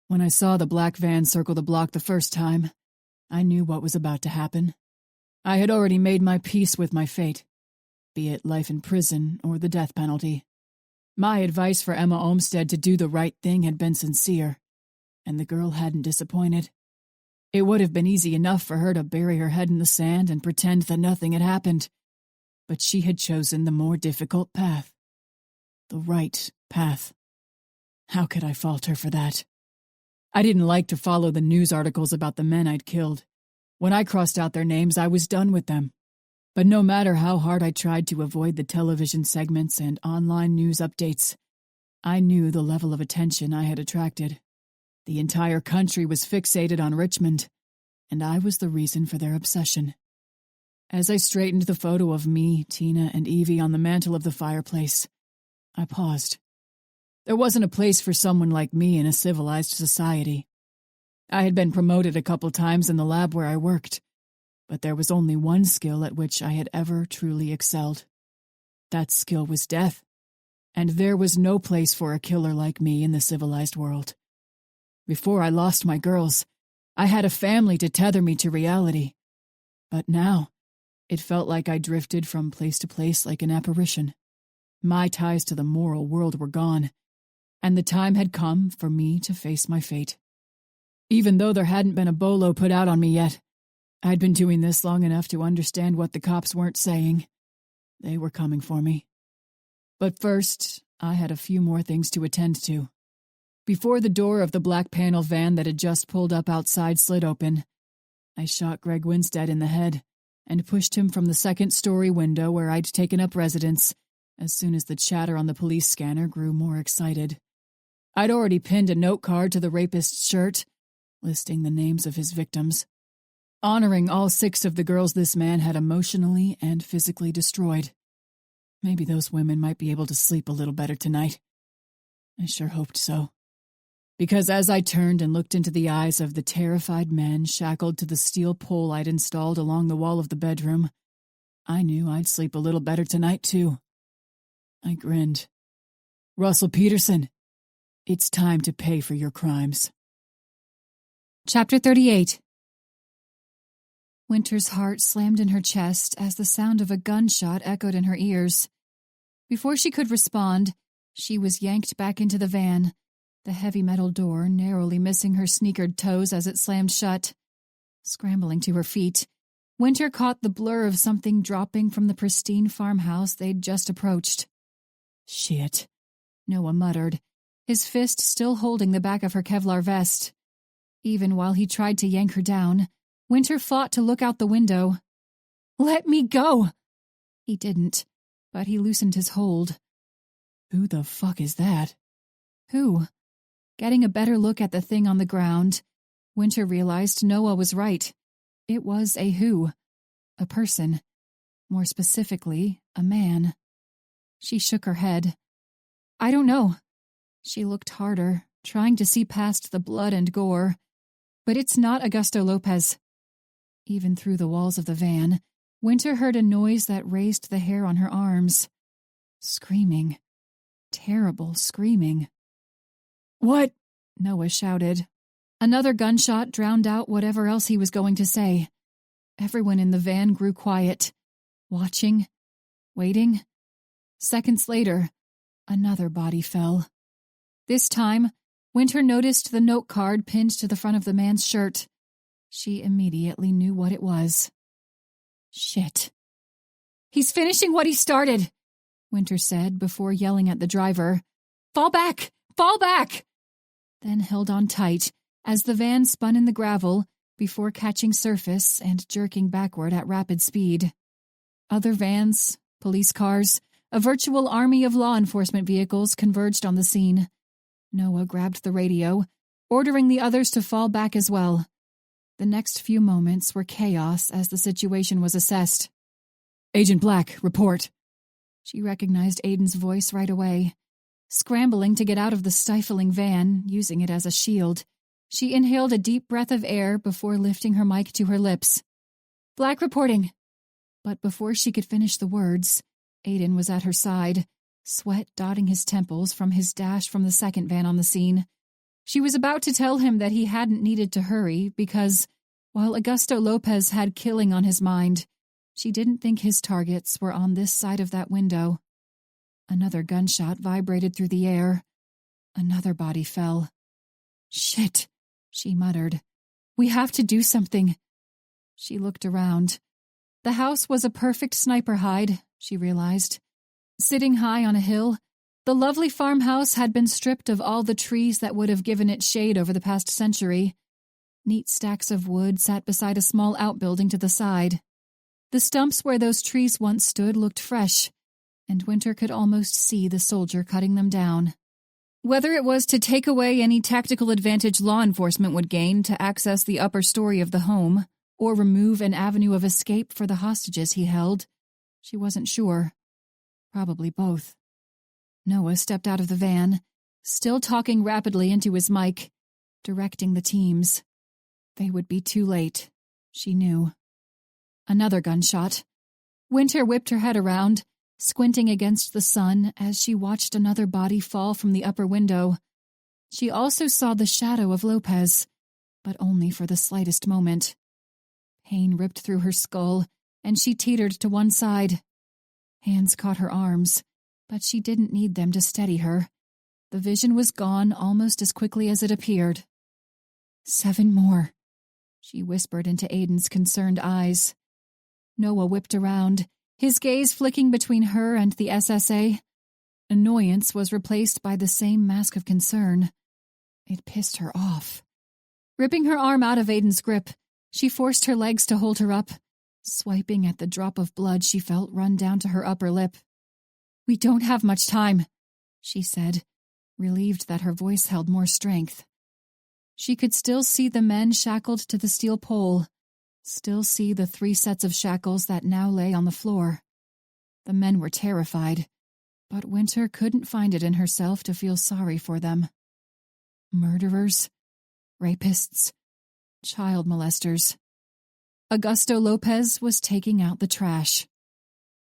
When I saw the black van circle the block the first time, I knew what was about to happen. I had already made my peace with my fate, be it life in prison or the death penalty. My advice for Emma Olmsted to do the right thing had been sincere, and the girl hadn't disappointed. It would have been easy enough for her to bury her head in the sand and pretend that nothing had happened, but she had chosen the more difficult path. The right path. How could I fault her for that? I didn't like to follow the news articles about the men I'd killed. When I crossed out their names, I was done with them. But no matter how hard I tried to avoid the television segments and online news updates, I knew the level of attention I had attracted. The entire country was fixated on Richmond, and I was the reason for their obsession. As I straightened the photo of me, Tina, and Evie on the mantel of the fireplace, I paused. There wasn't a place for someone like me in a civilized society. I had been promoted a couple times in the lab where I worked, but there was only one skill at which I had ever truly excelled. That skill was death, and there was no place for a killer like me in the civilized world. Before I lost my girls, I had a family to tether me to reality, but now it felt like I drifted from place to place like an apparition. My ties to the moral world were gone, and the time had come for me to face my fate. Even though there hadn't been a bolo put out on me yet, I'd been doing this long enough to understand what the cops weren't saying. They were coming for me. But first, I had a few more things to attend to. Before the door of the black panel van that had just pulled up outside slid open, I shot Greg Winstead in the head and pushed him from the second-story window where I'd taken up residence as soon as the chatter on the police scanner grew more excited. I'd already pinned a note card to the rapist's shirt, listing the names of his victims, honoring all 6 of the girls this man had emotionally and physically destroyed. Maybe those women might be able to sleep a little better tonight. I sure hoped so. Because as I turned and looked into the eyes of the terrified men shackled to the steel pole I'd installed along the wall of the bedroom, I knew I'd sleep a little better tonight, too. I grinned. Russell Peterson, it's time to pay for your crimes. Chapter 38. Winter's heart slammed in her chest as the sound of a gunshot echoed in her ears. Before she could respond, she was yanked back into the van, the heavy metal door narrowly missing her sneakered toes as it slammed shut. Scrambling to her feet, Winter caught the blur of something dropping from the pristine farmhouse they'd just approached. Shit, Noah muttered, his fist still holding the back of her Kevlar vest. Even while he tried to yank her down, Winter fought to look out the window. "Let me go!" He didn't, but he loosened his hold. Who the fuck is that? Who? Getting a better look at the thing on the ground, Winter realized Noah was right. It was a who. A person. More specifically, a man. She shook her head. "I don't know." She looked harder, trying to see past the blood and gore. "But it's not Augusto Lopez." Even through the walls of the van, Winter heard a noise that raised the hair on her arms. Screaming. Terrible screaming. What? Noah shouted. Another gunshot drowned out whatever else he was going to say. Everyone in the van grew quiet, watching, waiting. Seconds later, another body fell. This time, Winter noticed the note card pinned to the front of the man's shirt. She immediately knew what it was. Shit. "He's finishing what he started," Winter said before yelling at the driver. "Fall back! Fall back!" Then held on tight as the van spun in the gravel before catching surface and jerking backward at rapid speed. Other vans, police cars, a virtual army of law enforcement vehicles converged on the scene. Noah grabbed the radio, ordering the others to fall back as well. The next few moments were chaos as the situation was assessed. Agent Black, report. She recognized Aiden's voice right away. Scrambling to get out of the stifling van, using it as a shield, she inhaled a deep breath of air before lifting her mic to her lips. "Black reporting." But before she could finish the words, Aiden was at her side, sweat dotting his temples from his dash from the second van on the scene. She was about to tell him that he hadn't needed to hurry because, while Augusto Lopez had killing on his mind, she didn't think his targets were on this side of that window. Another gunshot vibrated through the air. Another body fell. "Shit," she muttered. "We have to do something." She looked around. The house was a perfect sniper hide, she realized. Sitting high on a hill, the lovely farmhouse had been stripped of all the trees that would have given it shade over the past century. Neat stacks of wood sat beside a small outbuilding to the side. The stumps where those trees once stood looked fresh, and Winter could almost see the soldier cutting them down. Whether it was to take away any tactical advantage law enforcement would gain to access the upper story of the home, or remove an avenue of escape for the hostages he held, she wasn't sure. Probably both. Noah stepped out of the van, still talking rapidly into his mic, directing the teams. They would be too late, she knew. Another gunshot. Winter whipped her head around, squinting against the sun as she watched another body fall from the upper window. She also saw the shadow of Lopez, but only for the slightest moment. Pain ripped through her skull, and she teetered to one side. Hands caught her arms, but she didn't need them to steady her. The vision was gone almost as quickly as it appeared. 7 more, she whispered into Aiden's concerned eyes. Noah whipped around, his gaze flicking between her and the SSA. Annoyance was replaced by the same mask of concern. It pissed her off. Ripping her arm out of Aiden's grip, she forced her legs to hold her up, swiping at the drop of blood she felt run down to her upper lip. "We don't have much time," she said, relieved that her voice held more strength. She could still see the men shackled to the steel pole, still see the 3 sets of shackles that now lay on the floor. The men were terrified, but Winter couldn't find it in herself to feel sorry for them. Murderers, rapists, child molesters. Augusto Lopez was taking out the trash.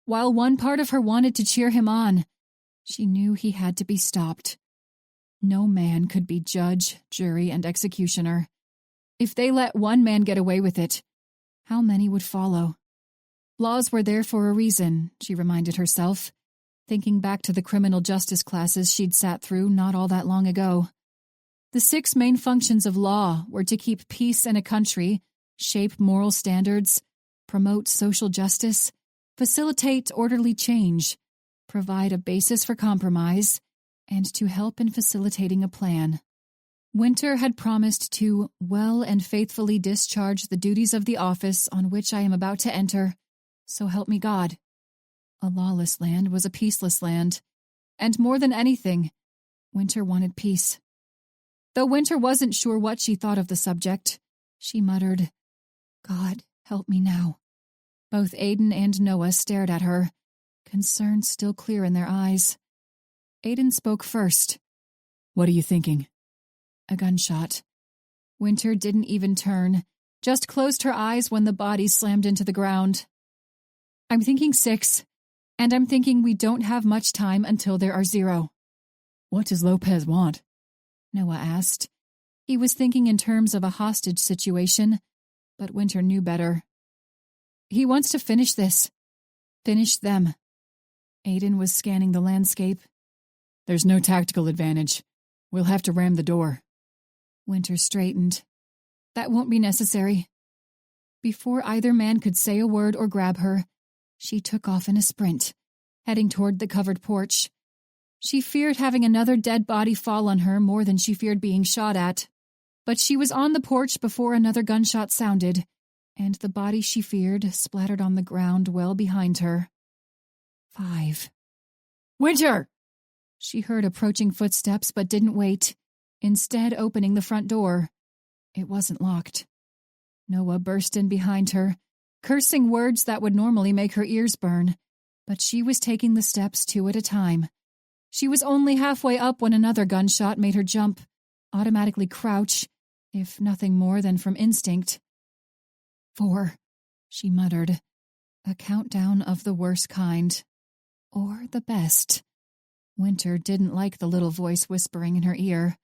While one part of her wanted to cheer him on, she knew he had to be stopped. No man could be judge, jury, and executioner. If they let one man get away with it, how many would follow? Laws were there for a reason, she reminded herself, thinking back to the criminal justice classes she'd sat through not all that long ago. The 6 main functions of law were to keep peace in a country, shape moral standards, promote social justice, facilitate orderly change, provide a basis for compromise, and to help in facilitating a plan. Winter had promised to well and faithfully discharge the duties of the office on which I am about to enter, so help me God. A lawless land was a peaceless land, and more than anything, Winter wanted peace. Though Winter wasn't sure what she thought of the subject, she muttered, "God, help me now." Both Aiden and Noah stared at her, concern still clear in their eyes. Aiden spoke first. "What are you thinking?" A gunshot. Winter didn't even turn, just closed her eyes when the body slammed into the ground. "I'm thinking 6, and I'm thinking we don't have much time until there are 0. "What does Lopez want?" Noah asked. He was thinking in terms of a hostage situation, but Winter knew better. "He wants to finish this. Finish them." Aiden was scanning the landscape. "There's no tactical advantage. We'll have to ram the door." Winter straightened. "That won't be necessary." Before either man could say a word or grab her, she took off in a sprint, heading toward the covered porch. She feared having another dead body fall on her more than she feared being shot at. But she was on the porch before another gunshot sounded, and the body she feared splattered on the ground well behind her. 5. "Winter!" She heard approaching footsteps but didn't wait, instead opening the front door. It wasn't locked. Noah burst in behind her, cursing words that would normally make her ears burn, but she was taking the steps 2 at a time. She was only halfway up when another gunshot made her jump, automatically crouch, if nothing more than from instinct. 4, she muttered, a countdown of the worst kind. or the best. Winter didn't like the little voice whispering in her ear.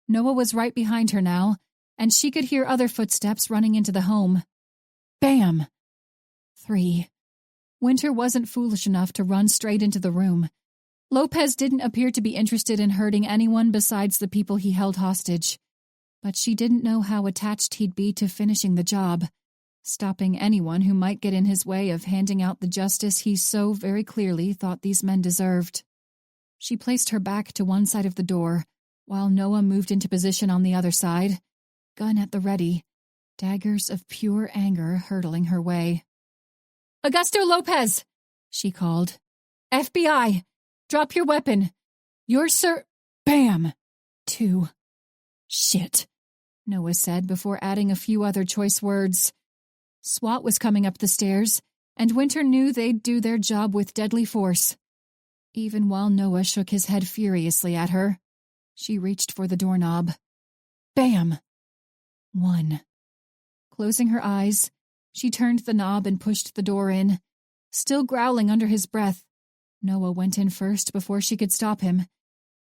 Noah was right behind her now, and she could hear other footsteps running into the home. Bam! 3. Winter wasn't foolish enough to run straight into the room. Lopez didn't appear to be interested in hurting anyone besides the people he held hostage. But she didn't know how attached he'd be to finishing the job, stopping anyone who might get in his way of handing out the justice he so very clearly thought these men deserved. She placed her back to one side of the door, while Noah moved into position on the other side, gun at the ready, daggers of pure anger hurtling her way. "Augusto Lopez!" she called. "FBI! Drop your weapon! You're Bam! 2. Shit, Noah said before adding a few other choice words. SWAT was coming up the stairs, and Winter knew they'd do their job with deadly force. Even while Noah shook his head furiously at her, she reached for the doorknob. Bam! 1. Closing her eyes, she turned the knob and pushed the door in. Still growling under his breath, Noah went in first before she could stop him.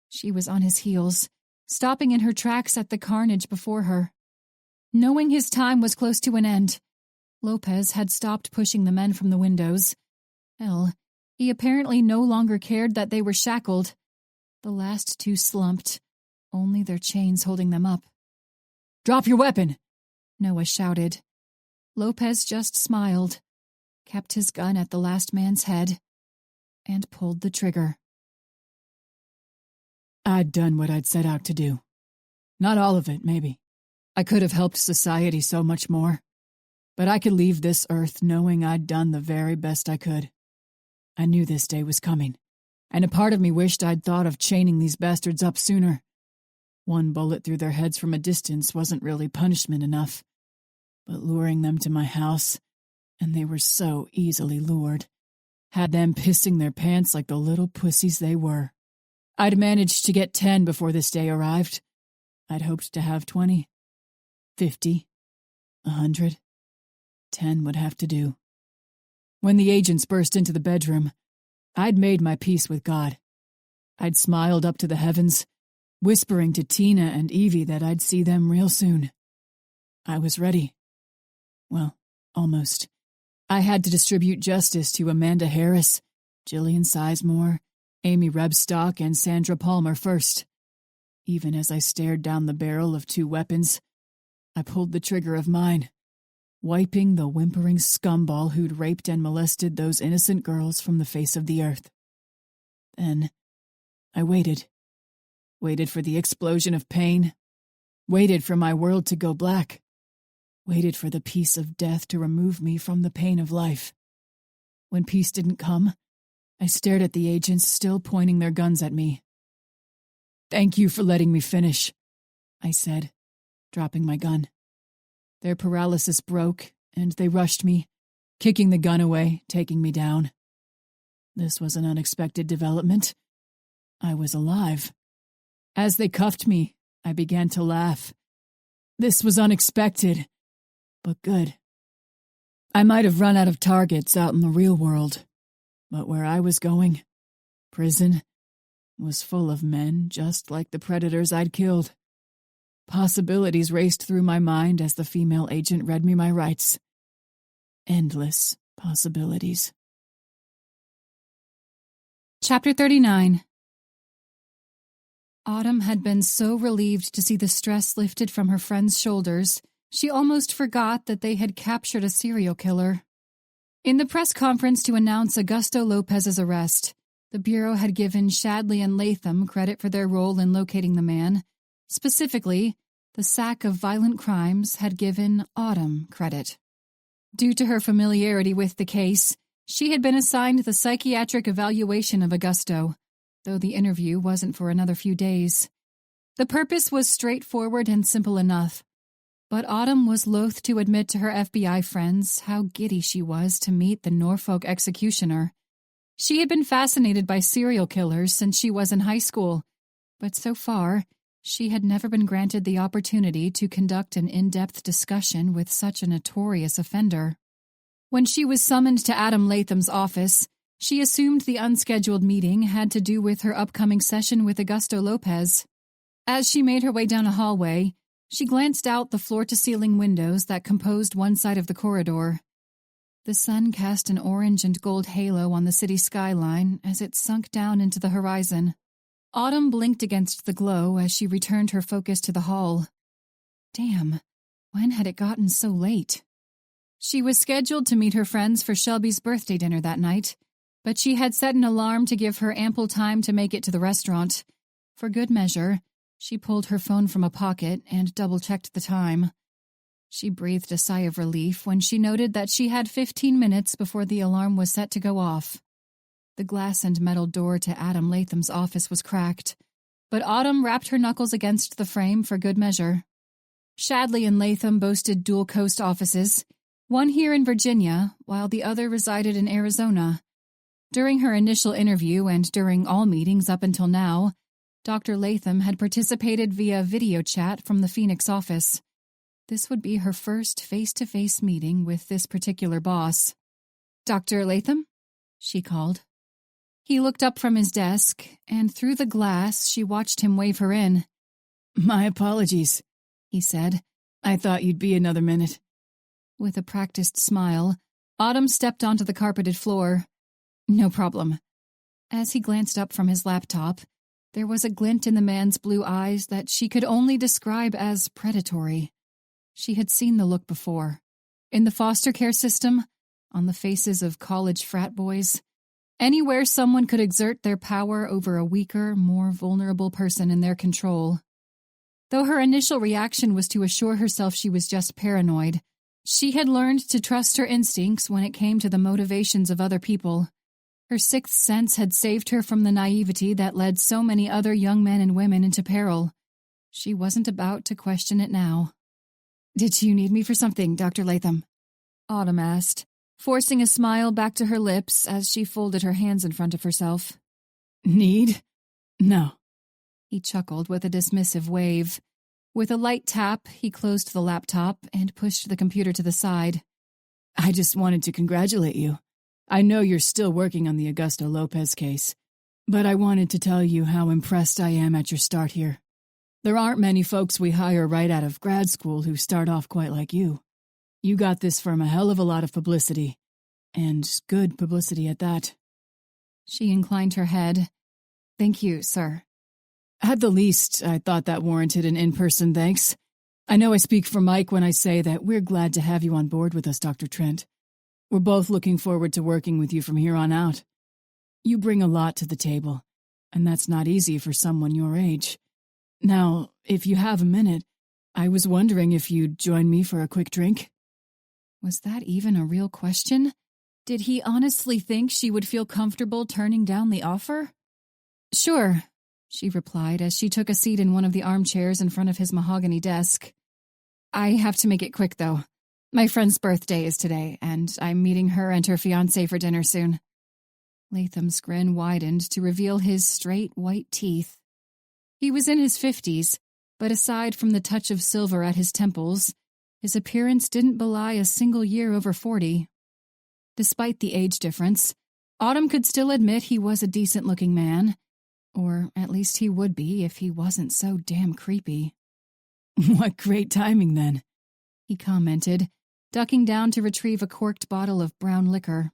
She was on his heels, stopping in her tracks at the carnage before her. Knowing his time was close to an end, Lopez had stopped pushing the men from the windows. Hell, he apparently no longer cared that they were shackled. The last 2 slumped, only their chains holding them up. "Drop your weapon!" Noah shouted. Lopez just smiled, kept his gun at the last man's head, and pulled the trigger. I'd done what I'd set out to do. Not all of it, maybe. I could have helped society so much more. But I could leave this earth knowing I'd done the very best I could. I knew this day was coming, and a part of me wished I'd thought of chaining these bastards up sooner. 1 bullet through their heads from a distance wasn't really punishment enough. But luring them to my house, and they were so easily lured, had them pissing their pants like the little pussies they were. I'd managed to get 10 before this day arrived. I'd hoped to have 20, 50, 100. 10 would have to do. When the agents burst into the bedroom, I'd made my peace with God. I'd smiled up to the heavens, whispering to Tina and Evie that I'd see them real soon. I was ready. Well, almost. I had to distribute justice to Amanda Harris, Jillian Sizemore, Amy Rebstock, and Sandra Palmer first. Even as I stared down the barrel of 2 weapons, I pulled the trigger of mine, wiping the whimpering scumball who'd raped and molested those innocent girls from the face of the earth. Then I waited. Waited for the explosion of pain. Waited for my world to go black. Waited for the peace of death to remove me from the pain of life. When peace didn't come, I stared at the agents still pointing their guns at me. "Thank you for letting me finish," I said, dropping my gun. Their paralysis broke, and they rushed me, kicking the gun away, taking me down. This was an unexpected development. I was alive. As they cuffed me, I began to laugh. This was unexpected, but good. I might have run out of targets out in the real world, but where I was going, prison, was full of men just like the predators I'd killed. Possibilities raced through my mind as the female agent read me my rights. Endless possibilities. Chapter 39. Autumn had been so relieved to see the stress lifted from her friend's shoulders, she almost forgot that they had captured a serial killer. In the press conference to announce Augusto Lopez's arrest, the Bureau had given Shadley and Latham credit for their role in locating the man. Specifically, the SAC of Violent Crimes had given Autumn credit. Due to her familiarity with the case, she had been assigned the psychiatric evaluation of Augusto, though the interview wasn't for another few days. The purpose was straightforward and simple enough, but Autumn was loath to admit to her FBI friends how giddy she was to meet the Norfolk executioner. She had been fascinated by serial killers since she was in high school, but so far, she had never been granted the opportunity to conduct an in-depth discussion with such a notorious offender. When she was summoned to Adam Latham's office, She assumed the unscheduled meeting had to do with her upcoming session with Augusto Lopez. As she made her way down a hallway, she glanced out the floor-to-ceiling windows that composed one side of the corridor. The sun cast an orange and gold halo on the city skyline as it sunk down into the horizon. Autumn blinked against the glow as she returned her focus to the hall. Damn, when had it gotten so late? She was scheduled to meet her friends for Shelby's birthday dinner that night, but she had set an alarm to give her ample time to make it to the restaurant. For good measure, she pulled her phone from a pocket and double-checked the time. She breathed a sigh of relief when she noted that she had 15 minutes before the alarm was set to go off. The glass and metal door to Adam Latham's office was cracked, but Autumn rapped her knuckles against the frame for good measure. Shadley and Latham boasted dual-coast offices, one here in Virginia, while the other resided in Arizona. During her initial interview and during all meetings up until now, Dr. Latham had participated via video chat from the Phoenix office. This would be her first face-to-face meeting with this particular boss. "Dr. Latham?" she called. He looked up from his desk, and through the glass she watched him wave her in. "My apologies," he said. "I thought you'd be another minute." With a practiced smile, Autumn stepped onto the carpeted floor. "No problem." As he glanced up from his laptop, there was a glint in the man's blue eyes that she could only describe as predatory. She had seen the look before. In the foster care system, on the faces of college frat boys, anywhere someone could exert their power over a weaker, more vulnerable person in their control. Though her initial reaction was to assure herself she was just paranoid, she had learned to trust her instincts when it came to the motivations of other people. Her sixth sense had saved her from the naivety that led so many other young men and women into peril. She wasn't about to question it now. "Did you need me for something, Dr. Latham?" Autumn asked, forcing a smile back to her lips as she folded her hands in front of herself. "Need? No." He chuckled with a dismissive wave. With a light tap, he closed the laptop and pushed the computer to the side. "I just wanted to congratulate you. I know you're still working on the Augusto Lopez case, but I wanted to tell you how impressed I am at your start here. There aren't many folks we hire right out of grad school who start off quite like you. You got this firm a hell of a lot of publicity, and good publicity at that." She inclined her head. "Thank you, sir." "At the least, I thought that warranted an in-person thanks. I know I speak for Mike when I say that we're glad to have you on board with us, Dr. Trent. We're both looking forward to working with you from here on out. You bring a lot to the table, and that's not easy for someone your age. Now, if you have a minute, I was wondering if you'd join me for a quick drink." Was that even a real question? Did he honestly think she would feel comfortable turning down the offer? "Sure," she replied as she took a seat in one of the armchairs in front of his mahogany desk. "I have to make it quick, though. My friend's birthday is today, and I'm meeting her and her fiancé for dinner soon." Latham's grin widened to reveal his straight white teeth. He was in his 50s, but aside from the touch of silver at his temples, his appearance didn't belie a single year over 40. Despite the age difference, Autumn could still admit he was a decent-looking man, or at least he would be if he wasn't so damn creepy. "What great timing, then," he commented, ducking down to retrieve a corked bottle of brown liquor.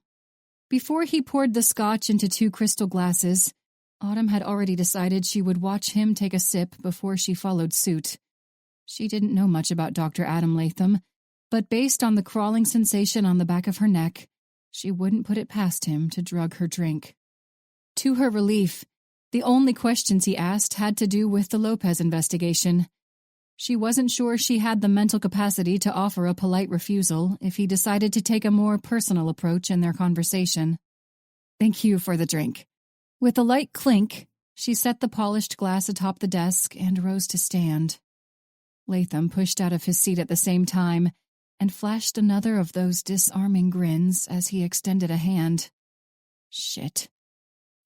Before he poured the scotch into 2 crystal glasses, Autumn had already decided she would watch him take a sip before she followed suit. She didn't know much about Dr. Adam Latham, but based on the crawling sensation on the back of her neck, she wouldn't put it past him to drug her drink. To her relief, the only questions he asked had to do with the Lopez investigation. She wasn't sure she had the mental capacity to offer a polite refusal if he decided to take a more personal approach in their conversation. "Thank you for the drink." With a light clink, she set the polished glass atop the desk and rose to stand. Latham pushed out of his seat at the same time and flashed another of those disarming grins as he extended a hand. Shit.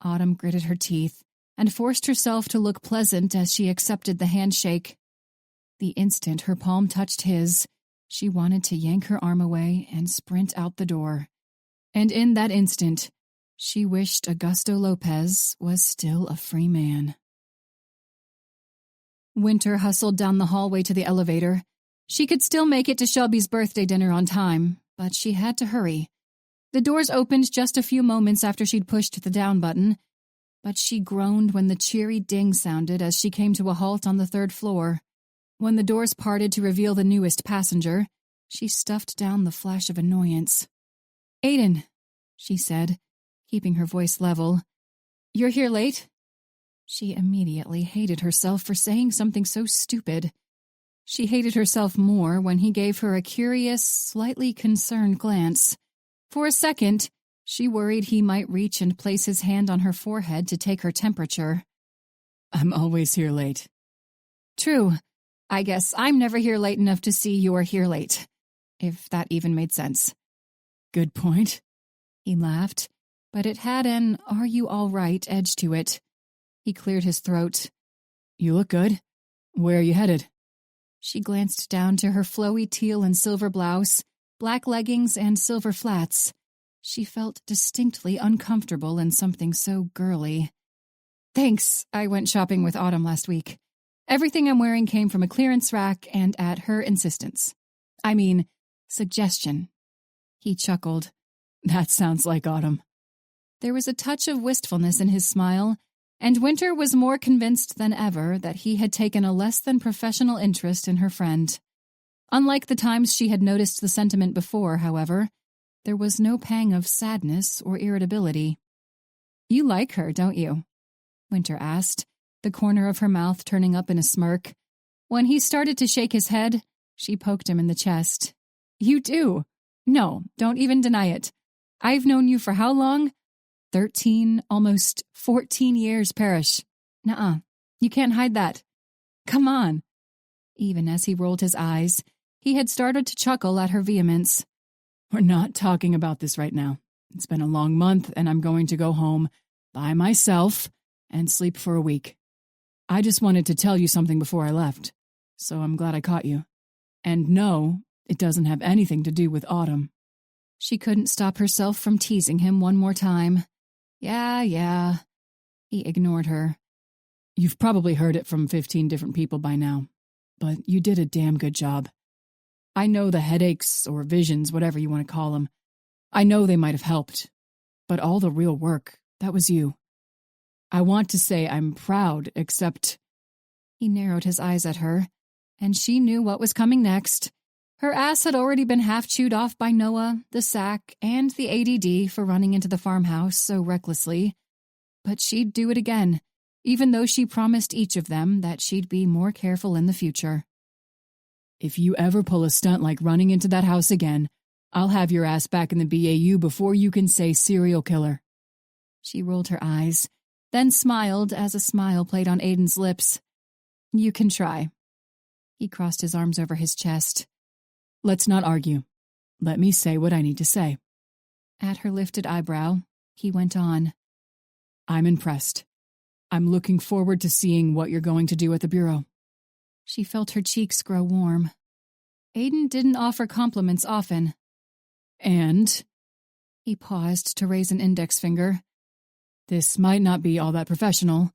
Autumn gritted her teeth and forced herself to look pleasant as she accepted the handshake. The instant her palm touched his, she wanted to yank her arm away and sprint out the door. And in that instant, She wished Augusto Lopez was still a free man. Winter hustled down the hallway to the elevator. She could still make it to Shelby's birthday dinner on time, but she had to hurry. The doors opened just a few moments after she'd pushed the down button, but she groaned when the cheery ding sounded as she came to a halt on the 3rd floor. When the doors parted to reveal the newest passenger, she stuffed down the flash of annoyance. "Aiden," she said, keeping her voice level. "You're here late?" She immediately hated herself for saying something so stupid. She hated herself more when he gave her a curious, slightly concerned glance. For a second, she worried he might reach and place his hand on her forehead to take her temperature. "I'm always here late." "True. I guess I'm never here late enough to see you're here late." If that even made sense. "Good point." He laughed, but it had an "are you all right" edge to it. He cleared his throat. "You look good. Where are you headed?" She glanced down to her flowy teal and silver blouse, black leggings, and silver flats. She felt distinctly uncomfortable in something so girly. "Thanks, I went shopping with Autumn last week. Everything I'm wearing came from a clearance rack and at her insistence. I mean, suggestion." He chuckled. "That sounds like Autumn." There was a touch of wistfulness in his smile, and Winter was more convinced than ever that he had taken a less than professional interest in her friend. Unlike the times she had noticed the sentiment before, however, there was no pang of sadness or irritability. "You like her, don't you?" Winter asked, the corner of her mouth turning up in a smirk. When he started to shake his head, she poked him in the chest. "You do. No, don't even deny it. I've known you for how long? 13, almost 14 years, Parrish. Nuh-uh. You can't hide that. Come on." Even as he rolled his eyes, he had started to chuckle at her vehemence. "We're not talking about this right now. It's been a long month, and I'm going to go home by myself and sleep for a week. I just wanted to tell you something before I left, so I'm glad I caught you. And no, it doesn't have anything to do with Autumn." She couldn't stop herself from teasing him one more time. Yeah. He ignored her. "You've probably heard it from 15 different people by now, but you did a damn good job. I know the headaches or visions, whatever you want to call them. I know they might have helped, but all the real work, that was you. I want to say I'm proud, except—" He narrowed his eyes at her, and she knew what was coming next. Her ass had already been half chewed off by Noah, the sack, and the ADD for running into the farmhouse so recklessly. But she'd do it again, even though she promised each of them that she'd be more careful in the future. "If you ever pull a stunt like running into that house again, I'll have your ass back in the BAU before you can say serial killer." She rolled her eyes, then smiled as a smile played on Aiden's lips. "You can try." He crossed his arms over his chest. "Let's not argue. Let me say what I need to say." At her lifted eyebrow, he went on. "I'm impressed. I'm looking forward to seeing what you're going to do at the Bureau." She felt her cheeks grow warm. Aiden didn't offer compliments often. "And—" He paused to raise an index finger. "This might not be all that professional,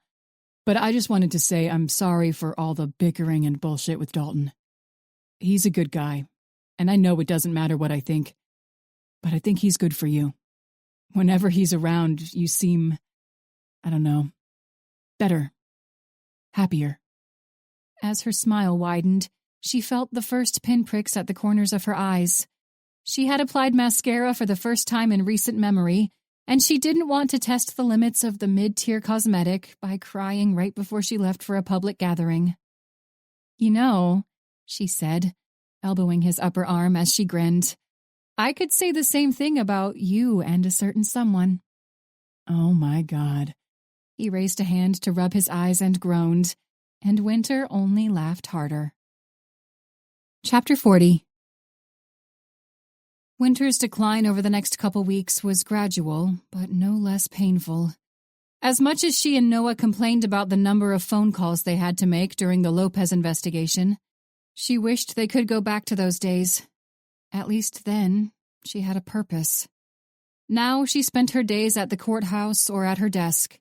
but I just wanted to say I'm sorry for all the bickering and bullshit with Dalton. He's a good guy, and I know it doesn't matter what I think, but I think he's good for you. Whenever he's around, you seem, I don't know, better, happier." As her smile widened, she felt the first pinpricks at the corners of her eyes. She had applied mascara for the first time in recent memory, and she didn't want to test the limits of the mid-tier cosmetic by crying right before she left for a public gathering. "You know," she said, elbowing his upper arm as she grinned, "I could say the same thing about you and a certain someone." "Oh my God." He raised a hand to rub his eyes and groaned, and Winter only laughed harder. Chapter 40. Winter's decline over the next couple weeks was gradual, but no less painful. As much as she and Noah complained about the number of phone calls they had to make during the Lopez investigation, she wished they could go back to those days. At least then, she had a purpose. Now she spent her days at the courthouse or at her desk.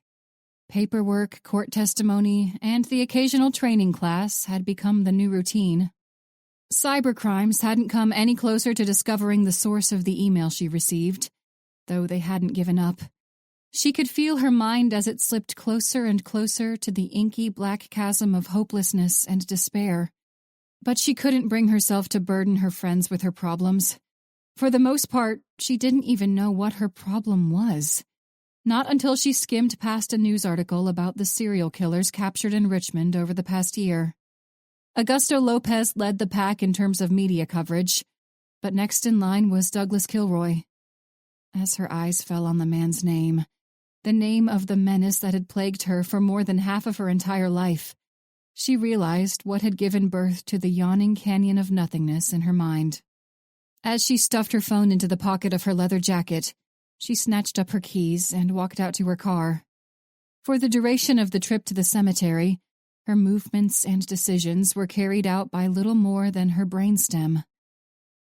Paperwork, court testimony, and the occasional training class had become the new routine. Cybercrimes hadn't come any closer to discovering the source of the email she received, though they hadn't given up. She could feel her mind as it slipped closer and closer to the inky black chasm of hopelessness and despair. But she couldn't bring herself to burden her friends with her problems. For the most part, she didn't even know what her problem was. Not until she skimmed past a news article about the serial killers captured in Richmond over the past year. Augusto Lopez led the pack in terms of media coverage, but next in line was Douglas Kilroy. As her eyes fell on the man's name, the name of the menace that had plagued her for more than half of her entire life, she realized what had given birth to the yawning canyon of nothingness in her mind. As she stuffed her phone into the pocket of her leather jacket, she snatched up her keys and walked out to her car. For the duration of the trip to the cemetery, her movements and decisions were carried out by little more than her brainstem.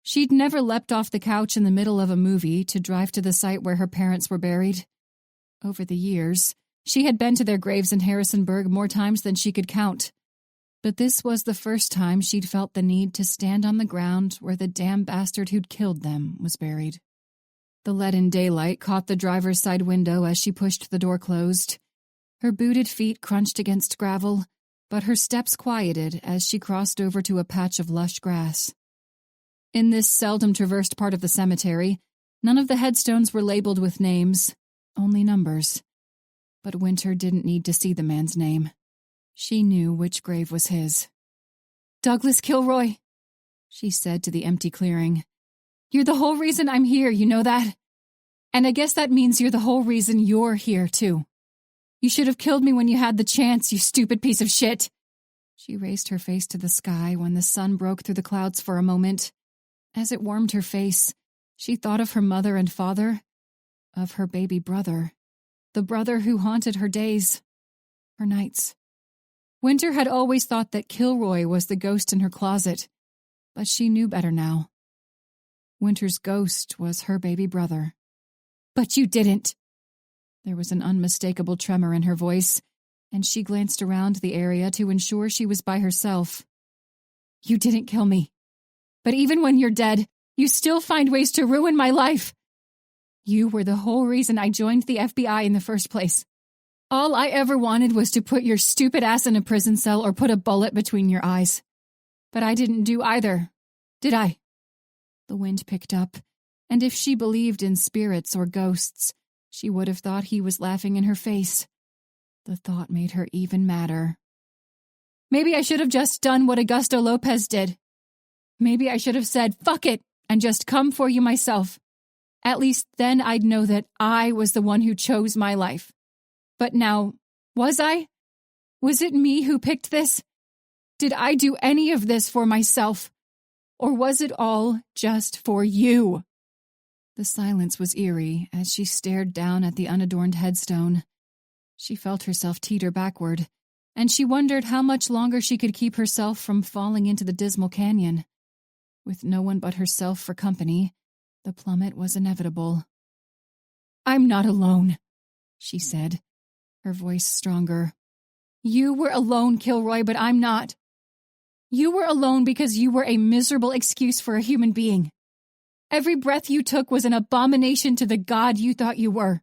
She'd never leapt off the couch in the middle of a movie to drive to the site where her parents were buried. Over the years, she had been to their graves in Harrisonburg more times than she could count. But this was the first time she'd felt the need to stand on the ground where the damn bastard who'd killed them was buried. The leaden daylight caught the driver's side window as she pushed the door closed. Her booted feet crunched against gravel, but her steps quieted as she crossed over to a patch of lush grass. In this seldom traversed part of the cemetery, none of the headstones were labeled with names, only numbers. But Winter didn't need to see the man's name. She knew which grave was his. "Douglas Kilroy," she said to the empty clearing. "You're the whole reason I'm here, you know that? And I guess that means you're the whole reason you're here, too. You should have killed me when you had the chance, you stupid piece of shit." She raised her face to the sky when the sun broke through the clouds for a moment. As it warmed her face, she thought of her mother and father, of her baby brother, the brother who haunted her days, her nights. Winter had always thought that Kilroy was the ghost in her closet, but she knew better now. Winter's ghost was her baby brother. "But you didn't!" There was an unmistakable tremor in her voice, and she glanced around the area to ensure she was by herself. "You didn't kill me. But even when you're dead, you still find ways to ruin my life. You were the whole reason I joined the FBI in the first place. All I ever wanted was to put your stupid ass in a prison cell or put a bullet between your eyes. But I didn't do either, did I?" The wind picked up, and if she believed in spirits or ghosts, she would have thought he was laughing in her face. The thought made her even madder. "Maybe I should have just done what Augusto Lopez did. Maybe I should have said, 'Fuck it,' and just come for you myself. At least then I'd know that I was the one who chose my life. But now, was I? Was it me who picked this? Did I do any of this for myself? Or was it all just for you?" The silence was eerie as she stared down at the unadorned headstone. She felt herself teeter backward, and she wondered how much longer she could keep herself from falling into the dismal canyon. With no one but herself for company, the plummet was inevitable. "I'm not alone," she said, her voice stronger. "You were alone, Kilroy, but I'm not. You were alone because you were a miserable excuse for a human being. Every breath you took was an abomination to the God you thought you were."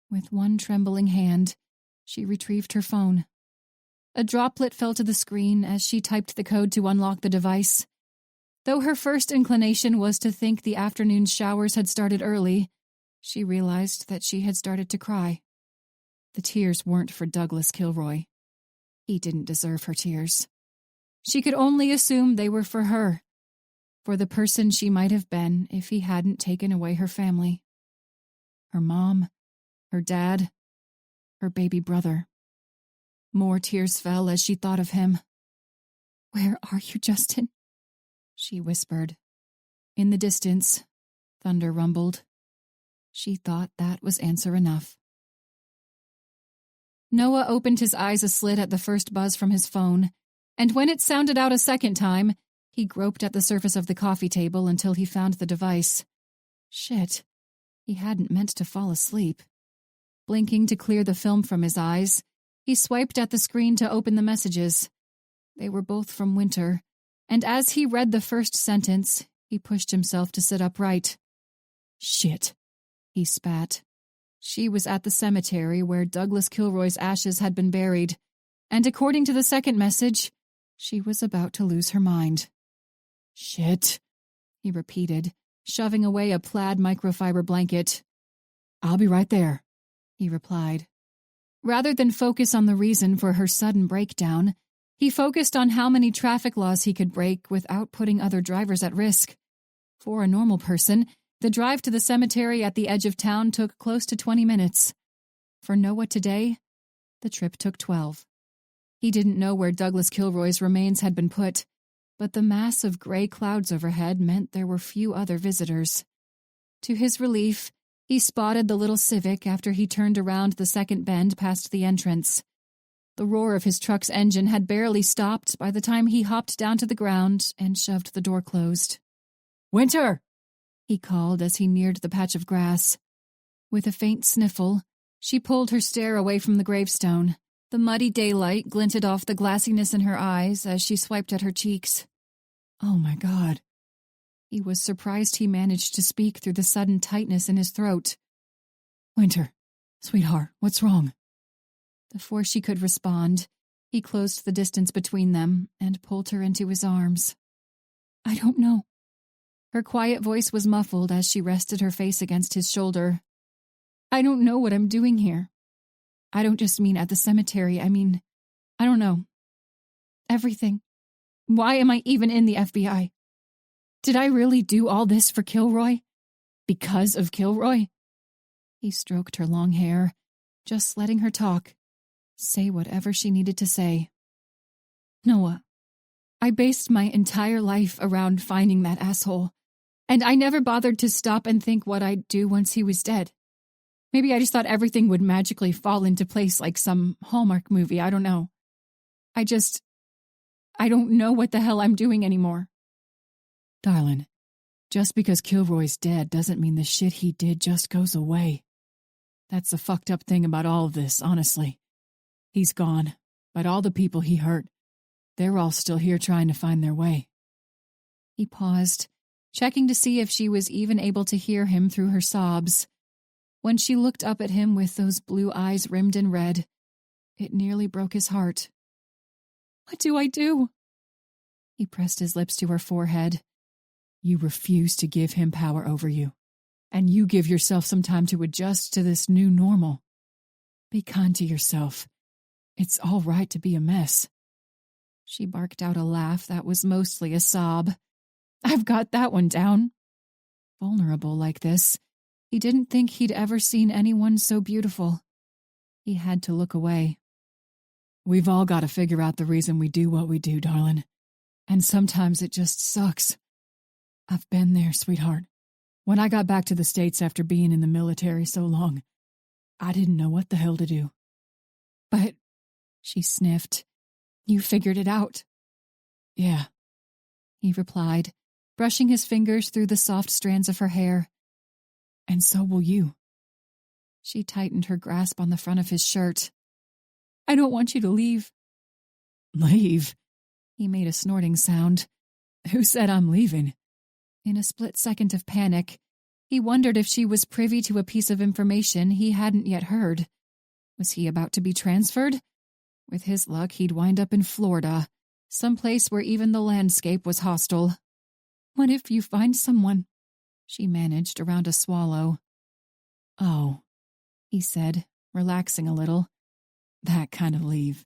With one trembling hand, she retrieved her phone. A droplet fell to the screen as she typed the code to unlock the device. Though her first inclination was to think the afternoon showers had started early, she realized that she had started to cry. The tears weren't for Douglas Kilroy. He didn't deserve her tears. She could only assume they were for her, for the person she might have been if he hadn't taken away her family. Her mom, her dad, her baby brother. More tears fell as she thought of him. "Where are you, Justin?" she whispered. In the distance, thunder rumbled. She thought that was answer enough. Noah opened his eyes a slit at the first buzz from his phone, and when it sounded out a second time, he groped at the surface of the coffee table until he found the device. Shit. He hadn't meant to fall asleep. Blinking to clear the film from his eyes, he swiped at the screen to open the messages. They were both from Winter, and as he read the first sentence, he pushed himself to sit upright. Shit, he spat. She was at the cemetery where Douglas Kilroy's ashes had been buried, and according to the second message, she was about to lose her mind. Shit, he repeated, shoving away a plaid microfiber blanket. I'll be right there, he replied. Rather than focus on the reason for her sudden breakdown, he focused on how many traffic laws he could break without putting other drivers at risk. For a normal person, the drive to the cemetery at the edge of town took close to 20 minutes. For Noah today, the trip took 12. He didn't know where Douglas Kilroy's remains had been put, but the mass of gray clouds overhead meant there were few other visitors. To his relief, he spotted the little Civic after he turned around the second bend past the entrance. The roar of his truck's engine had barely stopped by the time he hopped down to the ground and shoved the door closed. Winter! He called as he neared the patch of grass. With a faint sniffle, she pulled her stare away from the gravestone. The muddy daylight glinted off the glassiness in her eyes as she swiped at her cheeks. Oh my God. He was surprised he managed to speak through the sudden tightness in his throat. Winter, sweetheart, what's wrong? Before she could respond, he closed the distance between them and pulled her into his arms. I don't know. Her quiet voice was muffled as she rested her face against his shoulder. I don't know what I'm doing here. I don't just mean at the cemetery, I mean, I don't know. Everything. Why am I even in the FBI? Did I really do all this for Kilroy? Because of Kilroy? He stroked her long hair, just letting her talk, say whatever she needed to say. Noah, I based my entire life around finding that asshole, and I never bothered to stop and think what I'd do once he was dead. Maybe I just thought everything would magically fall into place like some Hallmark movie, I don't know. I don't know what the hell I'm doing anymore. Darling, just because Kilroy's dead doesn't mean the shit he did just goes away. That's the fucked up thing about all of this, honestly. He's gone, but all the people he hurt, they're all still here trying to find their way. He paused, checking to see if she was even able to hear him through her sobs. When she looked up at him with those blue eyes rimmed in red, it nearly broke his heart. What do I do? He pressed his lips to her forehead. You refuse to give him power over you, and you give yourself some time to adjust to this new normal. Be kind to yourself. It's all right to be a mess. She barked out a laugh that was mostly a sob. I've got that one down. Vulnerable like this, he didn't think he'd ever seen anyone so beautiful. He had to look away. We've all got to figure out the reason we do what we do, darling. And sometimes it just sucks. I've been there, sweetheart. When I got back to the States after being in the military so long, I didn't know what the hell to do. But, she sniffed, you figured it out. Yeah, he replied, brushing his fingers through the soft strands of her hair. And so will you. She tightened her grasp on the front of his shirt. I don't want you to leave. Leave? He made a snorting sound. Who said I'm leaving? In a split second of panic, he wondered if she was privy to a piece of information he hadn't yet heard. Was he about to be transferred? With his luck, he'd wind up in Florida, someplace where even the landscape was hostile. What if you find someone? She managed around a swallow. Oh, he said, relaxing a little. That kind of leave.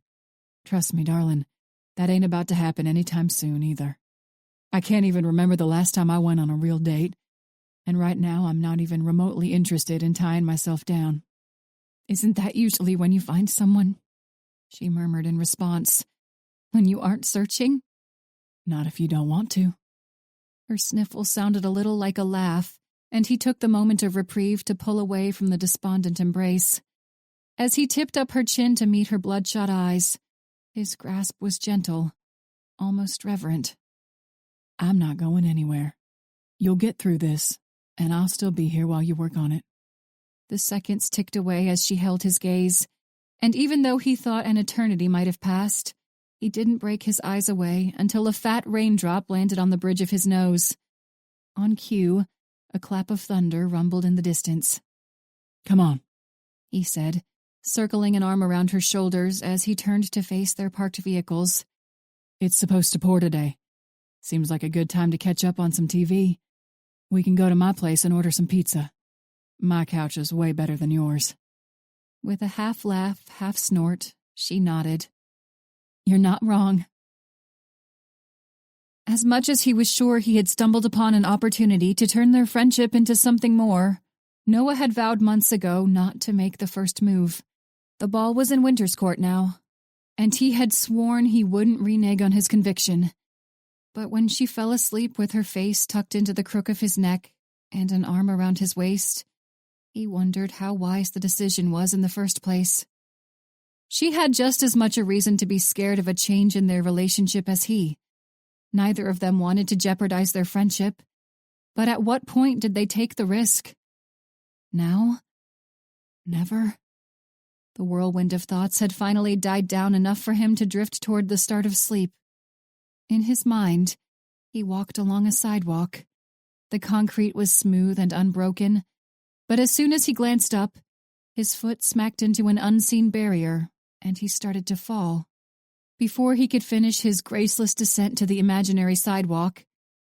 Trust me, darling, that ain't about to happen anytime soon either. I can't even remember the last time I went on a real date, and right now I'm not even remotely interested in tying myself down. Isn't that usually when you find someone? She murmured in response. When you aren't searching? Not if you don't want to. Her sniffle sounded a little like a laugh, and he took the moment of reprieve to pull away from the despondent embrace. As he tipped up her chin to meet her bloodshot eyes, his grasp was gentle, almost reverent. I'm not going anywhere. You'll get through this. and I'll still be here while you work on it. The seconds ticked away as she held his gaze, and even though he thought an eternity might have passed, he didn't break his eyes away until a fat raindrop landed on the bridge of his nose. On cue, a clap of thunder rumbled in the distance. Come on, he said, circling an arm around her shoulders as he turned to face their parked vehicles. It's supposed to pour today. Seems like a good time to catch up on some TV. We can go to my place and order some pizza. My couch is way better than yours. With a half laugh, half snort, she nodded. You're not wrong. As much as he was sure he had stumbled upon an opportunity to turn their friendship into something more, Noah had vowed months ago not to make the first move. The ball was in Winter's court now, and he had sworn he wouldn't renege on his conviction. But when she fell asleep with her face tucked into the crook of his neck and an arm around his waist, he wondered how wise the decision was in the first place. She had just as much a reason to be scared of a change in their relationship as he. Neither of them wanted to jeopardize their friendship, but at what point did they take the risk? Now? Never? The whirlwind of thoughts had finally died down enough for him to drift toward the start of sleep. In his mind, he walked along a sidewalk. The concrete was smooth and unbroken, but as soon as he glanced up, his foot smacked into an unseen barrier, and he started to fall. Before he could finish his graceless descent to the imaginary sidewalk,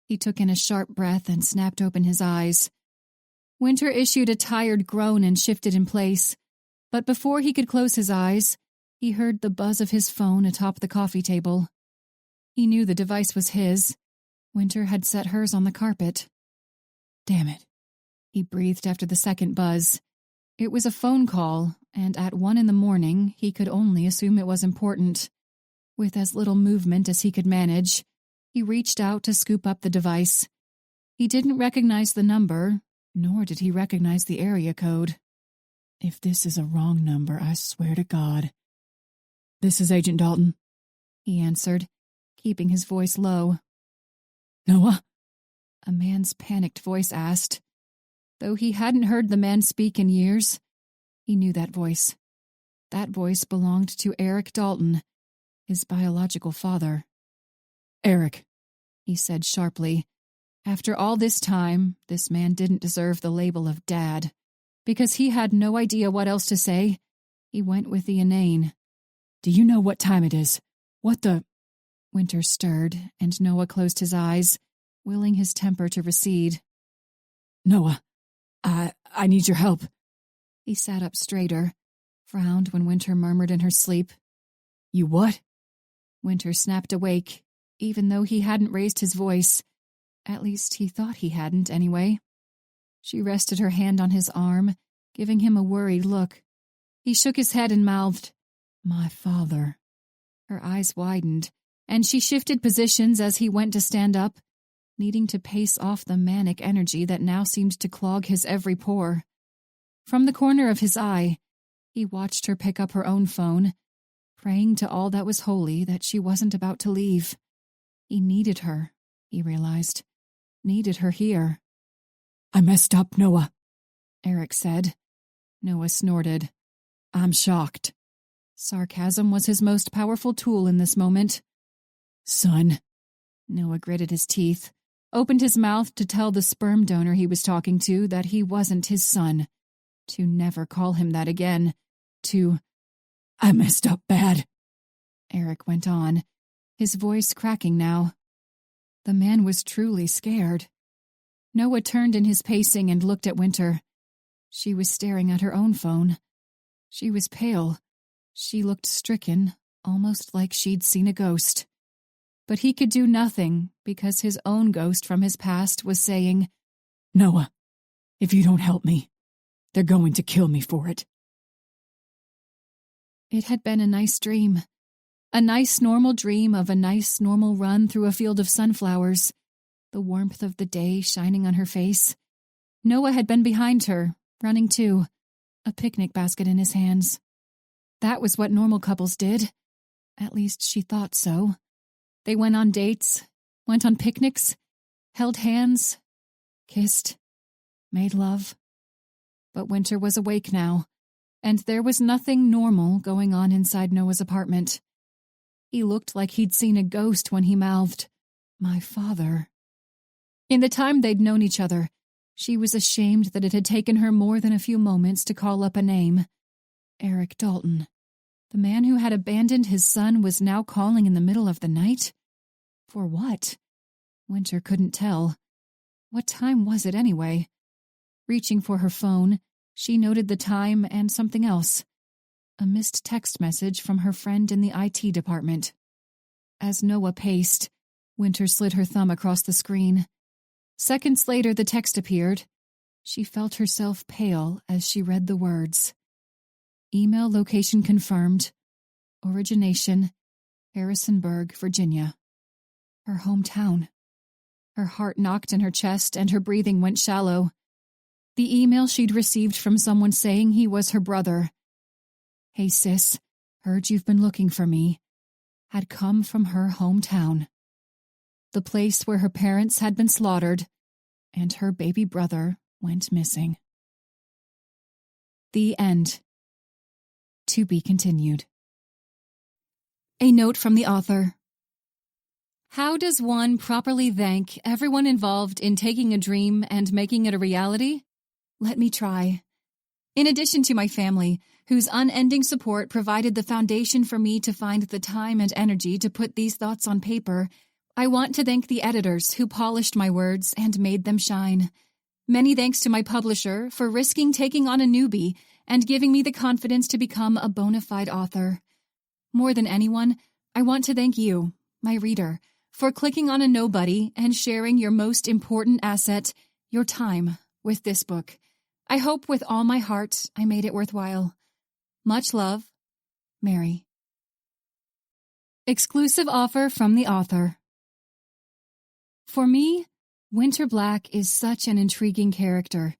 he took in a sharp breath and snapped open his eyes. Winter issued a tired groan and shifted in place, but before he could close his eyes, he heard the buzz of his phone atop the coffee table. He knew the device was his. Winter had set hers on the carpet. Damn it, he breathed after the second buzz. It was a phone call, and at 1 a.m, he could only assume it was important. With as little movement as he could manage, he reached out to scoop up the device. He didn't recognize the number, nor did he recognize the area code. If this is a wrong number, I swear to God. This is Agent Dalton, he answered, keeping his voice low. Noah? A man's panicked voice asked. Though he hadn't heard the man speak in years, he knew that voice. That voice belonged to Eric Dalton, his biological father. Eric, he said sharply. After all this time, this man didn't deserve the label of dad. Because he had no idea what else to say, he went with the inane. Do you know what time it is? What the... Winter stirred, and Noah closed his eyes, willing his temper to recede. Noah, I need your help. He sat up straighter, frowned when Winter murmured in her sleep. You what? Winter snapped awake, even though he hadn't raised his voice. At least he thought he hadn't, anyway. She rested her hand on his arm, giving him a worried look. He shook his head and mouthed, "My father." Her eyes widened, and she shifted positions as he went to stand up, needing to pace off the manic energy that now seemed to clog his every pore. From the corner of his eye, he watched her pick up her own phone, praying to all that was holy that she wasn't about to leave. He needed her, he realized. Needed her here. I messed up, Noah, Eric said. Noah snorted. I'm shocked. Sarcasm was his most powerful tool in this moment. Son. Noah gritted his teeth, opened his mouth to tell the sperm donor he was talking to that he wasn't his son. To never call him that again. I messed up bad, Eric went on, his voice cracking now. The man was truly scared. Noah turned in his pacing and looked at Winter. She was staring at her own phone. She was pale. She looked stricken, almost like she'd seen a ghost. But he could do nothing because his own ghost from his past was saying, Noah, if you don't help me, they're going to kill me for it. It had been a nice dream. A nice normal dream of a nice normal run through a field of sunflowers, the warmth of the day shining on her face. Noah had been behind her, running too, a picnic basket in his hands. That was what normal couples did. At least she thought so. They went on dates, went on picnics, held hands, kissed. Made love. But Winter was awake now, and there was nothing normal going on inside Noah's apartment. He looked like he'd seen a ghost when he mouthed, "My father." In the time they'd known each other, she was ashamed that it had taken her more than a few moments to call up a name. Eric Dalton. The man who had abandoned his son was now calling in the middle of the night? For what? Winter couldn't tell. What time was it anyway? Reaching for her phone, she noted the time and something else. A missed text message from her friend in the IT department. As Noah paced, Winter slid her thumb across the screen. Seconds later, the text appeared. She felt herself pale as she read the words. Email location confirmed. Origination, Harrisonburg, Virginia. Her hometown. Her heart knocked in her chest and her breathing went shallow. The email she'd received from someone saying he was her brother. "Hey sis, heard you've been looking for me," had come from her hometown. The place where her parents had been slaughtered, and her baby brother went missing. The end. To be continued. A note from the author. How does one properly thank everyone involved in taking a dream and making it a reality? Let me try. In addition to my family, whose unending support provided the foundation for me to find the time and energy to put these thoughts on paper, I want to thank the editors who polished my words and made them shine. Many thanks to my publisher for risking taking on a newbie and giving me the confidence to become a bona fide author. More than anyone, I want to thank you, my reader, for clicking on a nobody and sharing your most important asset, your time, with this book. I hope with all my heart I made it worthwhile. Much love, Mary. Exclusive offer from the author. For me, Winter Black is such an intriguing character,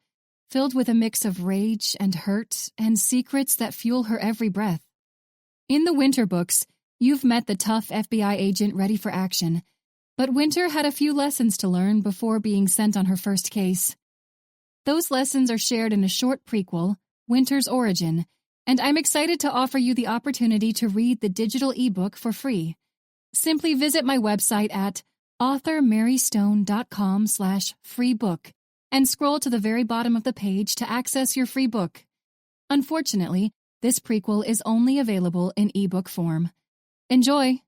filled with a mix of rage and hurt and secrets that fuel her every breath. In the Winter books, you've met the tough FBI agent ready for action, but Winter had a few lessons to learn before being sent on her first case. Those lessons are shared in a short prequel, Winter's Origin, and I'm excited to offer you the opportunity to read the digital ebook for free. Simply visit my website at authormarystone.com/freebook and scroll to the very bottom of the page to access your free book. Unfortunately, this prequel is only available in ebook form. Enjoy!